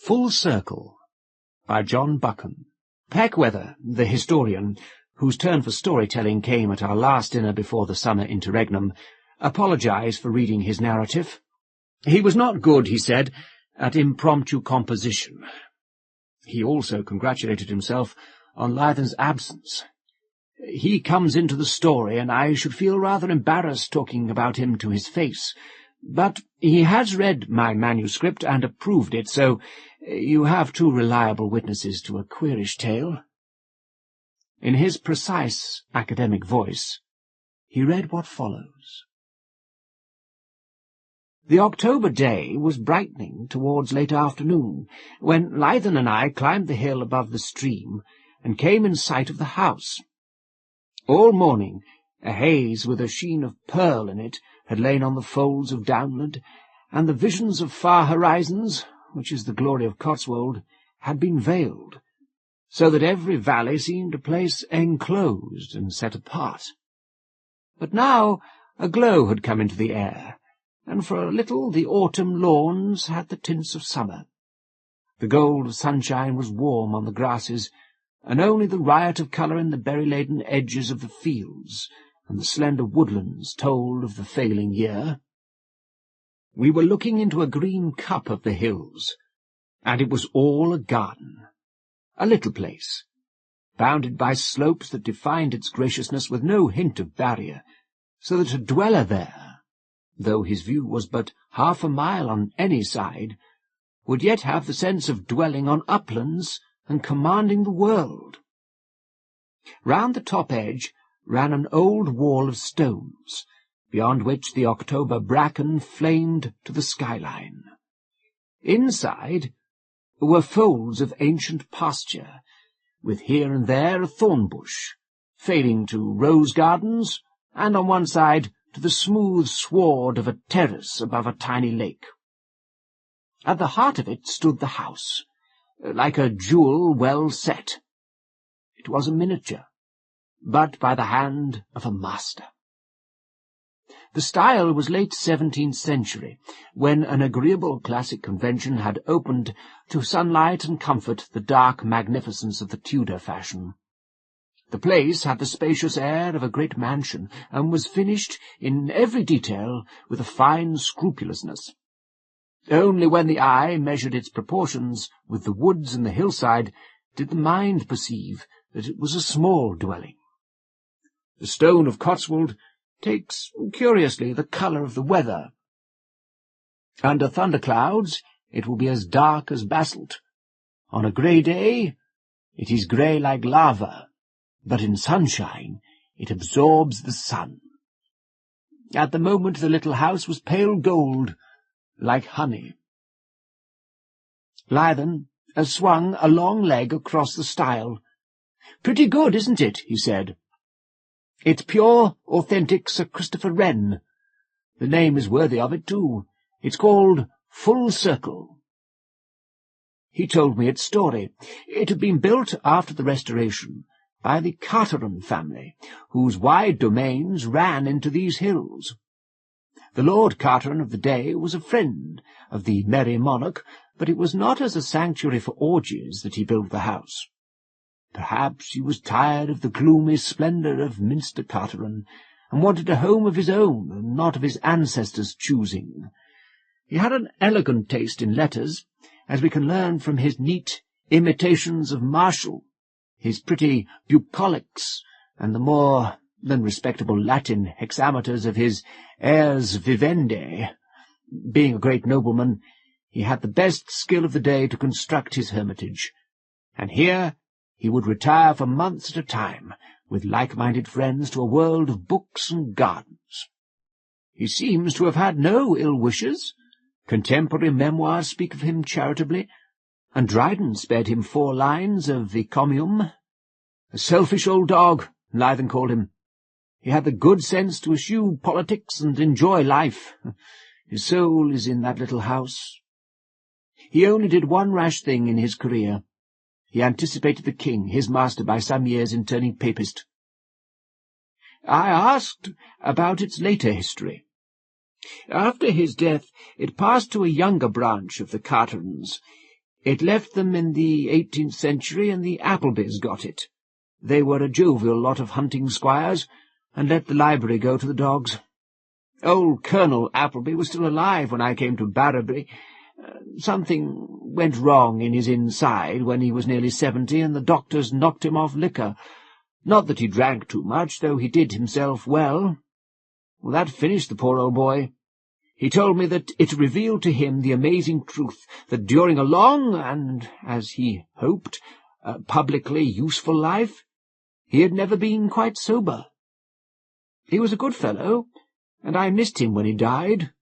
Fullcircle by John Buchan. Packweather, the historian, whose turn for storytelling came at our last dinner before the summer interregnum, apologized for reading his narrative. He was not good, he said, at impromptu composition. He also congratulated himself on Lythen's absence. He comes into the story, and I should feel rather embarrassed talking about him to his face. But he has read my manuscript and approved it, so you have two reliable witnesses to a queerish tale. In his precise academic voice, he read what follows. The October day was brightening towards late afternoon, when Lythen and I climbed the hill above the stream and came in sight of the house. All morning a haze with a sheen of pearl in it had lain on the folds of downland, and the visions of far horizons, which is the glory of Cotswold, had been veiled, so that every valley seemed a place enclosed and set apart. But now a glow had come into the air, and for a little the autumn lawns had the tints of summer. The gold of sunshine was warm on the grasses, and only the riot of colour in the berry-laden edges of the fields and the slender woodlands told of the failing year. We were looking into a green cup of the hills, and it was all a garden, a little place, bounded by slopes that defined its graciousness with no hint of barrier, so that a dweller there, though his view was but half a mile on any side, would yet have the sense of dwelling on uplands and commanding the world. Round the top edge ran an old wall of stones, beyond which the October bracken flamed to the skyline. Inside were folds of ancient pasture, with here and there a thorn bush, fading to rose gardens, and on one side to the smooth sward of a terrace above a tiny lake. At the heart of it stood the house, like a jewel well set. It was a miniature, but by the hand of a master. The style was late 17th century, when an agreeable classic convention had opened to sunlight and comfort the dark magnificence of the Tudor fashion. The place had the spacious air of a great mansion, and was finished in every detail with a fine scrupulousness. Only when the eye measured its proportions with the woods and the hillside did the mind perceive that it was a small dwelling. The stone of Cotswold takes curiously the colour of the weather. Under thunderclouds it will be as dark as basalt. On a grey day it is grey like lava, but in sunshine it absorbs the sun. At the moment the little house was pale gold, like honey. Lythen swung a long leg across the stile. "Pretty good, isn't it?" he said. "It's pure, authentic Sir Christopher Wren. The name is worthy of it, too. It's called Fullcircle." He told me its story. It had been built after the Restoration by the Carteret family, whose wide domains ran into these hills. The Lord Carteret of the day was a friend of the merry monarch, but it was not as a sanctuary for orgies that he built the house. Perhaps he was tired of the gloomy splendour of Minster Carteret, and wanted a home of his own, and not of his ancestors' choosing. He had an elegant taste in letters, as we can learn from his neat imitations of Martial, his pretty bucolics, and the more than respectable Latin hexameters of his heirs vivendi. Being a great nobleman, he had the best skill of the day to construct his hermitage, and here he would retire for months at a time, with like-minded friends, to a world of books and gardens. He seems to have had no ill wishes. Contemporary memoirs speak of him charitably, and Dryden spared him 4 lines of encomium. A selfish old dog, Lythen called him. He had the good sense to eschew politics and enjoy life. His soul is in that little house. He only did one rash thing in his career. He anticipated the king, his master, by some years in turning papist. I asked about its later history. After his death it passed to a younger branch of the Carterets. It left them in the 18th century, and the Applebys got it. They were a jovial lot of hunting squires, and let the library go to the dogs. Old Colonel Appleby was still alive when I came to Barraby. Something went wrong in his inside when he was nearly 70, and the doctors knocked him off liquor. Not that he drank too much, though he did himself well. Well, that finished the poor old boy. He told me that it revealed to him the amazing truth that during a long and, as he hoped, publicly useful life, he had never been quite sober. He was a good fellow, and I missed him when he died.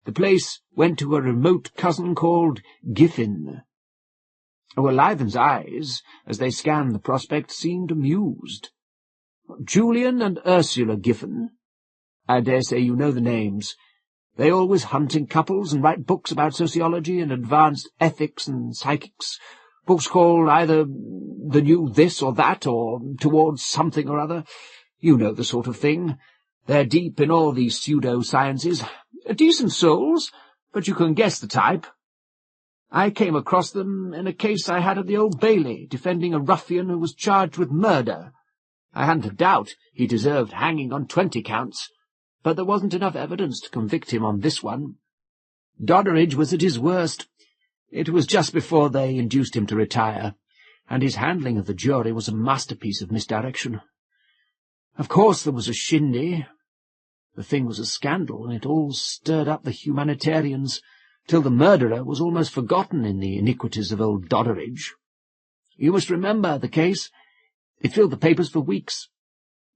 The place went to a remote cousin called Giffin. Well, Lythen's eyes, as they scanned the prospect, seemed amused. Julian and Ursula Giffin. I dare say you know the names. They always hunt in couples and write books about sociology and advanced ethics and psychics, books called either The New This or That, or Towards Something or Other. You know the sort of thing. They're deep in all these pseudo-sciences. Decent souls, but you can guess the type. I came across them in a case I had at the Old Bailey, defending a ruffian who was charged with murder. I hadn't a doubt he deserved hanging on 20 counts, but there wasn't enough evidence to convict him on this one. Doddridge was at his worst. It was just before they induced him to retire, and his handling of the jury was a masterpiece of misdirection. Of course there was a shindy. The thing was a scandal, and it all stirred up the humanitarians, till the murderer was almost forgotten in the iniquities of old Doddridge. You must remember the case. It filled the papers for weeks.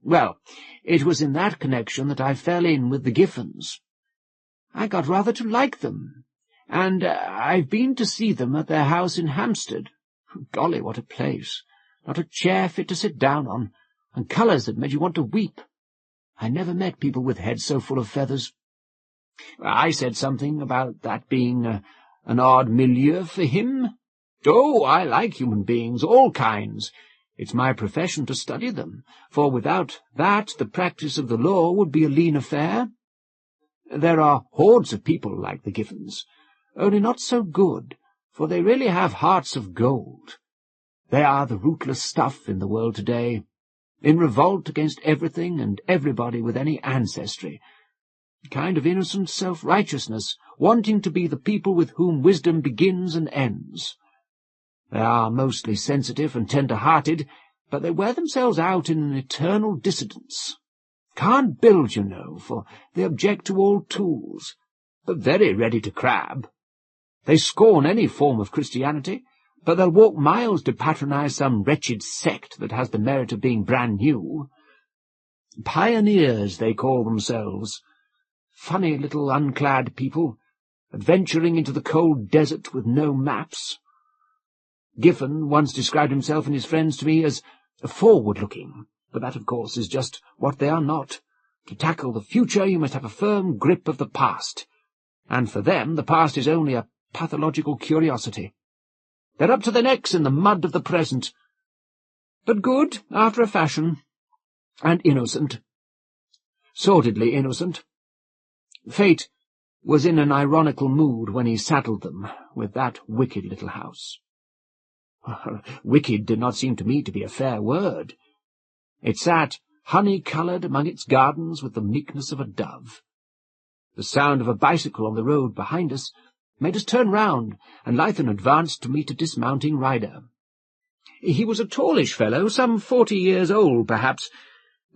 Well, it was in that connection that I fell in with the Giffins. I got rather to like them, and I've been to see them at their house in Hampstead. Golly, what a place! Not a chair fit to sit down on, and colours that made you want to weep. I never met people with heads so full of feathers. I said something about that being an odd milieu for him. Oh, I like human beings, all kinds. It's my profession to study them, for without that the practice of the law would be a lean affair. There are hordes of people like the Giffins, only not so good, for they really have hearts of gold. They are the rootless stuff in the world today, in revolt against everything and everybody with any ancestry, a kind of innocent self-righteousness, wanting to be the people with whom wisdom begins and ends. They are mostly sensitive and tender-hearted, but they wear themselves out in an eternal dissidence. Can't build, you know, for they object to all tools, but very ready to crab. They scorn any form of Christianity, but they'll walk miles to patronize some wretched sect that has the merit of being brand new. Pioneers, they call themselves. Funny little unclad people, adventuring into the cold desert with no maps. Giffin once described himself and his friends to me as forward-looking, but that, of course, is just what they are not. To tackle the future you must have a firm grip of the past, and for them the past is only a pathological curiosity. They're up to their necks in the mud of the present, but good after a fashion, and innocent. Sordidly innocent. Fate was in an ironical mood when he saddled them with that wicked little house. Wicked did not seem to me to be a fair word. It sat honey-coloured among its gardens with the meekness of a dove. The sound of a bicycle on the road behind us made us turn round, and Lythen advanced to meet a dismounting rider. He was a tallish fellow, some 40 years old, perhaps,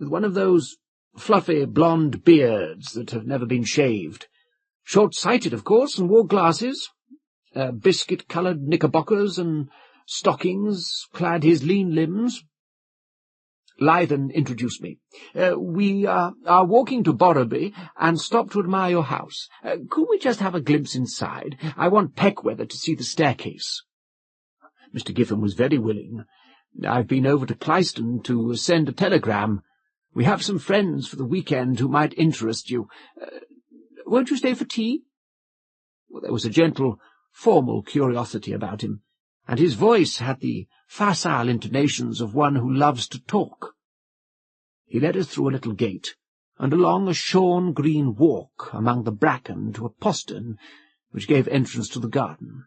with one of those fluffy blonde beards that have never been shaved. Short-sighted, of course, and wore glasses. Biscuit-coloured knickerbockers and stockings clad his lean limbs. Lythen introduced me. We are walking to Borreby, and stopped to admire your house. Could we just have a glimpse inside? I want Peckweather to see the staircase. Mr. Giffin was very willing. I've been over to Clyston to send a telegram. We have some friends for the weekend who might interest you. Won't you stay for tea? Well, there was a gentle, formal curiosity about him, and his voice had the facile intonations of one who loves to talk. He led us through a little gate, and along a shorn green walk among the bracken to a postern which gave entrance to the garden.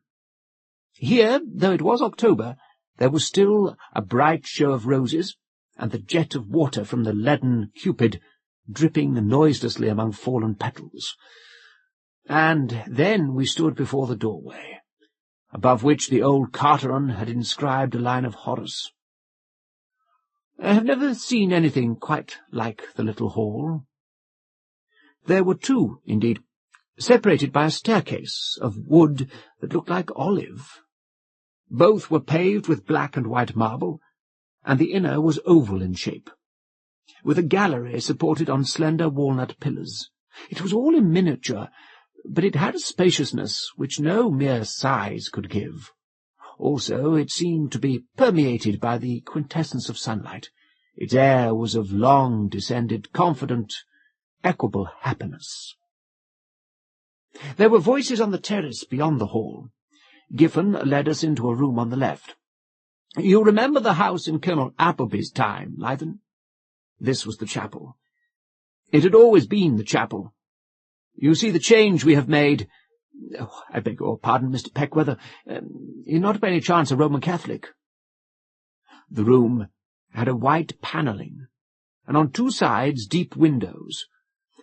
Here, though it was October, there was still a bright show of roses, and the jet of water from the leaden Cupid dripping noiselessly among fallen petals. And then we stood before the doorway, above which the old Carteron had inscribed a line of Horace. I have never seen anything quite like the little hall. There were two, indeed, separated by a staircase of wood that looked like olive. Both were paved with black and white marble, and the inner was oval in shape, with a gallery supported on slender walnut pillars. It was all in miniature, but it had a spaciousness which no mere size could give. Also, it seemed to be permeated by the quintessence of sunlight. Its air was of long-descended, confident, equable happiness. There were voices on the terrace beyond the hall. Giffen led us into a room on the left. "You remember the house in Colonel Appleby's time, Lythen?" This was the chapel. It had always been the chapel. "You see the change we have made. Oh, I beg your pardon, Mr. Peckwether. You're not by any chance a Roman Catholic?" The room had a white panelling, and on two sides deep windows.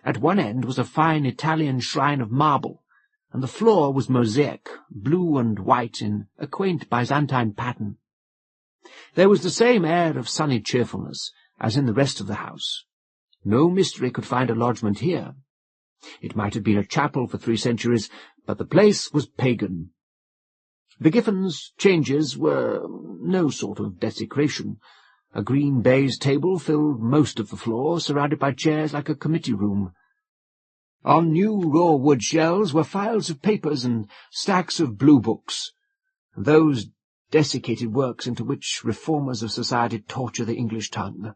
At one end was a fine Italian shrine of marble, and the floor was mosaic, blue and white in a quaint Byzantine pattern. There was the same air of sunny cheerfulness as in the rest of the house. No mystery could find a lodgment here. It might have been a chapel for 3 centuries, but the place was pagan. The Giffens' changes were no sort of desecration. A green baize table filled most of the floor, surrounded by chairs like a committee room. On new raw wood shelves were files of papers and stacks of blue books, those desiccated works into which reformers of society torture the English tongue.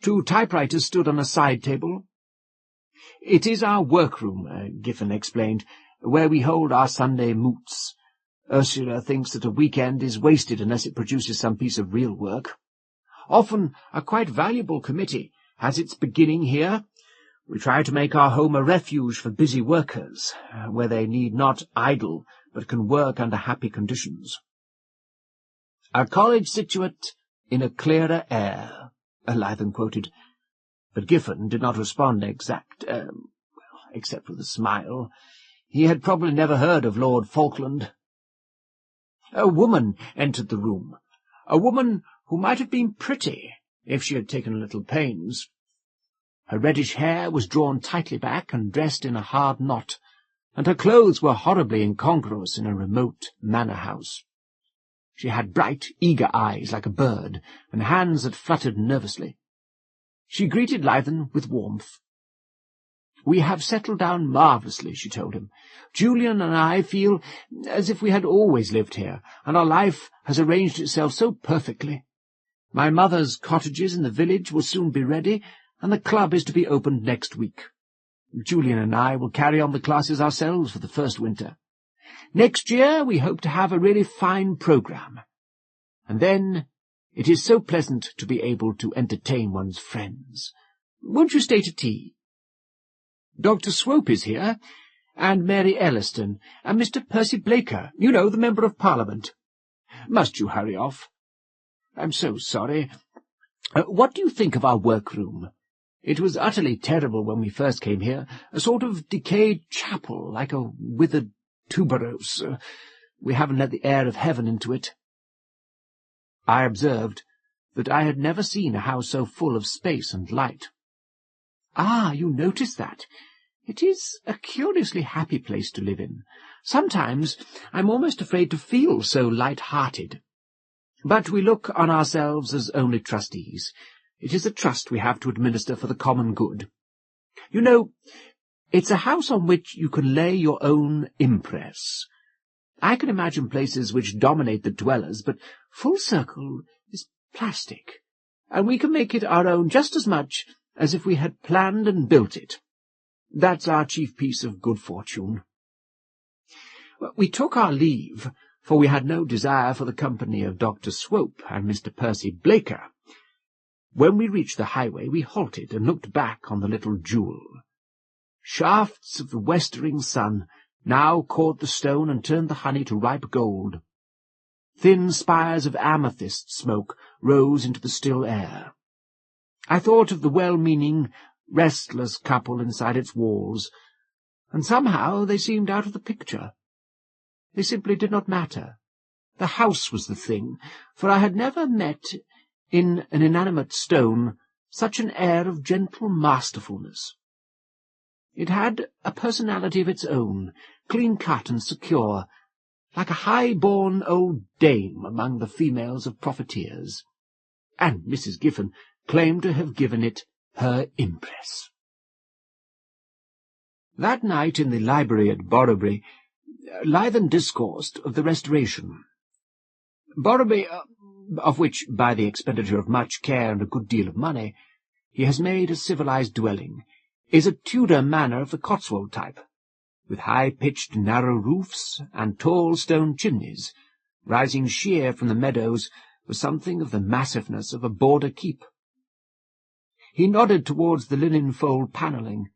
2 typewriters stood on a side table. "It is our workroom," Giffen explained, "where we hold our Sunday moots. Ursula thinks that a weekend is wasted unless it produces some piece of real work. Often a quite valuable committee has its beginning here. We try to make our home a refuge for busy workers, where they need not idle, but can work under happy conditions. A college situate in a clearer air," Lythen quoted, but Giffen did not respond except with a smile. He had probably never heard of Lord Falkland. A woman entered the room, a woman who might have been pretty if she had taken a little pains. Her reddish hair was drawn tightly back and dressed in a hard knot, and her clothes were horribly incongruous in a remote manor-house. She had bright, eager eyes like a bird, and hands that fluttered nervously. She greeted Lythen with warmth. "We have settled down marvellously," she told him. "Julian and I feel as if we had always lived here, and our life has arranged itself so perfectly. My mother's cottages in the village will soon be ready, and the club is to be opened next week. Julian and I will carry on the classes ourselves for the first winter. Next year we hope to have a really fine programme. And then it is so pleasant to be able to entertain one's friends. Won't you stay to tea? Dr. Swope is here, and Mary Elliston, and Mr. Percy Blaker, you know, the Member of Parliament. Must you hurry off? I'm so sorry. What do you think of our workroom? It was utterly terrible when we first came here, a sort of decayed chapel, like a withered tuberose. We haven't let the air of heaven into it." I observed that I had never seen a house so full of space and light. "Ah, you notice that? It is a curiously happy place to live in. Sometimes I'm almost afraid to feel so light-hearted. But we look on ourselves as only trustees. It is a trust we have to administer for the common good. You know, it's a house on which you can lay your own impress. I can imagine places which dominate the dwellers, but Fullcircle is plastic, and we can make it our own just as much as if we had planned and built it. That's our chief piece of good fortune." We took our leave, for we had no desire for the company of Dr. Swope and Mr. Percy Blaker. When we reached the highway, we halted and looked back on the little jewel. Shafts of the westering sun now caught the stone and turned the honey to ripe gold. Thin spires of amethyst smoke rose into the still air. I thought of the well-meaning, restless couple inside its walls, and somehow they seemed out of the picture. They simply did not matter. The house was the thing, for I had never met, in an inanimate stone, such an air of gentle masterfulness. It had a personality of its own, clean-cut and secure, like a high-born old dame among the females of profiteers, and Mrs. Giffen claimed to have given it her impress. That night in the library at Borrowbury, Lythen discoursed of the Restoration. Borrowbury, of which, by the expenditure of much care and a good deal of money, he has made a civilized dwelling, is a Tudor manor of the Cotswold type, with high-pitched narrow roofs and tall stone chimneys, rising sheer from the meadows with something of the massiveness of a border keep. He nodded towards the linen-fold panelling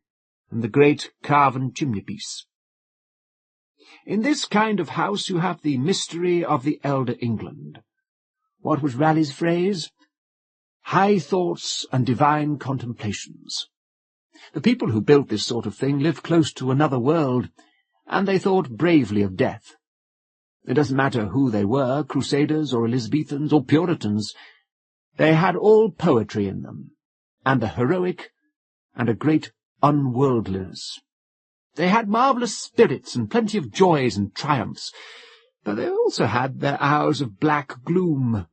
and the great carven chimney-piece. In this kind of house you have the mystery of the elder England. What was Raleigh's phrase? High thoughts and divine contemplations. The people who built this sort of thing lived close to another world, and they thought bravely of death. It doesn't matter who they were, Crusaders or Elizabethans or Puritans. They had all poetry in them, and the heroic, and a great unworldliness. They had marvellous spirits and plenty of joys and triumphs, but they also had their hours of black gloom.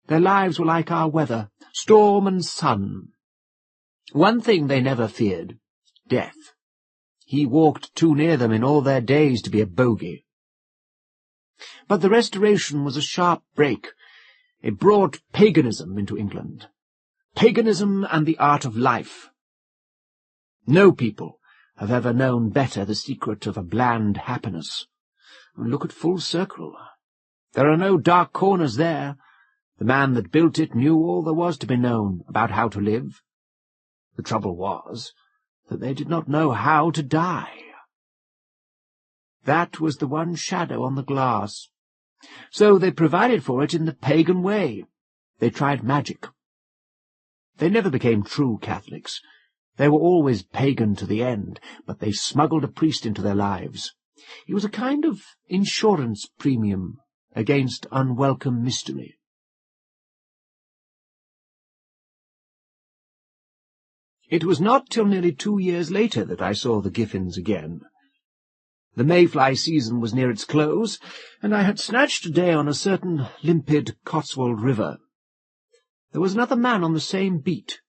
Their lives were like our weather, storm and sun. One thing they never feared, death. He walked too near them in all their days to be a bogey. But the Restoration was a sharp break. It brought paganism into England. Paganism and the art of life. No people have ever known better the secret of a bland happiness. And look at Fullcircle. There are no dark corners there. The man that built it knew all there was to be known about how to live. The trouble was that they did not know how to die. That was the one shadow on the glass. So they provided for it in the pagan way. They tried magic. They never became true Catholics. They were always pagan to the end, but they smuggled a priest into their lives. He was a kind of insurance premium against unwelcome mystery. It was not till nearly 2 years later that I saw the Giffins again. The mayfly season was near its close, and I had snatched a day on a certain limpid Cotswold river. There was another man on the same beat,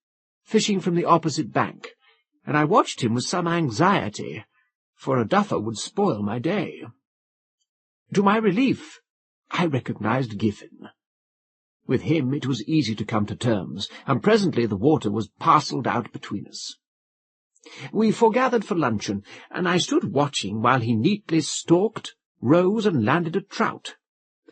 fishing from the opposite bank, and I watched him with some anxiety, for a duffer would spoil my day. To my relief, I recognized Giffin. With him it was easy to come to terms, and presently the water was parcelled out between us. We foregathered for luncheon, and I stood watching while he neatly stalked, rose, and landed a trout.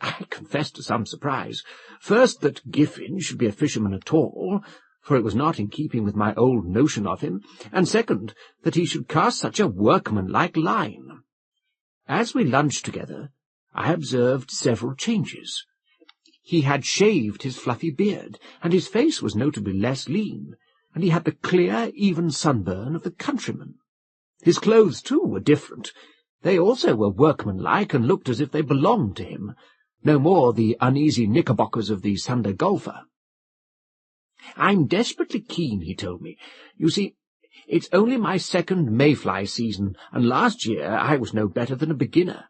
I confess to some surprise, first that Giffin should be a fisherman at all, for it was not in keeping with my old notion of him, and second, that he should cast such a workmanlike line. As we lunched together, I observed several changes. He had shaved his fluffy beard, and his face was notably less lean, and he had the clear, even sunburn of the countryman. His clothes, too, were different. They also were workmanlike, and looked as if they belonged to him, no more the uneasy knickerbockers of the Sunday golfer. "I'm desperately keen," he told me. "You see, it's only my second mayfly season, and last year I was no better than a beginner.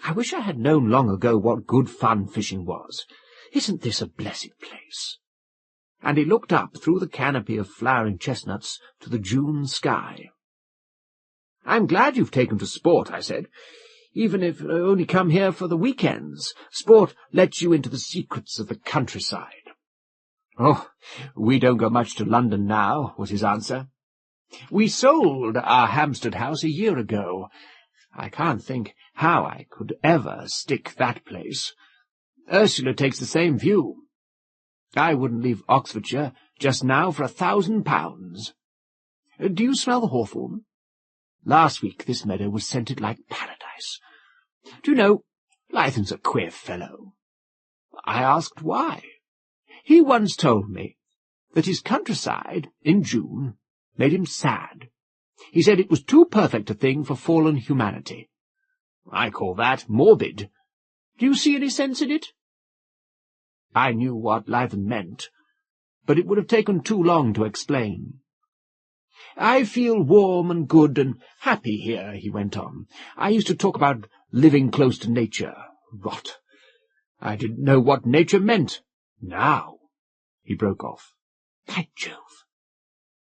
I wish I had known long ago what good fun fishing was. Isn't this a blessed place?" And he looked up through the canopy of flowering chestnuts to the June sky. "I'm glad you've taken to sport," I said, "even if you only come here for the weekends. Sport lets you into the secrets of the countryside." "Oh, we don't go much to London now," was his answer. "We sold our Hampstead house a year ago. I can't think how I could ever stick that place. Ursula takes the same view. I wouldn't leave Oxfordshire just now for £1,000. Do you smell the hawthorn? Last week this meadow was scented like paradise. Do you know, Lythen's a queer fellow. I asked why. He once told me that his countryside, in June, made him sad. He said it was too perfect a thing for fallen humanity. I call that morbid. Do you see any sense in it? I knew what Lythen meant, but it would have taken too long to explain. I feel warm and good and happy here, he went on. I used to talk about living close to nature. Rot. I didn't know what nature meant. Now, he broke off. By Jove,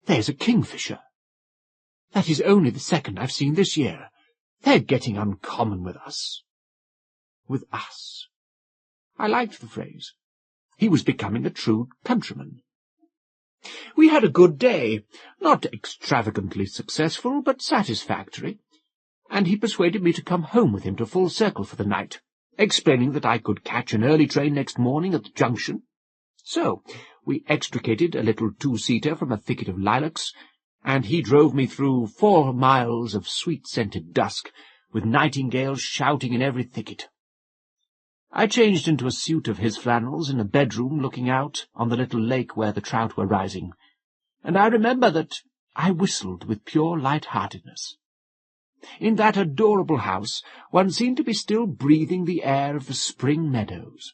there's a kingfisher. That is only the second I've seen this year. They're getting uncommon with us. With us. I liked the phrase. He was becoming a true countryman. We had a good day, not extravagantly successful, but satisfactory, and he persuaded me to come home with him to Fullcircle for the night, explaining that I could catch an early train next morning at the junction. So we extricated a little two-seater from a thicket of lilacs, and he drove me through 4 miles of sweet-scented dusk, with nightingales shouting in every thicket. I changed into a suit of his flannels in a bedroom looking out on the little lake where the trout were rising, and I remember that I whistled with pure light-heartedness. In that adorable house one seemed to be still breathing the air of the spring meadows.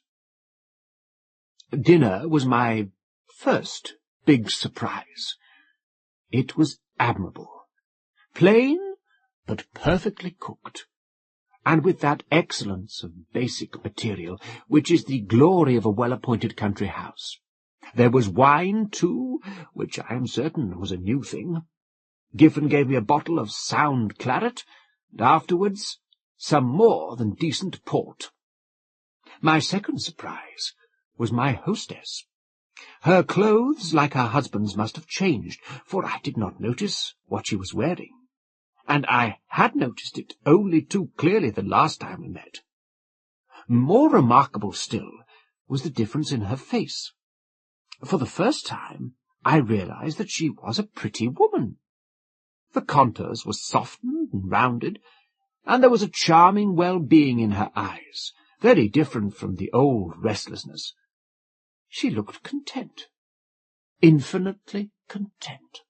Dinner was my first big surprise. It was admirable, plain but perfectly cooked, and with that excellence of basic material which is the glory of a well-appointed country house. There was wine, too, which I am certain was a new thing. Giffen gave me a bottle of sound claret, and afterwards some more than decent port. My second surprise was my hostess. Her clothes, like her husband's, must have changed, for I did not notice what she was wearing, and I had noticed it only too clearly the last time we met. More remarkable still was the difference in her face. For the first time I realized that she was a pretty woman. The contours were softened and rounded, and there was a charming well-being in her eyes, very different from the old restlessness. She looked content, infinitely content.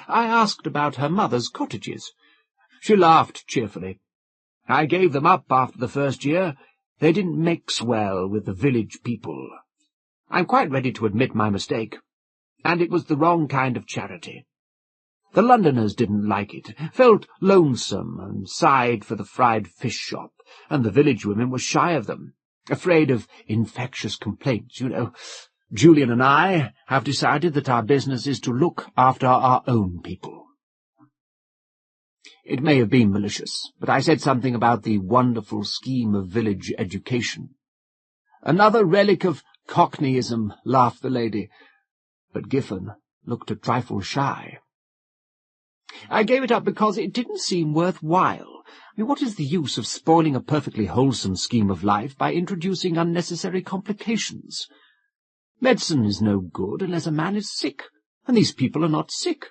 I asked about her mother's cottages. She laughed cheerfully. I gave them up after the first year. They didn't mix well with the village people. I'm quite ready to admit my mistake, and it was the wrong kind of charity. The Londoners didn't like it, felt lonesome, and sighed for the fried fish shop, and the village women were shy of them, afraid of infectious complaints, you know. Julian and I have decided that our business is to look after our own people. It may have been malicious, but I said something about the wonderful scheme of village education. Another relic of Cockneyism, laughed the lady, but Giffen looked a trifle shy. I gave it up because it didn't seem worth while. What is the use of spoiling a perfectly wholesome scheme of life by introducing unnecessary complications? Medicine is no good unless a man is sick, and these people are not sick.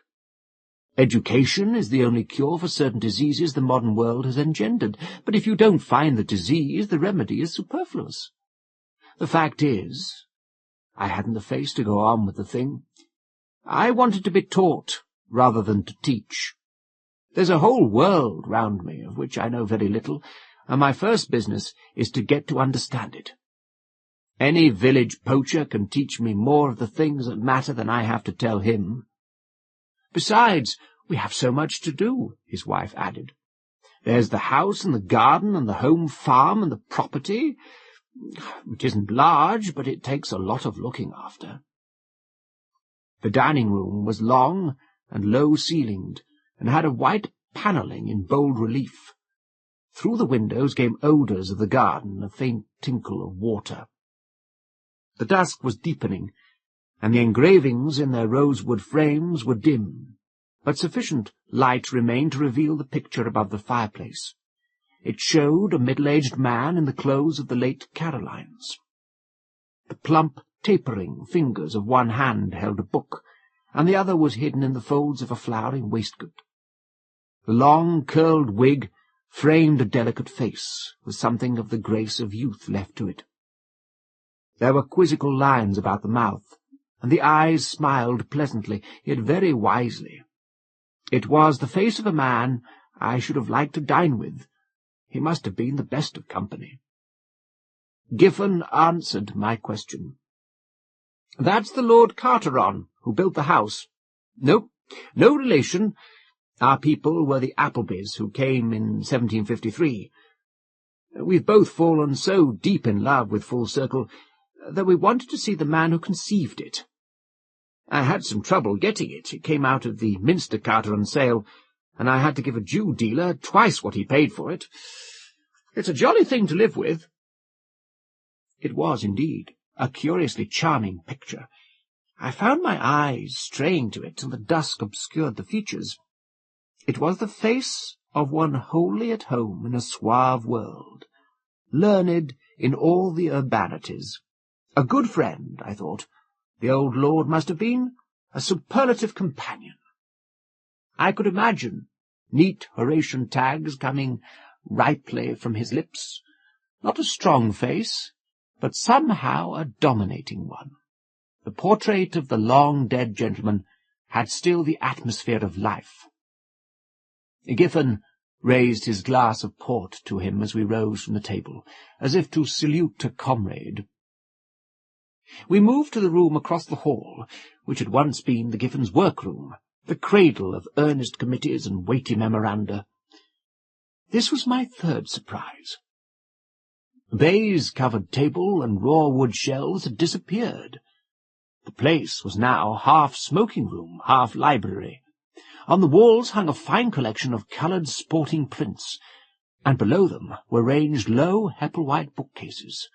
Education is the only cure for certain diseases the modern world has engendered, but if you don't find the disease, the remedy is superfluous. The fact is, I hadn't the face to go on with the thing. I wanted to be taught rather than to teach. There's a whole world round me of which I know very little, and my first business is to get to understand it. Any village poacher can teach me more of the things that matter than I have to tell him. Besides, we have so much to do, his wife added. There's the house and the garden and the home farm and the property. It isn't large, but it takes a lot of looking after. The dining-room was long and low-ceilinged, and had a white panelling in bold relief. Through the windows came odours of the garden, a faint tinkle of water. The dusk was deepening, and the engravings in their rosewood frames were dim, but sufficient light remained to reveal the picture above the fireplace. It showed a middle-aged man in the clothes of the late Carolines. The plump, tapering fingers of one hand held a book, and the other was hidden in the folds of a flowering waistcoat. The long, curled wig framed a delicate face, with something of the grace of youth left to it. There were quizzical lines about the mouth, and the eyes smiled pleasantly, yet very wisely. It was the face of a man I should have liked to dine with. He must have been the best of company. Giffen answered my question. "That's the Lord Carteron, who built the house. No relation. Our people were the Applebys, who came in 1753. We've both fallen so deep in love with Fullcircle that we wanted to see the man who conceived it. I had some trouble getting it. It came out of the Minster Carteron sale, and I had to give a Jew dealer twice what he paid for it. It's a jolly thing to live with." It was, indeed, a curiously charming picture. I found my eyes straying to it till the dusk obscured the features. It was the face of one wholly at home in a suave world, learned in all the urbanities. A good friend, I thought. The old lord must have been a superlative companion. I could imagine neat Horatian tags coming ripely from his lips, not a strong face, but somehow a dominating one. The portrait of the long-dead gentleman had still the atmosphere of life. Giffen raised his glass of port to him as we rose from the table, as if to salute a comrade. We moved to the room across the hall, which had once been the Giffens' workroom, the cradle of earnest committees and weighty memoranda. This was my third surprise. Baize-covered table and raw wood shelves had disappeared. The place was now half smoking-room, half library. On the walls hung a fine collection of coloured sporting prints, and below them were ranged low Hepplewhite bookcases.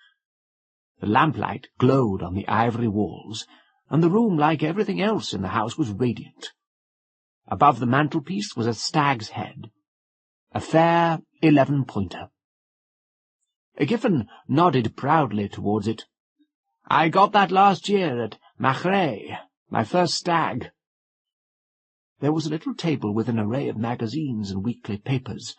The lamplight glowed on the ivory walls, and the room, like everything else in the house, was radiant. Above the mantelpiece was a stag's head, a fair 11-pointer. Giffen nodded proudly towards it. "I got that last year at Mare, my first stag." There was a little table with an array of magazines and weekly papers.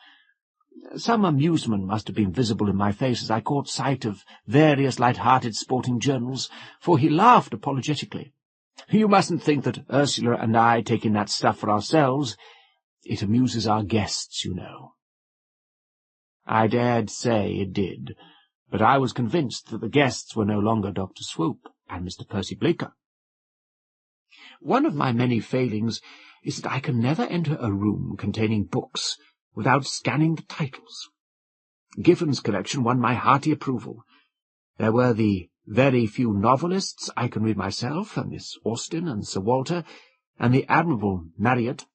Some amusement must have been visible in my face as I caught sight of various light-hearted sporting journals, for he laughed apologetically. "You mustn't think that Ursula and I take in that stuff for ourselves. It amuses our guests, you know." I dared say it did, but I was convinced that the guests were no longer Dr. Swope and Mr. Percy Blaker. One of my many failings is that I can never enter a room containing books without scanning the titles. Giffen's collection won my hearty approval. There were the very few novelists I can read myself, Miss Austen and Sir Walter, and the admirable Marryat.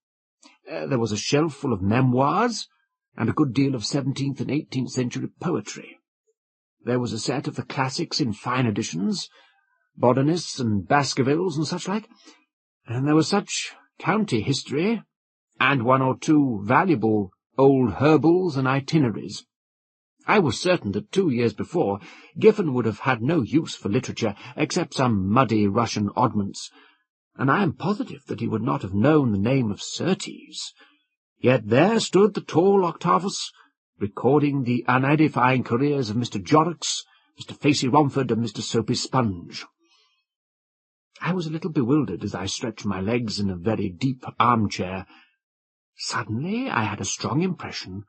There was a shelf full of memoirs, and a good deal of 17th and 18th century poetry. There was a set of the classics in fine editions, Bodenists and Baskervilles and such like, and there was such county history, and one or two valuable old herbals and itineraries. I was certain that 2 years before Giffen would have had no use for literature except some muddy Russian oddments, and I am positive that he would not have known the name of Surtees. Yet there stood the tall Octavus, recording the unedifying careers of Mr. Jorrocks, Mr. Facey Romford, and Mr. Soapy Sponge. I was a little bewildered as I stretched my legs in a very deep armchair. Suddenly I had a strong impression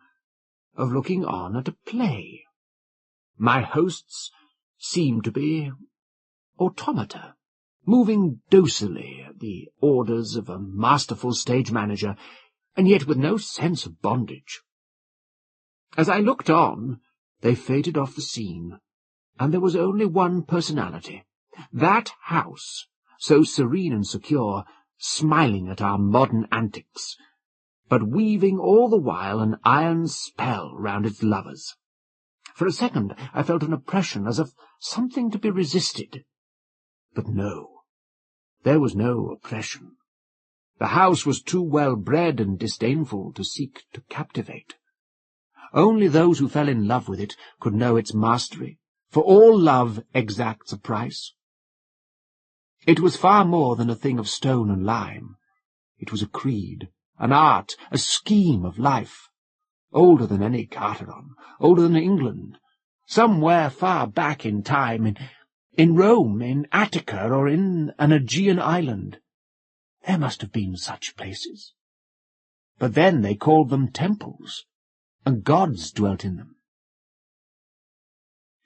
of looking on at a play. My hosts seemed to be automata, moving docilely at the orders of a masterful stage manager, and yet with no sense of bondage. As I looked on, they faded off the scene, and there was only one personality, that house, so serene and secure, smiling at our modern antics, but weaving all the while an iron spell round its lovers. For a second I felt an oppression as of something to be resisted. But no, there was no oppression. The house was too well bred and disdainful to seek to captivate. Only those who fell in love with it could know its mastery, for all love exacts a price. It was far more than a thing of stone and lime. It was a creed, an art, a scheme of life, older than any Carteron, older than England. Somewhere far back in time, In Rome, in Attica, or in an Aegean island. There must have been such places. But then they called them temples, and gods dwelt in them.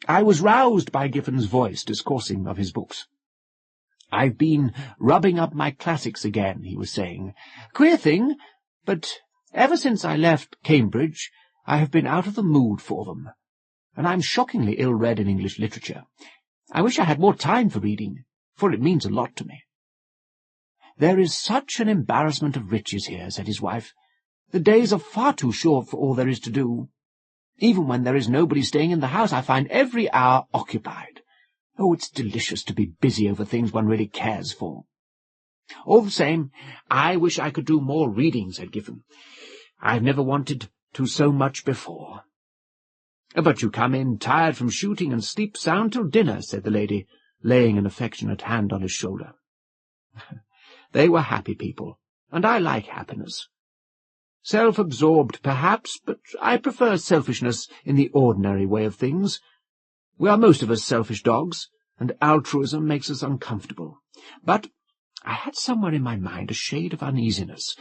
I was roused by Giffen's voice discoursing of his books. "I've been rubbing up my classics again," he was saying. "Queer thing, but ever since I left Cambridge I have been out of the mood for them, and I'm shockingly ill-read in English literature. I wish I had more time for reading, for it means a lot to me." "There is such an embarrassment of riches here," said his wife. "The days are far too short for all there is to do. Even when there is nobody staying in the house, I find every hour occupied. Oh, it's delicious to be busy over things one really cares for." "All the same, I wish I could do more reading," said Giffen. "I've never wanted to so much before." "But you come in tired from shooting and sleep sound till dinner," said the lady, laying an affectionate hand on his shoulder. They were happy people, and I like happiness. Self-absorbed, perhaps, but I prefer selfishness in the ordinary way of things. We are most of us selfish dogs, and altruism makes us uncomfortable. But I had somewhere in my mind a shade of uneasiness,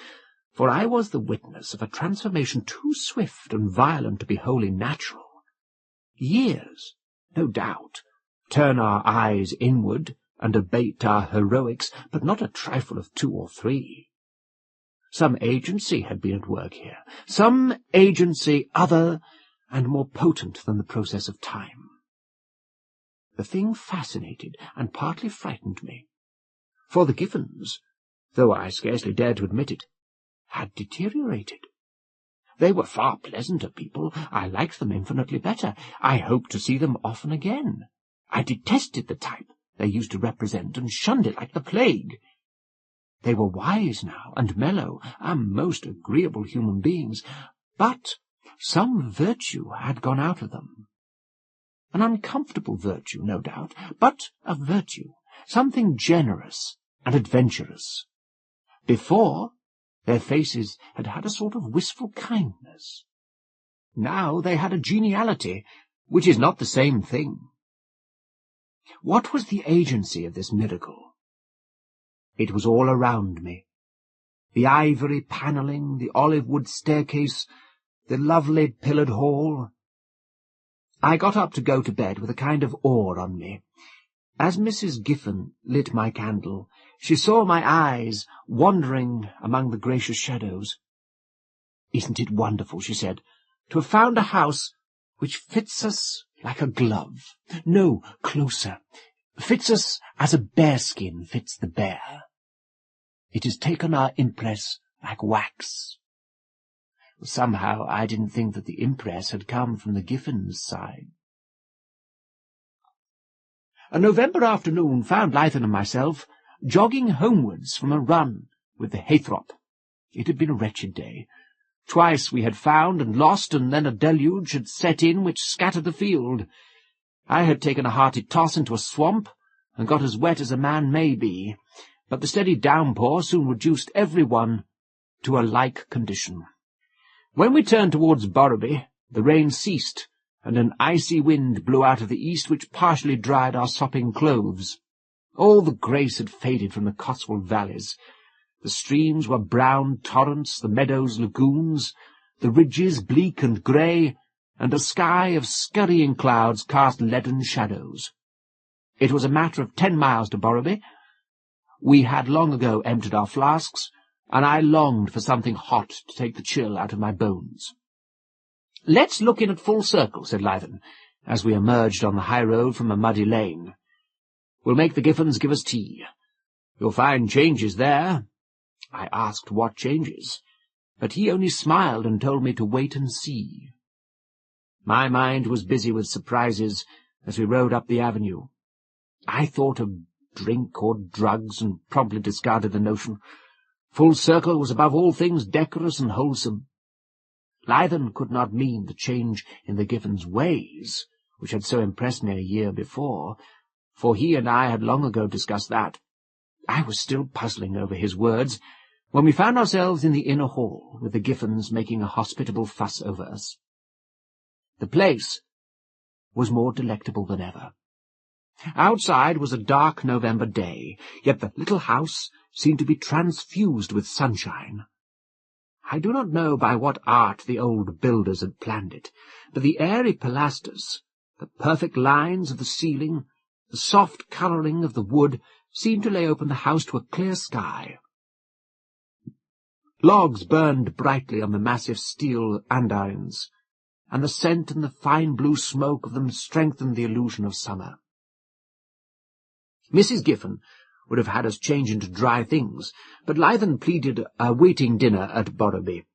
for I was the witness of a transformation too swift and violent to be wholly natural. Years, no doubt, turn our eyes inward and abate our heroics, but not a trifle of 2 or 3. Some agency had been at work here, some agency other and more potent than the process of time. The thing fascinated and partly frightened me, for the Giffens, though I scarcely dared to admit it, had deteriorated. They were far pleasanter people. I liked them infinitely better. I hoped to see them often again. I detested the type they used to represent and shunned it like the plague. They were wise now and mellow, and most agreeable human beings, but some virtue had gone out of them. An uncomfortable virtue, no doubt, but a virtue, something generous and adventurous. Before, their faces had had a sort of wistful kindness. Now they had a geniality, which is not the same thing. What was the agency of this miracle? It was all around me. The ivory panelling, the olive-wood staircase, the lovely pillared hall. I got up to go to bed with a kind of awe on me. As Mrs. Giffen lit my candle, she saw my eyes wandering among the gracious shadows. "Isn't it wonderful," she said, "to have found a house which fits us like a glove? No, closer. Fits us as a bearskin fits the bear. It has taken our impress like wax." Somehow I didn't think that the impress had come from the Giffens' side. A November afternoon found Lythan and myself jogging homewards from a run with the Haythrop. It had been a wretched day. Twice we had found and lost, and then a deluge had set in which scattered the field. I had taken a hearty toss into a swamp, and got as wet as a man may be, but the steady downpour soon reduced every one to a like condition. When we turned towards Borreby, the rain ceased, and an icy wind blew out of the east, which partially dried our sopping clothes. All the grace had faded from the Cotswold valleys. The streams were brown torrents, the meadows lagoons, the ridges bleak and grey, and a sky of scurrying clouds cast leaden shadows. It was a matter of 10 miles to Borreby. We had long ago emptied our flasks, and I longed for something hot to take the chill out of my bones. "Let's look in at Fullcircle," said Lythan, as we emerged on the high road from a muddy lane. "We'll make the Giffens give us tea. You'll find changes there." I asked what changes, but he only smiled and told me to wait and see. My mind was busy with surprises as we rode up the avenue. I thought of drink or drugs and promptly discarded the notion. Fullcircle was above all things decorous and wholesome. Lythan could not mean the change in the Giffens' ways, which had so impressed me a year before, for he and I had long ago discussed that. I was still puzzling over his words when we found ourselves in the inner hall, with the Giffens making a hospitable fuss over us. The place was more delectable than ever. Outside was a dark November day, yet the little house seemed to be transfused with sunshine. I do not know by what art the old builders had planned it, but the airy pilasters, the perfect lines of the ceiling, the soft colouring of the wood, seemed to lay open the house to a clear sky. Logs burned brightly on the massive steel andirons, and the scent and the fine blue smoke of them strengthened the illusion of summer. Mrs. Giffen would have had us change into dry things, but Lythen pleaded a waiting dinner at Borreby.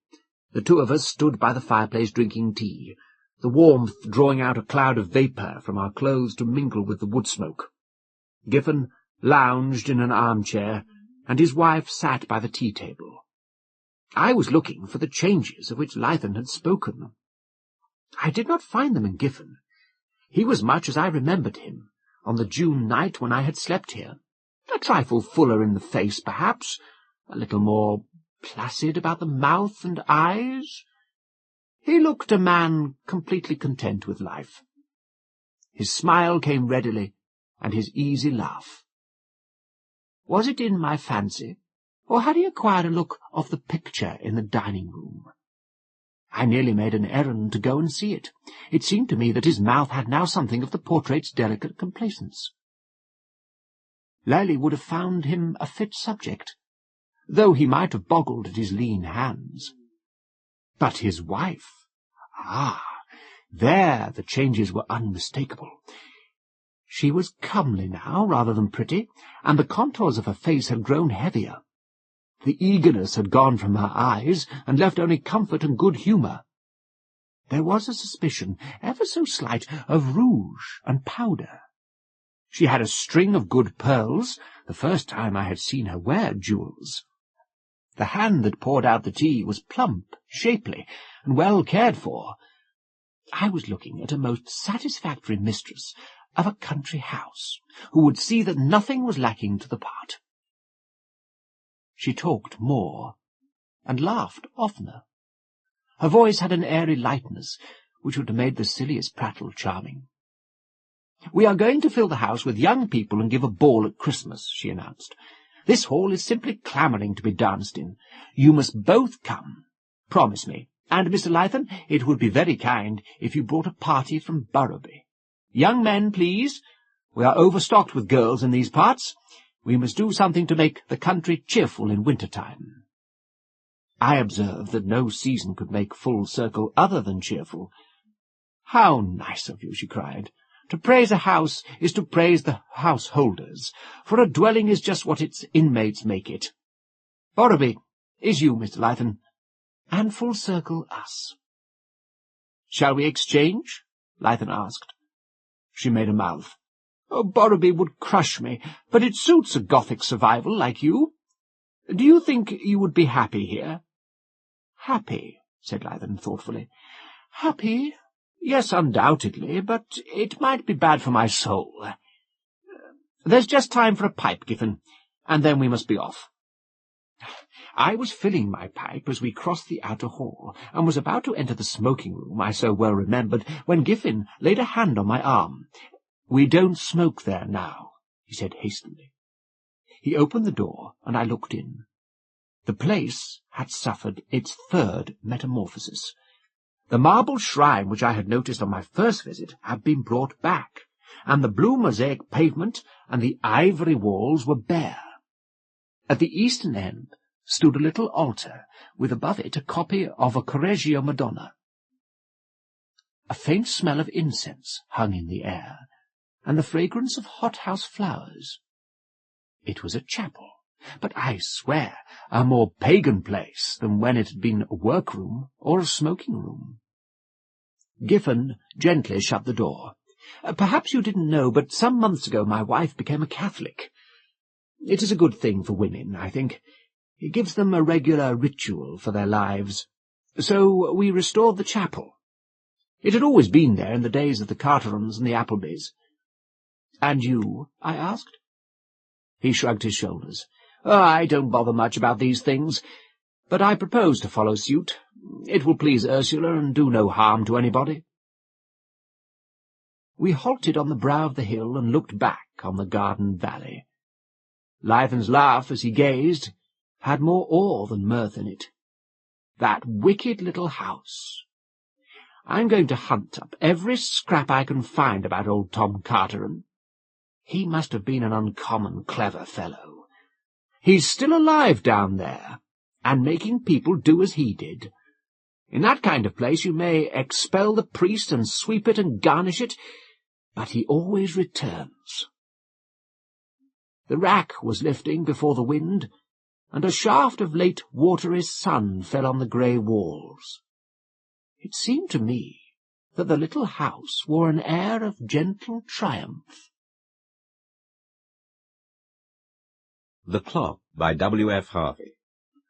The two of us stood by the fireplace drinking tea, the warmth drawing out a cloud of vapour from our clothes to mingle with the wood smoke. Giffen lounged in an armchair, and his wife sat by the tea-table. I was looking for the changes of which Lythen had spoken. I did not find them in Giffen. He was much as I remembered him, on the June night when I had slept here. A trifle fuller in the face, perhaps, a little more placid about the mouth and eyes. He looked a man completely content with life. His smile came readily, and his easy laugh. Was it in my fancy, or had he acquired a look of the picture in the dining-room? I nearly made an errand to go and see it. It seemed to me that his mouth had now something of the portrait's delicate complacence. Lely would have found him a fit subject, though he might have boggled at his lean hands. But his wife! Ah, there the changes were unmistakable. She was comely now, rather than pretty, and the contours of her face had grown heavier. The eagerness had gone from her eyes, and left only comfort and good humour. There was a suspicion, ever so slight, of rouge and powder. She had a string of good pearls, the first time I had seen her wear jewels. The hand that poured out the tea was plump, shapely, and well cared for. I was looking at a most satisfactory mistress of a country house, who would see that nothing was lacking to the part. She talked more, and laughed oftener. Her voice had an airy lightness, which would have made the silliest prattle charming. "We are going to fill the house with young people and give a ball at Christmas," she announced. "This hall is simply clamouring to be danced in. You must both come. Promise me. And, Mr. Lythen, it would be very kind if you brought a party from Borreby. Young men, please. We are overstocked with girls in these parts. We must do something to make the country cheerful in winter-time." I observed that no season could make Fullcircle other than cheerful. "How nice of you," she cried. "To praise a house is to praise the householders, for a dwelling is just what its inmates make it. Borreby is you, Mr. Lythen, and Fullcircle us." "Shall we exchange?" Lythen asked. She made a mouth. "Oh, Borreby would crush me, but it suits a Gothic survival like you. Do you think you would be happy here?" "Happy," said Lythen thoughtfully. "Happy? Yes, undoubtedly, but it might be bad for my soul. There's just time for a pipe, Giffen, and then we must be off." I was filling my pipe as we crossed the outer hall, and was about to enter the smoking-room I so well remembered, when Giffen laid a hand on my arm. "We don't smoke there now," he said hastily. He opened the door, and I looked in. The place had suffered its third metamorphosis. The marble shrine which I had noticed on my first visit had been brought back, and the blue mosaic pavement and the ivory walls were bare. At the eastern end stood a little altar, with above it a copy of a Correggio Madonna. A faint smell of incense hung in the air, and the fragrance of hothouse flowers. It was a chapel, but I swear a more pagan place than when it had been a workroom or a smoking-room. Giffen gently shut the door. "Perhaps you didn't know, but some months ago my wife became a Catholic. It is a good thing for women, I think. It gives them a regular ritual for their lives. So we restored the chapel. It had always been there in the days of the Carterons and the Applebys." "And you?" I asked. He shrugged his shoulders. "I don't bother much about these things, but I propose to follow suit. It will please Ursula and do no harm to anybody." We halted on the brow of the hill and looked back on the garden valley. Lythen's laugh, as he gazed, had more awe than mirth in it. That wicked little house! I'm going to hunt up every scrap I can find about old Tom Carteret. He must have been an uncommon clever fellow. He's still alive down there, and making people do as he did. In that kind of place you may expel the priest and sweep it and garnish it, but he always returns. The rack was lifting before the wind, and a shaft of late watery sun fell on the grey walls. It seemed to me that the little house wore an air of gentle triumph. The Clock by W.F. Harvey.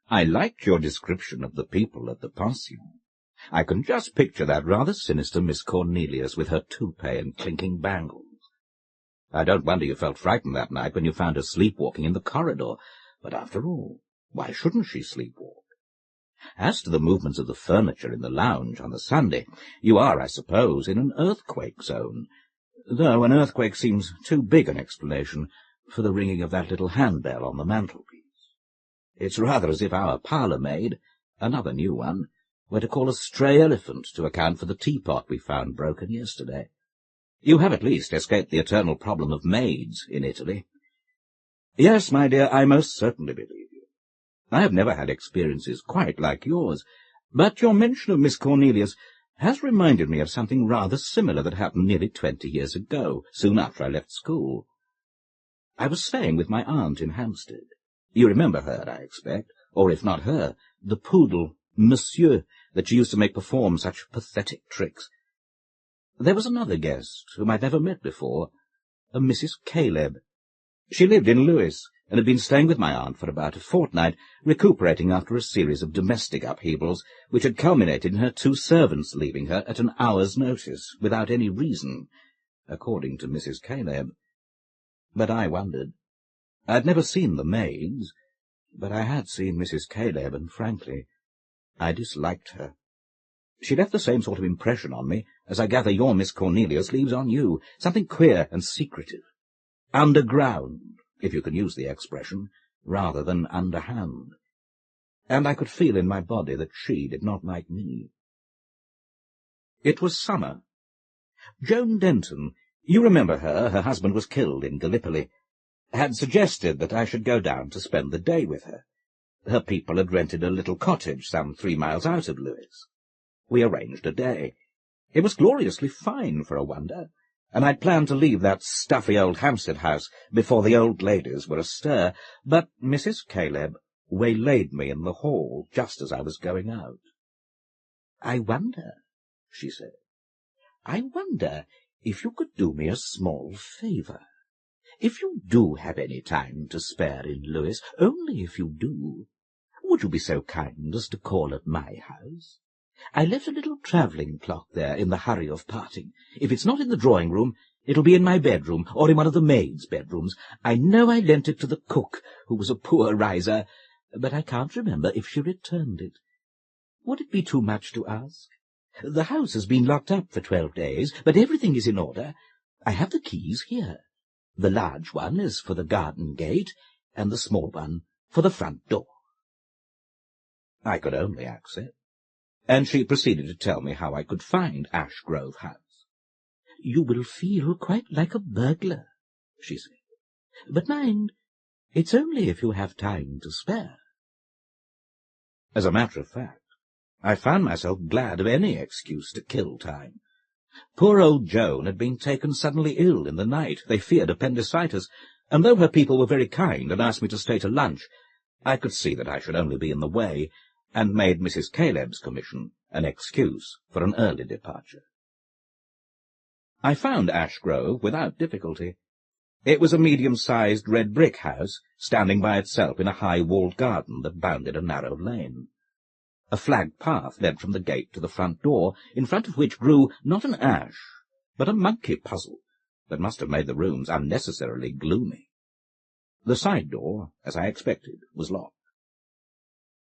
I liked your description of the people at the pension. I can just picture that rather sinister Miss Cornelius with her toupee and clinking bangles. I don't wonder you felt frightened that night when you found her sleepwalking in the corridor, but after all, why shouldn't she sleepwalk? As to the movements of the furniture in the lounge on the Sunday, you are, I suppose, in an earthquake zone, though an earthquake seems too big an explanation for the ringing of that little handbell on the mantelpiece. It's rather as if our parlour-maid, another new one, were to call a stray elephant to account for the teapot we found broken yesterday. You have at least escaped the eternal problem of maids in Italy. Yes, my dear, I most certainly believe you. I have never had experiences quite like yours, but your mention of Miss Cornelius has reminded me of something rather similar that happened nearly 20 years ago, soon after I left school. I was staying with my aunt in Hampstead. You remember her, I expect, or if not her, the poodle, Monsieur, that she used to make perform such pathetic tricks. There was another guest, whom I'd never met before, a Mrs. Caleb. She lived in Lewes, and had been staying with my aunt for about a fortnight, recuperating after a series of domestic upheavals, which had culminated in her 2 servants leaving her at an hour's notice, without any reason, according to Mrs. Caleb. But I wondered. I'd never seen the maids, but I had seen Mrs. Caleb, and frankly, I disliked her. She left the same sort of impression on me as I gather your Miss Cornelius leaves on you, something queer and secretive. Underground, if you can use the expression, rather than underhand. And I could feel in my body that she did not like me. It was summer. Joan Denton, you remember her, her husband was killed in Gallipoli, had suggested that I should go down to spend the day with her. Her people had rented a little cottage some 3 miles out of Lewes. We arranged a day. It was gloriously fine for a wonder, and I'd planned to leave that stuffy old Hampstead house before the old ladies were astir, but Mrs. Caleb waylaid me in the hall just as I was going out. "I wonder," she said, "I wonder if you could do me a small favour. If you do have any time to spare in Lewes, only if you do, would you be so kind as to call at my house? I left a little travelling clock there in the hurry of parting. If it's not in the drawing-room, it'll be in my bedroom, or in one of the maids' bedrooms. I know I lent it to the cook, who was a poor riser, but I can't remember if she returned it. Would it be too much to ask? The house has been locked up for 12 days, but everything is in order. I have the keys here. The large one is for the garden gate, and the small one for the front door." I could only accept, and she proceeded to tell me how I could find Ashgrove House. "You will feel quite like a burglar," she said, "but mind, it's only if you have time to spare." As a matter of fact, I found myself glad of any excuse to kill time. Poor old Joan had been taken suddenly ill in the night. They feared appendicitis, and though her people were very kind and asked me to stay to lunch, I could see that I should only be in the way, and made Mrs. Caleb's commission an excuse for an early departure. I found Ashgrove without difficulty. It was a medium-sized red-brick house, standing by itself in a high-walled garden that bounded a narrow lane. A flagged path led from the gate to the front door, in front of which grew not an ash, but a monkey puzzle that must have made the rooms unnecessarily gloomy. The side door, as I expected, was locked.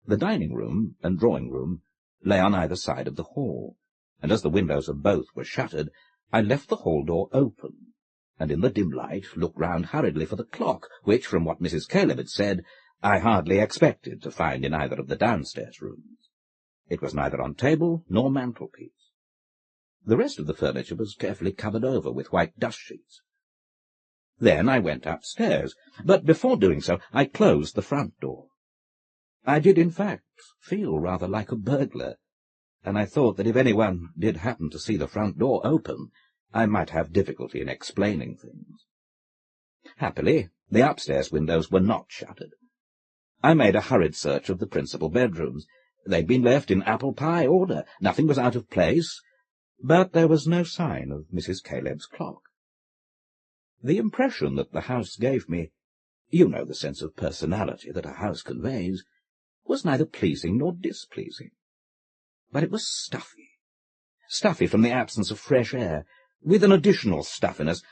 The dining-room and drawing-room lay on either side of the hall, and as the windows of both were shuttered, I left the hall door open, and in the dim light looked round hurriedly for the clock, which, from what Mrs. Caleb had said, I hardly expected to find in either of the downstairs rooms. It was neither on table nor mantelpiece. The rest of the furniture was carefully covered over with white dust-sheets. Then I went upstairs, but before doing so I closed the front door. I did, in fact, feel rather like a burglar, and I thought that if anyone did happen to see the front door open, I might have difficulty in explaining things. Happily, the upstairs windows were not shuttered. I made a hurried search of the principal bedrooms. They'd been left in apple-pie order. Nothing was out of place, but there was no sign of Mrs. Caleb's clock. The impression that the house gave me, you know the sense of personality that a house conveys, was neither pleasing nor displeasing. But it was stuffy from the absence of fresh air, with an additional stuffiness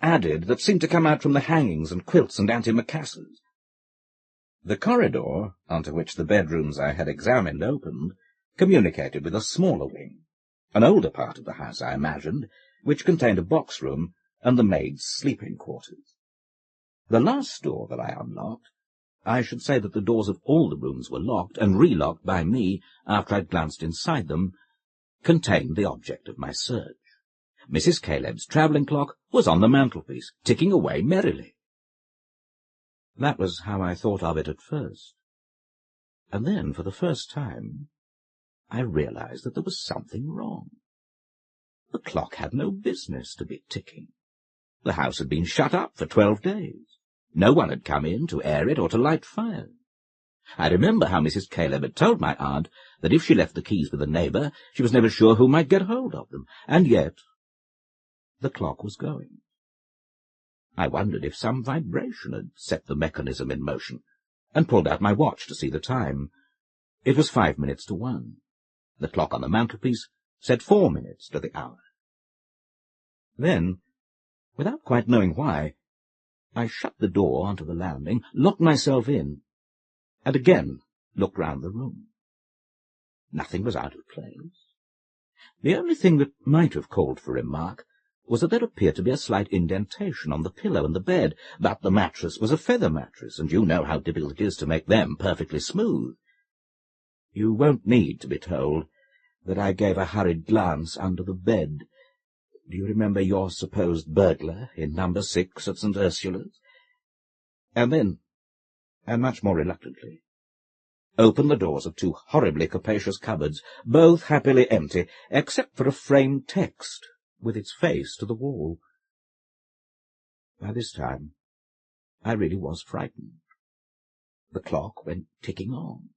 added that seemed to come out from the hangings and quilts and antimacassars. The corridor, onto which the bedrooms I had examined opened, communicated with a smaller wing, an older part of the house, I imagined, which contained a box-room and the maids' sleeping quarters. The last door that I unlocked, I should say that the doors of all the rooms were locked and relocked by me after I'd glanced inside them, contained the object of my search. Mrs. Caleb's travelling clock was on the mantelpiece, ticking away merrily. That was how I thought of it at first. And then, for the first time, I realized that there was something wrong. The clock had no business to be ticking. The house had been shut up for 12 days. No one had come in to air it or to light fires. I remember how Mrs. Caleb had told my aunt that if she left the keys with a neighbour, she was never sure who might get hold of them, and yet the clock was going. I wondered if some vibration had set the mechanism in motion, and pulled out my watch to see the time. It was 5 minutes to 1. The clock on the mantelpiece said 4 minutes to the hour. Then, without quite knowing why, I shut the door onto the landing, locked myself in, and again looked round the room. Nothing was out of place. The only thing that might have called for remark was that there appeared to be a slight indentation on the pillow and the bed, but the mattress was a feather mattress, and you know how difficult it is to make them perfectly smooth. You won't need to be told that I gave a hurried glance under the bed. Do you remember your supposed burglar in number 6 at St. Ursula's? And then, and much more reluctantly, opened the doors of 2 horribly capacious cupboards, both happily empty, except for a framed text with its face to the wall. By this time, I really was frightened. The clock went ticking on.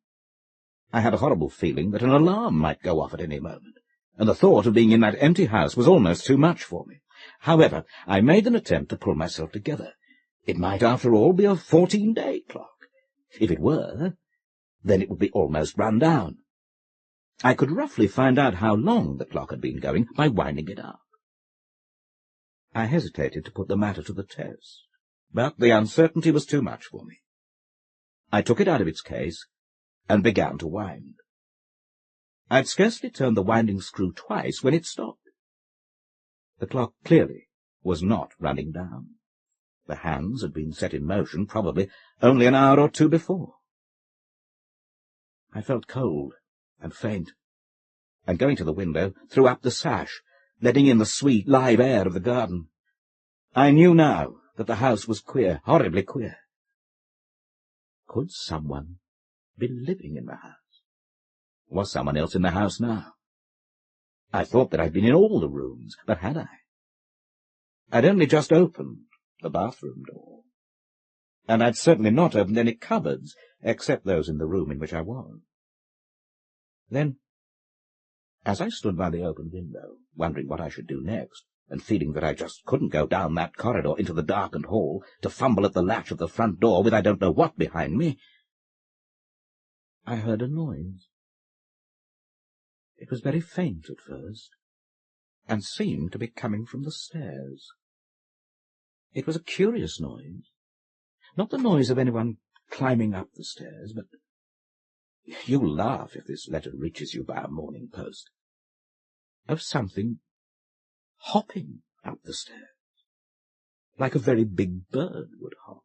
I had a horrible feeling that an alarm might go off at any moment, and the thought of being in that empty house was almost too much for me. However, I made an attempt to pull myself together. It might, after all, be a 14-day clock. If it were, then it would be almost run down. I could roughly find out how long the clock had been going by winding it up. I hesitated to put the matter to the test, but the uncertainty was too much for me. I took it out of its case and began to wind. I'd scarcely turned the winding screw twice when it stopped. The clock clearly was not running down. The hands had been set in motion, probably, only an hour or 2 before. I felt cold and faint, and going to the window, threw up the sash, letting in the sweet, live air of the garden. I knew now that the house was queer, horribly queer. Could someone be living in the house? Was someone else in the house now? I thought that I'd been in all the rooms, but had I? I'd only just opened the bathroom door, and I'd certainly not opened any cupboards, except those in the room in which I was. Then, as I stood by the open window, wondering what I should do next, and feeling that I just couldn't go down that corridor into the darkened hall to fumble at the latch of the front door with I don't know what behind me, I heard a noise. It was very faint at first, and seemed to be coming from the stairs. It was a curious noise, not the noise of anyone climbing up the stairs, but you'll laugh if this letter reaches you by a morning post, of something hopping up the stairs, like a very big bird would hop.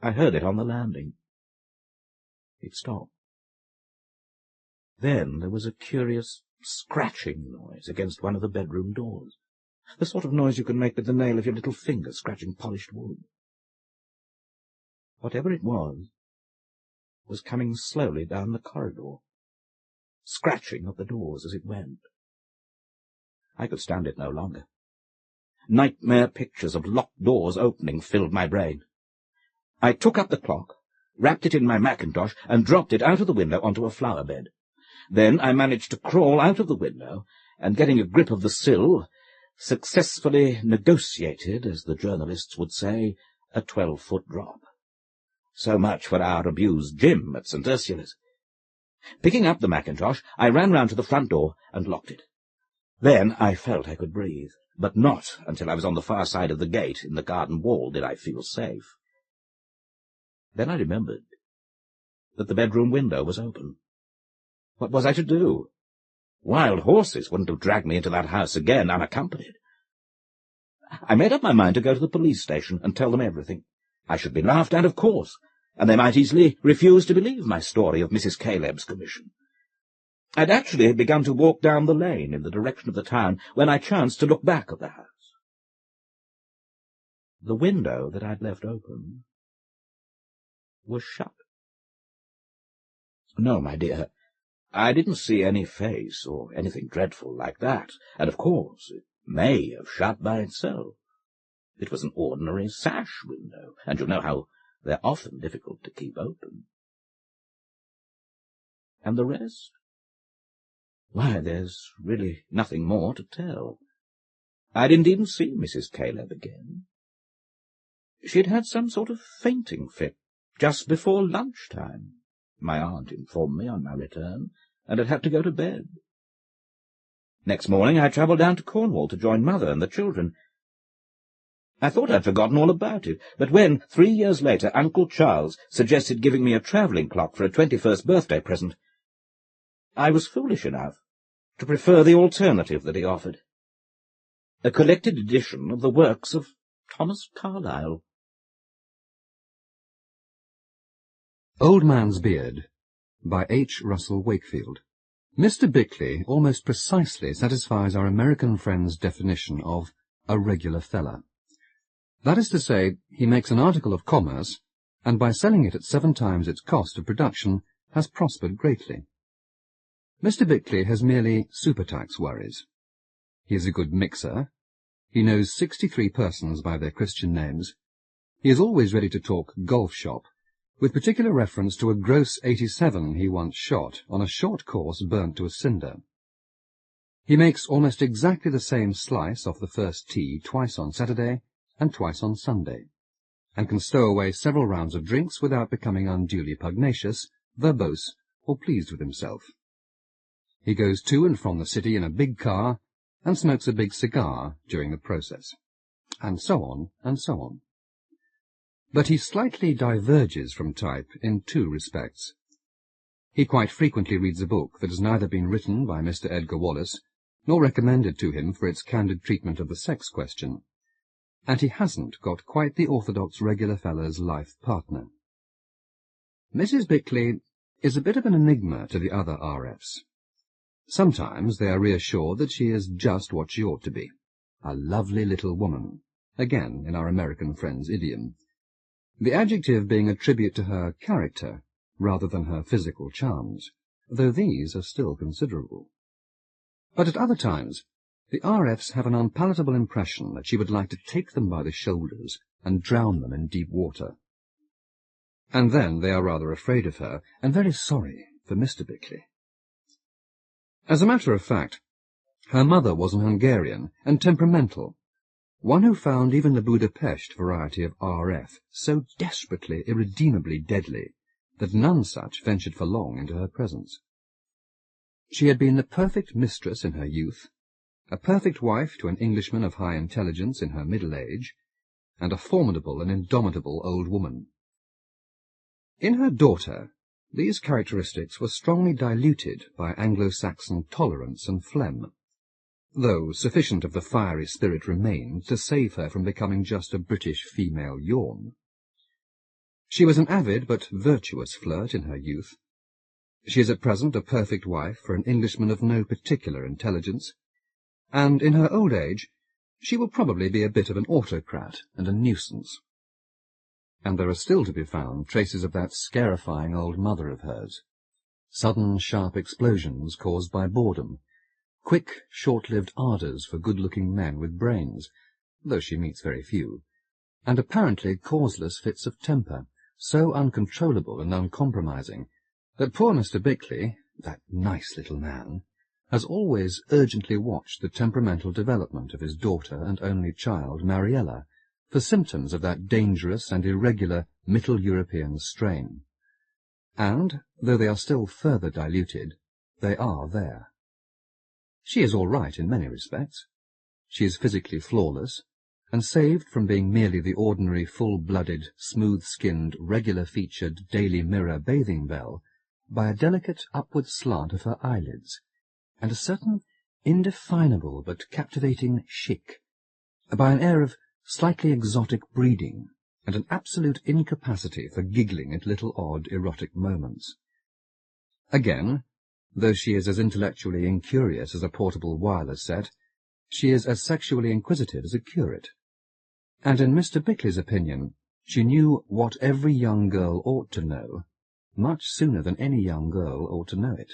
I heard it on the landing. It stopped. Then there was a curious scratching noise against one of the bedroom doors, the sort of noise you can make with the nail of your little finger scratching polished wood. Whatever it was coming slowly down the corridor, scratching at the doors as it went. I could stand it no longer. Nightmare pictures of locked doors opening filled my brain. I took up the clock, wrapped it in my mackintosh, and dropped it out of the window onto a flower bed. Then I managed to crawl out of the window, and getting a grip of the sill, successfully negotiated, as the journalists would say, a 12-foot drop. So much for our abused Jim at St. Ursula's. Picking up the mackintosh, I ran round to the front door and locked it. Then I felt I could breathe, but not until I was on the far side of the gate in the garden wall did I feel safe. Then I remembered that the bedroom window was open. What was I to do? Wild horses wouldn't have dragged me into that house again unaccompanied. I made up my mind to go to the police station and tell them everything. I should be laughed at, of course, and they might easily refuse to believe my story of Mrs. Caleb's commission. I'd actually begun to walk down the lane in the direction of the town when I chanced to look back at the house. The window that I'd left open was shut. No, my dear, I didn't see any face or anything dreadful like that, and of course it may have shut by itself. It was an ordinary sash window, and you know how they're often difficult to keep open. And the rest? Why, there's really nothing more to tell. I didn't even see Mrs. Caleb again. She'd had some sort of fainting fit just before lunchtime, my aunt informed me on my return, and had had to go to bed. Next morning I travelled down to Cornwall to join Mother and the children. I thought I'd forgotten all about it, but when, 3 years later, Uncle Charles suggested giving me a travelling clock for a 21st birthday present, I was foolish enough to prefer the alternative that he offered, a collected edition of the works of Thomas Carlyle. Old Man's Beard, by H. Russell Wakefield. Mr. Bickley almost precisely satisfies our American friend's definition of a regular fella. That is to say, he makes an article of commerce, and by selling it at 7 times its cost of production, has prospered greatly. Mr. Bickley has merely super-tax worries. He is a good mixer. He knows 63 persons by their Christian names. He is always ready to talk golf shop, with particular reference to a gross 87 he once shot on a short course burnt to a cinder. He makes almost exactly the same slice off the first tee twice on Saturday and twice on Sunday, and can stow away several rounds of drinks without becoming unduly pugnacious, verbose, or pleased with himself. He goes to and from the city in a big car, and smokes a big cigar during the process, and so on and so on. But he slightly diverges from type in 2 respects. He quite frequently reads a book that has neither been written by Mr. Edgar Wallace, nor recommended to him for its candid treatment of the sex question, and he hasn't got quite the orthodox regular fellow's life partner. Mrs. Bickley is a bit of an enigma to the other RFs. Sometimes they are reassured that she is just what she ought to be, a lovely little woman, again in our American friend's idiom, the adjective being a tribute to her character rather than her physical charms, though these are still considerable. But at other times the RFs have an unpalatable impression that she would like to take them by the shoulders and drown them in deep water. And then they are rather afraid of her, and very sorry for Mr. Bickley. As a matter of fact, her mother was an Hungarian and temperamental, one who found even the Budapest variety of RF so desperately, irredeemably deadly that none such ventured for long into her presence. She had been the perfect mistress in her youth, a perfect wife to an Englishman of high intelligence in her middle age, and a formidable and indomitable old woman. In her daughter, these characteristics were strongly diluted by Anglo-Saxon tolerance and phlegm. though sufficient of the fiery spirit remained to save her from becoming just a British female yawn. She was an avid but virtuous flirt in her youth. She is at present a perfect wife for an Englishman of no particular intelligence, and in her old age she will probably be a bit of an autocrat and a nuisance. And there are still to be found traces of that scarifying old mother of hers. Sudden, sharp explosions caused by boredom, quick, short-lived ardours for good-looking men with brains, though she meets very few, and apparently causeless fits of temper, so uncontrollable and uncompromising that poor Mr. Bickley, that nice little man, has always urgently watched the temperamental development of his daughter and only child, Mariella, for symptoms of that dangerous and irregular Middle European strain. And, though they are still further diluted, they are there. She is all right in many respects. She is physically flawless, and saved from being merely the ordinary full-blooded, smooth-skinned, regular-featured Daily Mirror bathing belle by a delicate upward slant of her eyelids, and a certain indefinable but captivating chic, by an air of slightly exotic breeding, and an absolute incapacity for giggling at little odd erotic moments. Again, though she is as intellectually incurious as a portable wireless set, she is as sexually inquisitive as a curate. And in Mr. Bickley's opinion, she knew what every young girl ought to know, much sooner than any young girl ought to know it.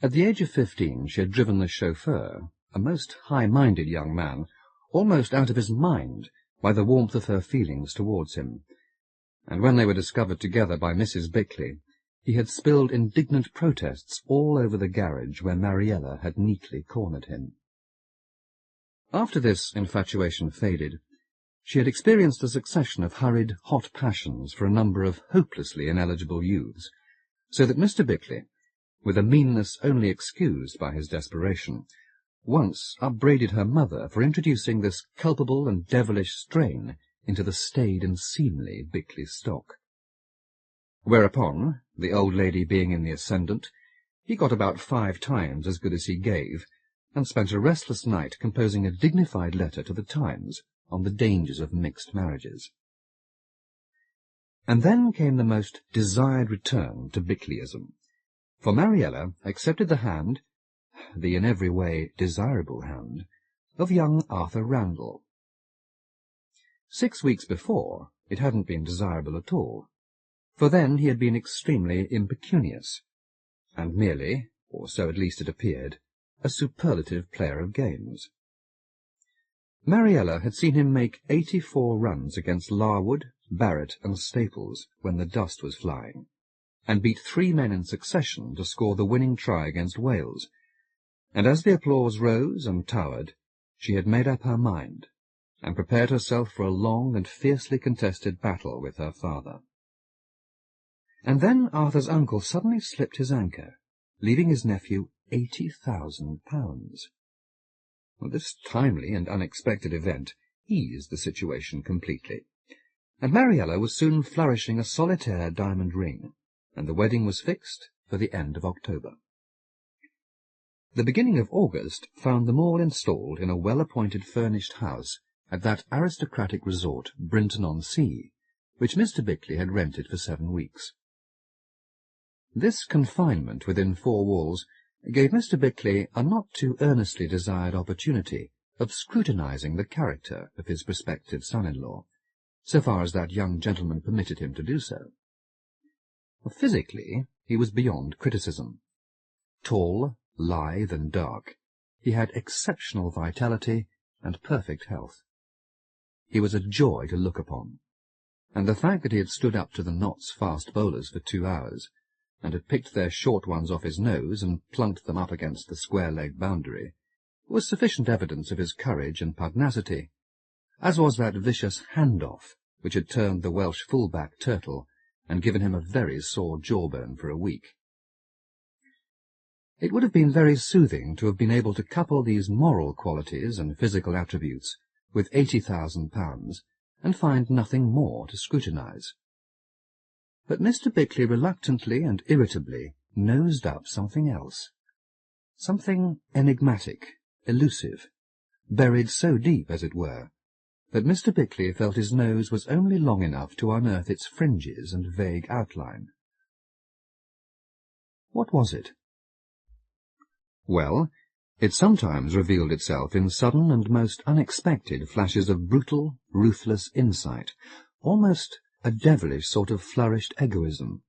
At the age of 15 she had driven the chauffeur, a most high-minded young man, almost out of his mind by the warmth of her feelings towards him, and when they were discovered together by Mrs. Bickley, he had spilled indignant protests all over the garage where Mariella had neatly cornered him. After this infatuation faded, she had experienced a succession of hurried, hot passions for a number of hopelessly ineligible youths, so that Mr. Bickley, with a meanness only excused by his desperation, once upbraided her mother for introducing this culpable and devilish strain into the staid and seemly Bickley stock. Whereupon, the old lady being in the ascendant, he got about 5 times as good as he gave, and spent a restless night composing a dignified letter to the Times on the dangers of mixed marriages. And then came the most desired return to Bickleyism, for Mariella accepted the hand, the in every way desirable hand, of young Arthur Randall. 6 weeks before, it hadn't been desirable at all, for then he had been extremely impecunious, and merely, or so at least it appeared, a superlative player of games. Mariella had seen him make 84 runs against Larwood, Barrett, and Staples when the dust was flying, and beat 3 men in succession to score the winning try against Wales, and as the applause rose and towered, she had made up her mind, and prepared herself for a long and fiercely contested battle with her father. And then Arthur's uncle suddenly slipped his anchor, leaving his nephew £80,000. Well, this timely and unexpected event eased the situation completely, and Mariella was soon flourishing a solitaire diamond ring, and the wedding was fixed for the end of October. The beginning of August found them all installed in a well-appointed furnished house at that aristocratic resort, Brinton-on-Sea, which Mr. Bickley had rented for 7 weeks. This confinement within 4 walls gave Mr. Bickley a not too earnestly desired opportunity of scrutinizing the character of his prospective son-in-law, so far as that young gentleman permitted him to do so. Physically, he was beyond criticism. Tall, lithe, and dark, he had exceptional vitality and perfect health. He was a joy to look upon, and the fact that he had stood up to the Notts fast bowlers for 2 hours, and had picked their short ones off his nose and plunked them up against the square-leg boundary, was sufficient evidence of his courage and pugnacity, as was that vicious hand-off which had turned the Welsh full-back Turtle and given him a very sore jawbone for a week. It would have been very soothing to have been able to couple these moral qualities and physical attributes with £80,000 and find nothing more to scrutinize. But Mr. Bickley reluctantly and irritably nosed up something else, something enigmatic elusive, buried so deep, as it were, that Mr. Bickley felt his nose was only long enough to unearth its fringes and vague outline. What was it? Well, it sometimes revealed itself in sudden and most unexpected flashes of brutal, ruthless insight, almost a devilish sort of flourished egoism,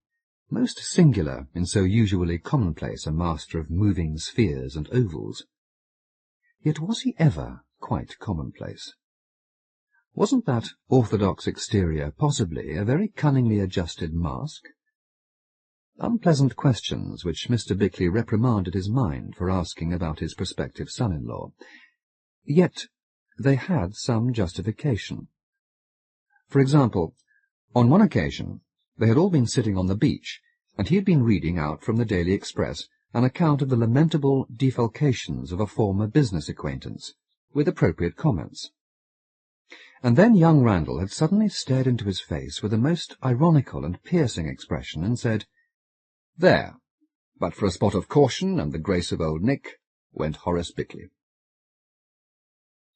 most singular in so usually commonplace a master of moving spheres and ovals. Yet was he ever quite commonplace? Wasn't that orthodox exterior possibly a very cunningly adjusted mask? Unpleasant questions which Mr. Bickley reprimanded his mind for asking about his prospective son-in-law. Yet they had some justification. For example, on one occasion they had all been sitting on the beach, and he had been reading out from the Daily Express an account of the lamentable defalcations of a former business acquaintance, with appropriate comments. And then young Randall had suddenly stared into his face with a most ironical and piercing expression and said, "There, but for a spot of caution and the grace of old Nick, went Horace Bickley."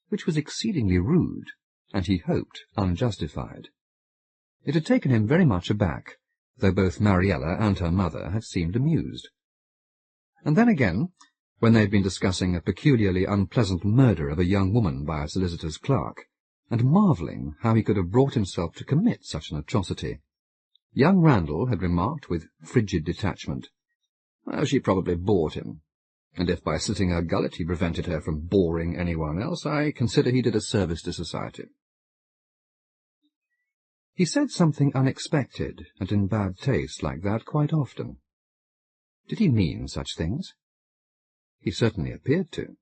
Which was exceedingly rude, and he hoped unjustified. It had taken him very much aback, though both Mariella and her mother had seemed amused. And then again, when they had been discussing a peculiarly unpleasant murder of a young woman by a solicitor's clerk, and marvelling how he could have brought himself to commit such an atrocity, young Randall had remarked with frigid detachment, "Well, she probably bored him, and if by slitting her gullet he prevented her from boring anyone else, I consider he did a service to society." He said something unexpected and in bad taste like that quite often. Did he mean such things? He certainly appeared to.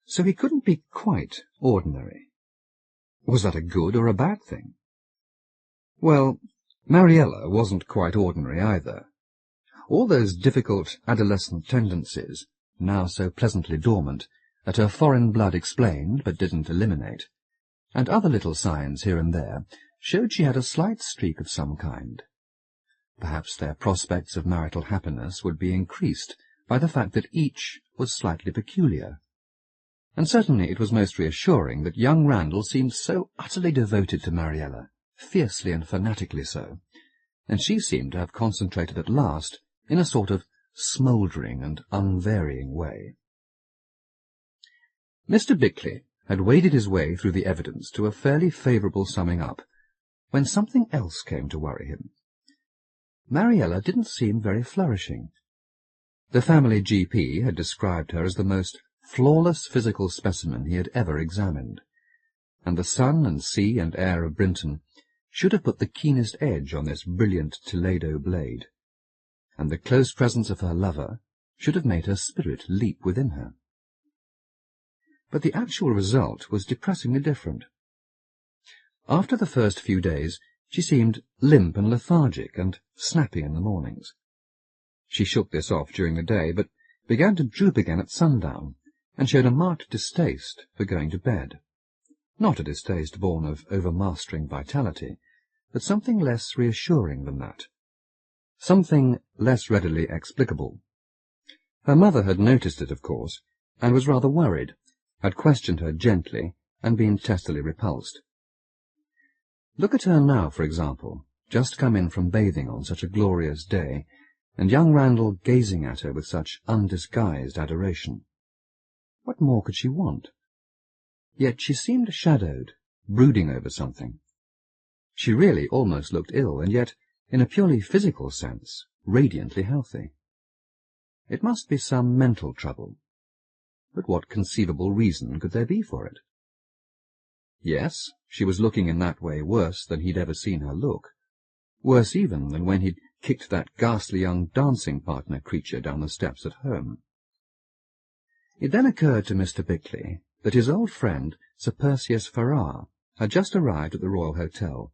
So he couldn't be quite ordinary. Was that a good or a bad thing? Well, Mariella wasn't quite ordinary either. All those difficult adolescent tendencies, now so pleasantly dormant, that her foreign blood explained but didn't eliminate, and other little signs here and there, showed she had a slight streak of some kind. Perhaps their prospects of marital happiness would be increased by the fact that each was slightly peculiar. And certainly it was most reassuring that young Randall seemed so utterly devoted to Mariella, fiercely and fanatically so, and she seemed to have concentrated at last in a sort of smouldering and unvarying way. Mr. Bickley had waded his way through the evidence to a fairly favourable summing up, when something else came to worry him. Mariella didn't seem very flourishing. The family GP had described her as the most flawless physical specimen he had ever examined, and the son and sea and air of Brinton should have put the keenest edge on this brilliant Toledo blade, and the close presence of her lover should have made her spirit leap within her. But the actual result was depressingly different. After the first few days, she seemed limp and lethargic and snappy in the mornings. She shook this off during the day, but began to droop again at sundown, and showed a marked distaste for going to bed. Not a distaste born of overmastering vitality, but something less reassuring than that. Something less readily explicable. Her mother had noticed it, of course, and was rather worried, had questioned her gently, and been testily repulsed. Look at her now, for example, just come in from bathing on such a glorious day, and young Randall gazing at her with such undisguised adoration. What more could she want? Yet she seemed shadowed, brooding over something. She really almost looked ill, and yet, in a purely physical sense, radiantly healthy. It must be some mental trouble. But what conceivable reason could there be for it? Yes, she was looking in that way worse than he'd ever seen her look, worse even than when he'd kicked that ghastly young dancing-partner creature down the steps at home. It then occurred to Mr. Bickley that his old friend, Sir Perseus Farrar, had just arrived at the Royal Hotel,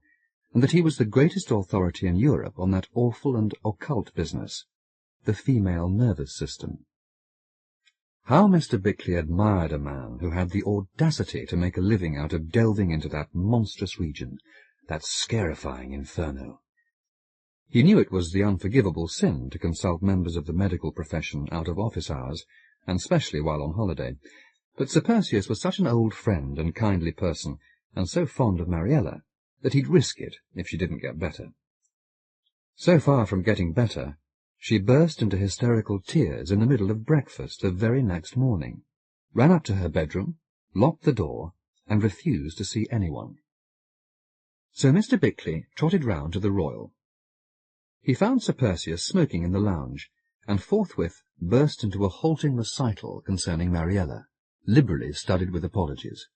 and that he was the greatest authority in Europe on that awful and occult business, the female nervous system. How Mr. Bickley admired a man who had the audacity to make a living out of delving into that monstrous region, that scarifying inferno. He knew it was the unforgivable sin to consult members of the medical profession out of office hours, and especially while on holiday, but Sir Perseus was such an old friend and kindly person, and so fond of Mariella, that he'd risk it if she didn't get better. So far from getting better, she burst into hysterical tears in the middle of breakfast the very next morning, ran up to her bedroom, locked the door, and refused to see anyone. So Mr. Bickley trotted round to the Royal. He found Sir Perseus smoking in the lounge, and forthwith burst into a halting recital concerning Mariella, liberally studded with apologies.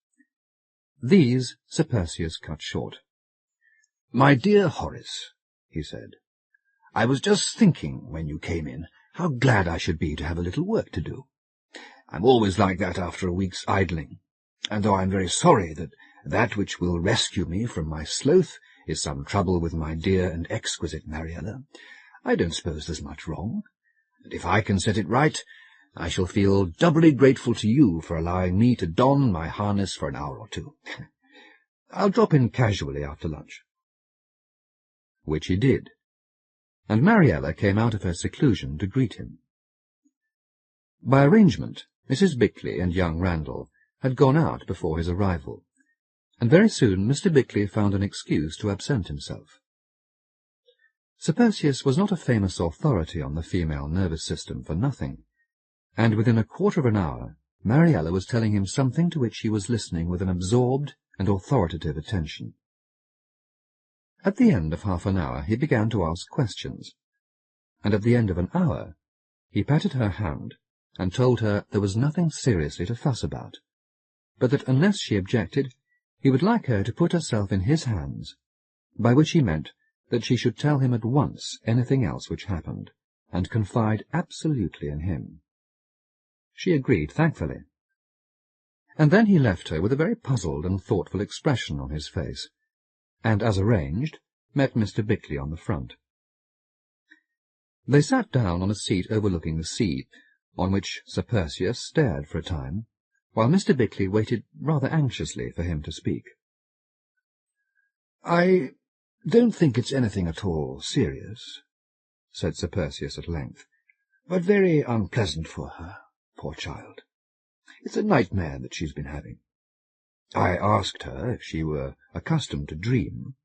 These Sir Perseus cut short. "My dear Horace," he said, "I was just thinking when you came in how glad I should be to have a little work to do. I'm always like that after a week's idling, and though I'm very sorry that which will rescue me from my sloth is some trouble with my dear and exquisite Mariella, I don't suppose there's much wrong, and if I can set it right, I shall feel doubly grateful to you for allowing me to don my harness for an hour or two. I'll drop in casually after lunch." Which he did, and Mariella came out of her seclusion to greet him. By arrangement, Mrs. Bickley and young Randall had gone out before his arrival, and very soon Mr. Bickley found an excuse to absent himself. Sir Perseus was not a famous authority on the female nervous system for nothing, and within a quarter of an hour Mariella was telling him something to which he was listening with an absorbed and authoritative attention. At the end of half an hour he began to ask questions, and at the end of an hour he patted her hand and told her there was nothing seriously to fuss about, but that unless she objected, he would like her to put herself in his hands, by which he meant that she should tell him at once anything else which happened, and confide absolutely in him. She agreed thankfully, and then he left her with a very puzzled and thoughtful expression on his face, and, as arranged, met Mr. Bickley on the front. They sat down on a seat overlooking the sea, on which Sir Perseus stared for a time, while Mr. Bickley waited rather anxiously for him to speak. "I don't think it's anything at all serious," said Sir Perseus at length, "but very unpleasant for her, poor child. It's a nightmare that she's been having. I asked her if she were accustomed to dream,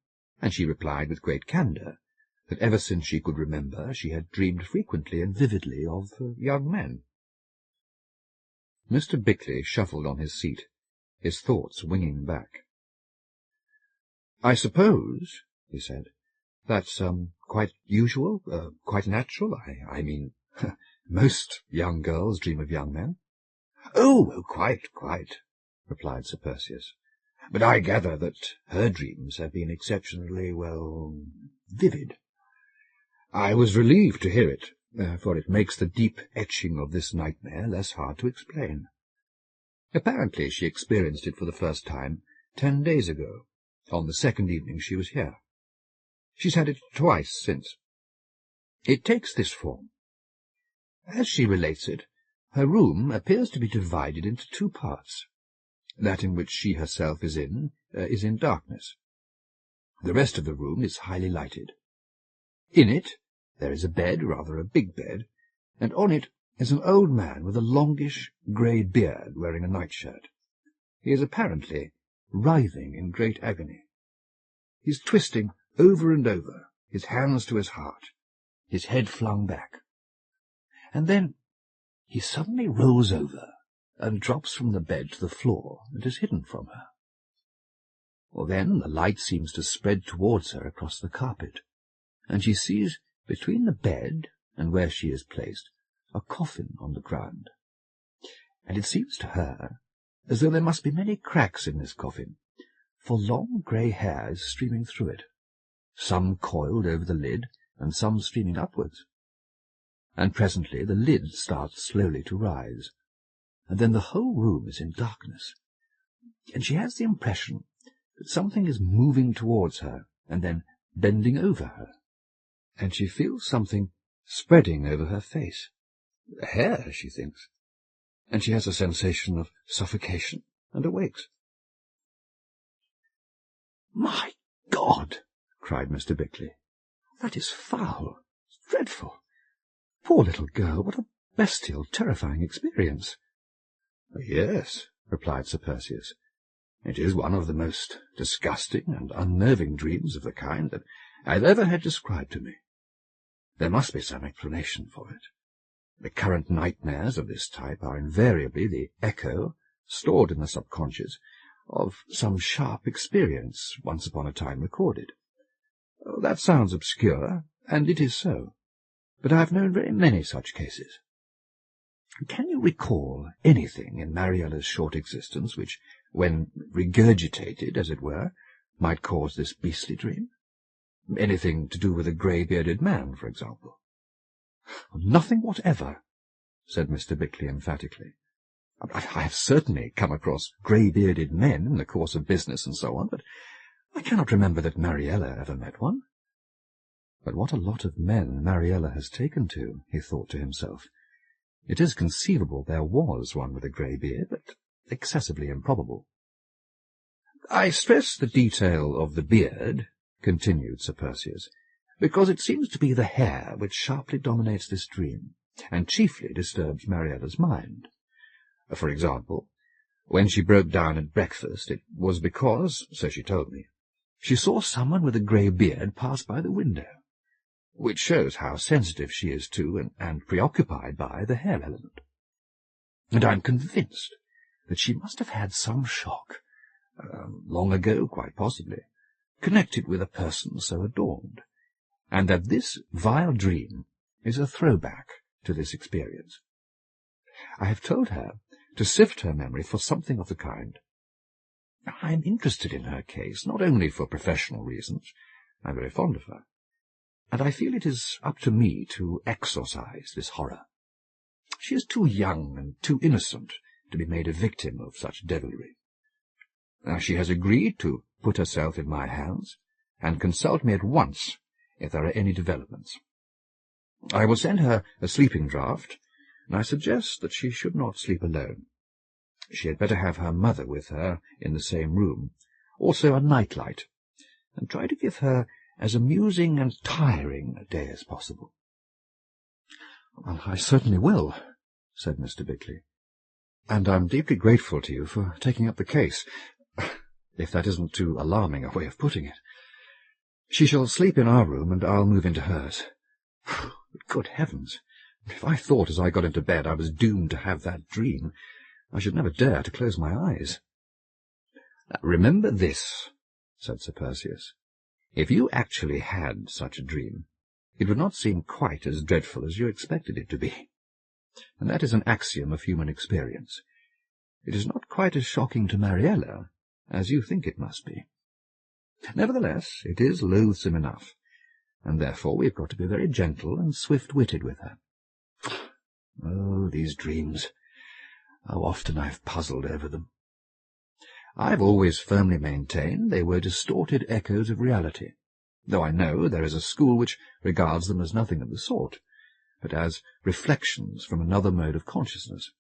and she replied with great candour that ever since she could remember she had dreamed frequently and vividly of young men." Mr. Bickley shuffled on his seat, his thoughts winging back. "I suppose," he said, "that's quite usual, quite natural. I mean, most young girls dream of young men." Oh, quite, replied Sir Perseus. "But I gather that her dreams have been exceptionally, vivid. I was relieved to hear it, for it makes the deep etching of this nightmare less hard to explain. Apparently she experienced it for the first time 10 days ago, on the second evening she was here. She's had it twice since. It takes this form. As she relates it, her room appears to be divided into 2 parts. That in which she herself is in darkness. The rest of the room is highly lighted. In it there is a bed, rather a big bed, and on it is an old man with a longish grey beard wearing a nightshirt. He is apparently writhing in great agony. He's twisting over and over, his hands to his heart, his head flung back. And then he suddenly rolls over and drops from the bed to the floor and is hidden from her. Well, then the light seems to spread towards her across the carpet, and she sees between the bed and where she is placed a coffin on the ground, and it seems to her as though there must be many cracks in this coffin, for long grey hair is streaming through it, some coiled over the lid and some streaming upwards. And presently the lid starts slowly to rise, and then the whole room is in darkness, and she has the impression that something is moving towards her and then bending over her, and she feels something spreading over her face. Hair, she thinks, and she has a sensation of suffocation and awakes. "My God!" cried Mr. Bickley. "That is foul, dreadful. Poor little girl, what a bestial, terrifying experience. Yes, replied Sir Percius. It is one of the most disgusting and unnerving dreams of the kind that I've ever had described to me. There must be some explanation for it. Recurrent nightmares of this type are invariably the echo, stored in the subconscious, of some sharp experience once upon a time recorded. That sounds obscure, and it is so, but I have known very many such cases. Can you recall anything in Mariella's short existence which, when regurgitated, as it were, might cause this beastly dream? Anything to do with a grey-bearded man, for example? Nothing whatever, said Mr. Bickley emphatically. I have certainly come across grey-bearded men in the course of business and so on, but I cannot remember that Mariella ever met one. But what a lot of men Mariella has taken to, he thought to himself. It is conceivable there was one with a grey beard, but excessively improbable. I stress the detail of the beard, continued Sir Percius, because it seems to be the hair which sharply dominates this dream, and chiefly disturbs Mariella's mind. For example, when she broke down at breakfast, it was because, so she told me, she saw someone with a grey beard pass by the window, which shows how sensitive she is to and preoccupied by the hair element. And I'm convinced that she must have had some shock, long ago quite possibly, connected with a person so adorned, and that this vile dream is a throwback to this experience. I have told her to sift her memory for something of the kind. I am interested in her case, not only for professional reasons. I am very fond of her, and I feel it is up to me to exorcise this horror. She is too young and too innocent to be made a victim of such devilry. She has agreed to put herself in my hands, and consult me at once if there are any developments. I will send her a sleeping draught, and I suggest that she should not sleep alone. She had better have her mother with her in the same room, also a nightlight, and try to give her as amusing and tiring a day as possible. Well, I certainly will, said Mr. Bickley, and I'm deeply grateful to you for taking up the case, if that isn't too alarming a way of putting it. She shall sleep in our room, and I'll move into hers. Good heavens! If I thought as I got into bed I was doomed to have that dream, I should never dare to close my eyes. Remember this, said Sir Percius. If you actually had such a dream, it would not seem quite as dreadful as you expected it to be. And that is an axiom of human experience. It is not quite as shocking to Mariella as you think it must be. Nevertheless, it is loathsome enough, and therefore we've got to be very gentle and swift-witted with her. Oh, these dreams! How often I've puzzled over them. I've always firmly maintained they were distorted echoes of reality, though I know there is a school which regards them as nothing of the sort, but as reflections from another mode of consciousness,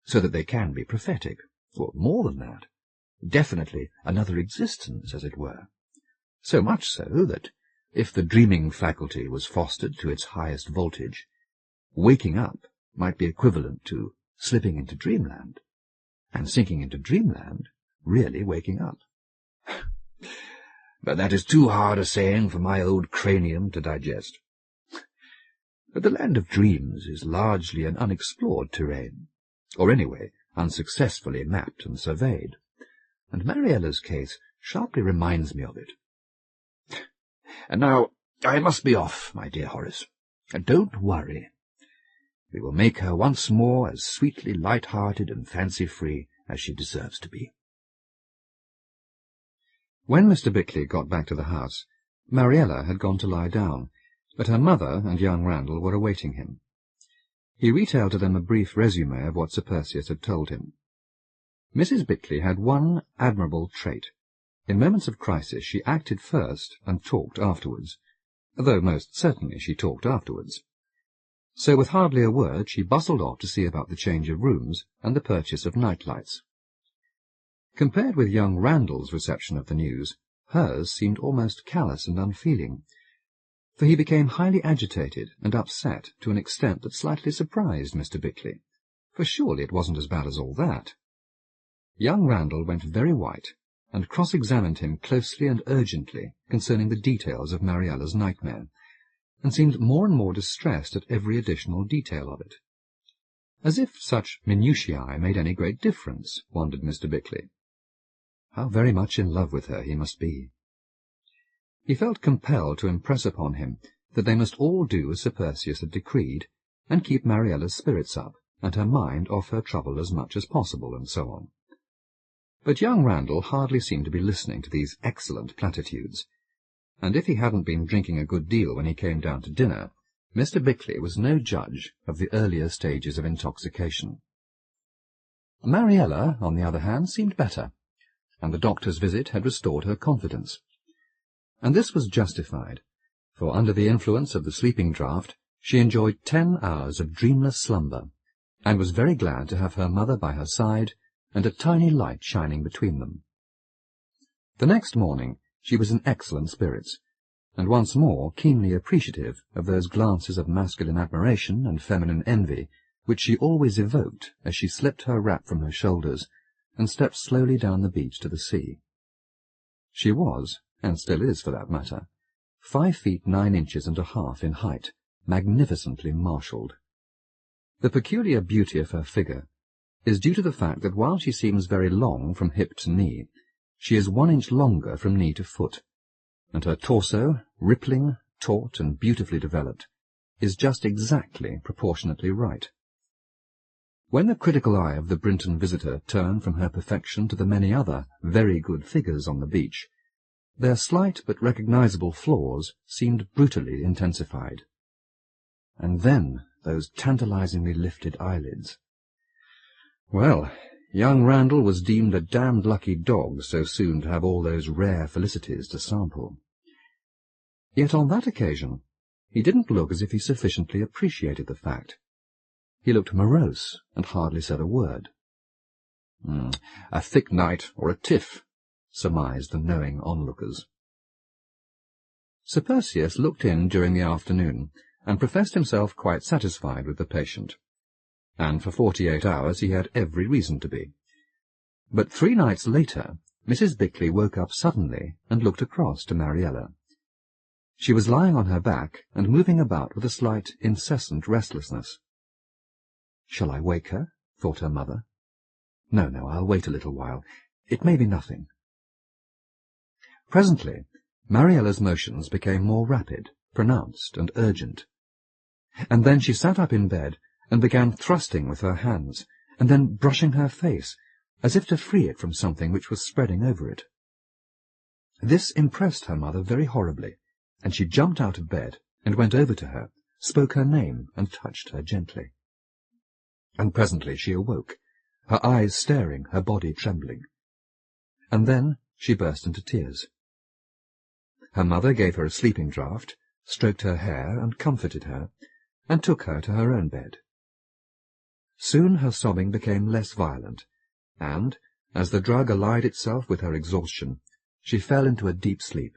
so that they can be prophetic, or more than that, definitely another existence, as it were, so much so that, if the dreaming faculty was fostered to its highest voltage, waking up might be equivalent to slipping into dreamland, and sinking into dreamland really waking up. But that is too hard a saying for my old cranium to digest. But the land of dreams is largely an unexplored terrain, or anyway unsuccessfully mapped and surveyed, and Mariella's case sharply reminds me of it. And now I must be off, my dear Horace. And don't worry. We will make her once more as sweetly light-hearted and fancy-free as she deserves to be. When Mr. Bickley got back to the house, Mariella had gone to lie down, but her mother and young Randall were awaiting him. He retailed to them a brief resume of what Sir Percius had told him. Mrs. Bickley had one admirable trait. In moments of crisis she acted first and talked afterwards, though most certainly she talked afterwards. So with hardly a word she bustled off to see about the change of rooms and the purchase of night-lights. Compared with young Randall's reception of the news, hers seemed almost callous and unfeeling. for he became highly agitated and upset to an extent that slightly surprised Mr. Bickley, for surely it wasn't as bad as all that. Young Randall went very white, and cross-examined him closely and urgently concerning the details of Mariella's nightmare, and seemed more and more distressed at every additional detail of it. As if such minutiae made any great difference, wondered Mr. Bickley. How very much in love with her he must be. He felt compelled to impress upon him that they must all do as Sir Perseus had decreed, and keep Mariella's spirits up, and her mind off her trouble as much as possible, and so on. But young Randall hardly seemed to be listening to these excellent platitudes, and if he hadn't been drinking a good deal when he came down to dinner, Mr. Bickley was no judge of the earlier stages of intoxication. Mariella, on the other hand, seemed better, and the doctor's visit had restored her confidence. And this was justified, for under the influence of the sleeping draught she enjoyed 10 hours of dreamless slumber, and was very glad to have her mother by her side and a tiny light shining between them. The next morning she was in excellent spirits, and once more keenly appreciative of those glances of masculine admiration and feminine envy which she always evoked as she slipped her wrap from her shoulders and stepped slowly down the beach to the sea. She was, and still is for that matter, 5 feet 9 inches and a half in height, magnificently marshalled. The peculiar beauty of her figure is due to the fact that while she seems very long from hip to knee, she is 1 inch longer from knee to foot, and her torso, rippling, taut, and beautifully developed, is just exactly proportionately right. When the critical eye of the Brinton visitor turned from her perfection to the many other very good figures on the beach, their slight but recognizable flaws seemed brutally intensified. And then those tantalizingly lifted eyelids. Well, young Randall was deemed a damned lucky dog so soon to have all those rare felicities to sample. Yet on that occasion he didn't look as if he sufficiently appreciated the fact. He looked morose and hardly said a word. A thick night or a tiff, surmised the knowing onlookers. Sir Perseus looked in during the afternoon, and professed himself quite satisfied with the patient, and for 48 hours he had every reason to be. But 3 nights later Mrs. Bickley woke up suddenly and looked across to Mariella. She was lying on her back and moving about with a slight, incessant restlessness. "Shall I wake her?" thought her mother. "No, I'll wait a little while. It may be nothing." Presently Mariella's motions became more rapid, pronounced, and urgent. And then she sat up in bed and began thrusting with her hands, and then brushing her face, as if to free it from something which was spreading over it. This impressed her mother very horribly, and she jumped out of bed and went over to her, spoke her name, and touched her gently. And presently she awoke, her eyes staring, her body trembling. And then she burst into tears. Her mother gave her a sleeping draught, stroked her hair and comforted her, and took her to her own bed. Soon her sobbing became less violent, and, as the drug allied itself with her exhaustion, she fell into a deep sleep.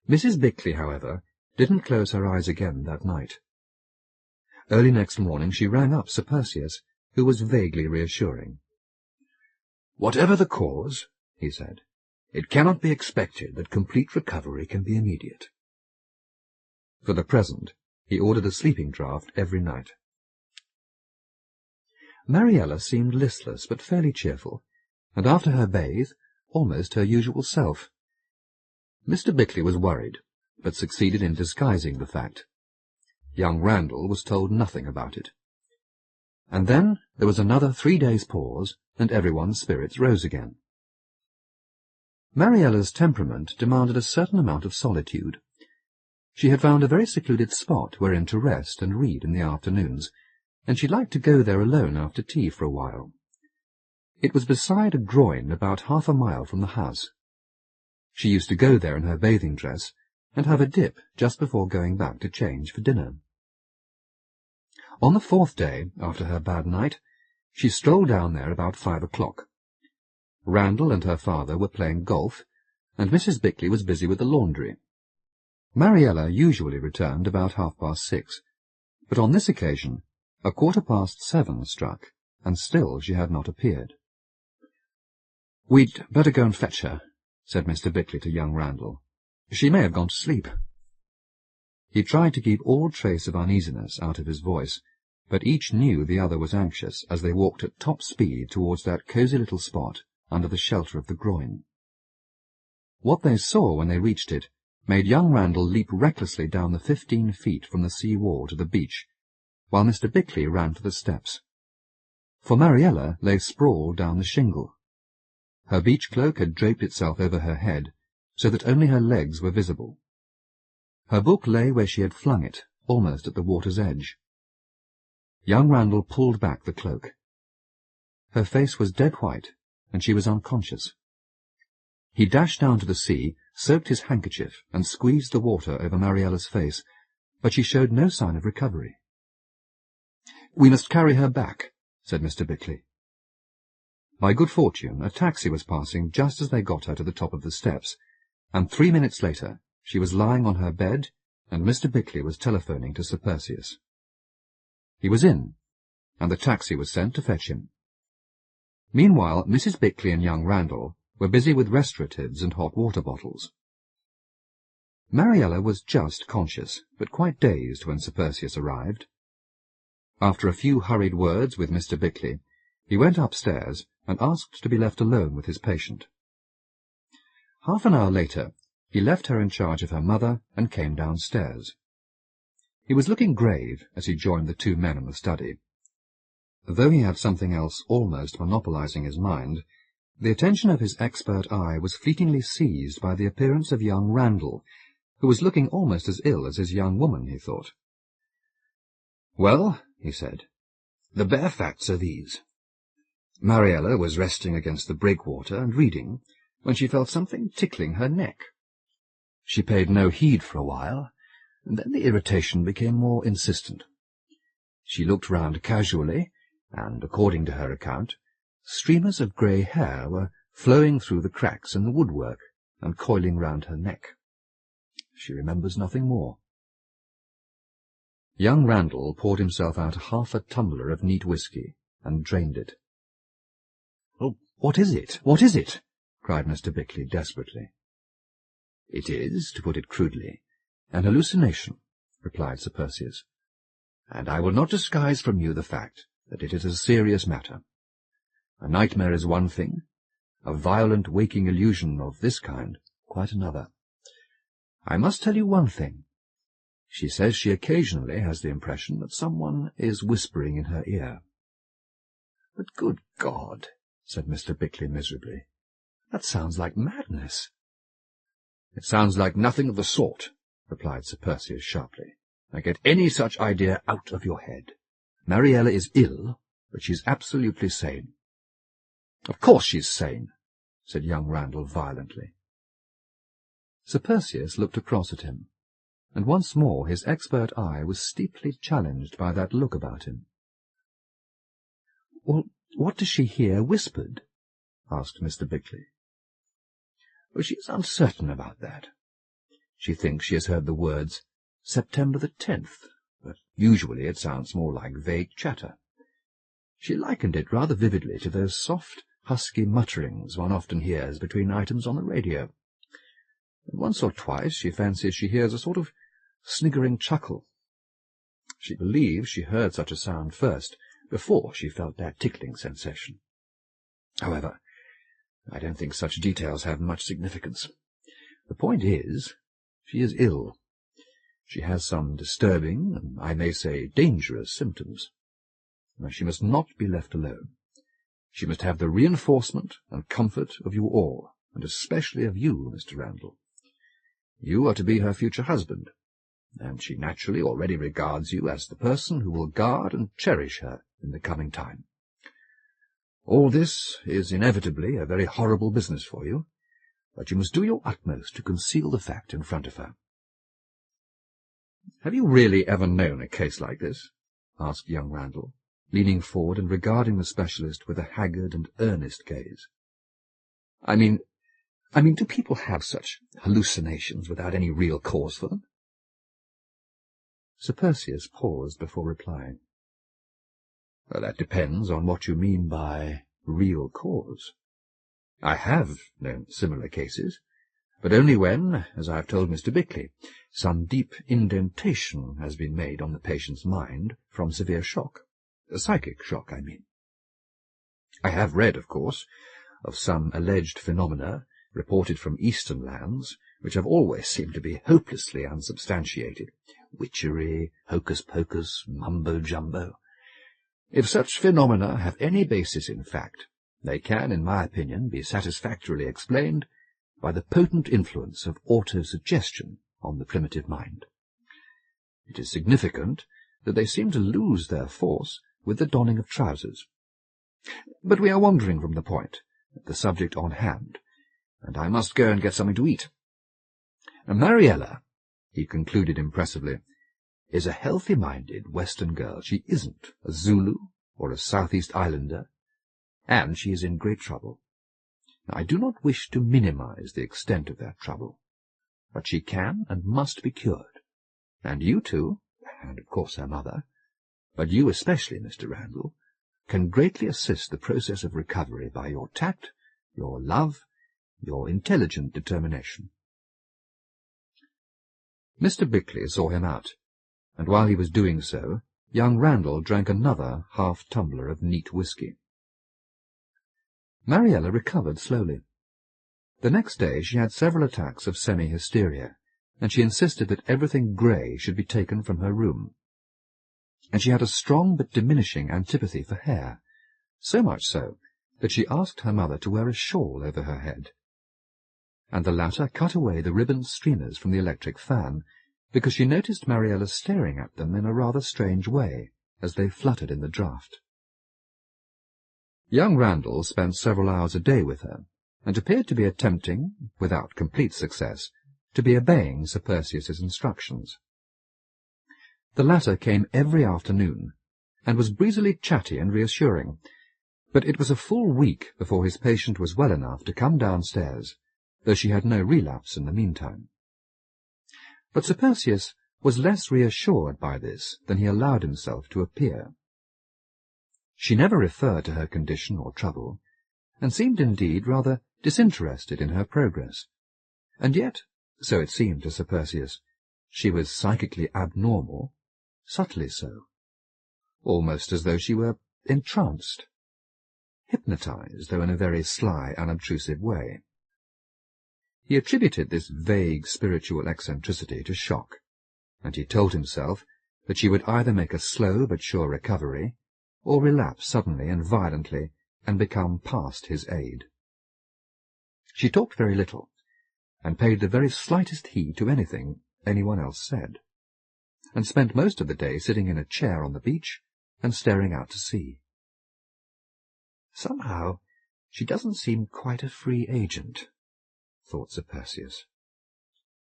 Mrs. Bickley, however, didn't close her eyes again that night. Early next morning she rang up Sir Perseus, who was vaguely reassuring. "Whatever the cause," he said, "it cannot be expected that complete recovery can be immediate." For the present, he ordered a sleeping draught every night. Mariella seemed listless but fairly cheerful, and after her bathe, almost her usual self. Mr. Bickley was worried, but succeeded in disguising the fact. Young Randall was told nothing about it. And then there was another 3 days' pause, and everyone's spirits rose again. Mariella's temperament demanded a certain amount of solitude. She had found a very secluded spot wherein to rest and read in the afternoons, and she liked to go there alone after tea for a while. It was beside a groyne about 1/2 a mile from the house. She used to go there in her bathing dress, and have a dip just before going back to change for dinner. On the 4th day, after her bad night, she strolled down there about 5 o'clock. Randall and her father were playing golf, and Mrs. Bickley was busy with the laundry. Mariella usually returned about 6:30, but on this occasion 7:15 struck, and still she had not appeared. "We'd better go and fetch her," said Mr. Bickley to young Randall. "She may have gone to sleep." He tried to keep all trace of uneasiness out of his voice, but each knew the other was anxious as they walked at top speed towards that cosy little spot under the shelter of the groin. What they saw when they reached it made young Randall leap recklessly down the 15 feet from the sea wall to the beach, while Mr. Bickley ran for the steps. For Mariella lay sprawled down the shingle. Her beach cloak had draped itself over her head, so that only her legs were visible. Her book lay where she had flung it, almost at the water's edge. Young Randall pulled back the cloak. Her face was dead white, and she was unconscious. He dashed down to the sea, soaked his handkerchief, and squeezed the water over Mariella's face, but she showed no sign of recovery. "We must carry her back," said Mr. Bickley. By good fortune, a taxi was passing just as they got her to the top of the steps, and 3 minutes later she was lying on her bed, and Mr. Bickley was telephoning to Sir Perseus. He was in, and the taxi was sent to fetch him. Meanwhile, Mrs. Bickley and young Randall were busy with restoratives and hot water bottles. Mariella was just conscious, but quite dazed when Sir Perseus arrived. After a few hurried words with Mr. Bickley, he went upstairs and asked to be left alone with his patient. Half an hour later, he left her in charge of her mother and came downstairs. He was looking grave as he joined the 2 men in the study. Though he had something else almost monopolizing his mind, the attention of his expert eye was fleetingly seized by the appearance of young Randall, who was looking almost as ill as his young woman, he thought. "Well," he said, "the bare facts are these. Mariella was resting against the breakwater and reading, when she felt something tickling her neck. She paid no heed for a while, and then the irritation became more insistent. She looked round casually, and, according to her account, streamers of grey hair were flowing through the cracks in the woodwork and coiling round her neck. She remembers nothing more." Young Randall poured himself out half a tumbler of neat whisky and drained it. "Oh, what is it? What is it?" cried Mr. Bickley desperately. "It is, to put it crudely, an hallucination," replied Sir Perseus, "and I will not disguise from you the fact that it is a serious matter. A nightmare is one thing, a violent waking illusion of this kind quite another. I must tell you one thing. She says she occasionally has the impression that someone is whispering in her ear." "But good God," said Mr. Bickley miserably, "that sounds like madness." "It sounds like nothing of the sort," replied Sir Perseus sharply. "Now get any such idea out of your head. Mariella is ill, but she's absolutely sane." "Of course she's sane," said young Randall violently. Sir Perseus looked across at him, and once more his expert eye was steeply challenged by that look about him. "Well, what does she hear whispered?" asked Mr. Bickley. "Well, she is uncertain about that. She thinks she has heard the words September the 10th, but usually it sounds more like vague chatter. She likened it rather vividly to those soft, husky mutterings one often hears between items on the radio. And once or twice she fancies she hears a sort of sniggering chuckle. She believes she heard such a sound first, before she felt that tickling sensation. However, I don't think such details have much significance. The point is, she is ill. She has some disturbing, and I may say dangerous, symptoms. Now, she must not be left alone. She must have the reinforcement and comfort of you all, and especially of you, Mr. Randall. You are to be her future husband, and she naturally already regards you as the person who will guard and cherish her in the coming time. All this is inevitably a very horrible business for you, but you must do your utmost to conceal the fact in front of her." "Have you really ever known a case like this?" asked young Randall, leaning forward and regarding the specialist with a haggard and earnest gaze. "I mean, I mean, do people have such hallucinations without any real cause for them? Sir Perseus paused before replying. Well, that depends on what you mean by real cause. I have known similar cases, but only when, as I have told Mr. Bickley, some deep indentation has been made on the patient's mind from severe shock. A psychic shock, I mean. I have read, of course, of some alleged phenomena reported from eastern lands, which have always seemed to be hopelessly unsubstantiated. Witchery, hocus-pocus, mumbo-jumbo. If such phenomena have any basis in fact, they can, in my opinion, be satisfactorily explained by the potent influence of autosuggestion on the primitive mind. It is significant that they seem to lose their force with the donning of trousers. But we are wandering from the point, the subject on hand, and I must go and get something to eat. And Mariella, he concluded impressively, is a healthy-minded Western girl. She isn't a Zulu or a Southeast Islander, and she is in great trouble. Now, I do not wish to minimize the extent of that trouble, but she can and must be cured, and you too, and of course her mother, but you especially, Mr. Randall, can greatly assist the process of recovery by your tact, your love, your intelligent determination. Mr. Bickley saw him out, and while he was doing so, young Randall drank another half-tumbler of neat whisky. Mariella recovered slowly. The next day she had several attacks of semi-hysteria, and she insisted that everything grey should be taken from her room. And she had a strong but diminishing antipathy for hair, so much so that she asked her mother to wear a shawl over her head. And the latter cut away the ribbon streamers from the electric fan, because she noticed Mariella staring at them in a rather strange way as they fluttered in the draught. Young Randall spent several hours a day with her, and appeared to be attempting, without complete success, to be obeying Sir Perseus's instructions. The latter came every afternoon, and was breezily chatty and reassuring, but it was a full week before his patient was well enough to come downstairs, though she had no relapse in the meantime. But Sir Perseus was less reassured by this than he allowed himself to appear. She never referred to her condition or trouble, and seemed indeed rather disinterested in her progress. And yet, so it seemed to Sir Perseus, she was psychically abnormal, subtly so, almost as though she were entranced, hypnotized, though in a very sly, unobtrusive way. He attributed this vague spiritual eccentricity to shock, and he told himself that she would either make a slow but sure recovery, or relapse suddenly and violently and become past his aid. She talked very little, and paid the very slightest heed to anything anyone else said, and spent most of the day sitting in a chair on the beach and staring out to sea. Somehow she doesn't seem quite a free agent, thought Sir Perseus.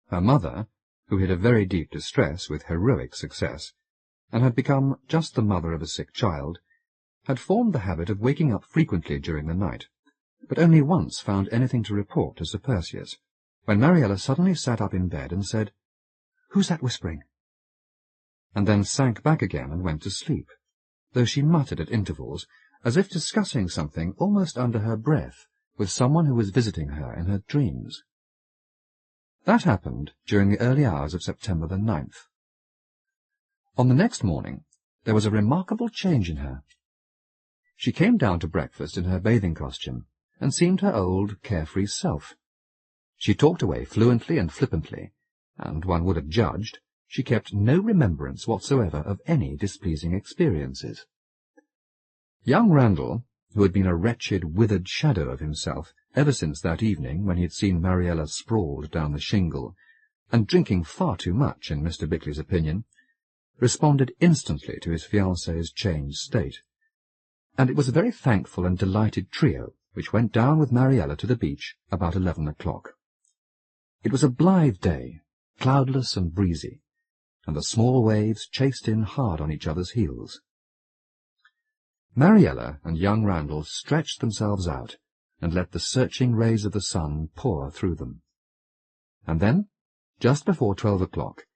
Her mother, who hid a very deep distress with heroic success, and had become just the mother of a sick child, had formed the habit of waking up frequently during the night, but only once found anything to report to Sir Perseus, when Mariella suddenly sat up in bed and said, "Who's that whispering?" and then sank back again and went to sleep, though she muttered at intervals, as if discussing something almost under her breath with someone who was visiting her in her dreams. That happened during the early hours of September the 9th. On the next morning there was a remarkable change in her. She came down to breakfast in her bathing costume, and seemed her old, carefree self. She talked away fluently and flippantly, and one would have judged she kept no remembrance whatsoever of any displeasing experiences. Young Randall, who had been a wretched, withered shadow of himself ever since that evening when he had seen Mariella sprawled down the shingle, and drinking far too much, in Mr. Bickley's opinion, responded instantly to his fiancée's changed state, and it was a very thankful and delighted trio which went down with Mariella to the beach about 11 o'clock. It was a blithe day, cloudless and breezy, and the small waves chased in hard on each other's heels. Mariella and young Randall stretched themselves out, and let the searching rays of the sun pour through them. And then, just before 12 o'clock,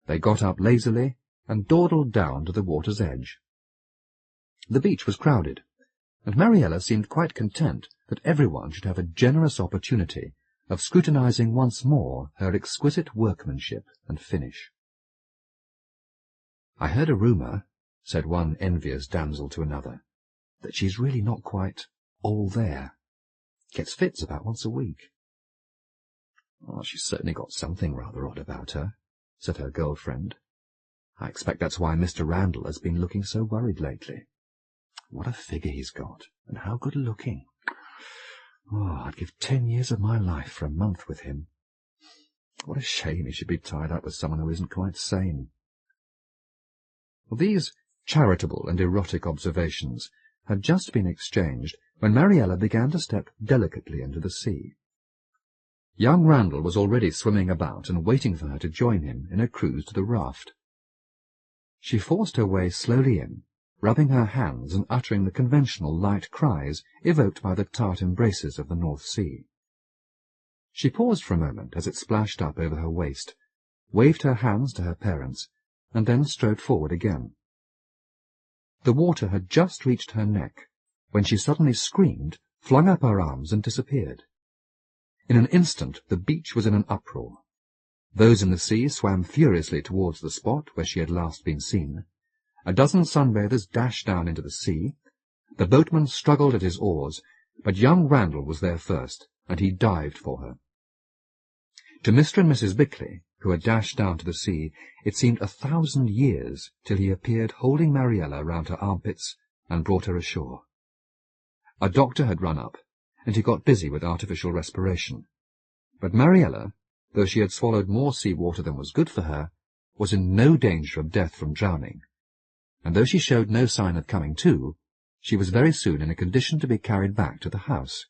they got up lazily and dawdled down to the water's edge. The beach was crowded, and Mariella seemed quite content that everyone should have a generous opportunity of scrutinizing once more her exquisite workmanship and finish. "I heard a rumour," said one envious damsel to another, "that she's really not quite all there. Gets fits about once a week." "Oh, she's certainly got something rather odd about her," said her girl-friend. "I expect that's why Mr. Randall has been looking so worried lately. What a figure he's got, and how good-looking. Oh, I'd give 10 years of my life for a month with him. What a shame he should be tied up with someone who isn't quite sane." Well, these charitable and erotic observations had just been exchanged when Mariella began to step delicately into the sea. Young Randall was already swimming about and waiting for her to join him in a cruise to the raft. She forced her way slowly in, rubbing her hands and uttering the conventional light cries evoked by the tart embraces of the North Sea. She paused for a moment as it splashed up over her waist, waved her hands to her parents, and then strode forward again. The water had just reached her neck, when she suddenly screamed, flung up her arms, and disappeared. In an instant the beach was in an uproar. Those in the sea swam furiously towards the spot where she had last been seen. A dozen sunbathers dashed down into the sea. The boatman struggled at his oars, but young Randall was there first, and he dived for her. To Mr. and Mrs. Bickley, who had dashed down to the sea, it seemed 1,000 years till he appeared holding Mariella round her armpits and brought her ashore. A doctor had run up, and he got busy with artificial respiration. But Mariella, though she had swallowed more sea-water than was good for her, was in no danger of death from drowning, and though she showed no sign of coming to, she was very soon in a condition to be carried back to the house.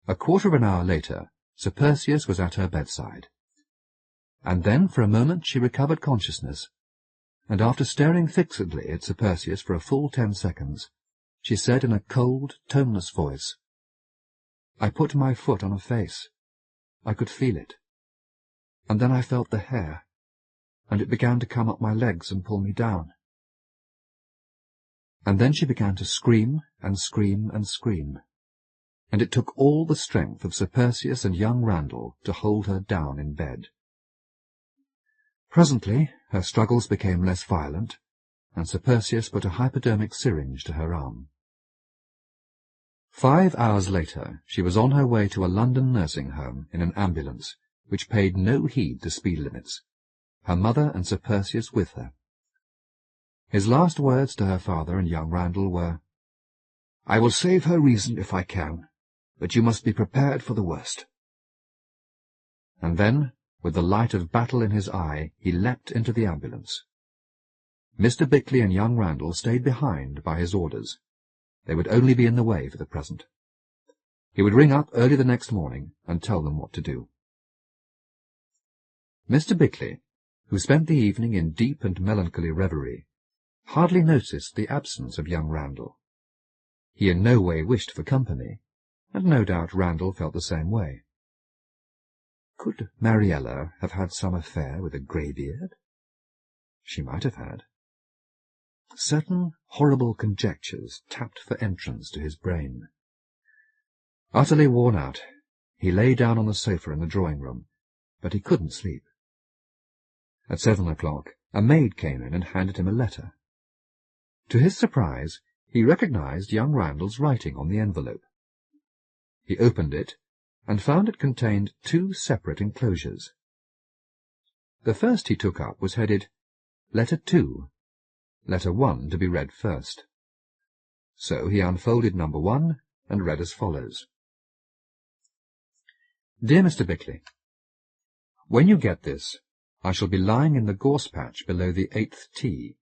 A quarter of an hour later, Sir Perseus was at her bedside. And then for a moment she recovered consciousness, and after staring fixedly at Sir Perseus for a full 10 seconds, she said in a cold, toneless voice, "I put my foot on a face. I could feel it. And then I felt the hair, and it began to come up my legs and pull me down." And then she began to scream and scream and scream, and it took all the strength of Sir Perseus and young Randall to hold her down in bed. Presently her struggles became less violent, and Sir Perseus put a hypodermic syringe to her arm. 5 hours later she was on her way to a London nursing home in an ambulance, which paid no heed to speed limits, her mother and Sir Perseus with her. His last words to her father and young Randall were, "I will save her reason if I can, but you must be prepared for the worst." And then, with the light of battle in his eye, he leapt into the ambulance. Mr. Bickley and young Randall stayed behind by his orders. They would only be in the way for the present. He would ring up early the next morning and tell them what to do. Mr. Bickley, who spent the evening in deep and melancholy reverie, hardly noticed the absence of young Randall. He in no way wished for company, and no doubt Randall felt the same way. Could Mariella have had some affair with a greybeard? She might have had. Certain horrible conjectures tapped for entrance to his brain. Utterly worn out, he lay down on the sofa in the drawing-room, but he couldn't sleep. At 7 o'clock a maid came in and handed him a letter. To his surprise, he recognized young Randall's writing on the envelope. He opened it, and found it contained 2 separate enclosures. The first he took up was headed, Letter 2, Letter 1 to be read first. So he unfolded number 1 and read as follows. Dear Mr. Bickley, when you get this, I shall be lying in the gorse patch below the 8th tee,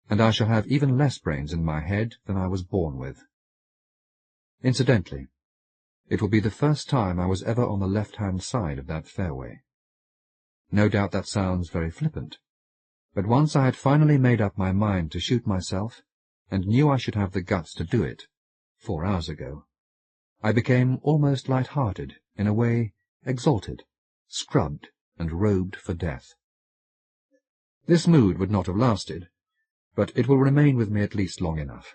and I shall have even less brains in my head than I was born with. Incidentally, it will be the first time I was ever on the left-hand side of that fairway. No doubt that sounds very flippant, but once I had finally made up my mind to shoot myself, and knew I should have the guts to do it, 4 hours ago, I became almost light-hearted, in a way exalted, scrubbed and robed for death. This mood would not have lasted, but it will remain with me at least long enough.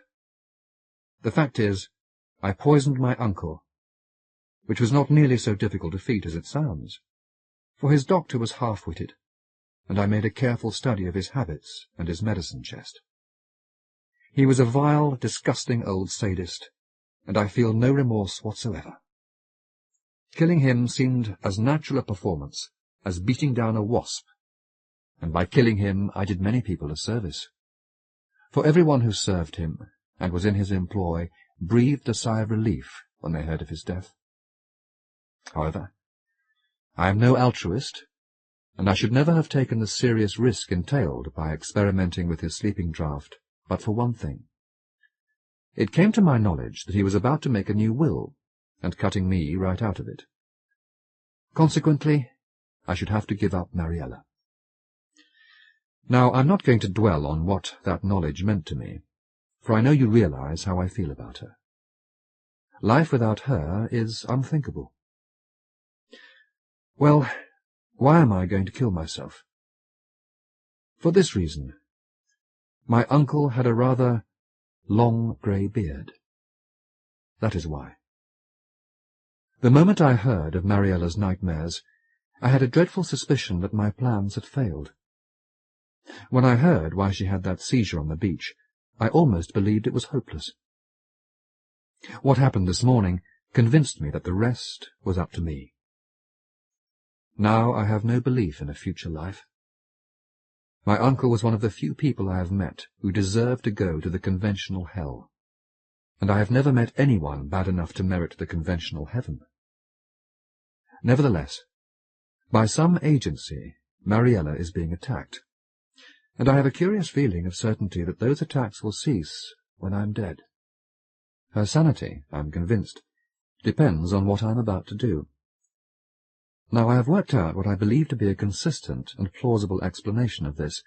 The fact is, I poisoned my uncle, which was not nearly so difficult a feat as it sounds, for his doctor was half-witted, and I made a careful study of his habits and his medicine chest. He was a vile, disgusting old sadist, and I feel no remorse whatsoever. Killing him seemed as natural a performance as beating down a wasp, and by killing him I did many people a service. For everyone who served him and was in his employ breathed a sigh of relief when they heard of his death. However, I am no altruist, and I should never have taken the serious risk entailed by experimenting with his sleeping draught, but for one thing. It came to my knowledge that he was about to make a new will, and cutting me right out of it. Consequently, I should have to give up Mariella. Now, I'm not going to dwell on what that knowledge meant to me, for I know you realize how I feel about her. Life without her is unthinkable. Well, why am I going to kill myself? For this reason. My uncle had a rather long grey beard. That is why. The moment I heard of Mariella's nightmares, I had a dreadful suspicion that my plans had failed. When I heard why she had that seizure on the beach, I almost believed it was hopeless. What happened this morning convinced me that the rest was up to me. Now I have no belief in a future life. My uncle was one of the few people I have met who deserve to go to the conventional hell, and I have never met anyone bad enough to merit the conventional heaven. Nevertheless, by some agency, Mariella is being attacked, and I have a curious feeling of certainty that those attacks will cease when I am dead. Her sanity, I am convinced, depends on what I am about to do. Now, I have worked out what I believe to be a consistent and plausible explanation of this,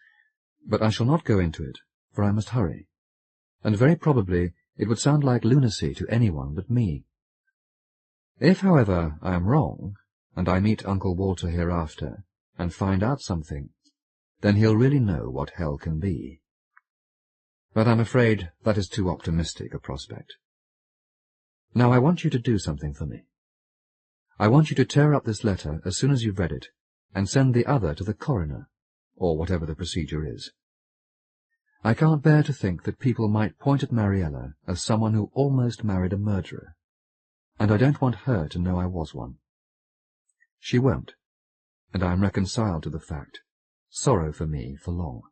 but I shall not go into it, for I must hurry, and very probably it would sound like lunacy to anyone but me. If, however, I am wrong, and I meet Uncle Walter hereafter, and find out something, then he'll really know what hell can be. But I'm afraid that is too optimistic a prospect. Now I want you to do something for me. I want you to tear up this letter as soon as you've read it, and send the other to the coroner, or whatever the procedure is. I can't bear to think that people might point at Mariella as someone who almost married a murderer, and I don't want her to know I was one. She won't, and I am reconciled to the fact. Sorrow for me for long.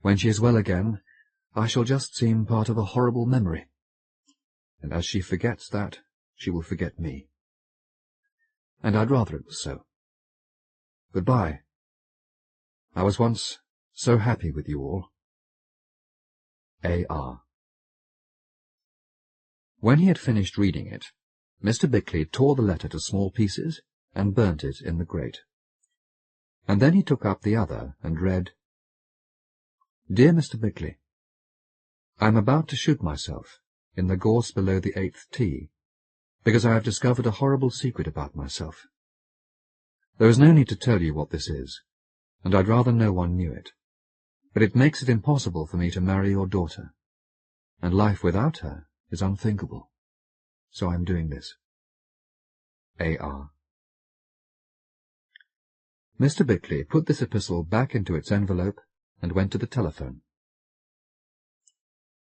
When she is well again, I shall just seem part of a horrible memory, and as she forgets that, she will forget me. And I'd rather it was so. Goodbye. I was once so happy with you all. A.R. When he had finished reading it, Mr. Bickley tore the letter to small pieces and burnt it in the grate. And then he took up the other and read, Dear Mr. Bickley, I am about to shoot myself in the gorse below the 8th tee, because I have discovered a horrible secret about myself. There is no need to tell you what this is, and I'd rather no one knew it, but it makes it impossible for me to marry your daughter, and life without her is unthinkable, so I am doing this. A.R. Mr. Bickley put this epistle back into its envelope and went to the telephone.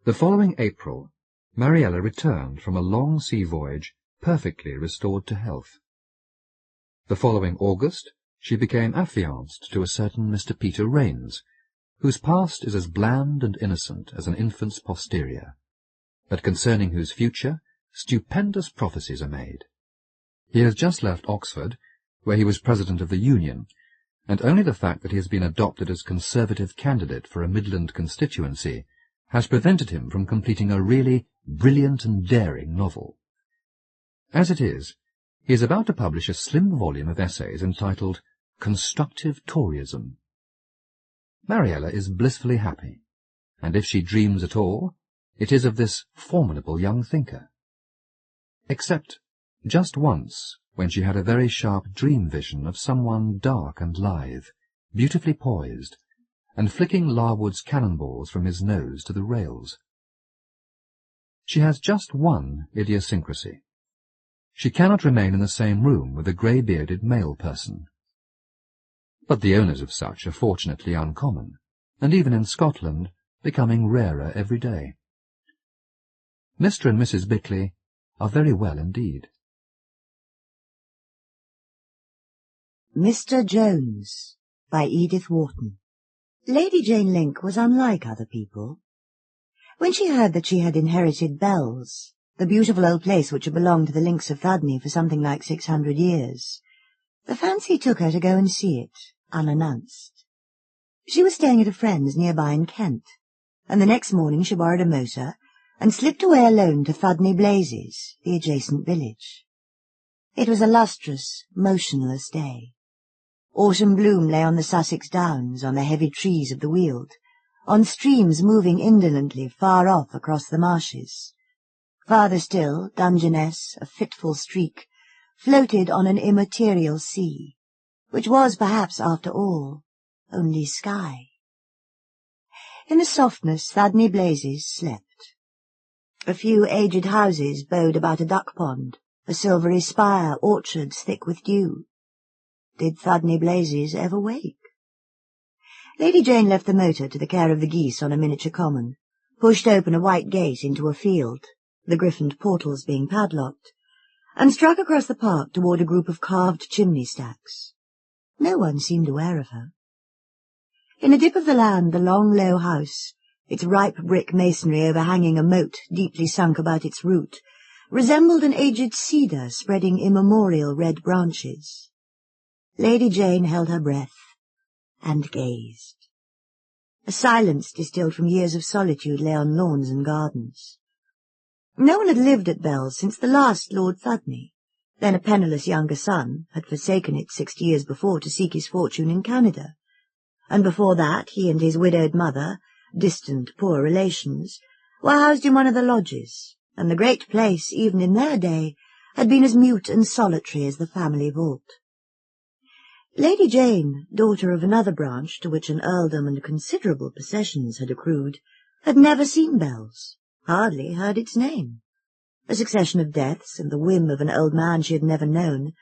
The following April, Mariella returned from a long sea voyage perfectly restored to health. The following August, she became affianced to a certain Mr. Peter Raines, whose past is as bland and innocent as an infant's posterior, but concerning whose future stupendous prophecies are made. He has just left Oxford, where he was president of the Union, and only the fact that he has been adopted as Conservative candidate for a Midland constituency has prevented him from completing a really brilliant and daring novel. As it is, he is about to publish a slim volume of essays entitled Constructive Toryism. Mariella is blissfully happy, and if she dreams at all, it is of this formidable young thinker. except just once when she had a very sharp dream vision of someone dark and lithe, beautifully poised, and flicking Larwood's cannonballs from his nose to the rails. She has just one idiosyncrasy. She cannot remain in the same room with a grey-bearded male person. But the owners of such are fortunately uncommon, and even in Scotland becoming rarer every day. Mr. and Mrs. Bickley are very well indeed. Mr. Jones, by Edith Wharton. Lady Jane Link was unlike other people. When she heard that she had inherited Bells, the beautiful old place which had belonged to the Links of Thudney for something like 600 years, the fancy took her to go and see it, unannounced. She was staying at a friend's nearby in Kent, and the next morning she borrowed a motor and slipped away alone to Thudney Blazes, the adjacent village. It was a lustrous, motionless day. Autumn bloom lay on the Sussex downs, on the heavy trees of the Weald, on streams moving indolently far off across the marshes. Farther still, Dungeness, a fitful streak, floated on an immaterial sea, which was perhaps, after all, only sky. In the softness, Thudney Blazes slept. A few aged houses bowed about a duck-pond, a silvery spire, orchards thick with dew. Did Thudney Blazes ever wake? Lady Jane left the motor to the care of the geese on a miniature common, pushed open a white gate into a field, the griffoned portals being padlocked, and struck across the park toward a group of carved chimney stacks. No one seemed aware of her. In a dip of the land, the long, low house, its ripe brick masonry overhanging a moat deeply sunk about its root, resembled an aged cedar spreading immemorial red branches. Lady Jane held her breath and gazed. A silence distilled from years of solitude lay on lawns and gardens. No one had lived at Bells since the last Lord Thudney, then a penniless younger son, had forsaken it 60 years before to seek his fortune in Canada, and before that he and his widowed mother, distant poor relations, were housed in one of the lodges, and the great place, even in their day, had been as mute and solitary as the family vault. Lady Jane, daughter of another branch to which an earldom and considerable possessions had accrued, had never seen Bells, hardly heard its name. A succession of deaths and the whim of an old man she had never known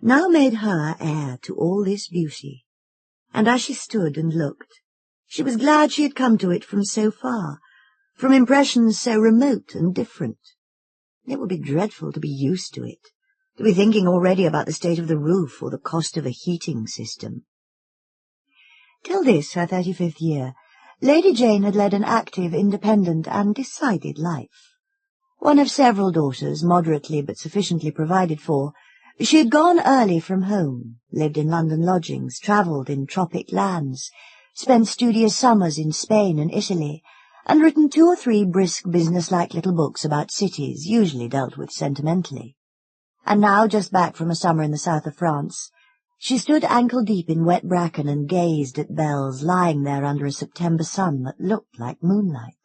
now made her heir to all this beauty, and as she stood and looked, she was glad she had come to it from so far, from impressions so remote and different. It would be dreadful to be used to it, to be thinking already about the state of the roof or the cost of a heating system. Till this, her 35th year, Lady Jane had led an active, independent, and decided life. One of several daughters, moderately but sufficiently provided for, she had gone early from home, lived in London lodgings, travelled in tropic lands, spent studious summers in Spain and Italy, and written 2 or 3 brisk business-like little books about cities, usually dealt with sentimentally. And now, just back from a summer in the south of France, she stood ankle-deep in wet bracken and gazed at Bells lying there under a September sun that looked like moonlight.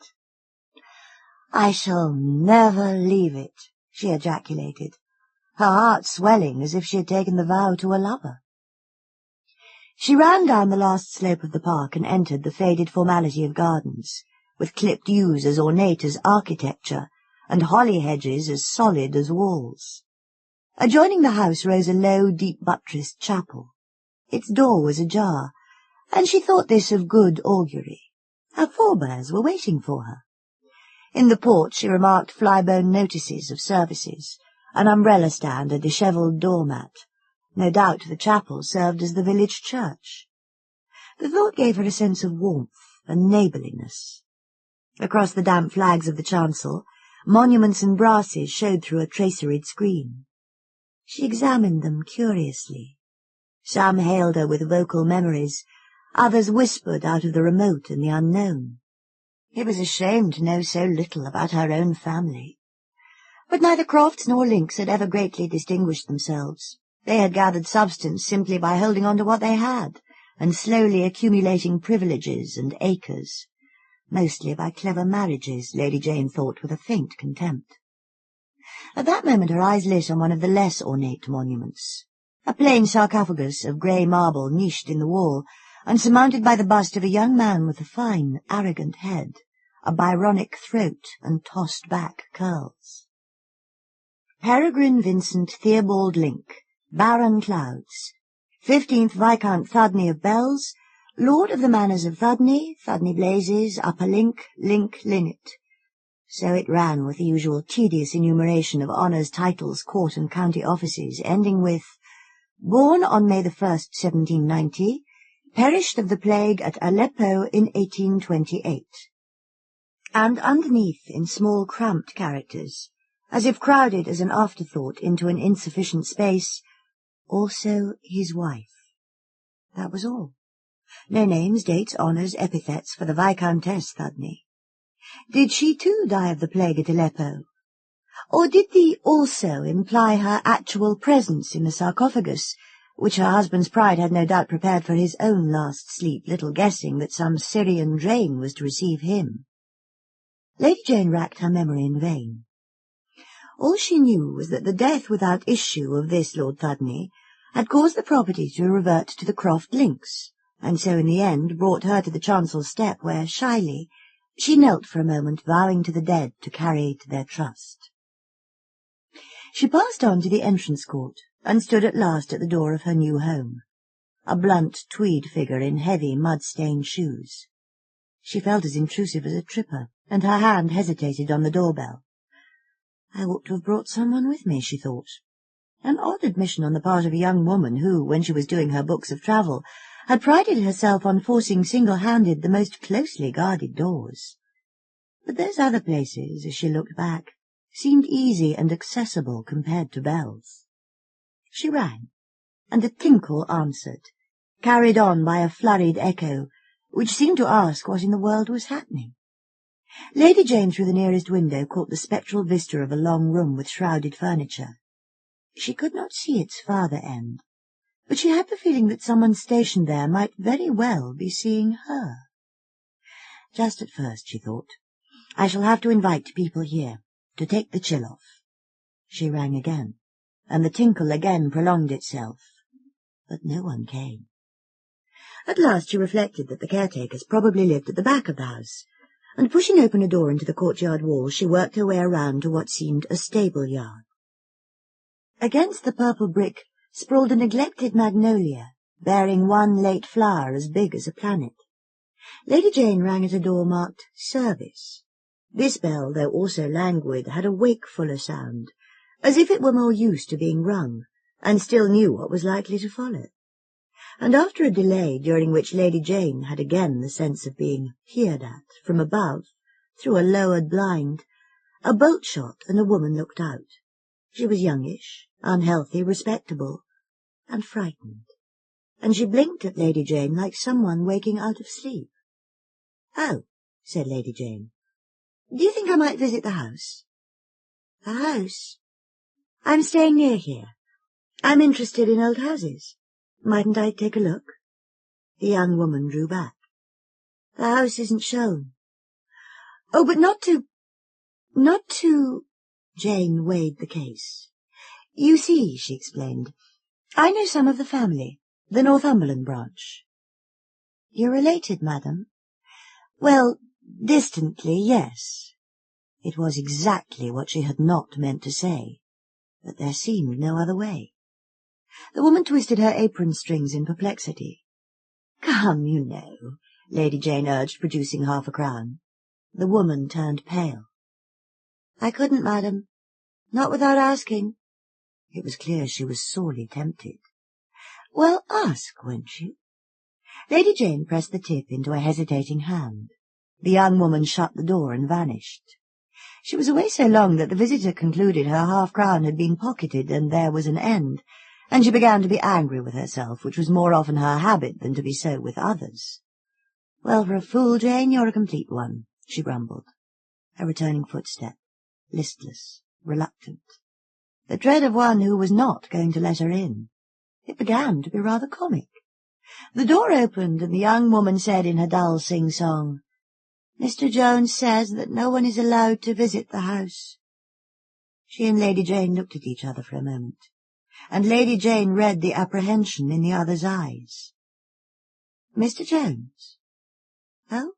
"I shall never leave it," she ejaculated, her heart swelling as if she had taken the vow to a lover. She ran down the last slope of the park and entered the faded formality of gardens, with clipped yews as ornate as architecture, and holly hedges as solid as walls. Adjoining the house rose a low, deep-buttressed chapel. Its door was ajar, and she thought this of good augury. Her forebears were waiting for her. In the porch she remarked fly-blown notices of services, an umbrella-stand, a dishevelled doormat. No doubt the chapel served as the village church. The thought gave her a sense of warmth and neighbourliness. Across the damp flags of the chancel, monuments and brasses showed through a traceried screen. She examined them curiously. Some hailed her with vocal memories, others whispered out of the remote and the unknown. It was a shame to know so little about her own family. But neither Crofts nor Links had ever greatly distinguished themselves. They had gathered substance simply by holding on to what they had, and slowly accumulating privileges and acres, mostly by clever marriages, Lady Jane thought with a faint contempt. At that moment her eyes lit on one of the less ornate monuments, a plain sarcophagus of grey marble niched in the wall, and surmounted by the bust of a young man with a fine, arrogant head, a Byronic throat, and tossed-back curls. Peregrine Vincent Theobald Link, Baron Clouds, 15th Viscount Thudney of Bells, Lord of the Manors of Thudney, Thudney Blazes, Upper Link, Link, Linnet. So it ran, with the usual tedious enumeration of honours, titles, court and county offices, ending with, born on May the 1st, 1790, perished of the plague at Aleppo in 1828. And underneath, in small cramped characters, as if crowded as an afterthought into an insufficient space, also his wife. That was all. No names, dates, honours, epithets for the Viscountess Thudney. Did she too die of the plague at Aleppo? Or did the also imply her actual presence in the sarcophagus, which her husband's pride had no doubt prepared for his own last sleep, little guessing that some Syrian drain was to receive him? Lady Jane racked her memory in vain. All she knew was that the death without issue of this Lord Thudney had caused the property to revert to the Croft Links, and so in the end brought her to the chancel step where, shyly, she knelt for a moment, vowing to the dead to carry to their trust. She passed on to the entrance court, and stood at last at the door of her new home, a blunt tweed figure in heavy mud-stained shoes. She felt as intrusive as a tripper, and her hand hesitated on the doorbell. I ought to have brought someone with me, she thought. An odd admission on the part of a young woman who, when she was doing her books of travel, had prided herself on forcing single-handed the most closely guarded doors. But those other places, as she looked back, seemed easy and accessible compared to bells. She rang, and a tinkle answered, carried on by a flurried echo, which seemed to ask what in the world was happening. Lady Jane through the nearest window caught the spectral vista of a long room with shrouded furniture. She could not see its farther end, but she had the feeling that someone stationed there might very well be seeing her. Just at first, she thought, I shall have to invite people here, to take the chill off. She rang again, and the tinkle again prolonged itself, but no one came. At last she reflected that the caretakers probably lived at the back of the house, and pushing open a door into the courtyard wall, she worked her way around to what seemed a stable-yard. Against the purple brick sprawled a neglected magnolia, bearing one late flower as big as a planet. Lady Jane rang at a door marked Service. This bell, though also languid, had a wakefuller sound, as if it were more used to being rung, and still knew what was likely to follow. And after a delay, during which Lady Jane had again the sense of being peered at from above, through a lowered blind, a bolt shot and a woman looked out. She was youngish, unhealthy, respectable, and frightened, and she blinked at Lady Jane like someone waking out of sleep. "Oh," said Lady Jane, "do you think I might visit the house?" "The house? I'm staying near here. I'm interested in old houses. Mightn't I take a look?" The young woman drew back. "The house isn't shown." "Oh, but not to... Jane weighed the case. "You see," she explained, "I know some of the family, the Northumberland branch." "You're related, madam?" "Well, distantly, yes." It was exactly what she had not meant to say, but there seemed no other way. The woman twisted her apron strings in perplexity. "Come, you know," Lady Jane urged, producing half a crown. The woman turned pale. "I couldn't, madam. Not without asking." It was clear she was sorely tempted. "Well, ask, won't you?" Lady Jane pressed the tip into a hesitating hand. The young woman shut the door and vanished. She was away so long that the visitor concluded her half-crown had been pocketed and there was an end, and she began to be angry with herself, which was more often her habit than to be so with others. "Well, for a fool, Jane, you're a complete one," she grumbled. A returning footstep, listless, reluctant. The tread of one who was not going to let her in. It began to be rather comic. The door opened, and the young woman said in her dull sing-song, "Mr. Jones says that no one is allowed to visit the house." She and Lady Jane looked at each other for a moment, and Lady Jane read the apprehension in the other's eyes. "Mr. Jones?" "Oh?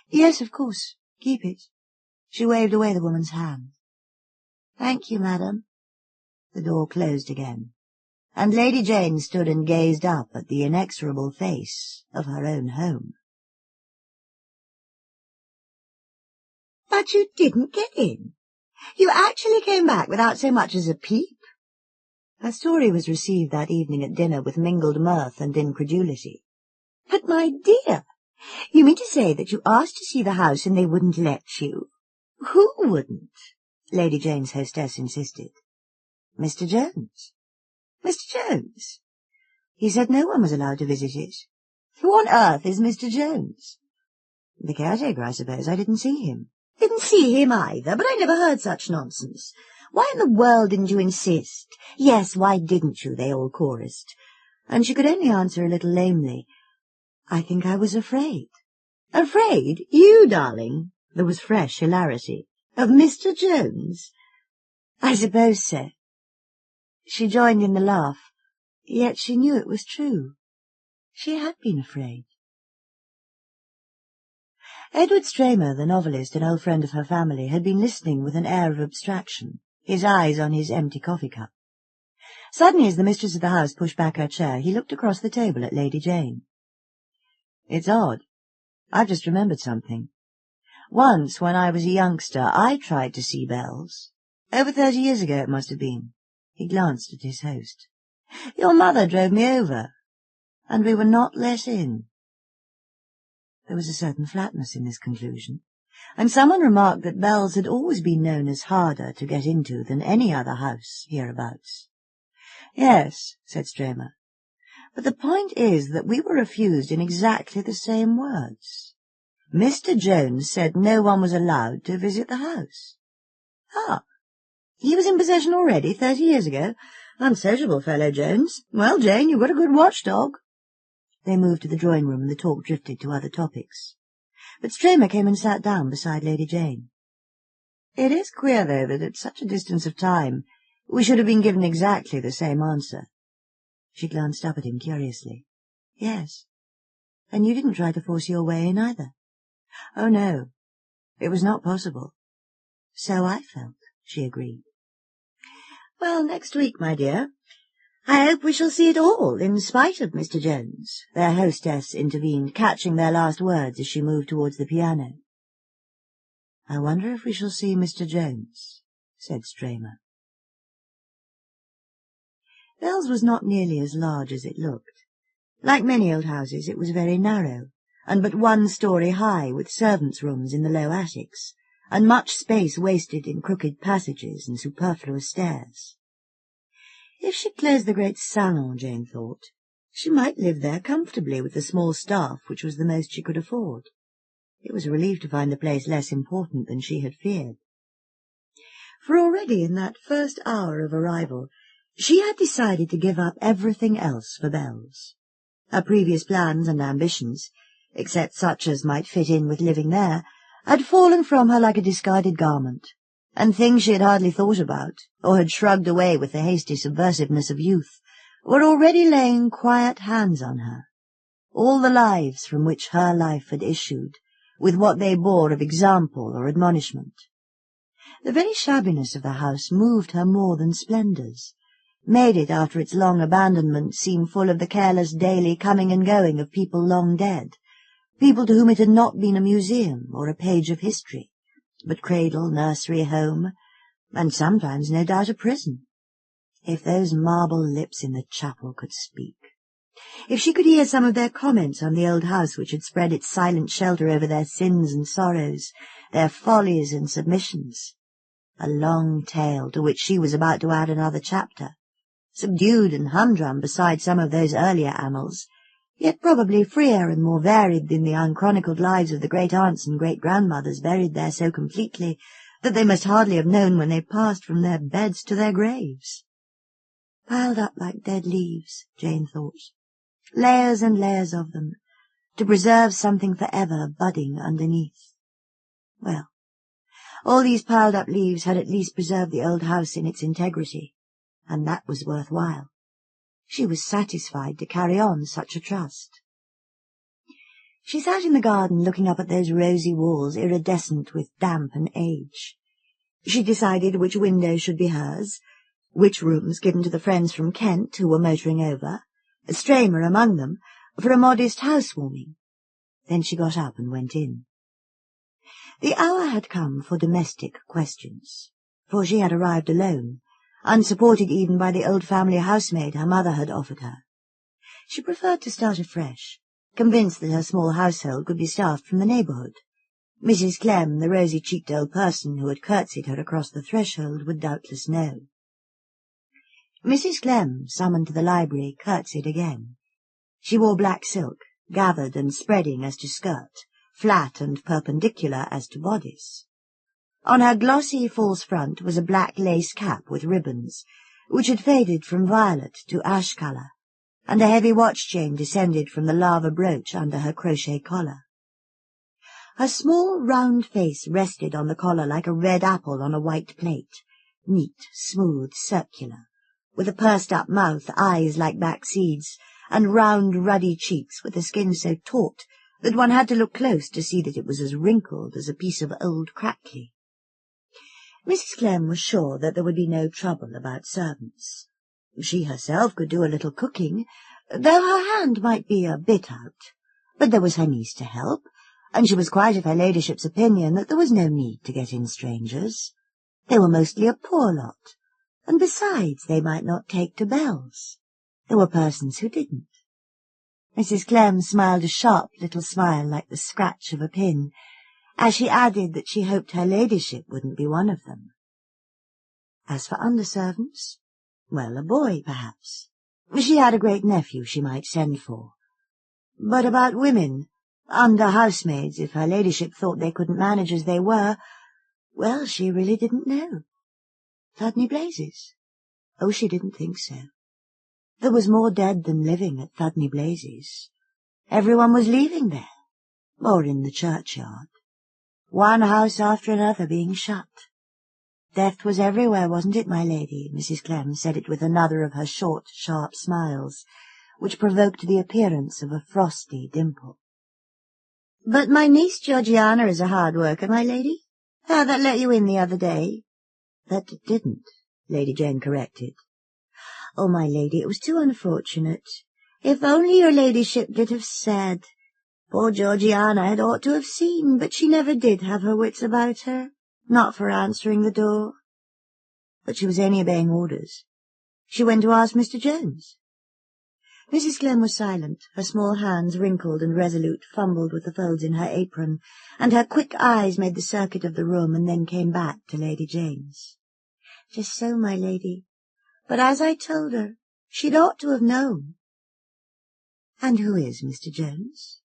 Yes, of course. Keep it." She waved away the woman's hand. "Thank you, madam." The door closed again, and Lady Jane stood and gazed up at the inexorable face of her own home. "But you didn't get in. You actually came back without so much as a peep?" Her story was received that evening at dinner with mingled mirth and incredulity. "But, my dear, you mean to say that you asked to see the house and they wouldn't let you?" "Who wouldn't?" Lady Jane's hostess insisted. "Mr. Jones." "Mr. Jones?" "He said no one was allowed to visit it." "Who on earth is Mr. Jones?" "The caretaker, I suppose. I didn't see him." "Didn't see him either, but I never heard such nonsense. Why in the world didn't you insist?" "Yes, why didn't you?" they all chorused, and she could only answer a little lamely, "I think I was afraid." "Afraid? You, darling?" There was fresh hilarity. "Of Mr. Jones?" "I suppose so." She joined in the laugh, yet she knew it was true. She had been afraid. Edward Stramer, the novelist, an old friend of her family, had been listening with an air of abstraction, his eyes on his empty coffee-cup. Suddenly, as the mistress of the house pushed back her chair, he looked across the table at Lady Jane. "It's odd. I've just remembered something. Once, when I was a youngster, I tried to see bells. Over 30 years ago it must have been." He glanced at his host. "Your mother drove me over, and we were not let in." There was a certain flatness in this conclusion, and someone remarked that Bells had always been known as harder to get into than any other house hereabouts. "Yes," said Stramer, "but the point is that we were refused in exactly the same words. Mr. Jones said no one was allowed to visit the house." "Ah, he was in possession already 30 years ago? Unsociable fellow, Jones. Well, Jane, you've got a good watchdog." They moved to the drawing-room, and the talk drifted to other topics. But Stramer came and sat down beside Lady Jane. "It is queer, though, that at such a distance of time we should have been given exactly the same answer." She glanced up at him curiously. "Yes. And you didn't try to force your way in either." "Oh, no. It was not possible." "So I felt," she agreed. "Well, next week, my dear, I hope we shall see it all, in spite of Mr. Jones," their hostess intervened, catching their last words as she moved towards the piano. "I wonder if we shall see Mr. Jones," said Stramer. Bells was not nearly as large as it looked. Like many old houses, it was very narrow, and but 1 story high, with servants' rooms in the low attics, and much space wasted in crooked passages and superfluous stairs. If she closed the great salon, Jane thought, she might live there comfortably with the small staff which was the most she could afford. It was a relief to find the place less important than she had feared. For already in that first hour of arrival she had decided to give up everything else for Bells. Her previous plans and ambitions, except such as might fit in with living there, had fallen from her like a discarded garment, and things she had hardly thought about, or had shrugged away with the hasty subversiveness of youth, were already laying quiet hands on her. All the lives from which her life had issued, with what they bore of example or admonishment. The very shabbiness of the house moved her more than splendours, made it, after its long abandonment, seem full of the careless daily coming and going of people long dead, people to whom it had not been a museum or a page of history, but cradle, nursery, home, and sometimes, no doubt, a prison. If those marble lips in the chapel could speak! If she could hear some of their comments on the old house which had spread its silent shelter over their sins and sorrows, their follies and submissions! A long tale to which she was about to add another chapter, subdued and humdrum beside some of those earlier annals, yet probably freer and more varied than the unchronicled lives of the great-aunts and great-grandmothers buried there so completely that they must hardly have known when they passed from their beds to their graves. Piled up like dead leaves, Jane thought, layers and layers of them, to preserve something for ever budding underneath. Well, All these piled-up leaves had at least preserved the old house in its integrity, and that was worth while. She was satisfied to carry on such a trust. She sat in the garden looking up at those rosy walls iridescent with damp and age. She decided which windows should be hers, which rooms given to the friends from Kent who were motoring over, Stramer among them, for a modest housewarming. Then she got up and went in. The hour had come for domestic questions, for she had arrived alone, unsupported even by the old family housemaid her mother had offered her. She preferred to start afresh, convinced that her small household could be staffed from the neighbourhood. Mrs. Clem, the rosy-cheeked old person who had curtsied her across the threshold, would doubtless know. Mrs. Clem, summoned to the library, curtsied again. She wore black silk, gathered and spreading as to skirt, flat and perpendicular as to bodice. On her glossy false front was a black lace cap with ribbons, which had faded from violet to ash colour, and a heavy watch-chain descended from the lava brooch under her crochet collar. Her small, round face rested on the collar like a red apple on a white plate, neat, smooth, circular, with a pursed-up mouth, eyes like back seeds, and round, ruddy cheeks with a skin so taut that one had to look close to see that it was as wrinkled as a piece of old crackly. Mrs. Clem was sure that there would be no trouble about servants. She herself could do a little cooking, though her hand might be a bit out, but there was her niece to help, and she was quite of her ladyship's opinion that there was no need to get in strangers. They were mostly a poor lot, and besides they might not take to bells. There were persons who didn't. Mrs. Clem smiled a sharp little smile like the scratch of a pin, as she added that she hoped her ladyship wouldn't be one of them. As for under-servants, well, a boy, perhaps. She had a great-nephew she might send for. But about women, under-housemaids, if her ladyship thought they couldn't manage as they were, well, she really didn't know. Thudney Blazes? Oh, she didn't think so. There was more dead than living at Thudney Blazes. Everyone was leaving there, or in the churchyard. One house after another being shut. Death was everywhere, wasn't it, my lady? Mrs. Clem said it with another of her short, sharp smiles, which provoked the appearance of a frosty dimple. But my niece Georgiana is a hard worker, my lady. How that let you in the other day? That didn't, Lady Jane corrected. Oh, my lady, it was too unfortunate. If only your ladyship did have said. Poor Georgiana had ought to have seen, but she never did have her wits about her, not for answering the door. But she was only obeying orders. She went to ask Mr. Jones. Mrs. Clem was silent. Her small hands, wrinkled and resolute, fumbled with the folds in her apron, and her quick eyes made the circuit of the room and then came back to Lady Jane's. Just so, my lady. But as I told her, she'd ought to have known. And who is Mr. Jones?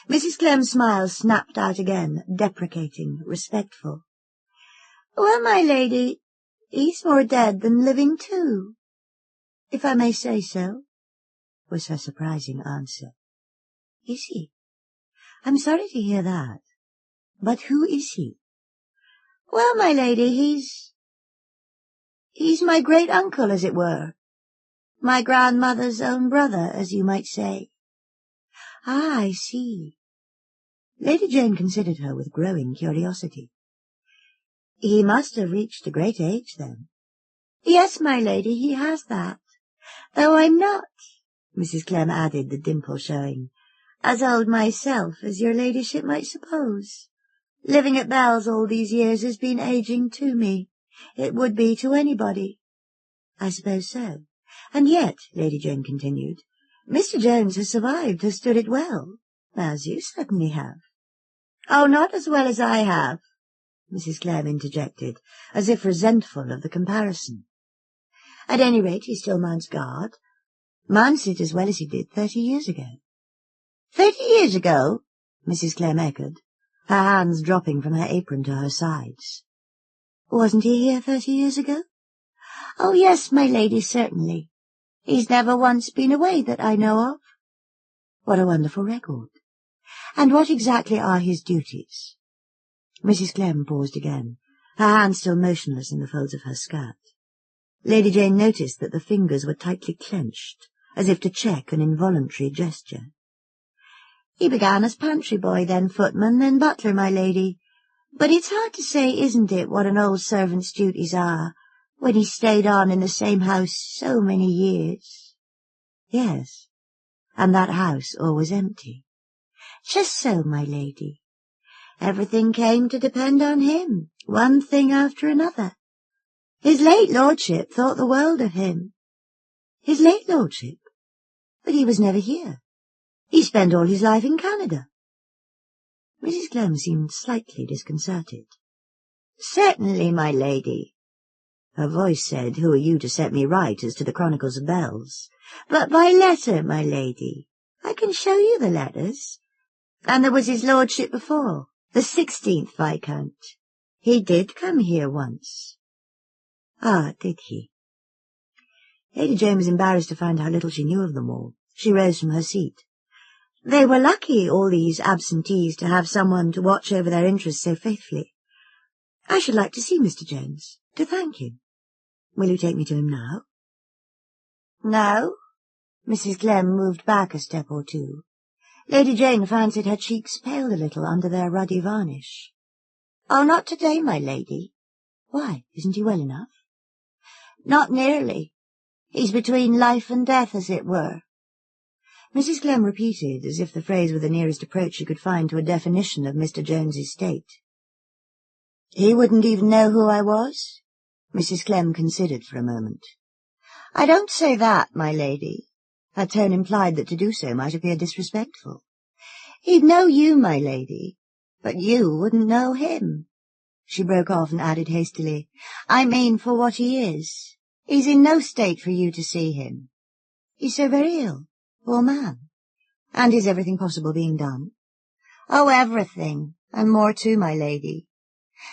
Mrs. Clem's smile snapped out again, deprecating, respectful. Well, my lady, he's more dead than living too, if I may say so, was her surprising answer. Is he? I'm sorry to hear that. But who is he? Well, my lady, he's my great-uncle, as it were. My grandmother's own brother, as you might say. Ah, I see. Lady Jane considered her with growing curiosity. He must have reached a great age, then. Yes, my lady, he has that. Though I'm not, Mrs. Clem added, the dimple showing, as old myself as your ladyship might suppose. Living at Bells all these years has been ageing to me. It would be to anybody. I suppose so. And yet, Lady Jane continued, Mr. Jones has survived, has stood it well, as you certainly have. Oh, not as well as I have, Mrs. Clem interjected, as if resentful of the comparison. At any rate, he still mounts guard. Mounts it as well as he did 30 years ago. 30 years ago? Mrs. Clem echoed, her hands dropping from her apron to her sides. Wasn't he here 30 years ago? Oh, yes, my lady, certainly. He's never once been away that I know of. What a wonderful record. And what exactly are his duties? Mrs. Clem paused again, her hand still motionless in the folds of her skirt. Lady Jane noticed that the fingers were tightly clenched, as if to check an involuntary gesture. "He began as pantry boy, then footman, then butler, my lady. But it's hard to say, isn't it, what an old servant's duties are, when he's stayed on in the same house so many years?" "Yes, and that house always empty." "Just so, my lady. Everything came to depend on him, one thing after another. His late lordship thought the world of him." "His late lordship? But he was never here. He spent all his life in Canada." Mrs. Clem seemed slightly disconcerted. "Certainly, my lady." Her voice said, "Who are you to set me right as to the Chronicles of Bells? But by letter, my lady. I can show you the letters. And there was his lordship before, the 16th Viscount. He did come here once." "Ah, did he?" Lady Jane was embarrassed to find how little she knew of them all. She rose from her seat. "They were lucky, all these absentees, to have someone to watch over their interests so faithfully. I should like to see Mr. Jones, to thank him. Will you take me to him now?" "No." Mrs. Clem moved back a step or two. Lady Jane fancied her cheeks paled a little under their ruddy varnish. "Oh, not today, my lady." "Why, isn't he well enough?" "Not nearly. He's between life and death, as it were." Mrs. Clem repeated, as if the phrase were the nearest approach she could find to a definition of Mr. Jones's state. "He wouldn't even know who I was?" Mrs. Clem considered for a moment. "I don't say that, my lady." Her tone implied that to do so might appear disrespectful. "He'd know you, my lady, but you wouldn't know him." She broke off and added hastily, "I mean for what he is. He's in no state for you to see him." "He's so very ill, poor man. And is everything possible being done?" "Oh, everything, and more too, my lady.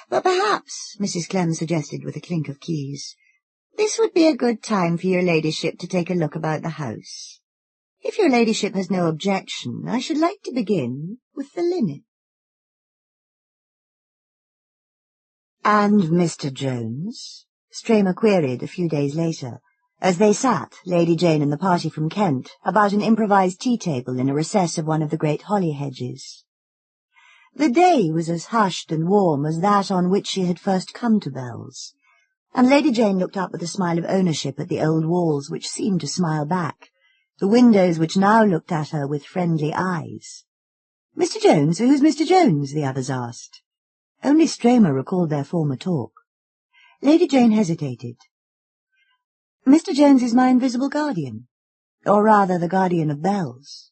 But perhaps," Mrs. Clem suggested with a clink of keys, "this would be a good time for your ladyship to take a look about the house. If your ladyship has no objection, I should like to begin with the linen." "And Mr. Jones?" Stramer queried a few days later, as they sat, Lady Jane and the party from Kent, about an improvised tea-table in a recess of one of the great holly hedges. The day was as hushed and warm as that on which she had first come to Bells, and Lady Jane looked up with a smile of ownership at the old walls which seemed to smile back, the windows which now looked at her with friendly eyes. "Mr. Jones? Who's Mr. Jones?" the others asked. Only Stramer recalled their former talk. Lady Jane hesitated. "Mr. Jones is my invisible guardian, or rather the guardian of Bells."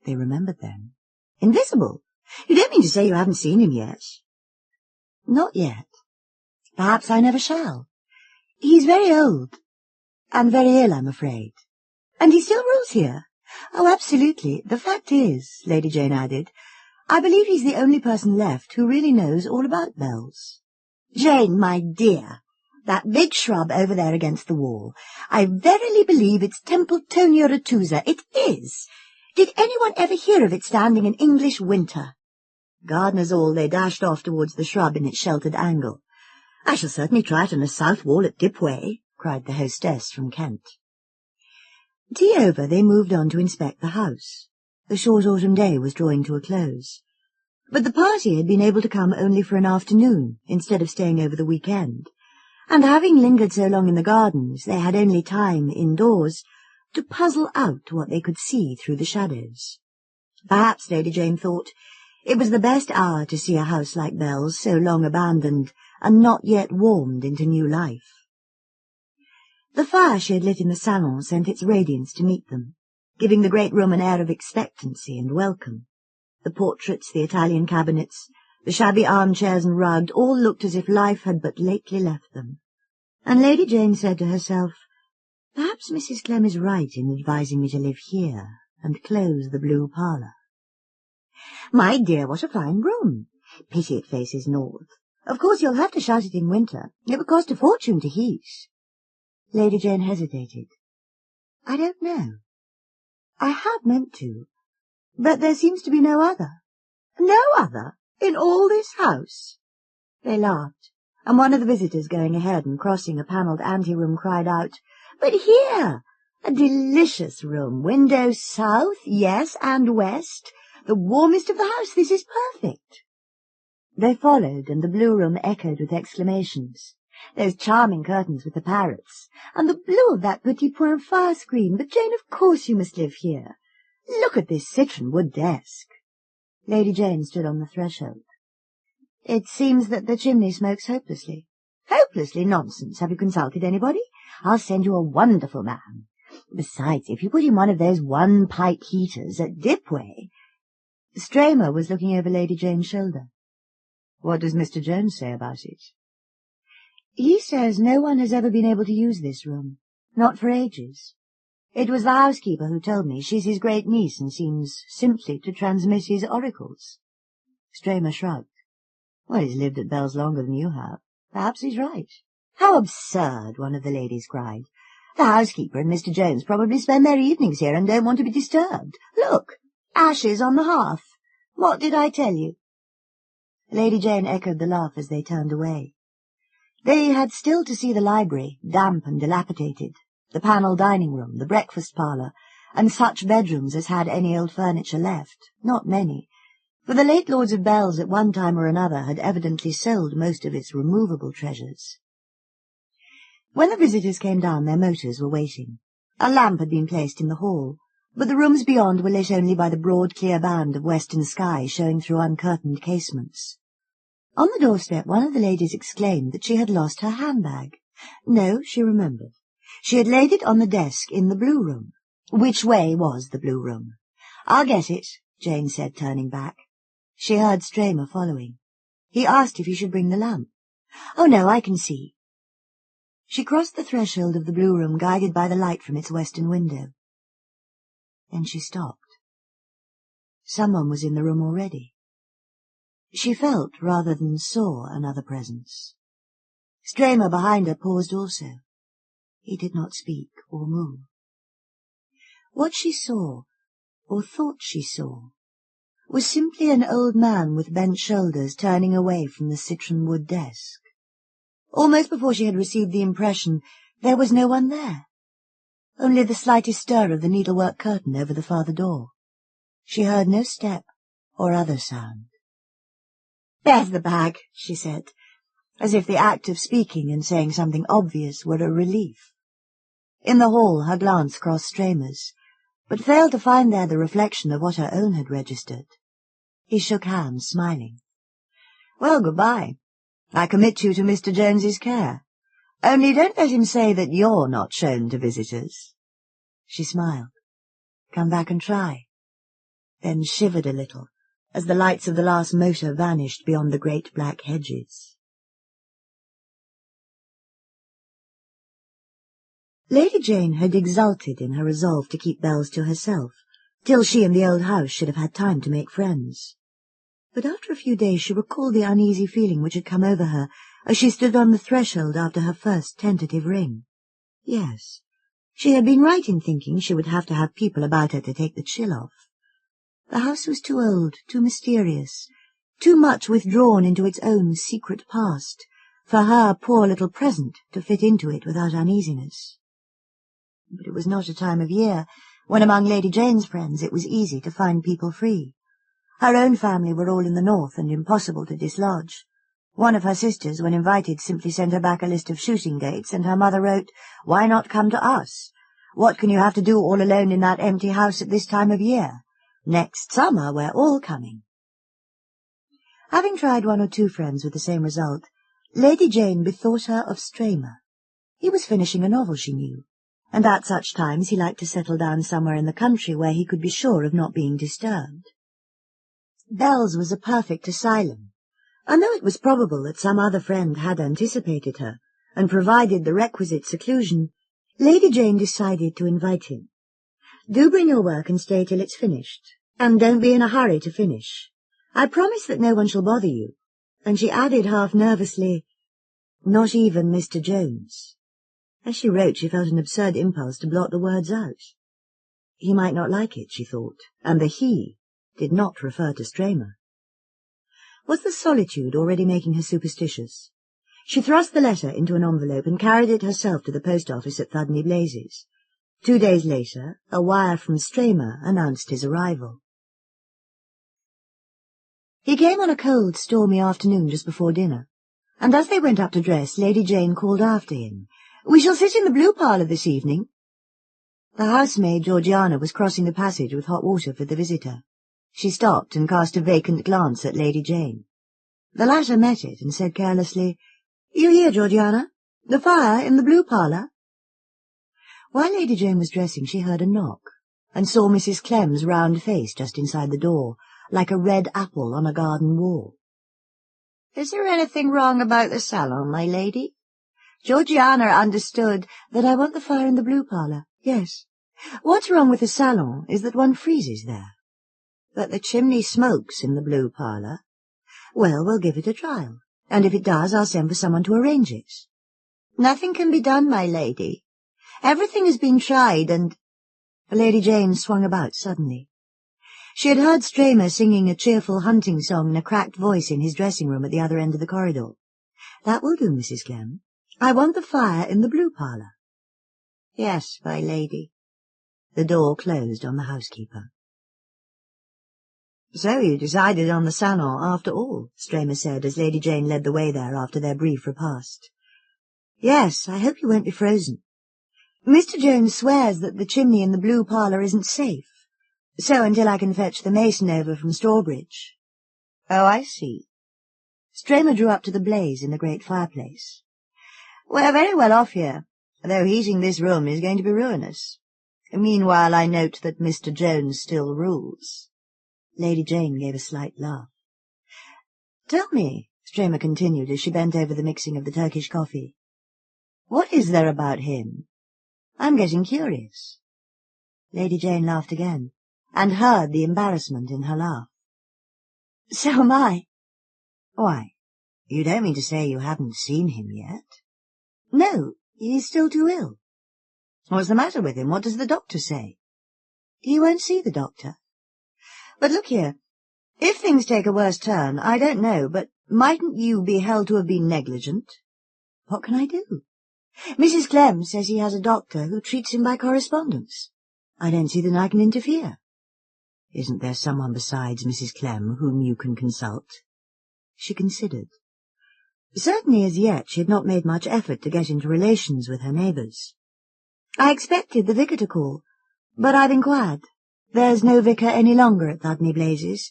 They remembered then. "Invisible? You don't mean to say you haven't seen him yet?" "Not yet. Perhaps I never shall. He's very old, and very ill, I'm afraid." "And he still rules here?" "Oh, absolutely. The fact is," Lady Jane added, "I believe he's the only person left who really knows all about Bells." "Jane, my dear, that big shrub over there against the wall, I verily believe it's Templetonia retusa. It is. Did anyone ever hear of it standing in English winter?" Gardeners all, they dashed off towards the shrub in its sheltered angle. "I shall certainly try it on the south wall at Dipway," cried the hostess from Kent. Tea over, they moved on to inspect the house. The short autumn day was drawing to a close. But the party had been able to come only for an afternoon, instead of staying over the weekend, and having lingered so long in the gardens, they had only time, indoors, to puzzle out what they could see through the shadows. Perhaps, Lady Jane thought, it was the best hour to see a house like Bells, so long abandoned, and not yet warmed into new life. The fire she had lit in the salon sent its radiance to meet them, giving the great room an air of expectancy and welcome. The portraits, the Italian cabinets, the shabby armchairs and rug, all looked as if life had but lately left them. And Lady Jane said to herself, "Perhaps Mrs. Clem is right in advising me to live here and close the blue parlour." "My dear, what a fine room! Pity it faces north. Of course you'll have to shut it in winter. It would cost a fortune to heat." Lady Jane hesitated. "I don't know. I had meant to, but there seems to be no other." "No other? In all this house?" They laughed, and one of the visitors going ahead and crossing a panelled anteroom cried out, "But here! A delicious room, windows south, yes, and west. The warmest of the house. This is perfect." They followed, and the blue room echoed with exclamations. "Those charming curtains with the parrots, and the blue of that petit point fire screen. But, Jane, of course you must live here. Look at this citron wood desk." Lady Jane stood on the threshold. "It seems that the chimney smokes hopelessly." "Hopelessly? Nonsense. Have you consulted anybody? I'll send you a wonderful man. Besides, if you put in one of those one-pipe heaters at Dipway—" Stramer was looking over Lady Jane's shoulder. "What does Mr. Jones say about it?" "He says no one has ever been able to use this room. Not for ages. It was the housekeeper who told me. She's his great niece and seems simply to transmit his oracles." Stramer shrugged. "Well, he's lived at Bell's longer than you have. Perhaps he's right." "How absurd!" one of the ladies cried. "The housekeeper and Mr. Jones probably spend their evenings here and don't want to be disturbed. Look! Ashes on the hearth. What did I tell you?" Lady Jane echoed the laugh as they turned away. They had still to see the library, damp and dilapidated, the panelled dining-room, the breakfast-parlour, and such bedrooms as had any old furniture left. Not many, for the late Lords of Bell's at one time or another had evidently sold most of its removable treasures. When the visitors came down, their motors were waiting. A lamp had been placed in the hall, but the rooms beyond were lit only by the broad, clear band of western sky showing through uncurtained casements. On the doorstep one of the ladies exclaimed that she had lost her handbag. No, she remembered. She had laid it on the desk in the blue room. Which way was the blue room? "I'll get it," Jane said, turning back. She heard Stramer following. He asked if he should bring the lamp. "Oh, no, I can see." She crossed the threshold of the blue room, guided by the light from its western window. Then she stopped. Someone was in the room already. She felt, rather than saw, another presence. Stramer behind her paused also. He did not speak or move. What she saw, or thought she saw, was simply an old man with bent shoulders turning away from the citron-wood desk. Almost before she had received the impression, there was no one there, only the slightest stir of the needlework curtain over the farther door. She heard no step or other sound. "There's the bag," she said, as if the act of speaking and saying something obvious were a relief. In the hall her glance crossed Stramer's, but failed to find there the reflection of what her own had registered. He shook hands, smiling. "Well, good-bye. I commit you to Mr. Jones's care. Only don't let him say that you're not shown to visitors." She smiled. "Come back and try," then shivered a little as the lights of the last motor vanished beyond the great black hedges. Lady Jane had exulted in her resolve to keep Bells to herself, till she and the old house should have had time to make friends. But after a few days she recalled the uneasy feeling which had come over her as she stood on the threshold after her first tentative ring. Yes, she had been right in thinking she would have to have people about her to take the chill off. The house was too old, too mysterious, too much withdrawn into its own secret past, for her poor little present to fit into it without uneasiness. But it was not a time of year when among Lady Jane's friends it was easy to find people free. Her own family were all in the north and impossible to dislodge. One of her sisters, when invited, simply sent her back a list of shooting dates, and her mother wrote, "Why not come to us? What can you have to do all alone in that empty house at this time of year? Next summer we're all coming." Having tried one or two friends with the same result, Lady Jane bethought her of Stramer. He was finishing a novel, she knew, and at such times he liked to settle down somewhere in the country where he could be sure of not being disturbed. Bell's was a perfect asylum, and though it was probable that some other friend had anticipated her and provided the requisite seclusion, Lady Jane decided to invite him. "Do bring your work and stay till it's finished, and don't be in a hurry to finish. I promise that no one shall bother you." And she added half nervously, "Not even Mr. Jones." As she wrote, she felt an absurd impulse to blot the words out. He might not like it, she thought, and the he did not refer to Stramer. Was the solitude already making her superstitious? She thrust the letter into an envelope and carried it herself to the post office at Thudney Blazes. 2 days later, a wire from Stramer announced his arrival. He came on a cold, stormy afternoon just before dinner, and as they went up to dress, Lady Jane called after him, "We shall sit in the blue parlour this evening." The housemaid, Georgiana, was crossing the passage with hot water for the visitor. She stopped and cast a vacant glance at Lady Jane. The latter met it and said carelessly, "You here, Georgiana? The fire in the blue parlour?" While Lady Jane was dressing, she heard a knock, and saw Mrs. Clem's round face just inside the door, like a red apple on a garden wall. "Is there anything wrong about the salon, my lady?" Georgiana understood that I want the fire in the blue parlour. Yes. What's wrong with the salon is that one freezes there. But the chimney smokes in the blue parlour. Well, we'll give it a trial, and if it does, I'll send for someone to arrange it. Nothing can be done, my lady. Everything has been tried, and— Lady Jane swung about suddenly. She had heard Stramer singing a cheerful hunting song in a cracked voice in his dressing-room at the other end of the corridor. "That will do, Mrs. Clem. I want the fire in the blue parlour." "Yes, my lady." The door closed on the housekeeper. "So you decided on the salon after all," Stramer said, as Lady Jane led the way there after their brief repast. "Yes, I hope you won't be frozen. Mr. Jones swears that the chimney in the blue parlour isn't safe, so until I can fetch the mason over from Strawbridge." "Oh, I see." Stramer drew up to the blaze in the great fireplace. "We're very well off here, though heating this room is going to be ruinous. Meanwhile, I note that Mr. Jones still rules." Lady Jane gave a slight laugh. "Tell me," Stramer continued as she bent over the mixing of the Turkish coffee, "what is there about him? I'm getting curious." Lady Jane laughed again, and heard the embarrassment in her laugh. "So am I." "Why, you don't mean to say you haven't seen him yet?" "No, he's still too ill." "What's the matter with him? What does the doctor say?" "He won't see the doctor. But look here, if things take a worse turn, I don't know, but mightn't you be held to have been negligent?" "What can I do?" "Mrs. Clem says he has a doctor who treats him by correspondence. I don't see that I can interfere." "Isn't there someone besides Mrs. Clem whom you can consult?" She considered. Certainly as yet she had not made much effort to get into relations with her neighbours. "I expected the vicar to call, but I've inquired. There's no vicar any longer at Thudney Blazes.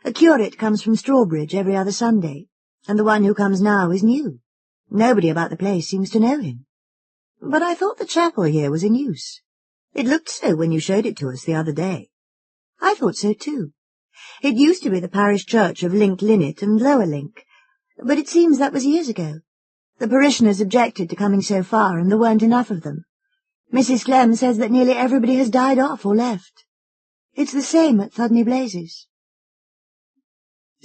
A curate comes from Strawbridge every other Sunday, and the one who comes now is new. Nobody about the place seems to know him. But I thought the chapel here was in use. It looked so when you showed it to us the other day." "I thought so too. It used to be the parish church of Link Linnet and Lower Link, but it seems that was years ago. The parishioners objected to coming so far, and there weren't enough of them. Mrs. Clem says that nearly everybody has died off or left. It's the same at Thudney Blazes."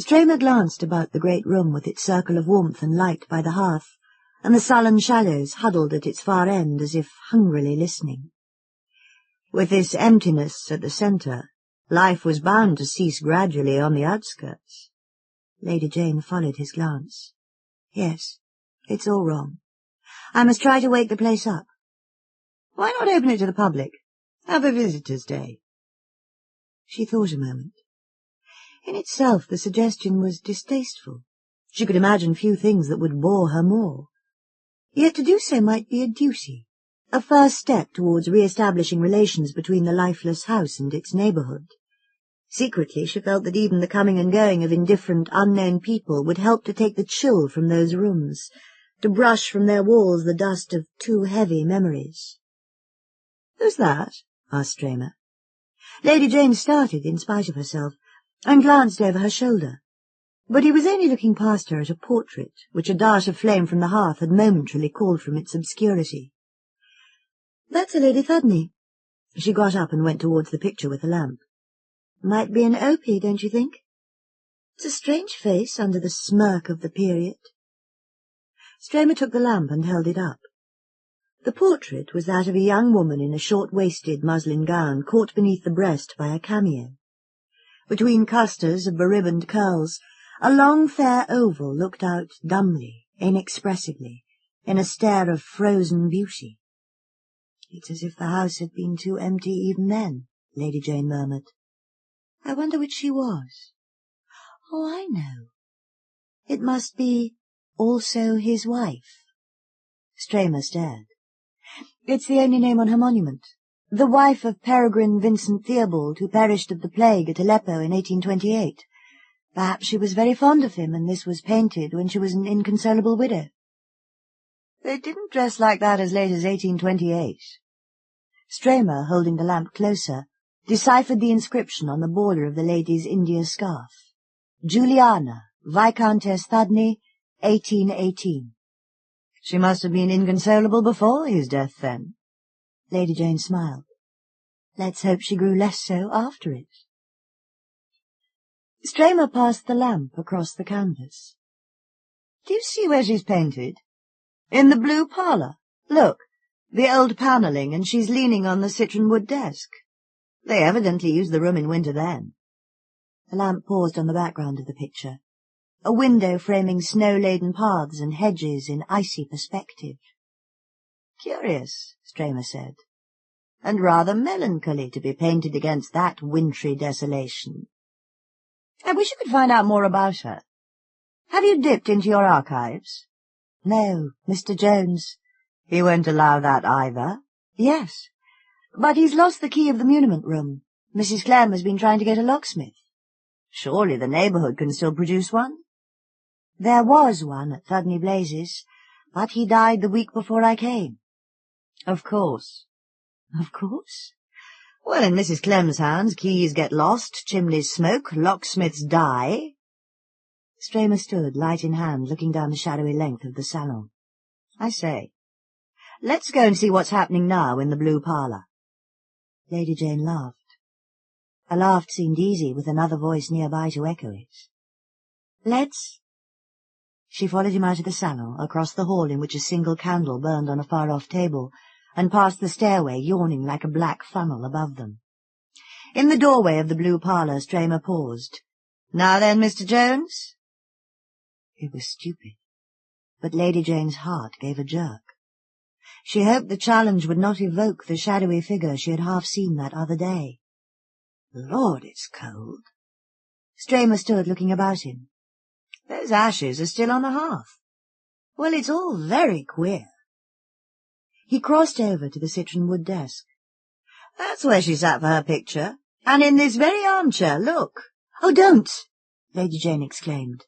Stramer glanced about the great room with its circle of warmth and light by the hearth, and the sullen shadows huddled at its far end as if hungrily listening. With this emptiness at the centre, life was bound to cease gradually on the outskirts. Lady Jane followed his glance. "Yes, it's all wrong. I must try to wake the place up." "Why not open it to the public? Have a visitors' day?" She thought a moment. In itself the suggestion was distasteful. She could imagine few things that would bore her more. Yet to do so might be a duty, a first step towards re-establishing relations between the lifeless house and its neighbourhood. Secretly she felt that even the coming and going of indifferent, unknown people would help to take the chill from those rooms, to brush from their walls the dust of too heavy memories. "Who's that?" asked Stramer. Lady Jane started in spite of herself, and glanced over her shoulder. But he was only looking past her at a portrait, which a dart of flame from the hearth had momentarily called from its obscurity. "That's a Lady Thudney." She got up and went towards the picture with the lamp. "Might be an Opie, don't you think? It's a strange face under the smirk of the period." Stramer took the lamp and held it up. The portrait was that of a young woman in a short-waisted muslin gown caught beneath the breast by a cameo. Between clusters of beribboned curls, A long, fair oval looked out dumbly, inexpressively, in a stare of frozen beauty. "It's as if the house had been too empty even then," Lady Jane murmured. "I wonder which she was. Oh, I know. It must be also his wife." Stramer stared. "It's the only name on her monument. The wife of Peregrine Vincent Theobald, who perished of the plague at Aleppo in 1828. Perhaps she was very fond of him, and this was painted when she was an inconsolable widow." "They didn't dress like that as late as 1828. Stramer, holding the lamp closer, deciphered the inscription on the border of the lady's India scarf. "Juliana, Viscountess Thudney, 1818. She must have been inconsolable before his death, then." Lady Jane smiled. "Let's hope she grew less so after it." Stramer passed the lamp across the canvas. "Do you see where she's painted? In the blue parlour. Look, the old panelling, and she's leaning on the citron wood desk. They evidently used the room in winter then." The lamp paused on the background of the picture, a window framing snow-laden paths and hedges in icy perspective. "Curious," Stramer said, "and rather melancholy to be painted against that wintry desolation. I wish you could find out more about her. Have you dipped into your archives?" "No, Mr. Jones." "He won't allow that either?" "Yes, but he's lost the key of the muniment room. Mrs. Clem has been trying to get a locksmith." "Surely the neighbourhood can still produce one?" "There was one at Thudney Blazes, but he died the week before I came." "Of course." "Of course?" "Well, in Mrs. Clem's hands, keys get lost, chimneys smoke, locksmiths die." Stramer stood, light in hand, looking down the shadowy length of the salon. "I say, let's go and see what's happening now in the blue parlour." Lady Jane laughed. A laugh seemed easy, with another voice nearby to echo it. "Let's—" She followed him out of the salon, across the hall in which a single candle burned on a far-off table, and past the stairway yawning like a black funnel above them. In the doorway of the blue parlour, Stramer paused. "Now then, Mr. Jones?" It was stupid, but Lady Jane's heart gave a jerk. She hoped the challenge would not evoke the shadowy figure she had half seen that other day. "Lord, it's cold." Stramer stood looking about him. "Those ashes are still on the hearth. Well, it's all very queer." He crossed over to the citron wood desk. "That's where she sat for her picture, and in this very armchair, look." "Oh, don't!" Lady Jane exclaimed.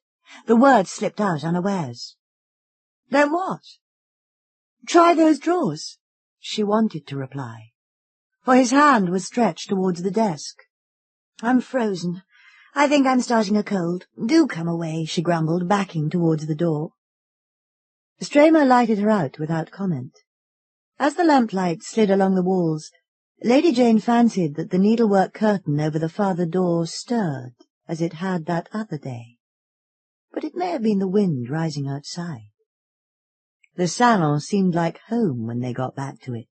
The words slipped out unawares. "Then what?" "Try those drawers." She wanted to reply, for his hand was stretched towards the desk. "I'm frozen. I think I'm starting a cold. Do come away," she grumbled, backing towards the door. Stramer lighted her out without comment. As the lamplight slid along the walls, Lady Jane fancied that the needlework curtain over the farther door stirred, as it had that other day. But it may have been the wind rising outside. The salon seemed like home when they got back to it.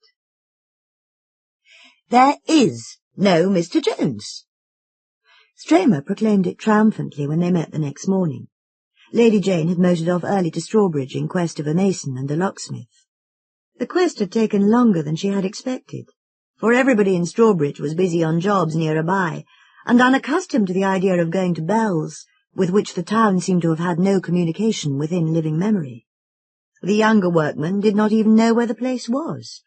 "There is no Mr. Jones." Stramer proclaimed it triumphantly when they met the next morning. Lady Jane had motored off early to Strawbridge in quest of a mason and a locksmith. The quest had taken longer than she had expected, for everybody in Strawbridge was busy on jobs nearer by, and unaccustomed to the idea of going to bells, with which the town seemed to have had no communication within living memory. The younger workmen did not even know where the place was,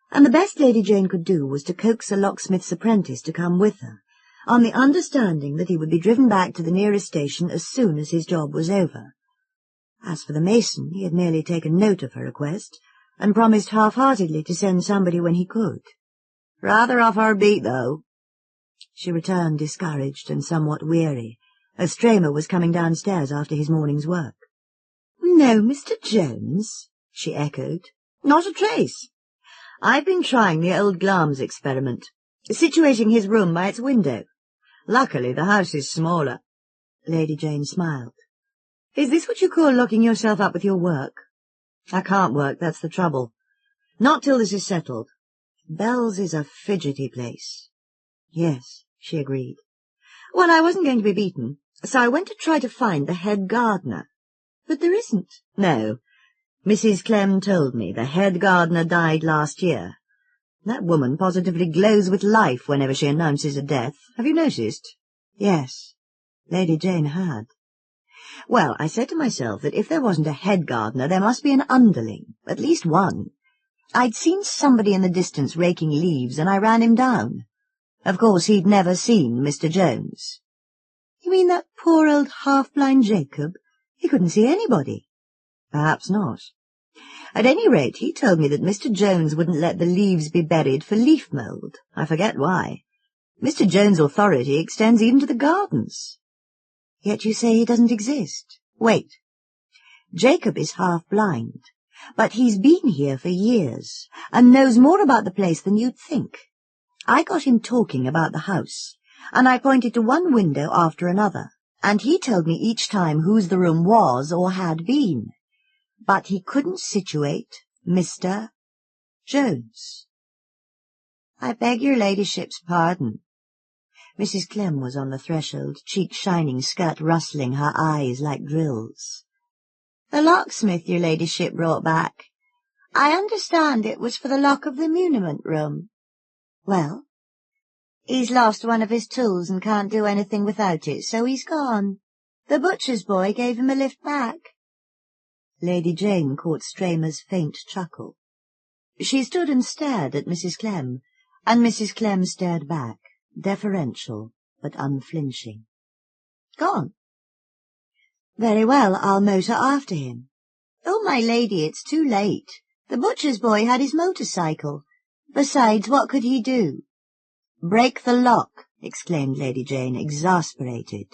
and the best Lady Jane could do was to coax a locksmith's apprentice to come with her, on the understanding that he would be driven back to the nearest station as soon as his job was over. As for the mason, he had merely taken note of her request, and promised half-heartedly to send somebody when he could. "Rather off our beat, though," she returned, discouraged and somewhat weary, as Stramer was coming downstairs after his morning's work. "No, Mr. Jones?" she echoed. "Not a trace. I've been trying the old Glamis experiment, situating his room by its window. Luckily the house is smaller." Lady Jane smiled. "Is this what you call locking yourself up with your work?" "I can't work, that's the trouble. Not till this is settled. Bell's is a fidgety place." "Yes," she agreed. "Well, I wasn't going to be beaten. So I went to try to find the head gardener. But there isn't. No. Mrs. Clem told me the head gardener died last year. That woman positively glows with life whenever she announces a death. Have you noticed? Yes, Lady Jane had. Well, I said to myself that if there wasn't a head gardener, there must be an underling, at least one. I'd seen somebody in the distance raking leaves, and I ran him down. Of course, he'd never seen Mr. Jones. You mean that poor old half-blind Jacob? He couldn't see anybody. Perhaps not. At any rate, he told me that Mr. Jones wouldn't let the leaves be buried for leaf mould. I forget why. Mr. Jones' authority extends even to the gardens. Yet you say he doesn't exist. Wait. Jacob is half-blind, but he's been here for years, and knows more about the place than you'd think. I got him talking about the house, and I pointed to one window after another, and he told me each time whose the room was or had been. But he couldn't situate Mr. Jones. I beg your ladyship's pardon. Mrs. Clem was on the threshold, cheeks shining, skirt rustling, her eyes like drills. The locksmith your ladyship brought back. I understand it was for the lock of the muniment room. Well? He's lost one of his tools and can't do anything without it, so he's gone. The butcher's boy gave him a lift back. Lady Jane caught Stramer's faint chuckle. She stood and stared at Mrs. Clem, and Mrs. Clem stared back, deferential but unflinching. Gone. Very well, I'll motor after him. Oh, my lady, it's too late. The butcher's boy had his motorcycle. Besides, what could he do? Break the lock, exclaimed Lady Jane, exasperated.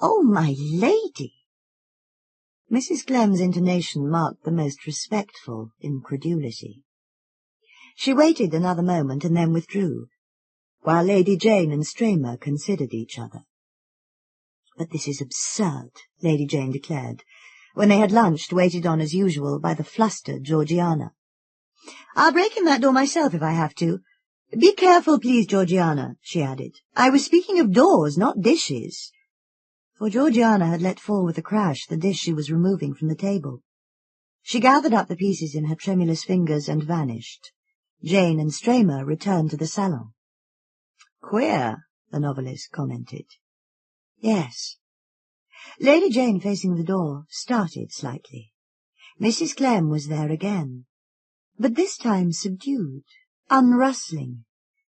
Oh, my lady! Mrs. Clem's intonation marked the most respectful incredulity. She waited another moment and then withdrew, while Lady Jane and Stramer considered each other. But this is absurd, Lady Jane declared, when they had lunched, waited on as usual by the flustered Georgiana. I'll break in that door myself if I have to. Be careful, please, Georgiana, she added. I was speaking of doors, not dishes. For Georgiana had let fall with a crash the dish she was removing from the table. She gathered up the pieces in her tremulous fingers and vanished. Jane and Stramer returned to the salon. Queer, the novelist commented. Yes. Lady Jane, facing the door, started slightly. Mrs. Clem was there again, but this time subdued, unrustling,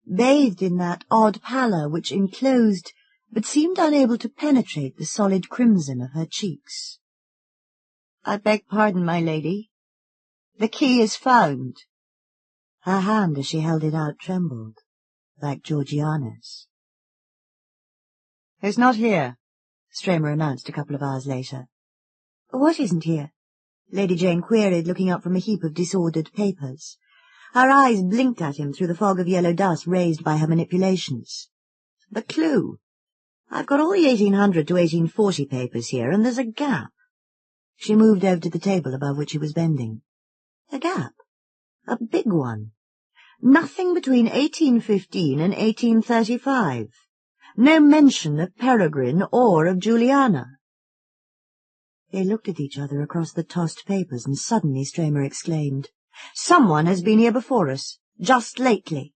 bathed in that odd pallor which enclosed but seemed unable to penetrate the solid crimson of her cheeks. I beg pardon, my lady. The key is found. Her hand, as she held it out, trembled, like Georgiana's. It's not here, Stramer announced a couple of hours later. What isn't here? Lady Jane queried, looking up from a heap of disordered papers. Her eyes blinked at him through the fog of yellow dust raised by her manipulations. The clue. I've got all the 1800 to 1840 papers here, and there's a gap. She moved over to the table above which he was bending. A gap. A big one. Nothing between 1815 and 1835. No mention of Peregrine or of Juliana. They looked at each other across the tossed papers, and suddenly Stramer exclaimed, Someone has been here before us, just lately.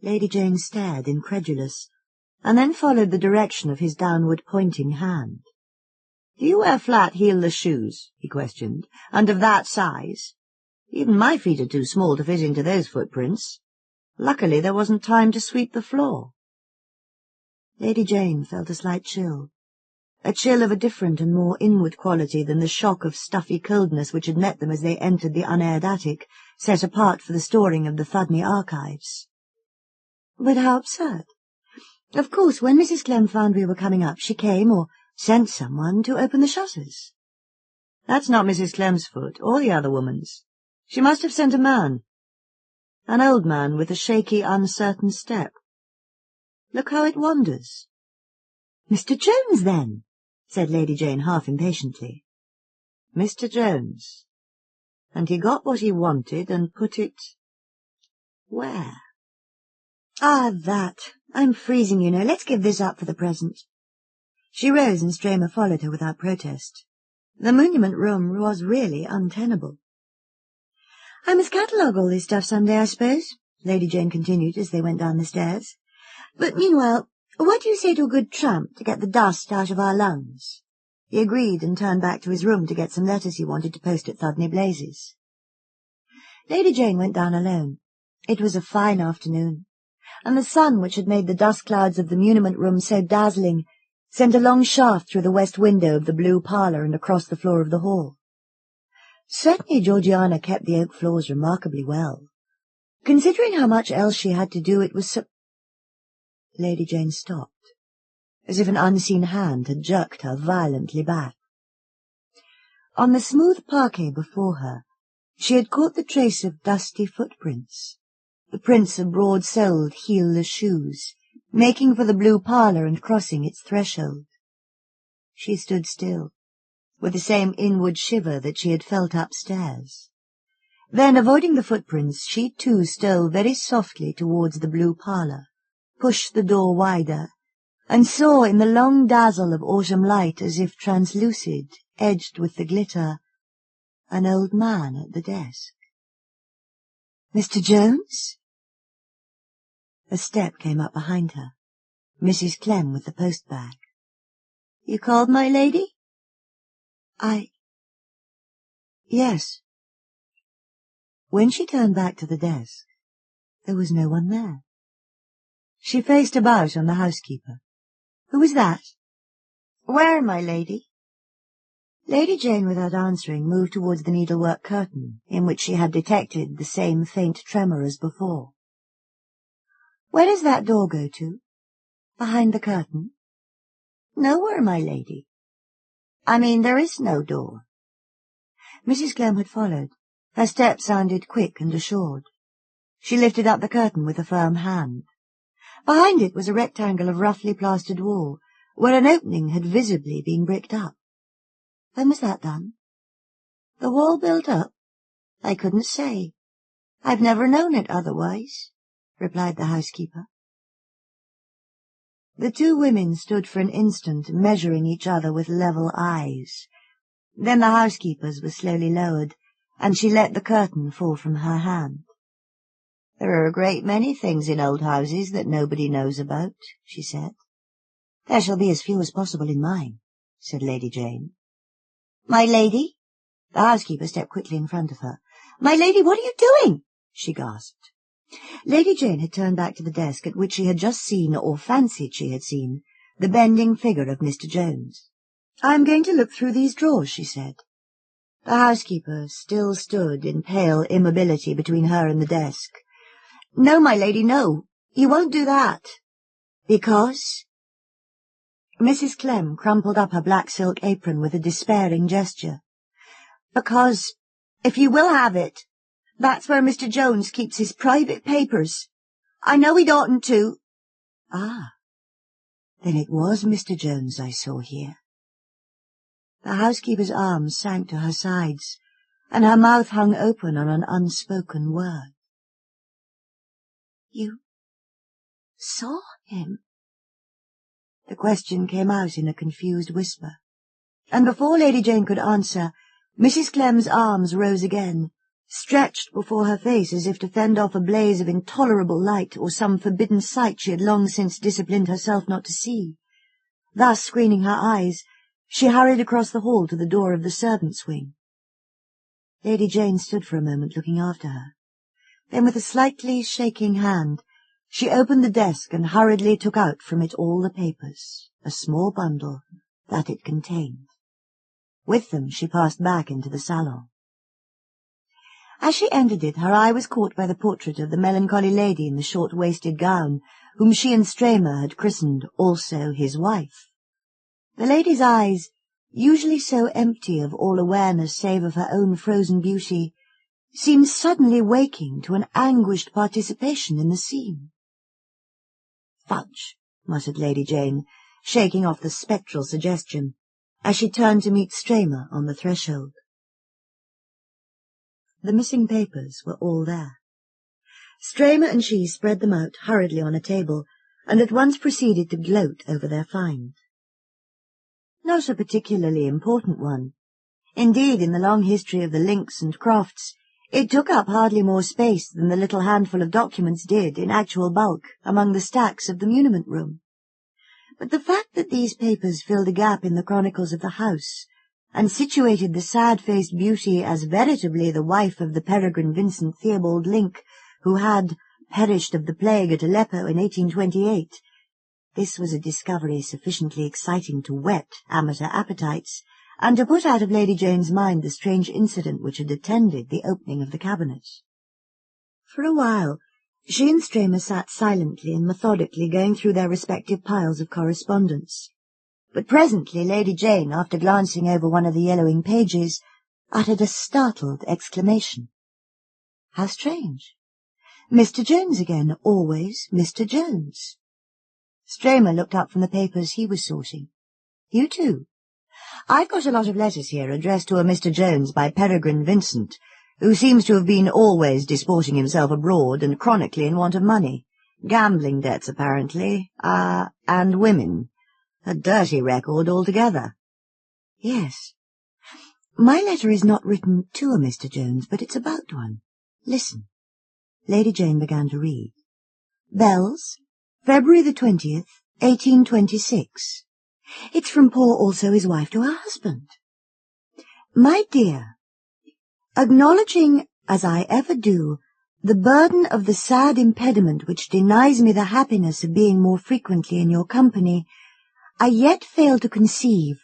Lady Jane stared, incredulous, and then followed the direction of his downward-pointing hand. Do you wear flat-heelless shoes? He questioned, and of that size? Even my feet are too small to fit into those footprints. Luckily there wasn't time to sweep the floor. Lady Jane felt a slight chill, a chill of a different and more inward quality than the shock of stuffy coldness which had met them as they entered the unaired attic, set apart for the storing of the Thudney archives. But how absurd! Of course, when Mrs. Clem found we were coming up, she came, or sent someone, to open the shutters. That's not Mrs. Clem's foot, or the other woman's. She must have sent a man. An old man with a shaky, uncertain step. Look how it wanders. Mr. Jones, then, said Lady Jane half impatiently. Mr. Jones. And he got what he wanted and put it... where? Ah, that. I'm freezing, you know. Let's give this up for the present. She rose and Stramer followed her without protest. The monument room was really untenable. "I must catalogue all this stuff some day, I suppose," Lady Jane continued as they went down the stairs. "But meanwhile, what do you say to a good tramp to get the dust out of our lungs?" He agreed and turned back to his room to get some letters he wanted to post at Thudney Blazes. Lady Jane went down alone. It was a fine afternoon, and the sun, which had made the dust clouds of the muniment room so dazzling, sent a long shaft through the west window of the blue parlour and across the floor of the hall. Certainly Georgiana kept the oak floors remarkably well. Considering how much else she had to do, it was so— Lady Jane stopped, as if an unseen hand had jerked her violently back. On the smooth parquet before her, she had caught the trace of dusty footprints, the prints of broad-soled, heelless shoes, making for the blue parlour and crossing its threshold. She stood still, with the same inward shiver that she had felt upstairs. Then, avoiding the footprints, she too stole very softly towards the blue parlour, pushed the door wider, and saw in the long dazzle of autumn light, as if translucid, edged with the glitter, an old man at the desk. "Mr. Jones?" A step came up behind her. Mrs. Clem with the post-bag. "You called, my lady?" Yes." When she turned back to the desk, there was no one there. She faced about on the housekeeper. "Who was that?" "Where, my lady?" Lady Jane, without answering, moved towards the needlework curtain, in which she had detected the same faint tremor as before. "Where does that door go to? Behind the curtain?" "Nowhere, my lady. I mean, there is no door." Mrs. Clem had followed. Her step sounded quick and assured. She lifted up the curtain with a firm hand. Behind it was a rectangle of roughly plastered wall, where an opening had visibly been bricked up. "When was that done?" "The wall built up? I couldn't say. I've never known it otherwise," replied the housekeeper. The two women stood for an instant measuring each other with level eyes. Then the housekeeper's was slowly lowered, and she let the curtain fall from her hand. "There are a great many things in old houses that nobody knows about," she said. "There shall be as few as possible in mine," said Lady Jane. "My lady?" The housekeeper stepped quickly in front of her. "My lady, what are you doing?" she gasped. Lady Jane had turned back to the desk at which she had just seen, or fancied she had seen, the bending figure of Mr. Jones. "I am going to look through these drawers," she said. The housekeeper still stood in pale immobility between her and the desk. "No, my lady, no. You won't do that." "Because?" Mrs. Clem crumpled up her black silk apron with a despairing gesture. "Because, if you will have it, that's where Mr. Jones keeps his private papers. I know he'd oughtn't to." "Ah, then it was Mr. Jones I saw here." The housekeeper's arms sank to her sides, and her mouth hung open on an unspoken word. "You saw him?" The question came out in a confused whisper, and before Lady Jane could answer, Mrs. Clem's arms rose again, stretched before her face as if to fend off a blaze of intolerable light or some forbidden sight she had long since disciplined herself not to see. Thus screening her eyes, she hurried across the hall to the door of the servants' wing. Lady Jane stood for a moment looking after her. Then with a slightly shaking hand, she opened the desk and hurriedly took out from it all the papers, a small bundle, that it contained. With them she passed back into the salon. As she entered it, her eye was caught by the portrait of the melancholy lady in the short-waisted gown, whom she and Stramer had christened also his wife. The lady's eyes, usually so empty of all awareness save of her own frozen beauty, seemed suddenly waking to an anguished participation in the scene. "Fudge," muttered Lady Jane, shaking off the spectral suggestion, as she turned to meet Stramer on the threshold. The missing papers were all there. Stramer and she spread them out hurriedly on a table, and at once proceeded to gloat over their find. Not a particularly important one. Indeed, in the long history of the links and crofts, it took up hardly more space than the little handful of documents did in actual bulk among the stacks of the muniment room. But the fact that these papers filled a gap in the chronicles of the house, and situated the sad-faced beauty as veritably the wife of the Peregrine Vincent Theobald Link, who had perished of the plague at Aleppo in 1828, this was a discovery sufficiently exciting to whet amateur appetites, and to put out of Lady Jane's mind the strange incident which had attended the opening of the cabinet. For a while, she and Stramer sat silently and methodically going through their respective piles of correspondence. But presently Lady Jane, after glancing over one of the yellowing pages, uttered a startled exclamation. How strange! Mr. Jones again, always Mr. Jones. Stramer looked up from the papers he was sorting. You too? I've got a lot of letters here addressed to a Mr. Jones by Peregrine Vincent, who seems to have been always disporting himself abroad and chronically in want of money. Gambling debts, apparently, and women. A dirty record altogether. Yes. My letter is not written to a Mr. Jones, but it's about one. Listen. Lady Jane began to read. Bells, February the 20th, 1826. It's from poor also his wife to her husband. My dear, acknowledging, as I ever do, the burden of the sad impediment which denies me the happiness of being more frequently in your company, I yet fail to conceive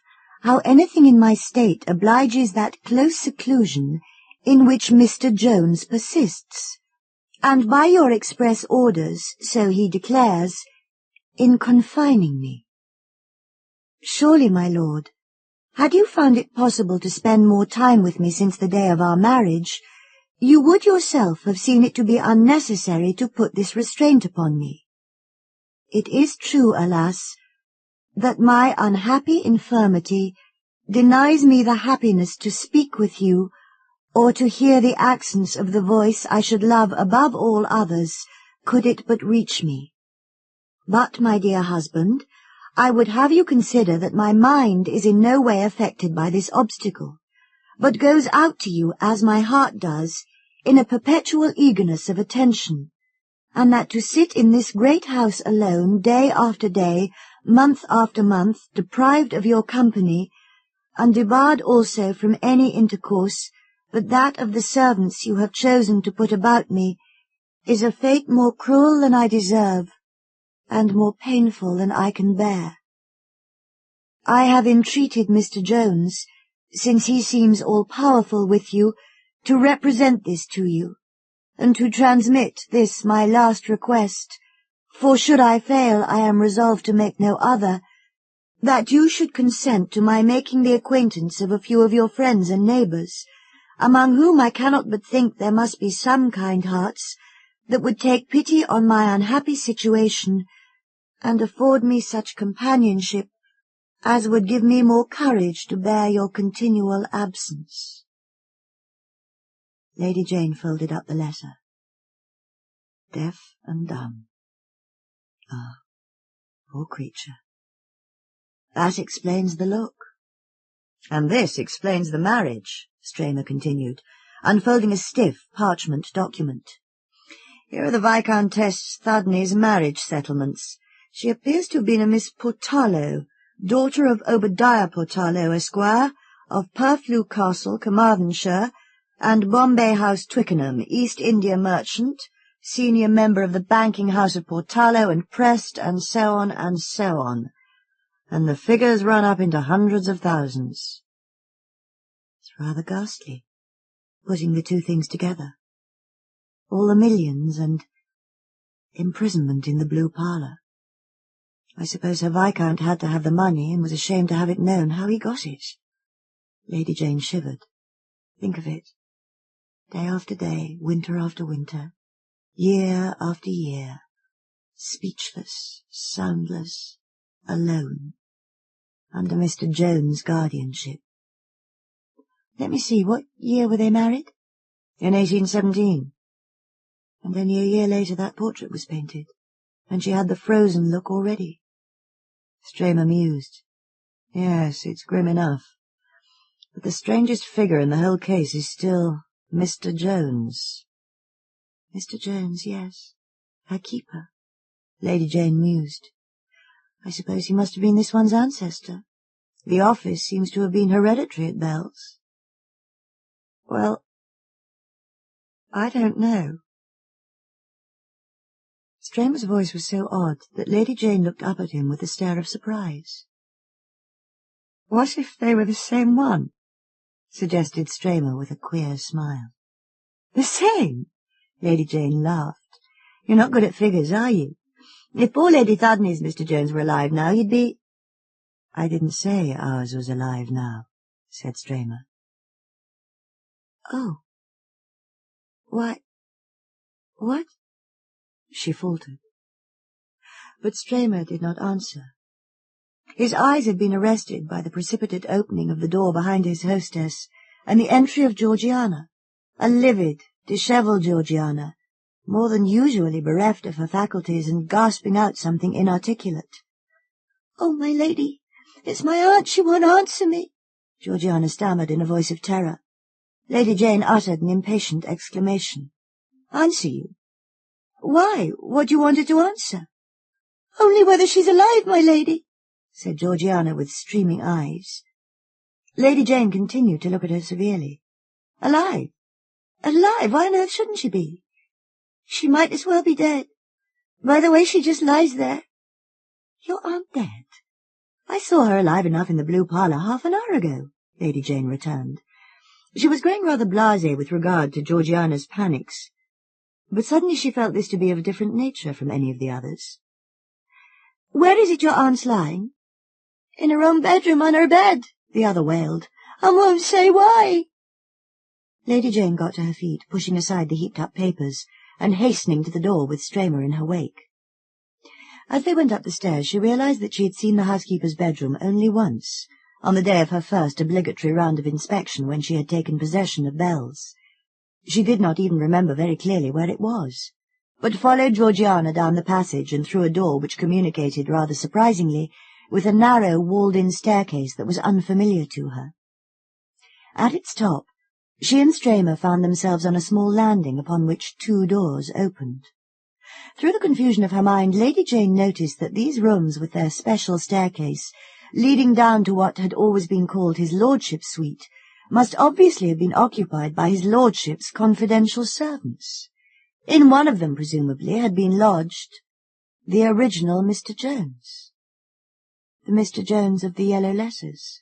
how anything in my state obliges that close seclusion in which Mr. Jones persists, and by your express orders, so he declares, in confining me. Surely, my lord, had you found it possible to spend more time with me since the day of our marriage, you would yourself have seen it to be unnecessary to put this restraint upon me. It is true, alas, that my unhappy infirmity denies me the happiness to speak with you, or to hear the accents of the voice I should love above all others, could it but reach me. But, my dear husband, I would have you consider that my mind is in no way affected by this obstacle, but goes out to you as my heart does, in a perpetual eagerness of attention, and that to sit in this great house alone, day after day, month after month, deprived of your company, and debarred also from any intercourse but that of the servants you have chosen to put about me, is a fate more cruel than I deserve, and more painful than I can bear. I have entreated Mr. Jones, since he seems all-powerful with you, to represent this to you, and to transmit this my last request, for should I fail I am resolved to make no other, that you should consent to my making the acquaintance of a few of your friends and neighbours, among whom I cannot but think there must be some kind hearts that would take pity on my unhappy situation, and afford me such companionship as would give me more courage to bear your continual absence. Lady Jane folded up the letter. Deaf and dumb. Ah, poor creature. That explains the look. And this explains the marriage, Stramer continued, unfolding a stiff parchment document. Here are the Viscountess Thudney's marriage settlements. She appears to have been a Miss Portallo, daughter of Obadiah Portallo, Esquire, of Purflew Castle, Carmarthenshire, and Bombay House, Twickenham, East India merchant, senior member of the banking house of Portallo and Prest, and so on and so on. And the figures run up into hundreds of thousands. It's rather ghastly, putting the two things together. All the millions and imprisonment in the Blue Parlour. I suppose her Viscount had to have the money and was ashamed to have it known how he got it. Lady Jane shivered. Think of it. Day after day, winter after winter, year after year, speechless, soundless, alone, under Mr. Jones' guardianship. Let me see, what year were they married? In 1817. And only a year later that portrait was painted, and she had the frozen look already. Stramer mused. Yes, it's grim enough. But the strangest figure in the whole case is still Mr. Jones. Mr. Jones, yes. Her keeper. Lady Jane mused. I suppose he must have been this one's ancestor. The office seems to have been hereditary at Bell's. Well, I don't know. Stramer's voice was so odd that Lady Jane looked up at him with a stare of surprise. What if they were the same one? Suggested Stramer with a queer smile. The same? Lady Jane laughed. You're not good at figures, are you? If poor Lady Thudney's Mr. Jones were alive now, he'd be— I didn't say ours was alive now, said Stramer. Oh. Why— what? She faltered. But Stramer did not answer. His eyes had been arrested by the precipitate opening of the door behind his hostess and the entry of Georgiana, a livid, dishevelled Georgiana, more than usually bereft of her faculties and gasping out something inarticulate. "Oh, my lady, it's my aunt, she won't answer me," Georgiana stammered in a voice of terror. Lady Jane uttered an impatient exclamation. "Answer you? Why, what do you want her to answer?" "Only whether she's alive, my lady," said Georgiana with streaming eyes. Lady Jane continued to look at her severely. "Alive? Alive? Why on earth shouldn't she be? She might as well be dead. By the way she just lies there." "Your aunt dead? I saw her alive enough in the blue parlour half an hour ago," Lady Jane returned. She was growing rather blasé with regard to Georgiana's panics, but suddenly she felt this to be of a different nature from any of the others. "Where is it your aunt's lying?" "In her own bedroom on her bed," the other wailed, "and won't say why." Lady Jane got to her feet, pushing aside the heaped-up papers, and hastening to the door with Stramer in her wake. As they went up the stairs, she realized that she had seen the housekeeper's bedroom only once, on the day of her first obligatory round of inspection when she had taken possession of Bell's. She did not even remember very clearly where it was, but followed Georgiana down the passage and through a door which communicated, rather surprisingly, with a narrow, walled-in staircase that was unfamiliar to her. At its top, she and Stramer found themselves on a small landing upon which 2 doors opened. Through the confusion of her mind, Lady Jane noticed that these rooms with their special staircase, leading down to what had always been called his lordship's suite, must obviously have been occupied by his lordship's confidential servants. In one of them, presumably, had been lodged the original Mr. Jones. The Mr. Jones of the yellow letters.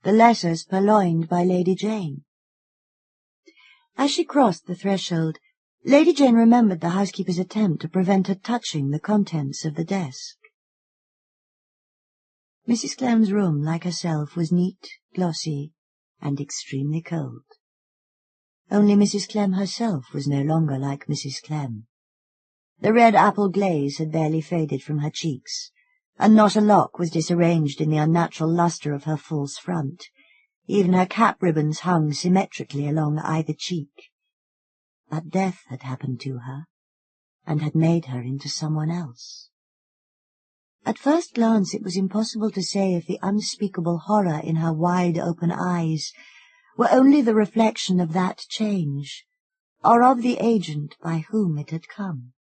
The letters purloined by Lady Jane. As she crossed the threshold, Lady Jane remembered the housekeeper's attempt to prevent her touching the contents of the desk. Mrs. Clem's room, like herself, was neat, glossy, and extremely cold. Only Mrs. Clem herself was no longer like Mrs. Clem. The red apple glaze had barely faded from her cheeks, and not a lock was disarranged in the unnatural lustre of her false front. Even her cap ribbons hung symmetrically along either cheek. But death had happened to her, and had made her into someone else. At first glance it was impossible to say if the unspeakable horror in her wide-open eyes were only the reflection of that change, or of the agent by whom it had come.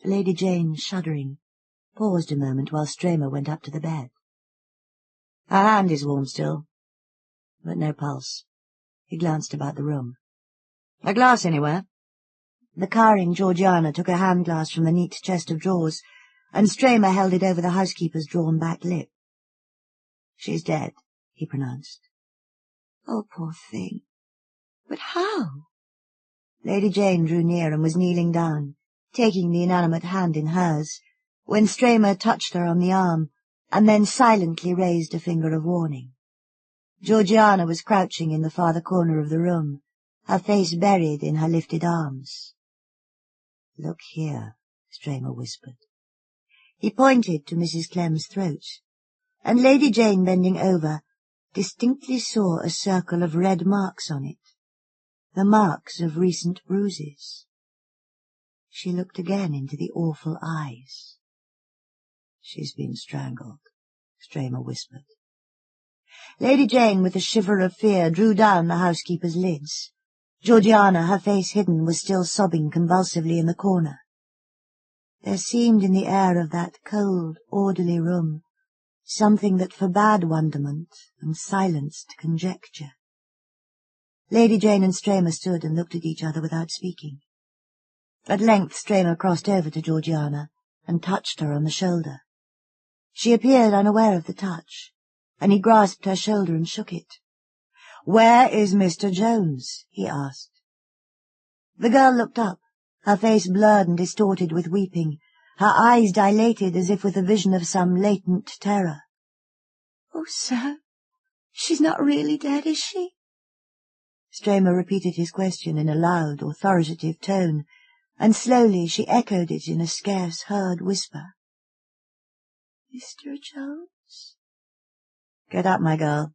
Lady Jane, shuddering, paused a moment while Stramer went up to the bed. Her hand is warm still, but no pulse. He glanced about the room. "A glass anywhere?" The cowering Georgiana took a hand-glass from the neat chest of drawers, and Stramer held it over the housekeeper's drawn-back lip. "She's dead," he pronounced. "Oh, poor thing. But how?" Lady Jane drew near and was kneeling down, taking the inanimate hand in hers, when Stramer touched her on the arm, and then silently raised a finger of warning. Georgiana was crouching in the farther corner of the room, her face buried in her lifted arms. "Look here," Stramer whispered. He pointed to Mrs. Clem's throat, and Lady Jane, bending over, distinctly saw a circle of red marks on it, the marks of recent bruises. She looked again into the awful eyes. "She's been strangled," Stramer whispered. Lady Jane, with a shiver of fear, drew down the housekeeper's lids. Georgiana, her face hidden, was still sobbing convulsively in the corner. There seemed in the air of that cold, orderly room something that forbade wonderment and silenced conjecture. Lady Jane and Stramer stood and looked at each other without speaking. At length Stramer crossed over to Georgiana and touched her on the shoulder. She appeared unaware of the touch, and he grasped her shoulder and shook it. "Where is Mr. Jones?" he asked. The girl looked up, her face blurred and distorted with weeping, her eyes dilated as if with a vision of some latent terror. "Oh, sir, she's not really dead, is she?" Stramer repeated his question in a loud, authoritative tone, and slowly she echoed it in a scarce-heard whisper. "Mr. Jones?" "Get up, my girl,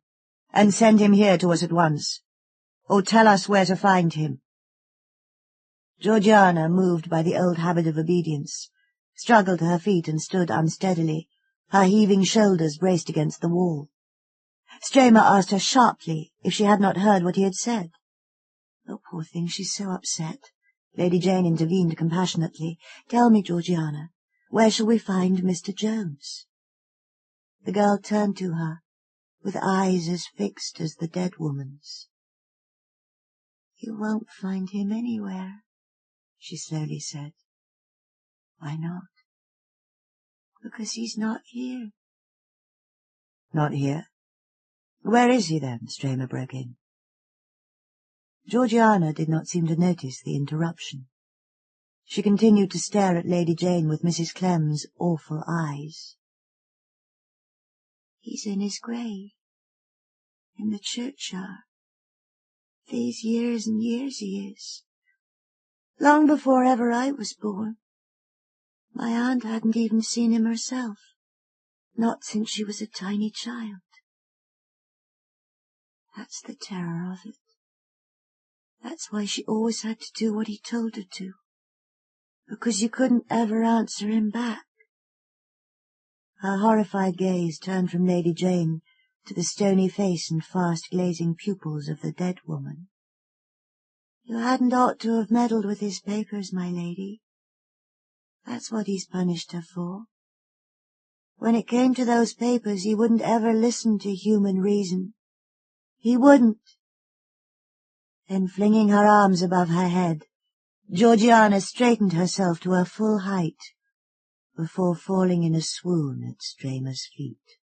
and send him here to us at once, or tell us where to find him." Georgiana, moved by the old habit of obedience, struggled to her feet and stood unsteadily, her heaving shoulders braced against the wall. Stramer asked her sharply if she had not heard what he had said. "Oh, poor thing, she's so upset." Lady Jane intervened compassionately. "Tell me, Georgiana, where shall we find Mr. Jones?" The girl turned to her, with eyes as fixed as the dead woman's. "You won't find him anywhere," she slowly said. "Why not?" "Because he's not here." "Not here? Where is he, then?" Stramer broke in. Georgiana did not seem to notice the interruption. She continued to stare at Lady Jane with Mrs. Clem's awful eyes. "He's in his grave, in the churchyard. These years and years he is. Long before ever I was born. My aunt hadn't even seen him herself, not since she was a tiny child. That's the terror of it. That's why she always had to do what he told her to, because you couldn't ever answer him back." Her horrified gaze turned from Lady Jane to the stony face and fast glazing pupils of the dead woman. "You hadn't ought to have meddled with his papers, my lady. That's what he's punished her for. When it came to those papers, he wouldn't ever listen to human reason. He wouldn't." Then, flinging her arms above her head, Georgiana straightened herself to her full height, before falling in a swoon at Stramer's feet.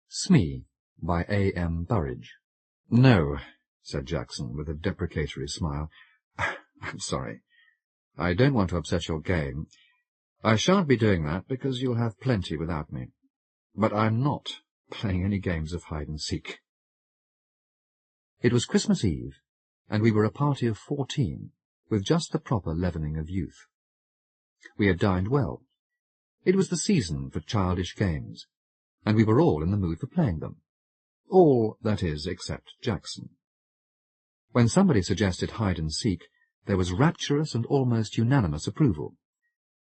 Smee, by A. M. Burrage. "No," said Jackson, with a deprecatory smile. "I'm sorry. I don't want to upset your game. I shan't be doing that, because you'll have plenty without me. But I'm not playing any games of hide-and-seek." It was Christmas Eve, and we were a party of 14, with just the proper leavening of youth. We had dined well. It was the season for childish games, and we were all in the mood for playing them. All, that is, except Jackson. When somebody suggested hide-and-seek, there was rapturous and almost unanimous approval.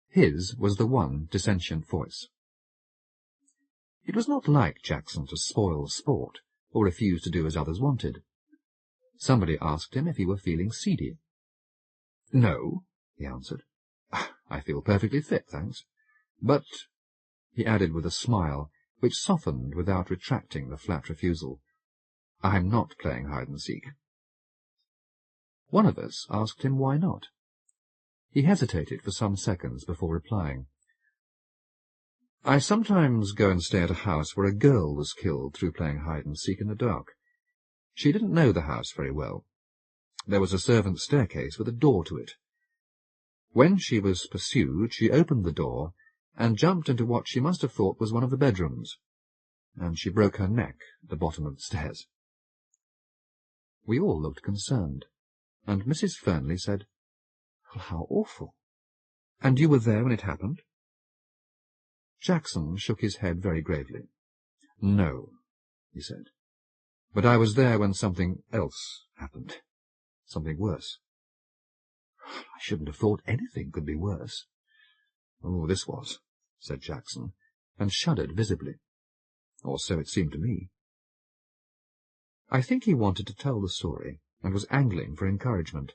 His was the one dissentient voice. It was not like Jackson to spoil sport, or refuse to do as others wanted. Somebody asked him if he were feeling seedy. "No," he answered. "I feel perfectly fit, thanks. But," he added with a smile, which softened without retracting the flat refusal, "I'm not playing hide-and-seek." One of us asked him why not. He hesitated for some seconds before replying. "I sometimes go and stay at a house where a girl was killed through playing hide-and-seek in the dark. She didn't know the house very well. There was a servant's staircase with a door to it. When she was pursued, she opened the door and jumped into what she must have thought was one of the bedrooms, and she broke her neck at the bottom of the stairs." We all looked concerned, and Mrs. Fernley said, "Well, how awful! And you were there when it happened?" Jackson shook his head very gravely. "No," he said, "but I was there when something else happened. Something worse. I shouldn't have thought anything could be worse. Oh, this was. said Jackson, and shuddered visibly. Or so it seemed to me. I think he wanted to tell the story, and was angling for encouragement.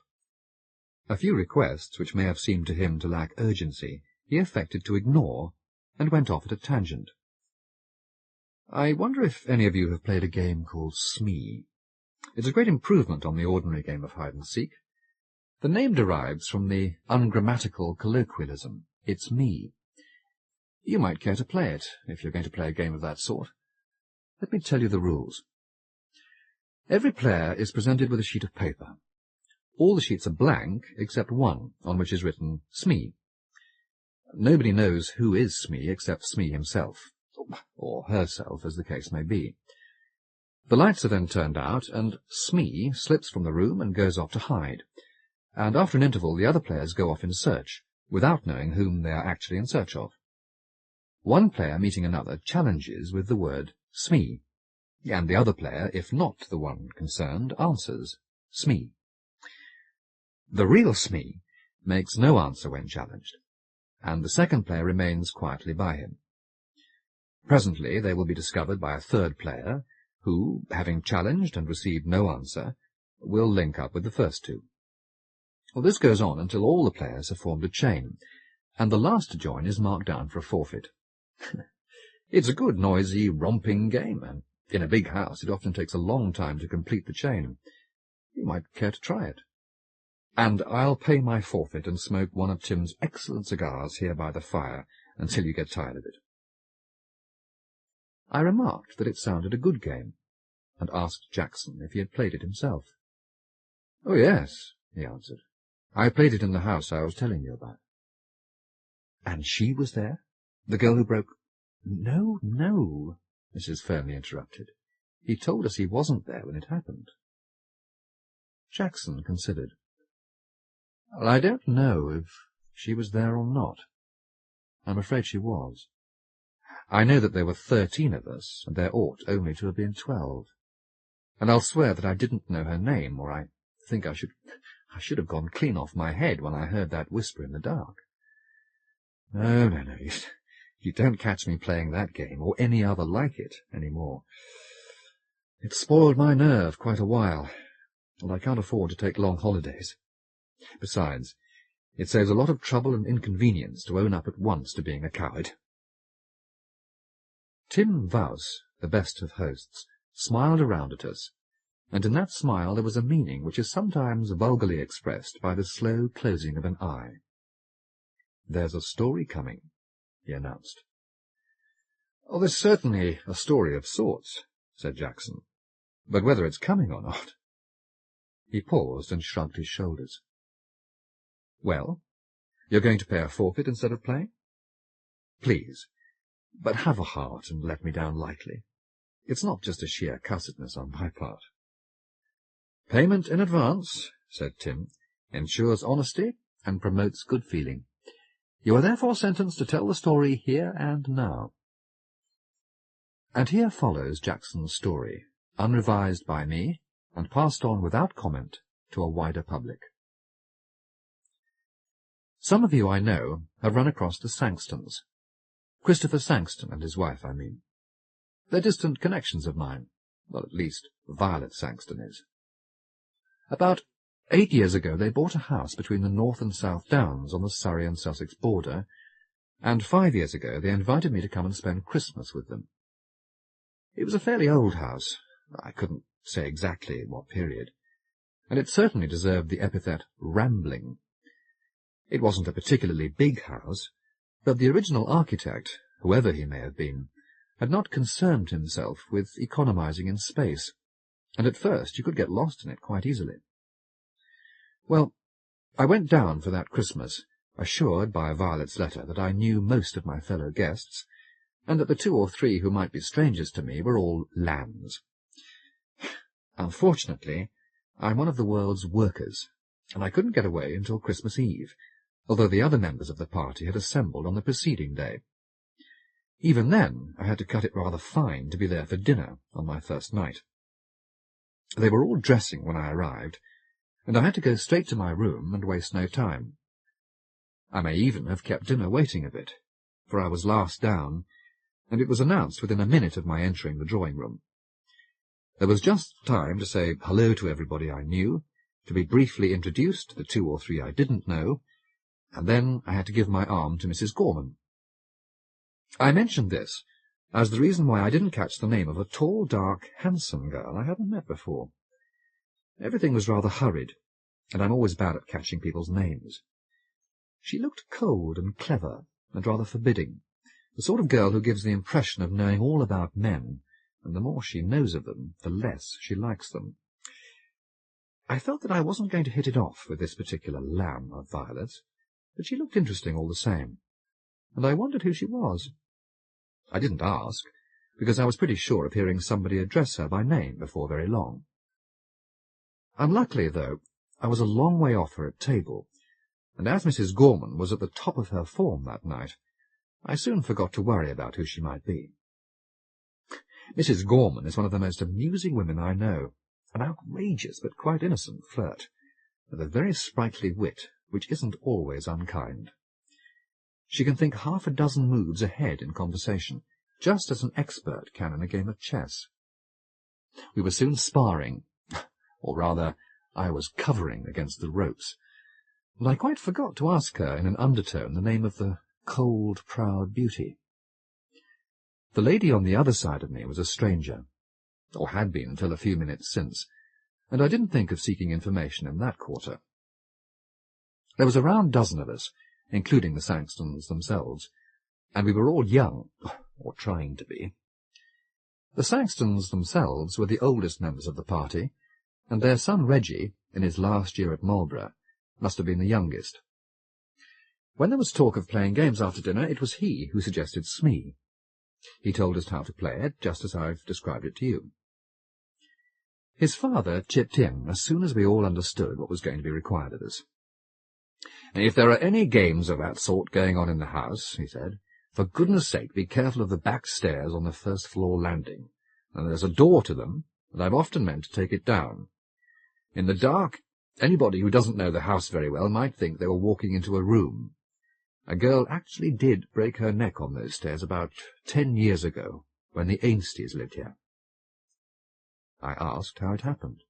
A few requests, which may have seemed to him to lack urgency, he affected to ignore, and went off at a tangent. I wonder if any of you have played a game called Smee. It's a great improvement on the ordinary game of hide-and-seek. The name derives from the ungrammatical colloquialism, "It's me." You might care to play it, if you're going to play a game of that sort. Let me tell you the rules. Every player is presented with a sheet of paper. All the sheets are blank, except one, on which is written Smee. Nobody knows who is Smee except Smee himself, or herself, as the case may be. The lights are then turned out, and Smee slips from the room and goes off to hide, and after an interval the other players go off in search, without knowing whom they are actually in search of. One player meeting another challenges with the word Smee, and the other player, if not the one concerned, answers Smee. The real Smee makes no answer when challenged, and the second player remains quietly by him. Presently they will be discovered by a third player, who, having challenged and received no answer, will link up with the first two. Well, this goes on until all the players have formed a chain, and the last to join is marked down for a forfeit. It's a good, noisy, romping game, and in a big house it often takes a long time to complete the chain. You might care to try it. And I'll pay my forfeit and smoke one of Tim's excellent cigars here by the fire until you get tired of it. I remarked that it sounded a good game, and asked Jackson if he had played it himself. "Oh, yes," he answered. "I played it in the house I was telling you about." "And she was there? The girl who broke—" "No, no," Mrs. Fernley interrupted. "He told us he wasn't there when it happened." Jackson considered. "Well, I don't know if she was there or not. I'm afraid she was. I know that there were 13 of us, and there ought only to have been 12. And I'll swear that I didn't know her name, or I think I should have gone clean off my head when I heard that whisper in the dark. No, you don't catch me playing that game, or any other like it, any more. It spoiled my nerve quite a while, and I can't afford to take long holidays. Besides, it saves a lot of trouble and inconvenience to own up at once to being a coward." Tim Vouse, the best of hosts, smiled around at us, and in that smile there was a meaning which is sometimes vulgarly expressed by the slow closing of an eye. "There's a story coming," he announced. "Oh, there's certainly a story of sorts," said Jackson, "but whether it's coming or not—" He paused and shrugged his shoulders. "Well, you're going to pay a forfeit instead of playing? Please, but have a heart and let me down lightly. It's not just a sheer cussedness on my part." "Payment in advance," said Tim, "ensures honesty and promotes good feeling. You are therefore sentenced to tell the story here and now." And here follows Jackson's story, unrevised by me, and passed on without comment to a wider public. Some of you, I know, have run across the Sankstons. Christopher Sankston and his wife, I mean. They're distant connections of mine. Well, at least, Violet Sankston is. About 8 years ago they bought a house between the North and South Downs on the Surrey and Sussex border, and 5 years ago they invited me to come and spend Christmas with them. It was a fairly old house. I couldn't say exactly what period, and it certainly deserved the epithet rambling. It wasn't a particularly big house, but the original architect, whoever he may have been, had not concerned himself with economizing in space, and at first you could get lost in it quite easily. Well, I went down for that Christmas, assured by Violet's letter that I knew most of my fellow guests, and that the 2 or 3 who might be strangers to me were all lambs. Unfortunately, I'm one of the world's workers, and I couldn't get away until Christmas Eve, although the other members of the party had assembled on the preceding day. Even then, I had to cut it rather fine to be there for dinner on my first night. They were all dressing when I arrived, and I had to go straight to my room and waste no time. I may even have kept dinner waiting a bit, for I was last down, and it was announced within a minute of my entering the drawing-room. There was just time to say hello to everybody I knew, to be briefly introduced to the 2 or 3 I didn't know, and then I had to give my arm to Mrs. Gorman. I mentioned this as the reason why I didn't catch the name of a tall, dark, handsome girl I hadn't met before. Everything was rather hurried, and I'm always bad at catching people's names. She looked cold and clever, and rather forbidding, the sort of girl who gives the impression of knowing all about men, and the more she knows of them, the less she likes them. I felt that I wasn't going to hit it off with this particular lamb of Violet's, but she looked interesting all the same, and I wondered who she was. I didn't ask, because I was pretty sure of hearing somebody address her by name before very long. Unluckily, though, I was a long way off her at table, and as Mrs. Gorman was at the top of her form that night, I soon forgot to worry about who she might be. Mrs. Gorman is one of the most amusing women I know, an outrageous but quite innocent flirt, with a very sprightly wit which isn't always unkind. She can think half a dozen moves ahead in conversation, just as an expert can in a game of chess. We were soon sparring, or rather, I was covering against the ropes, and I quite forgot to ask her in an undertone the name of the cold, proud beauty. The lady on the other side of me was a stranger, or had been until a few minutes since, and I didn't think of seeking information in that quarter. There was a round dozen of us, including the Saxtons themselves, and we were all young, or trying to be. The Saxtons themselves were the oldest members of the party, and their son Reggie, in his last year at Marlborough, must have been the youngest. When there was talk of playing games after dinner, it was he who suggested Smee. He told us how to play it, just as I've described it to you. His father chipped in as soon as we all understood what was going to be required of us. "If there are any games of that sort going on in the house," he said, "for goodness' sake be careful of the back stairs on the first-floor landing. And there's a door to them, and I've often meant to take it down. In the dark, anybody who doesn't know the house very well might think they were walking into a room. A girl actually did break her neck on those stairs about 10 years ago, when the Ainsteys lived here." I asked how it happened.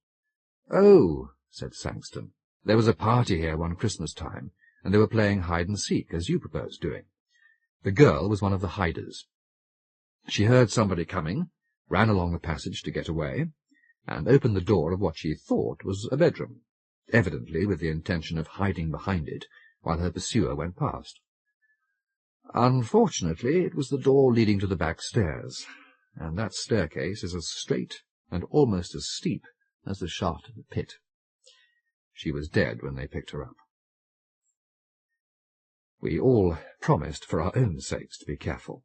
"Oh," said Saxton, "there was a party here one Christmas time, and they were playing hide-and-seek, as you proposed doing. The girl was one of the hiders. She heard somebody coming, ran along the passage to get away, and opened the door of what she thought was a bedroom, evidently with the intention of hiding behind it while her pursuer went past. Unfortunately, it was the door leading to the back stairs, and that staircase is as straight and almost as steep as the shaft of the pit. She was dead when they picked her up." We all promised for our own sakes to be careful.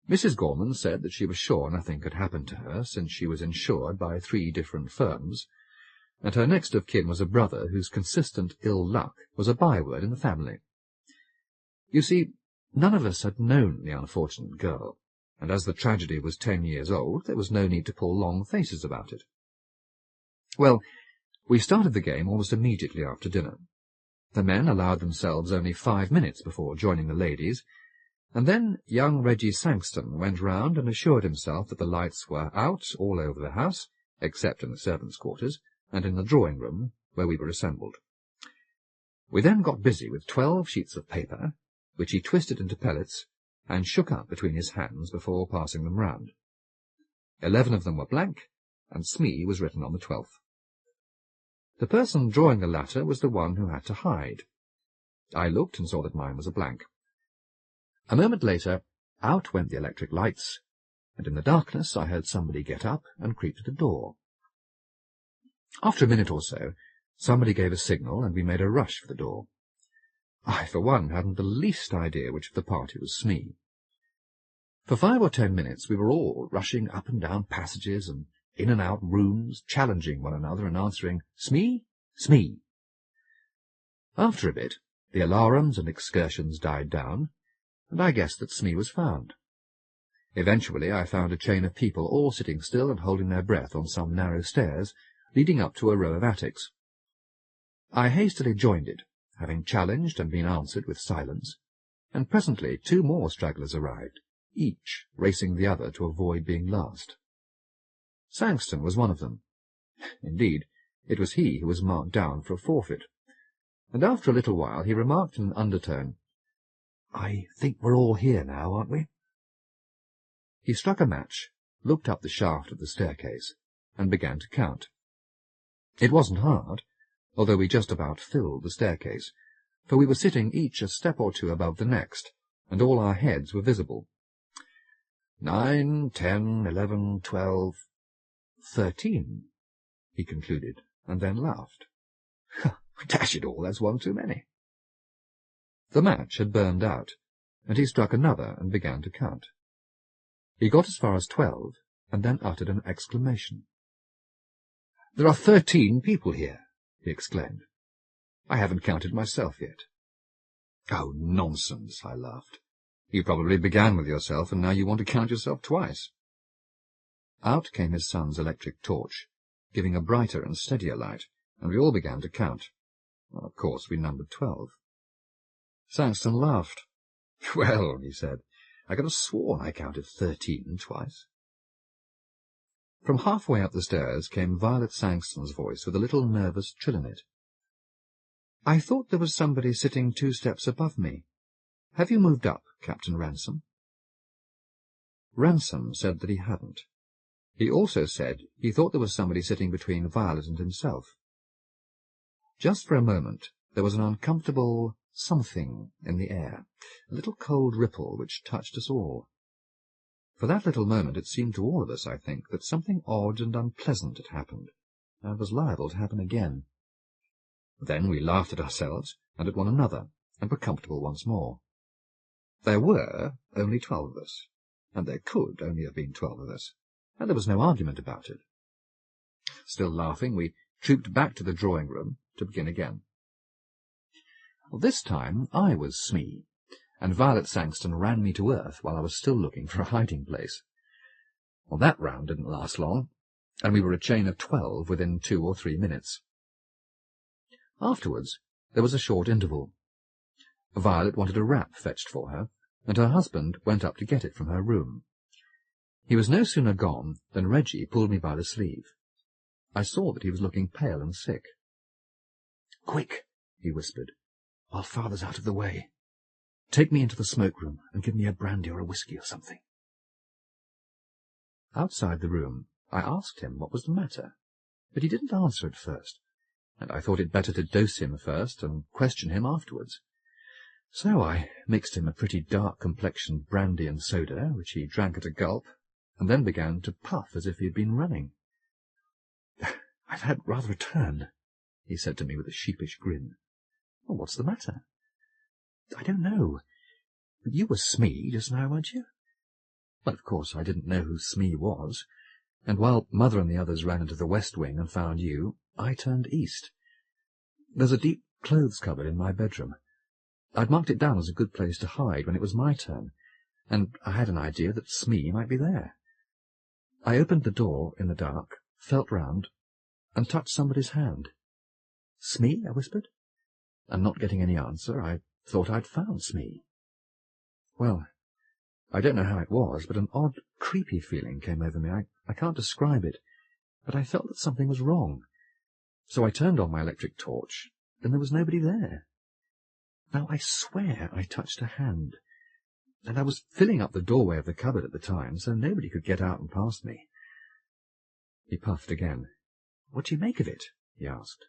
Mrs. Gorman said that she was sure nothing could happen to her, since she was insured by 3 different firms, and her next of kin was a brother whose consistent ill luck was a byword in the family. You see, none of us had known the unfortunate girl, and as the tragedy was 10 years old, there was no need to pull long faces about it. Well, we started the game almost immediately after dinner. The men allowed themselves only 5 minutes before joining the ladies, and then young Reggie Saxton went round and assured himself that the lights were out all over the house, except in the servants' quarters, and in the drawing-room, where we were assembled. We then got busy with 12 sheets of paper, which he twisted into pellets, and shook up between his hands before passing them round. 11 of them were blank, and Smee was written on the 12th. The person drawing the latter was the one who had to hide. I looked and saw that mine was a blank. A moment later, out went the electric lights, and in the darkness I heard somebody get up and creep to the door. After a minute or so, somebody gave a signal, and we made a rush for the door. I, for one, hadn't the least idea which of the party was Smee. For 5 or 10 minutes we were all rushing up and down passages and in and out rooms, challenging one another and answering, "Smee? Smee." After a bit, the alarums and excursions died down, and I guessed that Smee was found. Eventually I found a chain of people all sitting still and holding their breath on some narrow stairs leading up to a row of attics. I hastily joined it, having challenged and been answered with silence, and presently 2 more stragglers arrived, each racing the other to avoid being last. Sangston was one of them. Indeed, it was he who was marked down for a forfeit, and after a little while he remarked in an undertone, "I think we're all here now, aren't we?" He struck a match, looked up the shaft of the staircase, and began to count. It wasn't hard, although we just about filled the staircase, for we were sitting each a step or 2 above the next, and all our heads were visible. 9, 10, 11, 12, 13, he concluded, and then laughed. Dash it all, that's one too many. The match had burned out, and he struck another and began to count. He got as far as 12, and then uttered an exclamation. "There are 13 people here," he exclaimed. "I haven't counted myself yet." "Oh, nonsense," I laughed. "You probably began with yourself, and now you want to count yourself twice." Out came his son's electric torch, giving a brighter and steadier light, and we all began to count. Well, of course, we numbered 12. Sangston laughed. "Well," he said, "I could have sworn I counted 13 twice." From halfway up the stairs came Violet Sangston's voice with a little nervous trill in it. "I thought there was somebody sitting 2 steps above me. Have you moved up, Captain Ransom?" Ransom said that he hadn't. He also said he thought there was somebody sitting between Violet and himself. Just for a moment there was an uncomfortable something in the air, a little cold ripple which touched us all. For that little moment it seemed to all of us, I think, that something odd and unpleasant had happened, and was liable to happen again. Then we laughed at ourselves and at one another, and were comfortable once more. There were only 12 of us, and there could only have been 12 of us, and there was no argument about it. Still laughing, we trooped back to the drawing-room to begin again. Well, this time I was Smee, and Violet Sangston ran me to earth while I was still looking for a hiding-place. Well, that round didn't last long, and we were a chain of 12 within 2 or 3 minutes. Afterwards there was a short interval. Violet wanted a wrap fetched for her, and her husband went up to get it from her room. He was no sooner gone than Reggie pulled me by the sleeve. I saw that he was looking pale and sick. "Quick," he whispered, "while Father's out of the way. Take me into the smoke-room and give me a brandy or a whisky or something." Outside the room I asked him what was the matter, but he didn't answer at first, and I thought it better to dose him first and question him afterwards. So I mixed him a pretty dark-complexioned brandy and soda, which he drank at a gulp, and then began to puff as if he had been running. "I've had rather a turn," he said to me with a sheepish grin. "Well, what's the matter?" "I don't know. But you were Smee just now, weren't you?" Well, of course, I didn't know who Smee was, and while Mother and the others ran into the west wing and found you, I turned east. There's a deep clothes cupboard in my bedroom. I'd marked it down as a good place to hide when it was my turn, and I had an idea that Smee might be there. I opened the door in the dark, felt round, and touched somebody's hand. "Smee?" I whispered, and not getting any answer, I thought I'd found Smee. Well, I don't know how it was, but an odd, creepy feeling came over me. I can't describe it, but I felt that something was wrong. So I turned on my electric torch, and there was nobody there. Now, I swear I touched a hand, and I was filling up the doorway of the cupboard at the time, so nobody could get out and past me. He puffed again. "What do you make of it?" he asked.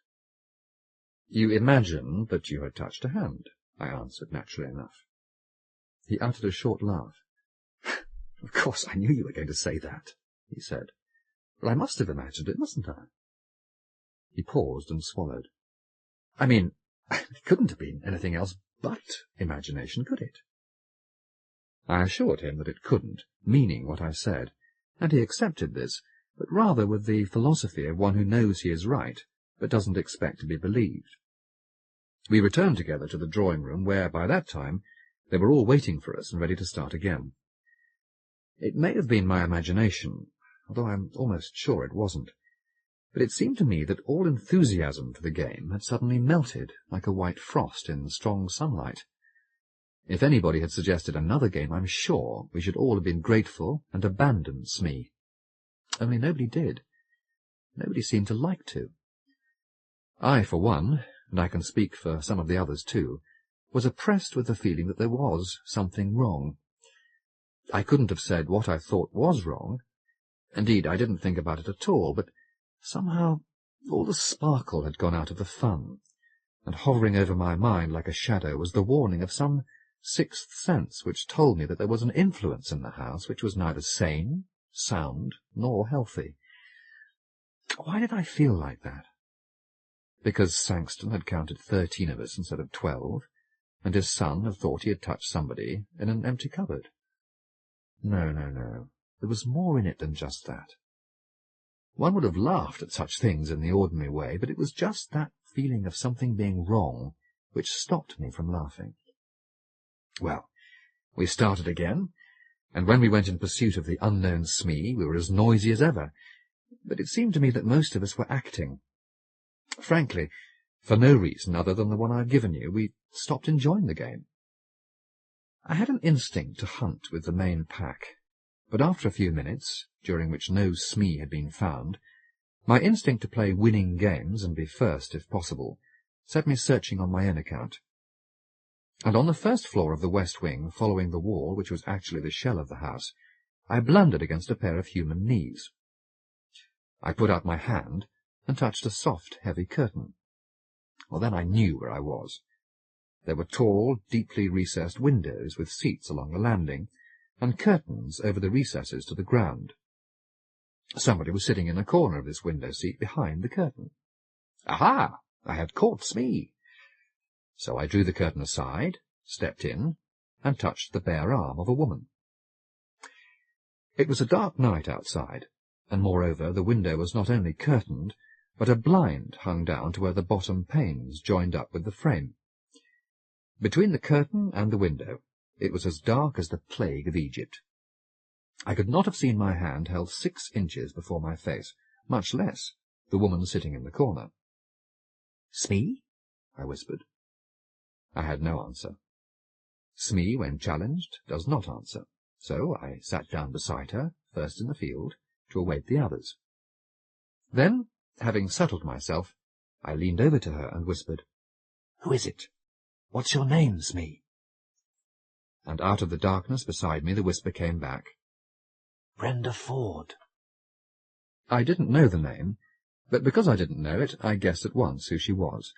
"You imagine that you had touched a hand," I answered, naturally enough. He uttered a short laugh. "Of course, I knew you were going to say that," he said. "But I must have imagined it, mustn't I?" He paused and swallowed. "I mean, it couldn't have been anything else but imagination, could it?" I assured him that it couldn't, meaning what I said, and he accepted this, but rather with the philosophy of one who knows he is right, but doesn't expect to be believed. We returned together to the drawing-room, where, by that time, they were all waiting for us and ready to start again. It may have been my imagination, although I'm almost sure it wasn't, but it seemed to me that all enthusiasm for the game had suddenly melted like a white frost in strong sunlight. If anybody had suggested another game, I'm sure we should all have been grateful and abandoned Smee. Only nobody did. Nobody seemed to like to. I, for one, and I can speak for some of the others too, was oppressed with the feeling that there was something wrong. I couldn't have said what I thought was wrong. Indeed, I didn't think about it at all, but somehow all the sparkle had gone out of the fun, and hovering over my mind like a shadow was the warning of some sixth sense which told me that there was an influence in the house which was neither sane, sound, nor healthy. Why did I feel like that? Because Sangston had counted 13 of us instead of 12, and his son had thought he had touched somebody in an empty cupboard. No, no, no. There was more in it than just that. One would have laughed at such things in the ordinary way, but it was just that feeling of something being wrong which stopped me from laughing. Well, we started again, and when we went in pursuit of the unknown Smee, we were as noisy as ever, but it seemed to me that most of us were acting. Frankly, for no reason other than the one I've given you, we stopped enjoying the game. I had an instinct to hunt with the main pack, but after a few minutes, during which no Smee had been found, my instinct to play winning games and be first if possible set me searching on my own account. And on the first floor of the west wing, following the wall, which was actually the shell of the house, I blundered against a pair of human knees. I put out my hand and touched a soft, heavy curtain. Well, then I knew where I was. There were tall, deeply recessed windows with seats along the landing, and curtains over the recesses to the ground. Somebody was sitting in a corner of this window seat behind the curtain. Aha! I had caught Smee. So I drew the curtain aside, stepped in, and touched the bare arm of a woman. It was a dark night outside, and moreover the window was not only curtained, but a blind hung down to where the bottom panes joined up with the frame. Between the curtain and the window it was as dark as the plague of Egypt. I could not have seen my hand held 6 inches before my face, much less the woman sitting in the corner. "Smee?" I whispered. I had no answer. Smee, when challenged, does not answer, so I sat down beside her, first in the field, to await the others. Then, having settled myself, I leaned over to her and whispered, "Who is it? What's your name, Smee?" And out of the darkness beside me the whisper came back, "Brenda Ford." I didn't know the name, but because I didn't know it, I guessed at once who she was.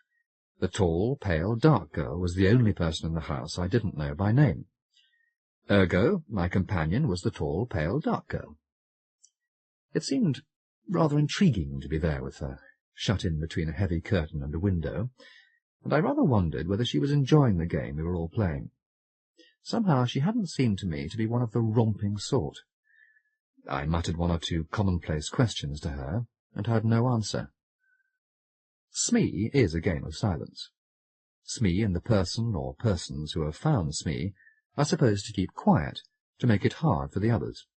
The tall, pale, dark girl was the only person in the house I didn't know by name. Ergo, my companion was the tall, pale, dark girl. It seemed rather intriguing to be there with her, shut in between a heavy curtain and a window, and I rather wondered whether she was enjoying the game we were all playing. Somehow she hadn't seemed to me to be one of the romping sort. I muttered 1 or 2 commonplace questions to her, and had no answer. Smee is a game of silence. Smee and the person or persons who have found Smee are supposed to keep quiet, to make it hard for the others.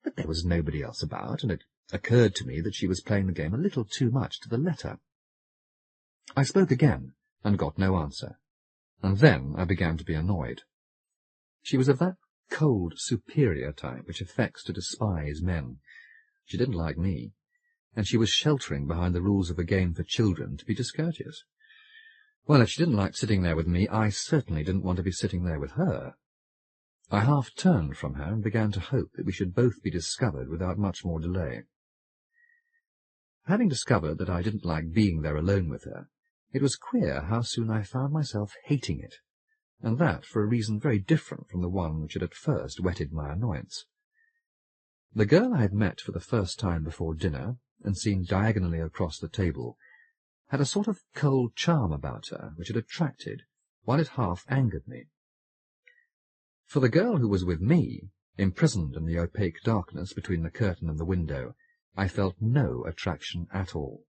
But there was nobody else about, and it occurred to me that she was playing the game a little too much to the letter. I spoke again, and got no answer, and then I began to be annoyed. She was of that cold, superior type which affects to despise men. She didn't like me, and she was sheltering behind the rules of a game for children to be discourteous. Well, if she didn't like sitting there with me, I certainly didn't want to be sitting there with her. I half turned from her and began to hope that we should both be discovered without much more delay. Having discovered that I didn't like being there alone with her, it was queer how soon I found myself hating it, and that for a reason very different from the one which had at first whetted my annoyance. The girl I had met for the first time before dinner, and seen diagonally across the table, had a sort of cold charm about her which had attracted, while it half angered me. For the girl who was with me, imprisoned in the opaque darkness between the curtain and the window, I felt no attraction at all.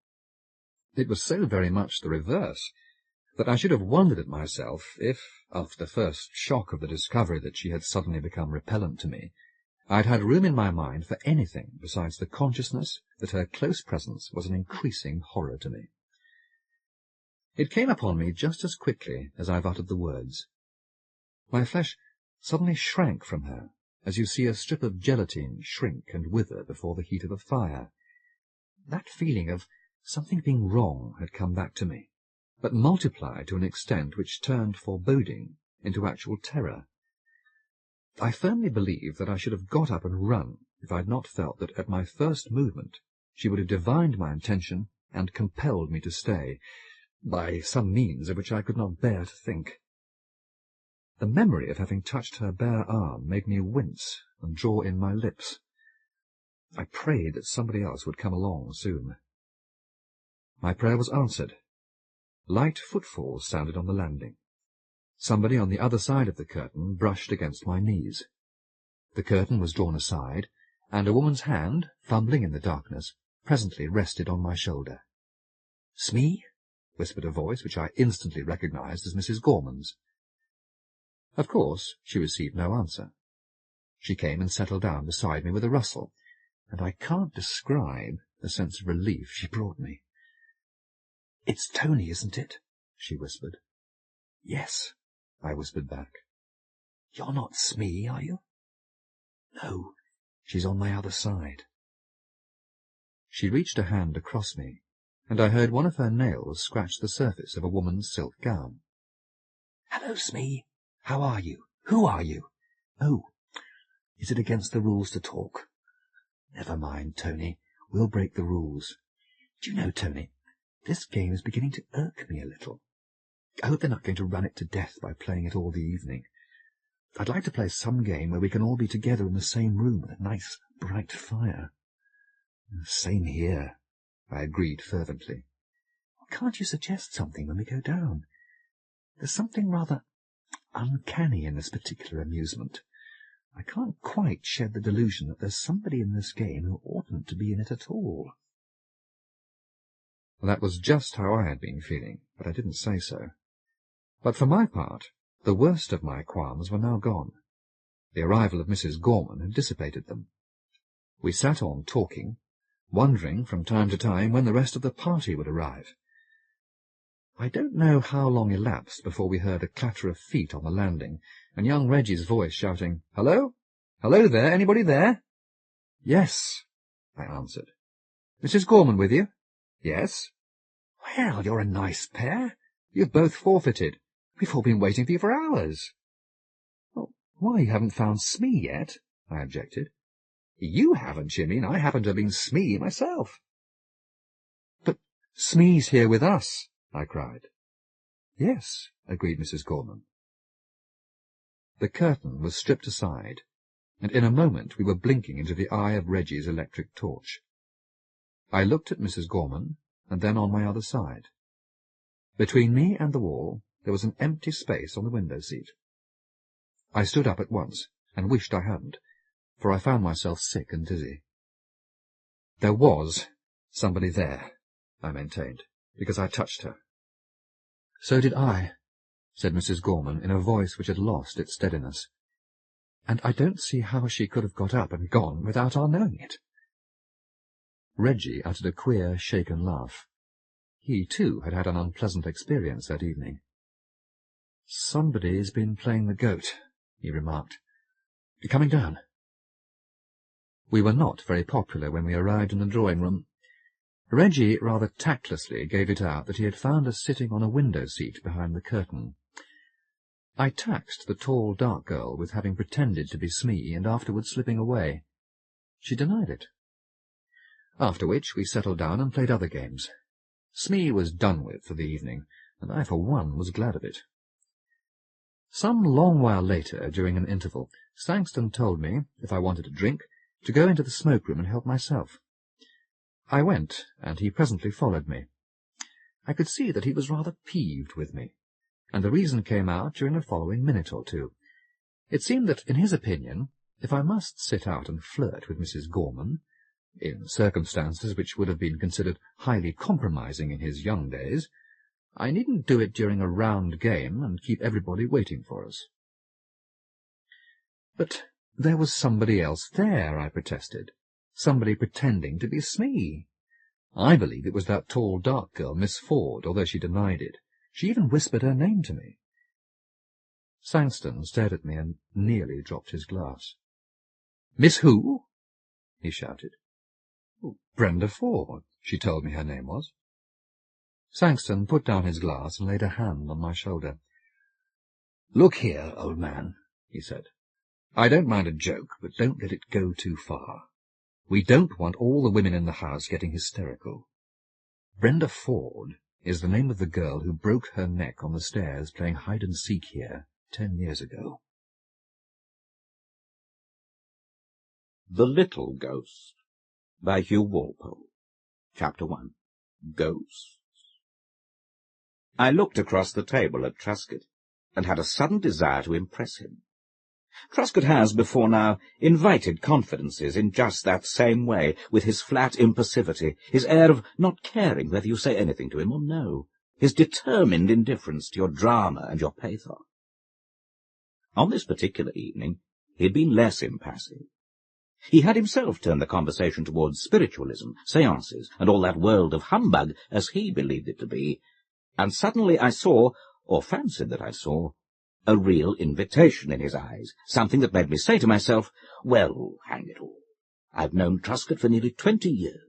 It was so very much the reverse that I should have wondered at myself if, after the first shock of the discovery that she had suddenly become repellent to me, I had had room in my mind for anything besides the consciousness that her close presence was an increasing horror to me. It came upon me just as quickly as I've uttered the words. My flesh suddenly shrank from her, as you see a strip of gelatine shrink and wither before the heat of a fire. That feeling of something being wrong had come back to me, but multiplied to an extent which turned foreboding into actual terror. I firmly believe that I should have got up and run if I had not felt that at my first movement she would have divined my intention and compelled me to stay, by some means of which I could not bear to think. The memory of having touched her bare arm made me wince and draw in my lips. I prayed that somebody else would come along soon. My prayer was answered. Light footfalls sounded on the landing. Somebody on the other side of the curtain brushed against my knees. The curtain was drawn aside, and a woman's hand, fumbling in the darkness, presently rested on my shoulder. "Smee?" whispered a voice which I instantly recognized as Mrs. Gorman's. Of course, she received no answer. She came and settled down beside me with a rustle, and I can't describe the sense of relief she brought me. "It's Tony, isn't it?" she whispered. "Yes," I whispered back. "You're not Smee, are you?" "No, she's on my other side." She reached a hand across me, and I heard one of her nails scratch the surface of a woman's silk gown. "Hello, Smee. How are you? Who are you? Oh, is it against the rules to talk? Never mind, Tony. We'll break the rules. Do you know, Tony, this game is beginning to irk me a little. I hope they're not going to run it to death by playing it all the evening. I'd like to play some game where we can all be together in the same room with a nice, bright fire." "Same here," I agreed fervently. "Can't you suggest something when we go down? There's something rather uncanny in this particular amusement. I can't quite shed the delusion that there's somebody in this game who oughtn't to be in it at all." That was just how I had been feeling, but I didn't say so. But for my part, the worst of my qualms were now gone. The arrival of Mrs. Gorman had dissipated them. We sat on talking, wondering from time to time when the rest of the party would arrive. I don't know how long elapsed before we heard a clatter of feet on the landing, and young Reggie's voice shouting, "Hello? Hello there, anybody there?" "Yes," I answered. "Mrs. Gorman with you?" "Yes." "Well, you're a nice pair. You've both forfeited. We've all been waiting for you for hours." "Well, why, you haven't found Smee yet," I objected. "You haven't, you mean? I happen to have been Smee myself." "But Smee's here with us," I cried. "Yes," agreed Mrs. Gorman. The curtain was stripped aside, and in a moment we were blinking into the eye of Reggie's electric torch. I looked at Mrs. Gorman, and then on my other side. Between me and the wall there was an empty space on the window-seat. I stood up at once, and wished I hadn't, for I found myself sick and dizzy. There was somebody there, I maintained, because I touched her. "So did I," said Mrs. Gorman in a voice which had lost its steadiness. "And I don't see how she could have got up and gone without our knowing it." Reggie uttered a queer, shaken laugh. He, too, had had an unpleasant experience that evening. "Somebody's been playing the goat," he remarked. "Coming down?" We were not very popular when we arrived in the drawing-room. Reggie rather tactlessly gave it out that he had found us sitting on a window-seat behind the curtain. I taxed the tall, dark girl with having pretended to be Smee and afterwards slipping away. She denied it. After which we settled down and played other games. Smee was done with for the evening, and I for one was glad of it. Some long while later, during an interval, Sangston told me, if I wanted a drink, to go into the smoke-room and help myself. I went, and he presently followed me. I could see that he was rather peeved with me, and the reason came out during the following minute or two. It seemed that, in his opinion, if I must sit out and flirt with Mrs. Gorman, in circumstances which would have been considered highly compromising in his young days, I needn't do it during a round game and keep everybody waiting for us. "But there was somebody else there," I protested. "Somebody pretending to be Smee. I believe it was that tall, dark girl, Miss Ford, although she denied it. She even whispered her name to me." Sangston stared at me and nearly dropped his glass. "Miss who?" he shouted. "Brenda Ford, she told me her name was." Sangston put down his glass and laid a hand on my shoulder. "Look here, old man," he said. "I don't mind a joke, but don't let it go too far. We don't want all the women in the house getting hysterical. Brenda Ford is the name of the girl who broke her neck on the stairs playing hide-and-seek here 10 years ago." The Little Ghost by Hugh Walpole. Chapter 1. Ghosts. I looked across the table at Truscott, and had a sudden desire to impress him. Truscott has, before now, invited confidences in just that same way, with his flat impassivity, his air of not caring whether you say anything to him or no, his determined indifference to your drama and your pathos. On this particular evening he had been less impassive. He had himself turned the conversation towards spiritualism, seances, and all that world of humbug, as he believed it to be, and suddenly I saw, or fancied that I saw, a real invitation in his eyes, something that made me say to myself, well, hang it all, I've known Truscott for nearly 20 years.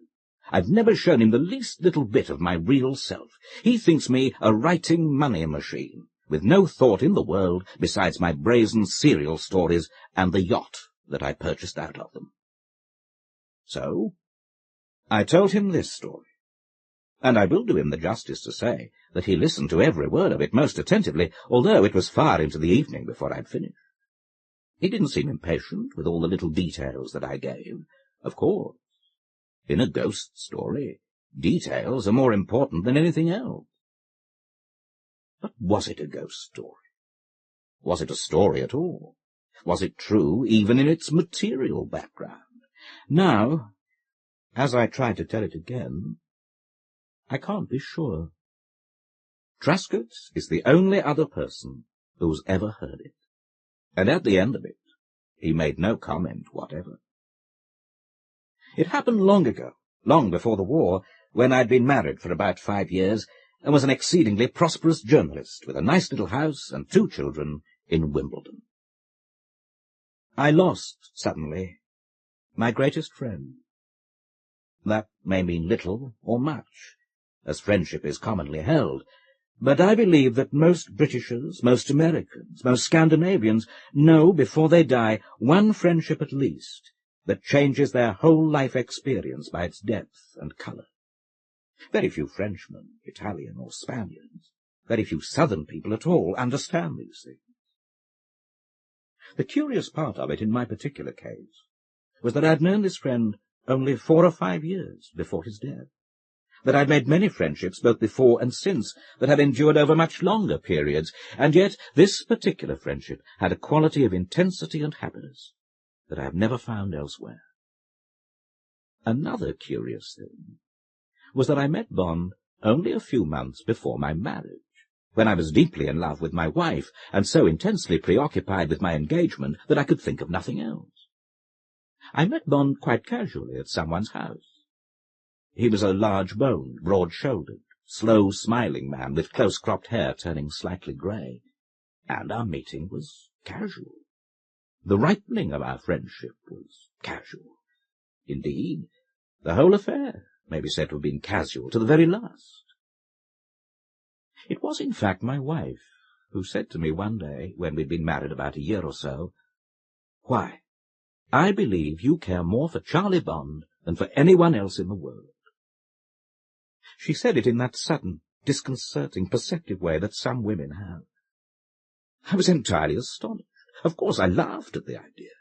I've never shown him the least little bit of my real self. He thinks me a writing money machine, with no thought in the world besides my brazen serial stories and the yacht that I purchased out of them. So I told him this story, and I will do him the justice to say that he listened to every word of it most attentively, although it was far into the evening before I'd finished. He didn't seem impatient with all the little details that I gave. Of course, in a ghost story, details are more important than anything else. But was it a ghost story? Was it a story at all? Was it true even in its material background? Now, as I try to tell it again, I can't be sure. Truscott is the only other person who's ever heard it, and at the end of it he made no comment whatever. It happened long ago, long before the war, when I'd been married for about 5 years, and was an exceedingly prosperous journalist with a nice little house and 2 children in Wimbledon. I lost, suddenly, my greatest friend. That may mean little or much, as friendship is commonly held, but I believe that most Britishers, most Americans, most Scandinavians know before they die one friendship at least that changes their whole life experience by its depth and colour. Very few Frenchmen, Italian or Spaniards, very few southern people at all understand these things. The curious part of it in my particular case was that I'd known this friend only 4 or 5 years before his death, that I'd made many friendships both before and since that had endured over much longer periods, and yet this particular friendship had a quality of intensity and happiness that I have never found elsewhere. Another curious thing was that I met Bond only a few months before my marriage, when I was deeply in love with my wife, and so intensely preoccupied with my engagement that I could think of nothing else. I met Bond quite casually at someone's house. He was a large-boned, broad-shouldered, slow-smiling man with close-cropped hair turning slightly grey, and our meeting was casual. The ripening of our friendship was casual. Indeed, the whole affair may be said to have been casual to the very last. It was, in fact, my wife who said to me one day, when we'd been married about a year or so, "Why, I believe you care more for Charlie Bond than for anyone else in the world." She said it in that sudden, disconcerting, perceptive way that some women have. I was entirely astonished. Of course, I laughed at the idea.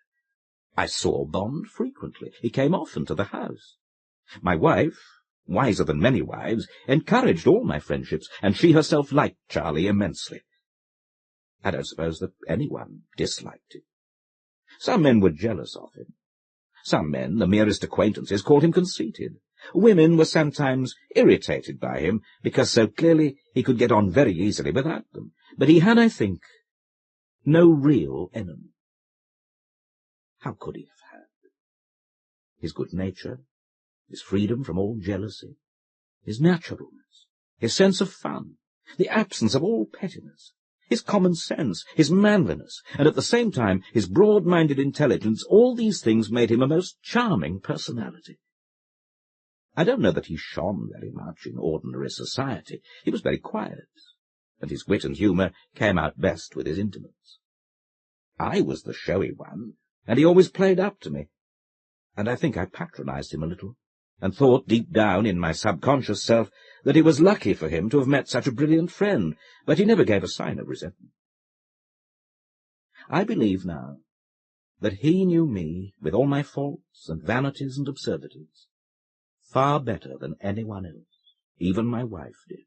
I saw Bond frequently. He came often to the house. My wife, wiser than many wives, encouraged all my friendships, and she herself liked Charlie immensely. I don't suppose that anyone disliked him. Some men were jealous of him. Some men, the merest acquaintances, called him conceited. Women were sometimes irritated by him, because so clearly he could get on very easily without them. But he had, I think, no real enemy. How could he have had? His good nature, his freedom from all jealousy, his naturalness, his sense of fun, the absence of all pettiness, His common sense, his manliness, and at the same time his broad-minded intelligence, all these things made him a most charming personality. I don't know that he shone very much in ordinary society. He was very quiet, and his wit and humour came out best with his intimates. I was the showy one, and he always played up to me, and I think I patronized him a little, and thought deep down in my subconscious self that it was lucky for him to have met such a brilliant friend, but he never gave a sign of resentment. I believe now that he knew me, with all my faults and vanities and absurdities, far better than anyone else, even my wife did.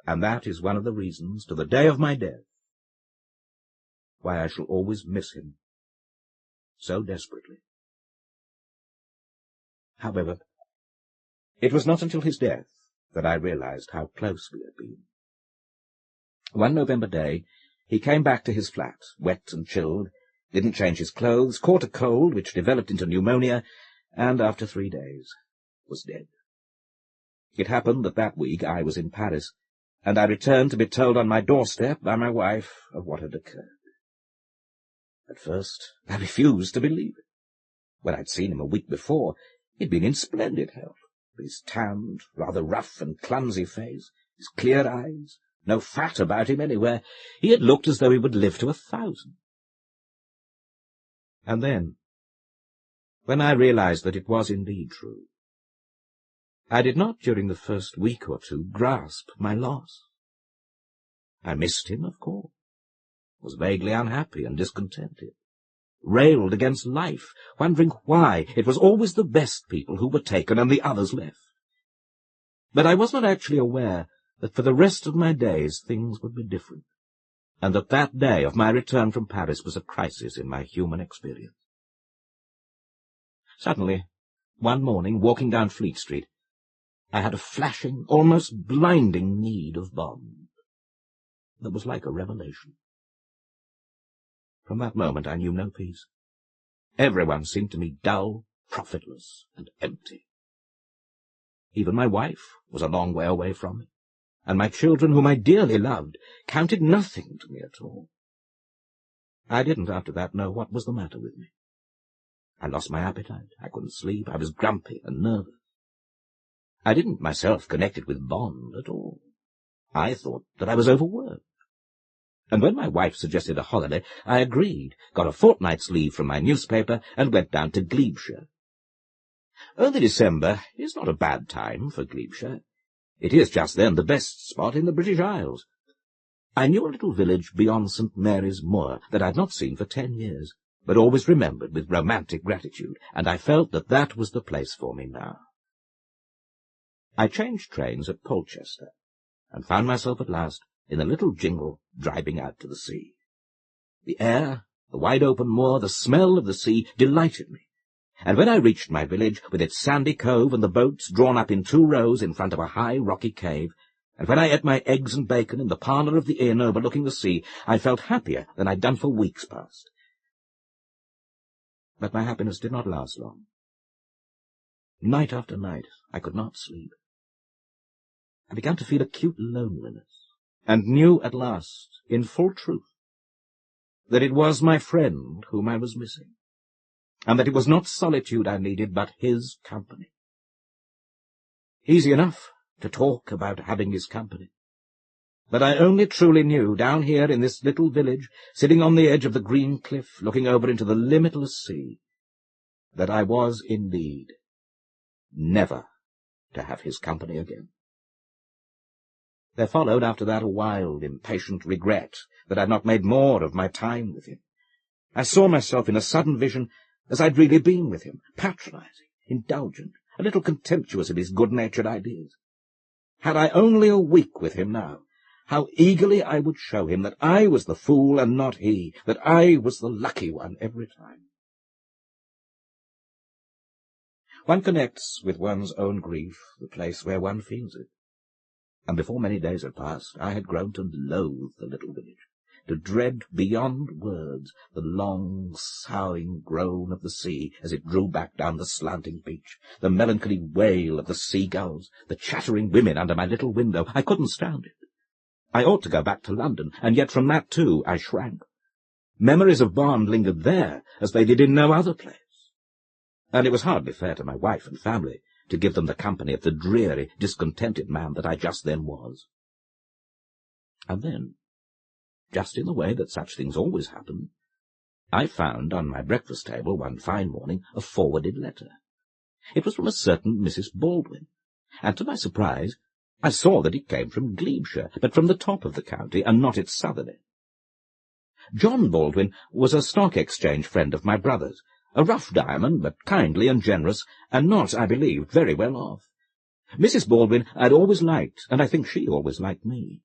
And that is one of the reasons, to the day of my death, why I shall always miss him so desperately. However, it was not until his death that I realized how close we had been. One November day, he came back to his flat, wet and chilled, didn't change his clothes, caught a cold which developed into pneumonia, and after 3 days was dead. It happened that week I was in Paris, and I returned to be told on my doorstep by my wife of what had occurred. At first I refused to believe it. When I'd seen him a week before, he'd been in splendid health, with his tanned, rather rough and clumsy face, his clear eyes, no fat about him anywhere. He had looked as though he would live to 1,000. And then, when I realized that it was indeed true, I did not during the first week or two grasp my loss. I missed him, of course, was vaguely unhappy and discontented, railed against life, wondering why it was always the best people who were taken and the others left. But I was not actually aware that for the rest of my days things would be different, and that day of my return from Paris was a crisis in my human experience. Suddenly, one morning, walking down Fleet Street, I had a flashing, almost blinding need of bond that was like a revelation. From that moment I knew no peace. Everyone seemed to me dull, profitless, and empty. Even my wife was a long way away from me, and my children, whom I dearly loved, counted nothing to me at all. I didn't, after that, know what was the matter with me. I lost my appetite, I couldn't sleep, I was grumpy and nervous. I didn't myself connect it with bond at all. I thought that I was overworked. And when my wife suggested a holiday, I agreed, got a fortnight's leave from my newspaper, and went down to Glebeshire. Early December is not a bad time for Glebeshire. It is just then the best spot in the British Isles. I knew a little village beyond St. Mary's Moor that I'd not seen for 10 years, but always remembered with romantic gratitude, and I felt that that was the place for me now. I changed trains at Polchester, and found myself at last in a little jingle driving out to the sea. The air, the wide-open moor, the smell of the sea delighted me, and when I reached my village, with its sandy cove and the boats drawn up in 2 rows in front of a high rocky cave, and when I ate my eggs and bacon in the parlour of the inn overlooking the sea, I felt happier than I'd done for weeks past. But my happiness did not last long. Night after night I could not sleep. I began to feel acute loneliness, and knew at last, in full truth, that it was my friend whom I was missing, and that it was not solitude I needed, but his company. Easy enough to talk about having his company, but I only truly knew, down here in this little village, sitting on the edge of the green cliff, looking over into the limitless sea, that I was indeed never to have his company again. There followed after that a wild, impatient regret that I'd not made more of my time with him. I saw myself in a sudden vision as I'd really been with him, patronizing, indulgent, a little contemptuous of his good-natured ideas. Had I only a week with him now, how eagerly I would show him that I was the fool and not he, that I was the lucky one every time. One connects with one's own grief the place where one feels it. And before many days had passed, I had grown to loathe the little village, to dread beyond words the long, soughing groan of the sea as it drew back down the slanting beach, the melancholy wail of the seagulls, the chattering women under my little window. I couldn't stand it. I ought to go back to London, and yet from that too I shrank. Memories of Bond lingered there, as they did in no other place. And it was hardly fair to my wife and family to give them the company of the dreary, discontented man that I just then was. And then, just in the way that such things always happen, I found on my breakfast table one fine morning a forwarded letter. It was from a certain Mrs. Baldwin, and to my surprise I saw that it came from Glebeshire, but from the top of the county, and not its southern end. John Baldwin was a stock exchange friend of my brother's, a rough diamond, but kindly and generous, and not, I believed, very well off. Mrs. Baldwin I'd always liked, and I think she always liked me.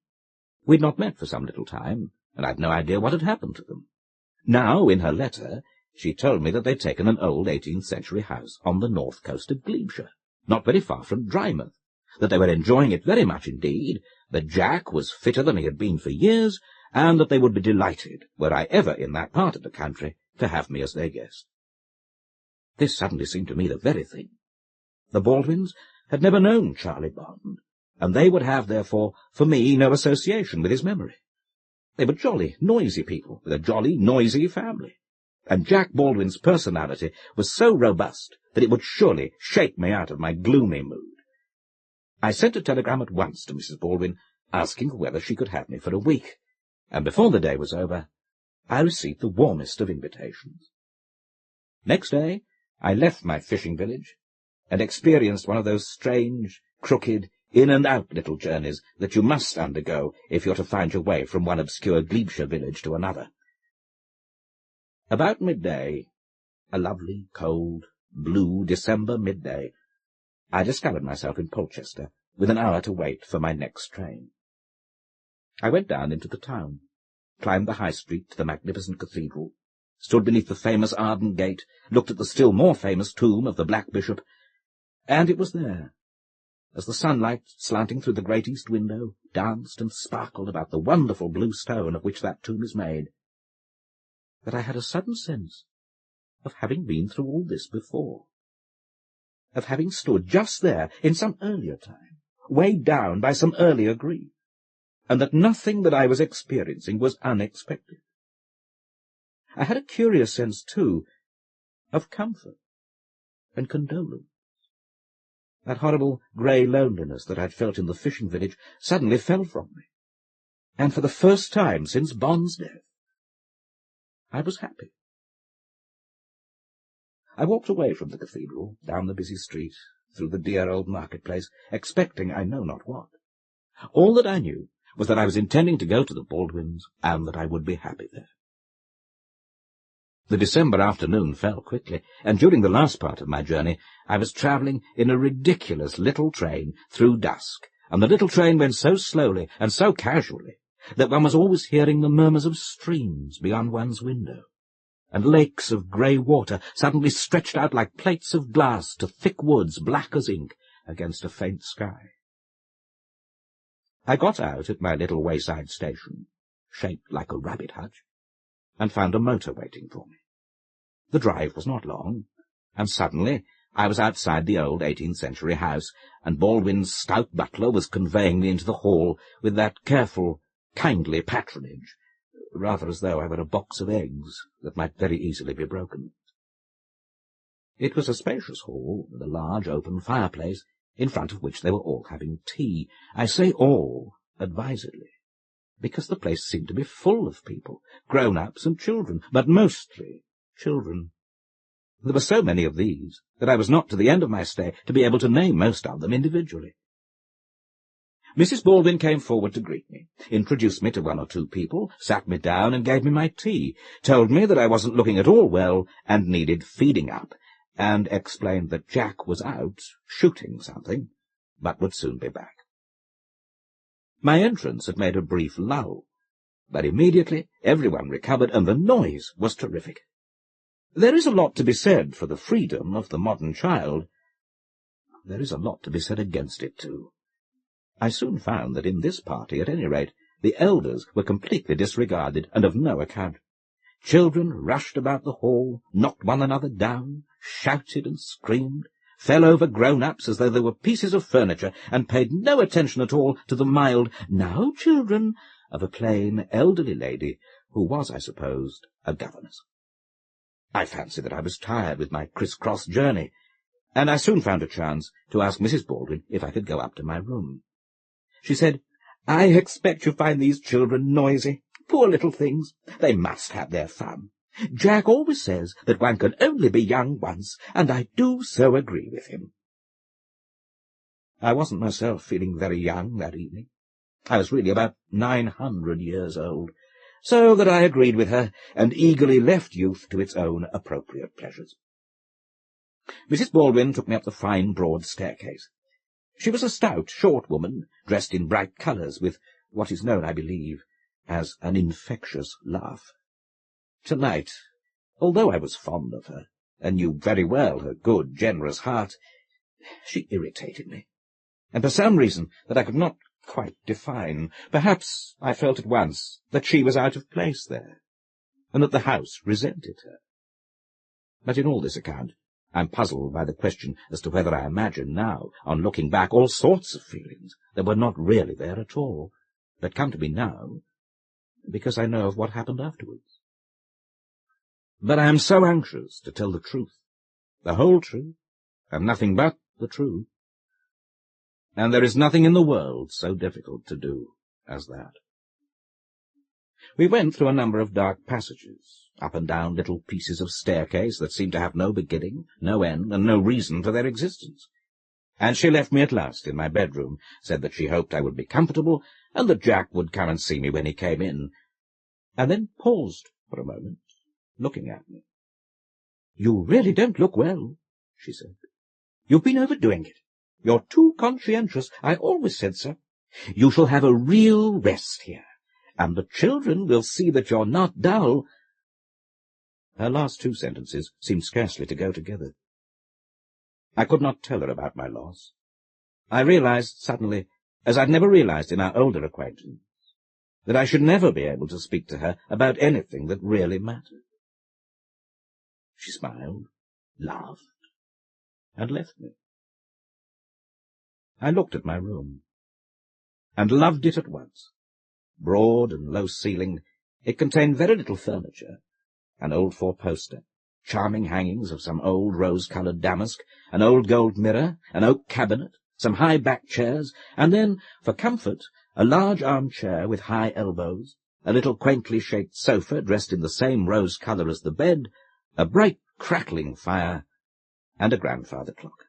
We'd not met for some little time, and I'd no idea what had happened to them. Now, in her letter, she told me that they'd taken an old 18th-century house on the north coast of Glebeshire, not very far from Drymouth, that they were enjoying it very much indeed, that Jack was fitter than he had been for years, and that they would be delighted, were I ever in that part of the country, to have me as their guest. This suddenly seemed to me the very thing. The Baldwins had never known Charlie Bond, and they would have, therefore, for me, no association with his memory. They were jolly, noisy people, with a jolly, noisy family, and Jack Baldwin's personality was so robust that it would surely shake me out of my gloomy mood. I sent a telegram at once to Mrs. Baldwin, asking whether she could have me for a week, and before the day was over, I received the warmest of invitations. Next day, I left my fishing village, and experienced one of those strange, crooked, in-and-out little journeys that you must undergo if you're to find your way from one obscure Glebeshire village to another. About midday, a lovely, cold, blue December midday, I discovered myself in Polchester, with an hour to wait for my next train. I went down into the town, climbed the high street to the magnificent cathedral, stood beneath the famous Arden Gate, looked at the still more famous tomb of the Black Bishop, and it was there, as the sunlight, slanting through the great east window, danced and sparkled about the wonderful blue stone of which that tomb is made, that I had a sudden sense of having been through all this before, of having stood just there in some earlier time, weighed down by some earlier grief, and that nothing that I was experiencing was unexpected. I had a curious sense, too, of comfort and condolence. That horrible grey loneliness that I'd felt in the fishing village suddenly fell from me, and for the first time since Bond's death, I was happy. I walked away from the cathedral, down the busy street, through the dear old market-place, expecting I know not what. All that I knew was that I was intending to go to the Baldwins, and that I would be happy there. The December afternoon fell quickly, and during the last part of my journey I was travelling in a ridiculous little train through dusk, and the little train went so slowly and so casually that one was always hearing the murmurs of streams beyond one's window, and lakes of grey water suddenly stretched out like plates of glass to thick woods black as ink against a faint sky. I got out at my little wayside station, shaped like a rabbit hutch, and found a motor waiting for me. The drive was not long, and suddenly I was outside the old 18th-century house, and Baldwin's stout butler was conveying me into the hall with that careful, kindly patronage, rather as though I were a box of eggs that might very easily be broken. It was a spacious hall, with a large open fireplace, in front of which they were all having tea. I say all advisedly, because the place seemed to be full of people, grown-ups and children, but mostly children. There were so many of these that I was not, to the end of my stay, to be able to name most of them individually. Mrs. Baldwin came forward to greet me, introduced me to one or two people, sat me down and gave me my tea, told me that I wasn't looking at all well and needed feeding up, and explained that Jack was out shooting something, but would soon be back. My entrance had made a brief lull, but immediately everyone recovered, and the noise was terrific. There is a lot to be said for the freedom of the modern child. There is a lot to be said against it, too. I soon found that in this party, at any rate, the elders were completely disregarded and of no account. Children rushed about the hall, knocked one another down, shouted and screamed, fell over grown-ups as though they were pieces of furniture, and paid no attention at all to the mild, "Now, children," of a plain, elderly lady, who was, I supposed, a governess. I fancied that I was tired with my criss-cross journey, and I soon found a chance to ask Mrs. Baldwin if I could go up to my room. She said, "I expect you find these children noisy. Poor little things. They must have their fun. Jack always says that one can only be young once, and I do so agree with him." I wasn't myself feeling very young that evening. I was really about 900 years old, so that I agreed with her, and eagerly left youth to its own appropriate pleasures. Mrs. Baldwin took me up the fine, broad staircase. She was a stout, short woman, dressed in bright colours, with what is known, I believe, as an infectious laugh. Tonight, although I was fond of her, and knew very well her good, generous heart, she irritated me, and for some reason that I could not quite define. Perhaps I felt at once that she was out of place there, and that the house resented her. But in all this account, I'm puzzled by the question as to whether I imagine now, on looking back, all sorts of feelings that were not really there at all, but come to me now, because I know of what happened afterwards. But I am so anxious to tell the truth, the whole truth, and nothing but the truth, and there is nothing in the world so difficult to do as that. We went through a number of dark passages, up and down little pieces of staircase that seemed to have no beginning, no end, and no reason for their existence. And she left me at last in my bedroom, said that she hoped I would be comfortable, and that Jack would come and see me when he came in, and then paused for a moment, looking at me. "You really don't look well," she said. "You've been overdoing it. You're too conscientious. I always said so. You shall have a real rest here, and the children will see that you're not dull." Her last two sentences seemed scarcely to go together. I could not tell her about my loss. I realized suddenly, as I'd never realized in our older acquaintance, that I should never be able to speak to her about anything that really mattered. She smiled, laughed, and left me. I looked at my room, and loved it at once. Broad and low-ceilinged, it contained very little furniture, an old four-poster, charming hangings of some old rose-coloured damask, an old gold mirror, an oak cabinet, some high-backed chairs, and then, for comfort, a large arm-chair with high elbows, a little quaintly shaped sofa dressed in the same rose colour as the bed, a bright crackling fire, and a grandfather clock.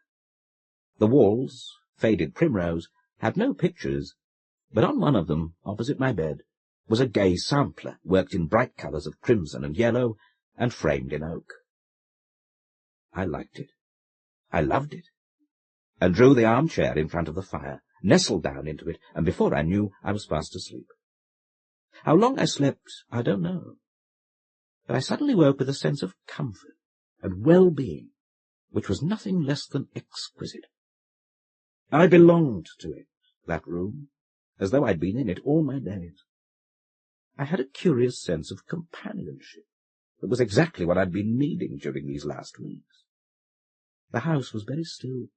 The walls, faded primrose, had no pictures, but on one of them, opposite my bed, was a gay sampler worked in bright colours of crimson and yellow, and framed in oak. I liked it. I loved it, and drew the armchair in front of the fire, nestled down into it, and before I knew, I was fast asleep. How long I slept, I don't know, but I suddenly woke with a sense of comfort and well-being, which was nothing less than exquisite. I belonged to it, that room, as though I'd been in it all my days. I had a curious sense of companionship that was exactly what I'd been needing during these last weeks. The house was very still.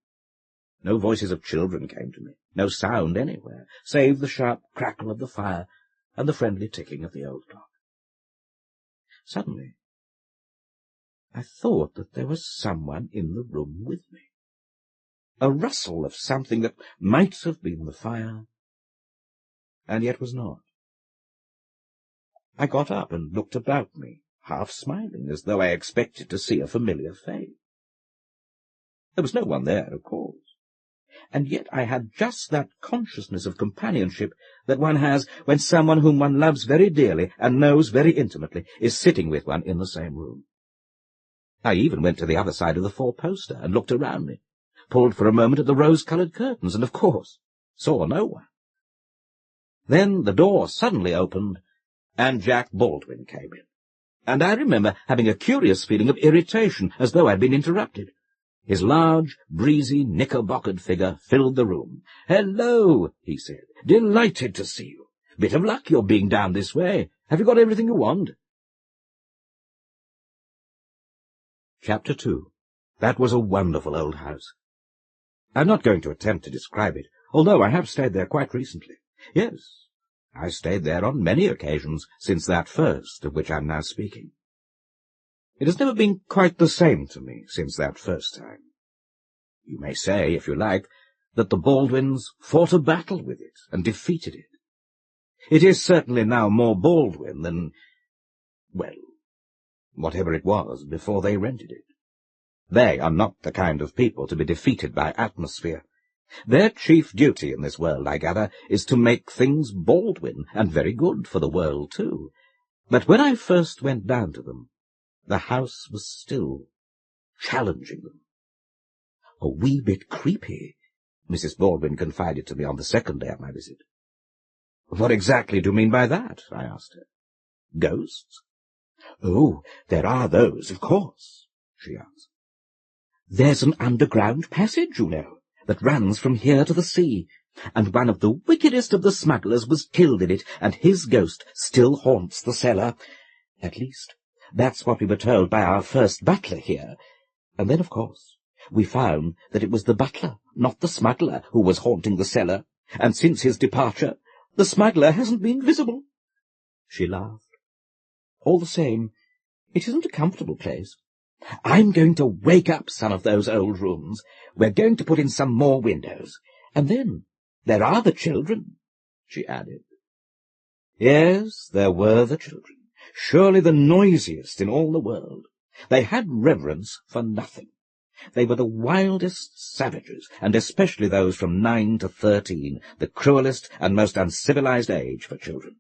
No voices of children came to me, no sound anywhere, save the sharp crackle of the fire and the friendly ticking of the old clock. Suddenly, I thought that there was someone in the room with me. A rustle of something that might have been the fire, and yet was not. I got up and looked about me, half smiling, as though I expected to see a familiar face. There was no one there, of course, and yet I had just that consciousness of companionship that one has when someone whom one loves very dearly and knows very intimately is sitting with one in the same room. I even went to the other side of the four-poster and looked around me, pulled for a moment at the rose-coloured curtains, and, of course, saw no one. Then the door suddenly opened, and Jack Baldwin came in, and I remember having a curious feeling of irritation, as though I'd been interrupted. His large, breezy, knickerbockered figure filled the room. "Hello," he said. "Delighted to see you. Bit of luck you're being down this way. Have you got everything you want?" Chapter 2. That was a wonderful old house. I'm not going to attempt to describe it, although I have stayed there quite recently. Yes, I stayed there on many occasions since that first of which I'm now speaking. It has never been quite the same to me since that first time. You may say, if you like, that the Baldwins fought a battle with it and defeated it. It is certainly now more Baldwin than, well, whatever it was before they rented it. They are not the kind of people to be defeated by atmosphere. Their chief duty in this world, I gather, is to make things Baldwin, and very good for the world, too. But when I first went down to them, the house was still challenging them. A wee bit creepy, Mrs. Baldwin confided to me on the second day of my visit. What exactly do you mean by that? I asked her. Ghosts? Oh, there are those, of course, she answered. There's an underground passage, you know, that runs from here to the sea, and one of the wickedest of the smugglers was killed in it, and his ghost still haunts the cellar. At least, that's what we were told by our first butler here. And then, of course, we found that it was the butler, not the smuggler, who was haunting the cellar, and since his departure, the smuggler hasn't been visible. She laughed. All the same, it isn't a comfortable place. I'm going to wake up some of those old rooms. We're going to put in some more windows. And then there are the children, she added. Yes, there were the children, surely the noisiest in all the world. They had reverence for nothing. They were the wildest savages, and especially those from 9 to 13, the cruelest and most uncivilized age for children.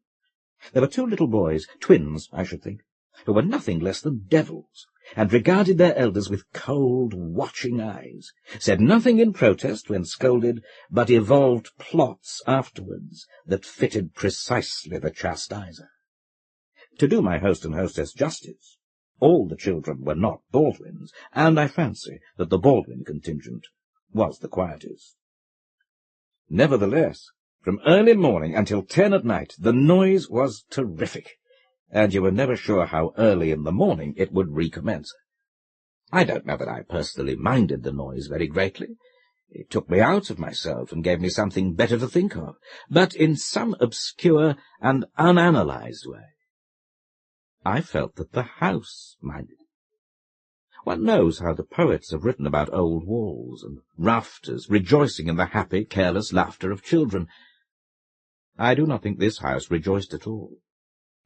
There were 2 little boys, twins, I should think, who were nothing less than devils, and regarded their elders with cold, watching eyes, said nothing in protest when scolded, but evolved plots afterwards that fitted precisely the chastiser. To do my host and hostess justice, all the children were not Baldwins, and I fancy that the Baldwin contingent was the quietest. Nevertheless, from early morning until 10 at night, the noise was terrific, and you were never sure how early in the morning it would recommence. I don't know that I personally minded the noise very greatly. It took me out of myself and gave me something better to think of, but in some obscure and unanalyzed way. I felt that the house minded it. One knows how the poets have written about old walls and rafters rejoicing in the happy, careless laughter of children. I do not think this house rejoiced at all,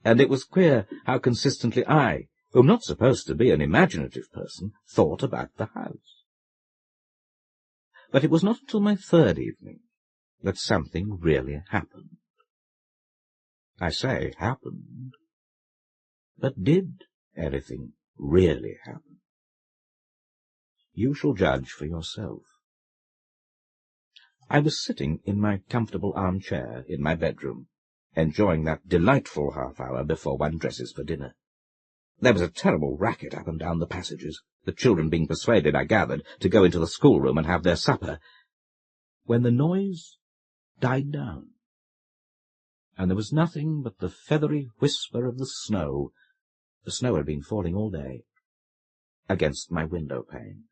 and it was queer how consistently I, who am not supposed to be an imaginative person, thought about the house. But it was not until my 3rd evening that something really happened. I say happened, but did anything really happen? You shall judge for yourself. I was sitting in my comfortable armchair in my bedroom, enjoying that delightful half-hour before one dresses for dinner. There was a terrible racket up and down the passages, the children being persuaded, I gathered, to go into the schoolroom and have their supper, when the noise died down, and there was nothing but the feathery whisper of the snow had been falling all day, against my window-pane.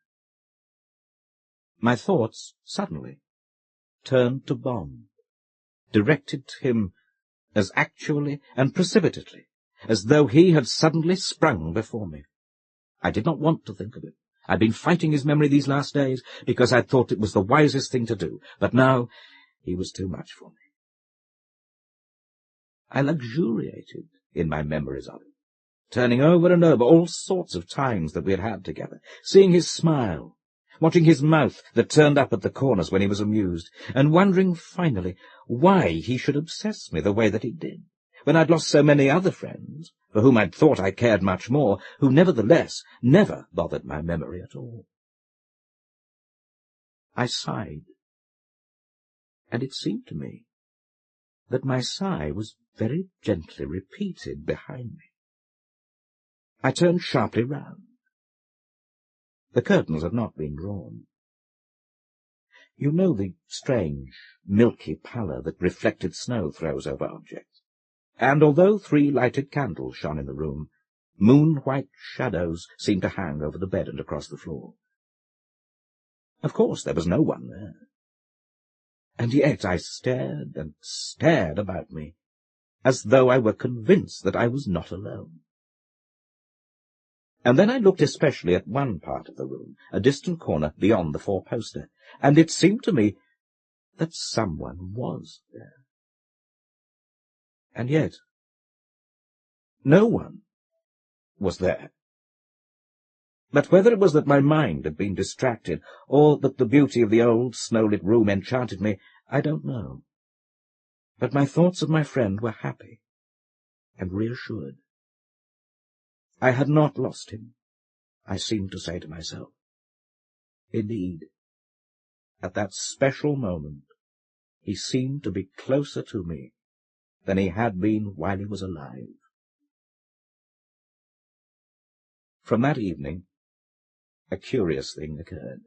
My thoughts suddenly turned to Bond, directed to him as actually and precipitately as though he had suddenly sprung before me. I did not want to think of it. I'd been fighting his memory these last days because I'd thought it was the wisest thing to do, but now he was too much for me. I luxuriated in my memories of him, turning over and over all sorts of times that we had had together, seeing his smile, watching his mouth that turned up at the corners when he was amused, and wondering finally why he should obsess me the way that he did, when I'd lost so many other friends, for whom I'd thought I cared much more, who nevertheless never bothered my memory at all. I sighed, and it seemed to me that my sigh was very gently repeated behind me. I turned sharply round. The curtains had not been drawn. You know the strange, milky pallor that reflected snow throws over objects, and although 3 lighted candles shone in the room, moon-white shadows seemed to hang over the bed and across the floor. Of course there was no one there. And yet I stared and stared about me, as though I were convinced that I was not alone. And then I looked especially at one part of the room, a distant corner beyond the four-poster, and it seemed to me that someone was there. And yet no one was there. But whether it was that my mind had been distracted, or that the beauty of the old snow-lit room enchanted me, I don't know. But my thoughts of my friend were happy and reassured. I had not lost him, I seemed to say to myself. Indeed, at that special moment, he seemed to be closer to me than he had been while he was alive. From that evening, a curious thing occurred.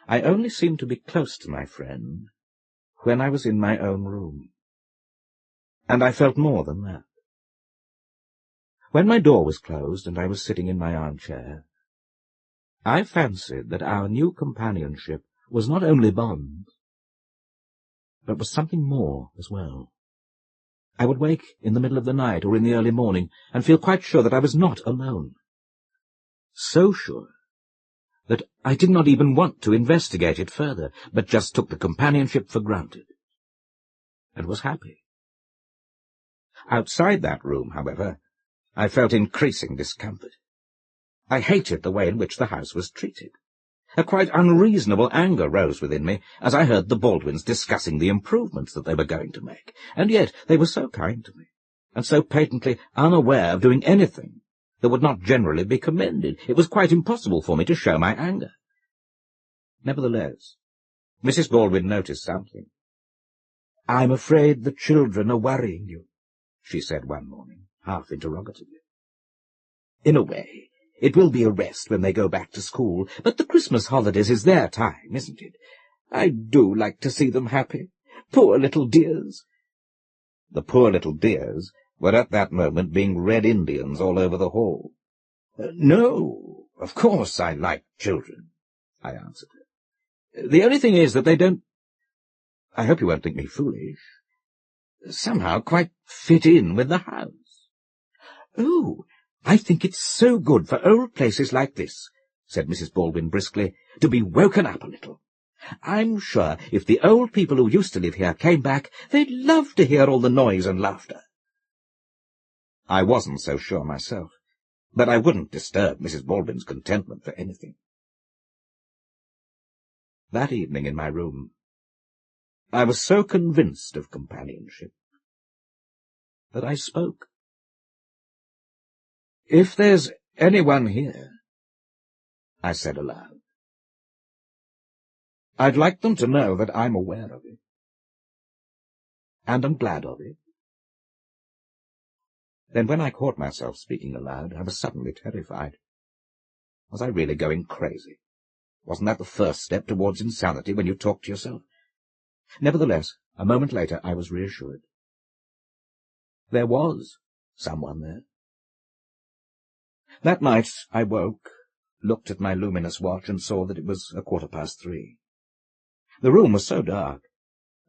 I only seemed to be close to my friend when I was in my own room, and I felt more than that. When my door was closed and I was sitting in my armchair, I fancied that our new companionship was not only bond, but was something more as well. I would wake in the middle of the night or in the early morning and feel quite sure that I was not alone. So sure that I did not even want to investigate it further, but just took the companionship for granted, and was happy. Outside that room, however, I felt increasing discomfort. I hated the way in which the house was treated. A quite unreasonable anger rose within me as I heard the Baldwins discussing the improvements that they were going to make, and yet they were so kind to me, and so patently unaware of doing anything that would not generally be commended. It was quite impossible for me to show my anger. Nevertheless, Mrs. Baldwin noticed something. "I'm afraid the children are worrying you," she said one morning, half interrogatively. "In a way, it will be a rest when they go back to school, but the Christmas holidays is their time, isn't it? I do like to see them happy. Poor little dears." The poor little dears were at that moment being Red Indians all over the hall. "No, of course I like children," I answered her. "The only thing is that they don't— I hope you won't think me foolish— somehow quite fit in with the house." "Oh, I think it's so good for old places like this," said Mrs. Baldwin briskly, "to be woken up a little. I'm sure if the old people who used to live here came back, they'd love to hear all the noise and laughter." I wasn't so sure myself, but I wouldn't disturb Mrs. Baldwin's contentment for anything. That evening in my room, I was so convinced of companionship that I spoke. "If there's anyone here," I said aloud, "I'd like them to know that I'm aware of it, and am glad of it." Then when I caught myself speaking aloud, I was suddenly terrified. Was I really going crazy? Wasn't that the first step towards insanity when you talk to yourself? Nevertheless, a moment later I was reassured. There was someone there. That night I woke, looked at my luminous watch, and saw that it was 3:15. The room was so dark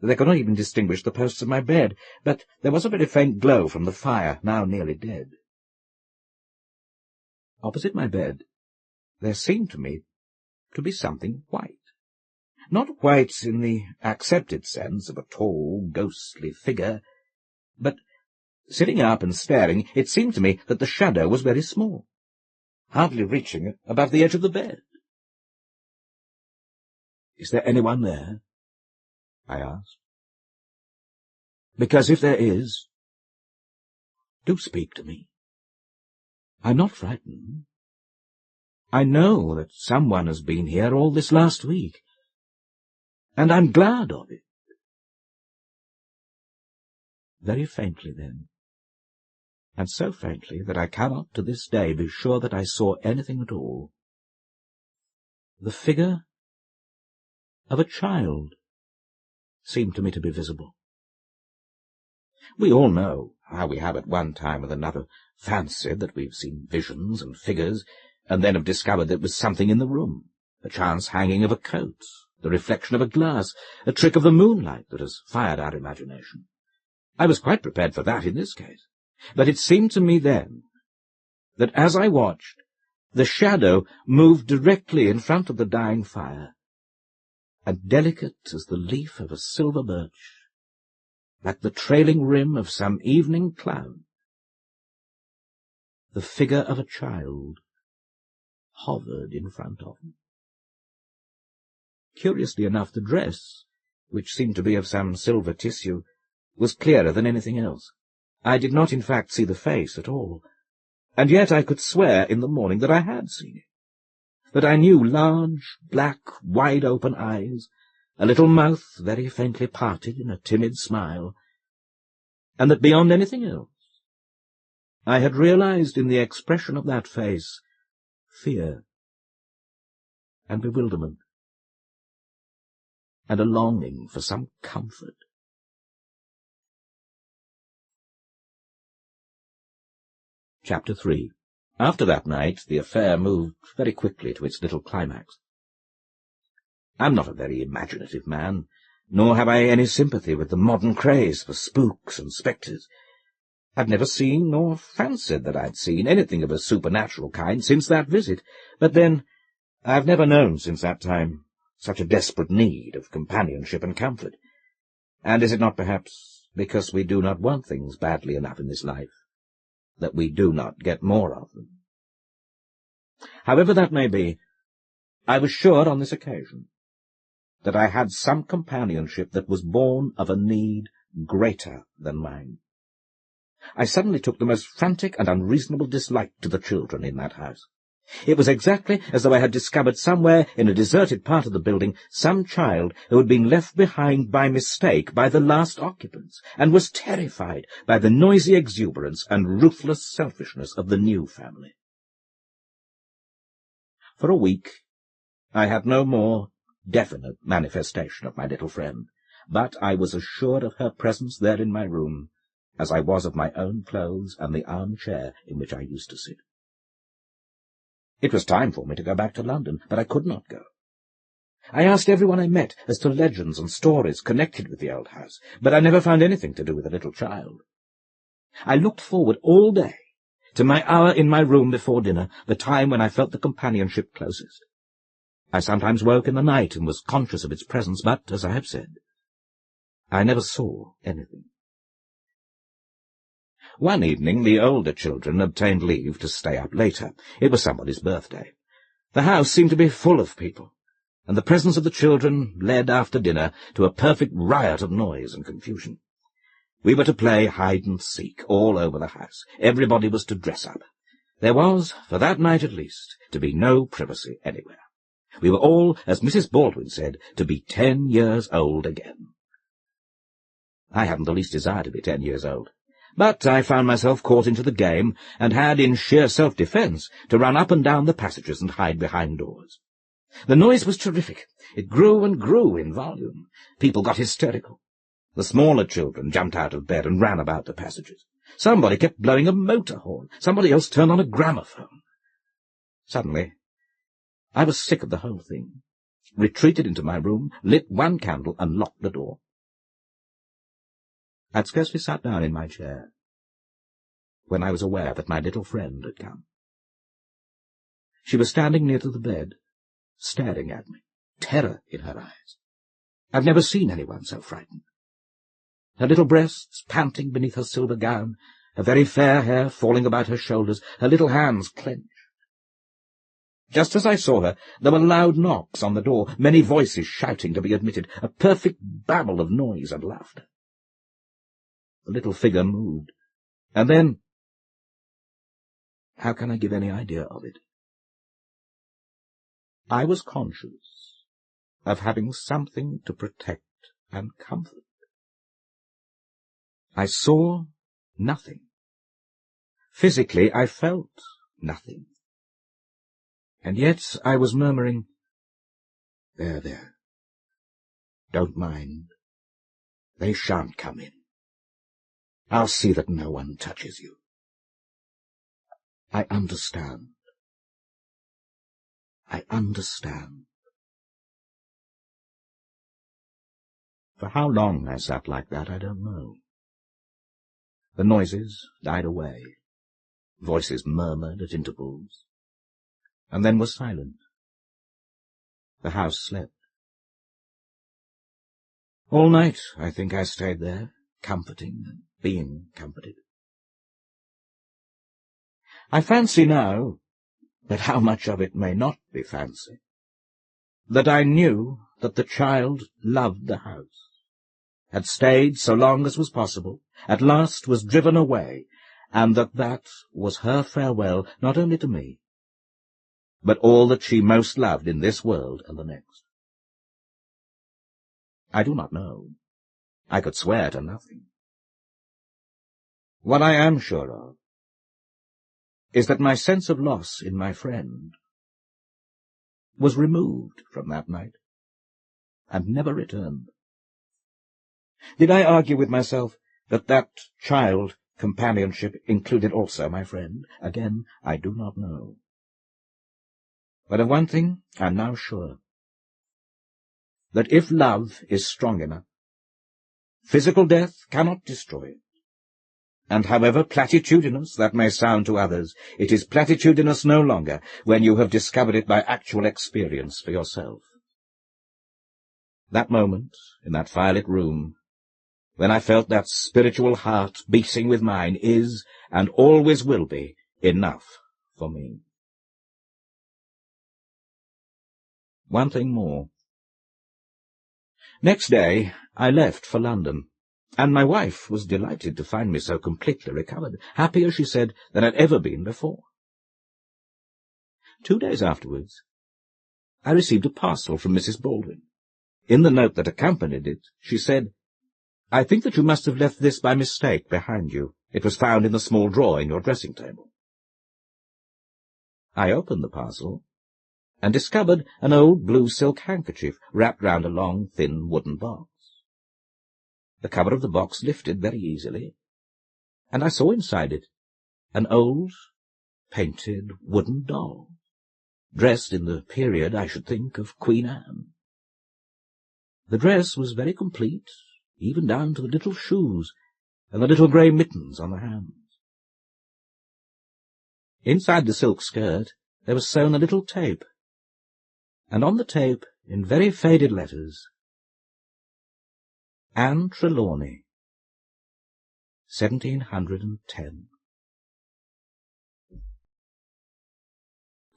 that I could not even distinguish the posts of my bed, but there was a very faint glow from the fire, now nearly dead. Opposite my bed there seemed to me to be something white. Not white in the accepted sense of a tall, ghostly figure, but sitting up and staring, it seemed to me that the shadow was very small, hardly reaching above the edge of the bed. "Is there anyone there?" I asked. "Because if there is, do speak to me. I'm not frightened. I know that someone has been here all this last week, and I'm glad of it." Very faintly then, and so faintly that I cannot to this day be sure that I saw anything at all, the figure of a child seemed to me to be visible. We all know how we have at one time or another fancied that we've seen visions and figures, and then have discovered that it was something in the room, a chance hanging of a coat, the reflection of a glass, a trick of the moonlight that has fired our imagination. I was quite prepared for that in this case, but it seemed to me then that as I watched, the shadow moved directly in front of the dying fire, and delicate as the leaf of a silver birch, like the trailing rim of some evening cloud, the figure of a child hovered in front of me. Curiously enough, the dress, which seemed to be of some silver tissue, was clearer than anything else. I did not, in fact, see the face at all, and yet I could swear in the morning that I had seen it, that I knew large, black, wide-open eyes, a little mouth very faintly parted in a timid smile, and that beyond anything else, I had realized in the expression of that face fear and bewilderment, and a longing for some comfort. Chapter 3. After that night, the affair moved very quickly to its little climax. I'm not a very imaginative man, nor have I any sympathy with the modern craze for spooks and spectres. I've never seen, nor fancied that I'd seen, anything of a supernatural kind since that visit, but then I've never known since that time such a desperate need of companionship and comfort. And is it not perhaps because we do not want things badly enough in this life that we do not get more of them? However that may be, I was sure on this occasion that I had some companionship that was born of a need greater than mine. I suddenly took the most frantic and unreasonable dislike to the children in that house. It was exactly as though I had discovered somewhere in a deserted part of the building some child who had been left behind by mistake by the last occupants, and was terrified by the noisy exuberance and ruthless selfishness of the new family. For a week I had no more definite manifestation of my little friend, but I was as sure of her presence there in my room as I was of my own clothes and the armchair in which I used to sit. It was time for me to go back to London, but I could not go. I asked everyone I met as to legends and stories connected with the old house, but I never found anything to do with the little child. I looked forward all day to my hour in my room before dinner, the time when I felt the companionship closest. I sometimes woke in the night and was conscious of its presence, but, as I have said, I never saw anything. One evening the older children obtained leave to stay up later. It was somebody's birthday. The house seemed to be full of people, and the presence of the children led after dinner to a perfect riot of noise and confusion. We were to play hide-and-seek all over the house. Everybody was to dress up. There was, for that night at least, to be no privacy anywhere. We were all, as Mrs. Baldwin said, to be 10 years old again. I hadn't the least desire to be 10 years old. But I found myself caught into the game, and had, in sheer self-defence, to run up and down the passages and hide behind doors. The noise was terrific. It grew and grew in volume. People got hysterical. The smaller children jumped out of bed and ran about the passages. Somebody kept blowing a motor horn. Somebody else turned on a gramophone. Suddenly, I was sick of the whole thing, retreated into my room, lit one candle, and locked the door. I'd scarcely sat down in my chair when I was aware that my little friend had come. She was standing near to the bed, staring at me, terror in her eyes. I've never seen anyone so frightened. Her little breasts panting beneath her silver gown, her very fair hair falling about her shoulders, her little hands clenched. Just as I saw her, there were loud knocks on the door, many voices shouting to be admitted, a perfect babble of noise and laughter. The little figure moved, and then— how can I give any idea of it? I was conscious of having something to protect and comfort. I saw nothing. Physically, I felt nothing. And yet I was murmuring, There, don't mind. They shan't come in. I'll see that no one touches you. I understand. I understand. For how long I sat like that, I don't know. The noises died away. Voices murmured at intervals, and then were silent. The house slept. All night, I think I stayed there, comforting and being comforted. I fancy now, but how much of it may not be fancy, that I knew that the child loved the house, had stayed so long as was possible, at last was driven away, and that was her farewell not only to me, but all that she most loved in this world and the next. I do not know. I could swear to nothing. What I am sure of is that my sense of loss in my friend was removed from that night, and never returned. Did I argue with myself that that child companionship included also my friend? Again, I do not know. But of one thing I am now sure, that if love is strong enough, physical death cannot destroy it. And however platitudinous that may sound to others, it is platitudinous no longer when you have discovered it by actual experience for yourself. That moment, in that firelit room, when I felt that spiritual heart beating with mine, is, and always will be, enough for me. One thing more. Next day I left for London, and my wife was delighted to find me so completely recovered, happier, she said, than I'd ever been before. 2 days afterwards, I received a parcel from Mrs. Baldwin. In the note that accompanied it, she said, "I think that you must have left this by mistake behind you. It was found in the small drawer in your dressing-table." I opened the parcel, and discovered an old blue silk handkerchief wrapped round a long, thin wooden box. The cover of the box lifted very easily, and I saw inside it an old, painted wooden doll, dressed in the period, I should think, of Queen Anne. The dress was very complete, even down to the little shoes and the little grey mittens on the hands. Inside the silk skirt there was sewn a little tape, and on the tape, in very faded letters, Anne Trelawney, 1710.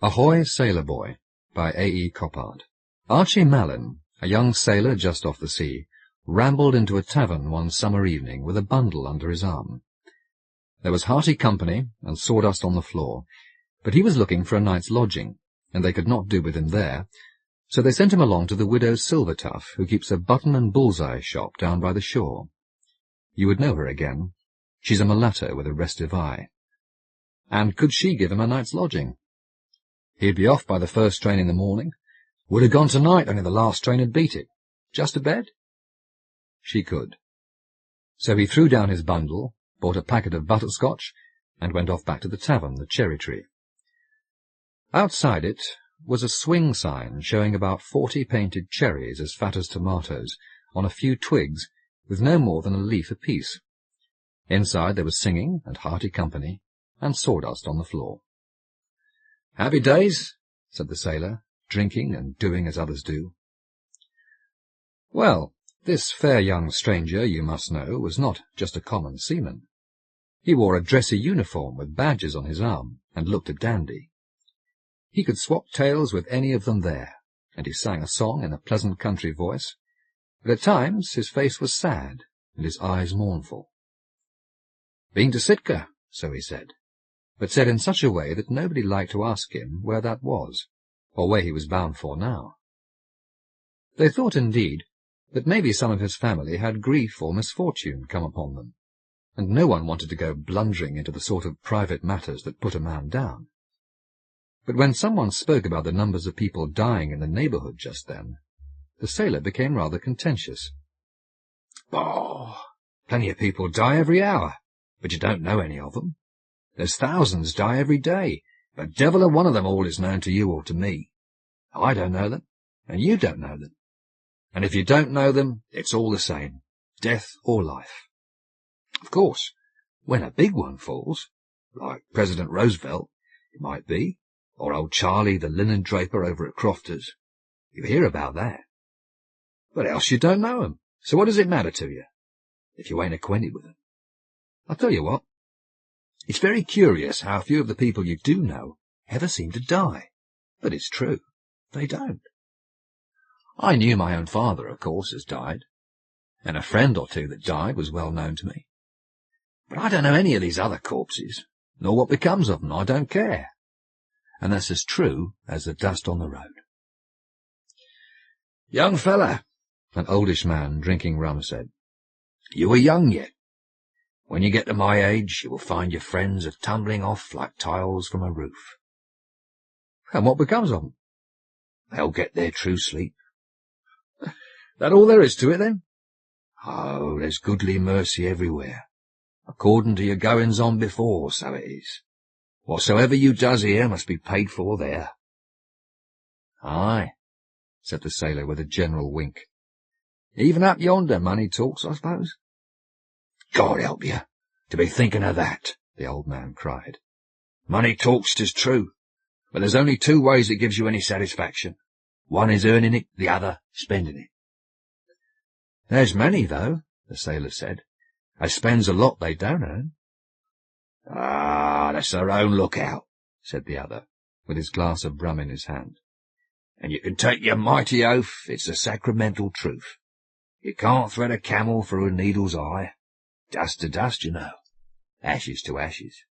Ahoy, Sailor Boy, by A.E. Coppard. Archie Mallon, a young sailor just off the sea, rambled into a tavern one summer evening with a bundle under his arm. There was hearty company and sawdust on the floor, but he was looking for a night's lodging, and they could not do with him there, so they sent him along to the widow Silvertuff, who keeps a button and bull's-eye shop down by the shore. You would know her again. She's a mulatto with a restive eye. And could she give him a night's lodging? He'd be off by the first train in the morning. Would have gone tonight, only the last train had beat it. Just a bed? She could. So he threw down his bundle, bought a packet of butterscotch, and went off back to the tavern, the Cherry Tree. Outside it was a swing sign showing about 40 painted cherries as fat as tomatoes on a few twigs with no more than a leaf apiece. Inside there was singing and hearty company and sawdust on the floor. "Happy days," said the sailor, drinking and doing as others do. Well, this fair young stranger, you must know, was not just a common seaman. He wore a dressy uniform with badges on his arm and looked a dandy. He could swap tales with any of them there, and he sang a song in a pleasant country voice, but at times his face was sad and his eyes mournful. "Been to Sitka," so he said, but said in such a way that nobody liked to ask him where that was, or where he was bound for now. They thought, indeed, that maybe some of his family had grief or misfortune come upon them, and no one wanted to go blundering into the sort of private matters that put a man down. But when someone spoke about the numbers of people dying in the neighbourhood just then, the sailor became rather contentious. "Oh, plenty of people die every hour, but you don't know any of them. There's thousands die every day, but devil a one of them all is known to you or to me. I don't know them, and you don't know them. and if you don't know them, it's all the same, death or life. Of course, when a big one falls, like President Roosevelt, it might be, or old Charlie the linen draper over at Crofter's, you hear about that. But else you don't know 'em, so what does it matter to you, if you ain't acquainted with 'em? I'll tell you what, it's very curious how few of the people you do know ever seem to die. But it's true, they don't. I knew my own father, of course, has died, and a friend or two that died was well known to me. But I don't know any of these other corpses, nor what becomes of them. I don't care. And that's as true as the dust on the road. Young fella, an oldish man drinking rum said, you are young yet. When you get to my age, you will find your friends are tumbling off like tiles from a roof. And what becomes of them? They'll get their true sleep. That all there is to it, then? Oh, there's goodly mercy everywhere. According to your goings-on before, so it is. Whatsoever you does here must be paid for there. Aye, said the sailor with a general wink. Even up yonder money talks, I suppose? God help you, to be thinking of that, the old man cried. Money talks, 'tis true, but there's only two ways it gives you any satisfaction. One is earning it, the other spending it. There's many, though, the sailor said, as spends a lot they don't earn. Ah, that's their own lookout, said the other, with his glass of rum in his hand. And you can take your mighty oath it's the sacramental truth. You can't thread a camel through a needle's eye. Dust to dust, you know. Ashes to ashes.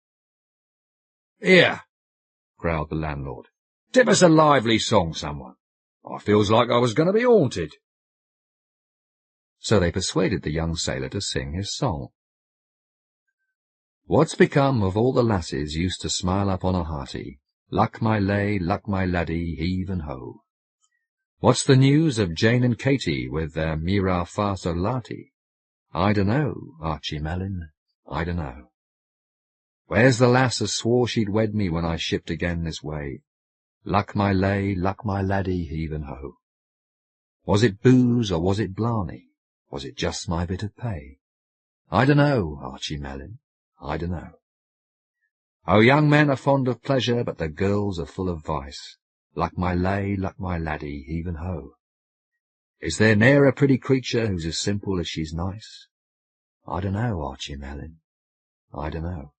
Here, growled the landlord. Tip us a lively song, someone. I feels like I was going to be haunted. So they persuaded the young sailor to sing his song. What's become of all the lasses used to smile up on a hearty, luck my lay, luck my laddie, heave and ho. What's the news of Jane and Katie with their mira farsolati? I dunno, Archie Mellin, I dunno. Where's the lass as swore she'd wed me when I shipped again this way? Luck my lay, luck my laddie, heave and ho. Was it booze or was it blarney? Was it just my bit of pay? I dunno, Archie Mellin, I dunno. Oh, young men are fond of pleasure, but the girls are full of vice. Luck my lay, luck my laddie, heave and ho. Is there ne'er a pretty creature who's as simple as she's nice? I dunno, Archie Mellin, I dunno.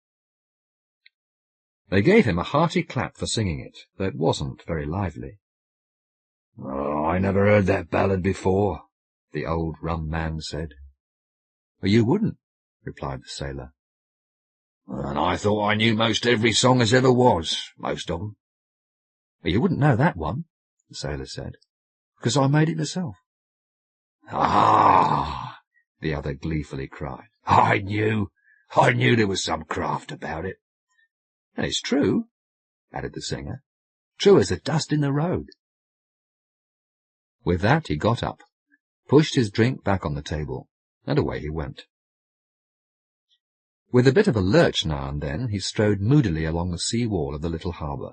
They gave him a hearty clap for singing it, though it wasn't very lively. Oh, I never heard that ballad before, the old rum man said. Well, you wouldn't, replied the sailor. And I thought I knew most every song as ever was, most of 'em. Well, you wouldn't know that one, the sailor said, because I made it myself. Ah, the other gleefully cried. I knew there was some craft about it. And it's true, added the singer, true as the dust in the road. With that he got up, pushed his drink back on the table, and away he went. With a bit of a lurch now and then, he strode moodily along the sea wall of the little harbour.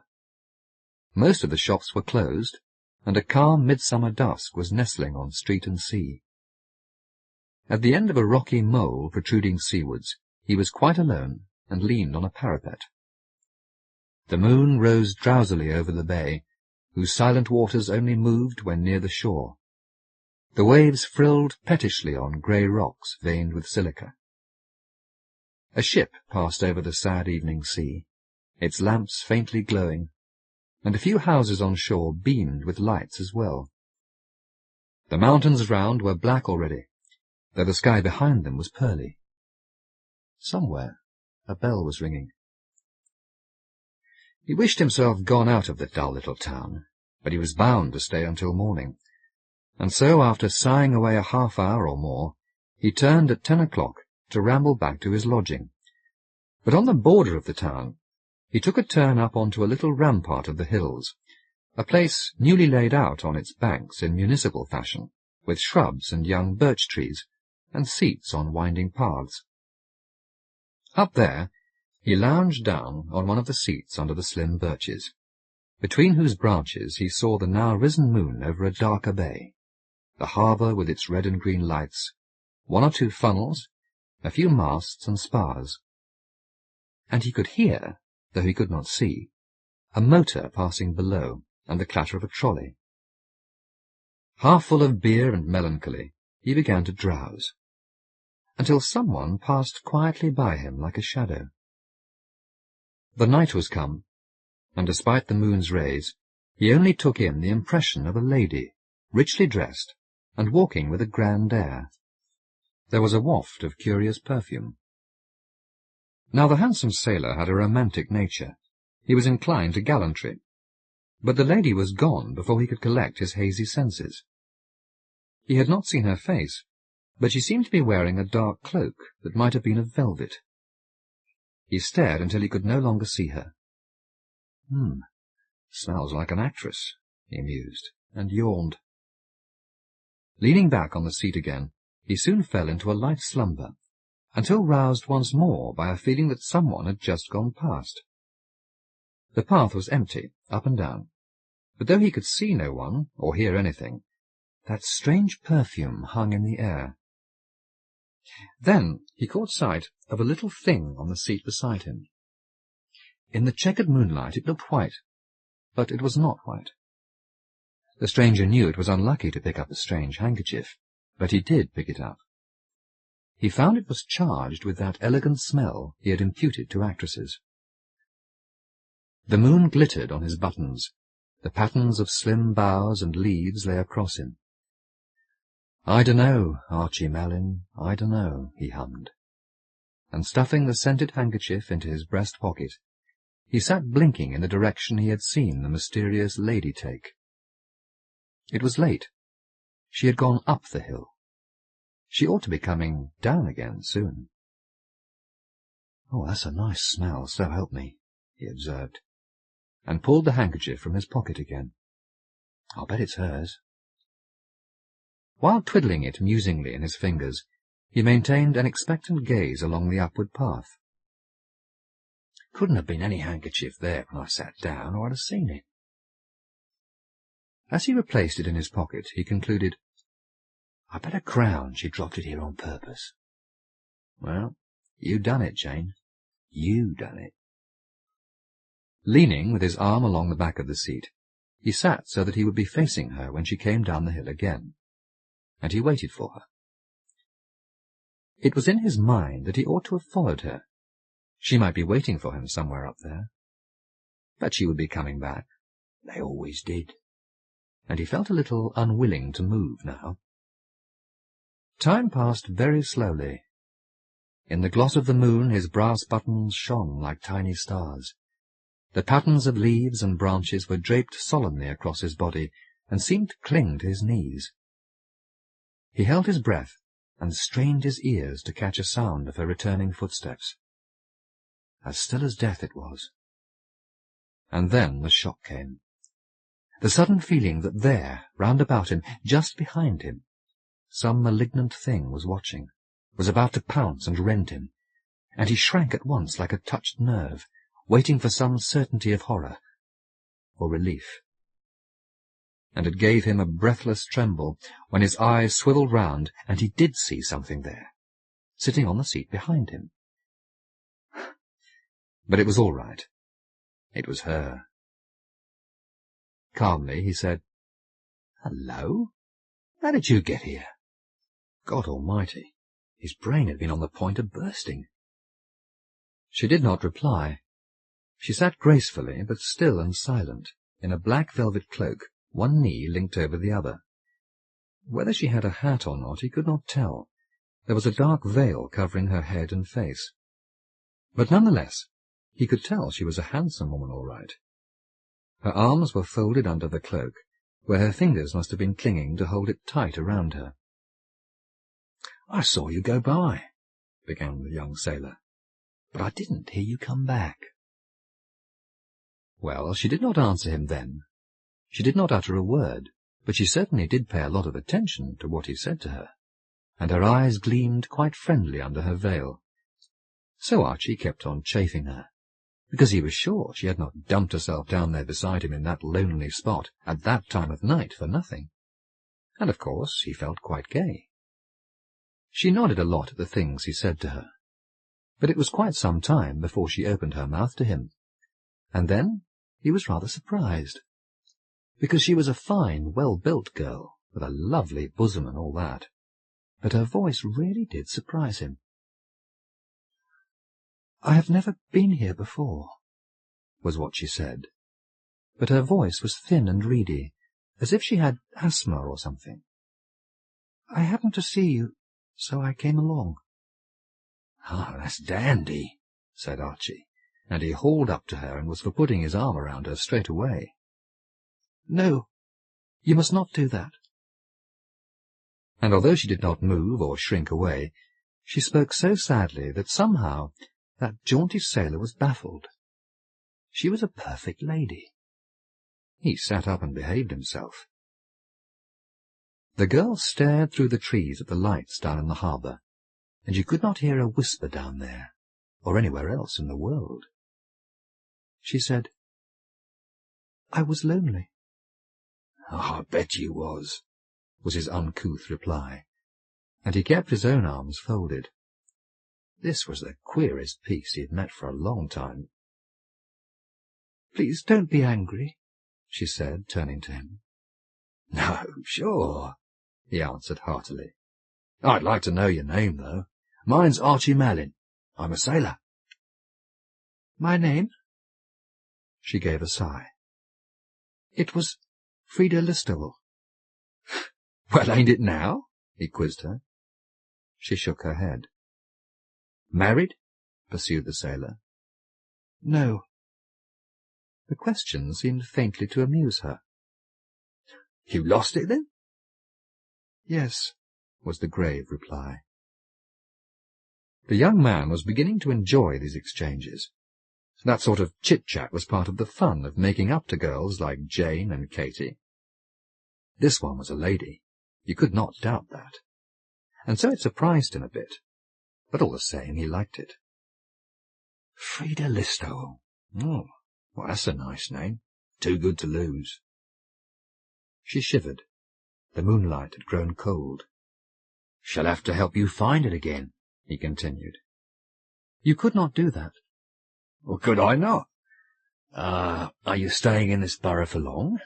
Most of the shops were closed, and a calm midsummer dusk was nestling on street and sea. At the end of a rocky mole protruding seawards, he was quite alone, and leaned on a parapet. The moon rose drowsily over the bay, whose silent waters only moved when near the shore. The waves frilled pettishly on grey rocks veined with silica. A ship passed over the sad evening sea, its lamps faintly glowing, and a few houses on shore beamed with lights as well. The mountains round were black already, though the sky behind them was pearly. Somewhere a bell was ringing. He wished himself gone out of the dull little town, but he was bound to stay until morning, and so, after sighing away a half-hour or more, he turned at 10 o'clock to ramble back to his lodging. But on the border of the town, he took a turn up onto a little rampart of the hills, a place newly laid out on its banks in municipal fashion, with shrubs and young birch trees, and seats on winding paths. Up there, he lounged down on one of the seats under the slim birches, between whose branches he saw the now risen moon over a darker bay, the harbour with its red and green lights, 1 or 2 funnels, a few masts and spars. And he could hear, though he could not see, a motor passing below, and the clatter of a trolley. Half full of beer and melancholy, he began to drowse, until someone passed quietly by him like a shadow. The night was come, and despite the moon's rays, he only took in the impression of a lady, richly dressed, and walking with a grand air. There was a waft of curious perfume. Now the handsome sailor had a romantic nature. He was inclined to gallantry, but the lady was gone before he could collect his hazy senses. He had not seen her face, but she seemed to be wearing a dark cloak that might have been of velvet. He stared until he could no longer see her. Smells like an actress, he mused, and yawned. Leaning back on the seat again, he soon fell into a light slumber, until roused once more by a feeling that someone had just gone past. The path was empty, up and down, but though he could see no one, or hear anything, that strange perfume hung in the air. Then he caught sight of a little thing on the seat beside him. In the checkered moonlight it looked white, but it was not white. The stranger knew it was unlucky to pick up a strange handkerchief, but he did pick it up. He found it was charged with that elegant smell he had imputed to actresses. The moon glittered on his buttons. The patterns of slim boughs and leaves lay across him. "I dunno, Archie Mellin, I dunno," he hummed, and stuffing the scented handkerchief into his breast pocket, he sat blinking in the direction he had seen the mysterious lady take. It was late. She had gone up the hill. She ought to be coming down again soon. "Oh, that's a nice smell, so help me," he observed, and pulled the handkerchief from his pocket again. "I'll bet it's hers." While twiddling it musingly in his fingers, he maintained an expectant gaze along the upward path. "Couldn't have been any handkerchief there when I sat down, or I'd have seen it." As he replaced it in his pocket, he concluded, "I bet a crown she dropped it here on purpose." "Well, you done it, Jane. You done it." Leaning with his arm along the back of the seat, he sat so that he would be facing her when she came down the hill again, and he waited for her. It was in his mind that he ought to have followed her. She might be waiting for him somewhere up there. But she would be coming back. They always did. And he felt a little unwilling to move now. Time passed very slowly. In the gloss of the moon his brass buttons shone like tiny stars. The patterns of leaves and branches were draped solemnly across his body, and seemed to cling to his knees. He held his breath, and strained his ears to catch a sound of her returning footsteps. As still as death it was. And then the shock came. The sudden feeling that there, round about him, just behind him, some malignant thing was watching, was about to pounce and rend him, and he shrank at once like a touched nerve, waiting for some certainty of horror, or relief. And it gave him a breathless tremble when his eyes swiveled round, and he did see something there, sitting on the seat behind him. But it was all right. It was her. Calmly he said, "Hello? How did you get here?" God almighty! His brain had been on the point of bursting. She did not reply. She sat gracefully, but still and silent, in a black velvet cloak, one knee linked over the other. Whether she had a hat or not he could not tell. There was a dark veil covering her head and face. But none the less, he could tell she was a handsome woman all right. Her arms were folded under the cloak, where her fingers must have been clinging to hold it tight around her. "I saw you go by," began the young sailor, "but I didn't hear you come back." Well, she did not answer him then. She did not utter a word, but she certainly did pay a lot of attention to what he said to her, and her eyes gleamed quite friendly under her veil. So Archie kept on chaffing her, because he was sure she had not dumped herself down there beside him in that lonely spot at that time of night for nothing. and of course he felt quite gay. She nodded a lot at the things he said to her, but it was quite some time before she opened her mouth to him, and then he was rather surprised, because she was a fine, well-built girl, with a lovely bosom and all that, but her voice really did surprise him. "I have never been here before," was what she said, but her voice was thin and reedy, as if she had asthma or something. "I happened to see you, so I came along." "Ah, that's dandy," said Archie, and he hauled up to her and was for putting his arm around her straight away. "No, you must not do that." And although she did not move or shrink away, she spoke so sadly that somehow that jaunty sailor was baffled. She was a perfect lady. He sat up and behaved himself. The girl stared through the trees at the lights down in the harbour, and you could not hear a whisper down there, or anywhere else in the world. She said, "I was lonely." "I bet you was," was his uncouth reply, and he kept his own arms folded. This was the queerest piece he had met for a long time. "Please don't be angry," she said, turning to him. "No, sure," he answered heartily. "I'd like to know your name, though. Mine's Archie Mallin. I'm a sailor." "My name?" She gave a sigh. "It was Frida Listowel." "Well, ain't it now?" he quizzed her. She shook her head. "Married?" pursued the sailor. "No." The question seemed faintly to amuse her. "You lost it, then?" "Yes," was the grave reply. The young man was beginning to enjoy these exchanges. That sort of chit-chat was part of the fun of making up to girls like Jane and Katy. This one was a lady, you could not doubt that, and so it surprised him a bit, but all the same he liked it. Frida Listowel. Oh, well, that's a nice name. Too good to lose. She shivered. The moonlight had grown cold. "Shall have to help you find it again," he continued. "You could not do that." "Well, could I not? Are you staying in this borough for long?"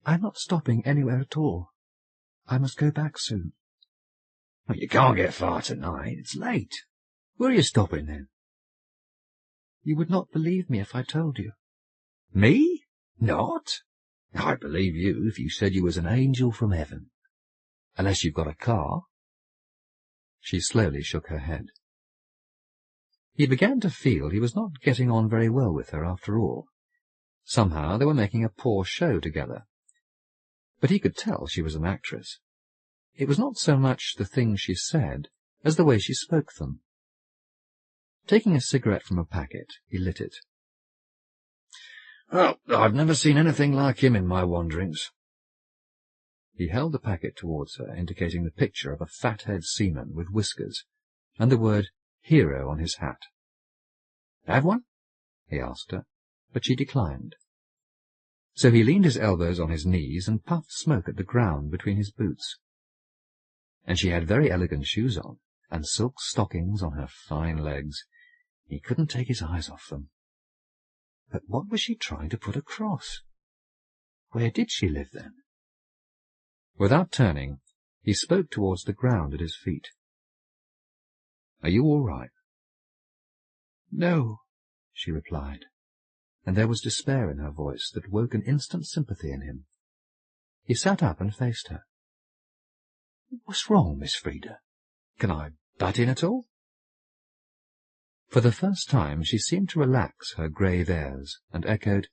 "I am not stopping anywhere at all. I must go back soon." "Well, you can't get far tonight. It's late. Where are you stopping, then?" "You would not believe me if I told you." "Me? Not? I'd believe you if you said you was an angel from heaven. Unless you've got a car." She slowly shook her head. He began to feel he was not getting on very well with her after all. Somehow they were making a poor show together. But he could tell she was an actress. It was not so much the things she said as the way she spoke them. Taking a cigarette from a packet, he lit it. "Oh, I've never seen anything like him in my wanderings." He held the packet towards her, indicating the picture of a fat-head seaman with whiskers, and the word hero on his hat. "Have one?" he asked her, but she declined. So he leaned his elbows on his knees and puffed smoke at the ground between his boots. And she had very elegant shoes on, and silk stockings on her fine legs. He couldn't take his eyes off them. But what was she trying to put across? Where did she live, then? Without turning, he spoke towards the ground at his feet. "Are you all right?" "No," she replied, and there was despair in her voice that woke an instant sympathy in him. He sat up and faced her. "What's wrong, Miss Frida? Can I butt in at all?" For the first time she seemed to relax her grave airs, and echoed,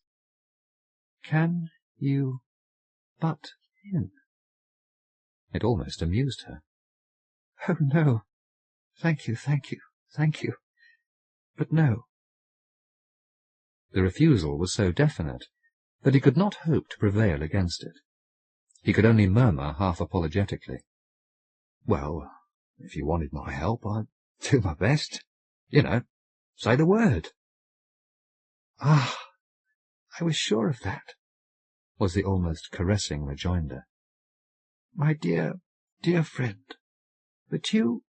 "Can you butt in?" It almost amused her. "Oh, no. Thank you, thank you, thank you. But no." The refusal was so definite that he could not hope to prevail against it. He could only murmur half apologetically, "Well, if you wanted my help, I'd do my best. You know, say the word." "Ah, I was sure of that," was the almost caressing rejoinder. My dear, dear friend, but you—"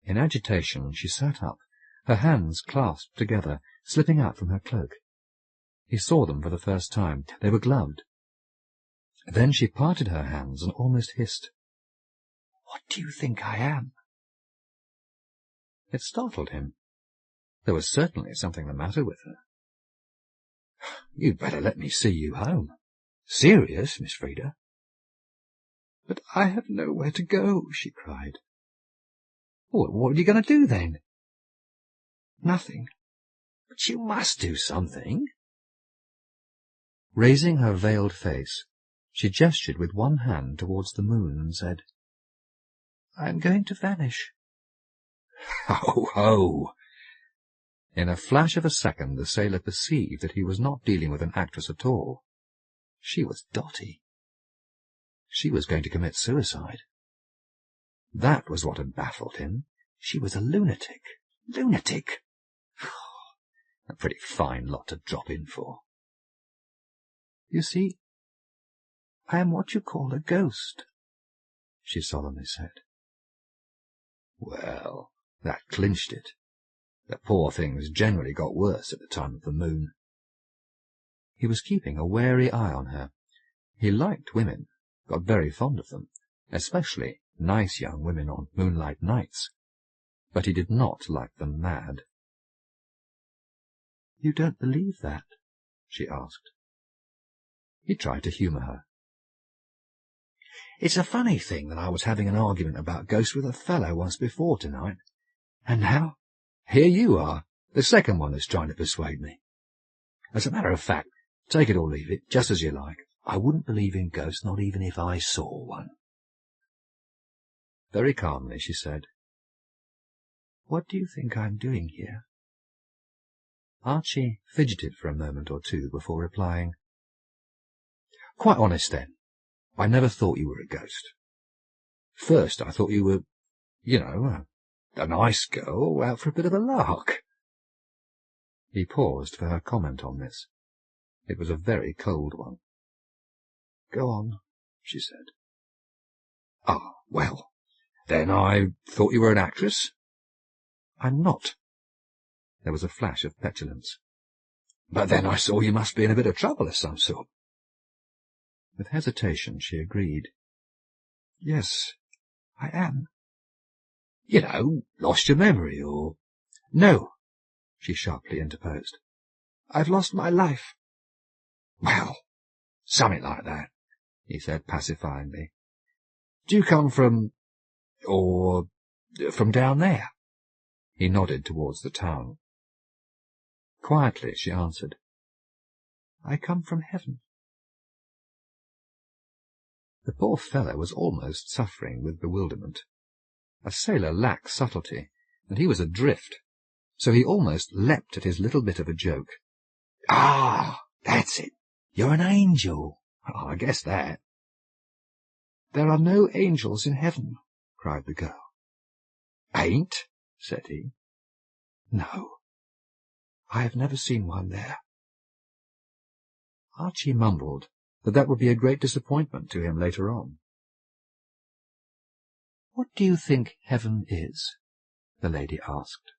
In agitation she sat up, her hands clasped together, slipping out from her cloak. He saw them for the first time. They were gloved. Then she parted her hands and almost hissed, "What do you think I am?" It startled him. There was certainly something the matter with her. "You'd better let me see you home. Serious, Miss Frida?" "But I have nowhere to go," she cried. "Well, what are you going to do, then?" "Nothing. But you must do something." Raising her veiled face, she gestured with one hand towards the moon and said, "I am going to vanish." "Ho, ho!" In a flash of a second the sailor perceived that he was not dealing with an actress at all. She was dotty. She was going to commit suicide. That was what had baffled him. She was a lunatic. Lunatic! A pretty fine lot to drop in for. "You see, I am what you call a ghost," she solemnly said. Well, that clinched it. The poor things generally got worse at the time of the moon. He was keeping a wary eye on her. He liked women, got very fond of them, especially nice young women on moonlight nights, but he did not like them mad. "You don't believe that?" she asked. He tried to humour her. "It's a funny thing that I was having an argument about ghosts with a fellow once before tonight, and now here you are, the second one that's trying to persuade me. As a matter of fact, take it or leave it, just as you like. I wouldn't believe in ghosts, not even if I saw one." Very calmly she said, "What do you think I'm doing here?" Archie fidgeted for a moment or two before replying, "Quite honest, then, I never thought you were a ghost. First I thought you were, a nice girl out for a bit of a lark." He paused for her comment on this. It was a very cold one. "Go on," she said. "Ah, well, then I thought you were an actress." "I'm not." There was a flash of petulance. "But then I saw you must be in a bit of trouble of some sort." With hesitation she agreed. "Yes, I am." Lost your memory, or—" "No," she sharply interposed. "I've lost my life." "Well, something like that," he said pacifyingly. "Do you come from down there?" He nodded towards the town. Quietly she answered, "I come from heaven." The poor fellow was almost suffering with bewilderment. A sailor lacks subtlety, and he was adrift, so he almost leapt at his little bit of a joke. "Ah, that's it. You're an angel. I guess that." "There are no angels in heaven," cried the girl. "Ain't?" said he. "No, I have never seen one there." Archie mumbled that would be a great disappointment to him later on. "What do you think heaven is?" the lady asked.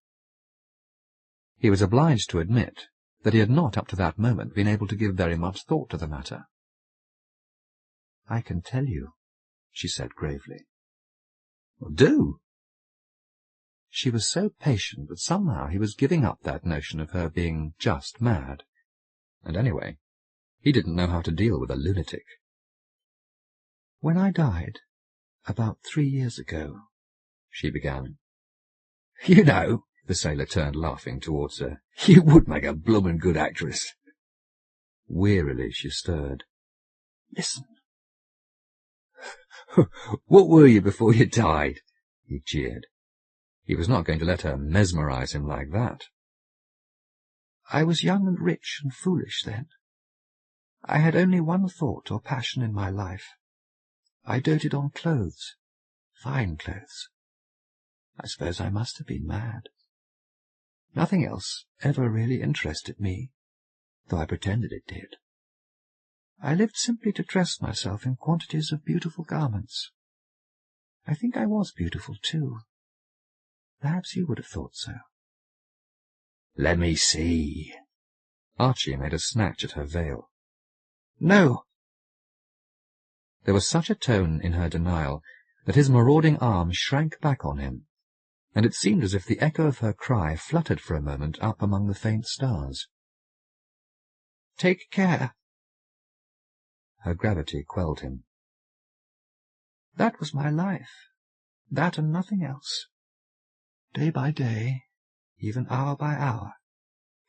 He was obliged to admit that he had not up to that moment been able to give very much thought to the matter. "I can tell you," she said gravely. "Well, do." She was so patient that somehow he was giving up that notion of her being just mad. And anyway, he didn't know how to deal with a lunatic. "When I died, about 3 years ago," she began. The sailor turned laughing towards her. "You would make a bloomin' good actress." Wearily she stirred. "Listen." "What were you before you died?" he jeered. He was not going to let her mesmerize him like that. "I was young and rich and foolish then. I had only one thought or passion in my life. I doted on clothes, fine clothes. I suppose I must have been mad. Nothing else ever really interested me, though I pretended it did. I lived simply to dress myself in quantities of beautiful garments. I think I was beautiful, too. Perhaps you would have thought so. Let me see. Archie made a snatch at her veil. No! There was such a tone in her denial that his marauding arm shrank back on him, and it seemed as if the echo of her cry fluttered for a moment up among the faint stars. Take care. Her gravity quelled him. That was my life, that and nothing else. Day by day, even hour by hour,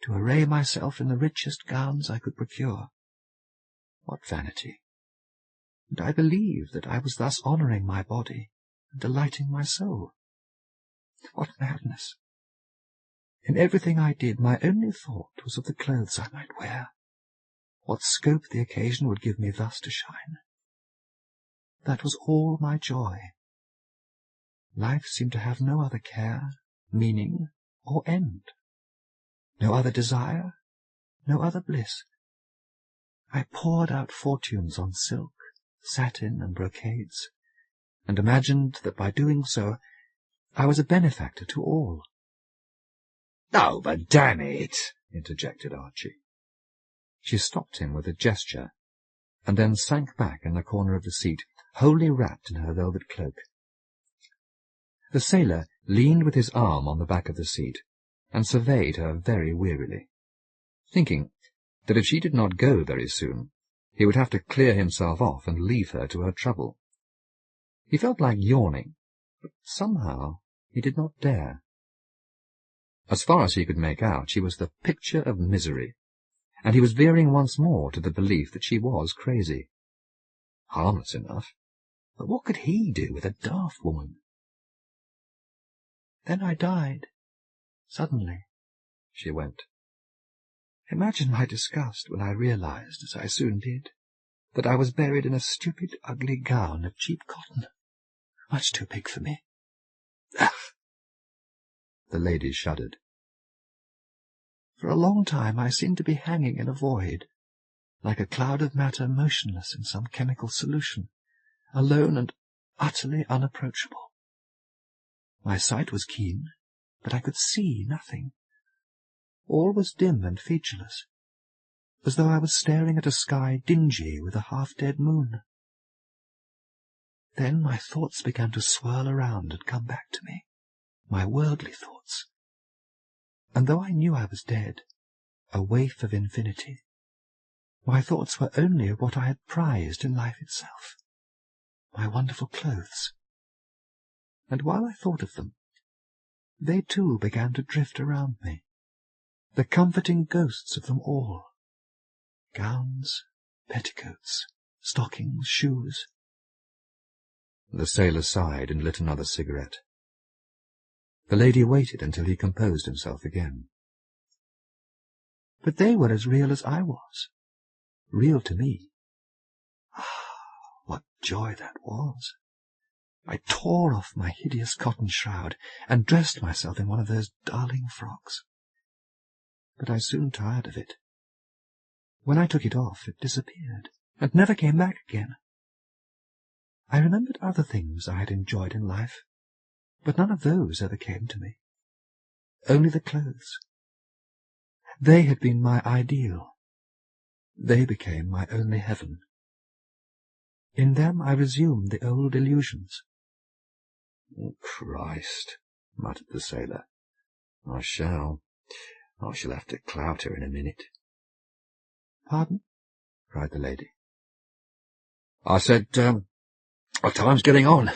to array myself in the richest gowns I could procure. What vanity! And I believed that I was thus honouring my body and delighting my soul. What madness! In everything I did, my only thought was of the clothes I might wear, what scope the occasion would give me thus to shine. That was all my joy. Life seemed to have no other care, meaning, or end. No other desire, no other bliss. I poured out fortunes on silk, satin, and brocades, and imagined that by doing so I was a benefactor to all. "Oh, but damn it!" interjected Archie. She stopped him with a gesture, and then sank back in the corner of the seat, wholly wrapped in her velvet cloak. The sailor leaned with his arm on the back of the seat, and surveyed her very wearily, thinking that if she did not go very soon, he would have to clear himself off and leave her to her trouble. He felt like yawning, but somehow he did not dare. As far as he could make out, she was the picture of misery, and he was veering once more to the belief that she was crazy. Harmless enough, but what could he do with a daft woman? Then I died, suddenly, she went. Imagine my disgust when I realized, as I soon did, that I was buried in a stupid, ugly gown of cheap cotton, much too big for me. Ugh! The lady shuddered. For a long time I seemed to be hanging in a void, like a cloud of matter motionless in some chemical solution, alone and utterly unapproachable. My sight was keen, but I could see nothing. All was dim and featureless, as though I was staring at a sky dingy with a half-dead moon. Then my thoughts began to swirl around and come back to me, my worldly thoughts. And though I knew I was dead, a waif of infinity, my thoughts were only of what I had prized in life itself, my wonderful clothes. And while I thought of them, they too began to drift around me, the comforting ghosts of them all. Gowns, petticoats, stockings, shoes. The sailor sighed and lit another cigarette. The lady waited until he composed himself again. But they were as real as I was, real to me. Ah, what joy that was! I tore off my hideous cotton shroud and dressed myself in one of those darling frocks. But I soon tired of it. When I took it off, it disappeared, and never came back again. I remembered other things I had enjoyed in life, but none of those ever came to me. Only the clothes. They had been my ideal. They became my only heaven. In them I resumed the old illusions. "Oh, Christ," muttered the sailor. I shall have to clout her in a minute." "Pardon?" cried the lady. "I said, time's getting on.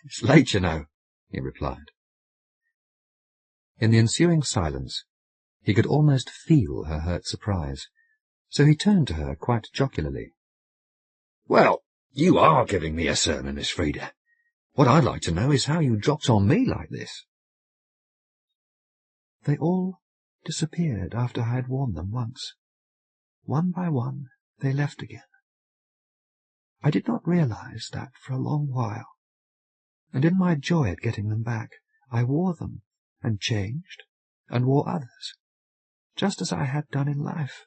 It's late, you know," he replied. In the ensuing silence, he could almost feel her hurt surprise, so he turned to her quite jocularly. "Well, you are giving me a sermon, Miss Frida. What I'd like to know is how you dropped on me like this." They all disappeared after I had worn them once. One by one they left again. I did not realize that for a long while, and in my joy at getting them back, I wore them, and changed, and wore others, just as I had done in life.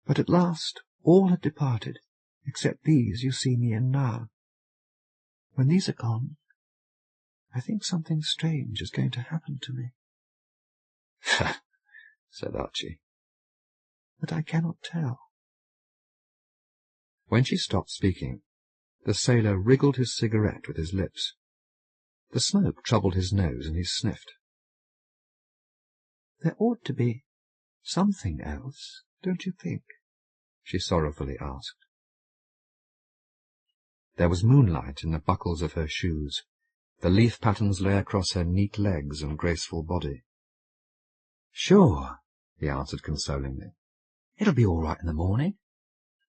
But at last All had departed, except these you see me in now. When these are gone, I think something strange is going to happen to me. "Ha!" said Archie. But I cannot tell. When she stopped speaking, the sailor wriggled his cigarette with his lips. The smoke troubled his nose, and he sniffed. There ought to be something else, don't you think? She sorrowfully asked. There was moonlight in the buckles of her shoes. The leaf patterns lay across her neat legs and graceful body. "Sure," he answered consolingly. "It'll be all right in the morning.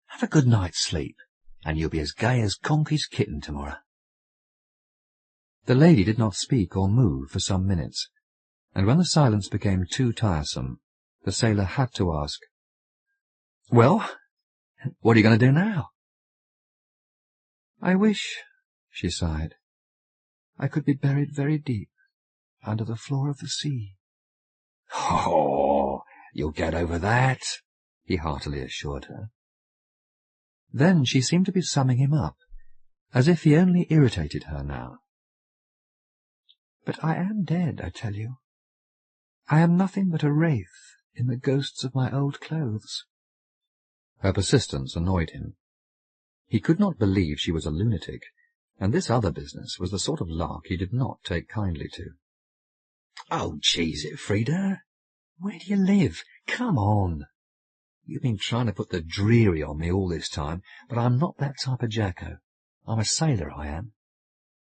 Have a good night's sleep, and you'll be as gay as Conky's kitten tomorrow." The lady did not speak or move for some minutes, and when the silence became too tiresome, the sailor had to ask, "Well, what are you going to do now?" I wish, she sighed, I could be buried very deep, under the floor of the sea. "Oh, you'll get over that," he heartily assured her. Then she seemed to be summing him up, as if he only irritated her now. But I am dead, I tell you. I am nothing but a wraith in the ghosts of my old clothes. Her persistence annoyed him. He could not believe she was a lunatic, and this other business was the sort of lark he did not take kindly to. "Oh, cheese it, Frida. Where do you live? Come on. You've been trying to put the dreary on me all this time, but I'm not that type of jacko. I'm a sailor, I am.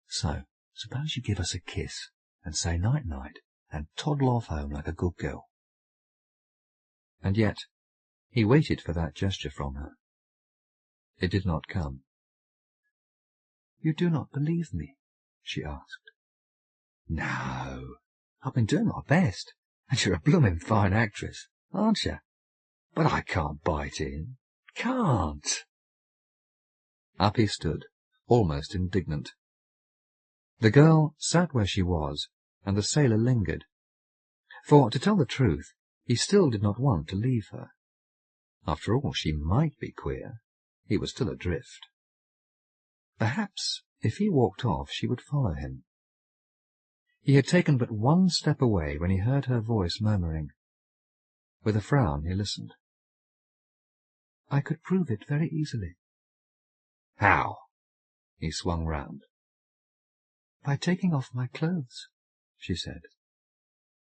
So, suppose you give us a kiss, and say night-night, and toddle off home like a good girl." And yet he waited for that gesture from her. It did not come. "You do not believe me?" she asked. "No, I've been doing my best, and you're a blooming fine actress, aren't you? But I can't bite in. Can't." Up he stood, almost indignant. The girl sat where she was, and the sailor lingered. For, to tell the truth, he still did not want to leave her. After all, she might be queer. He was still adrift. Perhaps, if he walked off, she would follow him. He had taken but one step away when he heard her voice murmuring. With a frown he listened. "I could prove it very easily." "How?" He swung round. "By taking off my clothes," she said.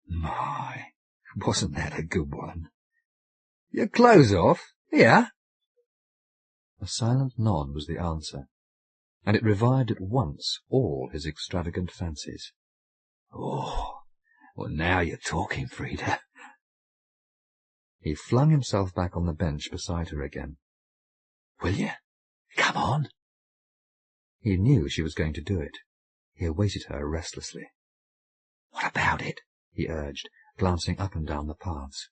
My, wasn't that a good one? Your clothes off? Here?" A silent nod was the answer, and it revived at once all his extravagant fancies. "Oh, well, now you're talking, Frida." He flung himself back on the bench beside her again. "Will you? Come on." He knew she was going to do it. He awaited her restlessly. "What about it?" he urged, glancing up and down the paths.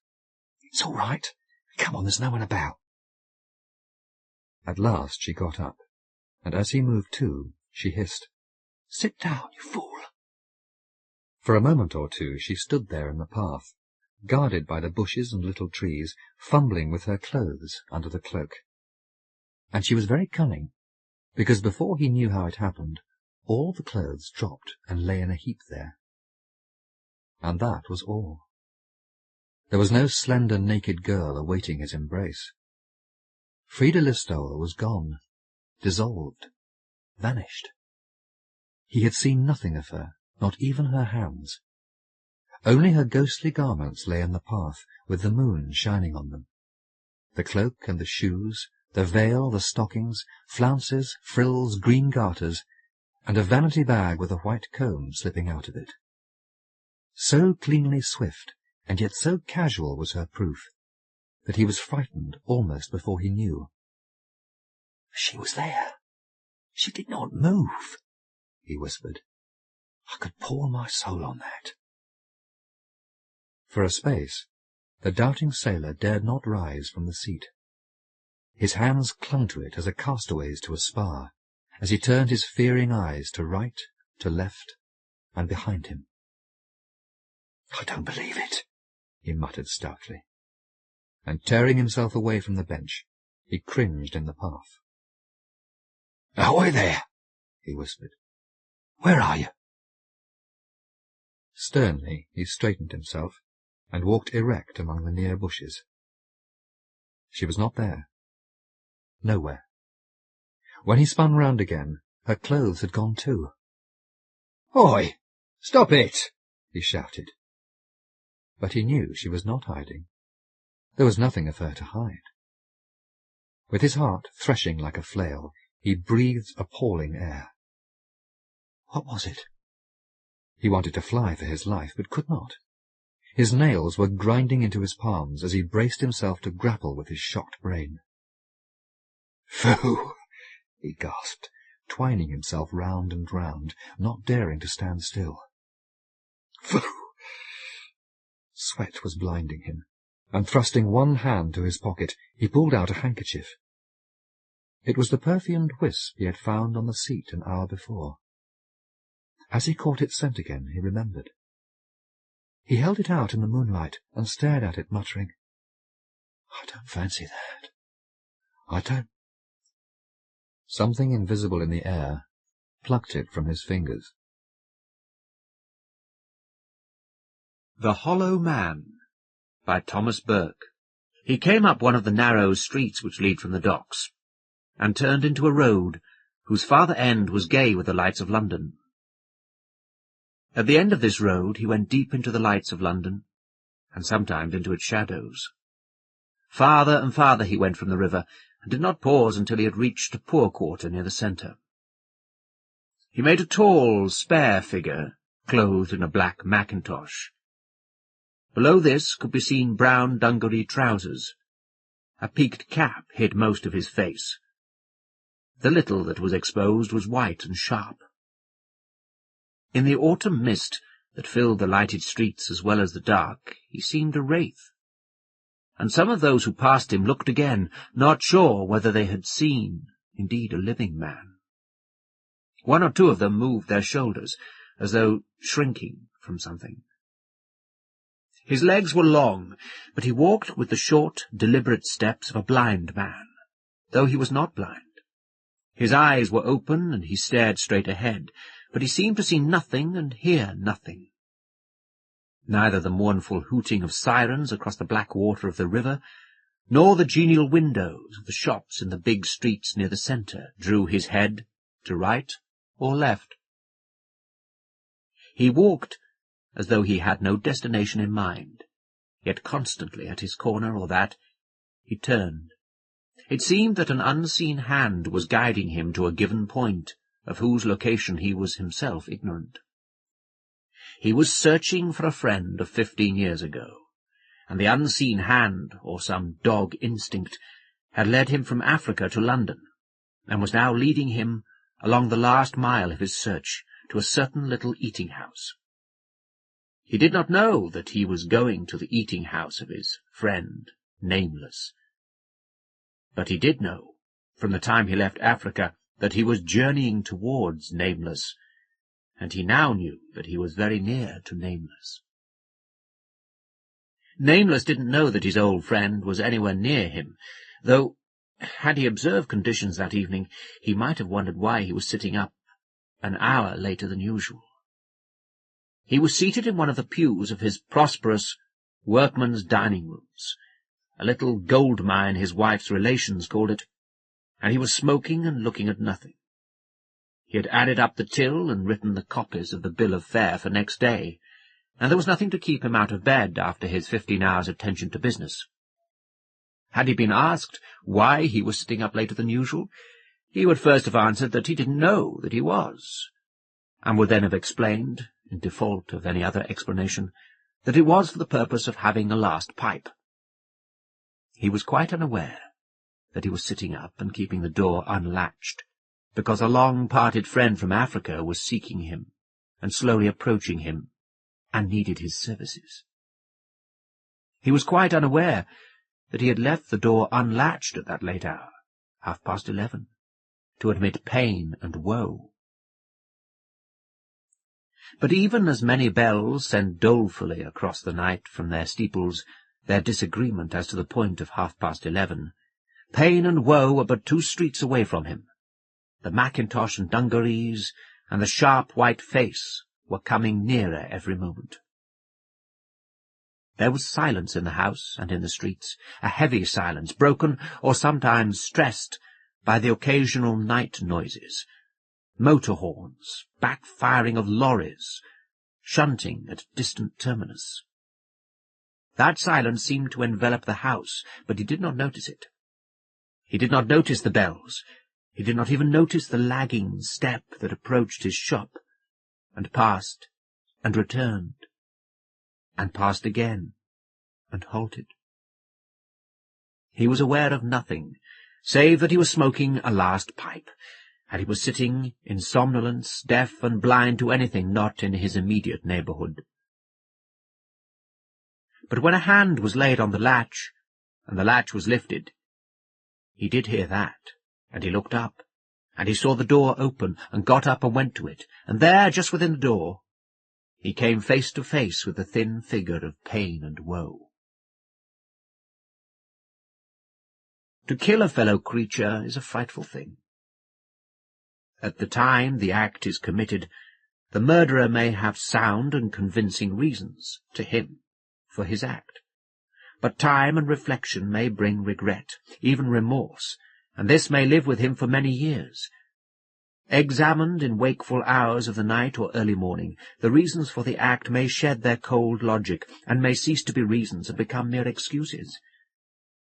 "It's all right. Come on, there's no one about." At last she got up, and as he moved too, she hissed, "Sit down, you fool." For a moment or two she stood there in the path, guarded by the bushes and little trees, fumbling with her clothes under the cloak. And she was very cunning, because before he knew how it happened, all the clothes dropped and lay in a heap there. And that was all. There was no slender naked girl awaiting his embrace. Frida Listowel was gone, dissolved, vanished. He had seen nothing of her, not even her hands. Only her ghostly garments lay in the path, with the moon shining on them. The cloak and the shoes, the veil, the stockings, flounces, frills, green garters, and a vanity bag with a white comb slipping out of it. So cleanly swift, and yet so casual was her proof, that he was frightened almost before he knew. "She was there. She did not move," he whispered. "I could pour my soul on that." For a space, the doubting sailor dared not rise from the seat. His hands clung to it as a castaway's to a spar, as he turned his fearing eyes to right, to left, and behind him. "I don't believe it," he muttered stoutly, and tearing himself away from the bench, He cringed in the path. "Ahoy there!" he whispered. "Where are you?" Sternly he straightened himself, and walked erect among the near bushes. She was not there. Nowhere. When he spun round again, her clothes had gone too. "Ahoy! Stop it!" he shouted. But he knew she was not hiding. There was nothing of her to hide. With his heart threshing like a flail, he breathed appalling air. What was it? He wanted to fly for his life, but could not. His nails were grinding into his palms as he braced himself to grapple with his shocked brain. "Phoo!" he gasped, twining himself round and round, not daring to stand still. "Phoo!" Sweat was blinding him, and thrusting one hand to his pocket, he pulled out a handkerchief. It was the perfumed wisp he had found on the seat an hour before. As he caught its scent again, he remembered. He held it out in the moonlight and stared at it, muttering, "I don't fancy that. I don't—" Something invisible in the air plucked it from his fingers. The Hollow Man, by Thomas Burke. He came up one of the narrow streets which lead from the docks, and turned into a road whose farther end was gay with the lights of London. At the end of this road he went deep into the lights of London, and sometimes into its shadows. Farther and farther he went from the river, and did not pause until he had reached a poor quarter near the centre. He made a tall, spare figure, clothed in a black mackintosh. Below this could be seen brown dungaree trousers. A peaked cap hid most of his face. The little that was exposed was white and sharp. In the autumn mist that filled the lighted streets as well as the dark, he seemed a wraith, and some of those who passed him looked again, not sure whether they had seen, indeed, a living man. One or two of them moved their shoulders, as though shrinking from something. His legs were long, but he walked with the short, deliberate steps of a blind man, though he was not blind. His eyes were open, and he stared straight ahead, but he seemed to see nothing and hear nothing. Neither the mournful hooting of sirens across the black water of the river, nor the genial windows of the shops in the big streets near the centre drew his head to right or left. He walked as though he had no destination in mind, yet constantly at his corner or that he turned. It seemed that an unseen hand was guiding him to a given point, of whose location he was himself ignorant. He was searching for a friend of 15 years ago, and the unseen hand, or some dog instinct, had led him from Africa to London, and was now leading him along the last mile of his search to a certain little eating-house. He did not know that he was going to the eating-house of his friend, Nameless. But he did know, from the time he left Africa, that he was journeying towards Nameless, and he now knew that he was very near to Nameless. Nameless didn't know that his old friend was anywhere near him, though, had he observed conditions that evening, he might have wondered why he was sitting up an hour later than usual. He was seated in one of the pews of his prosperous workman's dining rooms, a little gold mine his wife's relations called it, and he was smoking and looking at nothing. He had added up the till and written the copies of the bill of fare for next day, and there was nothing to keep him out of bed after his 15 hours' attention to business. Had he been asked why he was sitting up later than usual, he would first have answered that he didn't know that he was, and would then have explained, in default of any other explanation, that it was for the purpose of having a last pipe. He was quite unaware that he was sitting up and keeping the door unlatched, because a long-parted friend from Africa was seeking him, and slowly approaching him, and needed his services. He was quite unaware that he had left the door unlatched at that late hour, 11:30, to admit pain and woe. But even as many bells sent dolefully across the night from their steeples their disagreement as to the point of 11:30, Pain and woe were but 2 streets away from him. The mackintosh and dungarees and the sharp white face were coming nearer every moment. There was silence in the house and in the streets, a heavy silence, broken or sometimes stressed by the occasional night noises, motor horns, backfiring of lorries, shunting at distant terminus. That silence seemed to envelop the house, but he did not notice it. He did not notice the bells. He did not even notice the lagging step that approached his shop, and passed, and returned, and passed again, and halted. He was aware of nothing, save that he was smoking a last pipe, and he was sitting in somnolence, deaf and blind to anything not in his immediate neighbourhood. But when a hand was laid on the latch, and the latch was lifted, he did hear that, and he looked up, and he saw the door open, and got up and went to it, and there, just within the door, he came face to face with the thin figure of pain and woe. To kill a fellow creature is a frightful thing. At the time the act is committed, the murderer may have sound and convincing reasons, to him, for his act. But time and reflection may bring regret, even remorse, and this may live with him for many years. Examined in wakeful hours of the night or early morning, the reasons for the act may shed their cold logic, and may cease to be reasons and become mere excuses.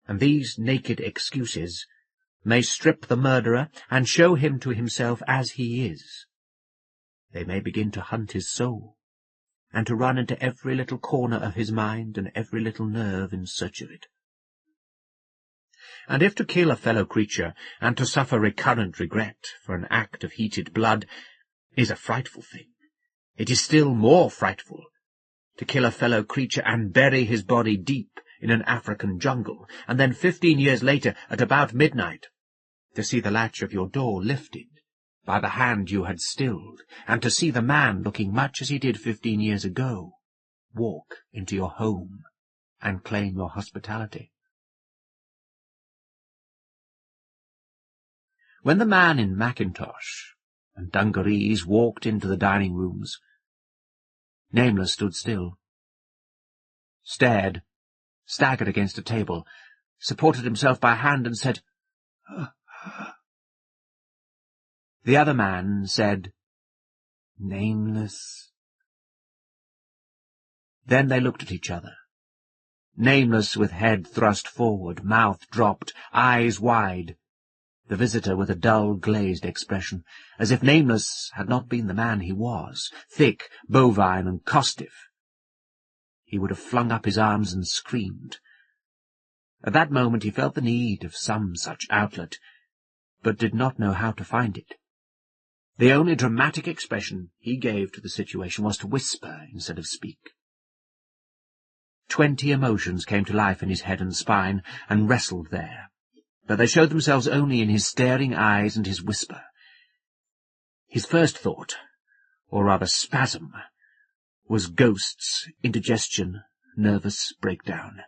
And these naked excuses may strip the murderer and show him to himself as he is. They may begin to hunt his soul, and to run into every little corner of his mind and every little nerve in search of it. And if to kill a fellow creature, and to suffer recurrent regret for an act of heated blood, is a frightful thing, it is still more frightful to kill a fellow creature and bury his body deep in an African jungle, and then 15 years later, at about midnight, to see the latch of your door lifted by the hand you had stilled, and to see the man, looking much as he did 15 years ago, walk into your home and claim your hospitality. When the man in mackintosh and dungarees walked into the dining rooms, Nameless stood still, stared, staggered against a table, supported himself by a hand, and said, The other man said, Nameless. Then they looked at each other. Nameless with head thrust forward, mouth dropped, eyes wide, the visitor with a dull, glazed expression, as if Nameless had not been the man he was, thick, bovine, and costive. He would have flung up his arms and screamed. At that moment he felt the need of some such outlet, but did not know how to find it. The only dramatic expression he gave to the situation was to whisper instead of speak. 20 emotions came to life in his head and spine, and wrestled there, but they showed themselves only in his staring eyes and his whisper. His first thought, or rather spasm, was ghosts, indigestion, nervous breakdown.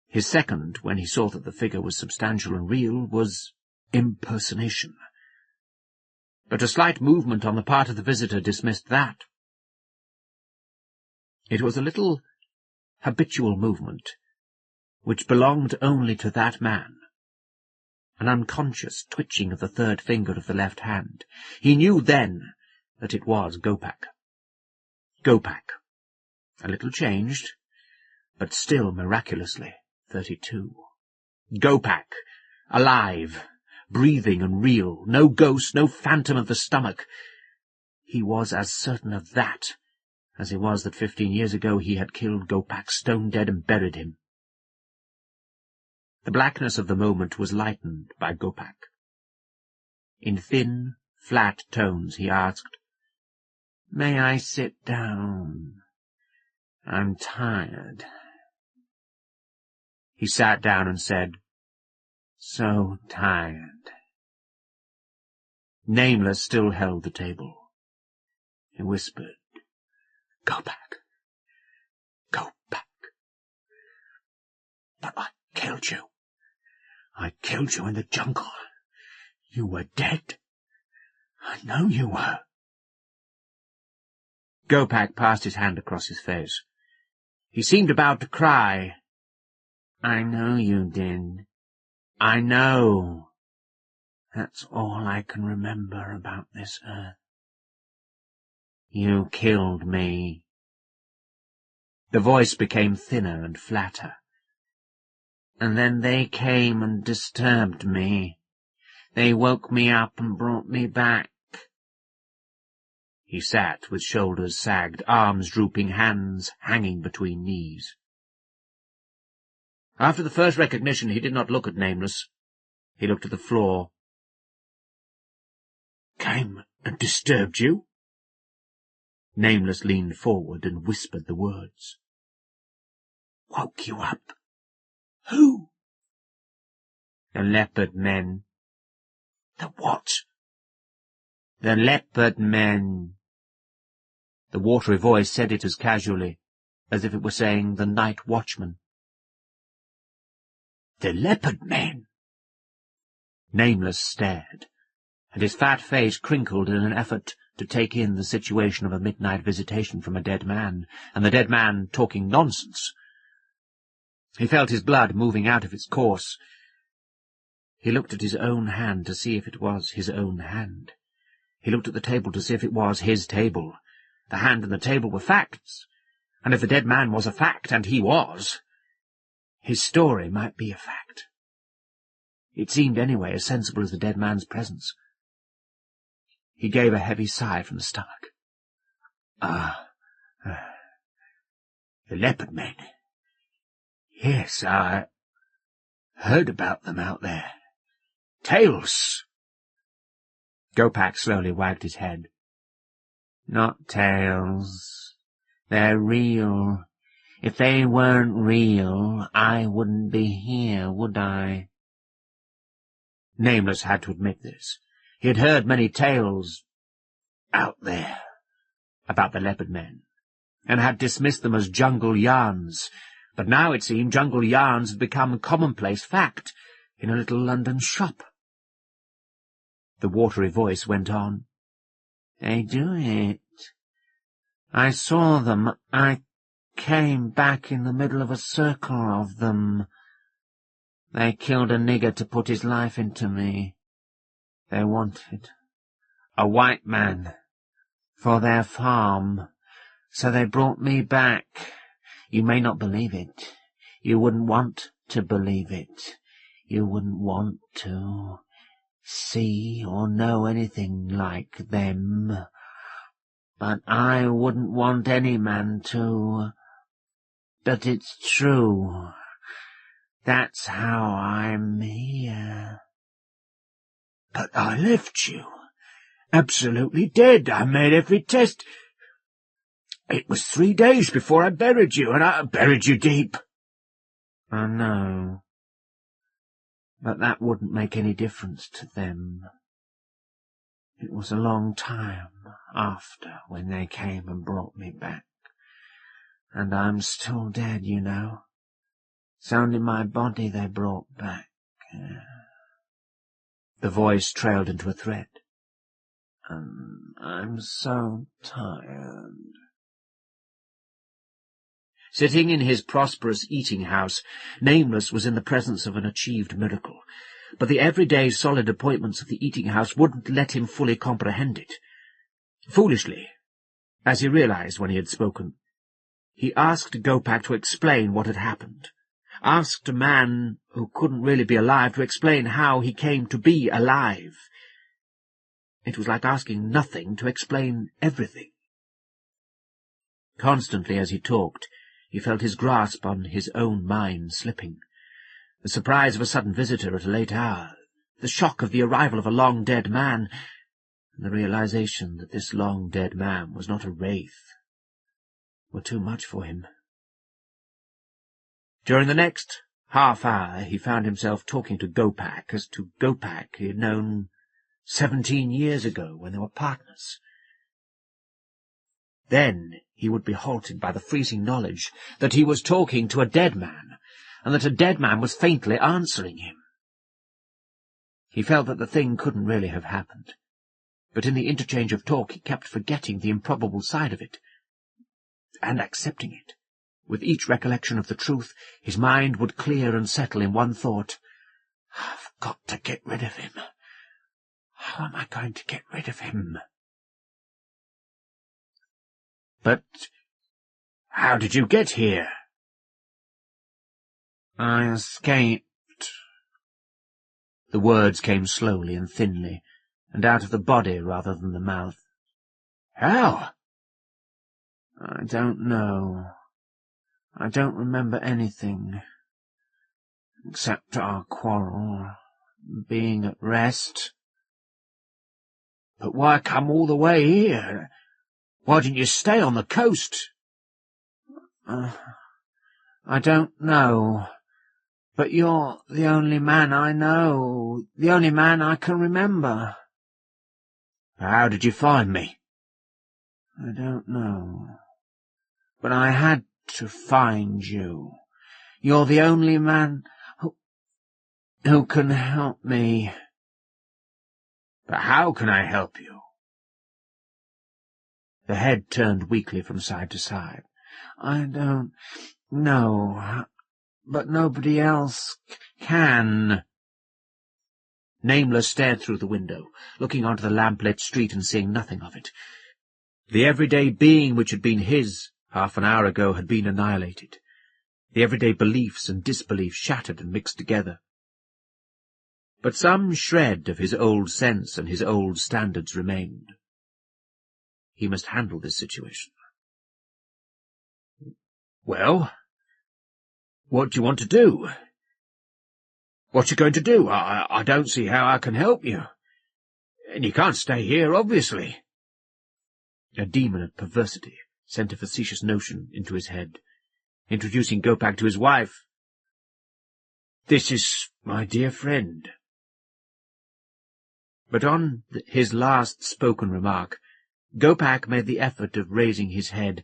His second, when he saw that the figure was substantial and real, was impersonation. But a slight movement on the part of the visitor dismissed that. It was a little habitual movement, which belonged only to that man, an unconscious twitching of the third finger of the left hand. He knew then that it was Gopak. Gopak, a little changed, but still miraculously 32. Gopak, alive, breathing and real, no ghost, no phantom of the stomach. He was as certain of that as he was that 15 years ago he had killed Gopak stone-dead and buried him. The blackness of the moment was lightened by Gopak. In thin, flat tones he asked, "May I sit down? I'm tired." He sat down and said, "So tired." Nameless still held the table. He whispered, "Go back. Go back. But I killed you. I killed you in the jungle. You were dead. I know you were. Gopak passed his hand across his face. He seemed about to cry. I know you did. I know. That's all I can remember about this earth. You killed me. The voice became thinner and flatter. And then they came and disturbed me. They woke me up and brought me back. He sat with shoulders sagged, arms drooping, hands hanging between knees. After the first recognition, he did not look at Nameless. He looked at the floor. Came and disturbed you? Nameless leaned forward and whispered the words. Woke you up? Who? The leopard men. The what? The leopard men. The watery voice said it as casually, as if it were saying the night watchman. The leopard men? Nameless stared, and his fat face crinkled in an effort to take in the situation of a midnight visitation from a dead man, and the dead man talking nonsense. He felt his blood moving out of its course. He looked at his own hand to see if it was his own hand. He looked at the table to see if it was his table. The hand and the table were facts, and if the dead man was a fact, and he was, his story might be a fact. It seemed anyway as sensible as the dead man's presence. He gave a heavy sigh from the stomach. The leopard men. Yes, I heard about them out there. Tales. Gopak slowly wagged his head. Not tales. They're real. If they weren't real, I wouldn't be here, would I? Nameless had to admit this. He had heard many tales out there about the leopard men, and had dismissed them as jungle yarns, but now it seemed jungle yarns had become commonplace fact in a little London shop. The watery voice went on. They do it. I saw them. I came back in the middle of a circle of them. They killed a nigger to put his life into me. They wanted a white man for their farm, so they brought me back. You may not believe it. You wouldn't want to believe it. You wouldn't want to see or know anything like them. But I wouldn't want any man to. But it's true. That's how I'm here. But I left you. Absolutely dead. I made every test. It was 3 days before I buried you, and I buried you deep. I know. But that wouldn't make any difference to them. It was a long time after when they came and brought me back. And I'm still dead, you know. It's only my body they brought back. The voice trailed into a thread. And I'm so tired. Sitting in his prosperous eating-house, Nameless was in the presence of an achieved miracle, but the everyday solid appointments of the eating-house wouldn't let him fully comprehend it. Foolishly, as he realized when he had spoken, he asked Gopak to explain what had happened, asked a man who couldn't really be alive to explain how he came to be alive. It was like asking nothing to explain everything. Constantly as he talked, he felt his grasp on his own mind slipping. The surprise of a sudden visitor at a late hour, the shock of the arrival of a long-dead man, and the realization that this long-dead man was not a wraith, were too much for him. During the next half-hour he found himself talking to Gopak as to Gopak he had known 17 years ago when they were partners. Then he would be halted by the freezing knowledge that he was talking to a dead man, and that a dead man was faintly answering him. He felt that the thing couldn't really have happened, but in the interchange of talk he kept forgetting the improbable side of it, and accepting it. With each recollection of the truth, his mind would clear and settle in one thought. I've got to get rid of him. How am I going to get rid of him? But how did you get here? I escaped. The words came slowly and thinly, and out of the body rather than the mouth. How? I don't know. I don't remember anything, except our quarrel, being at rest. But why come all the way here? Why didn't you stay on the coast? I don't know, but you're the only man I know, the only man I can remember. How did you find me? I don't know, but I had to find you. You're the only man who can help me. But how can I help you? The head turned weakly from side to side. I don't know, but nobody else can. Nameless stared through the window, looking onto the lamp-lit street and seeing nothing of it. The everyday being which had been his half an hour ago had been annihilated. The everyday beliefs and disbeliefs shattered and mixed together. But some shred of his old sense and his old standards remained. He must handle this situation. Well, what do you want to do? What you going to do? I don't see how I can help you. And you can't stay here, obviously. A demon of perversity sent a facetious notion into his head, introducing Gopak to his wife. This is my dear friend. But on his last spoken remark, Gopak made the effort of raising his head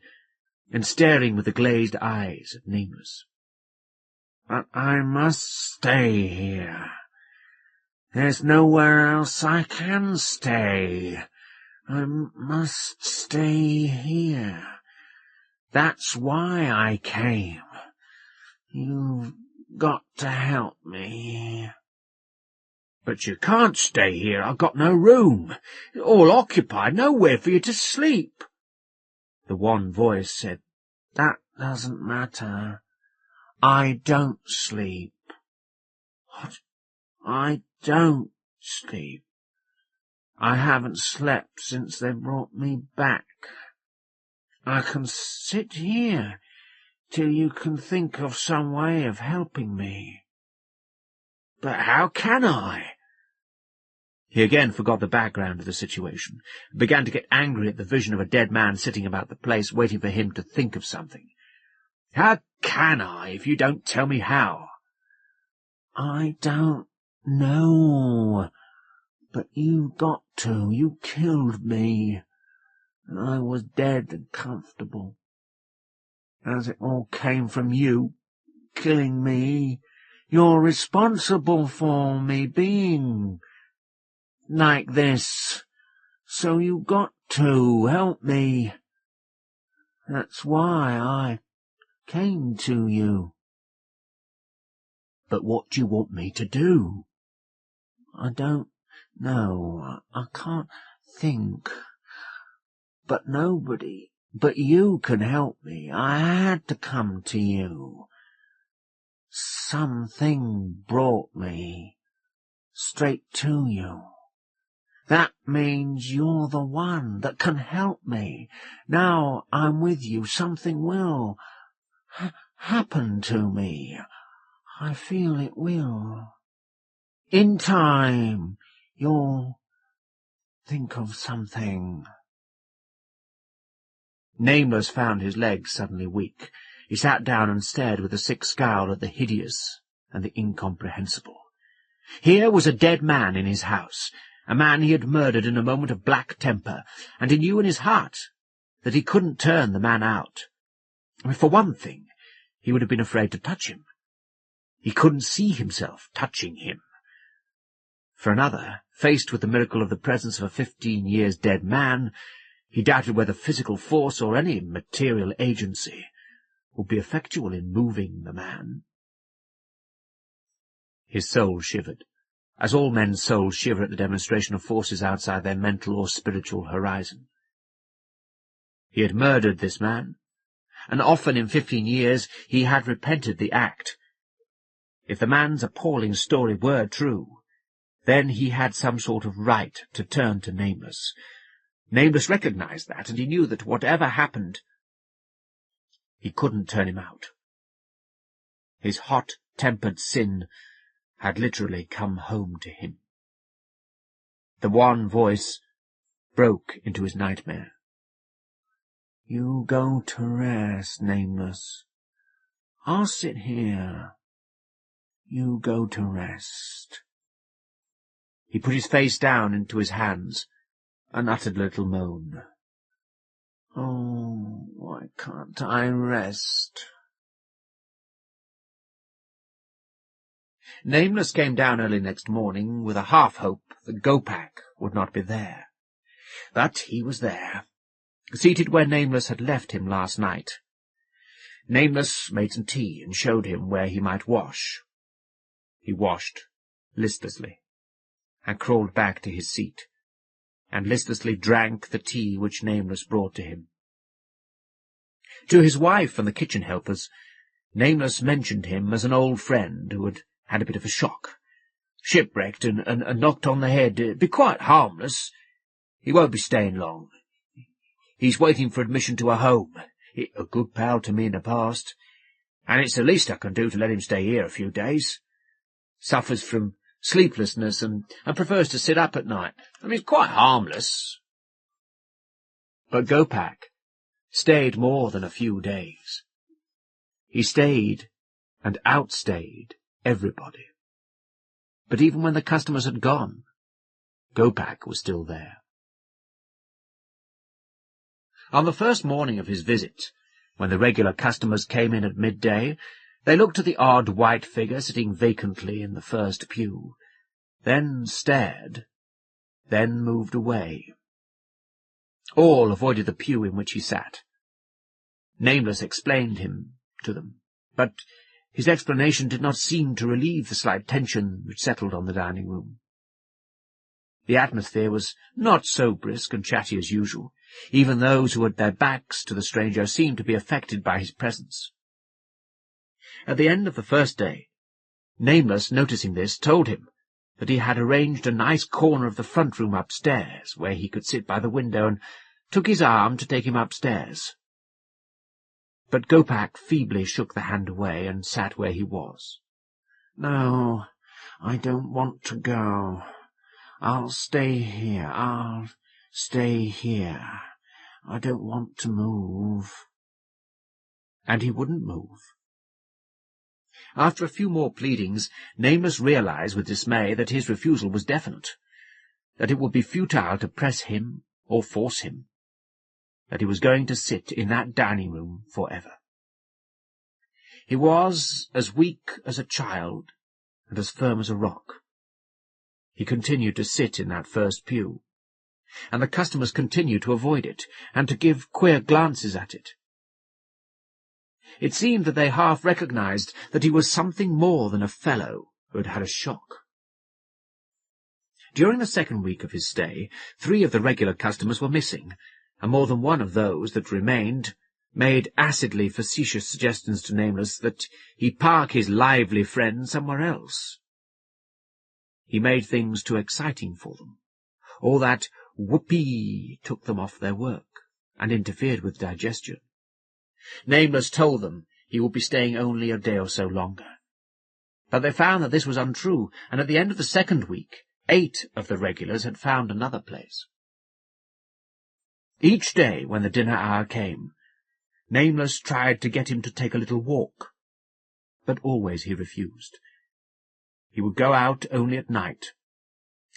and staring with the glazed eyes at Nameless. But I must stay here. There's nowhere else I can stay. I must stay here. That's why I came. You've got to help me. But you can't stay here. I've got no room. All occupied, nowhere for you to sleep. The wan voice said, That doesn't matter. I don't sleep. What? I don't sleep. I haven't slept since they brought me back. I can sit here till you can think of some way of helping me. But how can I? He again forgot the background of the situation, and began to get angry at the vision of a dead man sitting about the place, waiting for him to think of something. How can I, if you don't tell me how? I don't know. But you got to. You killed me. And I was dead and comfortable. As it all came from you, killing me. You're responsible for me being like this. So you got to help me. That's why I came to you. But what do you want me to do? I don't know. I can't think. But nobody but you can help me. I had to come to you. Something brought me straight to you. That means you're the one that can help me. Now I'm with you, something will happen to me. I feel it will. In time, you'll think of something. Nameless found his legs suddenly weak. He sat down and stared with a sick scowl at the hideous and the incomprehensible. Here was a dead man in his house, a man he had murdered in a moment of black temper, and he knew in his heart that he couldn't turn the man out. For one thing, he would have been afraid to touch him. He couldn't see himself touching him. For another, faced with the miracle of the presence of a 15 years dead man, he doubted whether physical force or any material agency would be effectual in moving the man. His soul shivered, as all men's souls shiver at the demonstration of forces outside their mental or spiritual horizon. He had murdered this man, and often in 15 years he had repented the act. If the man's appalling story were true, then he had some sort of right to turn to Nameless. Nameless recognized that, and he knew that whatever happened, he couldn't turn him out. His hot-tempered sin had literally come home to him. The wan voice broke into his nightmare. "You go to rest, Nameless. I'll sit here. You go to rest." He put his face down into his hands and uttered a little moan. "Oh, why can't I rest?" Nameless came down early next morning with a half-hope that Gopak would not be there. But he was there, seated where Nameless had left him last night. Nameless made some tea and showed him where he might wash. He washed listlessly, and crawled back to his seat, and listlessly drank the tea which Nameless brought to him. To his wife and the kitchen helpers, Nameless mentioned him as an old friend who had had a bit of a shock, shipwrecked and knocked on the head. Be quite harmless. He won't be staying long. He's waiting for admission to a home. A good pal to me in the past, and it's the least I can do to let him stay here a few days. Suffers from sleeplessness and prefers to sit up at night. I mean, he's quite harmless. But Gopak stayed more than a few days. He stayed and outstayed everybody. But even when the customers had gone, Gopak was still there. On the first morning of his visit, when the regular customers came in at midday, they looked at the odd white figure sitting vacantly in the first pew, then stared, then moved away. All avoided the pew in which he sat. Nameless explained him to them, but his explanation did not seem to relieve the slight tension which settled on the dining-room. The atmosphere was not so brisk and chatty as usual. Even those who had their backs to the stranger seemed to be affected by his presence. At the end of the first day, Nameless, noticing this, told him that he had arranged a nice corner of the front room upstairs, where he could sit by the window, and took his arm to take him upstairs. But Gopak feebly shook the hand away and sat where he was. "No, I don't want to go. I'll stay here. I'll stay here. I don't want to move." And he wouldn't move. After a few more pleadings, Nameless realized with dismay that his refusal was definite, that it would be futile to press him or force him, that he was going to sit in that dining-room forever. He was as weak as a child and as firm as a rock. He continued to sit in that first pew, and the customers continued to avoid it, and to give queer glances at it. It seemed that they half recognized that he was something more than a fellow who had had a shock. During the second week of his stay, 3 of the regular customers were missing, and more than one of those that remained made acidly facetious suggestions to Nameless that he park his lively friend somewhere else. He made things too exciting for them, or that whoopee took them off their work and interfered with digestion. Nameless told them he would be staying only a day or so longer. But they found that this was untrue, and at the end of the second week, 8 of the regulars had found another place. Each day, when the dinner hour came, Nameless tried to get him to take a little walk, but always he refused. He would go out only at night,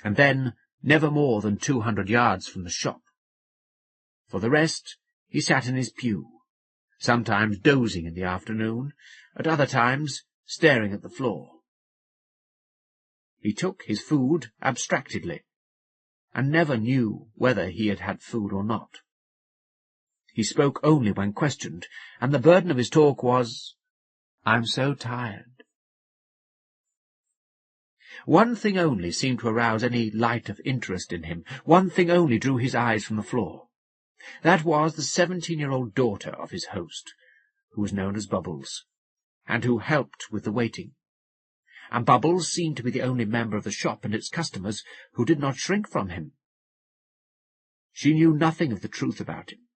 and then never more than 200 yards from the shop. For the rest, he sat in his pew, sometimes dozing in the afternoon, at other times staring at the floor. He took his food abstractedly, and never knew whether he had had food or not. He spoke only when questioned, and the burden of his talk was, "I'm so tired." One thing only seemed to arouse any light of interest in him. One thing only drew his eyes from the floor. That was the 17-year-old daughter of his host, who was known as Bubbles, and who helped with the waiting. And Bubbles seemed to be the only member of the shop and its customers who did not shrink from him. She knew nothing of the truth about him,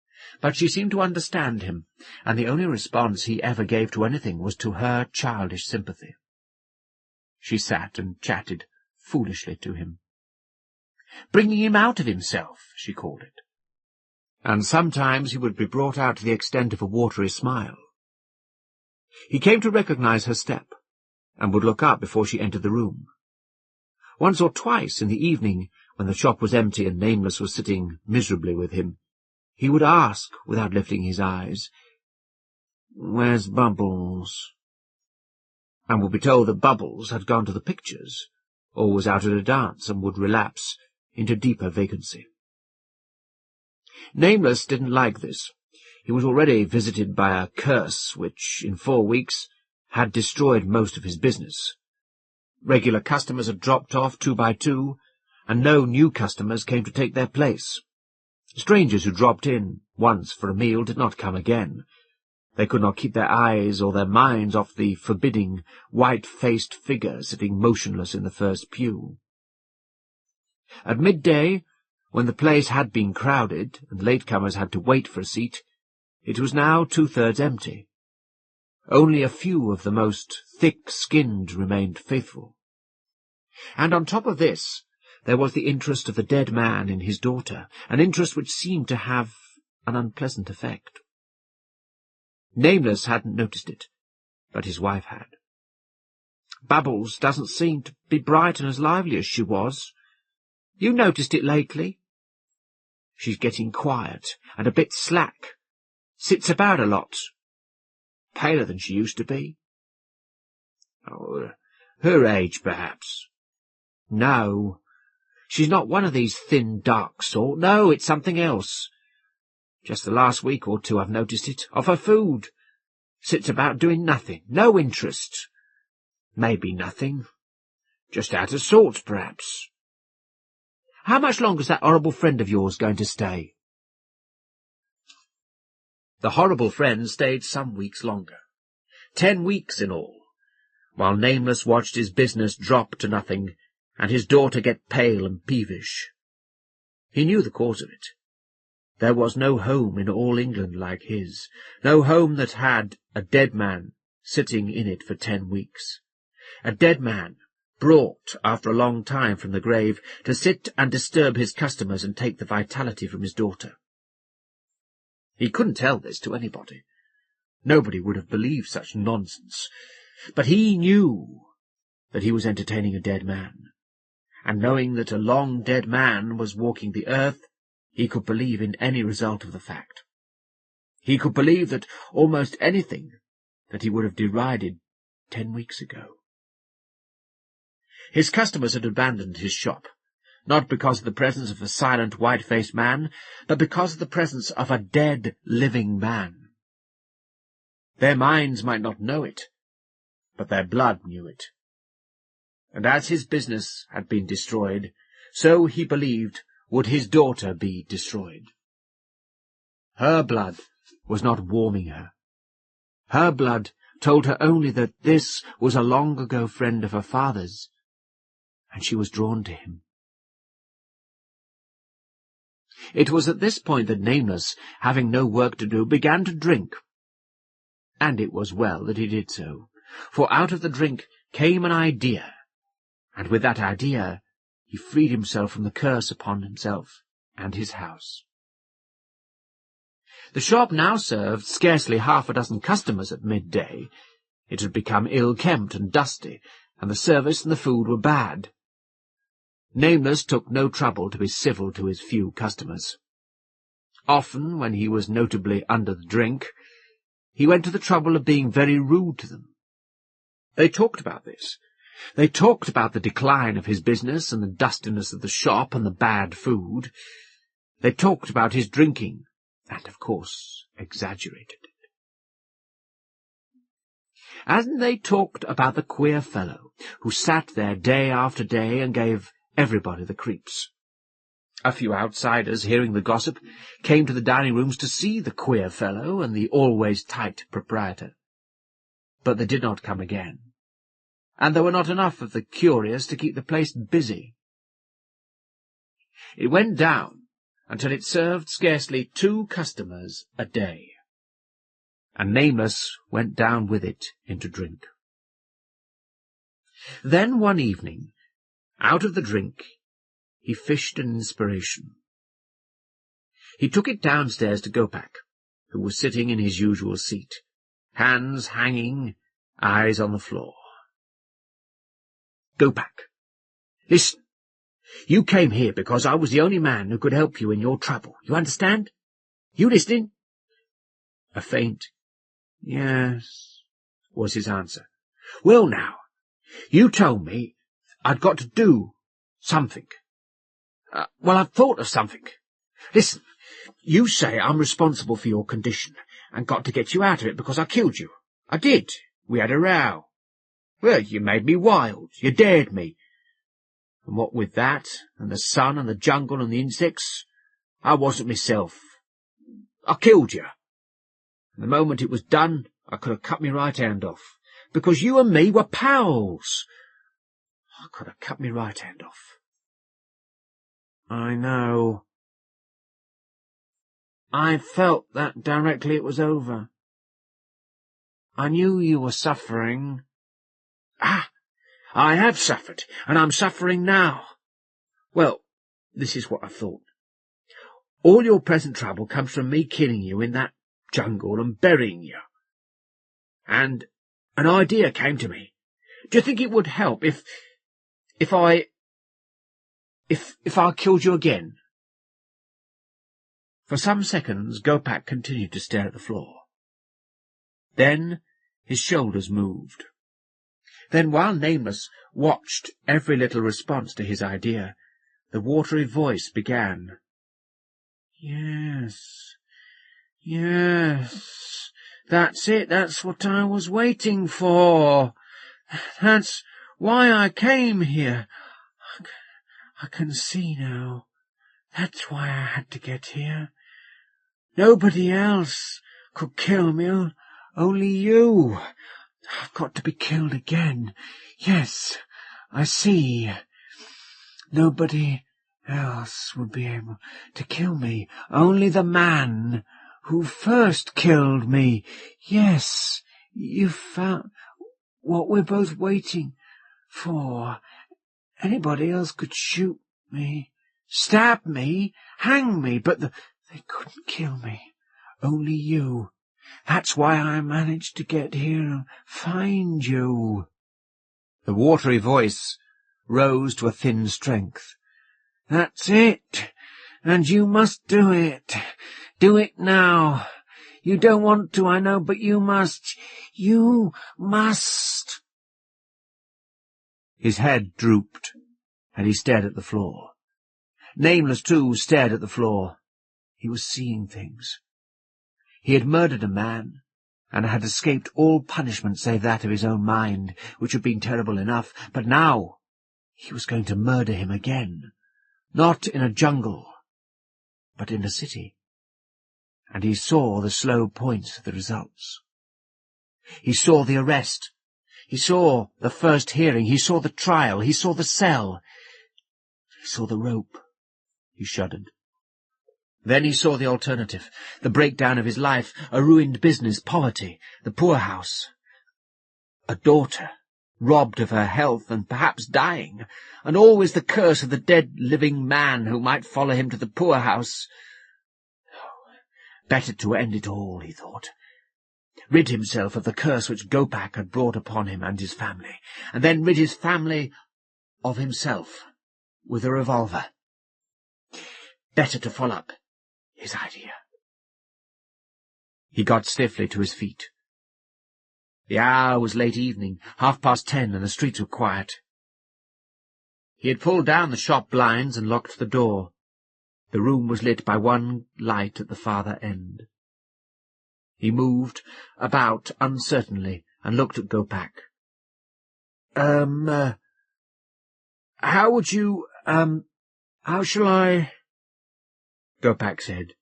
but she seemed to understand him, and the only response he ever gave to anything was to her childish sympathy. She sat and chatted foolishly to him. "Bringing him out of himself," she called it. And sometimes he would be brought out to the extent of a watery smile. He came to recognize her step, and would look up before she entered the room. Once or twice in the evening, when the shop was empty and Nameless was sitting miserably with him, he would ask, without lifting his eyes, "Where's Bubbles?" and would be told that Bubbles had gone to the pictures, or was out at a dance, and would relapse into deeper vacancy. Nameless didn't like this. He was already visited by a curse which, in 4 weeks, had destroyed most of his business. Regular customers had dropped off 2 by 2, and no new customers came to take their place. Strangers who dropped in once for a meal did not come again. They could not keep their eyes or their minds off the forbidding, white-faced figure sitting motionless in the first pew. At midday, when the place had been crowded, and latecomers had to wait for a seat, it was now 2/3 empty. Only a few of the most thick-skinned remained faithful. And on top of this, there was the interest of the dead man in his daughter, an interest which seemed to have an unpleasant effect. Nameless hadn't noticed it, but his wife had. "Bubbles doesn't seem to be bright and as lively as she was. You noticed it lately? She's getting quiet and a bit slack. Sits about a lot. Paler than she used to be." "Oh, her age, perhaps." "No, she's not one of these thin, dark sort. No, it's something else. Just the last week or 2 I've noticed it. Of her food. Sits about doing nothing. No interest. Maybe nothing. Just out of sorts, perhaps. How much longer's that horrible friend of yours going to stay?" The horrible friend stayed some weeks longer. 10 weeks in all, while Nameless watched his business drop to nothing, and his daughter get pale and peevish. He knew the cause of it. There was no home in all England like his, no home that had a dead man sitting in it for 10 weeks. A dead man, brought after a long time from the grave, to sit and disturb his customers and take the vitality from his daughter. He couldn't tell this to anybody. Nobody would have believed such nonsense. But he knew that he was entertaining a dead man, and knowing that a long dead man was walking the earth, he could believe in any result of the fact. He could believe that almost anything that he would have derided 10 weeks ago. His customers had abandoned his shop, not because of the presence of a silent, white-faced man, but because of the presence of a dead, living man. Their minds might not know it, but their blood knew it. And as his business had been destroyed, so he believed would his daughter be destroyed. Her blood was not warming her. Her blood told her only that this was a long-ago friend of her father's, and she was drawn to him. It was at this point that Nameless, having no work to do, began to drink. And it was well that he did so, for out of the drink came an idea, and with that idea he freed himself from the curse upon himself and his house. The shop now served scarcely 6 customers at midday. It had become ill-kempt and dusty, and the service and the food were bad. Nameless took no trouble to be civil to his few customers. Often, when he was notably under the drink, he went to the trouble of being very rude to them. They talked about this, They talked about the decline of his business and the dustiness of the shop and the bad food. They talked about his drinking, and, of course, exaggerated it. And they talked about the queer fellow who sat there day after day and gave everybody the creeps. A few outsiders, hearing the gossip, came to the dining-rooms to see the queer fellow and the always tight proprietor. But they did not come again, and there were not enough of the curious to keep the place busy. It went down until it served scarcely 2 customers a day, and Nameless went down with it into drink. Then one evening, out of the drink, he fished an inspiration. He took it downstairs to Gopak, who was sitting in his usual seat, hands hanging, eyes on the floor. "Gopak, listen. You came here because I was the only man who could help you in your trouble. You understand? You listening?" A faint "Yes," was his answer. "Well, now, you told me I'd got to do something. Well, I've thought of something. Listen, you say I'm responsible for your condition and got to get you out of it because I killed you. I did. We had a row. Well, you made me wild. You dared me. And what with that, and the sun and the jungle and the insects, I wasn't myself. I killed you. And the moment it was done, I could have cut me right hand off, because you and me were pals. I could have cut me right hand off. I know. I felt that directly it was over. I knew you were suffering. I have suffered, and I'm suffering now. Well, this is what I thought. All your present trouble comes from me killing you in that jungle and burying you. And an idea came to me. Do you think it would help if I killed you again?" For some seconds Gopak continued to stare at the floor. Then his shoulders moved. Then, while Nameless watched every little response to his idea, the watery voice began. "Yes, yes, that's it, that's what I was waiting for. That's why I came here. I can see now. That's why I had to get here. Nobody else could kill me, only you. I've got to be killed again. Yes, I see. Nobody else would be able to kill me, only the man who first killed me. Yes, you found what we're both waiting for. Anybody else could shoot me, stab me, hang me, but they couldn't kill me. Only you. That's why I managed to get here and find you." The watery voice rose to a thin strength. "That's it, and you must do it. Do it now. You don't want to, I know, but you must. You must." His head drooped, and he stared at the floor. Nameless, too, stared at the floor. He was seeing things. He had murdered a man, and had escaped all punishment save that of his own mind, which had been terrible enough, but now he was going to murder him again, not in a jungle, but in a city. And he saw the slow points of the results. He saw the arrest. He saw the first hearing. He saw the trial. He saw the cell. He saw the rope. He shuddered. Then he saw the alternative, the breakdown of his life, a ruined business, poverty, the poorhouse. A daughter, robbed of her health and perhaps dying, and always the curse of the dead living man who might follow him to the poorhouse. Better to end it all, he thought. Rid himself of the curse which Gopak had brought upon him and his family, and then rid his family of himself with a revolver. Better to follow up his idea. He got stiffly to his feet. The hour was late evening, 10:30, and the streets were quiet. He had pulled down the shop blinds and locked the door. The room was lit by one light at the farther end. He moved about uncertainly and looked at Gopak. How shall I—" Gopak said,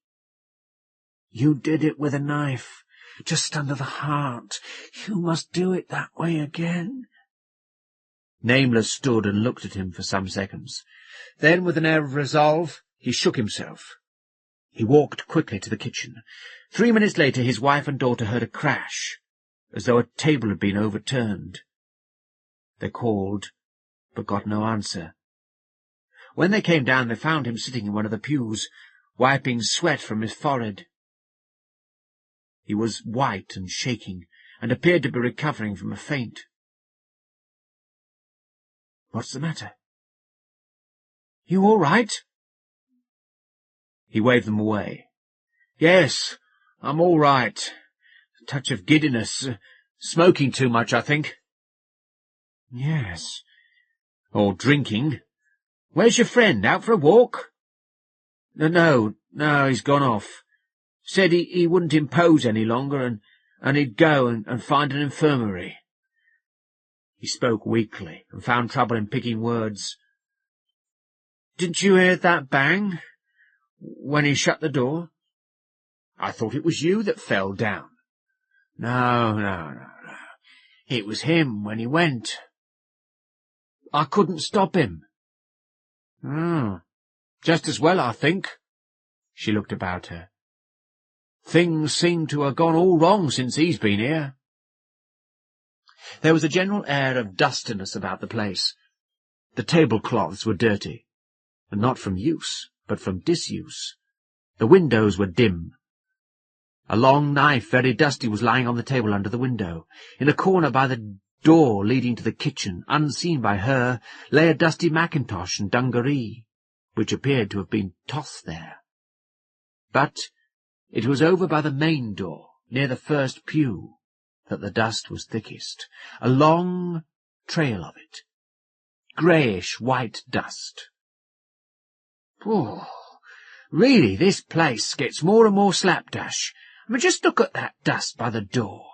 "You did it with a knife, just under the heart. You must do it that way again." Nameless stood and looked at him for some seconds. Then, with an air of resolve, he shook himself. He walked quickly to the kitchen. 3 minutes later his wife and daughter heard a crash, as though a table had been overturned. They called, but got no answer. When they came down, they found him sitting in one of the pews, wiping sweat from his forehead. He was white and shaking, and appeared to be recovering from a faint. "What's the matter? You all right?" He waved them away. "Yes, I'm all right. A touch of giddiness. Smoking too much, I think." "Yes. Or drinking. Where's your friend? Out for a walk?" No, he's gone off. Said he wouldn't impose any longer, and he'd go and find an infirmary." He spoke weakly, and found trouble in picking words. "Didn't you hear that bang when he shut the door? I thought it was you that fell down." No. It was him when he went. I couldn't stop him." Just as well, I think." She looked about her. "Things seem to have gone all wrong since he's been here." There was a general air of dustiness about the place. The tablecloths were dirty, and not from use, but from disuse. The windows were dim. A long knife, very dusty, was lying on the table under the window. In a corner by the door leading to the kitchen, unseen by her, lay a dusty mackintosh and dungaree, which appeared to have been tossed there. But it was over by the main door, near the first pew, that the dust was thickest, a long trail of it, greyish-white dust. Really, this place gets more and more slapdash. I mean, just look at that dust by the door.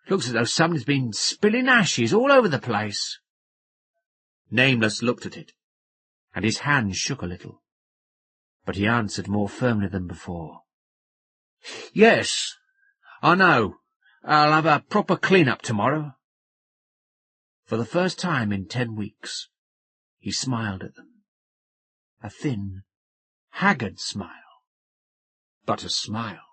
Looks as though somebody's been spilling ashes all over the place." Nameless looked at it, and his hand shook a little, but he answered more firmly than before. "Yes, I know. I'll have a proper clean-up tomorrow." For the first time in 10 weeks, he smiled at them. A thin, haggard smile, but a smile.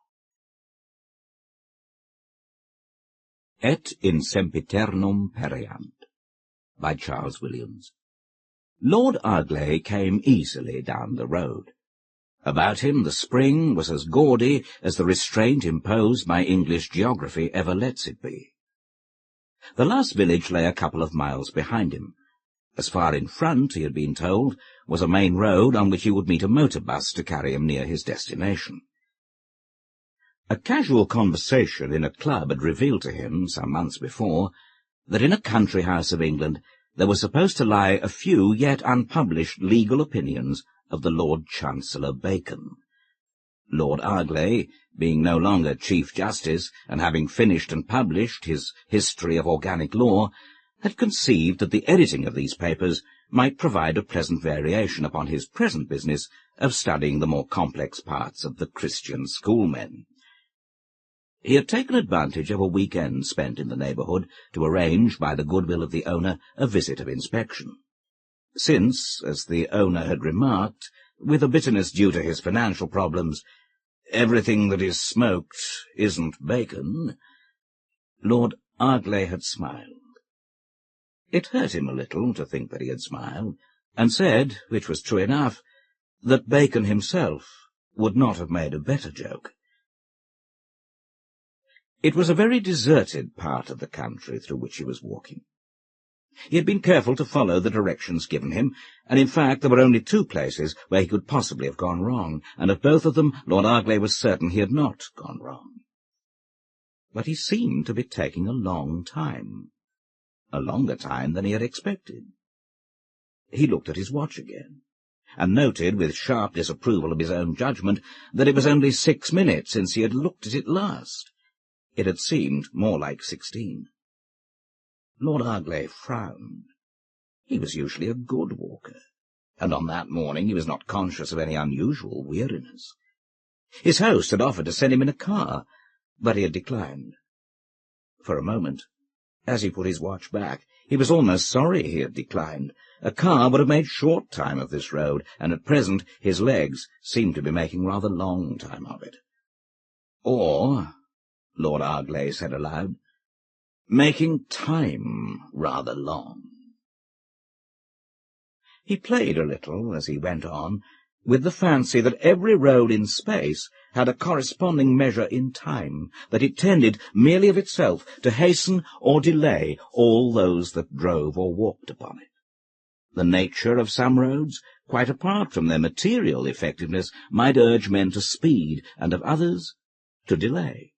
Et in Sempiternum Pereant, by Charles Williams. Lord Arglay came easily down the road. About him the spring was as gaudy as the restraint imposed by English geography ever lets it be. The last village lay a couple of miles behind him. As far in front, he had been told, was a main road on which he would meet a motor bus to carry him near his destination. A casual conversation in a club had revealed to him, some months before, that in a country house of England there were supposed to lie a few yet unpublished legal opinions of the Lord Chancellor Bacon. Lord Arglay, being no longer Chief Justice, and having finished and published his History of Organic Law, had conceived that the editing of these papers might provide a pleasant variation upon his present business of studying the more complex parts of the Christian schoolmen. He had taken advantage of a week-end spent in the neighbourhood to arrange, by the goodwill of the owner, a visit of inspection. Since, as the owner had remarked, with a bitterness due to his financial problems, everything that is smoked isn't bacon, Lord Arglay had smiled. It hurt him a little to think that he had smiled, and said, which was true enough, that Bacon himself would not have made a better joke. It was a very deserted part of the country through which he was walking. He had been careful to follow the directions given him, and in fact there were only 2 places where he could possibly have gone wrong, and at both of them Lord Arglay was certain he had not gone wrong. but he seemed to be taking a long time, a longer time than he had expected. He looked at his watch again, and noted with sharp disapproval of his own judgment that it was only 6 minutes since he had looked at it last. It had seemed more like 16. Lord Arglay frowned. He was usually a good walker, and on that morning he was not conscious of any unusual weariness. His host had offered to send him in a car, but he had declined. For a moment, as he put his watch back, he was almost sorry he had declined. A car would have made short time of this road, and at present his legs seemed to be making rather long time of it. Or, Lord Arglay said aloud, making time rather long. He played a little, as he went on, with the fancy that every road in space had a corresponding measure in time, that it tended merely of itself to hasten or delay all those that drove or walked upon it. The nature of some roads, quite apart from their material effectiveness, might urge men to speed, and of others to delay,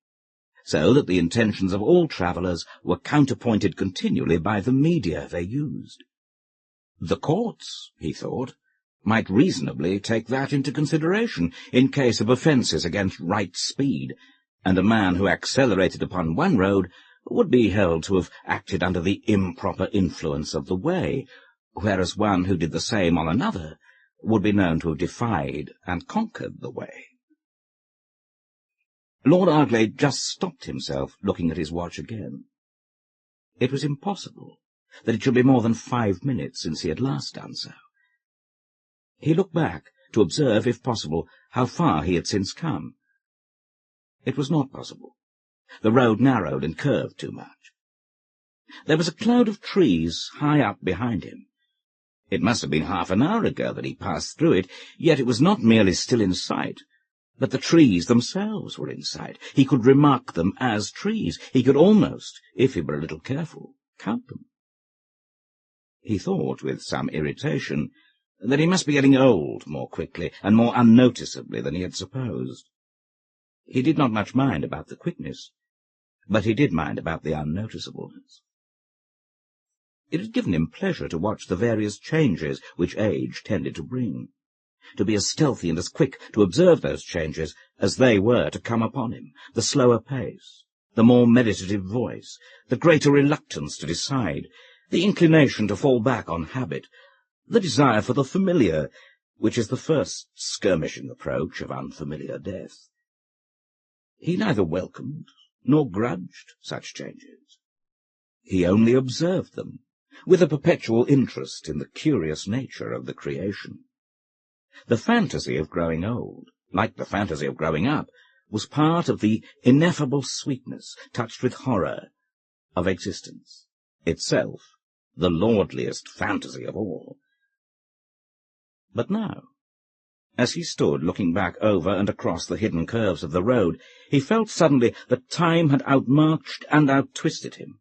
so that the intentions of all travellers were counterpointed continually by the media they used. The courts, he thought, might reasonably take that into consideration in case of offences against right speed, and a man who accelerated upon one road would be held to have acted under the improper influence of the way, whereas one who did the same on another would be known to have defied and conquered the way. Lord Arglay just stopped himself, looking at his watch again. It was impossible that it should be more than 5 minutes since he had last done so. He looked back to observe, if possible, how far he had since come. It was not possible. The road narrowed and curved too much. There was a cloud of trees high up behind him. It must have been half an hour ago that he passed through it, yet it was not merely still in sight, but the trees themselves were in sight. He could remark them as trees. He could almost, if he were a little careful, count them. He thought, with some irritation, that he must be getting old more quickly and more unnoticeably than he had supposed. He did not much mind about the quickness, but he did mind about the unnoticeableness. It had given him pleasure to watch the various changes which age tended to bring, to be as stealthy and as quick to observe those changes as they were to come upon him, the slower pace, the more meditative voice, the greater reluctance to decide, the inclination to fall back on habit, the desire for the familiar, which is the first skirmishing approach of unfamiliar death. He neither welcomed nor grudged such changes. He only observed them, with a perpetual interest in the curious nature of the creation. The fantasy of growing old, like the fantasy of growing up, was part of the ineffable sweetness, touched with horror, of existence, itself the lordliest fantasy of all. But now, as he stood looking back over and across the hidden curves of the road, he felt suddenly that time had outmarched and outtwisted him,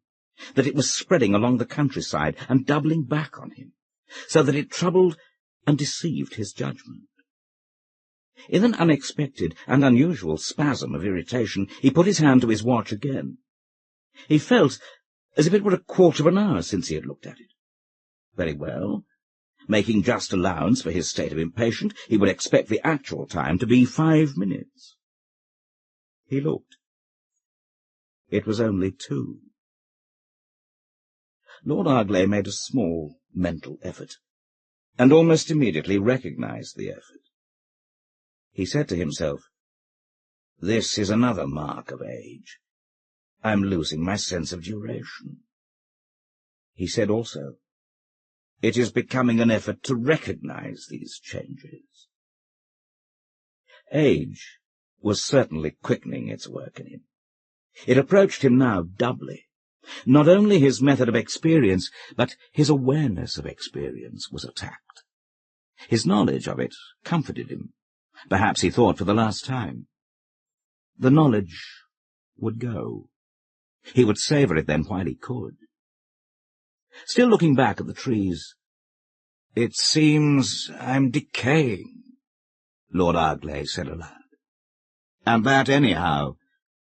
that it was spreading along the countryside and doubling back on him, so that it troubled and deceived his judgment. In an unexpected and unusual spasm of irritation, he put his hand to his watch again. He felt as if it were a quarter of an hour since he had looked at it. Very well. Making just allowance for his state of impatience, he would expect the actual time to be 5 minutes. He looked. It was only 2. Lord Arglay made a small mental effort, and almost immediately recognized the effort. He said to himself, "This is another mark of age. I'm losing my sense of duration." He said also, "It is becoming an effort to recognize these changes." Age was certainly quickening its work in him. It approached him now doubly. Not only his method of experience, but his awareness of experience was attacked. His knowledge of it comforted him, perhaps he thought for the last time. The knowledge would go. He would savour it then while he could. Still looking back at the trees, "It seems I'm decaying," Lord Arglay said aloud. "And that, anyhow,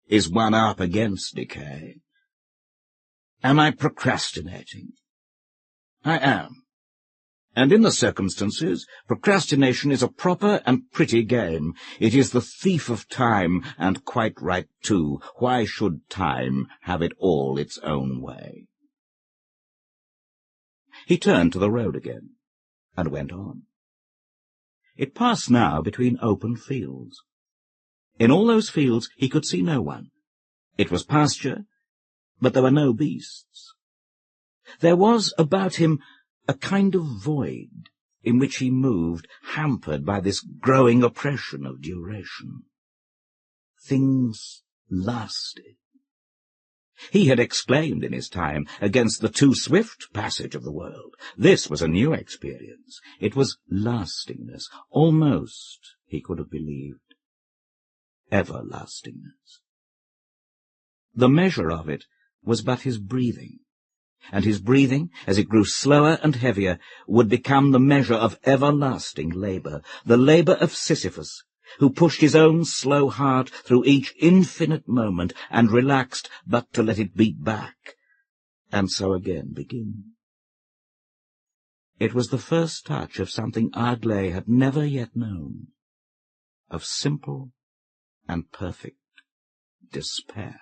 is one up against decay. Am I procrastinating? I am. And in the circumstances, procrastination is a proper and pretty game. It is the thief of time, and quite right too. Why should time have it all its own way? He turned to the road again, and went on. It passed now between open fields. In all those fields he could see no one. It was pasture, but there were no beasts. There was about him a kind of void in which he moved, hampered by this growing oppression of duration. Things lasted. He had exclaimed in his time against the too swift passage of the world. This was a new experience. It was lastingness. Almost, he could have believed, everlastingness. The measure of it was but his breathing, and his breathing, as it grew slower and heavier, would become the measure of everlasting labour, the labour of Sisyphus, who pushed his own slow heart through each infinite moment and relaxed but to let it beat back, and so again begin. It was the first touch of something Aglaé had never yet known, of simple and perfect despair.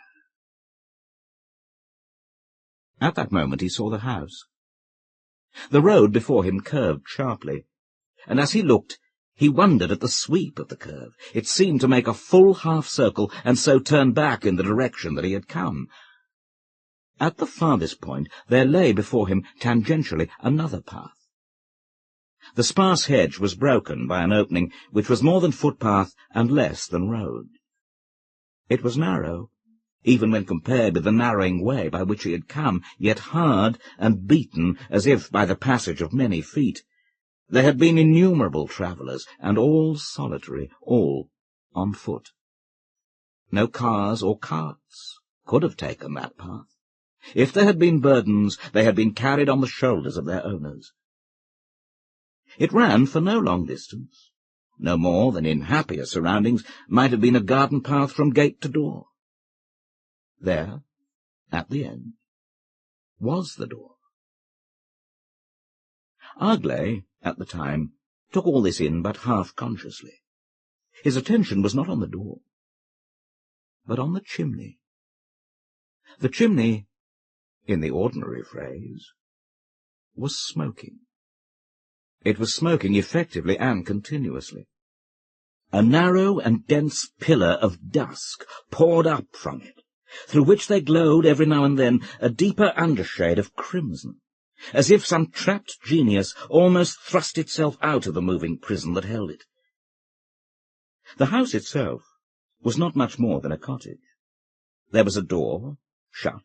At that moment he saw the house. The road before him curved sharply, and as he looked, he wondered at the sweep of the curve. It seemed to make a full half-circle, and so turn back in the direction that he had come. At the farthest point there lay before him, tangentially, another path. The sparse hedge was broken by an opening which was more than footpath and less than road. It was narrow, even when compared with the narrowing way by which he had come, yet hard and beaten as if by the passage of many feet. There had been innumerable travellers, and all solitary, all on foot. No cars or carts could have taken that path. If there had been burdens, they had been carried on the shoulders of their owners. It ran for no long distance. No more than in happier surroundings might have been a garden path from gate to door. There, at the end, was the door. Aglaé, at the time, took all this in but half-consciously. His attention was not on the door, but on the chimney. The chimney, in the ordinary phrase, was smoking. It was smoking effectively and continuously. A narrow and dense pillar of dusk poured up from it, through which there glowed every now and then a deeper undershade of crimson, as if some trapped genius almost thrust itself out of the moving prison that held it. The house itself was not much more than a cottage. There was a door, shut.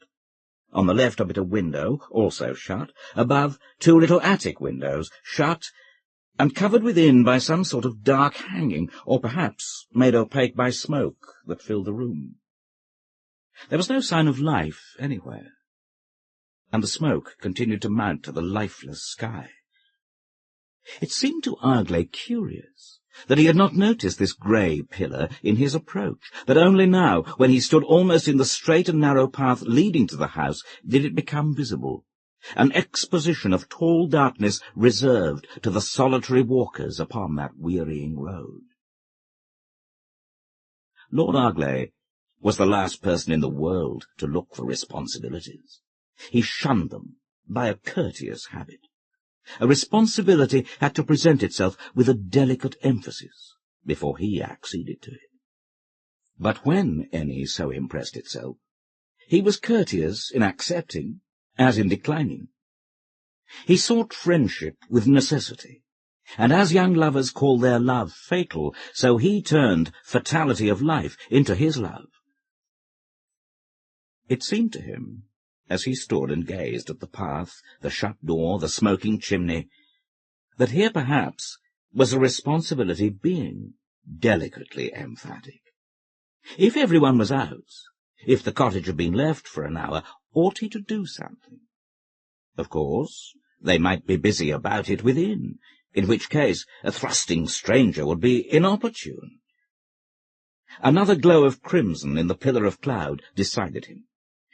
On the left of it a window, also shut. Above, two little attic windows, shut, and covered within by some sort of dark hanging, or perhaps made opaque by smoke that filled the room. There was no sign of life anywhere, and the smoke continued to mount to the lifeless sky. It seemed to Aglaé curious that he had not noticed this grey pillar in his approach, that only now, when he stood almost in the straight and narrow path leading to the house, did it become visible, an exposition of tall darkness reserved to the solitary walkers upon that wearying road. Lord Aglaé was the last person in the world to look for responsibilities. He shunned them by a courteous habit. A responsibility had to present itself with a delicate emphasis before he acceded to it. But when any so impressed itself, he was courteous in accepting as in declining. He sought friendship with necessity, and as young lovers call their love fatal, so he turned fatality of life into his love. It seemed to him, as he stood and gazed at the path, the shut door, the smoking chimney, that here perhaps was a responsibility being delicately emphatic. If everyone was out, if the cottage had been left for an hour, ought he to do something? Of course, they might be busy about it within, in which case a thrusting stranger would be inopportune. Another glow of crimson in the pillar of cloud decided him.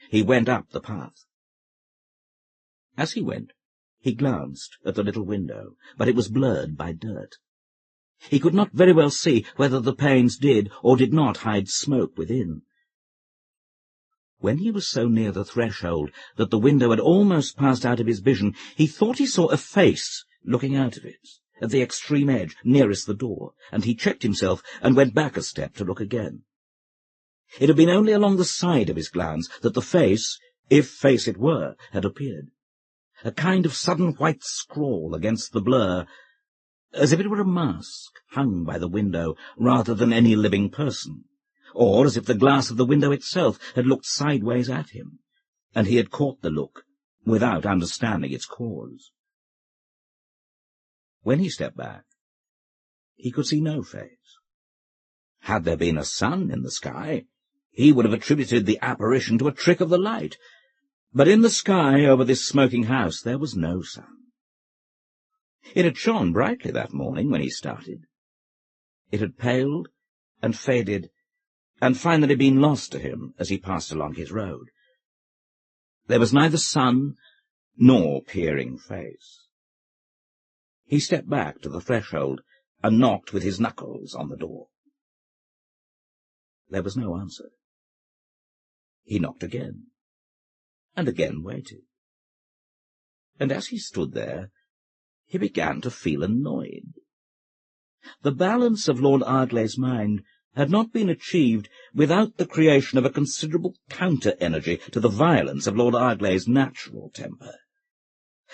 He went up the path. As he went, he glanced at the little window, but it was blurred by dirt. He could not very well see whether the panes did or did not hide smoke within. When he was so near the threshold that the window had almost passed out of his vision, he thought he saw a face looking out of it, at the extreme edge, nearest the door, and he checked himself and went back a step to look again. It had been only along the side of his glance that the face, if face it were, had appeared. A kind of sudden white scrawl against the blur, as if it were a mask hung by the window rather than any living person, or as if the glass of the window itself had looked sideways at him, and he had caught the look without understanding its cause. When he stepped back, he could see no face. Had there been a sun in the sky, he would have attributed the apparition to a trick of the light, but in the sky over this smoking house there was no sun. It had shone brightly that morning when he started. It had paled and faded, and finally been lost to him as he passed along his road. There was neither sun nor peering face. He stepped back to the threshold and knocked with his knuckles on the door. There was no answer. He knocked again, and again waited. And as he stood there, he began to feel annoyed. The balance of Lord Ardleigh's mind had not been achieved without the creation of a considerable counter-energy to the violence of Lord Ardleigh's natural temper.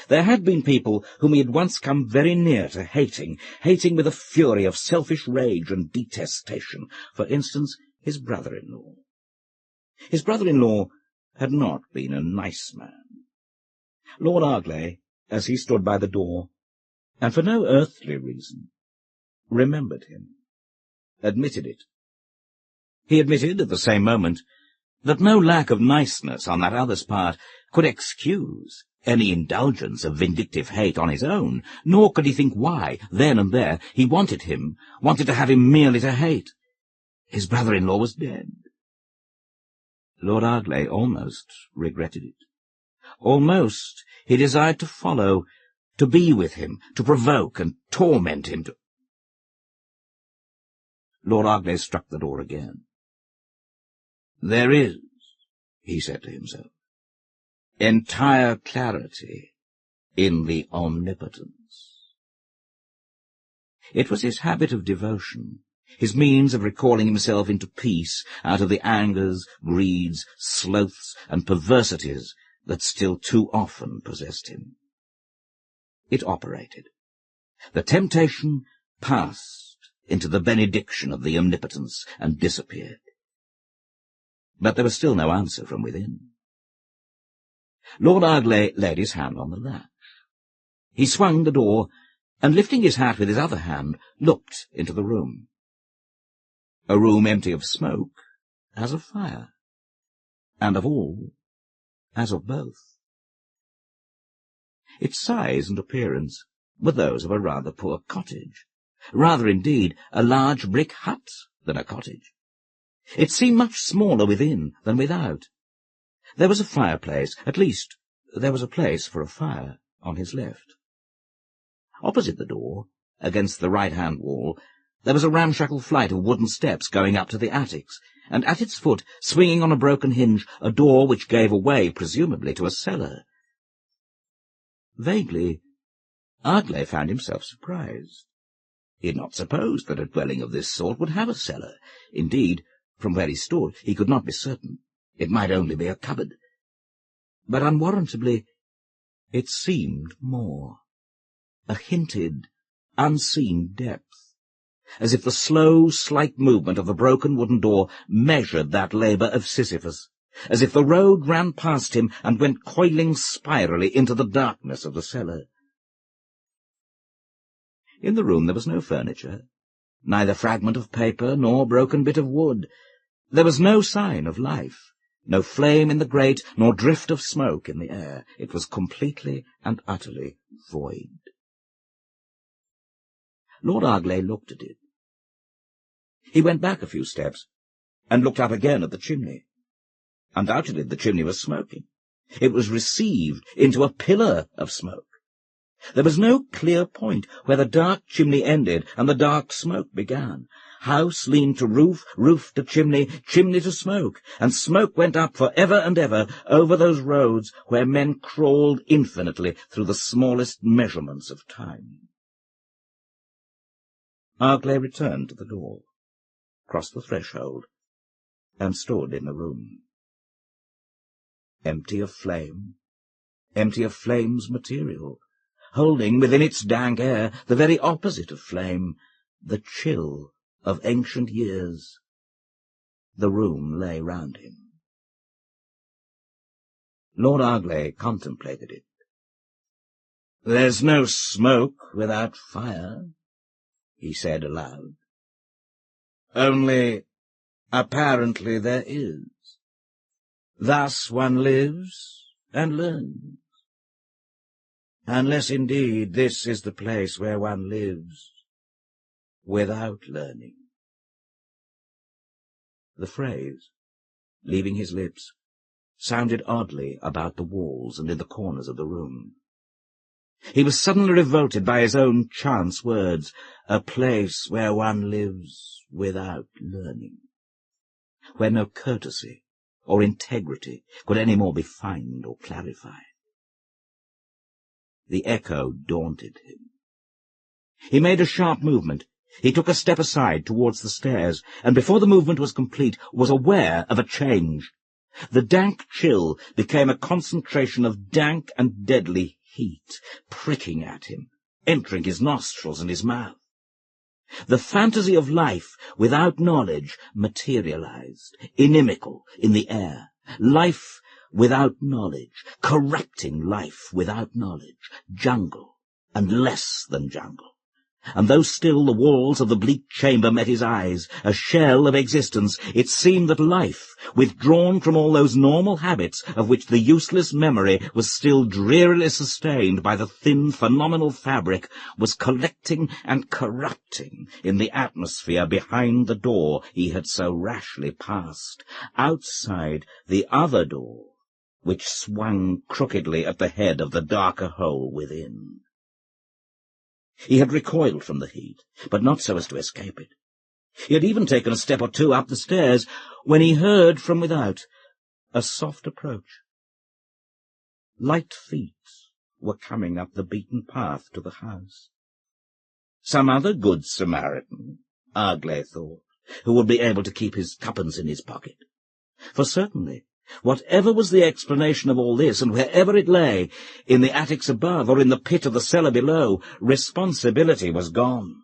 There had been people whom he had once come very near to hating with a fury of selfish rage and detestation, for instance, his brother-in-law. His brother-in-law had not been a nice man. Lord Ardleigh, as he stood by the door, and for no earthly reason, remembered him, admitted it. He admitted at the same moment that no lack of niceness on that other's part could excuse any indulgence of vindictive hate on his own, nor could he think why, then and there, he wanted to have him merely to hate. His brother-in-law was dead. Lord Ardleigh almost regretted it. Almost he desired to follow, to be with him, to provoke and torment him. Lord Ardleigh struck the door again. "There is," he said to himself, "entire clarity in the omnipotence." It was his habit of devotion, his means of recalling himself into peace out of the angers, greeds, sloths, and perversities that still too often possessed him. It operated. The temptation passed into the benediction of the omnipotence and disappeared. But there was still no answer from within. Lord Ardleigh laid his hand on the latch. He swung the door, and lifting his hat with his other hand, looked into the room. A room empty of smoke, as of fire, and of all, as of both. Its size and appearance were those of a rather poor cottage, rather indeed a large brick hut than a cottage. It seemed much smaller within than without. There was a fireplace, at least there was a place for a fire on his left. Opposite the door, against the right-hand wall, there was a ramshackle flight of wooden steps going up to the attics, and at its foot, swinging on a broken hinge, a door which gave away, presumably, to a cellar. Vaguely, Ardleigh found himself surprised. He had not supposed that a dwelling of this sort would have a cellar. Indeed, from where he stood, he could not be certain. It might only be a cupboard. But unwarrantably, it seemed more. A hinted, unseen depth, as if the slow, slight movement of the broken wooden door measured that labour of Sisyphus, as if the road ran past him and went coiling spirally into the darkness of the cellar. In the room there was no furniture, neither fragment of paper nor broken bit of wood. There was no sign of life, no flame in the grate, nor drift of smoke in the air. It was completely and utterly void. Lord Ardleigh looked at it. He went back a few steps, and looked up again at the chimney. Undoubtedly the chimney was smoking. It was received into a pillar of smoke. There was no clear point where the dark chimney ended and the dark smoke began. House leaned to roof, roof to chimney, chimney to smoke, and smoke went up for ever and ever over those roads where men crawled infinitely through the smallest measurements of time. Arglay returned to the door, crossed the threshold, and stood in the room. Empty of flame, empty of flame's material, holding within its dank air the very opposite of flame, the chill of ancient years. The room lay round him. Lord Arglay contemplated it. "There's no smoke without fire," he said aloud. "Only, apparently there is. Thus one lives and learns. Unless indeed this is the place where one lives without learning." The phrase, leaving his lips, sounded oddly about the walls and in the corners of the room. He was suddenly revolted by his own chance words, "a place where one lives without learning," where no courtesy or integrity could any more be fined or clarified. The echo daunted him. He made a sharp movement. He took a step aside towards the stairs, and before the movement was complete, was aware of a change. The dank chill became a concentration of dank and deadly heat, pricking at him, entering his nostrils and his mouth. The fantasy of life without knowledge materialized, inimical in the air. Life without knowledge, corrupting life without knowledge, jungle and less than jungle. And though still the walls of the bleak chamber met his eyes, a shell of existence, it seemed that life, withdrawn from all those normal habits of which the useless memory was still drearily sustained by the thin phenomenal fabric, was collecting and corrupting in the atmosphere behind the door he had so rashly passed, outside the other door, which swung crookedly at the head of the darker hole within. He had recoiled from the heat, but not so as to escape it. He had even taken a step or two up the stairs, when he heard from without a soft approach. Light feet were coming up the beaten path to the house. Some other good Samaritan, Arglay thought, who would be able to keep his twopence in his pocket. For certainly, whatever was the explanation of all this, and wherever it lay, in the attics above or in the pit of the cellar below, responsibility was gone.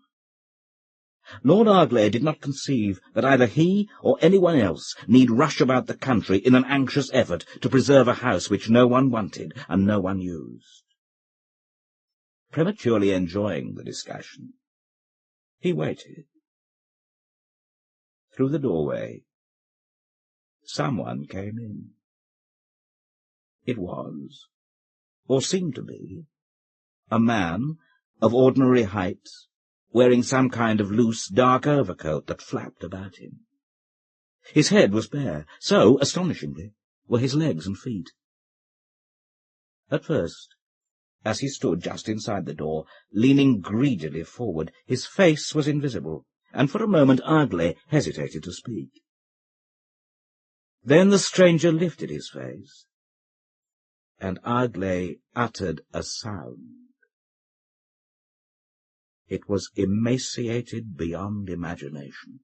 Lord Arglay did not conceive that either he or anyone else need rush about the country in an anxious effort to preserve a house which no one wanted and no one used. Prematurely enjoying the discussion, he waited. Through the doorway, someone came in. It was, or seemed to be, a man of ordinary height, wearing some kind of loose, dark overcoat that flapped about him. His head was bare, so, astonishingly, were his legs and feet. At first, as he stood just inside the door, leaning greedily forward, his face was invisible, and for a moment Arglay hesitated to speak. Then the stranger lifted his face, and Arglay uttered a sound. It was emaciated beyond imagination.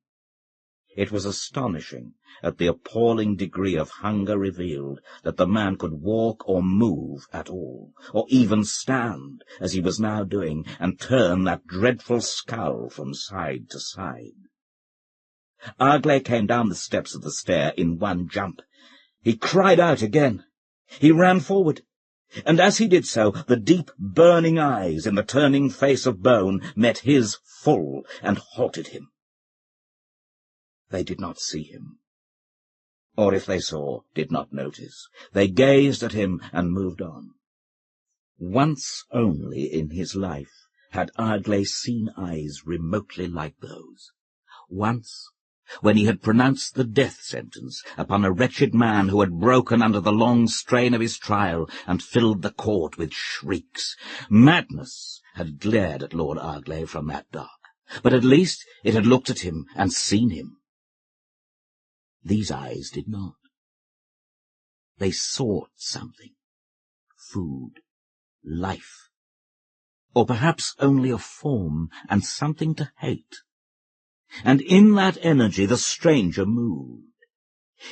It was astonishing at the appalling degree of hunger revealed that the man could walk or move at all, or even stand, as he was now doing, and turn that dreadful skull from side to side. Arglay came down the steps of the stair in one jump. He cried out again. He ran forward, and as he did so, the deep, burning eyes in the turning face of bone met his full and halted him. They did not see him, or if they saw, did not notice. They gazed at him and moved on. Once only in his life had Arglay seen eyes remotely like those. Once, when he had pronounced the death sentence upon a wretched man who had broken under the long strain of his trial and filled the court with shrieks. Madness had glared at Lord Arglay from that dock, but at least it had looked at him and seen him. These eyes did not. They sought something, food, life, or perhaps only a form and something to hate. And in that energy the stranger moved.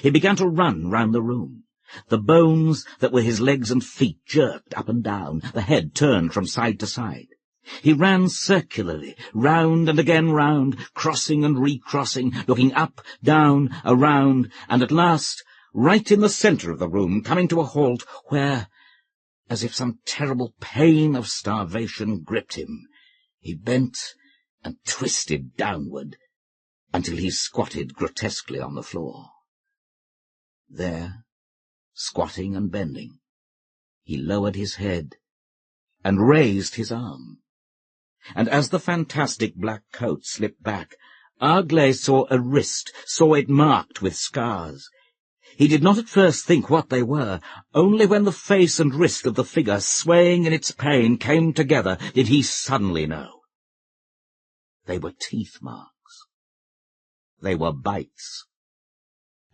He began to run round the room. The bones that were his legs and feet jerked up and down, the head turned from side to side. He ran circularly, round and again round, crossing and recrossing, looking up, down, around, and at last, right in the centre of the room, coming to a halt where, as if some terrible pain of starvation gripped him, he bent and twisted downward until he squatted grotesquely on the floor. There, squatting and bending, he lowered his head and raised his arm. And as the fantastic black coat slipped back, Arglay saw a wrist, saw it marked with scars. He did not at first think what they were. Only when the face and wrist of the figure, swaying in its pain, came together, did he suddenly know. They were teeth marks. They were bites.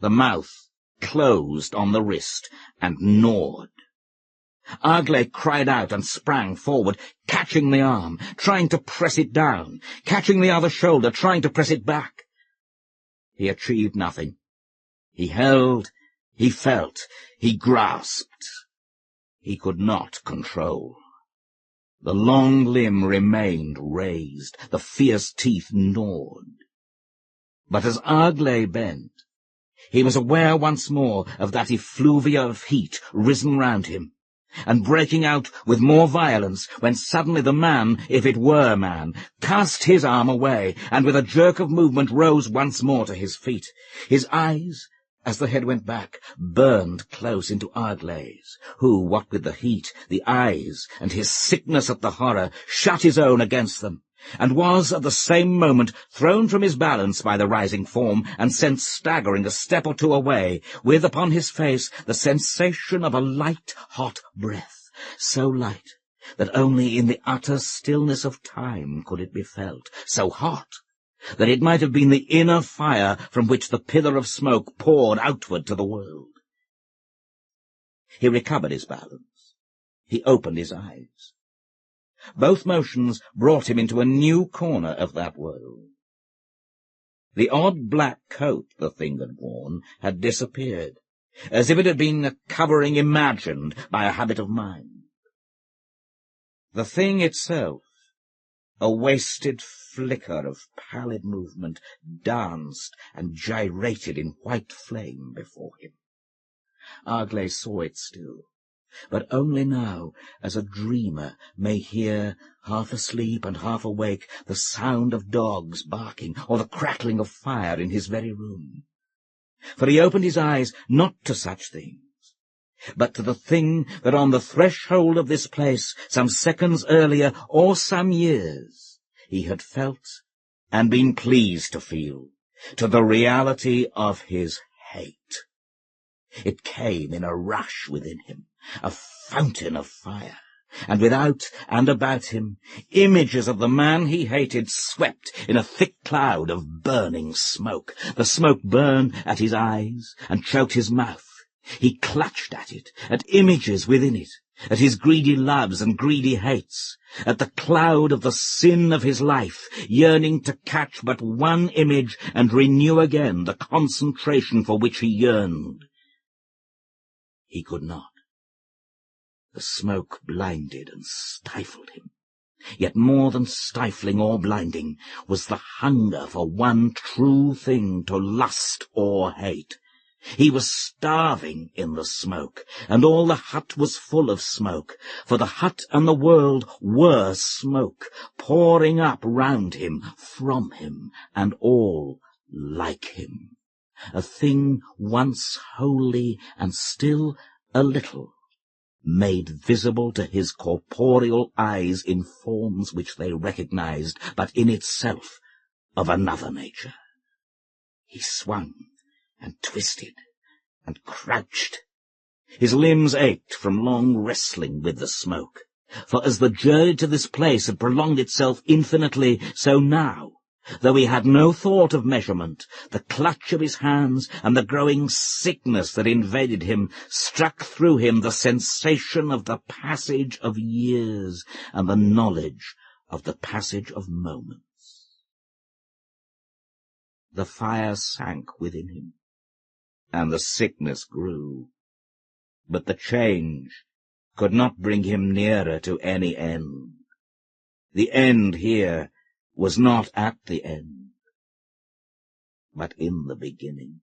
The mouth closed on the wrist and gnawed. Arglay cried out and sprang forward, catching the arm, trying to press it down, catching the other shoulder, trying to press it back. He achieved nothing. He held, he felt, he grasped. He could not control. The long limb remained raised, the fierce teeth gnawed. But as Arglay bent, he was aware once more of that effluvia of heat risen round him, and breaking out with more violence, when suddenly the man, if it were man, cast his arm away, and with a jerk of movement rose once more to his feet. His eyes, as the head went back, burned close into Arglay's, who, what with the heat, the eyes, and his sickness at the horror, shut his own against them, and was at the same moment thrown from his balance by the rising form, and sent staggering a step or two away, with upon his face the sensation of a light, hot breath, so light that only in the utter stillness of time could it be felt, so hot that it might have been the inner fire from which the pillar of smoke poured outward to the world. He recovered his balance. He opened his eyes. Both motions brought him into a new corner of that world. The odd black coat the thing had worn had disappeared, as if it had been a covering imagined by a habit of mind. The thing itself, a wasted flicker of pallid movement, danced and gyrated in white flame before him. Arglay saw it still, but only now as a dreamer may hear, half asleep and half awake, the sound of dogs barking or the crackling of fire in his very room. For he opened his eyes not to such things, but to the thing that on the threshold of this place, some seconds earlier or some years, he had felt and been pleased to feel, to the reality of his hate. It came in a rush within him, a fountain of fire, and without and about him, images of the man he hated swept in a thick cloud of burning smoke. The smoke burned at his eyes and choked his mouth. He clutched at it, at images within it, at his greedy loves and greedy hates, at the cloud of the sin of his life, yearning to catch but one image and renew again the concentration for which he yearned. He could not. The smoke blinded and stifled him. Yet more than stifling or blinding was the hunger for one true thing to lust or hate. He was starving in the smoke, and all the hut was full of smoke, for the hut and the world were smoke, pouring up round him, from him, and all like him. A thing once wholly and still a little, made visible to his corporeal eyes in forms which they recognized, but in itself of another nature. He swung and twisted and crouched. His limbs ached from long wrestling with the smoke, for as the journey to this place had prolonged itself infinitely, so now, though he had no thought of measurement, the clutch of his hands and the growing sickness that invaded him struck through him the sensation of the passage of years and the knowledge of the passage of moments. The fire sank within him, and the sickness grew, but the change could not bring him nearer to any end. The end here was not at the end, but in the beginning.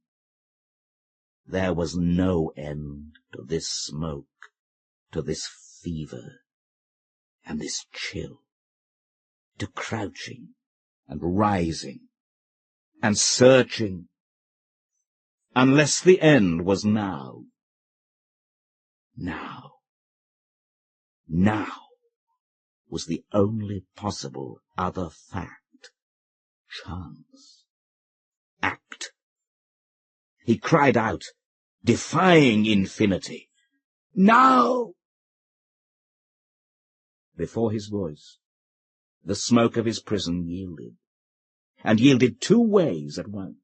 There was no end to this smoke, to this fever, and this chill, to crouching and rising and searching, unless the end was now. Now was the only possible other fact, chance, act. He cried out, defying infinity, "Now!" Before his voice, the smoke of his prison yielded, and yielded two ways at once.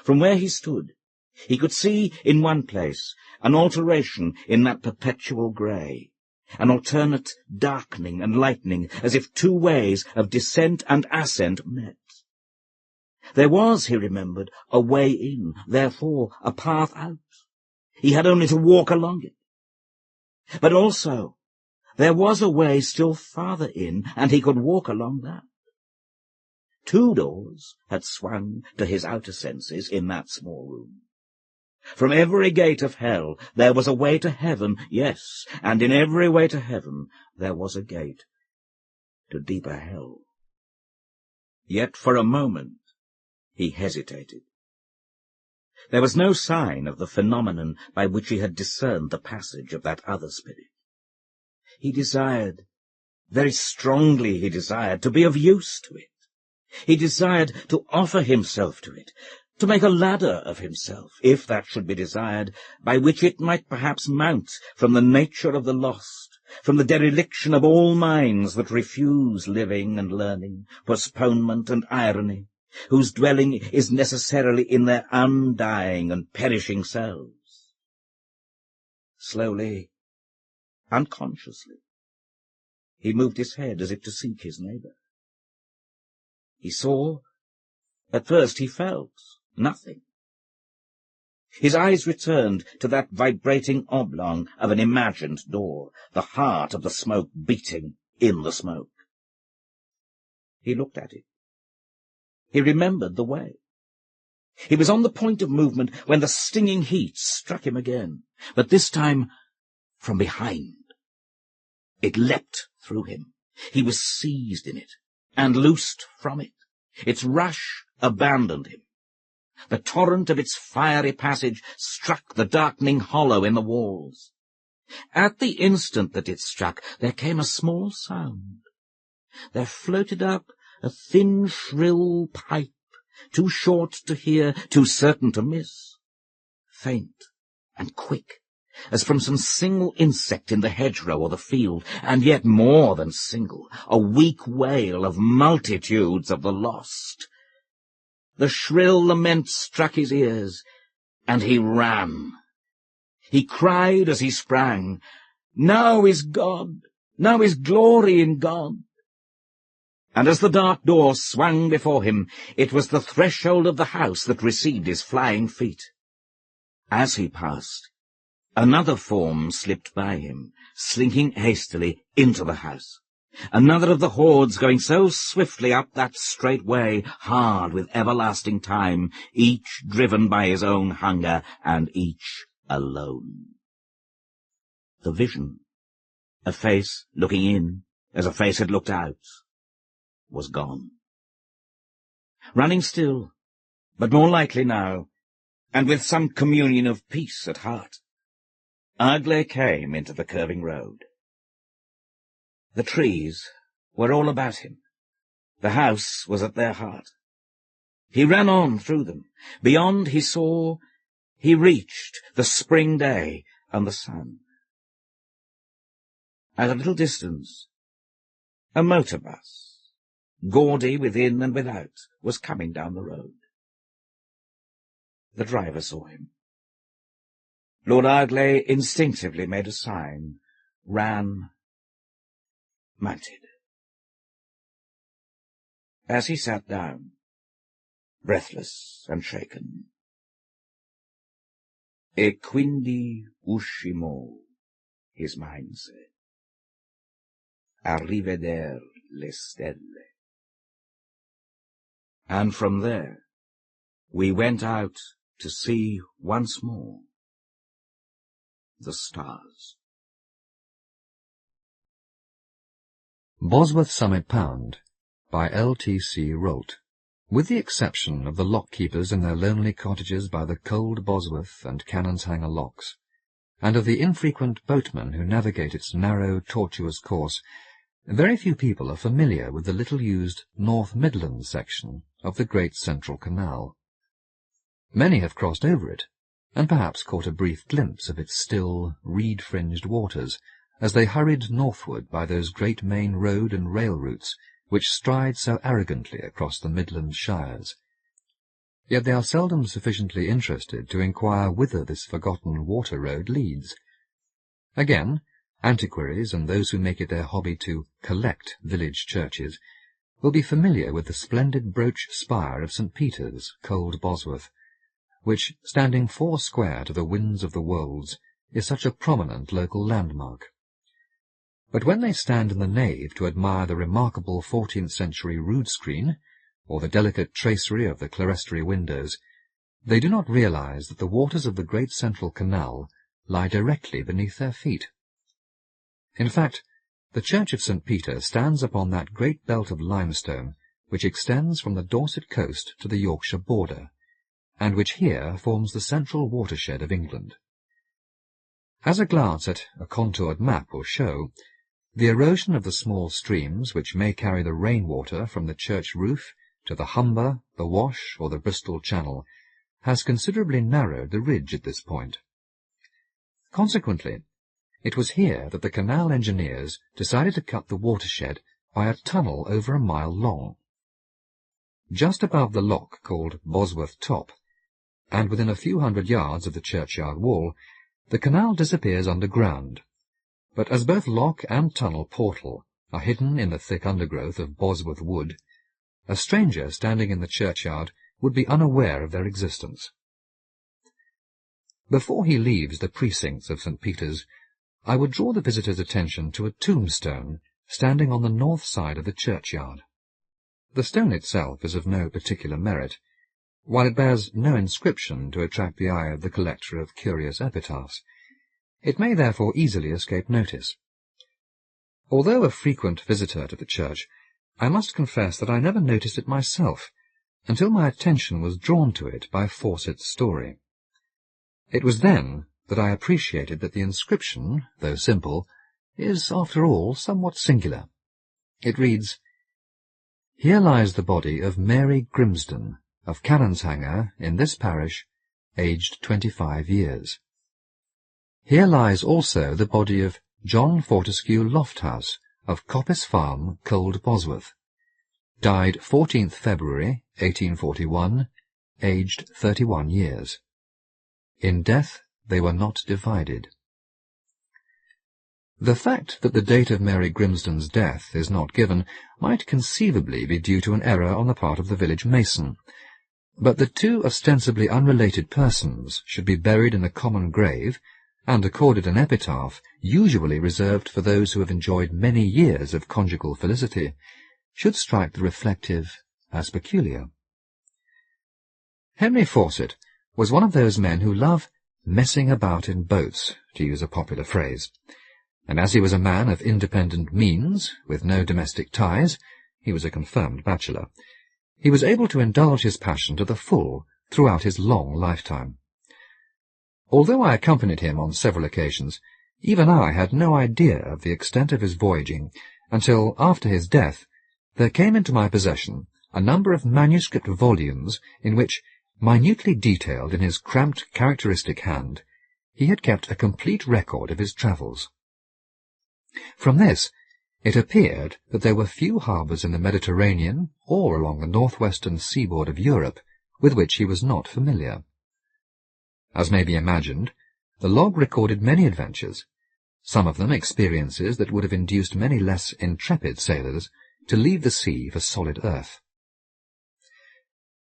From where he stood, he could see in one place an alteration in that perpetual grey, an alternate darkening and lightening, as if two ways of descent and ascent met. There was, he remembered, a way in, therefore a path out. He had only to walk along it. But also, there was a way still farther in, and he could walk along that. Two doors had swung to his outer senses in that small room. From every gate of hell there was a way to heaven, yes, and in every way to heaven there was a gate to deeper hell. Yet for a moment he hesitated. There was no sign of the phenomenon by which he had discerned the passage of that other spirit. He desired, very strongly he desired, to be of use to it. He desired to offer himself to it, to make a ladder of himself, if that should be desired, by which it might perhaps mount from the nature of the lost, from the dereliction of all minds that refuse living and learning, postponement and irony, whose dwelling is necessarily in their undying and perishing selves. Slowly, unconsciously, he moved his head as if to seek his neighbour. He saw, at first he felt, nothing. His eyes returned to that vibrating oblong of an imagined door, the heart of the smoke beating in the smoke. He looked at it. He remembered the way. He was on the point of movement when the stinging heat struck him again, but this time from behind. It leapt through him. He was seized in it, and loosed from it. Its rush abandoned him. The torrent of its fiery passage struck the darkening hollow in the walls. At the instant that it struck, there came a small sound. There floated up a thin, shrill pipe, too short to hear, too certain to miss, faint and quick, as from some single insect in the hedgerow or the field, and yet more than single, a weak wail of multitudes of the lost. The shrill lament struck his ears, and he ran. He cried as he sprang, "Now is God! Now is glory in God!" And as the dark door swung before him, it was the threshold of the house that received his flying feet. As he passed, another form slipped by him, slinking hastily into the house. Another of the hordes going so swiftly up that straight way, hard with everlasting time, each driven by his own hunger, and each alone. The vision, a face looking in as a face had looked out, was gone. Running still, but more lightly now, and with some communion of peace at heart, Ugly came into the curving road. The trees were all about him. The house was at their heart. He ran on through them. Beyond he reached the spring day and the sun. At a little distance, a motor bus, gaudy within and without, was coming down the road. The driver saw him. Lord Ardleigh instinctively made a sign, ran, mounted. As he sat down, breathless and shaken, "E quindi uscimo," his mind said, "a riveder le stelle." And from there we went out to see once more the stars. Bosworth Summit Pound by L.T.C. Rolt. With the exception of the lock-keepers in their lonely cottages by the cold Bosworth and Cannon's Hanger locks, and of the infrequent boatmen who navigate its narrow, tortuous course, very few people are familiar with the little-used North Midlands section of the Great Central Canal. Many have crossed over it, and perhaps caught a brief glimpse of its still, reed-fringed waters as they hurried northward by those great main road and rail routes which stride so arrogantly across the Midland shires. Yet they are seldom sufficiently interested to inquire whither this forgotten water road leads. Again, antiquaries and those who make it their hobby to collect village churches will be familiar with the splendid brooch spire of St. Peter's, Cold Bosworth, which, standing foursquare to the winds of the wolds, is such a prominent local landmark. But when they stand in the nave to admire the remarkable 14th-century rood screen, or the delicate tracery of the clerestory windows, they do not realize that the waters of the Great Central Canal lie directly beneath their feet. In fact, the church of St. Peter stands upon that great belt of limestone which extends from the Dorset coast to the Yorkshire border, and which here forms the central watershed of England. As a glance at a contoured map will show, the erosion of the small streams which may carry the rain-water from the church roof to the Humber, the Wash, or the Bristol Channel has considerably narrowed the ridge at this point. Consequently, it was here that the canal engineers decided to cut the watershed by a tunnel over a mile long. Just above the lock called Bosworth Top, and within a few hundred yards of the churchyard wall, the canal disappears underground, but as both lock and tunnel portal are hidden in the thick undergrowth of Bosworth Wood, a stranger standing in the churchyard would be unaware of their existence. Before he leaves the precincts of St. Peter's, I would draw the visitor's attention to a tombstone standing on the north side of the churchyard. The stone itself is of no particular merit, while it bears no inscription to attract the eye of the collector of curious epitaphs. It may therefore easily escape notice. Although a frequent visitor to the church, I must confess that I never noticed it myself, until my attention was drawn to it by Fawcett's story. It was then that I appreciated that the inscription, though simple, is, after all, somewhat singular. It reads, "Here lies the body of Mary Grimsden, of Cannon's Hanger, in this parish, aged 25 years. Here lies also the body of John Fortescue Lofthouse, of Coppice Farm, Cold Bosworth, died 14th February, 1841, aged 31 years. In death they were not divided." The fact that the date of Mary Grimsden's death is not given might conceivably be due to an error on the part of the village mason, but the two ostensibly unrelated persons should be buried in a common grave, and accorded an epitaph usually reserved for those who have enjoyed many years of conjugal felicity, should strike the reflective as peculiar. Henry Fawcett was one of those men who love messing about in boats, to use a popular phrase, and as he was a man of independent means, with no domestic ties, he was a confirmed bachelor, he was able to indulge his passion to the full throughout his long lifetime. Although I accompanied him on several occasions, even I had no idea of the extent of his voyaging until, after his death, there came into my possession a number of manuscript volumes in which, minutely detailed in his cramped, characteristic hand, he had kept a complete record of his travels. From this, it appeared that there were few harbours in the Mediterranean or along the northwestern seaboard of Europe with which he was not familiar. As may be imagined, the log recorded many adventures, some of them experiences that would have induced many less intrepid sailors to leave the sea for solid earth.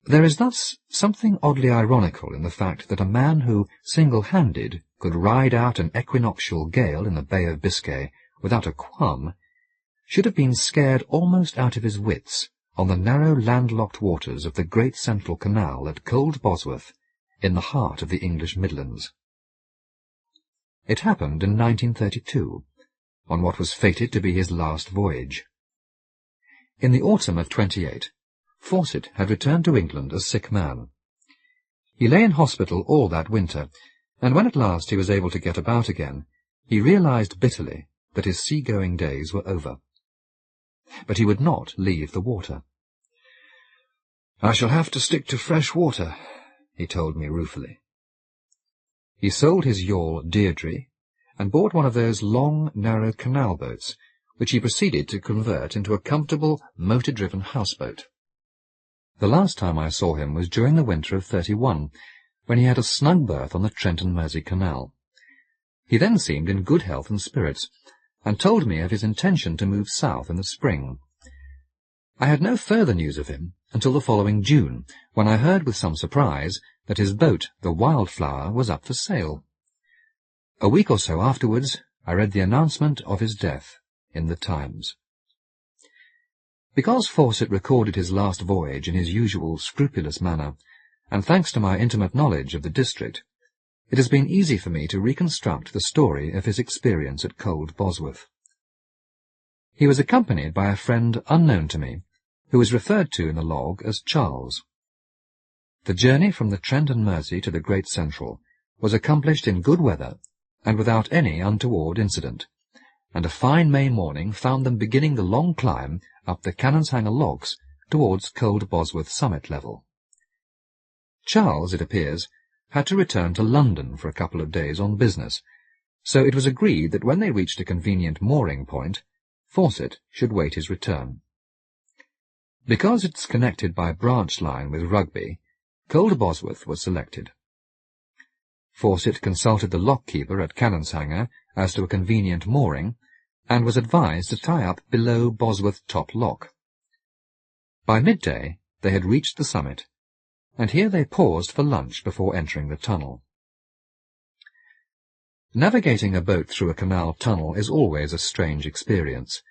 There is thus something oddly ironical in the fact that a man who, single-handed, could ride out an equinoctial gale in the Bay of Biscay without a qualm, should have been scared almost out of his wits on the narrow landlocked waters of the Great Central Canal at Cold Bosworth, in the heart of the English Midlands. It happened in 1932, on what was fated to be his last voyage. In the autumn of 28, Fawcett had returned to England a sick man. He lay in hospital all that winter, and when at last he was able to get about again, he realized bitterly that his sea-going days were over. But he would not leave the water. "I shall have to stick to fresh water," he told me ruefully. He sold his yawl Deirdre and bought one of those long, narrow canal boats, which he proceeded to convert into a comfortable, motor-driven houseboat. The last time I saw him was during the winter of 31, when he had a snug berth on the Trent and Mersey Canal. He then seemed in good health and spirits, and told me of his intention to move south in the spring. I had no further news of him until the following June, when I heard with some surprise that his boat, the Wildflower, was up for sale. A week or so afterwards, I read the announcement of his death in the Times. Because Fawcett recorded his last voyage in his usual scrupulous manner, and thanks to my intimate knowledge of the district, it has been easy for me to reconstruct the story of his experience at Cold Bosworth. He was accompanied by a friend unknown to me, who is referred to in the log as Charles. The journey from the Trent and Mersey to the Great Central was accomplished in good weather and without any untoward incident, and a fine May morning found them beginning the long climb up the Cannon's Hanger logs towards Cold Bosworth summit level. Charles, it appears, had to return to London for a couple of days on business, so it was agreed that when they reached a convenient mooring point, Fawcett should wait his return. Because it's connected by branch line with Rugby, Cold Bosworth was selected. Fawcett consulted the lock-keeper at Cannon's Hanger as to a convenient mooring, and was advised to tie up below Bosworth Top Lock. By midday they had reached the summit, and here they paused for lunch before entering the tunnel. Navigating a boat through a canal tunnel is always a strange experience,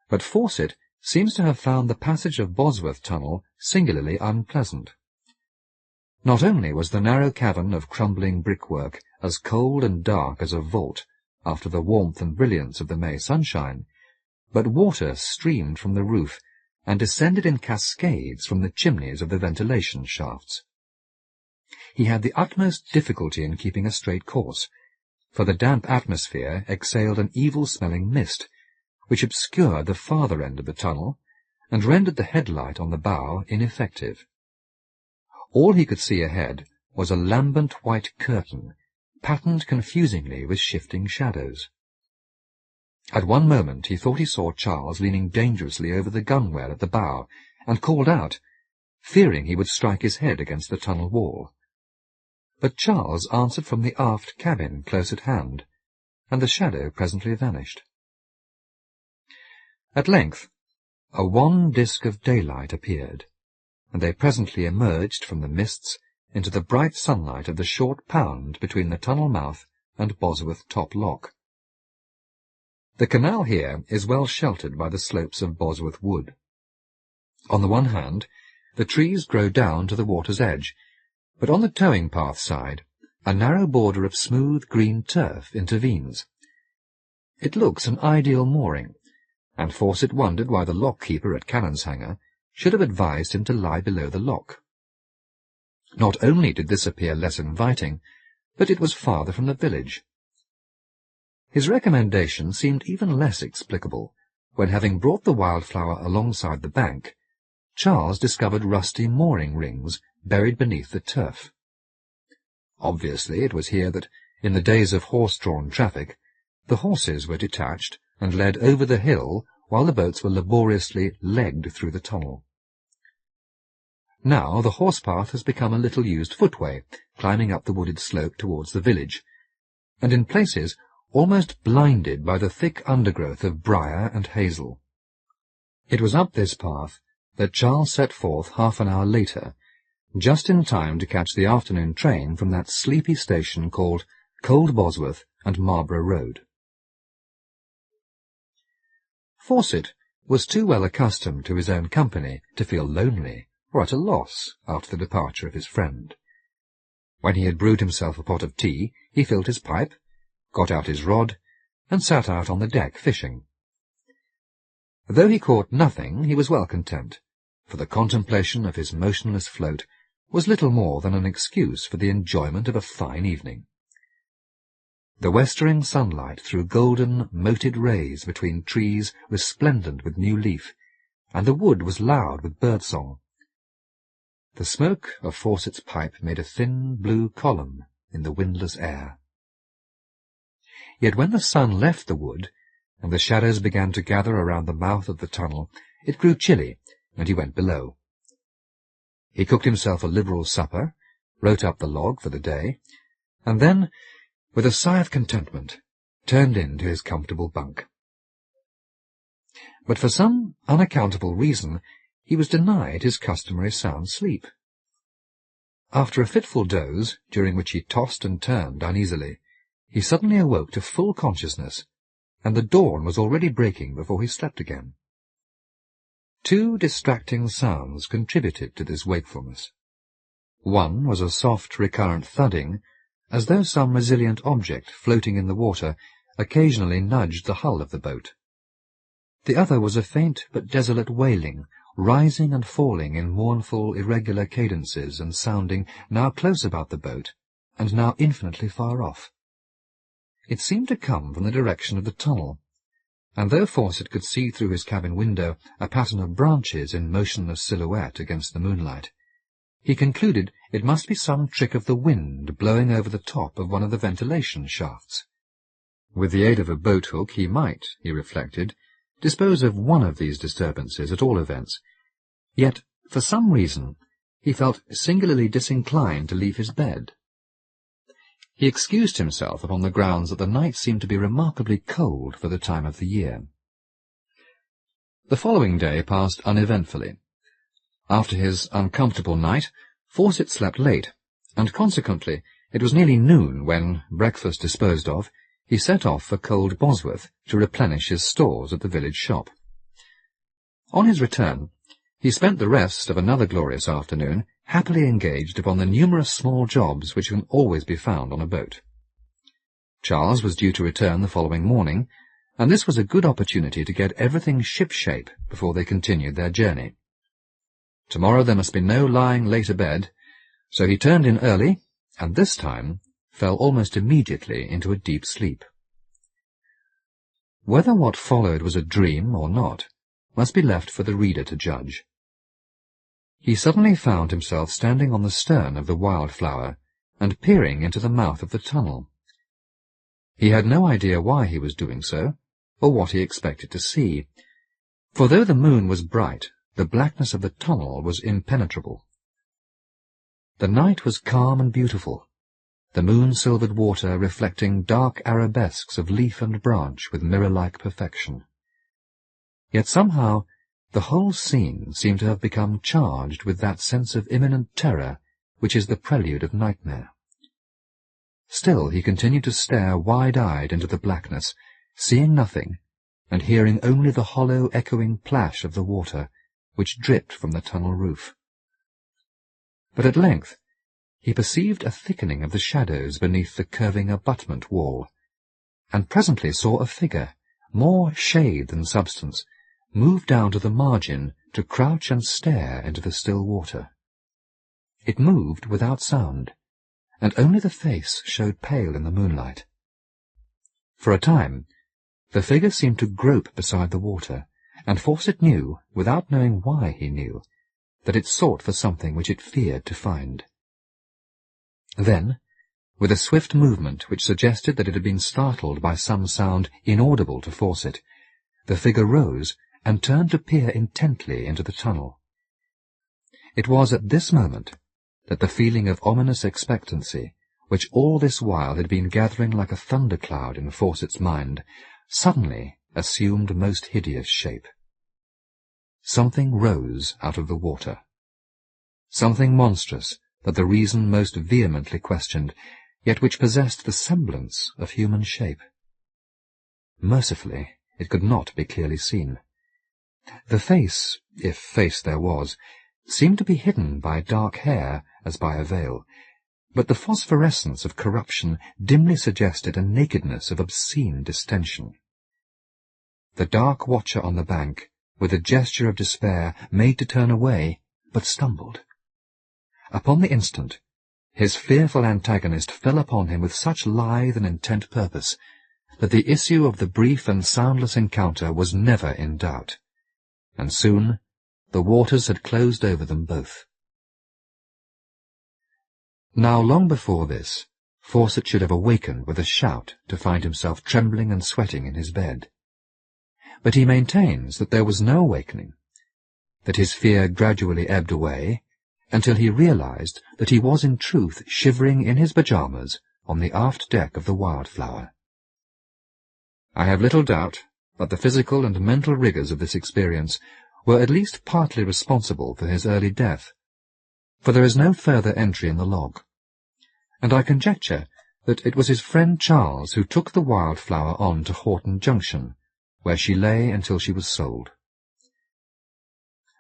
but Fawcett seems to have found the passage of Bosworth Tunnel singularly unpleasant. Not only was the narrow cavern of crumbling brickwork as cold and dark as a vault after the warmth and brilliance of the May sunshine, but water streamed from the roof and descended in cascades from the chimneys of the ventilation shafts. He had the utmost difficulty in keeping a straight course, for the damp atmosphere exhaled an evil-smelling mist, which obscured the farther end of the tunnel and rendered the headlight on the bow ineffective. All he could see ahead was a lambent white curtain, patterned confusingly with shifting shadows. At one moment he thought he saw Charles leaning dangerously over the gunwale at the bow, and called out, fearing he would strike his head against the tunnel wall. But Charles answered from the aft cabin close at hand, and the shadow presently vanished. At length a wan disk of daylight appeared, and they presently emerged from the mists into the bright sunlight of the short pound between the tunnel mouth and Bosworth Top Lock. The canal here is well sheltered by the slopes of Bosworth Wood. On the one hand, the trees grow down to the water's edge, but on the towing path side, a narrow border of smooth green turf intervenes. It looks an ideal mooring, and Fawcett wondered why the lock-keeper at Cannon's Hanger should have advised him to lie below the lock. Not only did this appear less inviting, but it was farther from the village. His recommendation seemed even less explicable, when, having brought the Wildflower alongside the bank, Charles discovered rusty mooring rings buried beneath the turf. Obviously it was here that, in the days of horse-drawn traffic, the horses were detached and led over the hill while the boats were laboriously legged through the tunnel. Now the horse-path has become a little-used footway, climbing up the wooded slope towards the village, and in places almost blinded by the thick undergrowth of briar and hazel. It was up this path that Charles set forth half an hour later, just in time to catch the afternoon train from that sleepy station called Cold Bosworth and Marlborough Road. Fawcett was too well accustomed to his own company to feel lonely or at a loss after the departure of his friend. When he had brewed himself a pot of tea, he filled his pipe, got out his rod, and sat out on the deck fishing. Though he caught nothing, he was well content, for the contemplation of his motionless float was little more than an excuse for the enjoyment of a fine evening. The westering sunlight threw golden, moted rays between trees resplendent with new leaf, and the wood was loud with bird-song. The smoke of Fawcett's pipe made a thin blue column in the windless air. Yet when the sun left the wood, and the shadows began to gather around the mouth of the tunnel, it grew chilly, and he went below. He cooked himself a liberal supper, wrote up the log for the day, and then, with a sigh of contentment, turned in to his comfortable bunk. But for some unaccountable reason, he was denied his customary sound sleep. After a fitful doze, during which he tossed and turned uneasily, he suddenly awoke to full consciousness, and the dawn was already breaking before he slept again. Two distracting sounds contributed to this wakefulness. One was a soft, recurrent thudding, as though some resilient object floating in the water occasionally nudged the hull of the boat. The other was a faint but desolate wailing, rising and falling in mournful, irregular cadences and sounding now close about the boat and now infinitely far off. It seemed to come from the direction of the tunnel, and though Fawcett could see through his cabin window a pattern of branches in motionless silhouette against the moonlight, he concluded it must be some trick of the wind blowing over the top of one of the ventilation shafts. With the aid of a boat-hook he might, he reflected, dispose of one of these disturbances at all events. Yet, for some reason, he felt singularly disinclined to leave his bed. He excused himself upon the grounds that the night seemed to be remarkably cold for the time of the year. The following day passed uneventfully. After his uncomfortable night, Fawcett slept late, and consequently it was nearly noon when, breakfast disposed of, he set off for Cold Bosworth to replenish his stores at the village shop. On his return, he spent the rest of another glorious afternoon happily engaged upon the numerous small jobs which can always be found on a boat. Charles was due to return the following morning, and this was a good opportunity to get everything ship-shape before they continued their journey. Tomorrow there must be no lying late abed, so he turned in early, and this time fell almost immediately into a deep sleep. Whether what followed was a dream or not must be left for the reader to judge. He suddenly found himself standing on the stern of the Wildflower and peering into the mouth of the tunnel. He had no idea why he was doing so, or what he expected to see, for though the moon was bright, the blackness of the tunnel was impenetrable. The night was calm and beautiful, the moon-silvered water reflecting dark arabesques of leaf and branch with mirror-like perfection. Yet somehow the whole scene seemed to have become charged with that sense of imminent terror which is the prelude of nightmare. Still he continued to stare wide-eyed into the blackness, seeing nothing, and hearing only the hollow echoing plash of the water which dripped from the tunnel roof. But at length he perceived a thickening of the shadows beneath the curving abutment wall, and presently saw a figure, more shade than substance, move down to the margin to crouch and stare into the still water. It moved without sound, and only the face showed pale in the moonlight. For a time the figure seemed to grope beside the water, and Fawcett knew, without knowing why he knew, that it sought for something which it feared to find. Then, with a swift movement which suggested that it had been startled by some sound inaudible to Fawcett, the figure rose and turned to peer intently into the tunnel. It was at this moment that the feeling of ominous expectancy, which all this while had been gathering like a thundercloud in Fawcett's mind, suddenly assumed most hideous shape. Something rose out of the water. Something monstrous that the reason most vehemently questioned, yet which possessed the semblance of human shape. Mercifully, it could not be clearly seen. The face, if face there was, seemed to be hidden by dark hair as by a veil, but the phosphorescence of corruption dimly suggested a nakedness of obscene distension. The dark watcher on the bank, with a gesture of despair, made to turn away, but stumbled. Upon the instant, his fearful antagonist fell upon him with such lithe and intent purpose, that the issue of the brief and soundless encounter was never in doubt, and soon the waters had closed over them both. Now long before this, Fawcett should have awakened with a shout to find himself trembling and sweating in his bed. But he maintains that there was no awakening, that his fear gradually ebbed away, until he realized that he was in truth shivering in his pyjamas on the aft deck of the Wildflower. I have little doubt that the physical and mental rigours of this experience were at least partly responsible for his early death, for there is no further entry in the log, and I conjecture that it was his friend Charles who took the Wildflower on to Wharton Junction, where she lay until she was sold.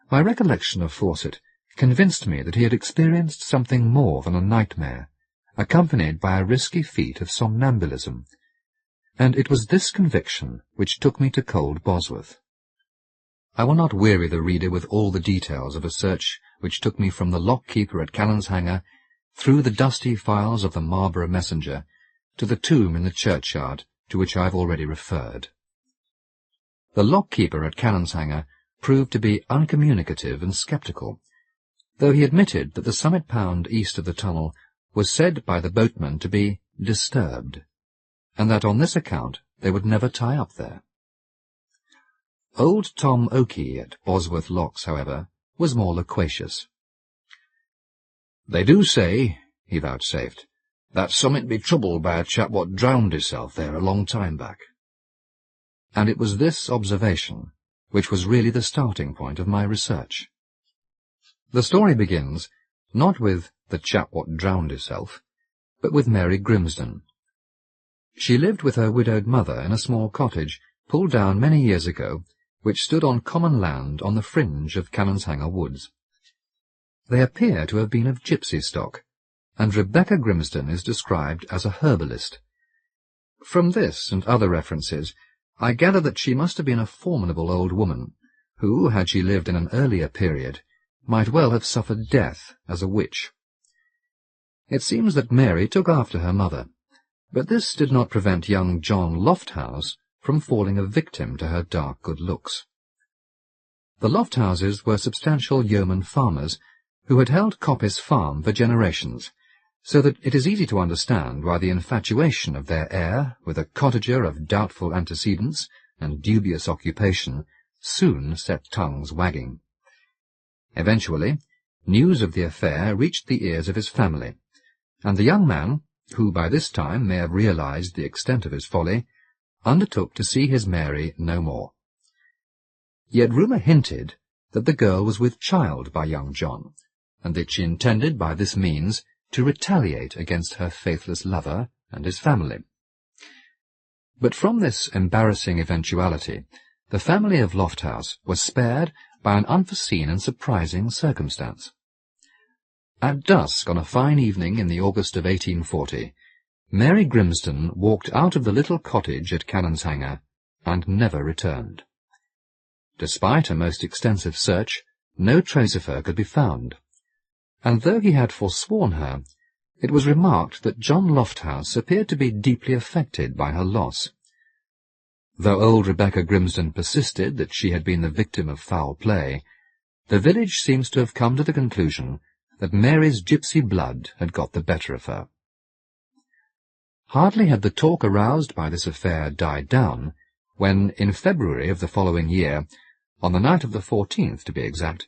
My recollection of Fawcett convinced me that he had experienced something more than a nightmare, accompanied by a risky feat of somnambulism, and it was this conviction which took me to cold Bosworth. I will not weary the reader with all the details of a search which took me from the lock-keeper at Cannon's Hanger, through the dusty files of the Marlborough Messenger, to the tomb in the churchyard, to which I have already referred. The lock-keeper at Cannon's Hanger proved to be uncommunicative and sceptical, though he admitted that the Summit Pound east of the tunnel was said by the boatmen to be disturbed, and that on this account they would never tie up there. Old Tom Oakey at Bosworth Locks, however, was more loquacious. "They do say," he vouchsafed, "that summat be troubled by a chap what drowned hisself there a long time back." And it was this observation which was really the starting point of my research. The story begins, not with the chap what drowned hisself, but with Mary Grimsden. She lived with her widowed mother in a small cottage, pulled down many years ago, which stood on common land on the fringe of Cannon's Hanger Woods. They appear to have been of gipsy stock, and Rebecca Grimsden is described as a herbalist. From this and other references, I gather that she must have been a formidable old woman, who, had she lived in an earlier period, might well have suffered death as a witch. It seems that Mary took after her mother, but this did not prevent young John Lofthouse from falling a victim to her dark good looks. The Lofthouses were substantial yeoman farmers, who had held Coppice Farm for generations, so that it is easy to understand why the infatuation of their heir with a cottager of doubtful antecedents and dubious occupation soon set tongues wagging. Eventually, news of the affair reached the ears of his family, and the young man, who by this time may have realized the extent of his folly, undertook to see his Mary no more. Yet rumour hinted that the girl was with child by young John, and that she intended by this means to retaliate against her faithless lover and his family. But from this embarrassing eventuality, the family of Lofthouse was spared by an unforeseen and surprising circumstance. At dusk on a fine evening in the August of 1840, Mary Grimsden walked out of the little cottage at Cannon's Hanger and never returned. Despite a most extensive search, no trace of her could be found, and though he had forsworn her, it was remarked that John Lofthouse appeared to be deeply affected by her loss. Though old Rebecca Grimsden persisted that she had been the victim of foul play, the village seems to have come to the conclusion that Mary's gypsy blood had got the better of her. Hardly had the talk aroused by this affair died down, when, in February of the following year, on the night of the 14th to be exact,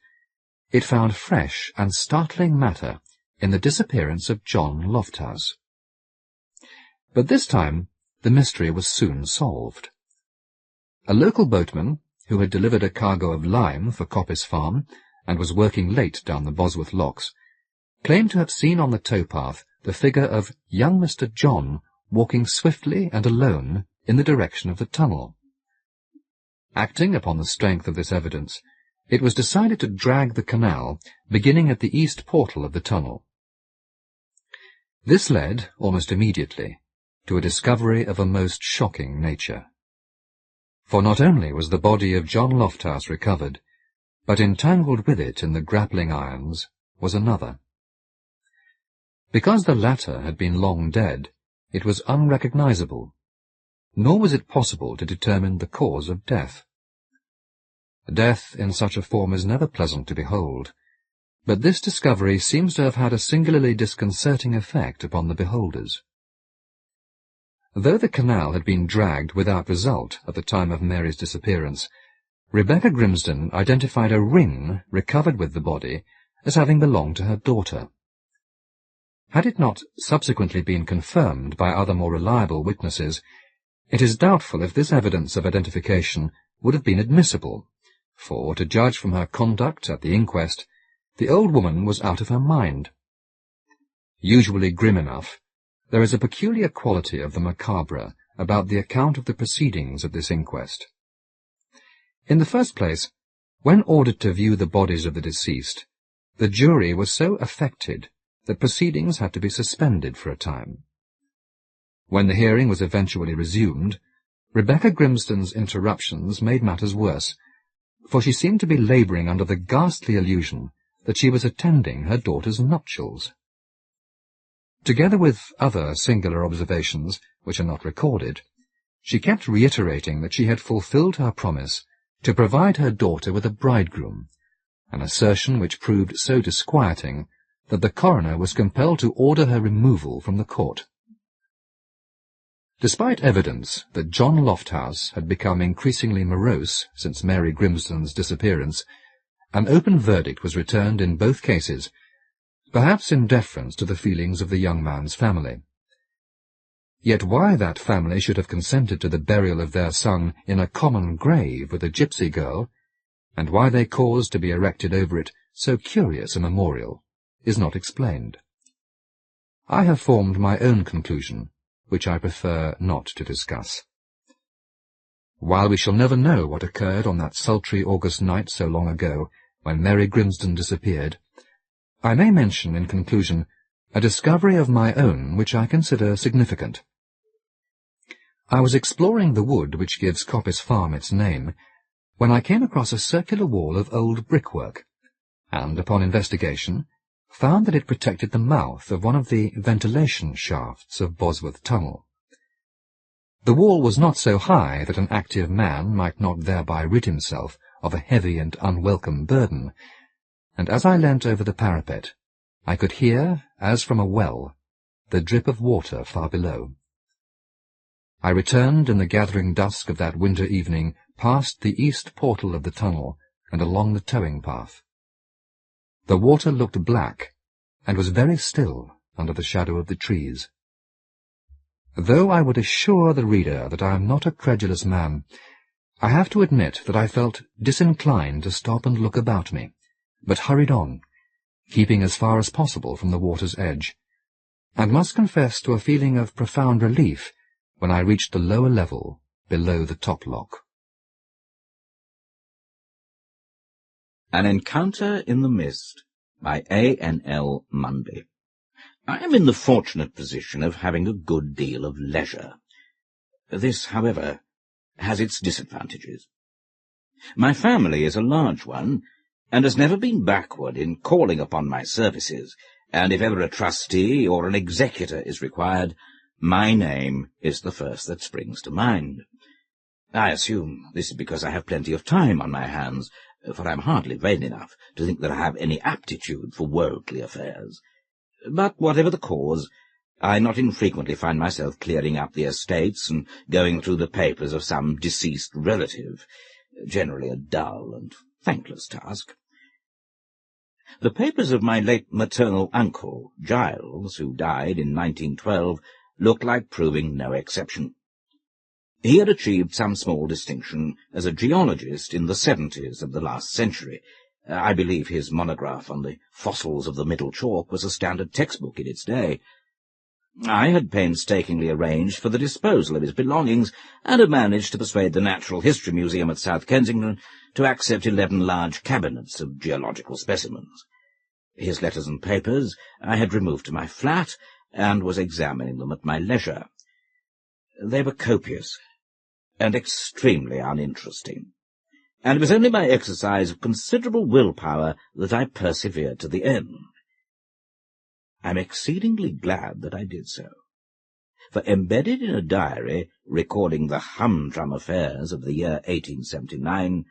it found fresh and startling matter in the disappearance of John Lofthouse. But this time the mystery was soon solved. A local boatman, who had delivered a cargo of lime for Coppice Farm, and was working late down the Bosworth locks, claimed to have seen on the towpath the figure of young Mr. John walking swiftly and alone in the direction of the tunnel. Acting upon the strength of this evidence, it was decided to drag the canal, beginning at the east portal of the tunnel. This led, almost immediately, to a discovery of a most shocking nature. For not only was the body of John Lofthouse recovered, but entangled with it in the grappling irons was another. Because the latter had been long dead, it was unrecognizable, nor was it possible to determine the cause of death. Death in such a form is never pleasant to behold, but this discovery seems to have had a singularly disconcerting effect upon the beholders. Though the canal had been dragged without result at the time of Mary's disappearance, Rebecca Grimston identified a ring recovered with the body as having belonged to her daughter. Had it not subsequently been confirmed by other more reliable witnesses, it is doubtful if this evidence of identification would have been admissible, for, to judge from her conduct at the inquest, the old woman was out of her mind. Usually grim enough, there is a peculiar quality of the macabre about the account of the proceedings of this inquest. In the first place, when ordered to view the bodies of the deceased, the jury was so affected that proceedings had to be suspended for a time. When the hearing was eventually resumed, Rebecca Grimston's interruptions made matters worse, for she seemed to be labouring under the ghastly illusion that she was attending her daughter's nuptials. Together with other singular observations, which are not recorded, she kept reiterating that she had fulfilled her promise to provide her daughter with a bridegroom, an assertion which proved so disquieting that the coroner was compelled to order her removal from the court. Despite evidence that John Lofthouse had become increasingly morose since Mary Grimston's disappearance, an open verdict was returned in both cases, perhaps in deference to the feelings of the young man's family. Yet why that family should have consented to the burial of their son in a common grave with a gypsy girl, and why they caused to be erected over it so curious a memorial, is not explained. I have formed my own conclusion, which I prefer not to discuss. While we shall never know what occurred on that sultry August night so long ago, when Mary Grimston disappeared, I may mention in conclusion a discovery of my own which I consider significant. I was exploring the wood which gives Coppice Farm its name, when I came across a circular wall of old brickwork, and, upon investigation, found that it protected the mouth of one of the ventilation shafts of Bosworth Tunnel. The wall was not so high that an active man might not thereby rid himself of a heavy and unwelcome burden, and as I leant over the parapet, I could hear, as from a well, the drip of water far below. I returned in the gathering dusk of that winter evening past the east portal of the tunnel and along the towing path. The water looked black, and was very still under the shadow of the trees. Though I would assure the reader that I am not a credulous man, I have to admit that I felt disinclined to stop and look about me, but hurried on, keeping as far as possible from the water's edge, and must confess to a feeling of profound relief when I reached the lower level below the top lock. An Encounter in the Mist by A.N.L. Munby. I am in the fortunate position of having a good deal of leisure. This, however, has its disadvantages. My family is a large one, and has never been backward in calling upon my services, and if ever a trustee or an executor is required, my name is the first that springs to mind. I assume this is because I have plenty of time on my hands, for I'm hardly vain enough to think that I have any aptitude for worldly affairs. But whatever the cause, I not infrequently find myself clearing up the estates and going through the papers of some deceased relative, generally a dull and thankless task. The papers of my late maternal uncle, Giles, who died in 1912, looked like proving no exception. He had achieved some small distinction as a geologist in the 70s of the last century. I believe his monograph on the fossils of the Middle Chalk was a standard textbook in its day. I had painstakingly arranged for the disposal of his belongings, and had managed to persuade the Natural History Museum at South Kensington to accept 11 large cabinets of geological specimens. His letters and papers I had removed to my flat, and was examining them at my leisure. They were copious, and extremely uninteresting, and it was only by exercise of considerable willpower that I persevered to the end. I'm exceedingly glad that I did so, for embedded in a diary recording the humdrum affairs of the year 1879,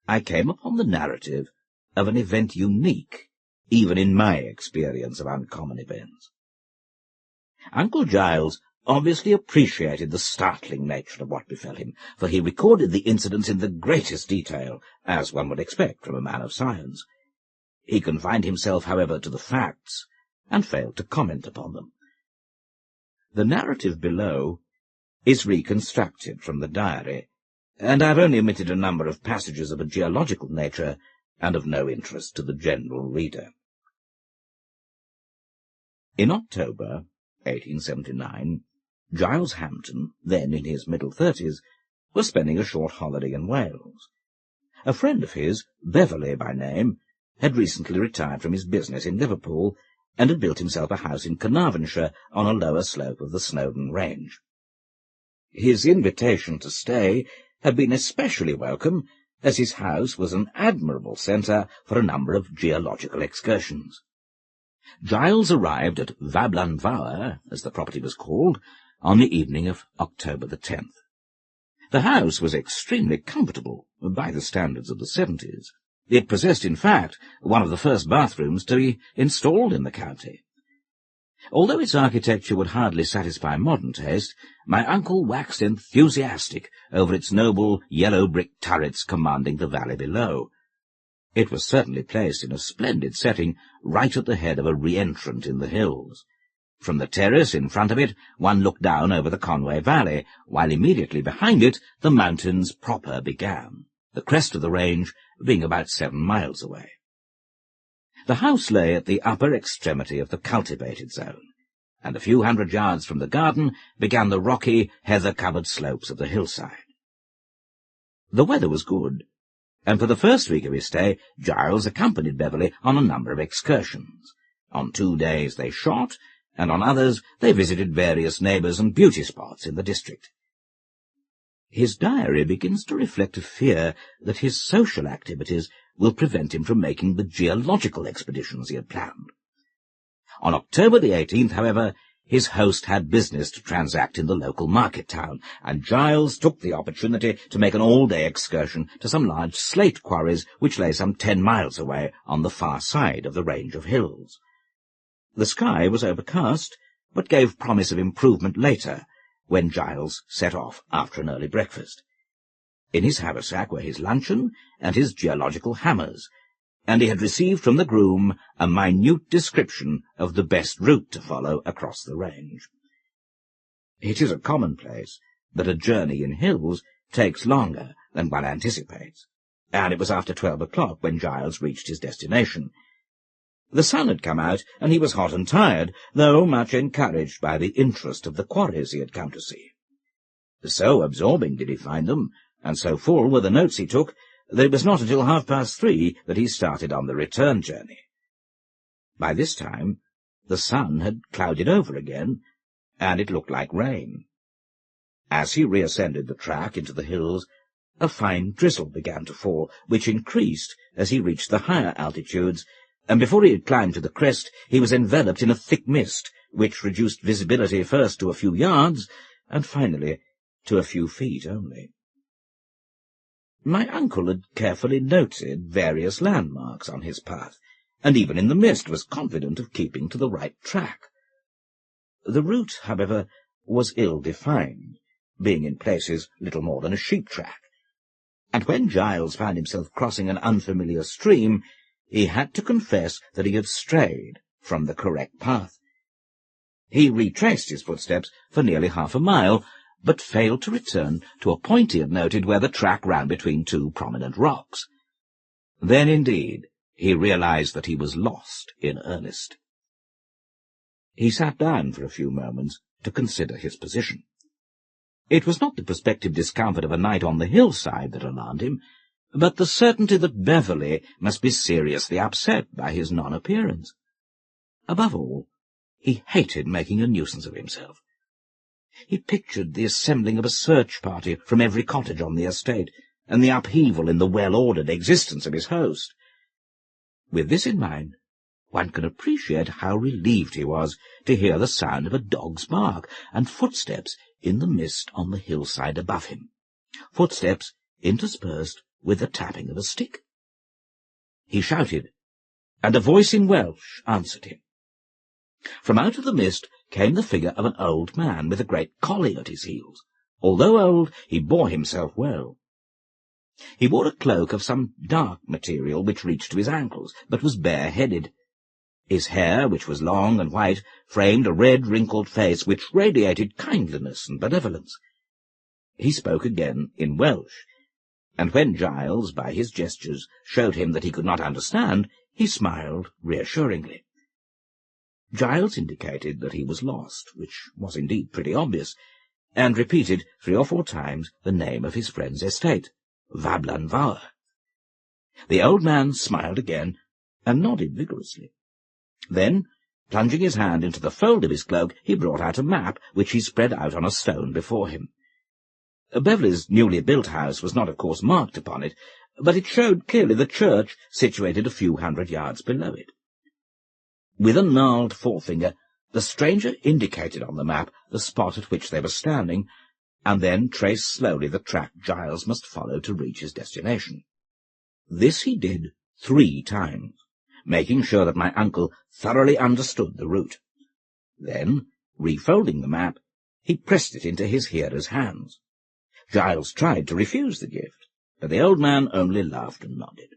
I came upon the narrative of an event unique, even in my experience of uncommon events. Uncle Giles obviously appreciated the startling nature of what befell him, for he recorded the incidents in the greatest detail, as one would expect from a man of science. He confined himself, however, to the facts, and failed to comment upon them. The narrative below is reconstructed from the diary, and I have only omitted a number of passages of a geological nature and of no interest to the general reader. In October 1879, Giles Hampton, then in his middle 30s, was spending a short holiday in Wales. A friend of his, Beverley by name, had recently retired from his business in Liverpool, and had built himself a house in Carnarvonshire on a lower slope of the Snowdon Range. His invitation to stay had been especially welcome, as his house was an admirable centre for a number of geological excursions. Giles arrived at Vablanvower, as the property was called, on the evening of October the 10th. The house was extremely comfortable, by the standards of the 70s. It possessed, in fact, one of the first bathrooms to be installed in the county. Although its architecture would hardly satisfy modern taste, my uncle waxed enthusiastic over its noble yellow brick turrets commanding the valley below. It was certainly placed in a splendid setting, right at the head of a re-entrant in the hills. From the terrace in front of it, one looked down over the Conway Valley, while immediately behind it the mountains proper began, the crest of the range being about 7 miles away. The house lay at the upper extremity of the cultivated zone, and a few hundred yards from the garden began the rocky, heather-covered slopes of the hillside. The weather was good, and for the first week of his stay Giles accompanied Beverley on a number of excursions. On 2 days they shot, and on others they visited various neighbours and beauty spots in the district. His diary begins to reflect a fear that his social activities will prevent him from making the geological expeditions he had planned. On October the 18th, however, his host had business to transact in the local market town, and Giles took the opportunity to make an all-day excursion to some large slate quarries which lay some 10 miles away on the far side of the range of hills. The sky was overcast, but gave promise of improvement later, when Giles set off after an early breakfast. In his haversack were his luncheon and his geological hammers, and he had received from the groom a minute description of the best route to follow across the range. It is a commonplace that a journey in hills takes longer than one anticipates, and it was after 12 o'clock when Giles reached his destination. The sun had come out, and he was hot and tired, though much encouraged by the interest of the quarries he had come to see. So absorbing did he find them, and so full were the notes he took, that it was not until 3:30 that he started on the return journey. By this time the sun had clouded over again, and it looked like rain. As he reascended the track into the hills, a fine drizzle began to fall, which increased as he reached the higher altitudes, and before he had climbed to the crest he was enveloped in a thick mist, which reduced visibility first to a few yards, and finally to a few feet only. My uncle had carefully noted various landmarks on his path, and even in the mist was confident of keeping to the right track. The route, however, was ill-defined, being in places little more than a sheep-track, and when Giles found himself crossing an unfamiliar stream, he had to confess that he had strayed from the correct path. He retraced his footsteps for nearly half a mile, but failed to return to a point he had noted where the track ran between two prominent rocks. Then, indeed, he realized that he was lost in earnest. He sat down for a few moments to consider his position. It was not the prospective discomfort of a night on the hillside that alarmed him, but the certainty that Beverley must be seriously upset by his non-appearance. Above all, he hated making a nuisance of himself. He pictured the assembling of a search party from every cottage on the estate, and the upheaval in the well-ordered existence of his host. With this in mind, one can appreciate how relieved he was to hear the sound of a dog's bark and footsteps in the mist on the hillside above him, footsteps interspersed with the tapping of a stick. He shouted, and a voice in Welsh answered him. From out of the mist came the figure of an old man with a great collie at his heels. Although old, he bore himself well. He wore a cloak of some dark material which reached to his ankles, but was bare-headed. His hair, which was long and white, framed a red, wrinkled face which radiated kindliness and benevolence. He spoke again in Welsh, and when Giles, by his gestures, showed him that he could not understand, he smiled reassuringly. Giles indicated that he was lost, which was indeed pretty obvious, and repeated 3 or 4 times the name of his friend's estate, Vablanvawr. The old man smiled again, and nodded vigorously. Then, plunging his hand into the fold of his cloak, he brought out a map, which he spread out on a stone before him. Beverley's newly built house was not, of course, marked upon it, but it showed clearly the church situated a few hundred yards below it. With a gnarled forefinger, the stranger indicated on the map the spot at which they were standing, and then traced slowly the track Giles must follow to reach his destination. This he did 3 times, making sure that my uncle thoroughly understood the route. Then, refolding the map, he pressed it into his hearer's hands. Giles tried to refuse the gift, but the old man only laughed and nodded.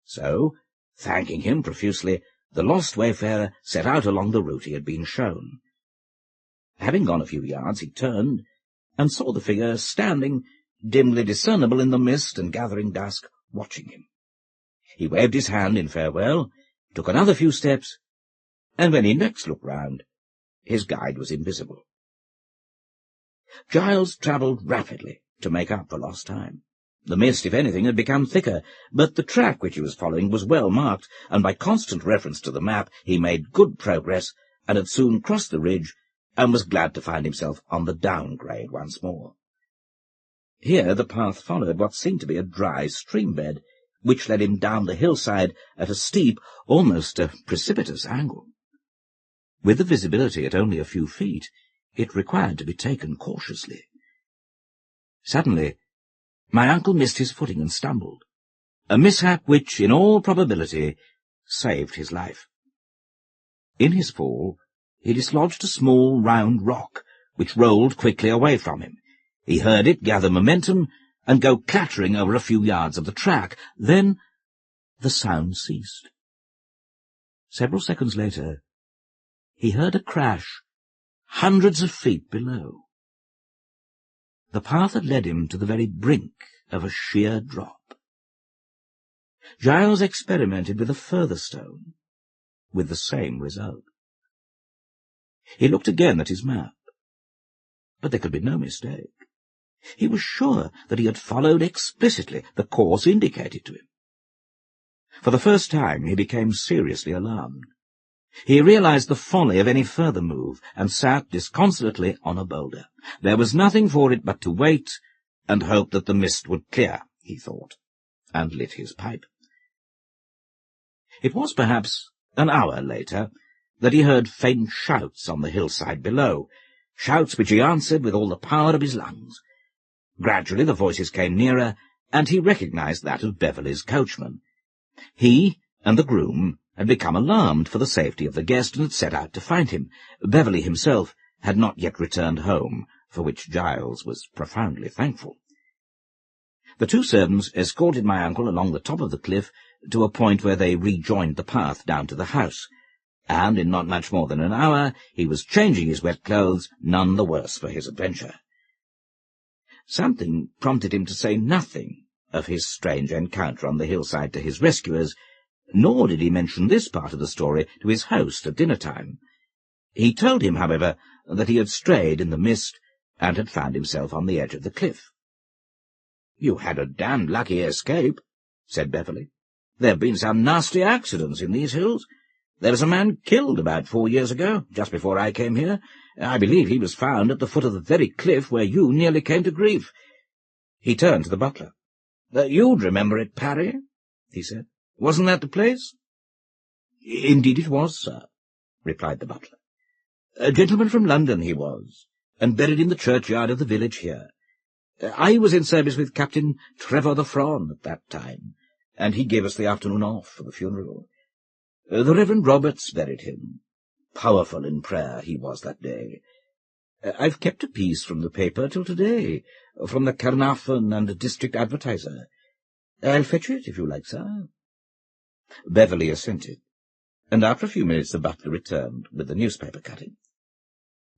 So, thanking him profusely, the lost wayfarer set out along the route he had been shown. Having gone a few yards, he turned, and saw the figure standing, dimly discernible in the mist and gathering dusk, watching him. He waved his hand in farewell, took another few steps, and when he next looked round, his guide was invisible. Giles travelled rapidly to make up for lost time. The mist, if anything, had become thicker, but the track which he was following was well marked, and by constant reference to the map he made good progress, and had soon crossed the ridge, and was glad to find himself on the downgrade once more. Here the path followed what seemed to be a dry stream-bed, which led him down the hillside at a steep, almost a precipitous angle. With the visibility at only a few feet, it required to be taken cautiously. Suddenly, my uncle missed his footing and stumbled, a mishap which, in all probability, saved his life. In his fall, he dislodged a small, round rock, which rolled quickly away from him. He heard it gather momentum and go clattering over a few yards of the track. Then the sound ceased. Several seconds later, he heard a crash hundreds of feet below. The path had led him to the very brink of a sheer drop. Giles experimented with a further stone, with the same result. He looked again at his map, but there could be no mistake. He was sure that he had followed explicitly the course indicated to him. For the first time he became seriously alarmed. He realized the folly of any further move, and sat disconsolately on a boulder. There was nothing for it but to wait and hope that the mist would clear, he thought, and lit his pipe. It was perhaps an hour later that he heard faint shouts on the hillside below, shouts which he answered with all the power of his lungs. Gradually the voices came nearer, and he recognized that of Beverley's coachman. He and the groom had become alarmed for the safety of the guest and had set out to find him. Beverley himself had not yet returned home, for which Giles was profoundly thankful. The two servants escorted my uncle along the top of the cliff to a point where they rejoined the path down to the house, and in not much more than an hour he was changing his wet clothes, none the worse for his adventure. Something prompted him to say nothing of his strange encounter on the hillside to his rescuers, nor did he mention this part of the story to his host at dinner-time. He told him, however, that he had strayed in the mist and had found himself on the edge of the cliff. "You had a damned lucky escape," said Beverley. "There have been some nasty accidents in these hills. There was a man killed about 4 years ago, just before I came here. I believe he was found at the foot of the very cliff where you nearly came to grief." He turned to the butler. "You'd remember it, Parry," he said. "Wasn't that the place?" "Indeed it was, sir," replied the butler. "A gentleman from London he was, and buried in the churchyard of the village here. I was in service with Captain Trevor the Fron at that time, and he gave us the afternoon off for the funeral. The Reverend Roberts buried him. Powerful in prayer he was that day. I've kept a piece from the paper till to-day, from the Carnarvon and District Advertiser. I'll fetch it, if you like, sir." Beverley assented, and after a few minutes the butler returned with the newspaper cutting.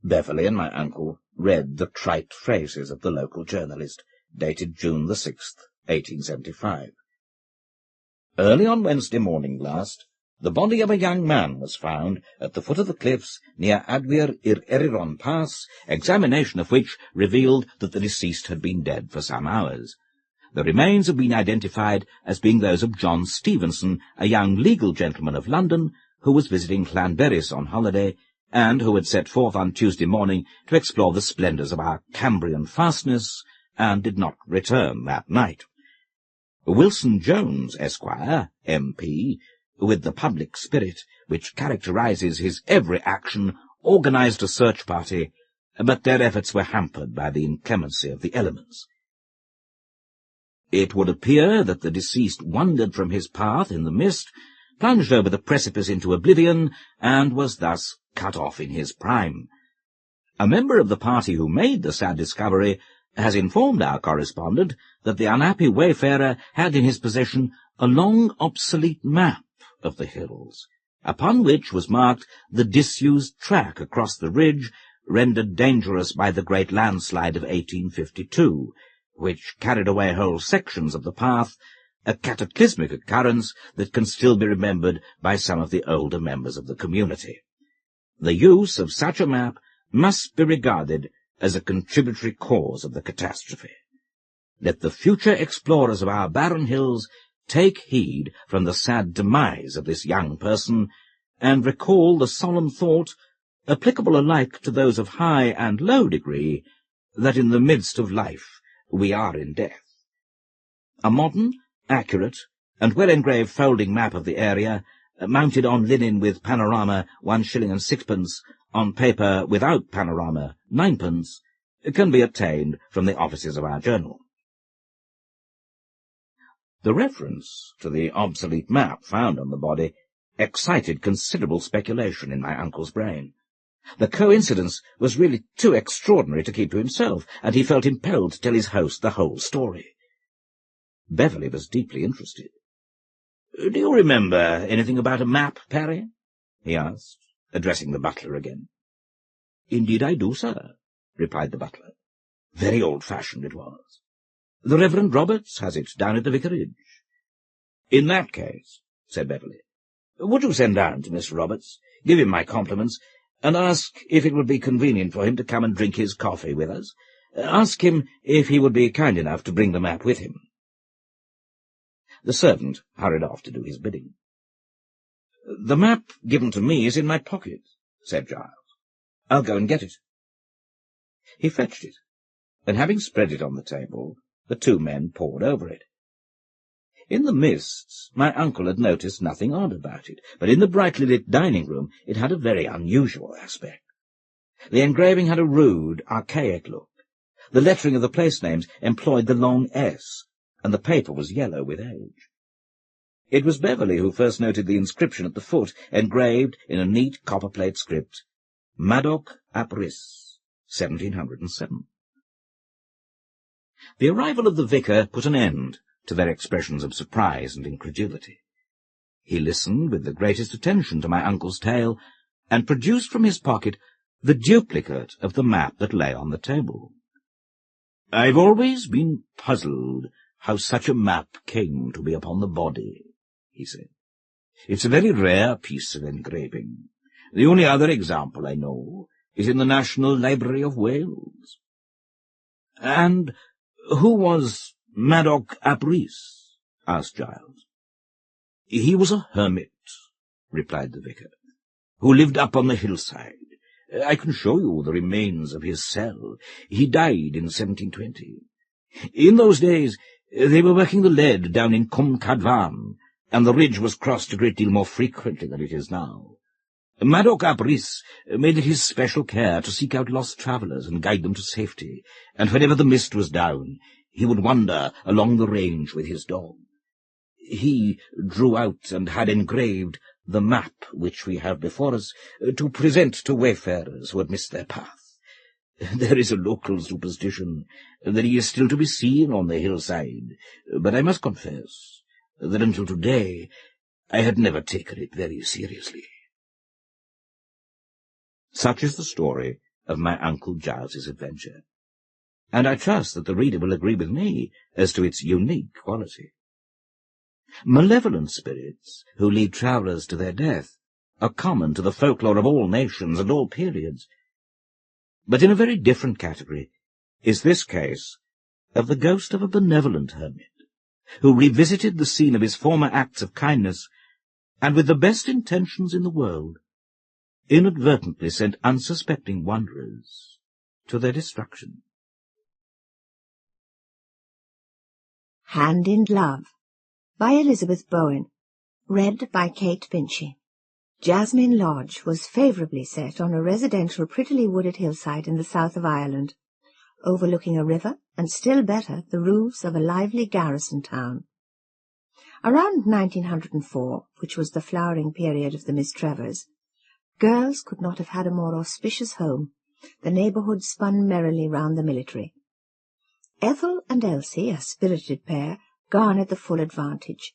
Beverley and my uncle read the trite phrases of the local journalist, dated June the 6th, 1875. "Early on Wednesday morning last, the body of a young man was found at the foot of the cliffs near Adwir ir Eriron Pass, examination of which revealed that the deceased had been dead for some hours. The remains have been identified as being those of John Stevenson, a young legal gentleman of London, who was visiting Llanberis on holiday, and who had set forth on Tuesday morning to explore the splendours of our Cambrian fastness, and did not return that night. Wilson Jones, Esquire, MP, with the public spirit which characterizes his every action, organized a search party, but their efforts were hampered by the inclemency of the elements. It would appear that the deceased wandered from his path in the mist, plunged over the precipice into oblivion, and was thus cut off in his prime. A member of the party who made the sad discovery has informed our correspondent that the unhappy wayfarer had in his possession a long obsolete map of the hills, upon which was marked the disused track across the ridge, rendered dangerous by the great landslide of 1852, which carried away whole sections of the path, a cataclysmic occurrence that can still be remembered by some of the older members of the community. The use of such a map must be regarded as a contributory cause of the catastrophe. Let the future explorers of our barren hills take heed from the sad demise of this young person, and recall the solemn thought, applicable alike to those of high and low degree, that in the midst of life we are in death. A modern, accurate, and well-engraved folding map of the area, mounted on linen with panorama 1 shilling and 6pence, on paper without panorama 9pence, can be obtained from the offices of our journal. The reference to the obsolete map found on the body excited considerable speculation in my uncle's brain. The coincidence was really too extraordinary to keep to himself, and he felt impelled to tell his host the whole story. Beverley was deeply interested. "Do you remember anything about a map, Parry?" he asked, addressing the butler again. "Indeed I do, sir," replied the butler. "Very old-fashioned it was. The Reverend Roberts has it down at the vicarage." "In that case," said Beverley, "would you send down to Mr. Roberts, give him my compliments, and ask if it would be convenient for him to come and drink his coffee with us? Ask him if he would be kind enough to bring the map with him." The servant hurried off to do his bidding. "The map given to me is in my pocket," said Giles. "I'll go and get it." He fetched it, and having spread it on the table, the two men pored over it. In the mists, my uncle had noticed nothing odd about it, but in the brightly lit dining-room it had a very unusual aspect. The engraving had a rude, archaic look. The lettering of the place names employed the long S, and the paper was yellow with age. It was Beverley who first noted the inscription at the foot, engraved in a neat copperplate script, Madoc ap Rhys, 1707. The arrival of the vicar put an end to their expressions of surprise and incredulity. He listened with the greatest attention to my uncle's tale, and produced from his pocket the duplicate of the map that lay on the table. "I've always been puzzled how such a map came to be upon the body," he said. "It's a very rare piece of engraving. The only other example I know is in the National Library of Wales." "And who was Madoc ap Rhys?" asked Giles. "He was a hermit," replied the vicar, "who lived up on the hillside. I can show you the remains of his cell. He died in 1720. In those days they were working the lead down in Cwm Cadfan, and the ridge was crossed a great deal more frequently than it is now. Madoc ap Rhys made it his special care to seek out lost travellers and guide them to safety, and whenever the mist was down, he would wander along the range with his dog. He drew out and had engraved the map which we have before us to present to wayfarers who had missed their path. There is a local superstition that he is still to be seen on the hillside, but I must confess that until today I had never taken it very seriously." Such is the story of my Uncle Giles's adventure, and I trust that the reader will agree with me as to its unique quality. Malevolent spirits who lead travellers to their death are common to the folklore of all nations and all periods, but in a very different category is this case of the ghost of a benevolent hermit, who revisited the scene of his former acts of kindness, and with the best intentions in the world, inadvertently sent unsuspecting wanderers to their destruction. Hand in Glove by Elizabeth Bowen, read by Kate Binchy. Jasmine Lodge was favourably set on a residential prettily wooded hillside in the south of Ireland, overlooking a river, and still better, the roofs of a lively garrison town. Around 1904, which was the flowering period of the Miss Trevors, girls could not have had a more auspicious home. The neighbourhood spun merrily round the military. Ethel and Elsie, a spirited pair, garnered the full advantage.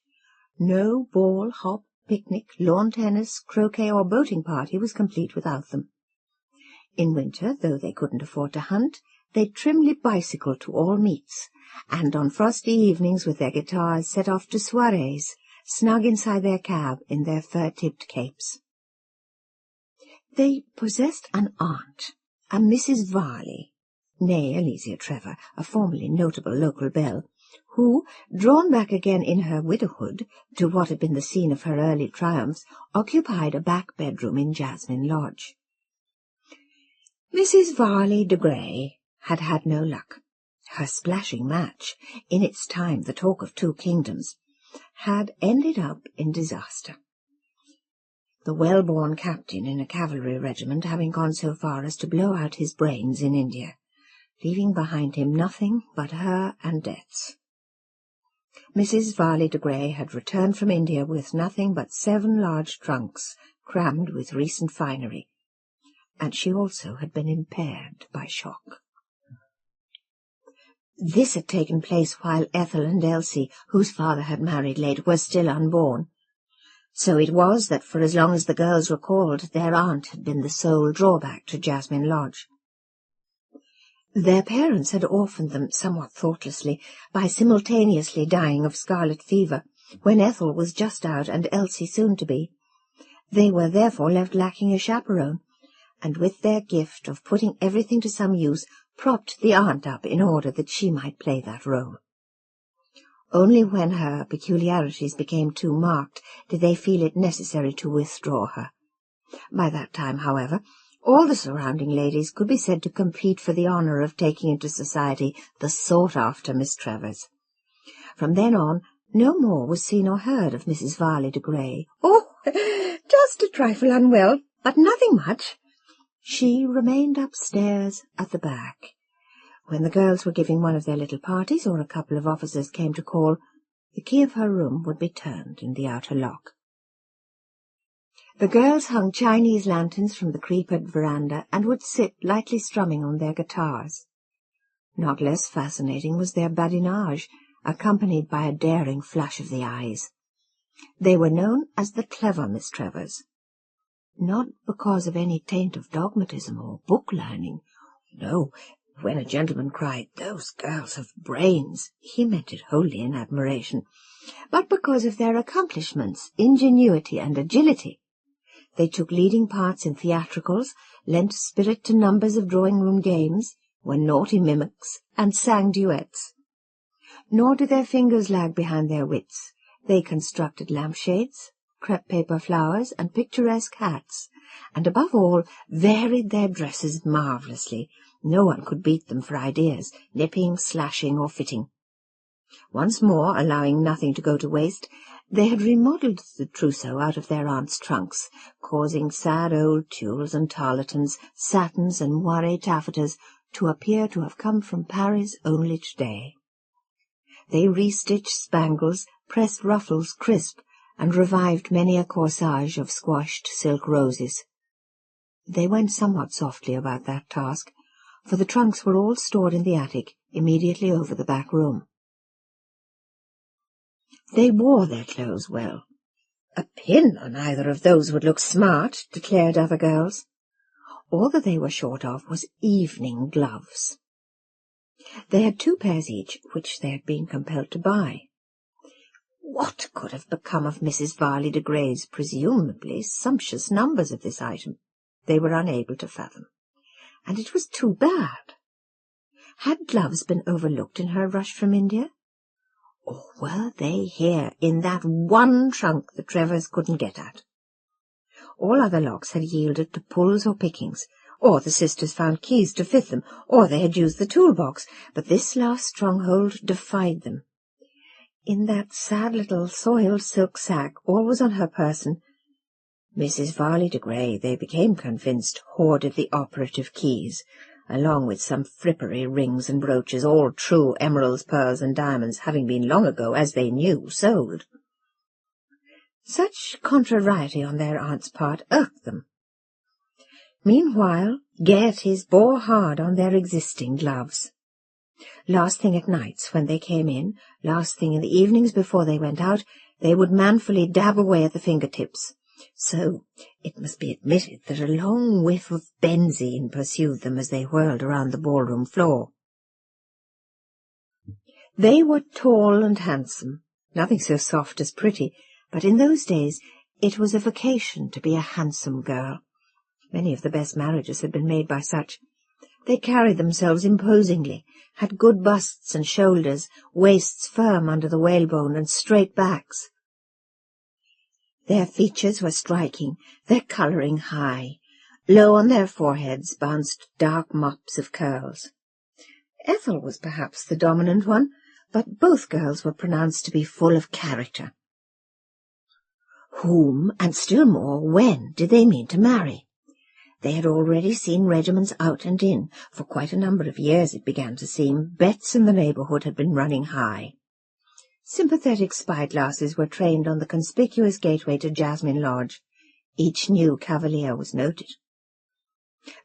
No ball, hop, picnic, lawn tennis, croquet, or boating party was complete without them. In winter, though they couldn't afford to hunt, they trimly bicycled to all meets, and on frosty evenings with their guitars set off to soirees, snug inside their cab in their fur-tipped capes. They possessed an aunt, a Mrs. Varley, née Alicia Trevor, a formerly notable local belle, who, drawn back again in her widowhood to what had been the scene of her early triumphs, occupied a back bedroom in Jasmine Lodge. Mrs. Varley de Grey had had no luck. Her splashing match, in its time the talk of two kingdoms, had ended up in disaster. The well-born captain in a cavalry regiment having gone so far as to blow out his brains in India, leaving behind him nothing but her and debts. Mrs. Varley de Grey had returned from India with nothing but 7 large trunks crammed with recent finery, and she also had been impaired by shock. This had taken place while Ethel and Elsie, whose father had married late, were still unborn. So it was that for as long as the girls recalled, their aunt had been the sole drawback to Jasmine Lodge. Their parents had orphaned them somewhat thoughtlessly by simultaneously dying of scarlet fever, when Ethel was just out and Elsie soon to be. They were therefore left lacking a chaperone, and with their gift of putting everything to some use, propped the aunt up in order that she might play that role. Only when her peculiarities became too marked did they feel it necessary to withdraw her. By that time, however, all the surrounding ladies could be said to compete for the honour of taking into society the sought-after Miss Trevors. From then on, no more was seen or heard of Mrs. Varley de Grey. "Oh, just a trifle unwell, but nothing much." She remained upstairs at the back, When the girls were giving one of their little parties, or a couple of officers came to call, the key of her room would be turned in the outer lock. The girls hung Chinese lanterns from the creepered veranda and would sit lightly strumming on their guitars. Not less fascinating was their badinage, accompanied by a daring flash of the eyes. They were known as the clever Miss Trevors, not because of any taint of dogmatism or book-learning. No, when a gentleman cried, "Those girls have brains," he meant it wholly in admiration, but because of their accomplishments, ingenuity, and agility. They took leading parts in theatricals, lent spirit to numbers of drawing-room games, were naughty mimics, and sang duets. Nor did their fingers lag behind their wits. They constructed lampshades, crepe paper flowers, and picturesque hats, and above all varied their dresses marvellously. No one could beat them for ideas, nipping, slashing, or fitting. Once more, allowing nothing to go to waste, they had remodelled the trousseau out of their aunt's trunks, causing sad old tulles and tarletans, satins and moire taffetas to appear to have come from Paris only today. They restitched spangles, pressed ruffles crisp, and revived many a corsage of squashed silk roses. They went somewhat softly about that task, for the trunks were all stored in the attic, immediately over the back room. They wore their clothes well. A pin on either of those would look smart, declared other girls. All that they were short of was evening gloves. They had 2 pairs each, which they had been compelled to buy. What could have become of Mrs. Varley de Grey's presumably sumptuous numbers of this item? They were unable to fathom, and it was too bad. Had gloves been overlooked in her rush from India? Or were they here, in that one trunk the Trevors couldn't get at? All other locks had yielded to pulls or pickings, or the sisters found keys to fit them, or they had used the toolbox, but this last stronghold defied them. In that sad little soiled silk sack, always on her person, Mrs. Varley de Grey, they became convinced, hoarded the operative keys, along with some frippery rings and brooches, all true emeralds, pearls, and diamonds, having been long ago, as they knew, sold. Such contrariety on their aunt's part irked them. Meanwhile, gaieties bore hard on their existing gloves. Last thing at nights when they came in, last thing in the evenings before they went out, they would manfully dab away at the fingertips. So it must be admitted that a long whiff of benzine pursued them as they whirled around the ballroom floor. They were tall and handsome, nothing so soft as pretty, but in those days it was a vocation to be a handsome girl. Many of the best marriages had been made by such. They carried themselves imposingly, had good busts and shoulders, waists firm under the whalebone, and straight backs. Their features were striking, their colouring high. Low on their foreheads bounced dark mops of curls. Ethel was perhaps the dominant one, but both girls were pronounced to be full of character. Whom, and still more when, did they mean to marry? They had already seen regiments out and in. For quite a number of years, it began to seem, bets in the neighbourhood had been running high. Sympathetic spy-glasses were trained on the conspicuous gateway to Jasmine Lodge. Each new cavalier was noted.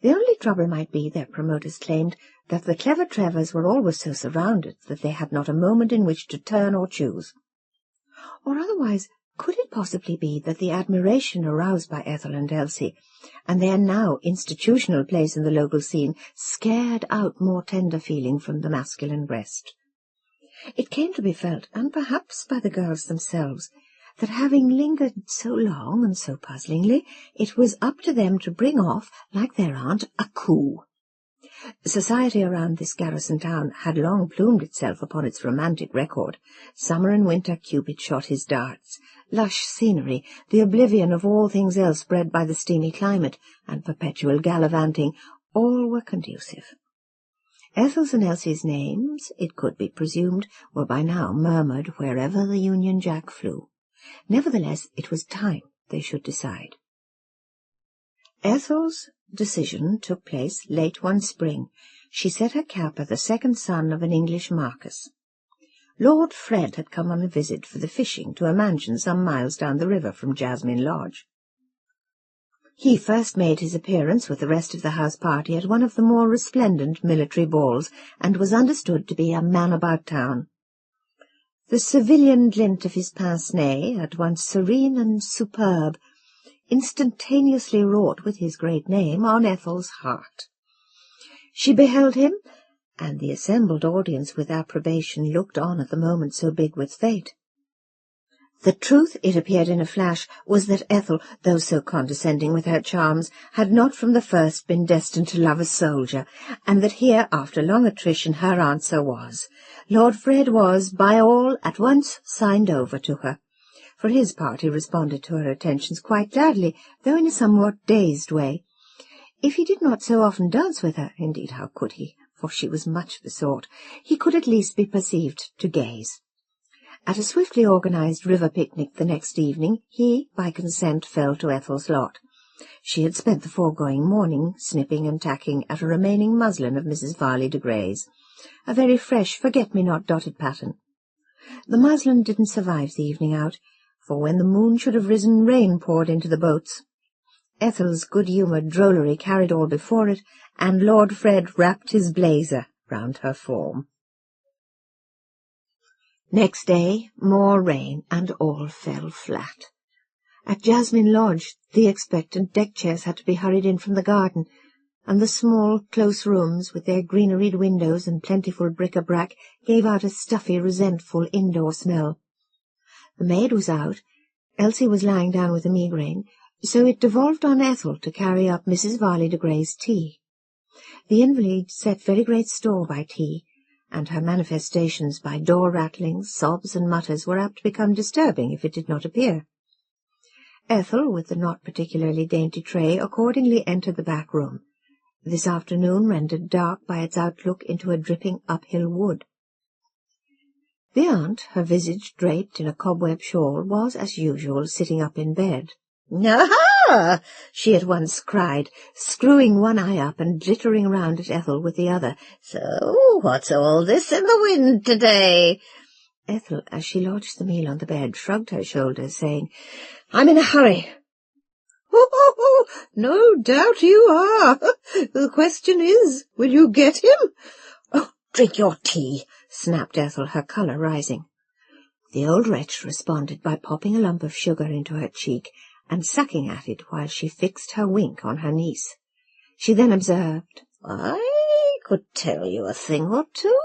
The only trouble might be, their promoters claimed, that the clever Trevors were always so surrounded that they had not a moment in which to turn or choose. Or otherwise, could it possibly be that the admiration aroused by Ethel and Elsie, and their now institutional place in the local scene, scared out more tender feeling from the masculine breast? It came to be felt, and perhaps by the girls themselves, that having lingered so long and so puzzlingly, it was up to them to bring off, like their aunt, a coup. Society around this garrison town had long plumed itself upon its romantic record. Summer and winter Cupid shot his darts. Lush scenery, the oblivion of all things else bred by the steamy climate, and perpetual gallivanting, all were conducive. Ethel's and Elsie's names, it could be presumed, were by now murmured wherever the Union Jack flew. Nevertheless, it was time they should decide. Ethel's decision took place late one spring. She set her cap at the second son of an English marquess. Lord Fred had come on a visit for the fishing to a mansion some miles down the river from Jasmine Lodge. He first made his appearance with the rest of the house party at one of the more resplendent military balls, and was understood to be a man about town. The civilian glint of his pince-nez, at once serene and superb, instantaneously wrought with his great name on Ethel's heart. She beheld him, and the assembled audience with approbation looked on at the moment so big with fate. The truth, it appeared in a flash, was that Ethel, though so condescending with her charms, had not from the first been destined to love a soldier, and that here, after long attrition, her answer was. Lord Fred was, by all, at once signed over to her. For his part, he responded to her attentions quite gladly, though in a somewhat dazed way. If he did not so often dance with her, indeed how could he, for she was much the sort, he could at least be perceived to gaze. At a swiftly organised river picnic the next evening, he, by consent, fell to Ethel's lot. She had spent the foregoing morning snipping and tacking at a remaining muslin of Mrs. Varley de Grey's, a very fresh forget-me-not dotted pattern. The muslin didn't survive the evening out, for when the moon should have risen, rain poured into the boats. Ethel's good-humoured drollery carried all before it, and Lord Fred wrapped his blazer round her form. Next day, more rain, and all fell flat. At Jasmine Lodge, the expectant deck-chairs had to be hurried in from the garden, and the small, close rooms, with their greeneried windows and plentiful bric-a-brac, gave out a stuffy, resentful indoor smell. The maid was out, Elsie was lying down with a migraine, so it devolved on Ethel to carry up Mrs. Varley de Grey's tea. The invalid set very great store by tea, and her manifestations by door-rattlings, sobs, and mutters were apt to become disturbing if it did not appear. Ethel, with the not particularly dainty tray, accordingly entered the back room, this afternoon rendered dark by its outlook into a dripping uphill wood. The aunt, her visage draped in a cobweb shawl, was, as usual, sitting up in bed. "Aha!" she at once cried, screwing one eye up and glittering round at Ethel with the other. "So, what's all this in the wind to-day?" Ethel, as she lodged the meal on the bed, shrugged her shoulders, saying, "I'm in a hurry." "Oh, no doubt you are. The question is, will you get him?" "Oh, drink your tea," snapped Ethel, her colour rising. The old wretch responded by popping a lump of sugar into her cheek and sucking at it while she fixed her wink on her niece. She then observed, "I could tell you a thing or two.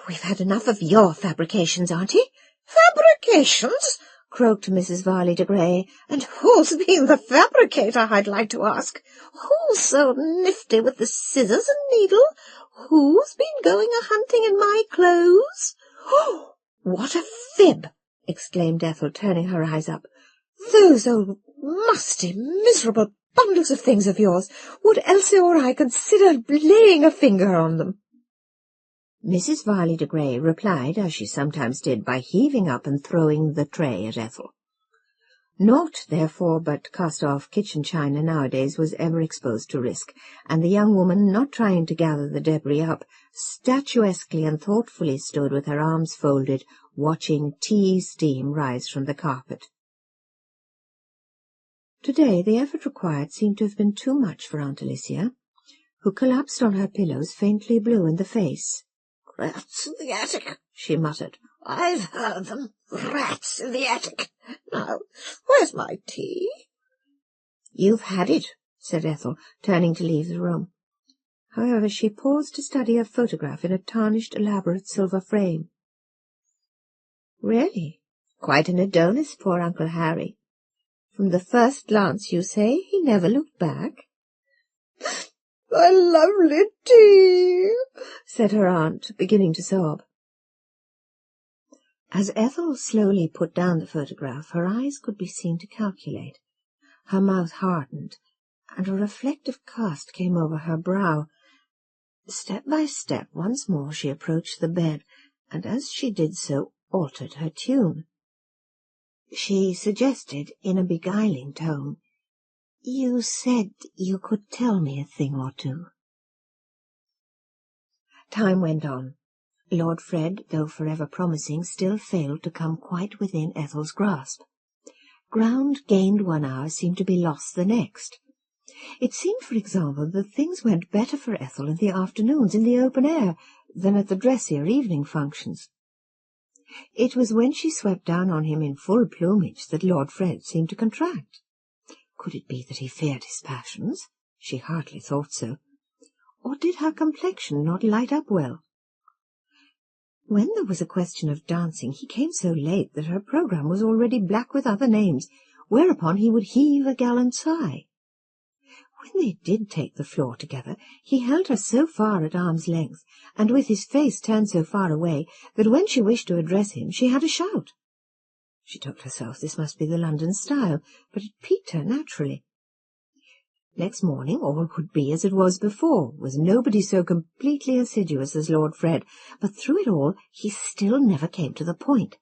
We've had enough of your fabrications, auntie." "Fabrications?" croaked Mrs. Varley de Grey. "And who's been the fabricator, I'd like to ask? Who's so nifty with the scissors and needle? Who's been going a-hunting in my clothes?" "Oh, what a fib!" exclaimed Ethel, turning her eyes up. "Those old musty, miserable bundles of things of yours, would Elsie or I consider laying a finger on them?" Mrs. Varley de Grey replied, as she sometimes did, by heaving up and throwing the tray at Ethel. Naught, therefore, but cast-off kitchen china nowadays was ever exposed to risk, and the young woman, not trying to gather the debris up, statuesquely and thoughtfully stood with her arms folded, watching tea steam rise from the carpet. Today the effort required seemed to have been too much for Aunt Alicia, who collapsed on her pillows faintly blue in the face. "Rats in the attic," she muttered. "I've heard them. Rats in the attic. Now, where's my tea?" "You've had it," said Ethel, turning to leave the room. However, she paused to study a photograph in a tarnished, elaborate silver frame. "Really? Quite an Adonis, poor Uncle Harry. From the first glance, you say, he never looked back?" "My lovely tea," said her aunt, beginning to sob. As Ethel slowly put down the photograph, her eyes could be seen to calculate. Her mouth hardened, and a reflective cast came over her brow. Step by step, once more she approached the bed, and as she did so, altered her tune. She suggested, in a beguiling tone, You said you could tell me a thing or two. Time went on. Lord Fred, though forever promising, still failed to come quite within Ethel's grasp. Ground gained 1 hour seemed to be lost the next. It seemed, for example, that things went better for Ethel in the afternoons in the open air than at the dressier evening functions. It was when she swept down on him in full plumage that Lord Fred seemed to contract. Could it be that he feared his passions? She hardly thought so. Or did her complexion not light up well? When there was a question of dancing, he came so late that her programme was already black with other names, whereupon he would heave a gallant sigh. When they did take the floor together, he held her so far at arm's length, and with his face turned so far away, that when she wished to address him, she had a shout. She told herself this must be the London style, but it piqued her naturally. Next morning all would be as it was before, with nobody so completely assiduous as Lord Fred, but through it all he still never came to the point.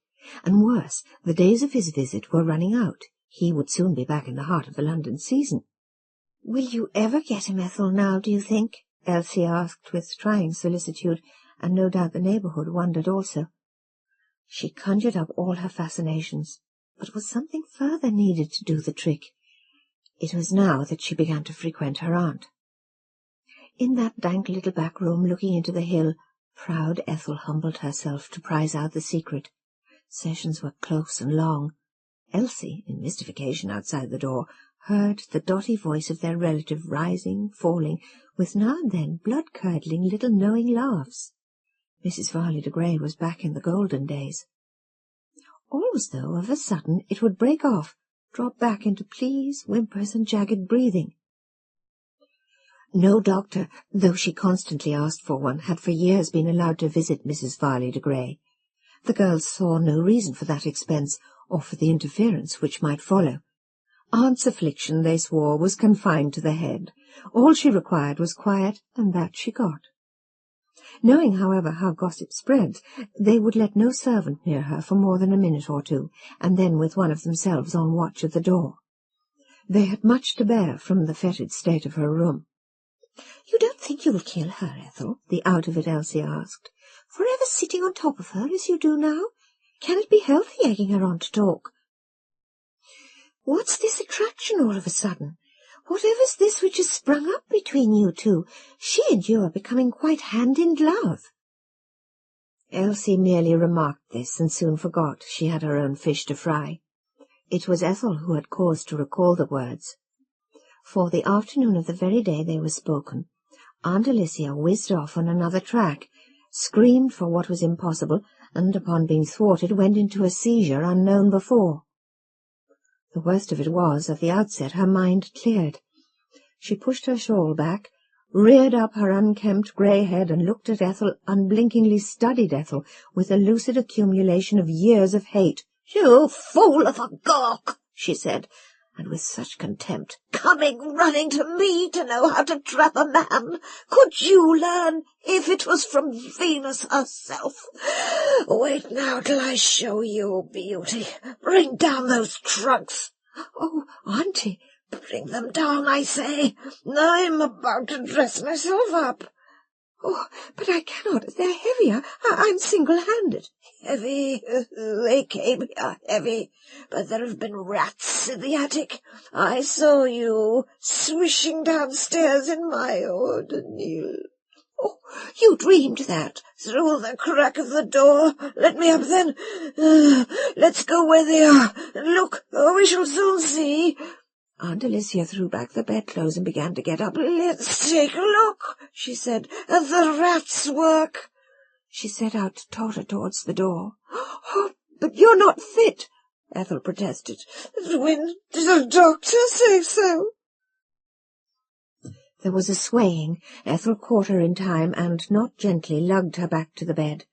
And worse, the days of his visit were running out. He would soon be back in the heart of the London season. "Will you ever get him, Ethel, now, do you think?" Elsie asked with trying solicitude, and no doubt the neighbourhood wondered also. She conjured up all her fascinations, but was something further needed to do the trick. It was now that she began to frequent her aunt. In that dank little back room looking into the hill, proud Ethel humbled herself to prize out the secret. Sessions were close and long. Elsie, in mystification outside the door, heard the dotty voice of their relative rising, falling, with now and then blood-curdling little knowing laughs. Mrs. Varley de Grey was back in the golden days. All was though, of a sudden, it would break off, drop back into pleas, whimpers, and jagged breathing. No doctor, though she constantly asked for one, had for years been allowed to visit Mrs. Varley de Grey. The girls saw no reason for that expense, or for the interference which might follow. Aunt's affliction, they swore, was confined to the head. All she required was quiet, and that she got. Knowing, however, how gossip spreads, they would let no servant near her for more than a minute or two, and then with one of themselves on watch at the door. They had much to bear from the fetid state of her room. "You don't think you'll kill her, Ethel?" the out-of-it Elsie asked. "Forever sitting on top of her as you do now? Can it be healthy, egging her on to talk? What's this attraction all of a sudden? Whatever's this which has sprung up between you two? She and you are becoming quite hand in glove." Elsie merely remarked this, and soon forgot she had her own fish to fry. It was Ethel who had cause to recall the words. For the afternoon of the very day they were spoken, Aunt Alicia whizzed off on another track, screamed for what was impossible, and, upon being thwarted, went into a seizure unknown before. The worst of it was, at the outset, her mind cleared. She pushed her shawl back, reared up her unkempt grey head, and looked at Ethel, unblinkingly studied Ethel, with a lucid accumulation of years of hate. "You fool of a gawk," she said, and with such contempt. "Coming running to me to know how to trap a man. Could you learn, if it was from Venus herself? Wait now till I show you beauty. Bring down those trunks." "Oh, Auntie!" "Bring them down, I say. I'm about to dress myself up." "Oh, but I cannot. They're heavier. I'm single-handed." "Heavy? They came here heavy, but there have been rats in the attic. I saw you swishing downstairs in my ordinary." "Oh, you dreamed that?" "Through the crack of the door. Let me up, then. Let's go where they are. Look, we shall soon see." Aunt Alicia threw back the bedclothes and began to get up. "Let's take a look," she said, "at the rat's work." She set out to totter towards the door. "Oh, but you're not fit," Ethel protested. "When did the doctor say so?" There was a swaying. Ethel caught her in time, and, not gently, lugged her back to the bed.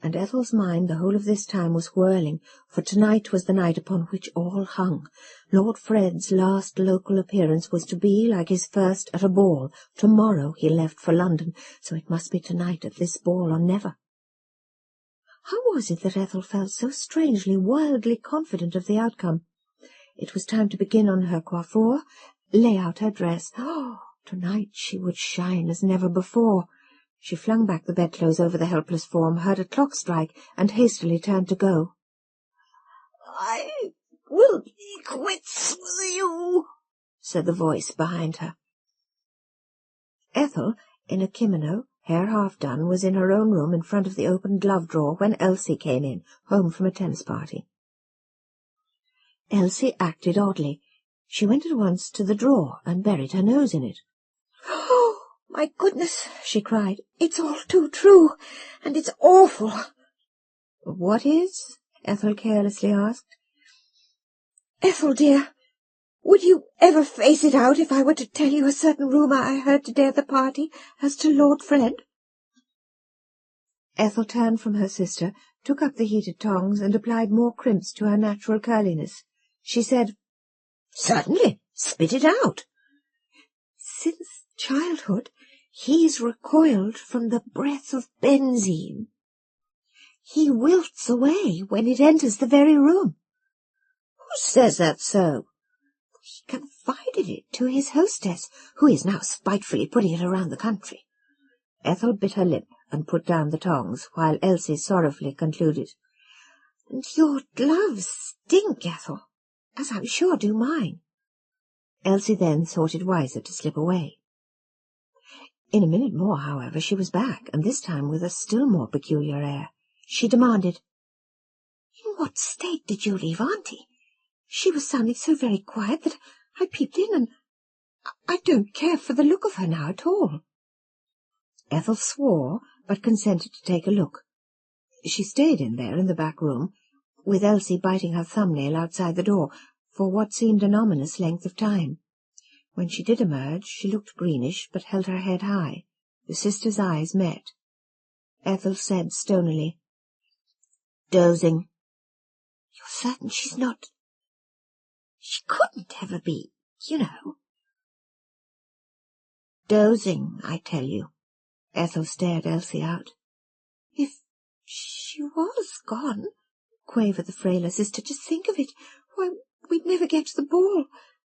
And Ethel's mind the whole of this time was whirling, for tonight was the night upon which all hung. Lord Fred's last local appearance was to be, like his first, at a ball. Tomorrow he left for London, so it must be tonight at this ball or never. How was it that Ethel felt so strangely, wildly confident of the outcome? It was time to begin on her coiffure, lay out her dress. Oh, tonight she would shine as never before. She flung back the bedclothes over the helpless form, heard a clock strike, and hastily turned to go. "I will be quits with you," said the voice behind her. Ethel, in a kimono, hair half done, was in her own room in front of the open glove drawer when Elsie came in, home from a tennis party. Elsie acted oddly. She went at once to the drawer and buried her nose in it. "Oh, my goodness," she cried. "It's all too true, and it's awful." "What is?" Ethel carelessly asked. "Ethel, dear, would you ever face it out if I were to tell you a certain rumour I heard today at the party as to Lord Fred?" Ethel turned from her sister, took up the heated tongs, and applied more crimps to her natural curliness. She said, "Certainly, spit it out." "Since childhood he's recoiled from the breath of benzine. He wilts away when it enters the very room." "Who says that's so?" "He confided it to his hostess, who is now spitefully putting it around the country." Ethel bit her lip and put down the tongs, while Elsie sorrowfully concluded, "And your gloves stink, Ethel, as I'm sure do mine." Elsie then thought it wiser to slip away. In a minute more, however, she was back, and this time with a still more peculiar air. She demanded, "In what state did you leave Auntie? She was sounding so very quiet that I peeped in, and I don't care for the look of her now at all." Ethel swore, but consented to take a look. She stayed in there in the back room, with Elsie biting her thumbnail outside the door, for what seemed an ominous length of time. When she did emerge, she looked greenish, but held her head high. The sisters' eyes met. Ethel said stonily, "Dozing." "You're certain she's not? She couldn't ever be, you know." "Dozing, I tell you." Ethel stared Elsie out. "If she was gone," quavered the frailer sister, "just think of it. Why, we'd never get to the ball,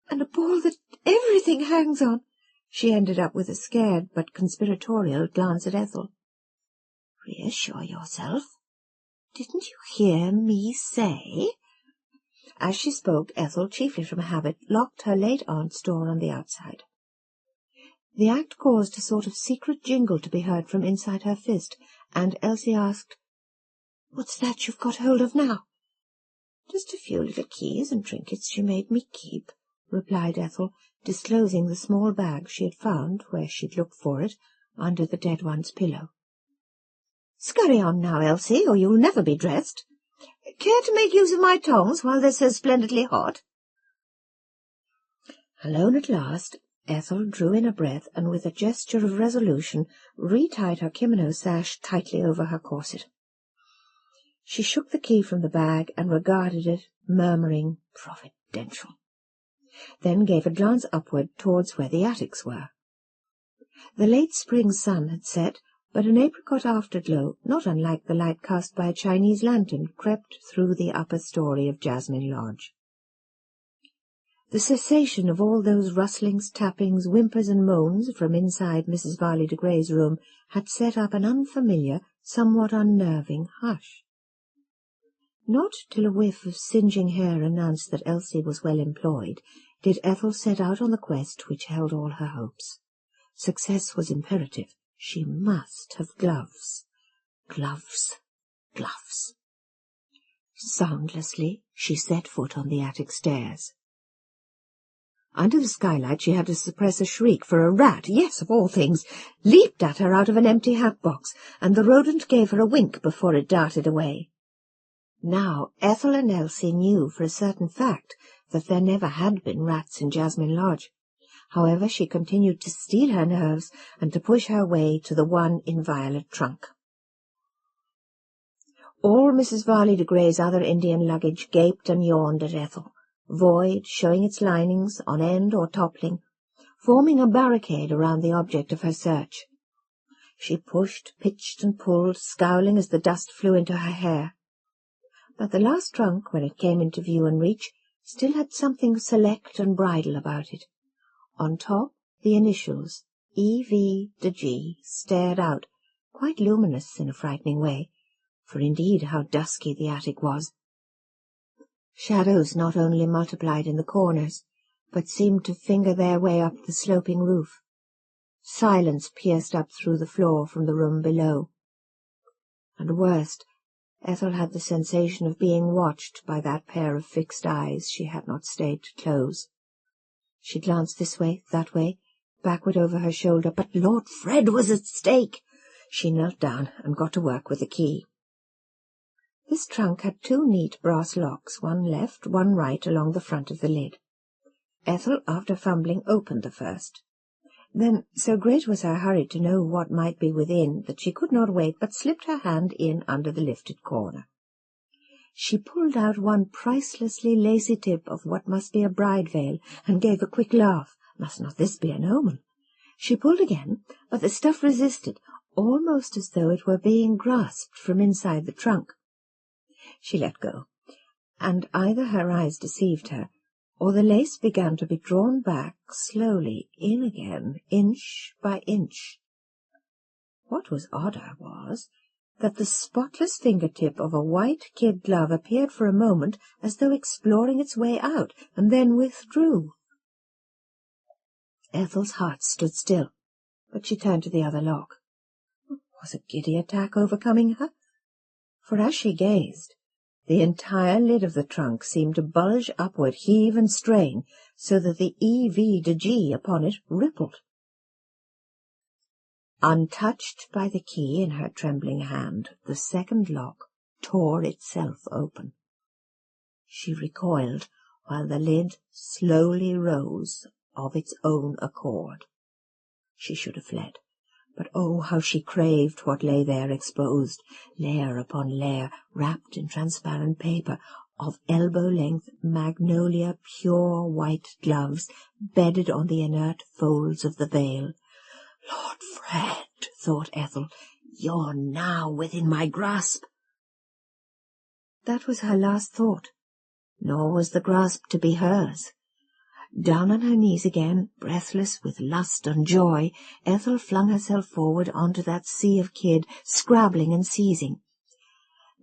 and a ball that everything hangs on." She ended up with a scared but conspiratorial glance at Ethel. "Reassure yourself. Didn't you hear me say?" As she spoke, Ethel, chiefly from habit, locked her late aunt's door on the outside. The act caused a sort of secret jingle to be heard from inside her fist, and Elsie asked, "What's that you've got hold of now?" "Just a few little keys and trinkets she made me keep," replied Ethel, disclosing the small bag she had found, where she'd looked for it, under the dead one's pillow. "Scurry on now, Elsie, or you'll never be dressed. Care to make use of my tongs while they're so splendidly hot?" Alone at last, Ethel drew in a breath, and with a gesture of resolution retied her kimono sash tightly over her corset. She shook the key from the bag and regarded it, murmuring, "Providential," then gave a glance upward towards where the attics were. The late spring sun had set, but an apricot afterglow, not unlike the light cast by a Chinese lantern, crept through the upper story of Jasmine Lodge. The cessation of all those rustlings, tappings, whimpers and moans from inside Mrs. Varley de Grey's room had set up an unfamiliar, somewhat unnerving hush. Not till a whiff of singeing hair announced that Elsie was well employed did Ethel set out on the quest which held all her hopes. Success was imperative. She must have gloves. Gloves. Gloves. Soundlessly she set foot on the attic stairs. Under the skylight she had to suppress a shriek, for a rat, yes, of all things, leaped at her out of an empty hat-box, and the rodent gave her a wink before it darted away. Now Ethel and Elsie knew for a certain fact that there never had been rats in Jasmine Lodge. However, she continued to steel her nerves and to push her way to the one inviolate trunk. All Mrs. Varley de Grey's other Indian luggage gaped and yawned at Ethel, void, showing its linings, on end or toppling, forming a barricade around the object of her search. She pushed, pitched, and pulled, scowling as the dust flew into her hair. But the last trunk, when it came into view and reach, still had something select and bridal about it. On top, the initials, E.V. de G, stared out, quite luminous in a frightening way, for indeed how dusky the attic was. Shadows not only multiplied in the corners, but seemed to finger their way up the sloping roof. Silence pierced up through the floor from the room below. And worst, Ethel had the sensation of being watched by that pair of fixed eyes she had not stayed to close. She glanced this way, that way, backward over her shoulder, but Lord Fred was at stake. She knelt down and got to work with the key. This trunk had 2 neat brass locks, one left, one right, along the front of the lid. Ethel, after fumbling, opened the first. Then, so great was her hurry to know what might be within, that she could not wait, but slipped her hand in under the lifted corner. She pulled out one pricelessly lacy tip of what must be a bride veil, and gave a quick laugh. Must not this be an omen? She pulled again, but the stuff resisted, almost as though it were being grasped from inside the trunk. She let go, and either her eyes deceived her, or the lace began to be drawn back slowly in again, inch by inch. What was odder was that the spotless fingertip of a white kid glove appeared for a moment as though exploring its way out, and then withdrew. Ethel's heart stood still, but she turned to the other lock. Was a giddy attack overcoming her? For as she gazed, the entire lid of the trunk seemed to bulge upward, heave and strain, so that the E.V. de G upon it rippled. Untouched by the key in her trembling hand, the second lock tore itself open. She recoiled, while the lid slowly rose of its own accord. She should have fled, but oh, how she craved what lay there exposed, layer upon layer, wrapped in transparent paper, of elbow-length magnolia pure white gloves, bedded on the inert folds of the veil. Lord Fred, thought Ethel, you're now within my grasp. That was her last thought, nor was the grasp to be hers. Down on her knees again, breathless with lust and joy, Ethel flung herself forward onto that sea of kid, scrabbling and seizing.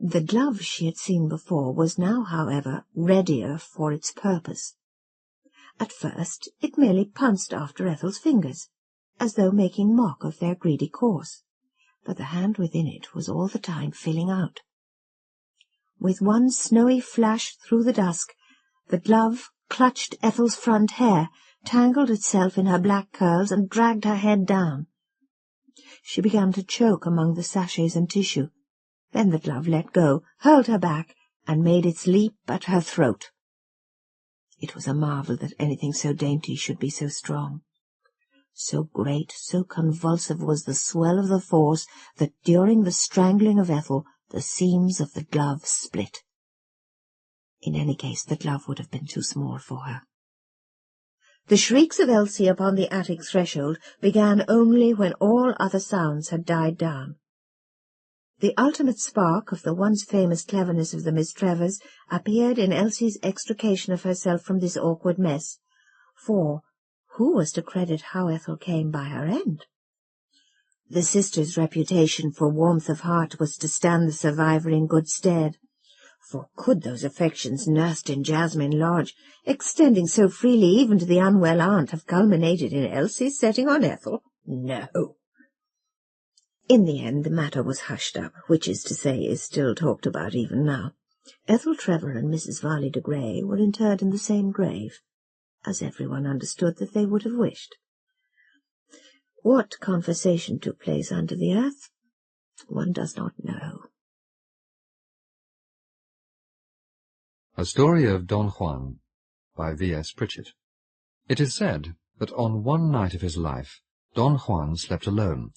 The glove she had seen before was now, however, readier for its purpose. At first it merely pounced after Ethel's fingers, as though making mock of their greedy course, but the hand within it was all the time filling out. With one snowy flash through the dusk, the glove clutched Ethel's front hair, tangled itself in her black curls, and dragged her head down. She began to choke among the sachets and tissue. Then the glove let go, hurled her back, and made its leap at her throat. It was a marvel that anything so dainty should be so strong. So great, so convulsive was the swell of the force that during the strangling of Ethel the seams of the glove split. In any case, the glove would have been too small for her. The shrieks of Elsie upon the attic threshold began only when all other sounds had died down. The ultimate spark of the once famous cleverness of the Miss Trevors appeared in Elsie's extrication of herself from this awkward mess, for who was to credit how Ethel came by her end? The sister's reputation for warmth of heart was to stand the survivor in good stead. For could those affections nursed in Jasmine Lodge, extending so freely even to the unwell aunt, have culminated in Elsie's setting on Ethel? No. In the end the matter was hushed up, which is to say is still talked about even now. Ethel Trevor and Mrs. Varley de Grey were interred in the same grave, as everyone understood that they would have wished. What conversation took place under the earth, one does not know. A Story of Don Juan by V.S. Pritchett. It is said that on one night of his life Don Juan slept alone,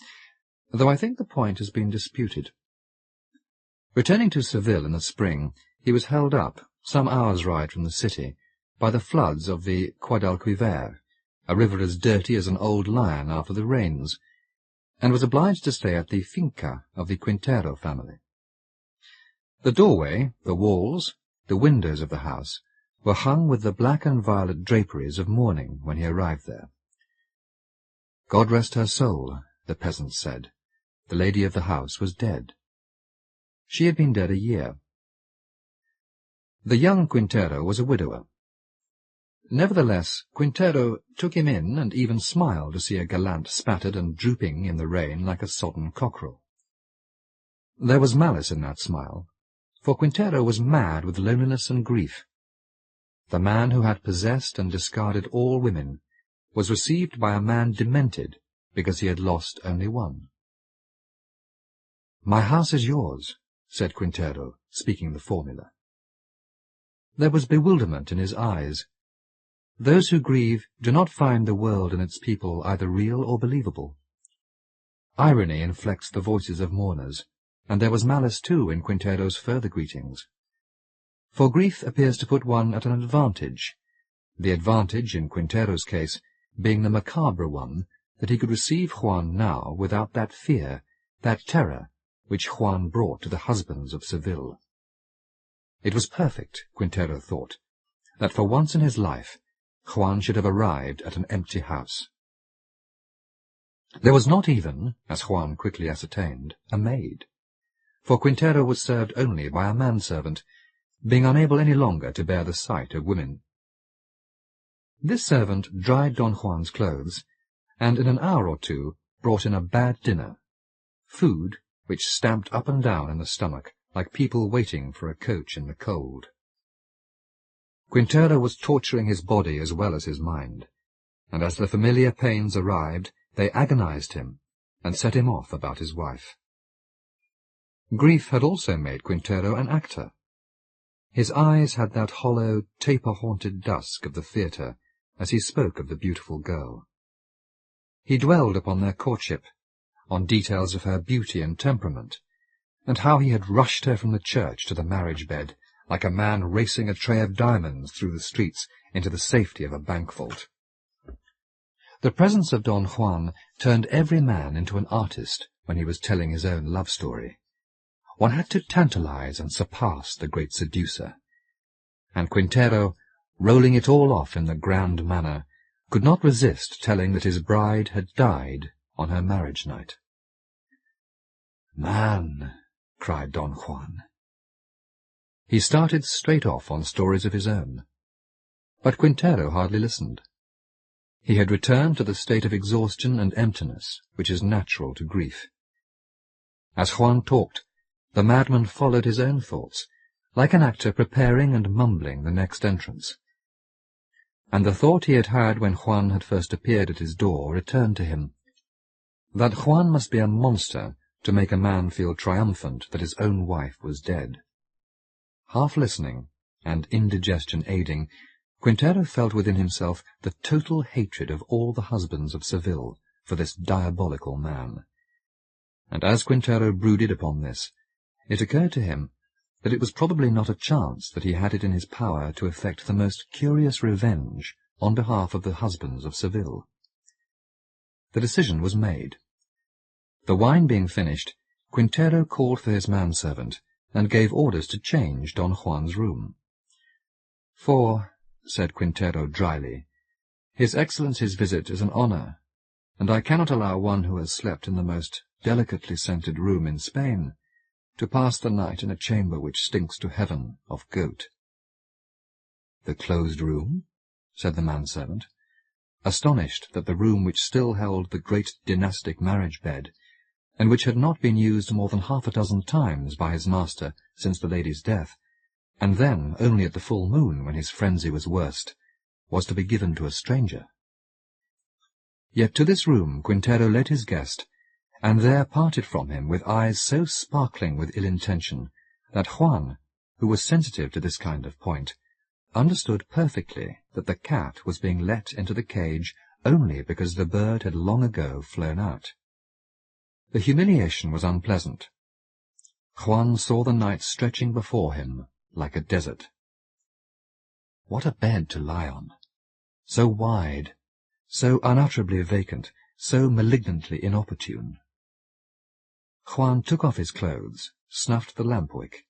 though I think the point has been disputed. Returning to Seville in the spring, he was held up, some hours' ride from the city, by the floods of the Guadalquivir, a river as dirty as an old lion after the rains, and was obliged to stay at the finca of the Quintero family. The doorway, the walls, the windows of the house were hung with the black and violet draperies of mourning when he arrived there, God rest her soul, the peasants said. The lady of the house was dead. She had been dead a year. The young Quintero was a widower. Nevertheless, Quintero took him in and even smiled to see a gallant spattered and drooping in the rain like a sodden cockerel. There was malice in that smile, for Quintero was mad with loneliness and grief. The man who had possessed and discarded all women was received by a man demented because he had lost only one. "My house is yours," said Quintero, speaking the formula. There was bewilderment in his eyes. Those who grieve do not find the world and its people either real or believable. Irony inflects the voices of mourners, and there was malice too in Quintero's further greetings. For grief appears to put one at an advantage, the advantage, in Quintero's case, being the macabre one that he could receive Juan now without that fear, that terror, which Juan brought to the husbands of Seville. It was perfect, Quintero thought, that for once in his life Juan should have arrived at an empty house. There was not even, as Juan quickly ascertained, a maid, for Quintero was served only by a manservant, being unable any longer to bear the sight of women. This servant dried Don Juan's clothes, and in an hour or two brought in a bad dinner, food which stamped up and down in the stomach like people waiting for a coach in the cold. Quintero was torturing his body as well as his mind, and as the familiar pains arrived, they agonized him and set him off about his wife. Grief had also made Quintero an actor. His eyes had that hollow, taper-haunted dusk of the theatre as he spoke of the beautiful girl. He dwelled upon their courtship, on details of her beauty and temperament, and how he had rushed her from the church to the marriage-bed, like a man racing a tray of diamonds through the streets into the safety of a bank vault. The presence of Don Juan turned every man into an artist when he was telling his own love story. One had to tantalize and surpass the great seducer, and Quintero, rolling it all off in the grand manner, could not resist telling that his bride had died on her marriage night. "Man!" cried Don Juan. He started straight off on stories of his own, but Quintero hardly listened. He had returned to the state of exhaustion and emptiness which is natural to grief. As Juan talked, the madman followed his own thoughts, like an actor preparing and mumbling the next entrance. And the thought he had had when Juan had first appeared at his door returned to him, that Juan must be a monster to make a man feel triumphant that his own wife was dead. Half listening, and indigestion aiding, Quintero felt within himself the total hatred of all the husbands of Seville for this diabolical man. And as Quintero brooded upon this, it occurred to him that it was probably not a chance that he had it in his power to effect the most curious revenge on behalf of the husbands of Seville. The decision was made. The wine being finished, Quintero called for his manservant, and gave orders to change Don Juan's room. "For," said Quintero dryly, "His Excellency's visit is an honour, and I cannot allow one who has slept in the most delicately scented room in Spain to pass the night in a chamber which stinks to heaven of goat." "The closed room?" said the manservant, astonished that the room which still held the great dynastic marriage-bed, and which had not been used more than half a dozen times by his master since the lady's death, and then only at the full moon when his frenzy was worst, was to be given to a stranger. Yet to this room Quintero led his guest, and there parted from him with eyes so sparkling with ill-intention that Juan, who was sensitive to this kind of point, understood perfectly that the cat was being let into the cage only because the bird had long ago flown out. The humiliation was unpleasant. Juan saw the night stretching before him like a desert. What a bed to lie on! So wide, so unutterably vacant, so malignantly inopportune. Juan took off his clothes, snuffed the lamp-wick.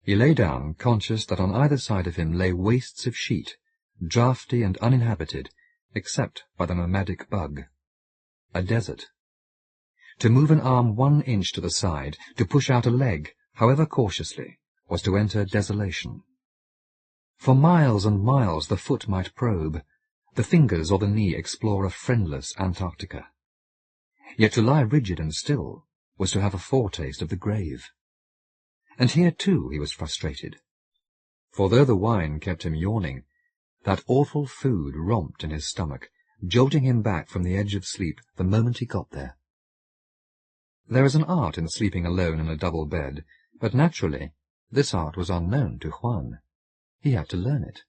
He lay down, conscious that on either side of him lay wastes of sheet, draughty and uninhabited, except by the nomadic bug. a desert. To move an arm 1 inch to the side, to push out a leg, however cautiously, was to enter desolation. For miles and miles the foot might probe, the fingers or the knee explore a friendless Antarctica. Yet to lie rigid and still was to have a foretaste of the grave. And here, too, he was frustrated. For though the wine kept him yawning, that awful food romped in his stomach, jolting him back from the edge of sleep the moment he got there. There is an art in sleeping alone in a double bed, but naturally this art was unknown to Juan. He had to learn it.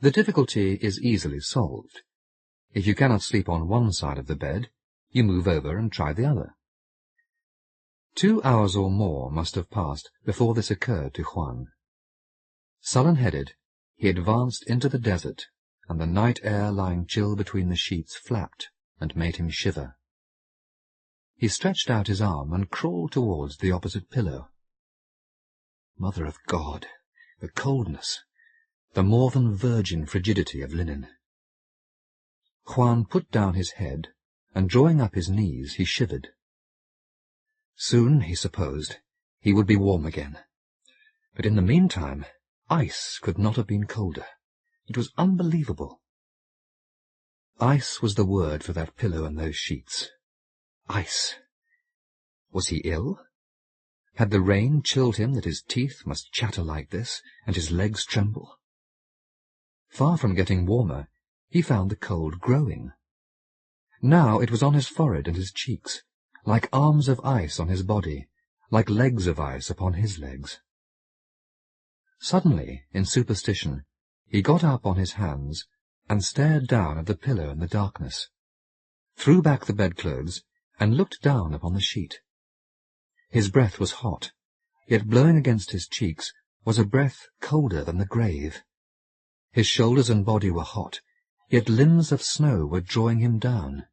The difficulty is easily solved. If you cannot sleep on one side of the bed, you move over and try the other. 2 hours or more must have passed before this occurred to Juan. Sullen-headed, he advanced into the desert, and the night air lying chill between the sheets flapped and made him shiver. He stretched out his arm and crawled towards the opposite pillow. Mother of God, the coldness, the more than virgin frigidity of linen. Juan put down his head, and drawing up his knees, he shivered. Soon, he supposed, he would be warm again. But in the meantime, ice could not have been colder. It was unbelievable. Ice was the word for that pillow and those sheets. Ice. Was he ill? Had the rain chilled him that his teeth must chatter like this, and his legs tremble? Far from getting warmer, he found the cold growing. Now it was on his forehead and his cheeks, like arms of ice on his body, like legs of ice upon his legs. Suddenly, in superstition, he got up on his hands and stared down at the pillow in the darkness, threw back the bedclothes, and looked down upon the sheet. His breath was hot, yet blowing against his cheeks was a breath colder than the grave. His shoulders and body were hot, yet limbs of snow were drawing him down.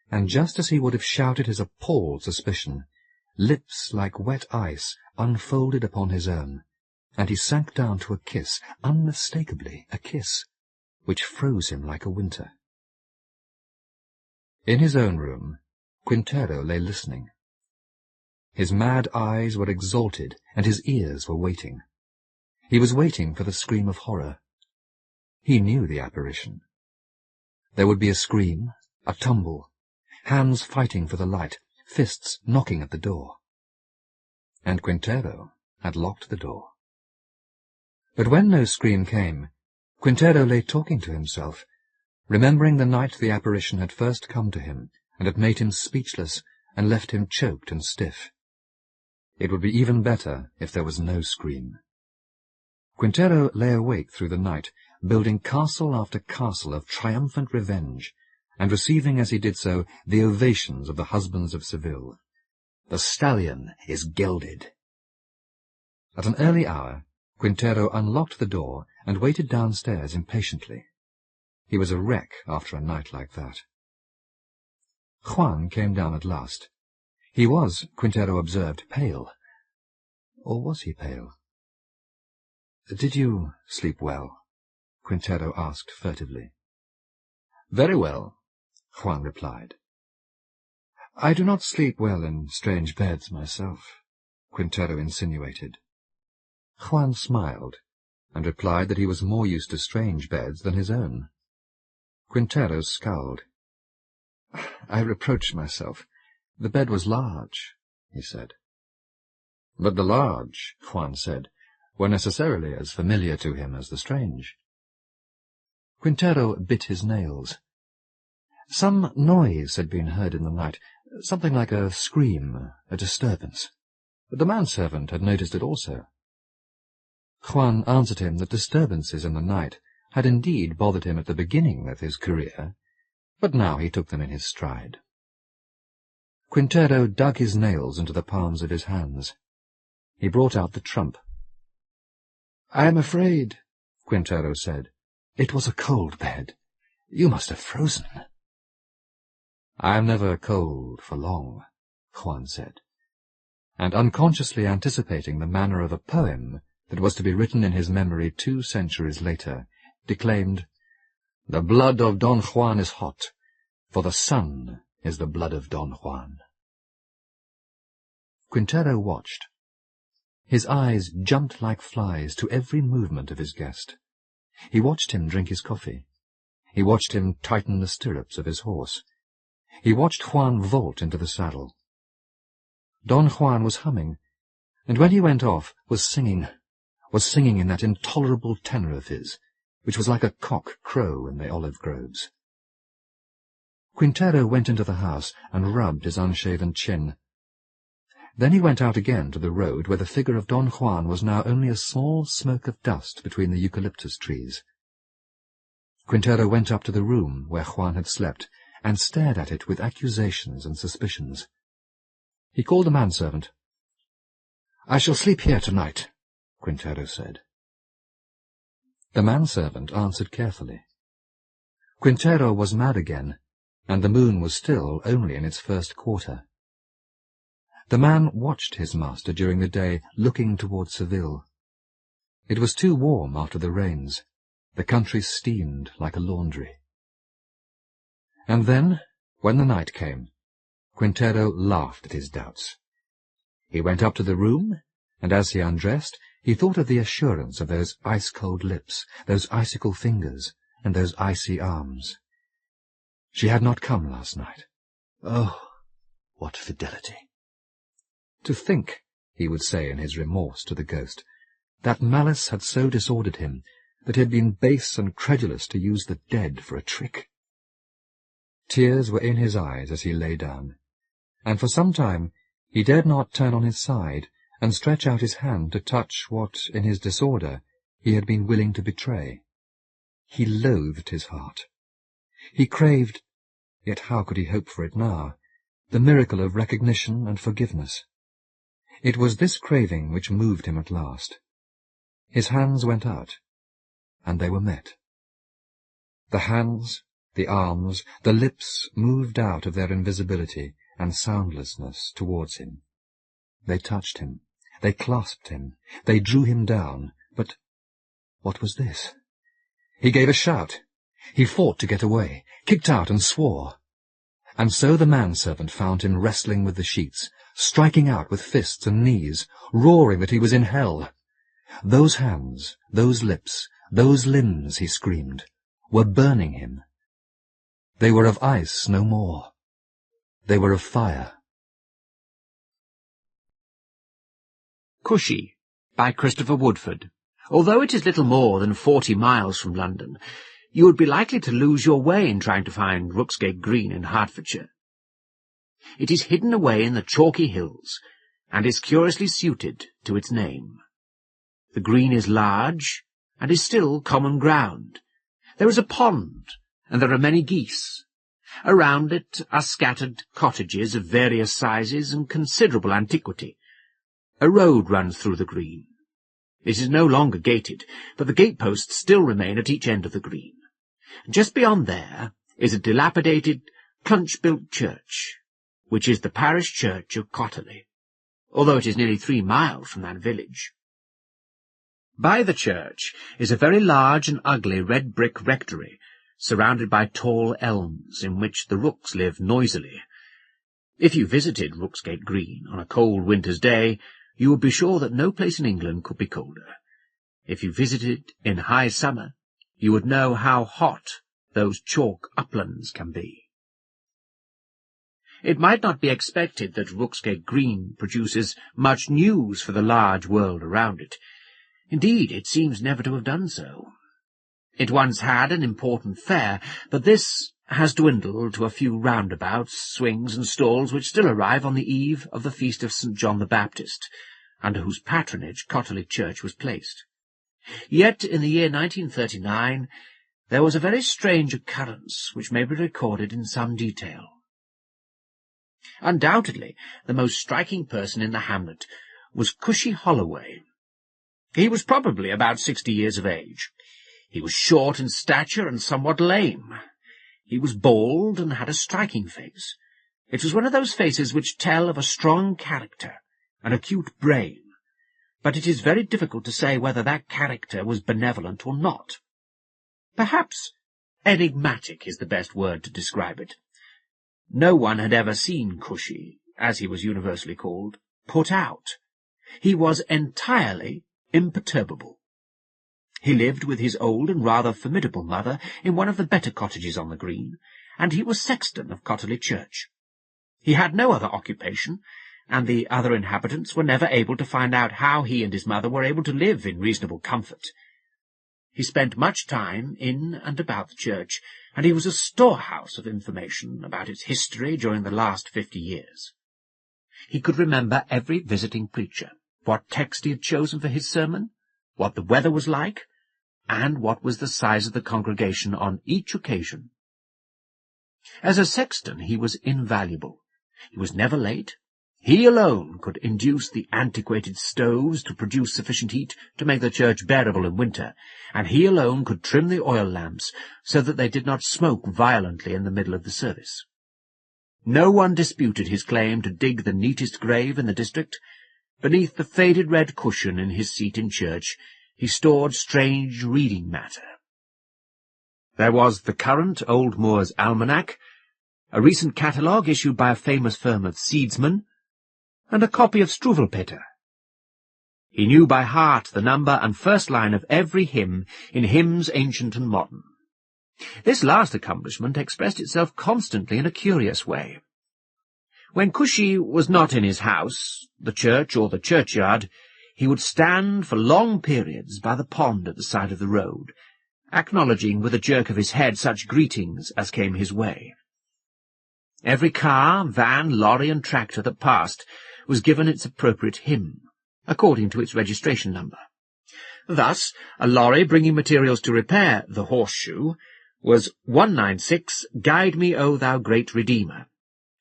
And just as he would have shouted his appalled suspicion, lips like wet ice unfolded upon his own, and he sank down to a kiss, unmistakably a kiss, which froze him like a winter. In his own room, Quintero lay listening. His mad eyes were exalted, and his ears were waiting. He was waiting for the scream of horror. He knew the apparition. There would be a scream, a tumble, hands fighting for the light, fists knocking at the door. And Quintero had locked the door. But when no scream came, Quintero lay talking to himself, remembering the night the apparition had first come to him, and had made him speechless, and left him choked and stiff. It would be even better if there was no scream. Quintero lay awake through the night, building castle after castle of triumphant revenge, and receiving as he did so the ovations of the husbands of Seville. The stallion is gelded. At an early hour, Quintero unlocked the door and waited downstairs impatiently. He was a wreck after a night like that. Juan came down at last. He was, Quintero observed, pale. Or was he pale? "Did you sleep well?" Quintero asked furtively. "Very well," Juan replied. "I do not sleep well in strange beds myself," Quintero insinuated. Juan smiled, and replied that he was more used to strange beds than his own. Quintero scowled. "I reproached myself. The bed was large," he said. But the large, Juan said, were necessarily as familiar to him as the strange. Quintero bit his nails. Some noise had been heard in the night, something like a scream, a disturbance. The manservant had noticed it also. Juan answered him that disturbances in the night had indeed bothered him at the beginning of his career, but now he took them in his stride. Quintero dug his nails into the palms of his hands. He brought out the trump. "I am afraid," Quintero said, "it was a cold bed. You must have frozen." "I am never cold for long," Juan said, and unconsciously anticipating the manner of a poem that was to be written in his memory 2 centuries later, declaimed, "The blood of Don Juan is hot, for the sun is the blood of Don Juan. Quintero watched. His eyes jumped like flies to every movement of his guest. He watched him drink his coffee. He watched him tighten the stirrups of his horse. He watched Juan vault into the saddle. Don Juan was humming, and when he went off was singing in that intolerable tenor of his, which was like a cock crow in the olive groves. Quintero went into the house and rubbed his unshaven chin. Then he went out again to the road where the figure of Don Juan was now only a small smoke of dust between the eucalyptus trees. Quintero went up to the room where Juan had slept and stared at it with accusations and suspicions. He called the manservant. "I shall sleep here tonight," Quintero said. The manservant answered carefully. Quintero was mad again, and the moon was still only in its first quarter. The man watched his master during the day, looking toward Seville. It was too warm after the rains. The country steamed like a laundry. And then, when the night came, Quintero laughed at his doubts. He went up to the room, and as he undressed, he thought of the assurance of those ice-cold lips, those icicle fingers, and those icy arms. She had not come last night. Oh, what fidelity! To think, he would say in his remorse to the ghost, that malice had so disordered him that he had been base and credulous to use the dead for a trick. Tears were in his eyes as he lay down, and for some time he dared not turn on his side and stretch out his hand to touch what, in his disorder, he had been willing to betray. He loathed his heart. He craved, yet how could he hope for it now, the miracle of recognition and forgiveness? It was this craving which moved him at last. His hands went out, and they were met. The hands, the arms, the lips moved out of their invisibility and soundlessness towards him. They touched him, they clasped him, they drew him down, but what was this? He gave a shout. He fought to get away, kicked out and swore. And so the manservant found him wrestling with the sheets, striking out with fists and knees, roaring that he was in hell. Those hands, those lips, those limbs, he screamed, were burning him. They were of ice no more. They were of fire. Cushi, by Christopher Woodforde. Although it is little more than 40 miles from London, you would be likely to lose your way in trying to find Rooksgate Green in Hertfordshire. It is hidden away in the chalky hills, and is curiously suited to its name. The green is large, and is still common ground. There is a pond, and there are many geese. Around it are scattered cottages of various sizes and considerable antiquity. A road runs through the green. It is no longer gated, but the gateposts still remain at each end of the green. Just beyond there is a dilapidated, clunch-built church, which is the parish church of Cotterley, although it is nearly 3 miles from that village. By the church is a very large and ugly red-brick rectory, surrounded by tall elms, in which the rooks live noisily. If you visited Rooksgate Green on a cold winter's day, you would be sure that no place in England could be colder. If you visited in high summer, you would know how hot those chalk uplands can be. It might not be expected that Rooksgate Green produces much news for the large world around it. Indeed, it seems never to have done so. It once had an important fair, but this has dwindled to a few roundabouts, swings, and stalls which still arrive on the eve of the feast of St. John the Baptist, under whose patronage Cotterley Church was placed. Yet, in the year 1939, there was a very strange occurrence which may be recorded in some detail. Undoubtedly, the most striking person in the hamlet was Cushi Holloway. He was probably about 60 years of age. He was short in stature and somewhat lame. He was bald and had a striking face. It was one of those faces which tell of a strong character, an acute brain, but it is very difficult to say whether that character was benevolent or not. Perhaps enigmatic is the best word to describe it. No one had ever seen Cushi, as he was universally called, put out. He was entirely imperturbable. He lived with his old and rather formidable mother in one of the better cottages on the green, and he was sexton of Cotterley Church. He had no other occupation, and the other inhabitants were never able to find out how he and his mother were able to live in reasonable comfort. He spent much time in and about the church, and he was a storehouse of information about its history during the last 50 years. He could remember every visiting preacher, what text he had chosen for his sermon, what the weather was like, and what was the size of the congregation on each occasion. As a sexton he was invaluable. He was never late. He alone could induce the antiquated stoves to produce sufficient heat to make the church bearable in winter, and he alone could trim the oil lamps so that they did not smoke violently in the middle of the service. No one disputed his claim to dig the neatest grave in the district. Beneath the faded red cushion in his seat in church he stored strange reading matter. There was the current Old Moor's Almanac, a recent catalogue issued by a famous firm of seedsmen, and a copy of Struwwelpeter. He knew by heart the number and first line of every hymn in Hymns Ancient and Modern. This last accomplishment expressed itself constantly in a curious way. When Cushi was not in his house, the church, or the churchyard, he would stand for long periods by the pond at the side of the road, acknowledging with a jerk of his head such greetings as came his way. Every car, van, lorry, and tractor that passed was given its appropriate hymn, according to its registration number. Thus, a lorry bringing materials to repair the Horseshoe was 196, Guide Me, O Thou Great Redeemer,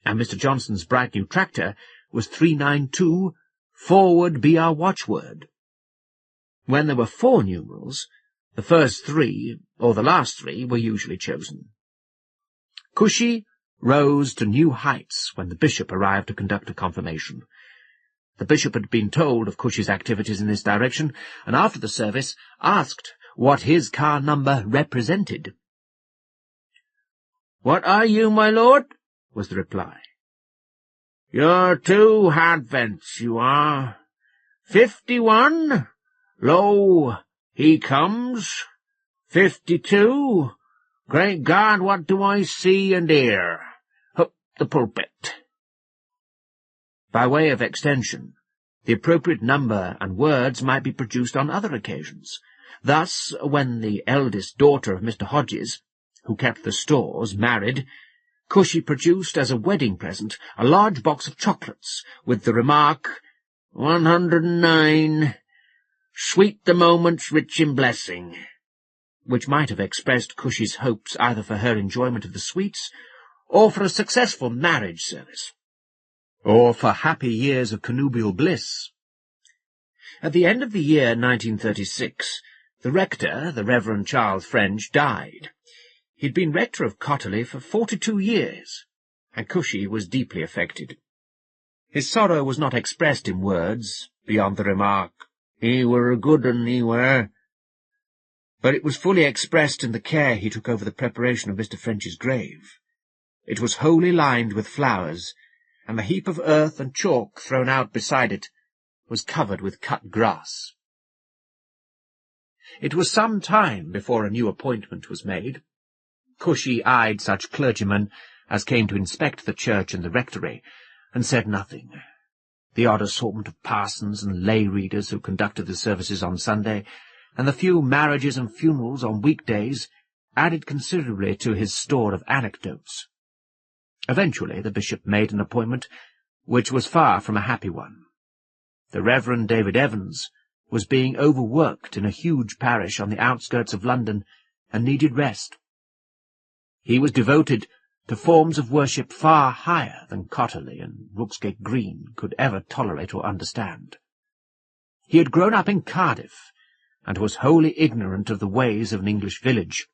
and Mr. Johnson's bright new tractor was 392, Forward be our watchword. When there were 4 numerals, the first 3, or the last 3, were usually chosen. Cushi rose to new heights when the bishop arrived to conduct a confirmation. The bishop had been told of Cushi's activities in this direction, and after the service asked what his car number represented. "What are you, my lord?" was the reply. "You're 2 Hadvents, you are. 51, lo, he comes. 52, great God, what do I see and hear? Up the pulpit." By way of extension, the appropriate number and words might be produced on other occasions. Thus, when the eldest daughter of Mr. Hodges, who kept the stores, married, Cushi produced as a wedding present a large box of chocolates, with the remark, 109, sweet the moments rich in blessing, which might have expressed Cushi's hopes either for her enjoyment of the sweets, or for a successful marriage service, or for happy years of connubial bliss. At the end of the year 1936, the rector, the Reverend Charles French, died. He'd been rector of Cotterley for 42 years, and Cushi was deeply affected. His sorrow was not expressed in words, beyond the remark, "He were a good un, he were," but it was fully expressed in the care he took over the preparation of Mr. French's grave. It was wholly lined with flowers, and the heap of earth and chalk thrown out beside it was covered with cut grass. It was some time before a new appointment was made. Cushi eyed such clergymen as came to inspect the church and the rectory, and said nothing. The odd assortment of parsons and lay readers who conducted the services on Sunday, and the few marriages and funerals on weekdays, added considerably to his store of anecdotes. Eventually the bishop made an appointment which was far from a happy one. The Reverend David Evans was being overworked in a huge parish on the outskirts of London, and needed rest. He was devoted to forms of worship far higher than Cotterley and Rooksgate Green could ever tolerate or understand. He had grown up in Cardiff, and was wholly ignorant of the ways of an English village.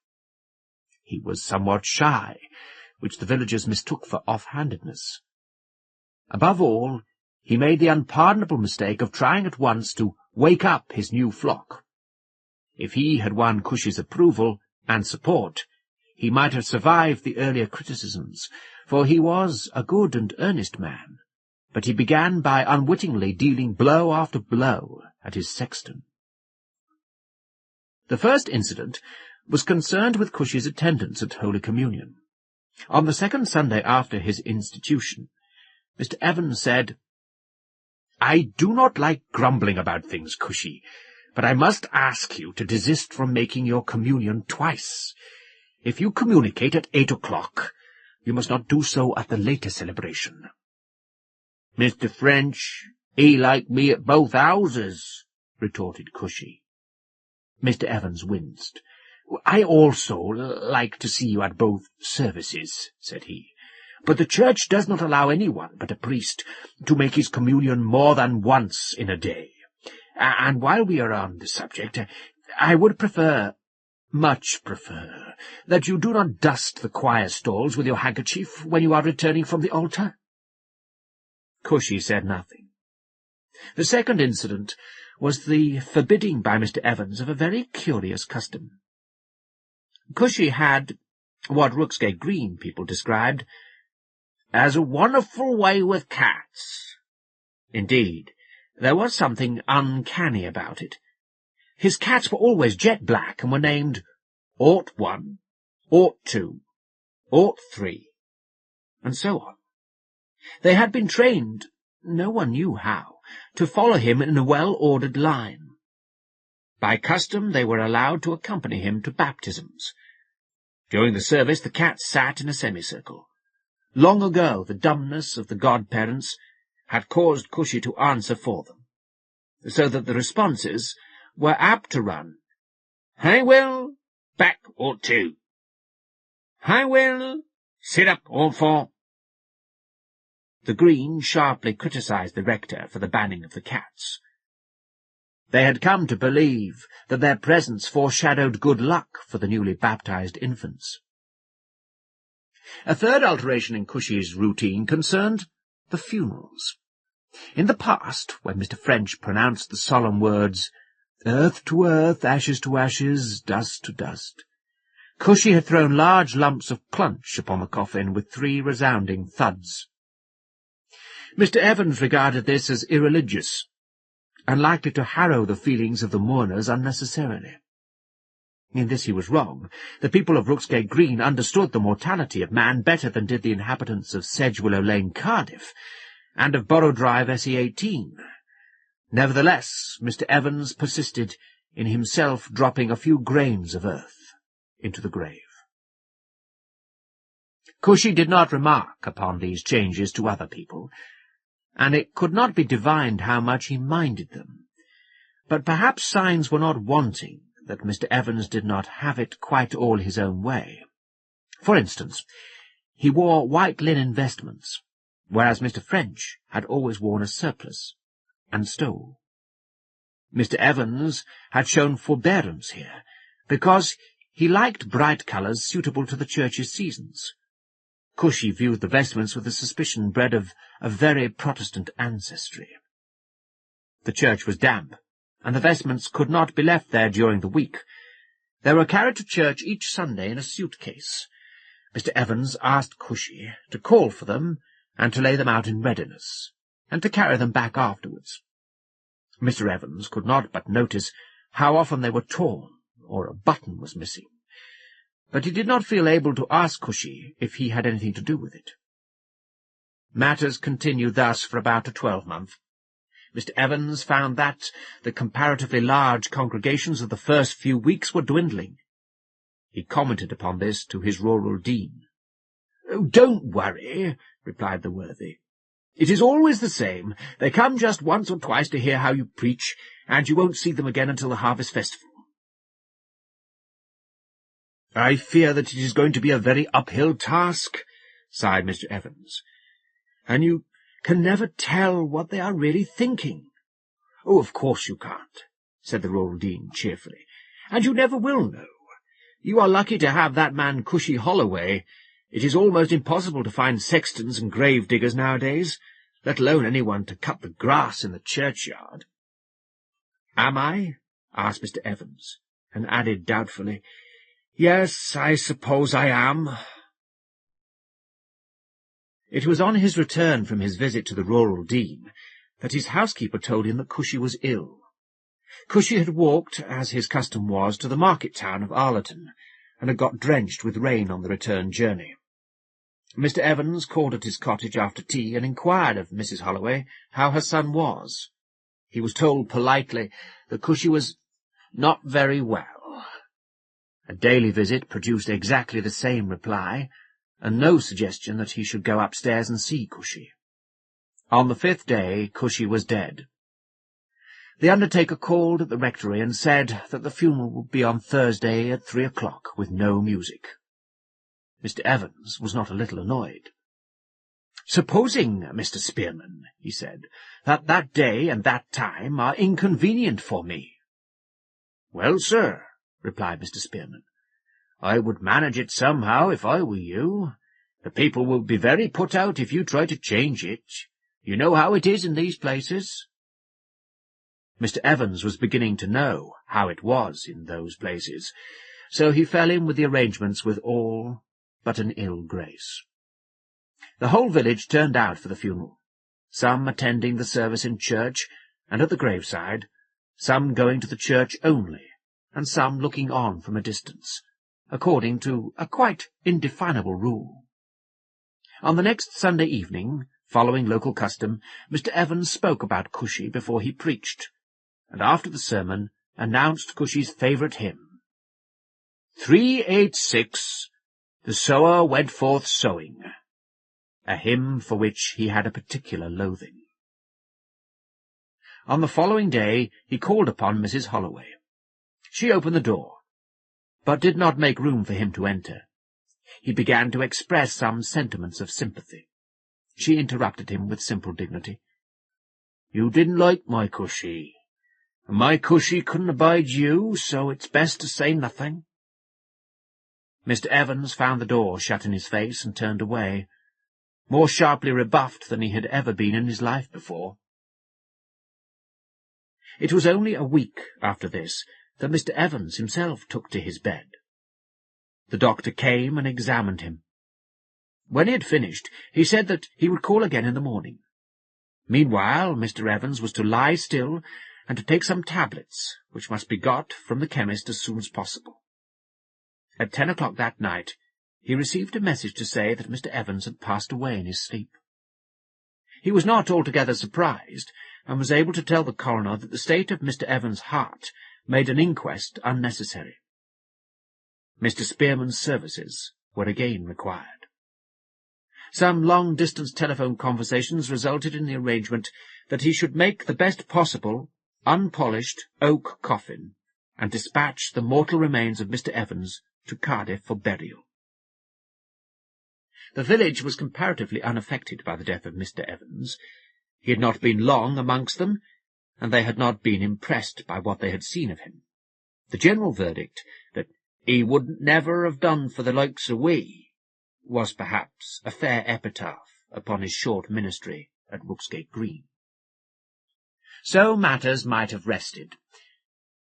He was somewhat shy, which the villagers mistook for off-handedness. Above all, he made the unpardonable mistake of trying at once to wake up his new flock. If he had won Cushi's approval and support, he might have survived the earlier criticisms, for he was a good and earnest man, but he began by unwittingly dealing blow after blow at his sexton. The first incident was concerned with Cushy's attendance at Holy Communion. On the second Sunday after his institution, Mr. Evans said, "I do not like grumbling about things, Cushi, but I must ask you to desist from making your communion twice. If you communicate at 8 o'clock, you must not do so at the later celebration." "Mr. French, he like me at both houses," retorted Cushi. Mr. Evans winced. "I also like to see you at both services," said he, "but the church does not allow anyone but a priest to make his communion more than once in a day. And while we are on the subject, I would much prefer, that you do not dust the choir stalls with your handkerchief when you are returning from the altar." Cushi said nothing. The second incident was the forbidding by Mr. Evans of a very curious custom. Cushi had what Rooksgate Green people described as a wonderful way with cats. Indeed, there was something uncanny about it. His cats were always jet black and were named Ought 1, Ought 2, Ought 3, and so on. They had been trained, no one knew how, to follow him in a well-ordered line. By custom they were allowed to accompany him to baptisms. During the service the cats sat in a semicircle. Long ago the dumbness of the godparents had caused Cushi to answer for them, so that the responses were apt to run, "Hi, Will, back or two. Hi, Will, sit up or four." The Green sharply criticised the rector for the banning of the cats. They had come to believe that their presence foreshadowed good luck for the newly baptized infants. A third alteration in Cushy's routine concerned the funerals. In the past, when Mr. French pronounced the solemn words, "Earth to earth, ashes to ashes, dust to dust," Cushi had thrown large lumps of clunch upon the coffin with 3 resounding thuds. Mr. Evans regarded this as irreligious, and likely to harrow the feelings of the mourners unnecessarily. In this he was wrong. The people of Rooksgate Green understood the mortality of man better than did the inhabitants of Sedgewillow Lane, Cardiff, and of Borough Drive, SE18. Nevertheless, Mr. Evans persisted in himself dropping a few grains of earth into the grave. Cushi did not remark upon these changes to other people, and it could not be divined how much he minded them. But perhaps signs were not wanting that Mr. Evans did not have it quite all his own way. For instance, he wore white linen vestments, whereas Mr. French had always worn a surplice and stole. Mr. Evans had shown forbearance here, because he liked bright colours suitable to the church's seasons. Cushi viewed the vestments with a suspicion bred of a very Protestant ancestry. The church was damp, and the vestments could not be left there during the week. They were carried to church each Sunday in a suit-case. Mr. Evans asked Cushi to call for them and to lay them out in readiness, and to carry them back afterwards. Mr. Evans could not but notice how often they were torn, or a button was missing, but he did not feel able to ask Cushi if he had anything to do with it. Matters continued thus for about a 12-month. Mr. Evans found that the comparatively large congregations of the first few weeks were dwindling. He commented upon this to his rural dean. "Oh, don't worry," replied the worthy. "It is always the same. They come just once or twice to hear how you preach, and you won't see them again until the harvest festival." "I fear that it is going to be a very uphill task," sighed Mr. Evans. "And you can never tell what they are really thinking." "Oh, of course you can't," said the rural dean cheerfully, "and you never will know. You are lucky to have that man Cushi Holloway. It is almost impossible to find sextons and grave-diggers nowadays, let alone anyone to cut the grass in the churchyard." "Am I?" asked Mr. Evans, and added doubtfully, "Yes, I suppose I am." It was on his return from his visit to the rural dean that his housekeeper told him that Cushi was ill. Cushi had walked, as his custom was, to the market town of Arleton, and had got drenched with rain on the return journey. Mr. Evans called at his cottage after tea and inquired of Mrs. Holloway how her son was. He was told politely that Cushi was not very well. A daily visit produced exactly the same reply, and no suggestion that he should go upstairs and see Cushi. On the 5th day, Cushi was dead. The undertaker called at the rectory and said that the funeral would be on Thursday at 3 o'clock, with no music. Mr. Evans was not a little annoyed. "Supposing, Mr. Spearman," he said, "that that day and that time are inconvenient for me." "Well, sir," replied Mr. Spearman, "I would manage it somehow if I were you. The people will be very put out if you try to change it. You know how it is in these places." Mr. Evans was beginning to know how it was in those places, so he fell in with the arrangements with all but an ill grace. The whole village turned out for the funeral, some attending the service in church and at the graveside, some going to the church only, and some looking on from a distance, according to a quite indefinable rule. On the next Sunday evening, following local custom, Mr. Evans spoke about Cushi before he preached, and after the sermon announced Cushi's favourite hymn. 386, The Sower Went Forth Sowing, a hymn for which he had a particular loathing. On the following day he called upon Mrs. Holloway. She opened the door, but did not make room for him to enter. He began to express some sentiments of sympathy. She interrupted him with simple dignity. "You didn't like my Cushi, and my Cushi couldn't abide you, so it's best to say nothing." Mr. Evans found the door shut in his face and turned away, more sharply rebuffed than he had ever been in his life before. It was only a week after this that Mr. Evans himself took to his bed. The doctor came and examined him. When he had finished, he said that he would call again in the morning. Meanwhile, Mr. Evans was to lie still and to take some tablets, which must be got from the chemist as soon as possible. At 10 o'clock that night, he received a message to say that Mr. Evans had passed away in his sleep. He was not altogether surprised, and was able to tell the coroner that the state of Mr. Evans' heart made an inquest unnecessary. Mr. Spearman's services were again required. Some long-distance telephone conversations resulted in the arrangement that he should make the best possible, unpolished oak coffin, and dispatch the mortal remains of Mr. Evans to Cardiff for burial. The village was comparatively unaffected by the death of Mr. Evans. He had not been long amongst them, and they had not been impressed by what they had seen of him. The general verdict, that "he wouldn't never have done for the likes of we," was perhaps a fair epitaph upon his short ministry at Rooksgate Green. So matters might have rested.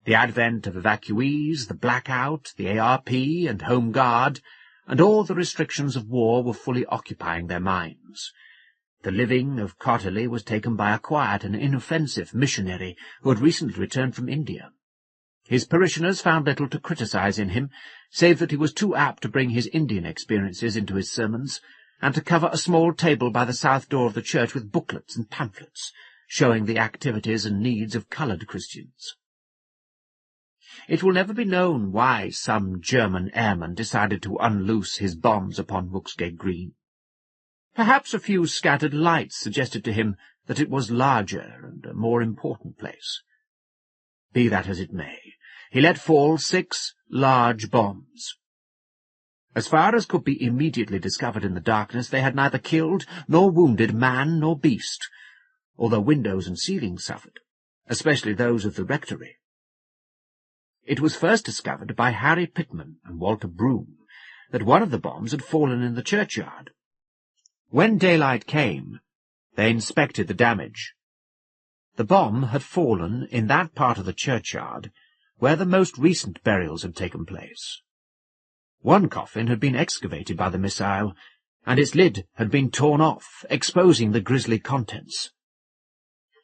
The advent of evacuees, the blackout, the ARP and Home Guard, and all the restrictions of war were fully occupying their minds. The living of Cotterley was taken by a quiet and inoffensive missionary who had recently returned from India. His parishioners found little to criticize in him, save that he was too apt to bring his Indian experiences into his sermons, and to cover a small table by the south door of the church with booklets and pamphlets, showing the activities and needs of coloured Christians. It will never be known why some German airman decided to unloose his bombs upon Rooksgate Green. Perhaps a few scattered lights suggested to him that it was larger and a more important place. Be that as it may, he let fall 6 large bombs. As far as could be immediately discovered in the darkness, they had neither killed nor wounded man nor beast, although windows and ceilings suffered, especially those of the rectory. It was first discovered by Harry Pitman and Walter Broom that one of the bombs had fallen in the churchyard. When daylight came, they inspected the damage. The bomb had fallen in that part of the churchyard where the most recent burials had taken place. One coffin had been excavated by the missile, and its lid had been torn off, exposing the grisly contents.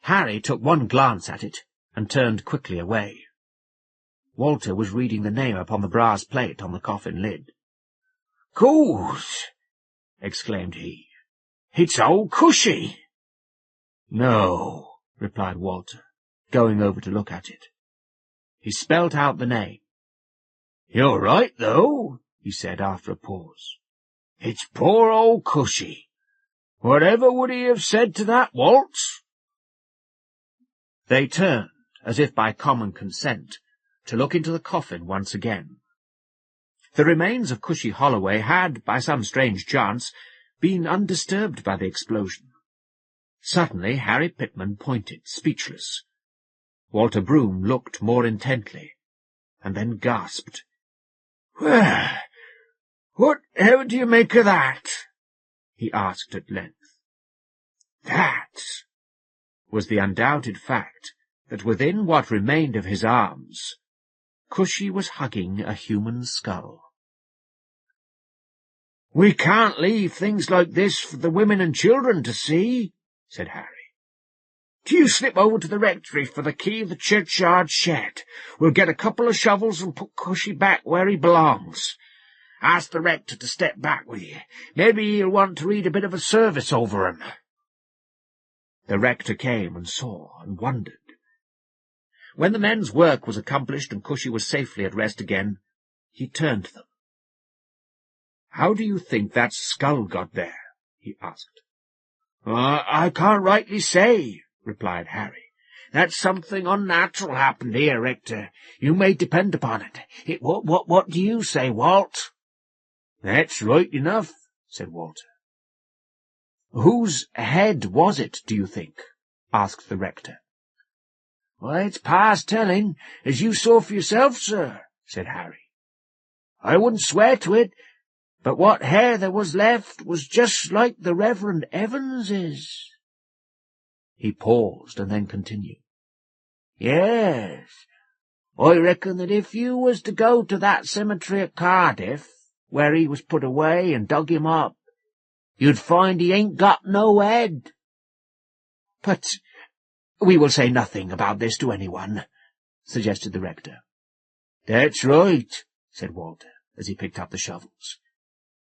Harry took one glance at it and turned quickly away. Walter was reading the name upon the brass plate on the coffin lid. "Goose!" exclaimed he. "It's old Cushi!" "No," replied Walter, going over to look at it. He spelt out the name. "You're right, though," he said after a pause. "It's poor old Cushi. Whatever would he have said to that, Waltz?" They turned, as if by common consent, to look into the coffin once again. The remains of Cushi Holloway had, by some strange chance, been undisturbed by the explosion. Suddenly Harry Pitman pointed, speechless. Walter Broom looked more intently, and then gasped. "Well, whatever do you make of that?" he asked at length. That was the undoubted fact that within what remained of his arms, Cushi was hugging a human skull. "We can't leave things like this for the women and children to see," said Harry. "Do you slip over to the rectory for the key of the churchyard shed. We'll get a couple of shovels and put Cushi back where he belongs. Ask the rector to step back with you. Maybe he'll want to read a bit of a service over him." The rector came and saw and wondered. When the men's work was accomplished and Cushi was safely at rest again, he turned to them. "How do you think that skull got there?" he asked. "I can't rightly say," replied Harry. "That's something unnatural happened here, Rector. You may depend upon it. What do you say, Walt?" "That's right enough," said Walter. "Whose head was it, do you think?" asked the rector. "Why, it's past telling, as you saw for yourself, sir," said Harry. "I wouldn't swear to it, but what hair there was left was just like the Reverend Evans's." He paused and then continued. "Yes, I reckon that if you was to go to that cemetery at Cardiff, where he was put away, and dug him up, you'd find he ain't got no head." "But we will say nothing about this to anyone," suggested the rector. "That's right," said Walter, as he picked up the shovels.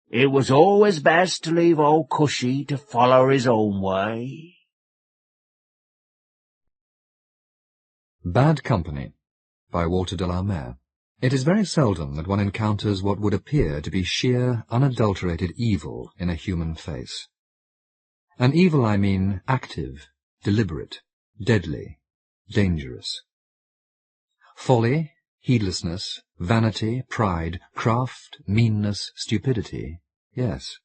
"It was always best to leave old Cushi to follow his own way." Bad Company, by Walter de la Mare. It is very seldom that one encounters what would appear to be sheer, unadulterated evil in a human face. An evil, I mean, active, deliberate, deadly, dangerous. Folly, heedlessness, vanity, pride, craft, meanness, stupidity, yes.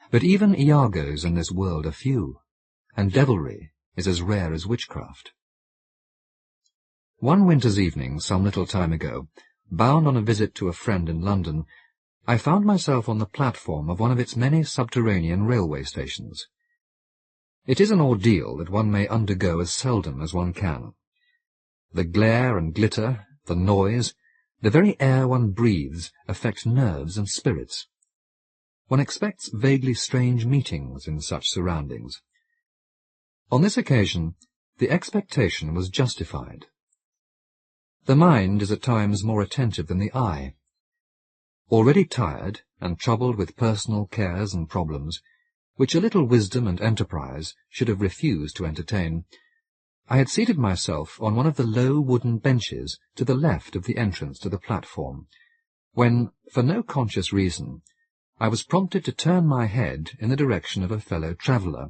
But even Iagos in this world are few, and devilry is as rare as witchcraft. One winter's evening, some little time ago, bound on a visit to a friend in London, I found myself on the platform of one of its many subterranean railway stations. It is an ordeal that one may undergo as seldom as one can. The glare and glitter, the noise, the very air one breathes affect nerves and spirits. One expects vaguely strange meetings in such surroundings. On this occasion, the expectation was justified. The mind is at times more attentive than the eye. Already tired and troubled with personal cares and problems, which a little wisdom and enterprise should have refused to entertain, I had seated myself on one of the low wooden benches to the left of the entrance to the platform, when, for no conscious reason, I was prompted to turn my head in the direction of a fellow traveller,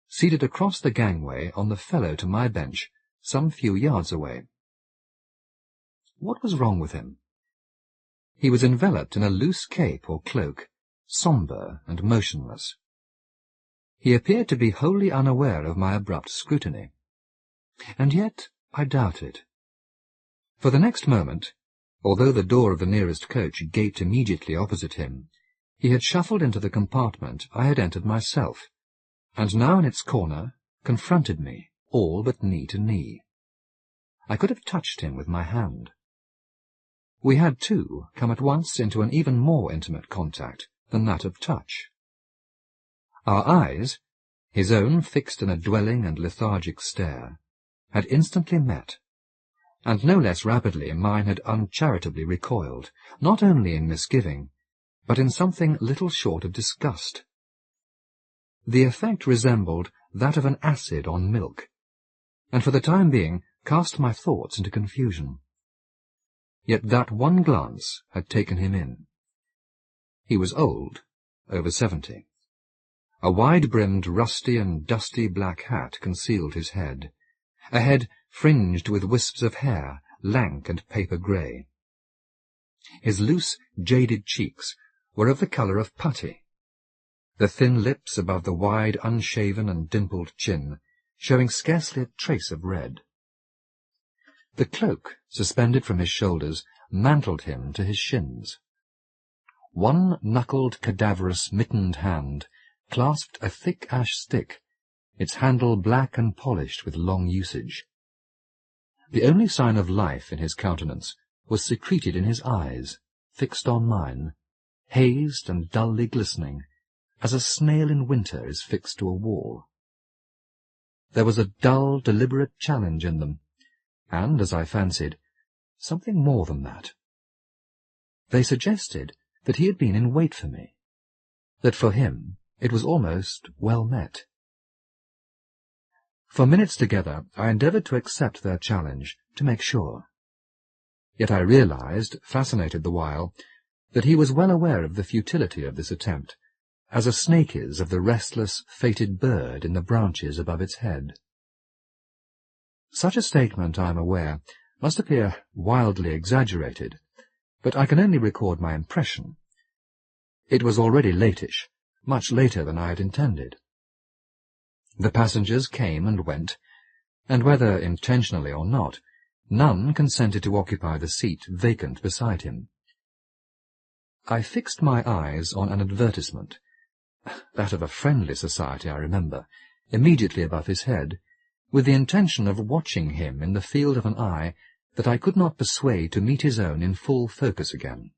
seated across the gangway on the fellow to my bench, some few yards away. What was wrong with him? He was enveloped in a loose cape or cloak, sombre and motionless. He appeared to be wholly unaware of my abrupt scrutiny. And yet I doubted. For the next moment, although the door of the nearest coach gaped immediately opposite him, he had shuffled into the compartment I had entered myself, and now in its corner confronted me, all but knee to knee. I could have touched him with my hand. We had, too, come at once into an even more intimate contact than that of touch. Our eyes, his own fixed in a dwelling and lethargic stare, had instantly met, and no less rapidly mine had uncharitably recoiled, not only in misgiving, but in something little short of disgust. The effect resembled that of an acid on milk, and for the time being cast my thoughts into confusion. Yet that one glance had taken him in. He was old, over 70. A wide-brimmed, rusty and dusty black hat concealed his head, a head fringed with wisps of hair, lank and paper-grey. His loose, jaded cheeks were of the colour of putty, the thin lips above the wide, unshaven and dimpled chin showing scarcely a trace of red. The cloak, suspended from his shoulders, mantled him to his shins. One knuckled, cadaverous, mittened hand clasped a thick ash stick, its handle black and polished with long usage. The only sign of life in his countenance was secreted in his eyes, fixed on mine, hazed and dully glistening, as a snail in winter is fixed to a wall. There was a dull, deliberate challenge in them, and, as I fancied, something more than that. They suggested that he had been in wait for me, that for him it was almost well met. For minutes together I endeavoured to accept their challenge, to make sure. Yet I realized, fascinated the while, that he was well aware of the futility of this attempt, as a snake is of the restless, fated bird in the branches above its head. Such a statement, I am aware, must appear wildly exaggerated, but I can only record my impression. It was already latish, much later than I had intended. The passengers came and went, and whether intentionally or not, none consented to occupy the seat vacant beside him. I fixed my eyes on an advertisement, that of a friendly society, I remember, immediately above his head, with the intention of watching him in the field of an eye that I could not persuade to meet his own in full focus again.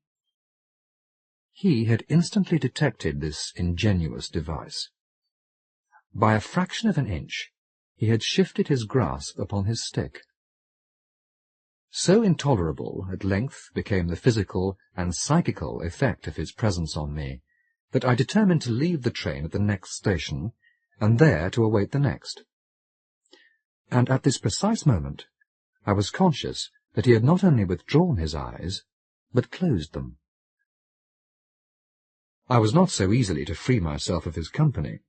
He had instantly detected this ingenuous device. By a fraction of an inch he had shifted his grasp upon his stick. So intolerable at length became the physical and psychical effect of his presence on me, that I determined to leave the train at the next station, and there to await the next. And at this precise moment I was conscious that he had not only withdrawn his eyes, but closed them. I was not so easily to free myself of his company.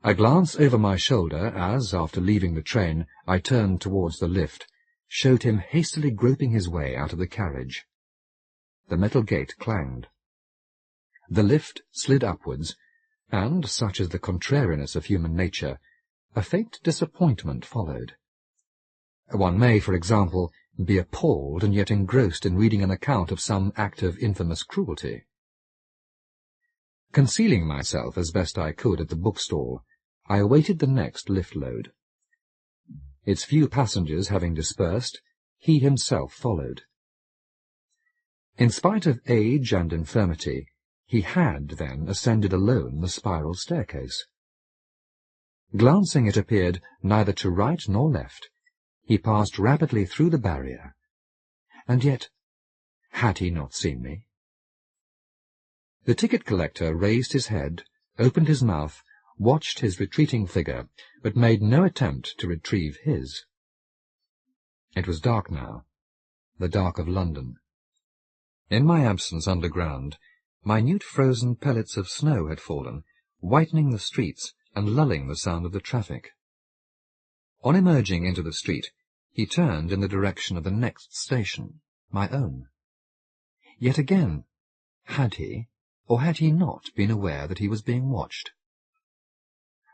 I glanced over my shoulder as, after leaving the train, I turned towards the lift, showed him hastily groping his way out of the carriage. The metal gate clanged. The lift slid upwards, and, such is the contrariness of human nature, a faint disappointment followed. One may, for example, be appalled and yet engrossed in reading an account of some act of infamous cruelty. Concealing myself as best I could at the bookstall, I awaited the next lift-load. Its few passengers having dispersed, he himself followed. In spite of age and infirmity, he had, then, ascended alone the spiral staircase. Glancing, it appeared, neither to right nor left, he passed rapidly through the barrier. And yet, had he not seen me? The ticket-collector raised his head, opened his mouth, watched his retreating figure, but made no attempt to retrieve his. It was dark now, the dark of London. In my absence underground, minute frozen pellets of snow had fallen, whitening the streets and lulling the sound of the traffic. On emerging into the street, he turned in the direction of the next station, my own. Yet again, had he, or had he not, been aware that he was being watched?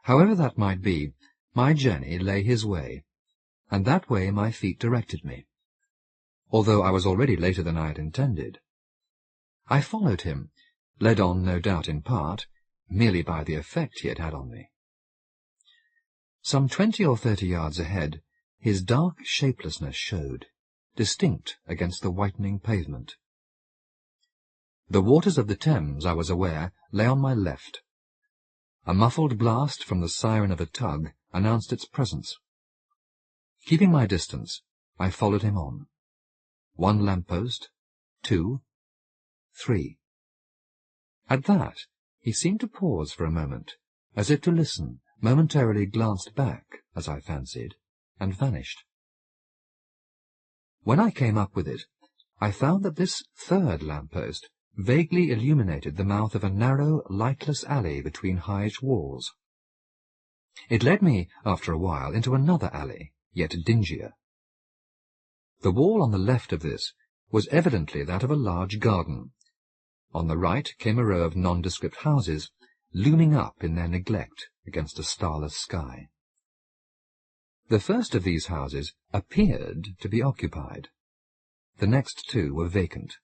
However that might be, my journey lay his way, and that way my feet directed me, although I was already later than I had intended. I followed him, led on, no doubt, in part, merely by the effect he had had on me. Some 20 or 30 yards ahead, his dark shapelessness showed, distinct against the whitening pavement. The waters of the Thames, I was aware, lay on my left. A muffled blast from the siren of a tug announced its presence. Keeping my distance, I followed him on. 1 lamp-post, 2, 3. At that, he seemed to pause for a moment, as if to listen, momentarily glanced back, as I fancied, and vanished. When I came up with it, I found that this 3rd lamp-post vaguely illuminated the mouth of a narrow, lightless alley between high walls. It led me, after a while, into another alley, yet dingier. The wall on the left of this was evidently that of a large garden. On the right came a row of nondescript houses, looming up in their neglect against a starless sky. The first of these houses appeared to be occupied. The next 2 were vacant.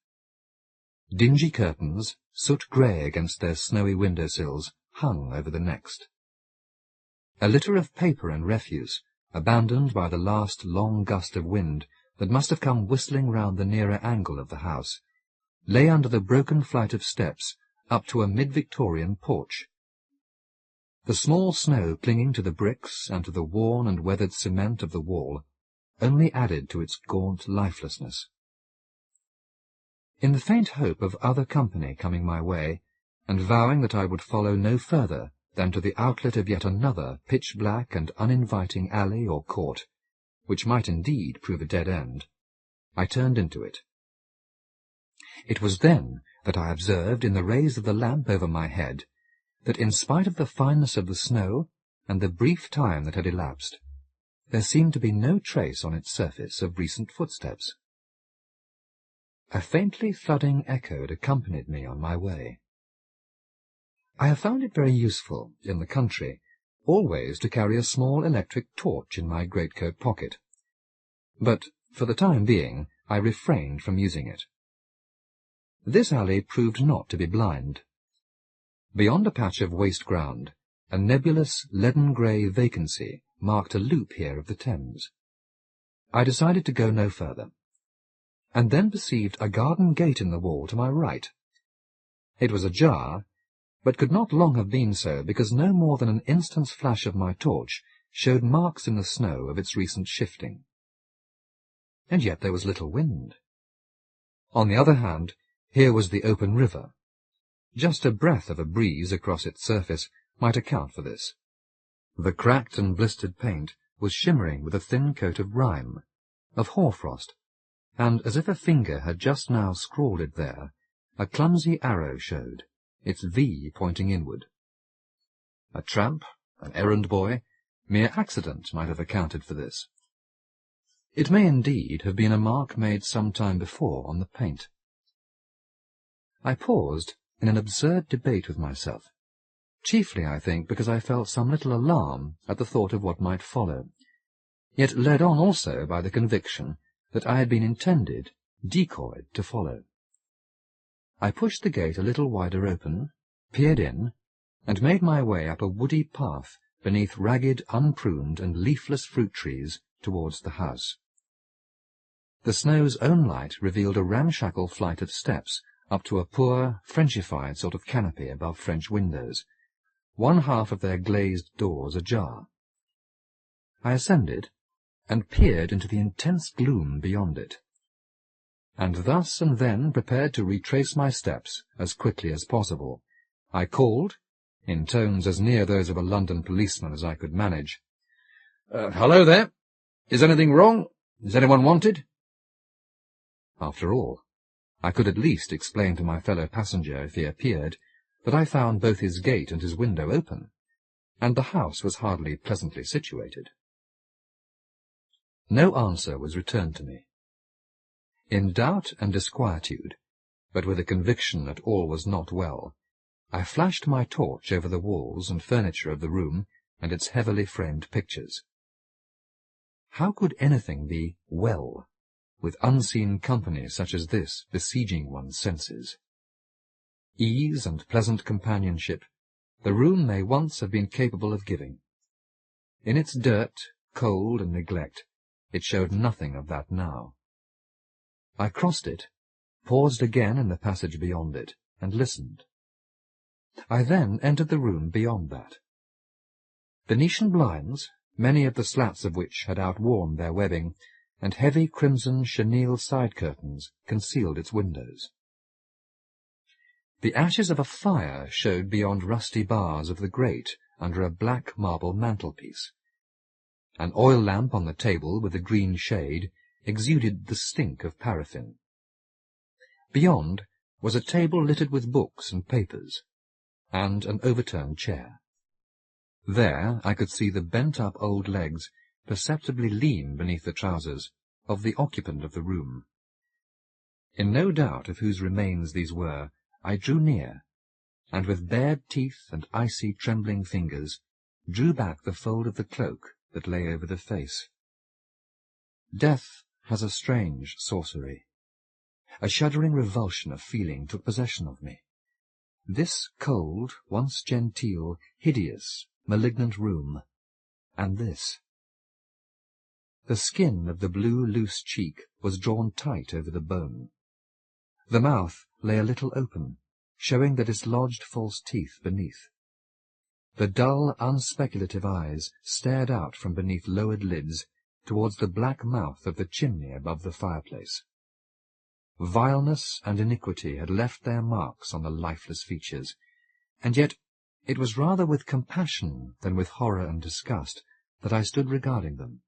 Dingy curtains, soot-grey against their snowy window-sills, hung over the next. A litter of paper and refuse, abandoned by the last long gust of wind that must have come whistling round the nearer angle of the house, lay under the broken flight of steps up to a mid-Victorian porch. The small snow clinging to the bricks and to the worn and weathered cement of the wall only added to its gaunt lifelessness. In the faint hope of other company coming my way, and vowing that I would follow no further than to the outlet of yet another pitch-black and uninviting alley or court, which might indeed prove a dead end, I turned into it. It was then that I observed in the rays of the lamp over my head that in spite of the fineness of the snow and the brief time that had elapsed, there seemed to be no trace on its surface of recent footsteps. A faintly thudding echo had accompanied me on my way. I have found it very useful, in the country, always to carry a small electric torch in my greatcoat pocket, but for the time being I refrained from using it. This alley proved not to be blind. Beyond a patch of waste ground, a nebulous leaden-grey vacancy marked a loop here of the Thames. I decided to go no further, and then perceived a garden gate in the wall to my right. It was ajar, but could not long have been so, because no more than an instant's flash of my torch showed marks in the snow of its recent shifting. And yet there was little wind. On the other hand, here was the open river. Just a breath of a breeze across its surface might account for this. The cracked and blistered paint was shimmering with a thin coat of rime, of hoarfrost, and, as if a finger had just now scrawled it there, a clumsy arrow showed, its V pointing inward. A tramp, an errand boy, mere accident might have accounted for this. It may indeed have been a mark made some time before on the paint. I paused in an absurd debate with myself, chiefly, I think, because I felt some little alarm at the thought of what might follow, yet led on also by the conviction that I had been intended, decoyed, to follow. I pushed the gate a little wider open, peered in, and made my way up a woody path beneath ragged, unpruned, and leafless fruit trees towards the house. The snow's own light revealed a ramshackle flight of steps up to a poor, Frenchified sort of canopy above French windows, one half of their glazed doors ajar. I ascended, and peered into the intense gloom beyond it, and thus and then prepared to retrace my steps as quickly as possible. I called, in tones as near those of a London policeman as I could manage, "Hello there! Is anything wrong? Is anyone wanted?" After all, I could at least explain to my fellow passenger, if he appeared, that I found both his gate and his window open, and the house was hardly pleasantly situated. No answer was returned to me. In doubt and disquietude, but with a conviction that all was not well, I flashed my torch over the walls and furniture of the room and its heavily framed pictures. How could anything be well, with unseen company such as this besieging one's senses? Ease and pleasant companionship the room may once have been capable of giving. In its dirt, cold, and neglect, it showed nothing of that now. I crossed it, paused again in the passage beyond it, and listened. I then entered the room beyond that. Venetian blinds, many of the slats of which had outworn their webbing, and heavy crimson chenille side-curtains concealed its windows. The ashes of a fire showed beyond rusty bars of the grate under a black marble mantelpiece. An oil lamp on the table with a green shade exuded the stink of paraffin. Beyond was a table littered with books and papers, and an overturned chair. There I could see the bent-up old legs, perceptibly lean beneath the trousers, of the occupant of the room. In no doubt of whose remains these were, I drew near, and with bared teeth and icy trembling fingers drew back the fold of the cloak that lay over the face. Death has a strange sorcery. A shuddering revulsion of feeling took possession of me. This cold, once genteel, hideous, malignant room, and this. The skin of the blue, loose cheek was drawn tight over the bone. The mouth lay a little open, showing the dislodged false teeth beneath. The dull, unspeculative eyes stared out from beneath lowered lids towards the black mouth of the chimney above the fireplace. Vileness and iniquity had left their marks on the lifeless features, and yet it was rather with compassion than with horror and disgust that I stood regarding them.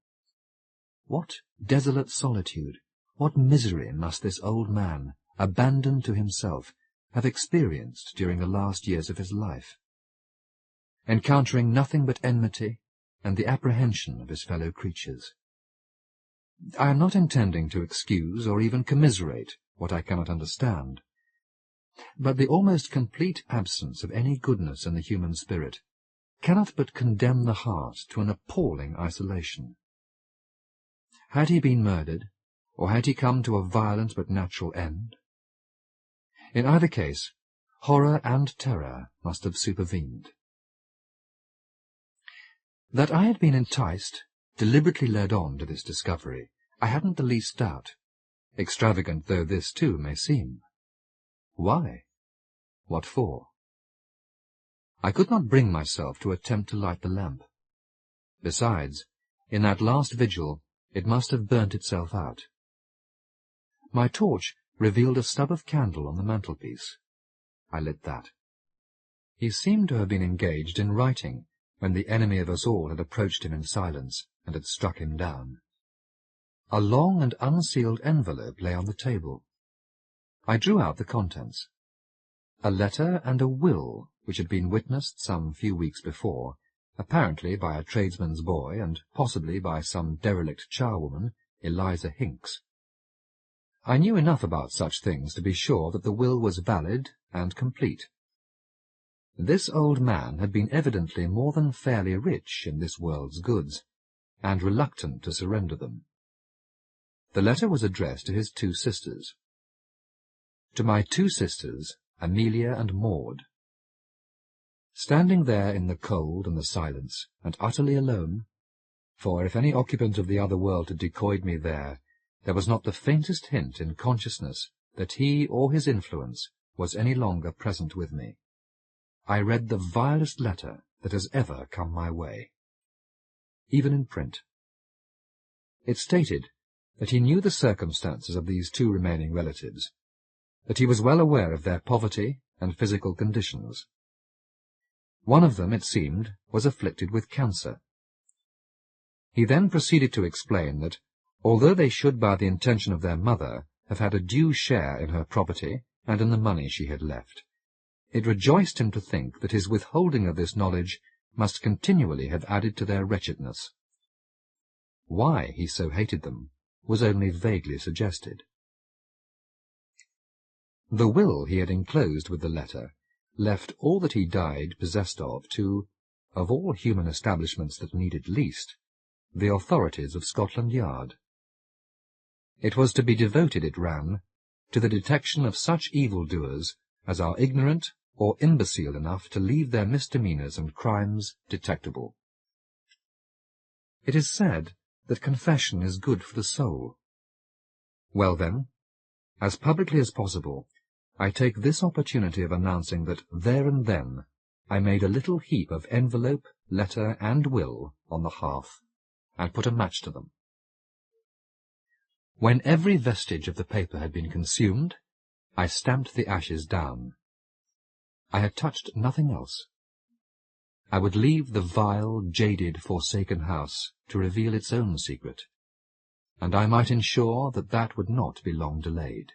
What desolate solitude, what misery must this old man, abandoned to himself, have experienced during the last years of his life, encountering nothing but enmity and the apprehension of his fellow creatures. I am not intending to excuse or even commiserate what I cannot understand, but the almost complete absence of any goodness in the human spirit cannot but condemn the heart to an appalling isolation. Had he been murdered, or had he come to a violent but natural end? In either case, horror and terror must have supervened. That I had been enticed, deliberately led on to this discovery, I hadn't the least doubt, extravagant though this too may seem. Why? What for? I could not bring myself to attempt to light the lamp. Besides, in that last vigil, it must have burnt itself out. My torch revealed a stub of candle on the mantelpiece. I lit that. He seemed to have been engaged in writing when the enemy of us all had approached him in silence and had struck him down. A long and unsealed envelope lay on the table. I drew out the contents. A letter and a will which had been witnessed some few weeks before, apparently by a tradesman's boy and possibly by some derelict charwoman, Eliza Hinks. I knew enough about such things to be sure that the will was valid and complete. This old man had been evidently more than fairly rich in this world's goods, and reluctant to surrender them. The letter was addressed to his 2 sisters. To my 2 sisters, Amelia and Maud. Standing there in the cold and the silence, and utterly alone, for if any occupant of the other world had decoyed me there was not the faintest hint in consciousness that he or his influence was any longer present with me, I read the vilest letter that has ever come my way, even in print. It stated that he knew the circumstances of these 2 remaining relatives, that he was well aware of their poverty and physical conditions. One of them, it seemed, was afflicted with cancer. He then proceeded to explain that, although they should by the intention of their mother have had a due share in her property and in the money she had left, it rejoiced him to think that his withholding of this knowledge must continually have added to their wretchedness. Why he so hated them was only vaguely suggested. The will he had enclosed with the letter left all that he died possessed of to, of all human establishments that needed least, the authorities of Scotland Yard. It was to be devoted, it ran, to the detection of such evildoers as are ignorant or imbecile enough to leave their misdemeanours and crimes detectable. It is said that confession is good for the soul. Well then, As publicly as possible, I take this opportunity of announcing that there and then I made a little heap of envelope, letter, and will on the hearth, and put a match to them. When every vestige of the paper had been consumed, I stamped the ashes down. I had touched nothing else. I would leave the vile, jaded, forsaken house to reveal its own secret, and I might ensure that that would not be long delayed.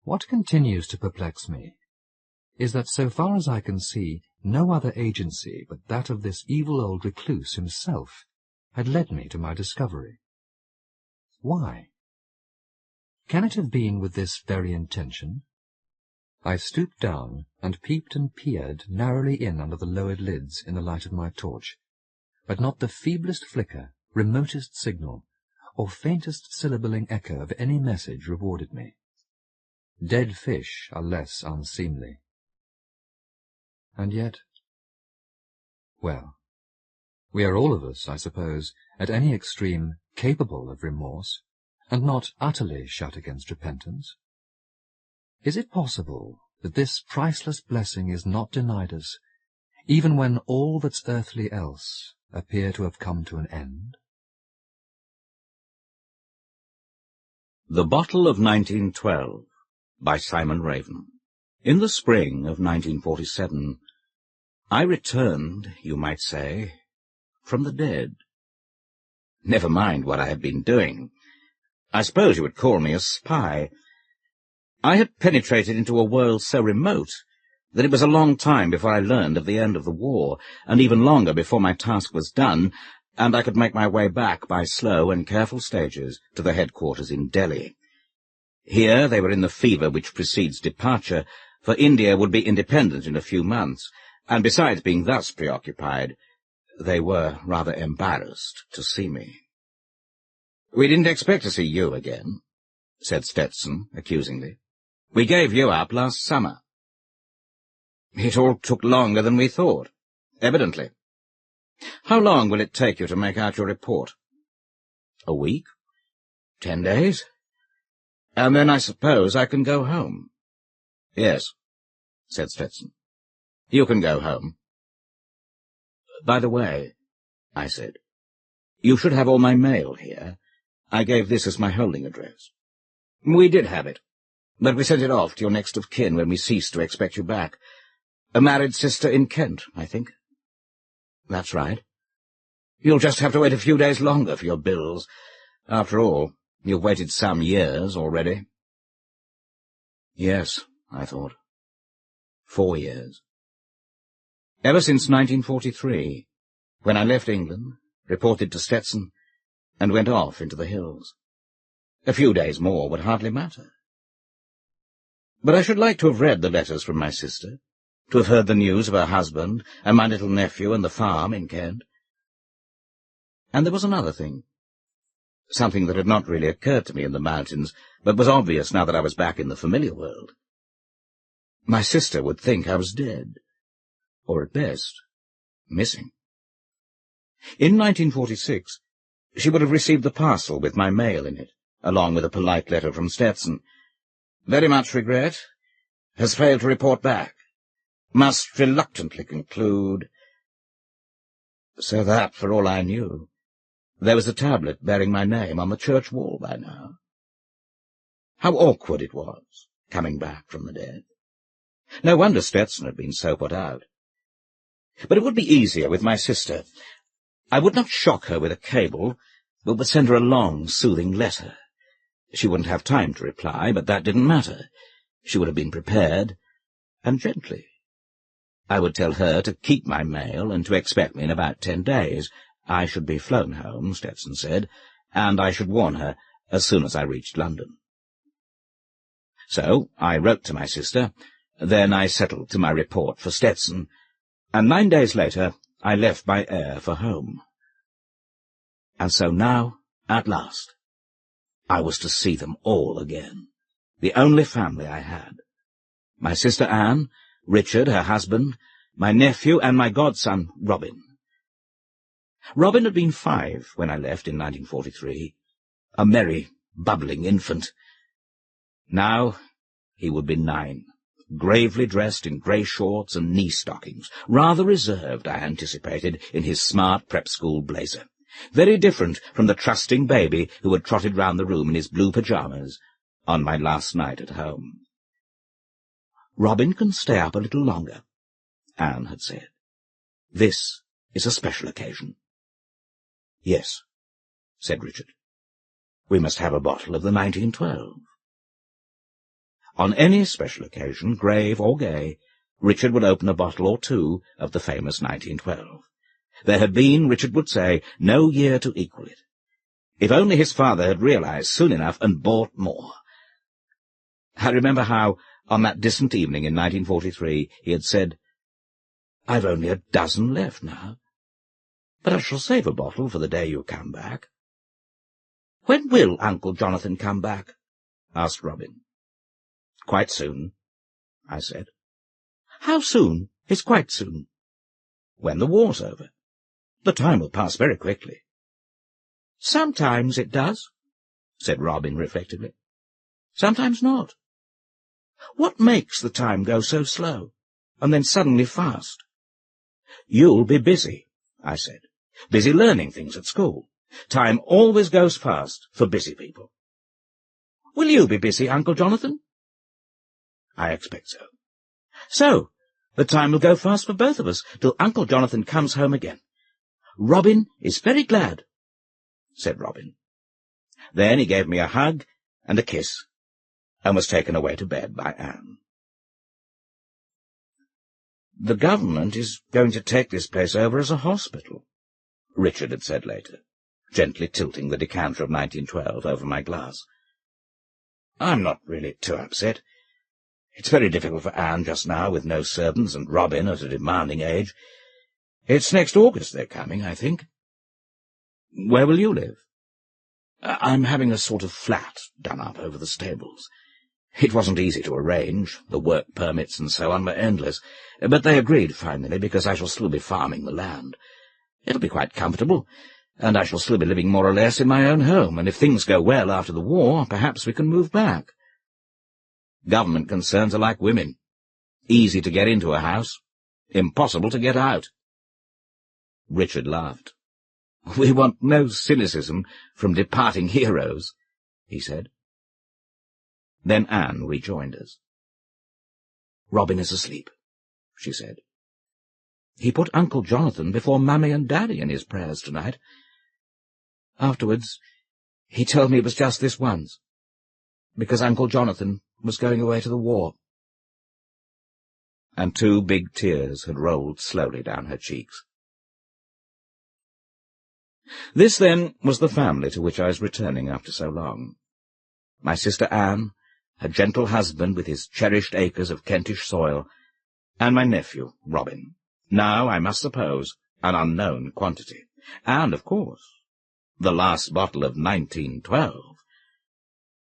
What continues to perplex me is that, so far as I can see, no other agency but that of this evil old recluse himself had led me to my discovery. Why? Can it have been with this very intention? I stooped down and peeped and peered narrowly in under the lowered lids in the light of my torch, but not the feeblest flicker, remotest signal, or faintest syllabling echo of any message rewarded me. Dead fish are less unseemly. And yet, well, we are all of us, I suppose, at any extreme capable of remorse, and not utterly shut against repentance. Is it possible that this priceless blessing is not denied us, even when all that's earthly else appear to have come to an end? The Bottle of 1912 by Simon Raven. In the spring of 1947, I returned, you might say, from the dead. Never mind what I had been doing. I suppose you would call me a spy. I had penetrated into a world so remote that it was a long time before I learned of the end of the war, and even longer before my task was done, and I could make my way back by slow and careful stages to the headquarters in Delhi. Here they were in the fever which precedes departure, for India would be independent in a few months, and besides being thus preoccupied, they were rather embarrassed to see me. "We didn't expect to see you again," said Stetson accusingly. "We gave you up last summer." "It all took longer than we thought, evidently. How long will it take you to make out your report?" "A week? 10 days? And then I suppose I can go home." "Yes," said Stetson. "You can go home." "By the way," I said, "you should have all my mail here. I gave this as my holding address." "We did have it, but we sent it off to your next of kin when we ceased to expect you back. A married sister in Kent, I think." "That's right. You'll just have to wait a few days longer for your bills. After all, you've waited some years already." Yes, I thought. 4 years. Ever since 1943, when I left England, reported to Stetson, and went off into the hills. A few days more would hardly matter. But I should like to have read the letters from my sister, to have heard the news of her husband and my little nephew and the farm in Kent. And there was another thing, something that had not really occurred to me in the mountains, but was obvious now that I was back in the familiar world. My sister would think I was dead, or at best, missing. In 1946, she would have received the parcel with my mail in it, along with a polite letter from Stetson. "Very much regret. Has failed to report back. Must reluctantly conclude." So that, for all I knew, there was a tablet bearing my name on the church wall by now. How awkward it was, coming back from the dead. No wonder Stetson had been so put out. But it would be easier with my sister. I would not shock her with a cable, but would send her a long, soothing letter. She wouldn't have time to reply, but that didn't matter. She would have been prepared, and gently. I would tell her to keep my mail and to expect me in about 10 days. I should be flown home, Stetson said, and I should warn her as soon as I reached London. So I wrote to my sister, then I settled to my report for Stetson, and 9 days later I left by air for home. And so now, at last, I was to see them all again, the only family I had. My sister Anne, Richard, her husband, my nephew, and my godson, Robin. Robin had been 5 when I left in 1943, a merry, bubbling infant, Now he would be 9, gravely dressed in grey shorts and knee stockings, rather reserved, I anticipated, in his smart prep school blazer. Very different from the trusting baby who had trotted round the room in his blue pyjamas on my last night at home. "Robin can stay up a little longer," Anne had said. "This is a special occasion." "Yes," said Richard. "We must have a bottle of the 1912. On any special occasion, grave or gay, Richard would open a bottle or two of the famous 1912. There had been, Richard would say, no year to equal it. If only his father had realized soon enough and bought more. I remember how, on that distant evening in 1943, he had said, "I've only a dozen left now, but I shall save a bottle for the day you come back." "When will Uncle Jonathan come back?" asked Robin. "Quite soon," I said. "How soon is quite soon?" "When the war's over. The time will pass very quickly." "Sometimes it does," said Robin reflectively. "Sometimes not. What makes the time go so slow, and then suddenly fast?" "You'll be busy," I said. "Busy learning things at school. Time always goes fast for busy people." "Will you be busy, Uncle Jonathan?" "I expect so." "So, the time will go fast for both of us till Uncle Jonathan comes home again. Robin is very glad," said Robin. Then he gave me a hug and a kiss, and was taken away to bed by Anne. "The government is going to take this place over as a hospital," Richard had said later, gently tilting the decanter of 1912 over my glass. "I'm not really too upset. It's very difficult for Anne just now, with no servants and Robin at a demanding age. It's next August they're coming, I think." "Where will you live?" "I'm having a sort of flat done up over the stables. It wasn't easy to arrange. The work permits and so on were endless, but they agreed finally, because I shall still be farming the land. It'll be quite comfortable, and I shall still be living more or less in my own home, and if things go well after the war, perhaps we can move back. Government concerns are like women. Easy to get into a house, impossible to get out." Richard laughed. "We want no cynicism from departing heroes," he said. Then Anne rejoined us. "Robin is asleep," she said. "He put Uncle Jonathan before Mummy and Daddy in his prayers tonight. Afterwards, he told me it was just this once, because Uncle Jonathan was going away to the war." And 2 big tears had rolled slowly down her cheeks. This, then, was the family to which I was returning after so long. My sister Anne, her gentle husband with his cherished acres of Kentish soil, and my nephew, Robin, now, I must suppose, an unknown quantity, and, of course, the last bottle of 1912.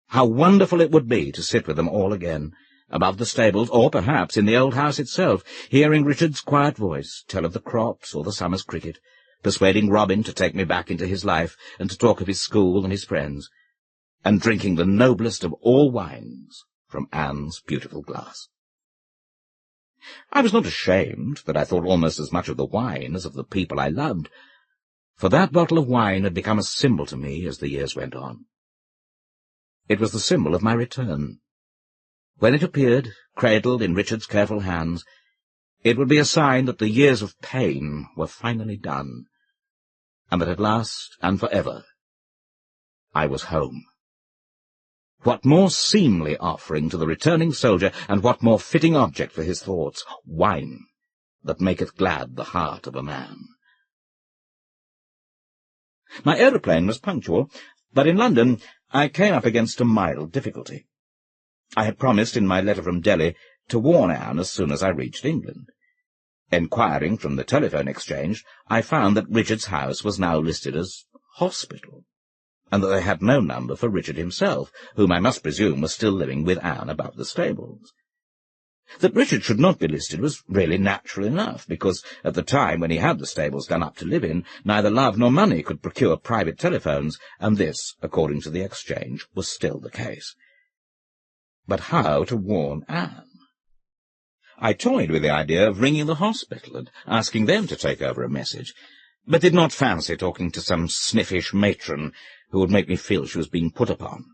How wonderful it would be to sit with them all again, above the stables, or perhaps in the old house itself, hearing Richard's quiet voice tell of the crops or the summer's cricket, persuading Robin to take me back into his life and to talk of his school and his friends, and drinking the noblest of all wines from Anne's beautiful glass. I was not ashamed that I thought almost as much of the wine as of the people I loved, for that bottle of wine had become a symbol to me as the years went on. It was the symbol of my return. When it appeared, cradled in Richard's careful hands, it would be a sign that the years of pain were finally done, and that at last and for ever I was home. What more seemly offering to the returning soldier, and what more fitting object for his thoughts? Wine, that maketh glad the heart of a man. My aeroplane was punctual, but in London I came up against a mild difficulty. I had promised in my letter from Delhi to warn Anne as soon as I reached England. Enquiring from the telephone exchange, I found that Richard's house was now listed as hospital, and that they had no number for Richard himself, whom I must presume was still living with Anne above the stables. That Richard should not be listed was really natural enough, because at the time when he had the stables done up to live in, neither love nor money could procure private telephones, and this, according to the exchange, was still the case. But how to warn Anne? I toyed with the idea of ringing the hospital and asking them to take over a message, but did not fancy talking to some sniffish matron who would make me feel she was being put upon.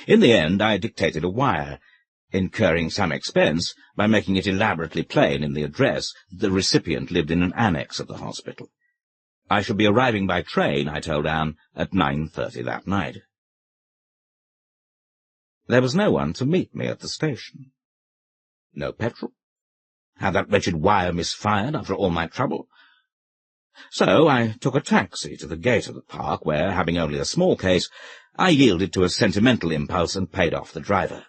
In the end, I dictated a wire, incurring some expense by making it elaborately plain in the address that the recipient lived in an annex of the hospital. I should be arriving by train, I told Anne, at 9:30 that night. There was no one to meet me at the station. No petrol. Had that wretched wire misfired after all my trouble? So I took a taxi to the gate of the park, where, having only a small case, I yielded to a sentimental impulse and paid off the driver.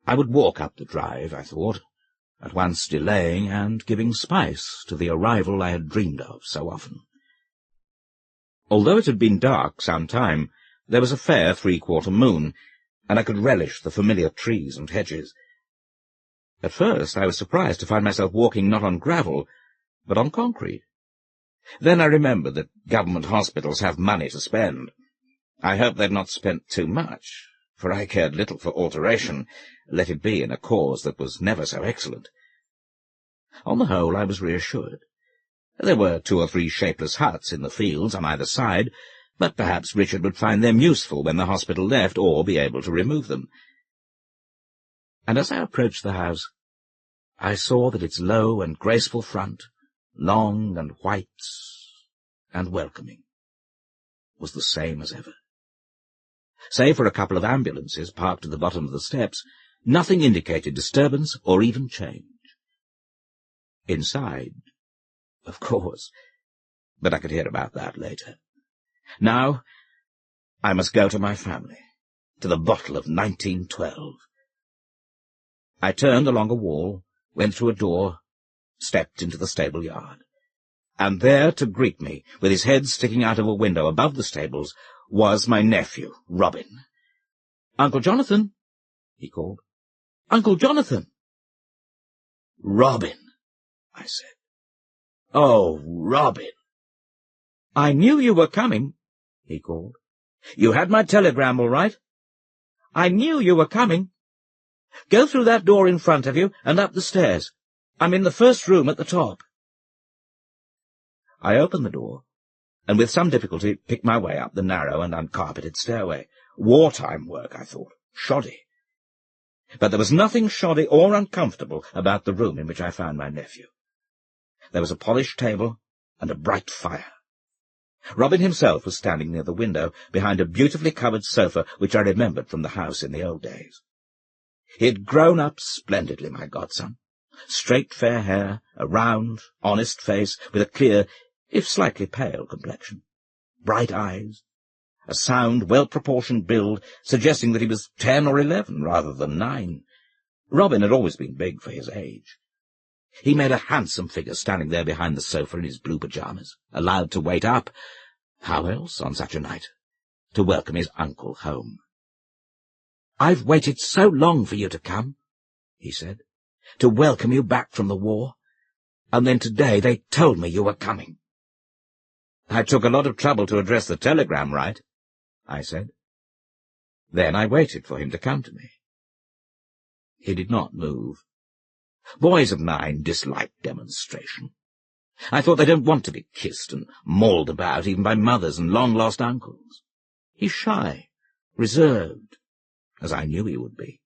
I would walk up the drive, I thought, at once delaying and giving spice to the arrival I had dreamed of so often. Although it had been dark some time, there was a fair 3/4 moon, and I could relish the familiar trees and hedges. At first I was surprised to find myself walking not on gravel, but on concrete. Then I remembered that government hospitals have money to spend. I hoped they'd not spent too much, for I cared little for alteration, let it be in a cause that was never so excellent. On the whole, I was reassured. There were 2 or 3 shapeless huts in the fields on either side, but perhaps Richard would find them useful when the hospital left, or be able to remove them. And as I approached the house, I saw that its low and graceful front, long and white and welcoming, was the same as ever. Save for a couple of ambulances parked at the bottom of the steps, nothing indicated disturbance or even change. Inside, of course, but I could hear about that later. Now, I must go to my family, to the bottle of 1912. I turned along a wall, went through a door, stepped into the stable yard. And there to greet me, with his head sticking out of a window above the stables, was my nephew, Robin. "Uncle Jonathan," he called. "Uncle Jonathan!" "Robin," I said. "Oh, Robin." "I knew you were coming," he called. "You had my telegram all right? I knew you were coming. Go through that door in front of you and up the stairs. I'm in the first room at the top." I opened the door, and with some difficulty picked my way up the narrow and uncarpeted stairway. Wartime work, I thought. Shoddy. But there was nothing shoddy or uncomfortable about the room in which I found my nephew. There was a polished table and a bright fire. Robin himself was standing near the window, behind a beautifully covered sofa which I remembered from the house in the old days. He had grown up splendidly, my godson. Straight fair hair, a round, honest face, with a clear, if slightly pale, complexion, bright eyes, a sound, well-proportioned build, suggesting that he was 10 or 11 rather than 9. Robin had always been big for his age. He made a handsome figure standing there behind the sofa in his blue pyjamas, allowed to wait up, how else on such a night, to welcome his uncle home. "I've waited so long for you to come," he said, "to welcome you back from the war, and then today they told me you were coming." "I took a lot of trouble to address the telegram right," I said. Then I waited for him to come to me. He did not move. Boys of 9 dislike demonstration. I thought they don't want to be kissed and mauled about even by mothers and long-lost uncles. He's shy, reserved, as I knew he would be.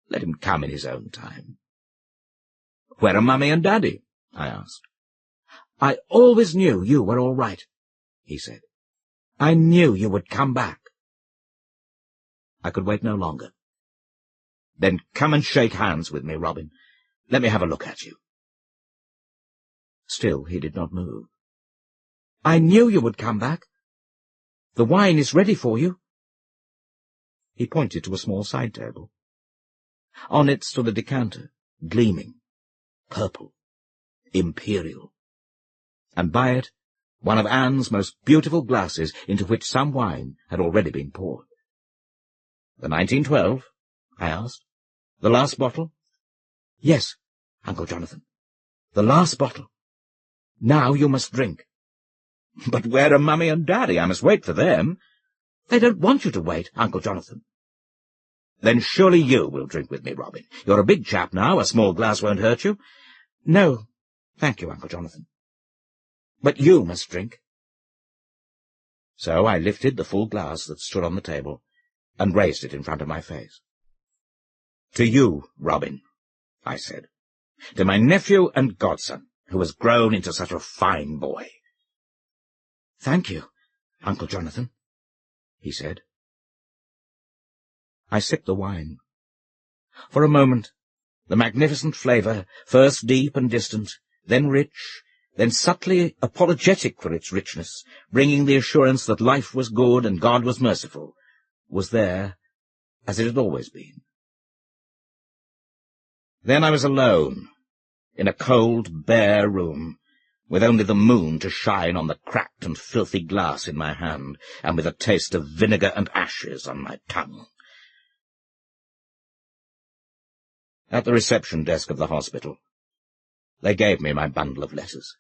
Let him come in his own time. "Where are Mummy and Daddy?" I asked. "I always knew you were all right," he said. "I knew you would come back." I could wait no longer. "Then come and shake hands with me, Robin. Let me have a look at you." Still he did not move. "I knew you would come back. The wine is ready for you." He pointed to a small side table. On it stood a decanter, gleaming, purple, imperial, and by it one of Anne's most beautiful glasses into which some wine had already been poured. "The 1912? I asked. "The last bottle?" "Yes, Uncle Jonathan, the last bottle. Now you must drink." "But where are Mummy and Daddy? I must wait for them." "They don't want you to wait, Uncle Jonathan." Then surely you will drink with me, Robin. You're a big chap now, a small glass won't hurt you. No, thank you, Uncle Jonathan. But you must drink. So I lifted the full glass that stood on the table and raised it in front of my face. To you, Robin, I said. To my nephew and godson, who has grown into such a fine boy. Thank you, Uncle Jonathan, he said. I sipped the wine. For a moment, the magnificent flavour, first deep and distant, then rich, then subtly apologetic for its richness, bringing the assurance that life was good and God was merciful, was there, as it had always been. Then I was alone, in a cold, bare room, with only the moon to shine on the cracked and filthy glass in my hand, and with a taste of vinegar and ashes on my tongue. At the reception desk of the hospital, they gave me my bundle of letters.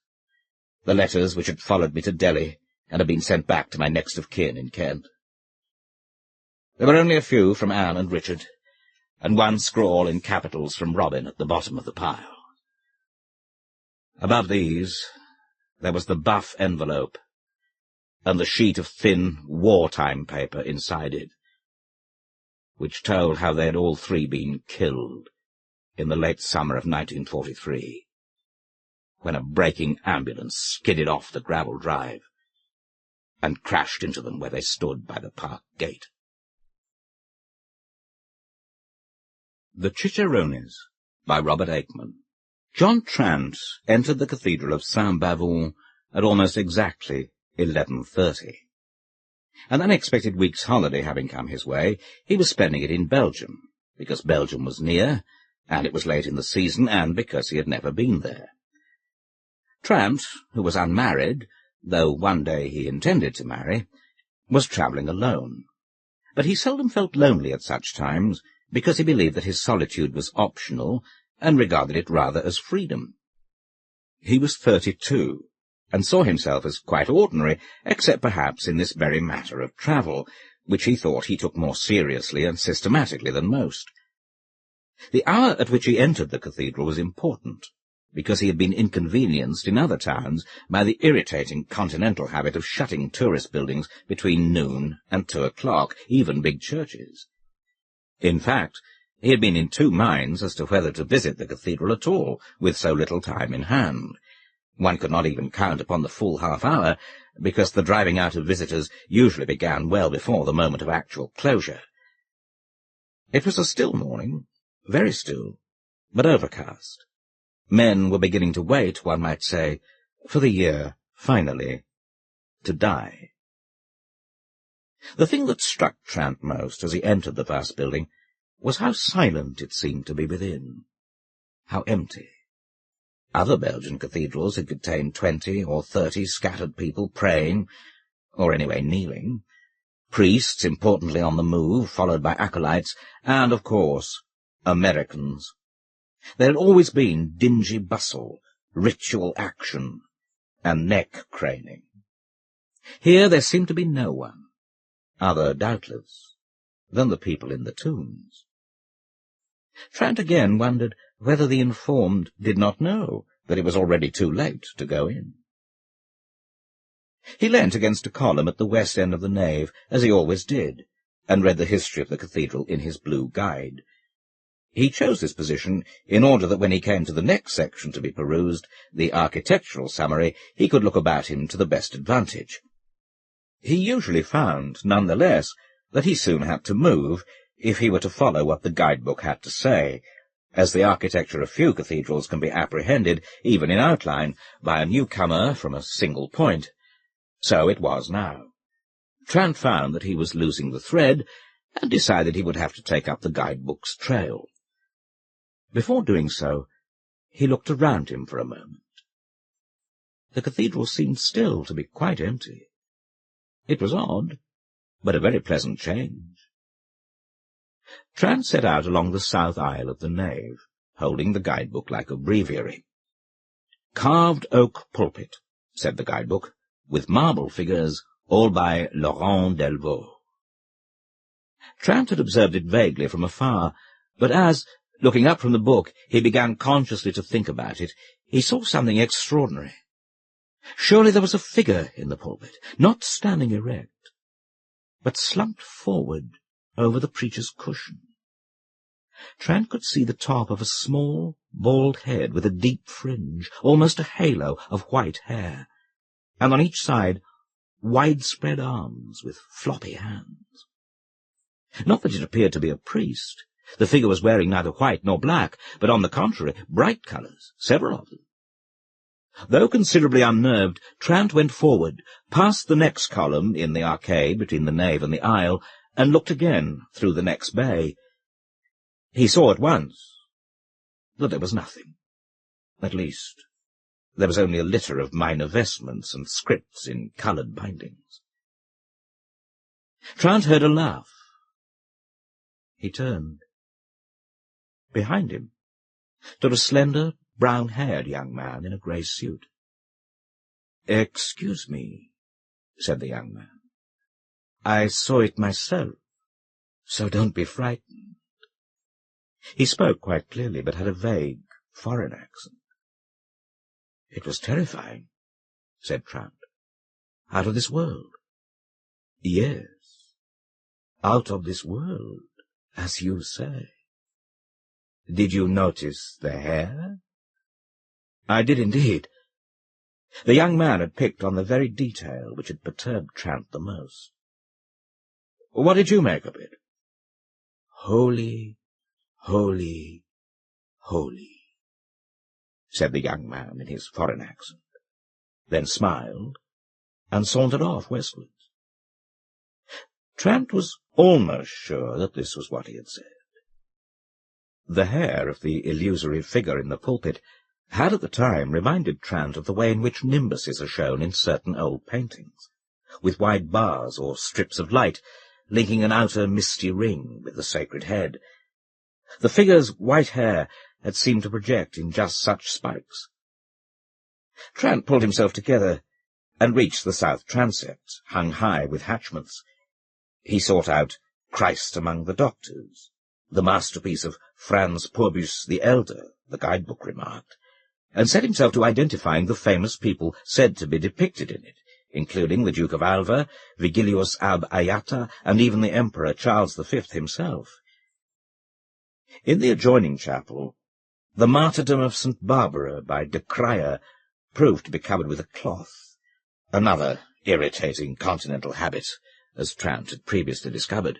The letters which had followed me to Delhi and had been sent back to my next of kin in Kent. There were only a few from Anne and Richard, and one scrawl in capitals from Robin at the bottom of the pile. Above these, there was the buff envelope, and the sheet of thin wartime paper inside it, which told how they had all three been killed in the late summer of 1943, when a braking ambulance skidded off the gravel drive and crashed into them where they stood by the park gate. The Cicerones, by Robert Aikman. John Trant entered the Cathedral of Saint-Bavon at almost exactly 11:30. An unexpected week's holiday having come his way, he was spending it in Belgium, because Belgium was near, and it was late in the season, and because he had never been there. Trant, who was unmarried, though one day he intended to marry, was travelling alone. But he seldom felt lonely at such times, because he believed that his solitude was optional, and regarded it rather as freedom. He was 32, and saw himself as quite ordinary, except perhaps in this very matter of travel, which he thought he took more seriously and systematically than most. The hour at which he entered the cathedral was important, because he had been inconvenienced in other towns by the irritating continental habit of shutting tourist buildings between noon and 2 o'clock, even big churches. In fact, he had been in two minds as to whether to visit the cathedral at all, with so little time in hand. One could not even count upon the full half-hour, because the driving out of visitors usually began well before the moment of actual closure. It was a still morning, very still, but overcast. Men were beginning to wait, one might say, for the year, finally, to die. The thing that struck Trant most as he entered the vast building was how silent it seemed to be within, how empty. Other Belgian cathedrals had contained 20 or 30 scattered people praying, or anyway kneeling, priests importantly on the move, followed by acolytes, and, of course, Americans. There had always been dingy bustle, ritual action, and neck craning. Here there seemed to be no one, other, doubtless, than the people in the tombs. Trant again wondered whether the informed did not know that it was already too late to go in. He leant against a column at the west end of the nave, as he always did, and read the history of the cathedral in his blue guide. He chose this position in order that when he came to the next section to be perused, the architectural summary, he could look about him to the best advantage. He usually found, none the less, that he soon had to move if he were to follow what the guidebook had to say, as the architecture of few cathedrals can be apprehended, even in outline, by a newcomer from a single point. So it was now. Trant found that he was losing the thread, and decided he would have to take up the guidebook's trail. Before doing so, he looked around him for a moment. The cathedral seemed still to be quite empty. It was odd, but a very pleasant change. Trant set out along the south aisle of the nave, holding the guidebook like a breviary. "Carved oak pulpit," said the guidebook, "with marble figures, all by Laurent Delvaux." Trant had observed it vaguely from afar, but as, looking up from the book, he began consciously to think about it, he saw something extraordinary. Surely there was a figure in the pulpit, not standing erect, but slumped forward over the preacher's cushion. Trant could see the top of a small, bald head with a deep fringe, almost a halo of white hair, and on each side widespread arms with floppy hands. Not that it appeared to be a priest. The figure was wearing neither white nor black, but on the contrary, bright colours, several of them. Though considerably unnerved, Trant went forward, past the next column in the arcade between the nave and the aisle, and looked again through the next bay. He saw at once that there was nothing. At least, there was only a litter of minor vestments and scripts in coloured bindings. Trant heard a laugh. He turned. Behind him stood a slender, brown-haired young man in a grey suit. "Excuse me," said the young man. "I saw it myself, so don't be frightened." He spoke quite clearly, but had a vague, foreign accent. "It was terrifying," said Trant. "Out of this world." "Yes, out of this world, as you say. Did you notice the hair?" "I did indeed." The young man had picked on the very detail which had perturbed Trant the most. "What did you make of it?" "Holy, holy, holy," said the young man in his foreign accent, then smiled and sauntered off westwards. Trant was almost sure that this was what he had said. The hair of the illusory figure in the pulpit had at the time reminded Trant of the way in which nimbuses are shown in certain old paintings, with wide bars or strips of light linking an outer misty ring with the sacred head. The figure's white hair had seemed to project in just such spikes. Trant pulled himself together and reached the south transept, hung high with hatchments. He sought out Christ Among the Doctors, the masterpiece of Franz Purbus the Elder, the guidebook remarked, and set himself to identifying the famous people said to be depicted in it, including the Duke of Alva, Vigilius ab Ayata, and even the Emperor Charles V himself. In the adjoining chapel, the Martyrdom of St. Barbara by de Cryer proved to be covered with a cloth, another irritating continental habit, as Trant had previously discovered.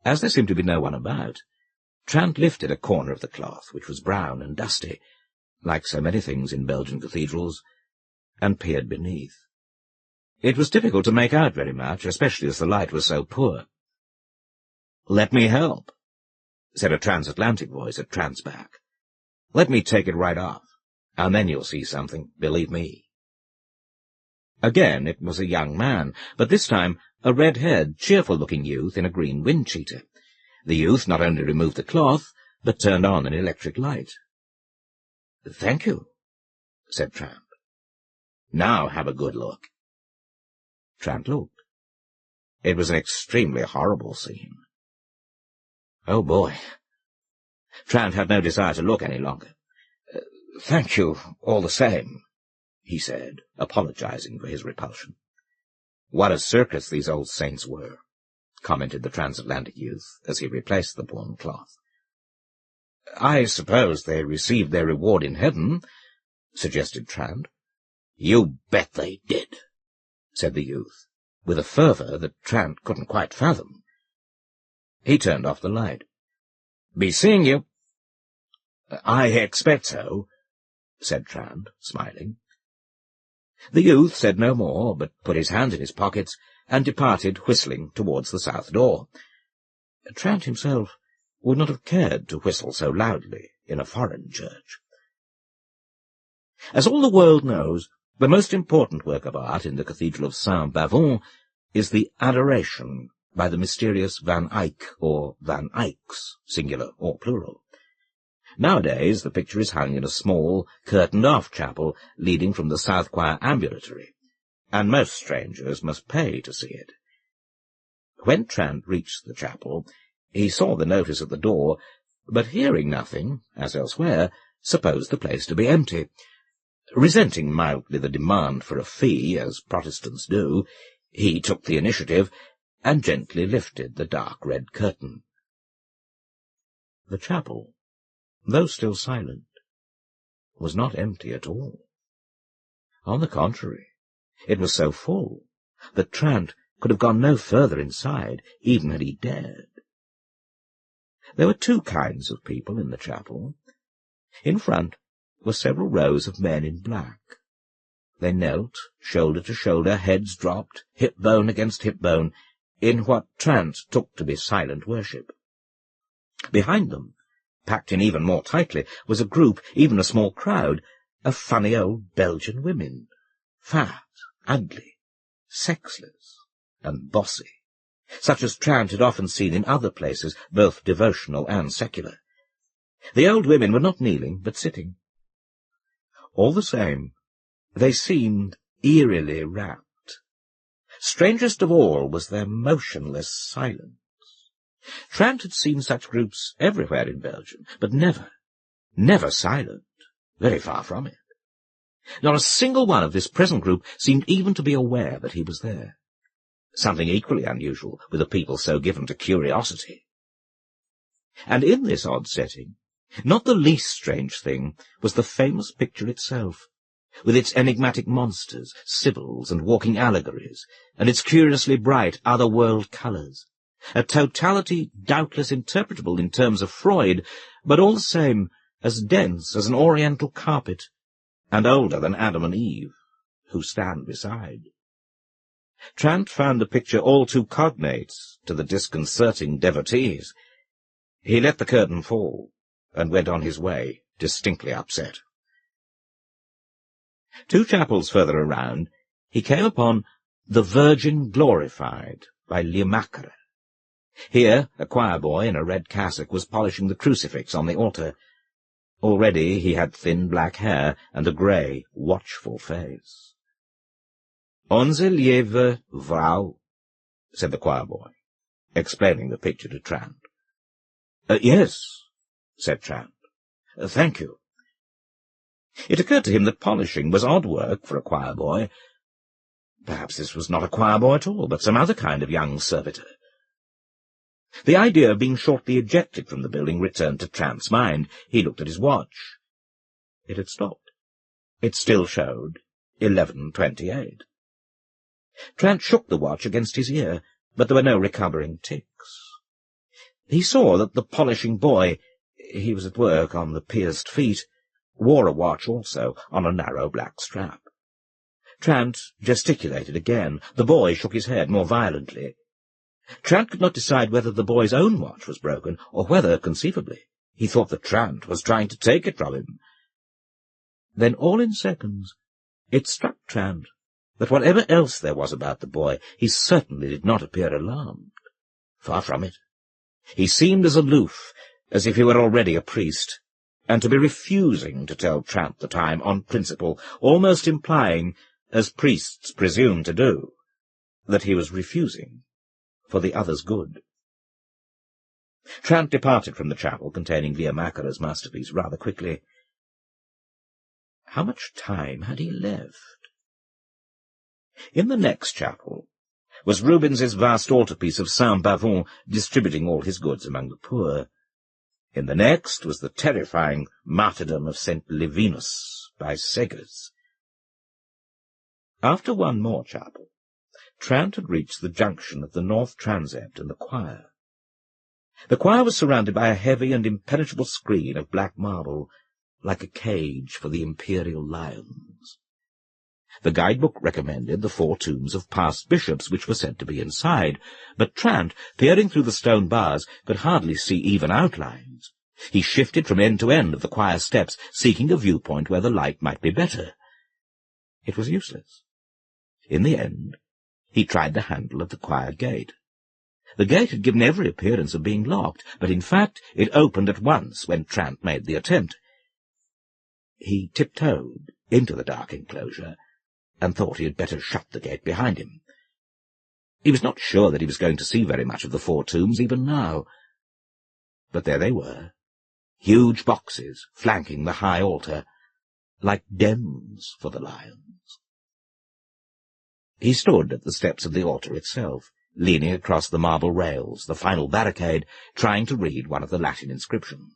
As there seemed to be no one about, Trant lifted a corner of the cloth, which was brown and dusty, like so many things in Belgian cathedrals, and peered beneath. It was difficult to make out very much, especially as the light was so poor. "Let me help," said a transatlantic voice at Trant's back. "Let me take it right off, and then you'll see something, believe me." Again it was a young man, but this time a red-haired, cheerful-looking youth in a green wind cheater. The youth not only removed the cloth, but turned on an electric light. "Thank you," said Trant. "Now have a good look." Trant looked. It was an extremely horrible scene. Oh, boy. Trant had no desire to look any longer. "Thank you, all the same," he said, apologizing for his repulsion. "What a circus these old saints were," commented the transatlantic youth as he replaced the worn cloth. "I suppose they received their reward in heaven," suggested Trant. "You bet they did," said the youth, with a fervour that Trant couldn't quite fathom. He turned off the light. "Be seeing you." "I expect so," said Trant, smiling. The youth said no more, but put his hands in his pockets and departed whistling towards the south door. Trant himself would not have cared to whistle so loudly in a foreign church. As all the world knows, the most important work of art in the Cathedral of Saint-Bavon is the Adoration by the mysterious Van Eyck, or Van Eycks, singular or plural. Nowadays the picture is hung in a small, curtained-off chapel leading from the south choir ambulatory, and most strangers must pay to see it. When Trant reached the chapel, he saw the notice at the door, but hearing nothing, as elsewhere, supposed the place to be empty. Resenting mildly the demand for a fee, as Protestants do, he took the initiative and gently lifted the dark red curtain. The chapel, though still silent, was not empty at all. On the contrary, it was so full that Trant could have gone no further inside, even had he dared. There were two kinds of people in the chapel. In front were several rows of men in black. They knelt, shoulder to shoulder, heads dropped, hip bone against hip bone, in what Trant took to be silent worship. Behind them, packed in even more tightly, was a group, even a small crowd, of funny old Belgian women, fat, ugly, sexless, and bossy, such as Trant had often seen in other places, both devotional and secular. The old women were not kneeling, but sitting. All the same, they seemed eerily rapt. Strangest of all was their motionless silence. Trant had seen such groups everywhere in Belgium, but never silent, very far from it. Not a single one of this present group seemed even to be aware that he was there. Something equally unusual with a people so given to curiosity. And in this odd setting, not the least strange thing was the famous picture itself, with its enigmatic monsters, sibyls, and walking allegories, and its curiously bright other-world colours, a totality doubtless interpretable in terms of Freud, but all the same as dense as an oriental carpet, and older than Adam and Eve, who stand beside. Trant found the picture all too cognate to the disconcerting devotees. He let the curtain fall, and went on his way, distinctly upset. 2 chapels further around, he came upon The Virgin Glorified by Limacre. Here a choir-boy in a red cassock was polishing the crucifix on the altar. Already he had thin black hair and a grey, watchful face. "Onze lieve vrouw," said the choir-boy, explaining the picture to Trant. "Yes," said Trant. "Thank you." It occurred to him that polishing was odd work for a choir-boy. Perhaps this was not a choir-boy at all, but some other kind of young servitor. The idea of being shortly ejected from the building returned to Trant's mind. He looked at his watch. It had stopped. It still showed 11:28. Trant shook the watch against his ear, but there were no recovering ticks. He saw that the polishing boy, he was at work on the pierced feet, wore a watch also, on a narrow black strap. Trant gesticulated again. The boy shook his head more violently. Trant could not decide whether the boy's own watch was broken, or whether, conceivably, he thought that Trant was trying to take it from him. Then, all in seconds, it struck Trant that whatever else there was about the boy, he certainly did not appear alarmed. Far from it. He seemed as aloof as if he were already a priest, and to be refusing to tell Trant the time on principle, almost implying, as priests presume to do, that he was refusing for the other's good. Trant departed from the chapel containing Limacre's masterpiece rather quickly. How much time had he left? In the next chapel was Rubens's vast altarpiece of Saint-Bavon distributing all his goods among the poor. In the next was the terrifying martyrdom of St. Levinus by Segers. After one more chapel, Trant had reached the junction of the north transept and the choir. The choir was surrounded by a heavy and impenetrable screen of black marble, like a cage for the imperial lions. The guidebook recommended the 4 tombs of past bishops which were said to be inside, but Trant, peering through the stone bars, could hardly see even outlines. He shifted from end to end of the choir steps, seeking a viewpoint where the light might be better. It was useless. In the end, he tried the handle of the choir gate. The gate had given every appearance of being locked, but in fact it opened at once when Trant made the attempt. He tiptoed into the dark enclosure, and thought he had better shut the gate behind him. He was not sure that he was going to see very much of the four tombs even now. But there they were, huge boxes flanking the high altar, like dens for the lions. He stood at the steps of the altar itself, leaning across the marble rails, the final barricade, trying to read one of the Latin inscriptions.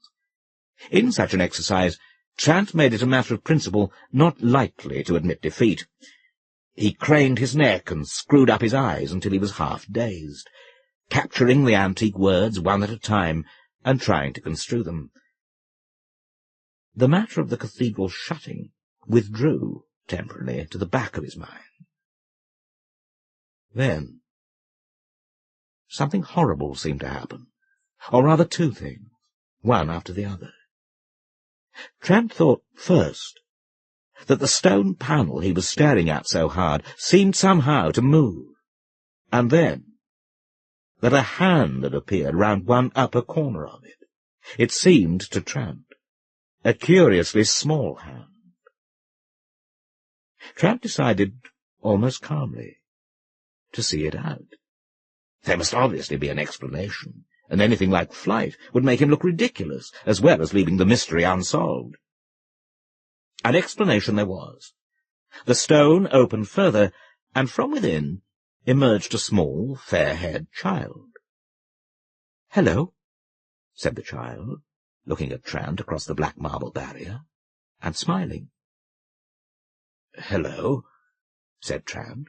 In such an exercise, Trant made it a matter of principle not lightly to admit defeat. He craned his neck and screwed up his eyes until he was half dazed, capturing the antique words one at a time and trying to construe them. The matter of the cathedral shutting withdrew temporarily to the back of his mind. Then something horrible seemed to happen, or rather two things, one after the other. Trant thought first that the stone panel he was staring at so hard seemed somehow to move, and then that a hand had appeared round one upper corner of it. It seemed to Trant a curiously small hand. Trant decided, almost calmly, to see it out. There must obviously be an explanation, and anything like flight would make him look ridiculous, as well as leaving the mystery unsolved. An explanation there was. The stone opened further, and from within emerged a small, fair-haired child. "Hello," said the child, looking at Trant across the black marble barrier, and smiling. "Hello," said Trant.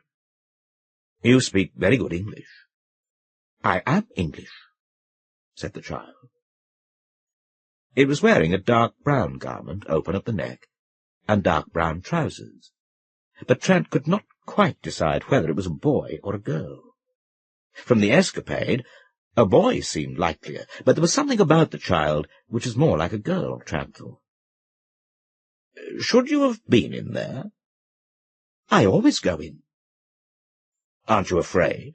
"You speak very good English." "I am English," said the child. It was wearing a dark brown garment, open at the neck, and dark brown trousers, but Trant could not quite decide whether it was a boy or a girl. From the escapade, a boy seemed likelier, but there was something about the child which was more like a girl, Trant thought. "Should you have been in there?" "I always go in." "Aren't you afraid?"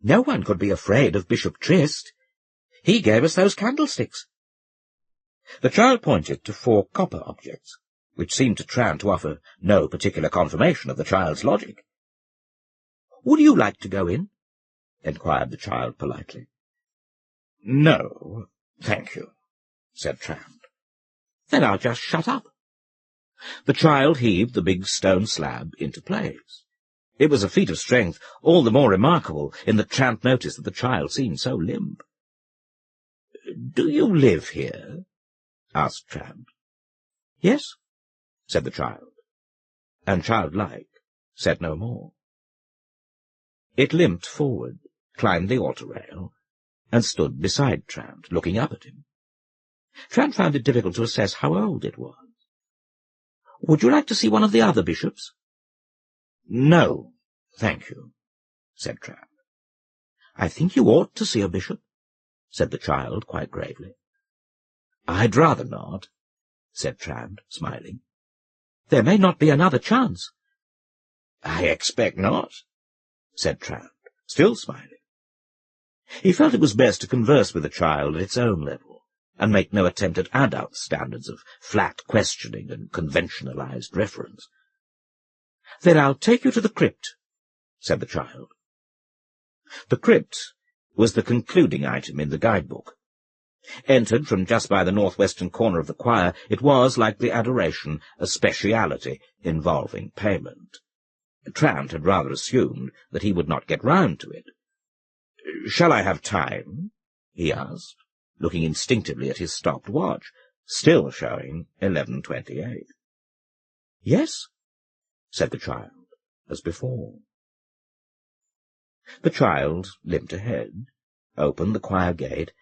"No one could be afraid of Bishop Trist. He gave us those candlesticks." The child pointed to 4 copper objects, which seemed to Trant to offer no particular confirmation of the child's logic. "Would you like to go in?" enquired the child politely. "No, thank you," said Trant. "Then I'll just shut up." The child heaved the big stone slab into place. It was a feat of strength, all the more remarkable in that Trant noticed that the child seemed so limp. "Do you live here?" asked Trant. "Yes," said the child, and childlike said no more. It limped forward, climbed the altar rail, and stood beside Trant, looking up at him. Trant found it difficult to assess how old it was. "Would you like to see one of the other bishops?" "No, thank you," said Trant. "I think you ought to see a bishop," said the child quite gravely. "I'd rather not," said Trant, smiling. "There may not be another chance." "I expect not," said Trant, still smiling. He felt it was best to converse with the child at its own level, and make no attempt at adult standards of flat questioning and conventionalized reference. "Then I'll take you to the crypt," said the child. The crypt was the concluding item in the guidebook. Entered from just by the northwestern corner of the choir, it was, like the adoration, a speciality involving payment. Trant had rather assumed that he would not get round to it. "Shall I have time?" he asked, looking instinctively at his stopped watch, still showing 11:28. "Yes," said the child, as before. The child limped ahead, opened the choir gate,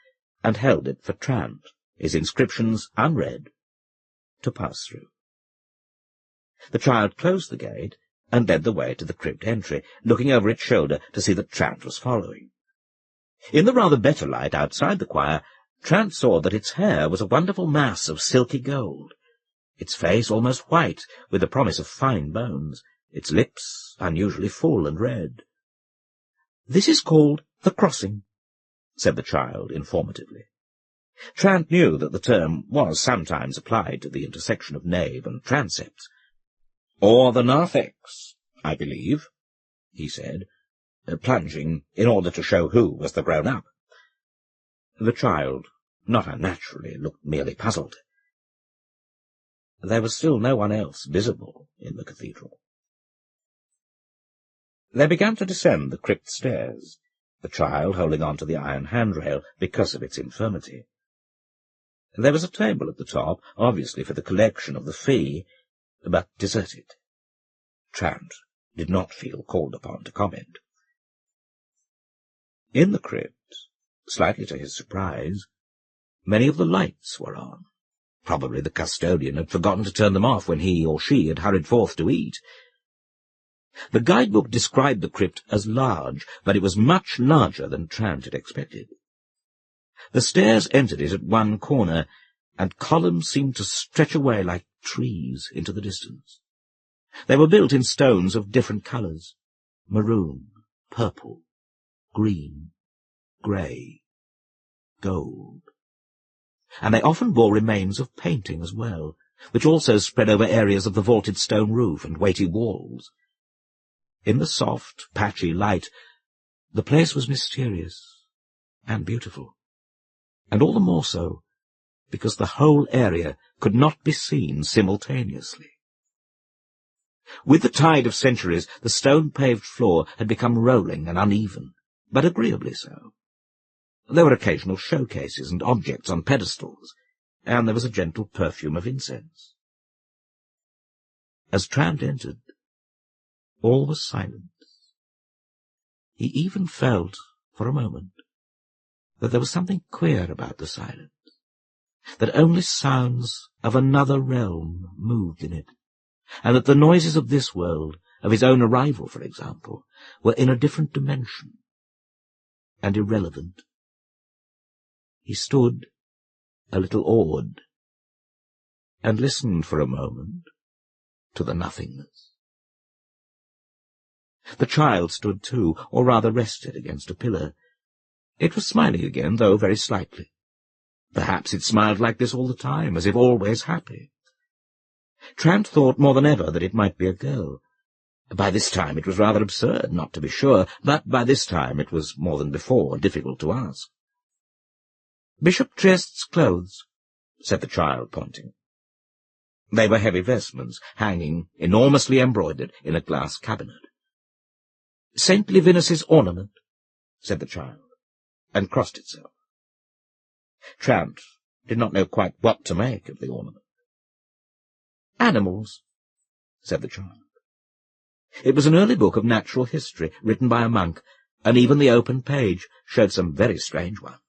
and held it for Trant, his inscriptions unread, to pass through. The child closed the gate and led the way to the crypt entry, looking over its shoulder to see that Trant was following. In the rather better light outside the choir, Trant saw that its hair was a wonderful mass of silky gold, its face almost white, with the promise of fine bones, its lips unusually full and red. "This is called the crossing," said the child informatively. Trant knew that the term was sometimes applied to the intersection of nave and transepts. "Or the narthex, I believe," he said, plunging in order to show who was the grown-up. The child, not unnaturally, looked merely puzzled. There was still no one else visible in the cathedral. They began to descend the crypt stairs, the child holding on to the iron handrail because of its infirmity. There was a table at the top, obviously for the collection of the fee, but deserted. Trant did not feel called upon to comment. In the crypt, slightly to his surprise, many of the lights were on. Probably the custodian had forgotten to turn them off when he or she had hurried forth to eat. The guidebook described the crypt as large, but it was much larger than Trant had expected. The stairs entered it at one corner, and columns seemed to stretch away like trees into the distance. They were built in stones of different colours, maroon, purple, green, grey, gold. And they often bore remains of painting as well, which also spread over areas of the vaulted stone roof and weighty walls. In the soft, patchy light, the place was mysterious and beautiful, and all the more so because the whole area could not be seen simultaneously. With the tide of centuries, the stone-paved floor had become rolling and uneven, but agreeably so. There were occasional showcases and objects on pedestals, and there was a gentle perfume of incense. As Trant entered, all was silent. He even felt, for a moment, that there was something queer about the silence, that only sounds of another realm moved in it, and that the noises of this world, of his own arrival, for example, were in a different dimension, and irrelevant. He stood, a little awed, and listened for a moment to the nothingness. The child stood too, or rather rested against a pillar. It was smiling again, though very slightly. Perhaps it smiled like this all the time, as if always happy. Trant thought more than ever that it might be a girl. By this time it was rather absurd, not to be sure, but by this time it was more than before difficult to ask. "Bishop Trest's clothes," said the child, pointing. They were heavy vestments, hanging, enormously embroidered, in a glass cabinet. "St. Livinus's ornament," said the child, and crossed itself. Trant did not know quite what to make of the ornament. "Animals," said the child. It was an early book of natural history, written by a monk, and even the open page showed some very strange ones.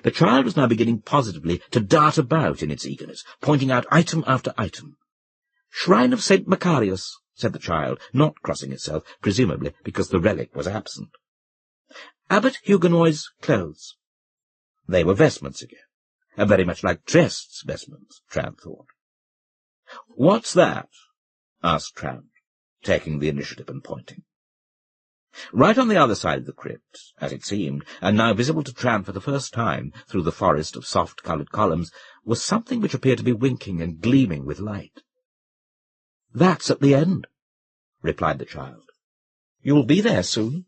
The child was now beginning positively to dart about in its eagerness, pointing out item after item. "Shrine of St. Macarius," said the child, not crossing itself, presumably because the relic was absent. "Abbot Huguenot's clothes." They were vestments again, and very much like Trest's vestments, Trant thought. "What's that?" asked Trant, taking the initiative and pointing. Right on the other side of the crypt, as it seemed, and now visible to Trant for the first time through the forest of soft-coloured columns, was something which appeared to be winking and gleaming with light. "That's at the end," replied the child. "You'll be there soon."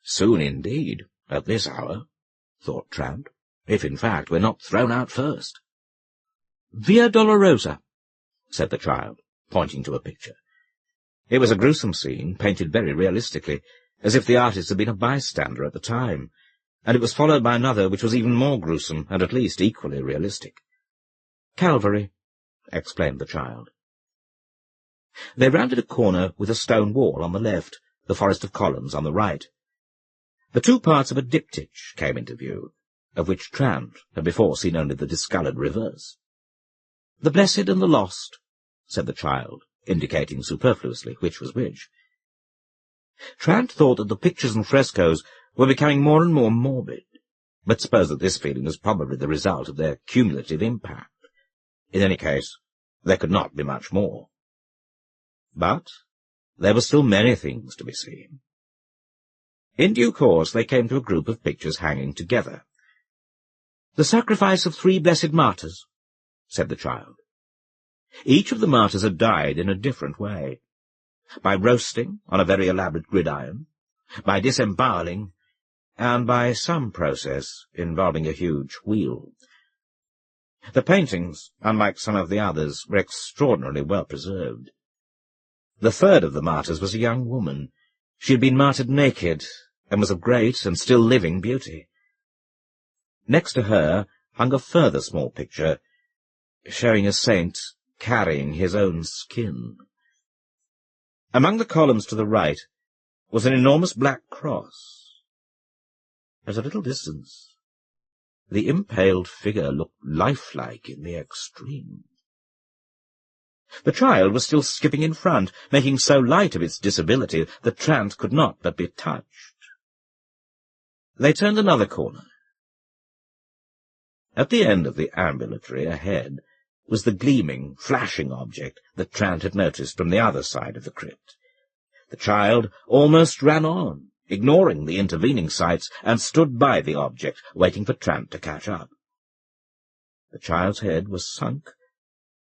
Soon indeed, at this hour, thought Trant, if in fact we're not thrown out first. "Via Dolorosa," said the child, pointing to a picture. It was a gruesome scene, painted very realistically, as if the artist had been a bystander at the time, and it was followed by another which was even more gruesome, and at least equally realistic. "Calvary," explained the child. They rounded a corner with a stone wall on the left, the forest of columns on the right. The two parts of a diptych came into view, of which Trant had before seen only the discoloured reverse. "The blessed and the lost," said the child, indicating superfluously which was which. Trant thought that the pictures and frescoes were becoming more and more morbid, but supposed that this feeling was probably the result of their cumulative impact. In any case, there could not be much more. But there were still many things to be seen. In due course they came to a group of pictures hanging together. "The sacrifice of 3 blessed martyrs," said the child. Each of the martyrs had died in a different way. by roasting on a very elaborate gridiron, by disemboweling, and by some process involving a huge wheel. The paintings, unlike some of the others, were extraordinarily well preserved. The third of the martyrs was a young woman. She had been martyred naked, and was of great and still living beauty. Next to her hung a further small picture, showing a saint carrying his own skin. Among the columns to the right was an enormous black cross. At a little distance, the impaled figure looked lifelike in the extreme. The child was still skipping in front, making so light of its disability that Trant could not but be touched. They turned another corner. At the end of the ambulatory ahead was the gleaming, flashing object that Trant had noticed from the other side of the crypt. The child almost ran on, ignoring the intervening sights, and stood by the object, waiting for Trant to catch up. The child's head was sunk,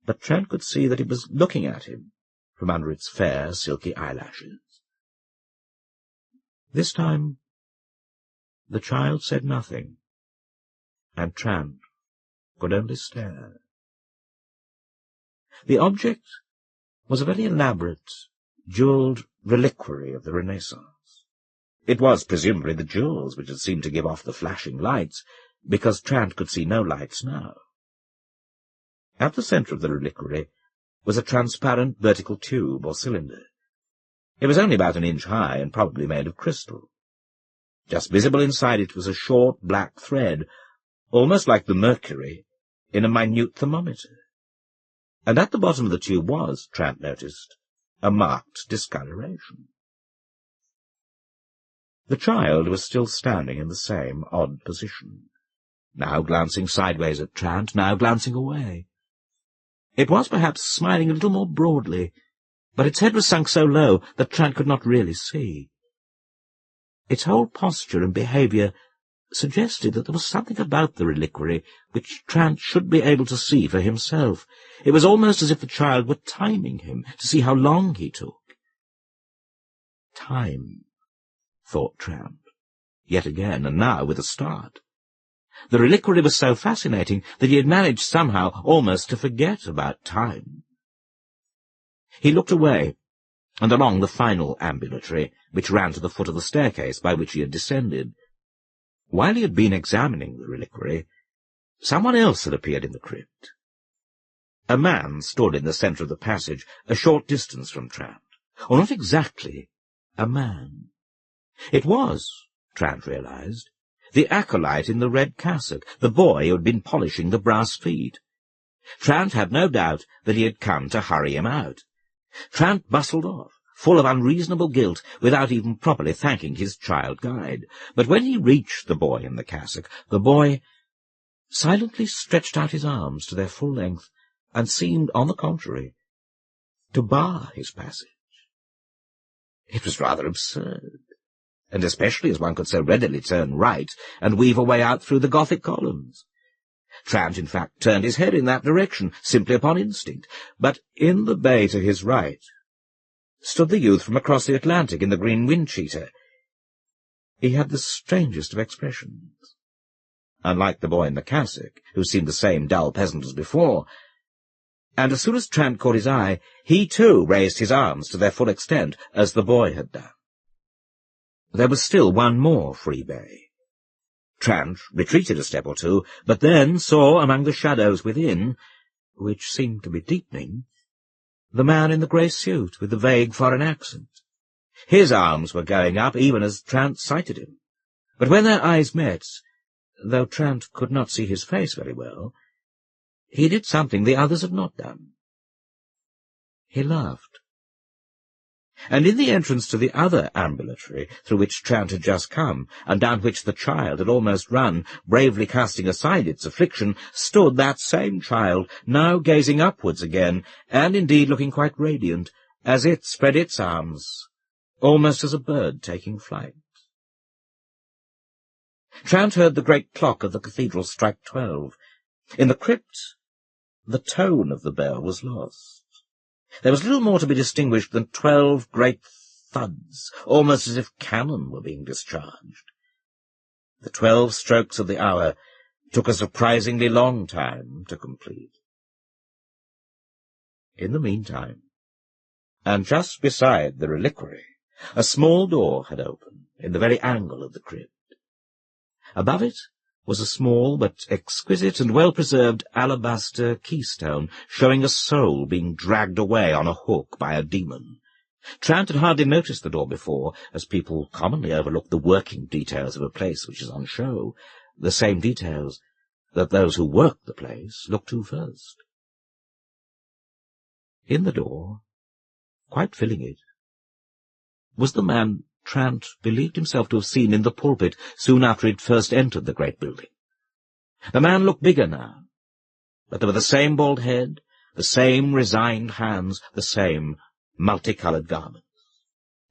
but Trant could see that it was looking at him from under its fair, silky eyelashes. This time the child said nothing, and Trant could only stare. The object was a very elaborate, jewelled reliquary of the Renaissance. It was presumably the jewels which had seemed to give off the flashing lights, because Trant could see no lights now. At the centre of the reliquary was a transparent vertical tube or cylinder. It was only about an inch high and probably made of crystal. Just visible inside it was a short black thread, almost like the mercury in a minute thermometer. And at the bottom of the tube was, Trant noticed, a marked discoloration. The child was still standing in the same odd position, now glancing sideways at Trant, now glancing away. It was perhaps smiling a little more broadly, but its head was sunk so low that Trant could not really see. Its whole posture and behaviour suggested that there was something about the reliquary which Trant should be able to see for himself. It was almost as if the child were timing him to see how long he took. Time, thought Trant, yet again, and now with a start. The reliquary was so fascinating that he had managed somehow almost to forget about time. He looked away, and along the final ambulatory, which ran to the foot of the staircase by which he had descended. While he had been examining the reliquary, someone else had appeared in the crypt. A man stood in the centre of the passage, a short distance from Trant. Or not exactly a man. It was, Trant realized, the acolyte in the red cassock, the boy who had been polishing the brass feet. Trant had no doubt that he had come to hurry him out. Trant bustled off, full of unreasonable guilt, without even properly thanking his child guide. But when he reached the boy in the cassock, the boy silently stretched out his arms to their full length, and seemed, on the contrary, to bar his passage. It was rather absurd, and especially as one could so readily turn right and weave a way out through the Gothic columns. Trant, in fact, turned his head in that direction, simply upon instinct, but in the bay to his right stood the youth from across the Atlantic in the green wind-cheater. He had the strangest of expressions. Unlike the boy in the cassock, who seemed the same dull peasant as before, and as soon as Trant caught his eye, he too raised his arms to their full extent, as the boy had done. There was still one more free bay. Trant retreated a step or two, but then saw among the shadows within, which seemed to be deepening, the man in the grey suit with the vague foreign accent. His arms were going up even as Trant sighted him, but when their eyes met, though Trant could not see his face very well, he did something the others had not done. He laughed. And in the entrance to the other ambulatory, through which Trant had just come, and down which the child had almost run, bravely casting aside its affliction, stood that same child, now gazing upwards again, and indeed looking quite radiant, as it spread its arms, almost as a bird taking flight. Trant heard the great clock of the cathedral strike 12. In the crypt, the tone of the bell was lost. There was little more to be distinguished than 12 great thuds, almost as if cannon were being discharged. The 12 strokes of the hour took a surprisingly long time to complete. In the meantime, and just beside the reliquary, a small door had opened in the very angle of the crypt. Above it was a small but exquisite and well-preserved alabaster keystone, showing a soul being dragged away on a hook by a demon. Trant had hardly noticed the door before, as people commonly overlook the working details of a place which is on show, the same details that those who work the place look to first. In the door, quite filling it, was the man Trant believed himself to have seen in the pulpit soon after he had first entered the great building. The man looked bigger now, but there were the same bald head, the same resigned hands, the same multicoloured garments.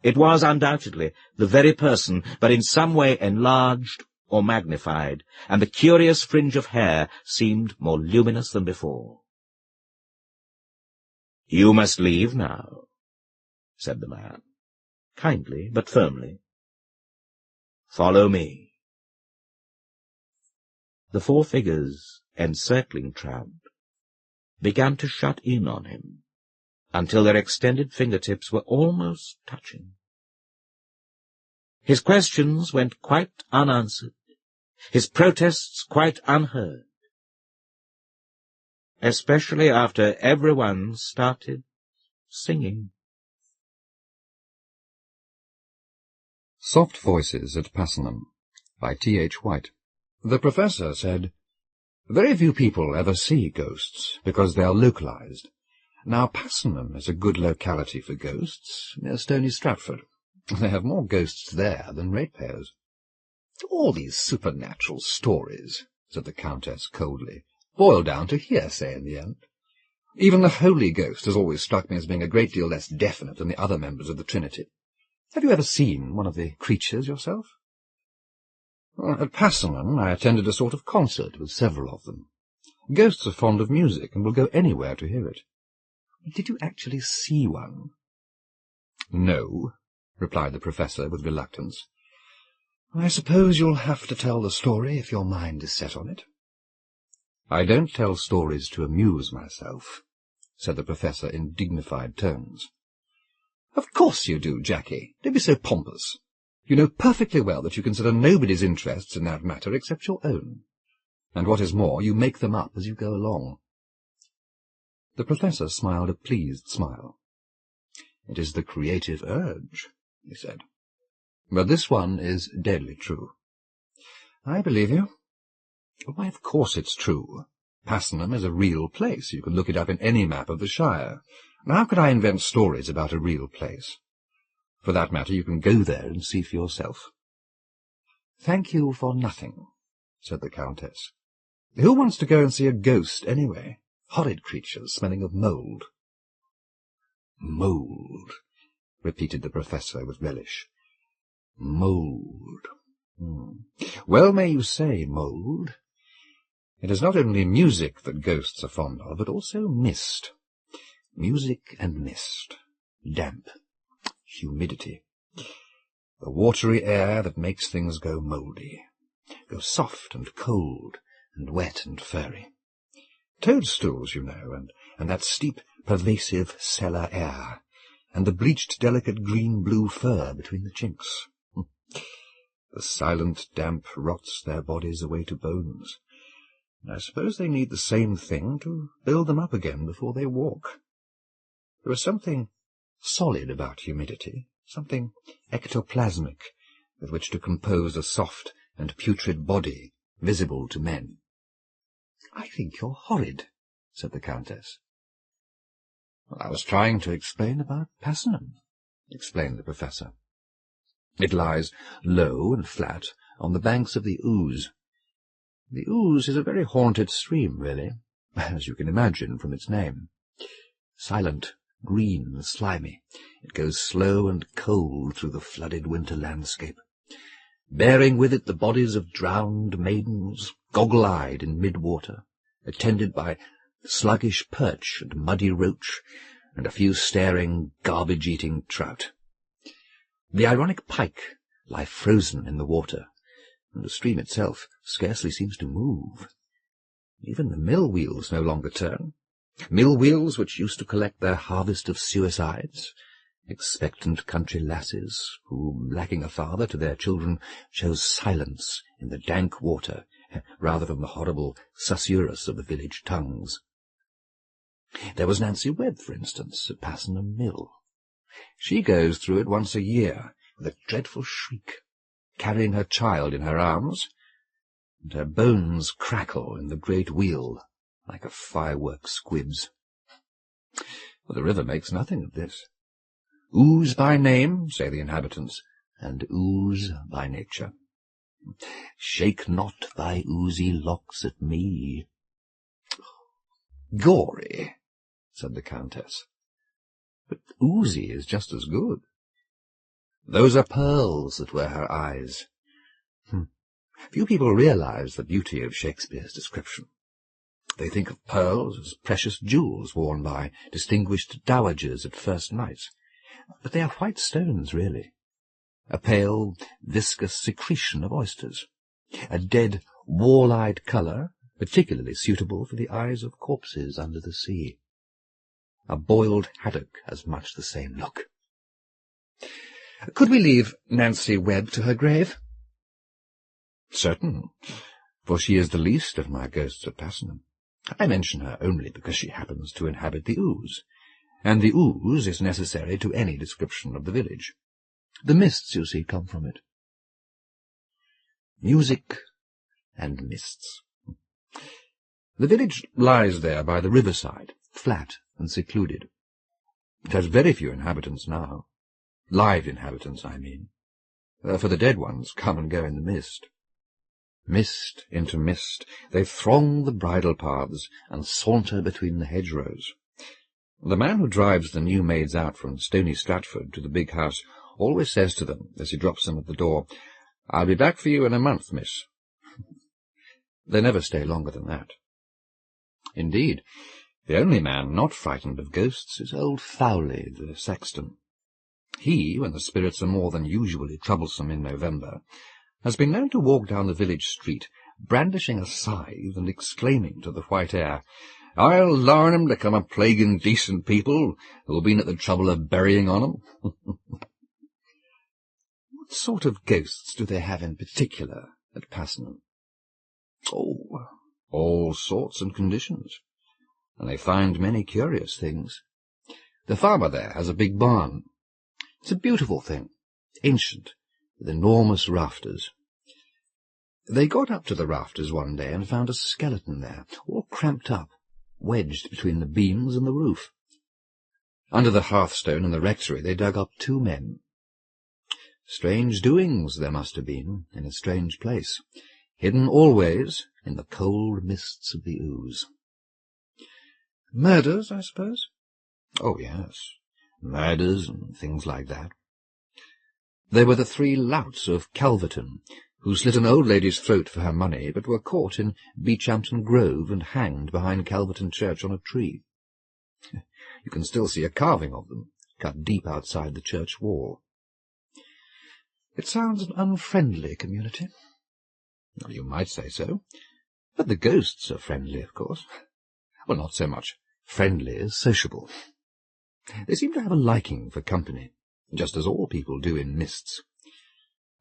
It was undoubtedly the very person, but in some way enlarged or magnified, and the curious fringe of hair seemed more luminous than before. "You must leave now," said the man, kindly but firmly. "Follow me." The 4 figures encircling Trant began to shut in on him, until their extended fingertips were almost touching. His questions went quite unanswered, his protests quite unheard, especially after everyone started singing. Soft Voices at Passenham by T.H. White. The professor said, "Very few people ever see ghosts, because they are localized. Now, Passenham is a good locality for ghosts, near Stony Stratford. They have more ghosts there than ratepayers." "All these supernatural stories," said the Countess coldly, "boil down to hearsay in the end. Even the Holy Ghost has always struck me as being a great deal less definite than the other members of the Trinity. Have you ever seen one of the creatures yourself?" "At Passenham I attended a sort of concert with several of them. Ghosts are fond of music and will go anywhere to hear it." "Did you actually see one?" "No," replied the professor with reluctance. "I suppose you'll have to tell the story if your mind is set on it." "I don't tell stories to amuse myself," said the professor in dignified tones. "Of course you do, Jackie. Don't be so pompous. You know perfectly well that you consider nobody's interests in that matter except your own. And what is more, you make them up as you go along." The professor smiled a pleased smile. "It is the creative urge," he said. "But this one is deadly true." "I believe you." "Why, of course it's true. Passenham is a real place. You can look it up in any map of the Shire. Now, how could I invent stories about a real place? For that matter, you can go there and see for yourself." "Thank you for nothing," said the Countess. "Who wants to go and see a ghost, anyway? Horrid creatures smelling of mould." "Mould," repeated the professor with relish. "Mould. Well may you say mould. It is not only music that ghosts are fond of, but also mist. Music and mist. Damp. Humidity. The watery air that makes things go mouldy. Go soft and cold and wet and furry. Toadstools, you know, and that steep, pervasive cellar air, and the bleached, delicate green-blue fur between the chinks. The silent damp rots their bodies away to bones, and I suppose they need the same thing to build them up again before they walk. There is something solid about humidity, something ectoplasmic, with which to compose a soft and putrid body visible to men." "I think you're horrid," said the Countess. "I was trying to explain about Passenham," explained the professor. "It lies low and flat on the banks of the Ouse. The Ouse is a very haunted stream, really, as you can imagine from its name. Silent, green and slimy, it goes slow and cold through the flooded winter landscape, bearing with it the bodies of drowned maidens, goggle-eyed in mid-water, attended by sluggish perch and muddy roach, and a few staring, garbage-eating trout. The ironic pike lie frozen in the water, and the stream itself scarcely seems to move. Even the mill wheels no longer turn, mill wheels which used to collect their harvest of suicides, expectant country lasses who, lacking a father to their children, chose silence in the dank water rather than the horrible susurrus of the village tongues. There was Nancy Webb, for instance, at Passenham Mill. She goes through it once a year with a dreadful shriek, carrying her child in her arms, and her bones crackle in the great wheel like a firework squibs. But the river makes nothing of this. Ooze by name, say the inhabitants, and ooze by nature. Shake not thy oozy locks at me. Gory, said the Countess. But oozy is just as good. Those are pearls that were her eyes. Few people realize the beauty of Shakespeare's description. They think of pearls as precious jewels worn by distinguished dowagers at first nights, but they are white stones, really. A pale, viscous secretion of oysters, a dead, wall-eyed colour, particularly suitable for the eyes of corpses under the sea. A boiled haddock has much the same look. Could we leave Nancy Webb to her grave? Certain, for she is the least of my ghosts at Passenham. I mention her only because she happens to inhabit the ooze, and the ooze is necessary to any description of the village. The mists, you see, come from it. Music and mists. The village lies there by the riverside, flat and secluded. It has very few inhabitants now. Live inhabitants, I mean. For the dead ones come and go in the mist. Mist into mist, they throng the bridle paths and saunter between the hedgerows. The man who drives the new maids out from Stony Stratford to the big house always says to them, as he drops them at the door, "I'll be back for you in a month, miss." They never stay longer than that. Indeed, the only man not frightened of ghosts is old Fowley, the sexton. He, when the spirits are more than usually troublesome in November, has been known to walk down the village street, brandishing a scythe and exclaiming to the white air, "I'll larn 'em to come a plaguing decent people who'll been at the trouble of burying on 'em." What sort of ghosts do they have in particular at Passenham? Oh, all sorts and conditions, and they find many curious things. The farmer there has a big barn. It's a beautiful thing, ancient, with enormous rafters. They got up to the rafters one day and found a skeleton there, all cramped up, wedged between the beams and the roof. Under the hearthstone in the rectory they dug up 2 men. Strange doings there must have been in a strange place, hidden always in the cold mists of the ooze. Murders, I suppose? Oh, yes, murders and things like that. There were the 3 louts of Calverton, who slit an old lady's throat for her money, but were caught in Beechampton Grove and hanged behind Calverton Church on a tree. You can still see a carving of them, cut deep outside the church wall. It sounds an unfriendly community. Well, you might say so, but the ghosts are friendly, of course. Well, not so much friendly as sociable. They seem to have a liking for company, just as all people do in mists.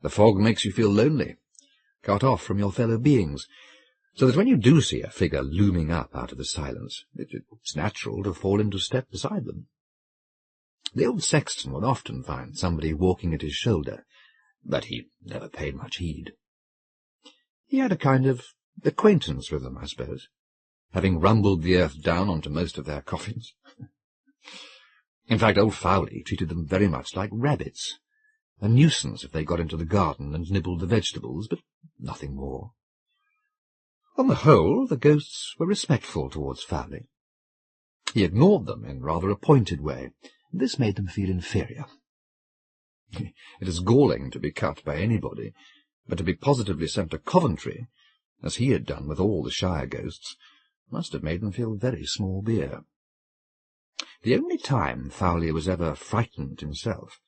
The fog makes you feel lonely, cut off from your fellow beings, so that when you do see a figure looming up out of the silence, it's natural to fall into step beside them. The old sexton would often find somebody walking at his shoulder, but he never paid much heed. He had a kind of acquaintance with them, I suppose, having rumbled the earth down onto most of their coffins. In fact, old Fowley treated them very much like rabbits, a nuisance if they got into the garden and nibbled the vegetables, but nothing more. On the whole, the ghosts were respectful towards Fowley. He ignored them in rather a pointed way, and this made them feel inferior. It is galling to be cut by anybody, but to be positively sent to Coventry, as he had done with all the shire ghosts, must have made them feel very small beer. The only time Fowley was ever frightened himself,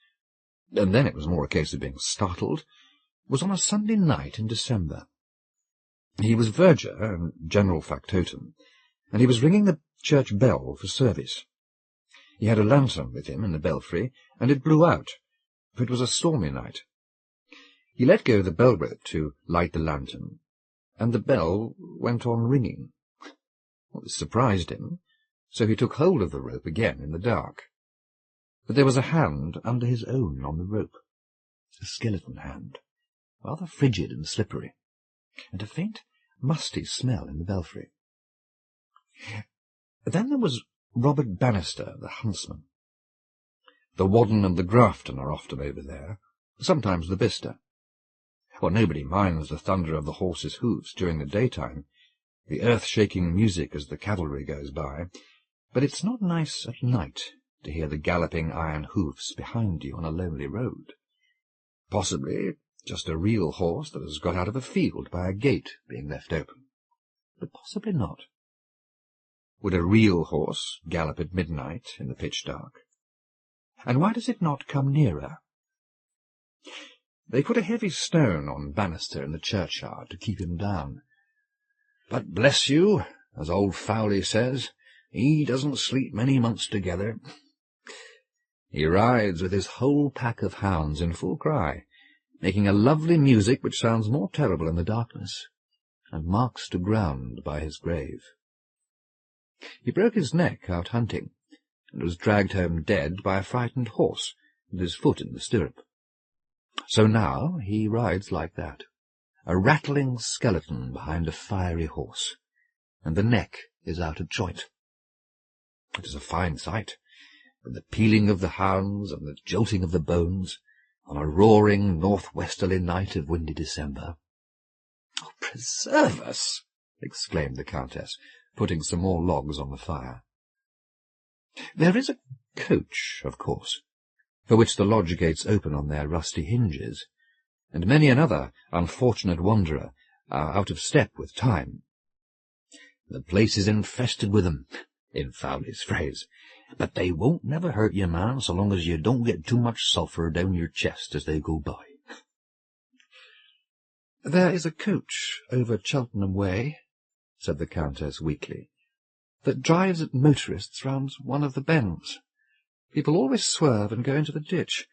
and then it was more a case of being startled, was on a Sunday night in December. He was verger and general factotum, and he was ringing the church bell for service. He had a lantern with him in the belfry, and it blew out, for it was a stormy night. He let go the bell rope to light the lantern, and the bell went on ringing. Well, this surprised him, so he took hold of the rope again in the dark. But there was a hand under his own on the rope, a skeleton hand, rather frigid and slippery, and a faint, musty smell in the belfry. Then there was Robert Bannister, the huntsman. The Wharton and the Grafton are often over there, sometimes the Bicester. Well, nobody minds the thunder of the horses' hoofs during the daytime, the earth-shaking music as the cavalry goes by, but it's not nice at night to hear the galloping iron hoofs behind you on a lonely road. Possibly just a real horse that has got out of a field by a gate being left open, but possibly not. Would a real horse gallop at midnight in the pitch dark? And why does it not come nearer? They put a heavy stone on Bannister in the churchyard to keep him down. But bless you, as old Fowley says, he doesn't sleep many months together. He rides with his whole pack of hounds in full cry, making a lovely music which sounds more terrible in the darkness, and marks to ground by his grave. He broke his neck out hunting, and was dragged home dead by a frightened horse, with his foot in the stirrup. So now he rides like that, a rattling skeleton behind a fiery horse, and the neck is out of joint. It is a fine sight, with the pealing of the hounds and the jolting of the bones, on a roaring northwesterly night of windy December. "Oh, preserve us!" exclaimed the Countess, putting some more logs on the fire. There is a coach, of course, for which the lodge gates open on their rusty hinges, and many another unfortunate wanderer are out of step with time. The place is infested with 'em, in Fowley's phrase, but they won't never hurt you, man, so long as you don't get too much sulphur down your chest as they go by. There is a coach over Cheltenham Way, said the Countess weakly, that drives at motorists round one of the bends. People always swerve and go into the ditch,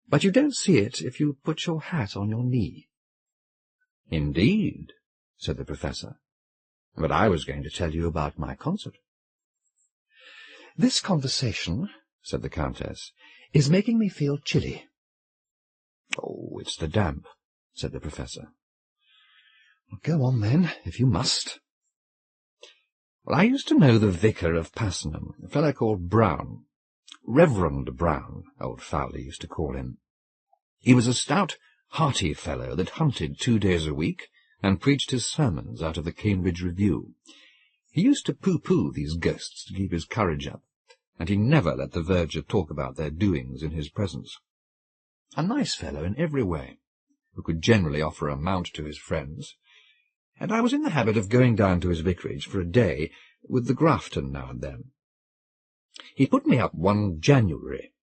but you don't see it if you put your hat on your knee. Indeed, said the Professor, but I was going to tell you about my concert. This conversation, said the Countess, is making me feel chilly. Oh, it's the damp, said the Professor. Go on, then, if you must. Well, I used to know the vicar of Passenham, a fellow called Brown. Reverend Brown, old Fowley used to call him. He was a stout, hearty fellow that hunted 2 days a week and preached his sermons out of the Cambridge Review. He used to pooh-pooh these ghosts to keep his courage up, and he never let the verger talk about their doings in his presence. A nice fellow in every way, who could generally offer a mount to his friends, and I was in the habit of going down to his vicarage for a day with the Grafton now and then. He put me up one January,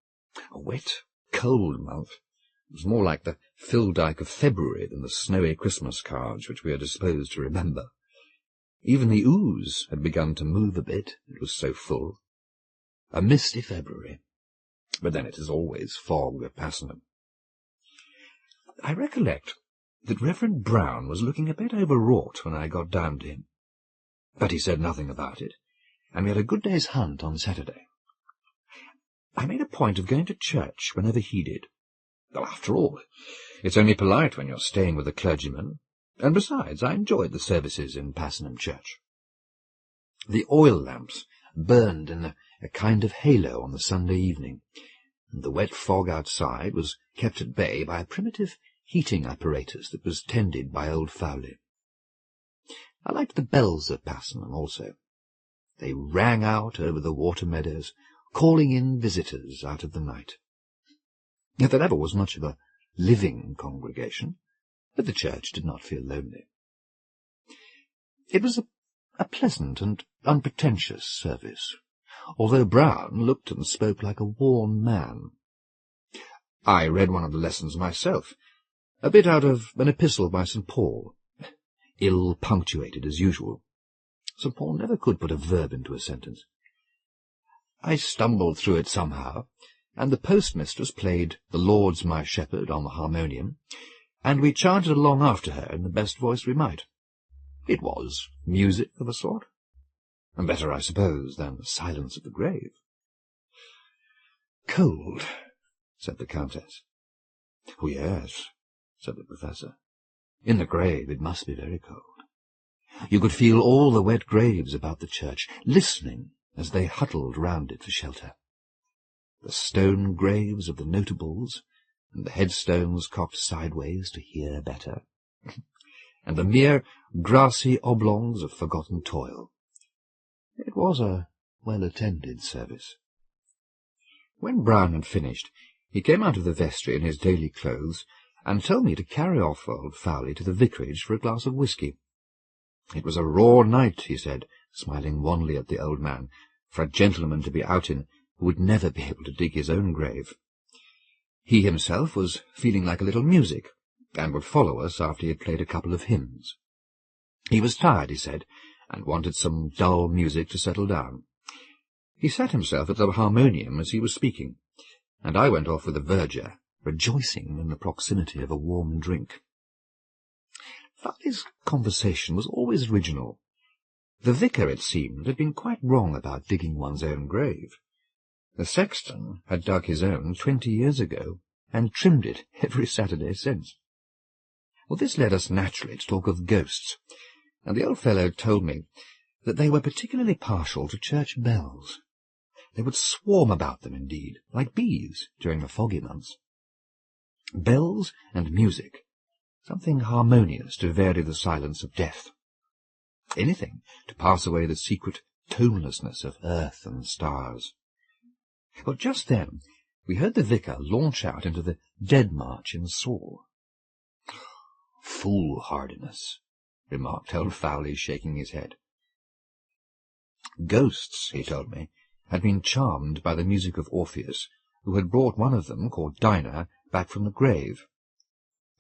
a wet, cold month. It was more like the Phildyke of February than the snowy Christmas cards which we are disposed to remember. Even the ooze had begun to move a bit, it was so full. A misty February, but then it is always fog at Passenham. I recollect that Reverend Brown was looking a bit overwrought when I got down to him, but he said nothing about it, and we had a good day's hunt on Saturday. I made a point of going to church whenever he did. Well, after all, it's only polite when you're staying with a clergyman, and besides, I enjoyed the services in Passenham Church. The oil lamps burned in a kind of halo on the Sunday evening, and the wet fog outside was kept at bay by a primitive heating apparatus that was tended by old Fowley. I liked the bells at Passenham also. They rang out over the water meadows, calling in visitors out of the night. Yet there never was much of a living congregation, but the church did not feel lonely. It was a pleasant and unpretentious service, although Brown looked and spoke like a worn man. I read one of the lessons myself, a bit out of an epistle by St. Paul, ill punctuated as usual. St. Paul never could put a verb into a sentence. I stumbled through it somehow, and the postmistress played The Lord's My Shepherd on the harmonium, and we chanted along after her in the best voice we might. It was music of a sort, and better, I suppose, than the silence of the grave. "Cold," said the Countess. "Oh, yes," said the Professor. "In the grave it must be very cold. You could feel all the wet graves about the church, listening as they huddled round it for shelter. The stone graves of the notables, and the headstones cocked sideways to hear better, and the mere grassy oblongs of forgotten toil. It was a well-attended service." When Brown had finished, he came out of the vestry in his daily clothes, and told me to carry off old Fowley to the vicarage for a glass of whisky. It was a raw night, he said, smiling wanly at the old man, for a gentleman to be out in who would never be able to dig his own grave. He himself was feeling like a little music, and would follow us after he had played a couple of hymns. He was tired, he said, and wanted some dull music to settle down. He sat himself at the harmonium as he was speaking, and I went off with the verger, rejoicing in the proximity of a warm drink. Fowley's conversation was always original. The vicar, it seemed, had been quite wrong about digging one's own grave. The sexton had dug his own 20 years ago, and trimmed it every Saturday since. Well, this led us naturally to talk of ghosts, and the old fellow told me that they were particularly partial to church bells. They would swarm about them, indeed, like bees during the foggy months. Bells and music, something harmonious to vary the silence of death. Anything to pass away the secret tonelessness of earth and stars. Well, just then we heard the vicar launch out into the Dead March in Saul. "Foolhardiness," remarked old Fowley, shaking his head. Ghosts, he told me, had been charmed by the music of Orpheus, who had brought one of them, called Dinah, back from the grave.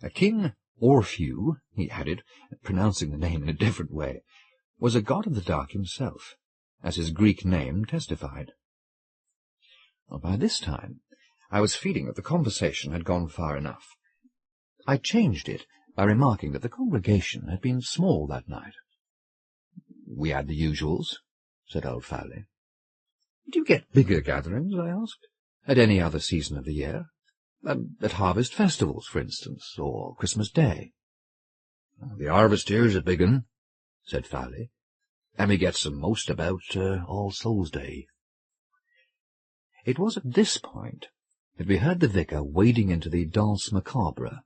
A King Orphew, he added, pronouncing the name in a different way, was a god of the dark himself, as his Greek name testified. Well, by this time I was feeling that the conversation had gone far enough. I changed it by remarking that the congregation had been small that night. "We had the usuals," said old Fowley. "Do you get bigger gatherings?" I asked. "At any other season of the year? At harvest festivals, for instance, or Christmas Day?" "The harvest here's a big un," said Fowley, "and we gets them most about All Souls' Day." It was at this point that we heard the vicar wading into the Danse Macabre.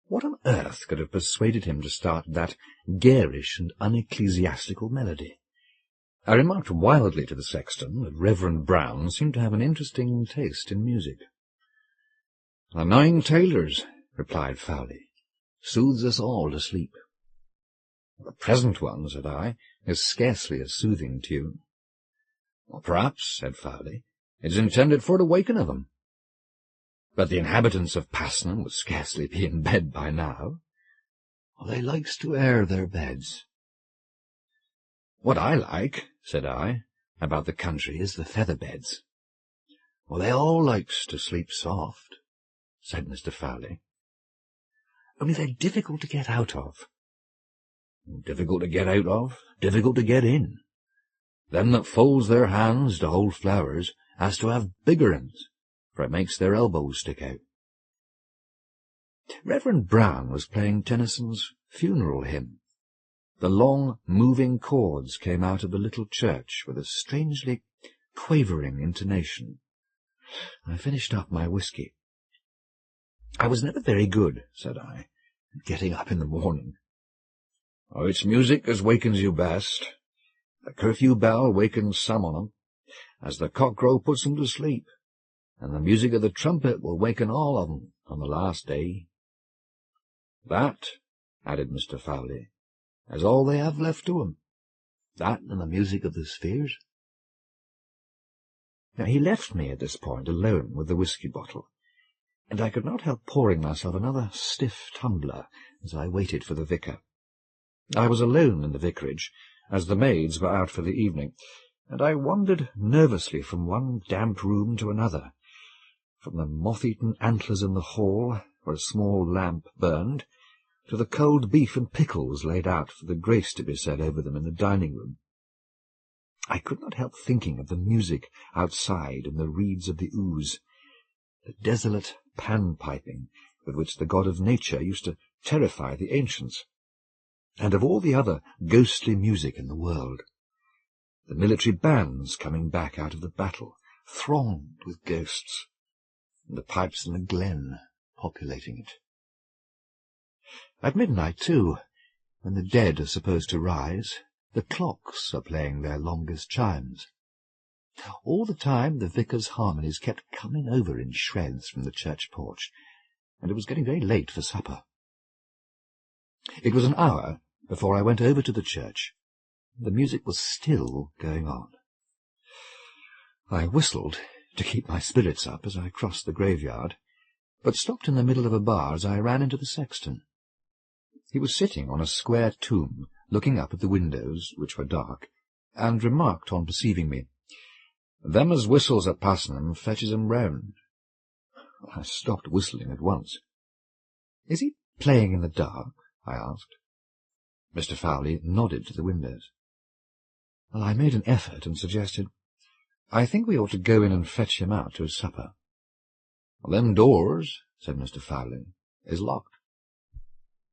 What on earth could have persuaded him to start that garish and unecclesiastical melody? I remarked wildly to the sexton that Reverend Brown seemed to have an interesting taste in music. "The 9 Tailors," replied Fowley, "soothes us all to sleep." "The present one," said I, "is scarcely a soothing tune." "Well, perhaps," said Fowley, "it's intended for the waking of them. But the inhabitants of Passnham would scarcely be in bed by now." "Well, they likes to air their beds." "What I like," said I, "about the country is the feather beds." "Well, they all likes to sleep soft," said Mr. Fowley. "Only they're difficult to get out of." "Difficult to get out of, difficult to get in. Them that folds their hands to hold flowers has to have bigger uns, for it makes their elbows stick out." Reverend Brown was playing Tennyson's funeral hymn. The long, moving chords came out of the little church with a strangely quavering intonation. I finished up my whisky. "I was never very good," said I, "at getting up in the morning." "Oh, it's music as wakens you best. The curfew bell wakens some on 'em, as the cockcrow puts 'em to sleep, and the music of the trumpet will waken all of 'em on the last day." "That," added Mr. Fowley, "is all they have left to 'em. That and the music of the spheres." Now, he left me at this point alone with the whisky bottle, and I could not help pouring myself another stiff tumbler as I waited for the vicar. I was alone in the vicarage, as the maids were out for the evening, and I wandered nervously from one damp room to another, from the moth-eaten antlers in the hall, where a small lamp burned, to the cold beef and pickles laid out for the grace to be said over them in the dining-room. I could not help thinking of the music outside in the reeds of the Ouse, the desolate pan-piping with which the god of nature used to terrify the ancients, and of all the other ghostly music in the world, the military bands coming back out of the battle, thronged with ghosts, and the pipes in the glen populating it. At midnight, too, when the dead are supposed to rise, the clocks are playing their longest chimes. All the time the vicar's harmonies kept coming over in shreds from the church porch, and it was getting very late for supper. It was an hour before I went over to the church. The music was still going on. I whistled to keep my spirits up as I crossed the graveyard, but stopped in the middle of a bar as I ran into the sexton. He was sitting on a square tomb, looking up at the windows, which were dark, and remarked on perceiving me, "Them as whistles at Passenham fetches 'em round." I stopped whistling at once. "Is he playing in the dark?" I asked. Mr. Fowley nodded to the windows. Well, I made an effort and suggested, "I think we ought to go in and fetch him out to his supper." "Them doors," said Mr. Fowley, "is locked."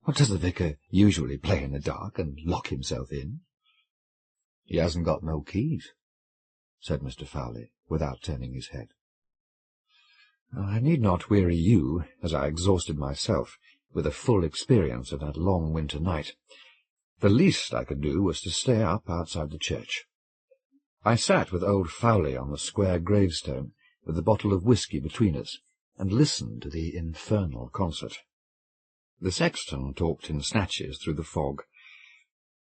"What, does the vicar usually play in the dark and lock himself in?" "He hasn't got no keys," said Mr. Fowley, without turning his head. I need not weary you, as I exhausted myself with a full experience of that long winter night. The least I could do was to stay up outside the church. I sat with old Fowley on the square gravestone, with the bottle of whisky between us, and listened to the infernal concert. The sexton talked in snatches through the fog.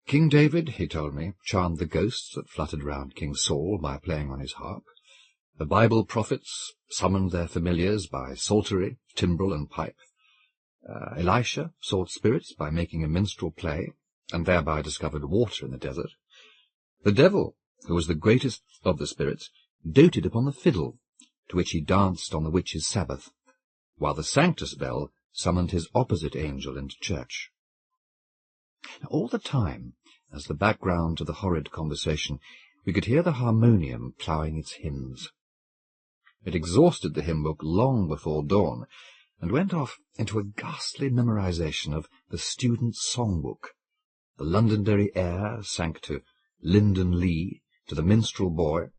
King David, he told me, charmed the ghosts that fluttered round King Saul by playing on his harp. The Bible prophets summoned their familiars by psaltery, timbrel, and pipe. Elisha sought spirits by making a minstrel play, and thereby discovered water in the desert. The devil, who was the greatest of the spirits, doted upon the fiddle, to which he danced on the witches' Sabbath, while the Sanctus bell summoned his opposite angel into church. All the time, as the background to the horrid conversation, we could hear the harmonium ploughing its hymns. It exhausted the hymn book long before dawn, and went off into a ghastly memorization of the student's songbook. The Londonderry air sank to Linden Lee, to the Minstrel Boy.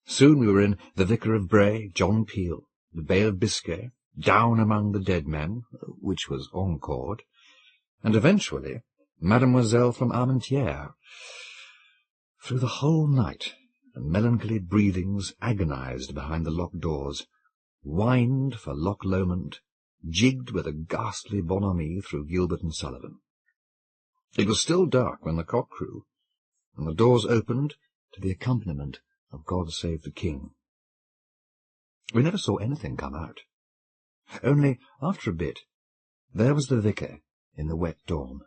Soon we were in The Vicar of Bray, John Peel, The Bay of Biscay, Down Among the Dead Men, which was encored, and eventually Mademoiselle from Armentières. Through the whole night, the melancholy breathings agonized behind the locked doors, whined for Loch Lomond, jigged with a ghastly bonhomie through Gilbert and Sullivan. It was still dark when the cock crew, and the doors opened to the accompaniment of God Save the King. We never saw anything come out. Only, after a bit, there was the vicar in the wet dawn,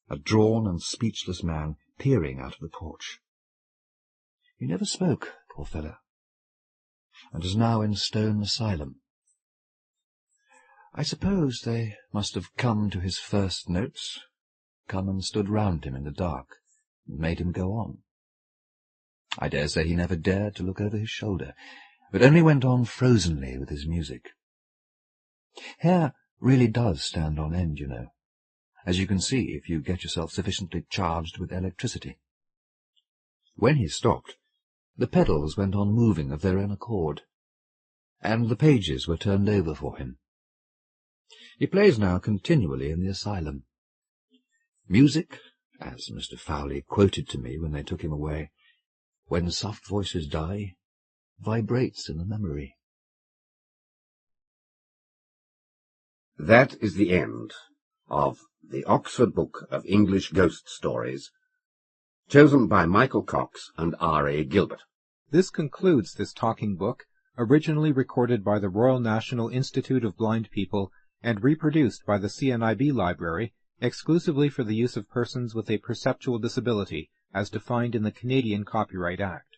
a drawn and speechless man peering out of the porch. He never spoke, poor fellow, and is now in Stone Asylum. I suppose they must have come to his first notes, come and stood round him in the dark, and made him go on. I dare say he never dared to look over his shoulder, but only went on frozenly with his music. Hair really does stand on end, you know, as you can see if you get yourself sufficiently charged with electricity. When he stopped, the pedals went on moving of their own accord, and the pages were turned over for him. He plays now continually in the asylum. Music, as Mr. Fowley quoted to me when they took him away, when soft voices die, vibrates in the memory. That is the end of the Oxford Book of English Ghost Stories, chosen by Michael Cox and R.A. Gilbert. This concludes this talking book, originally recorded by the Royal National Institute of Blind People and reproduced by the CNIB Library exclusively for the use of persons with a perceptual disability, as defined in the Canadian Copyright Act.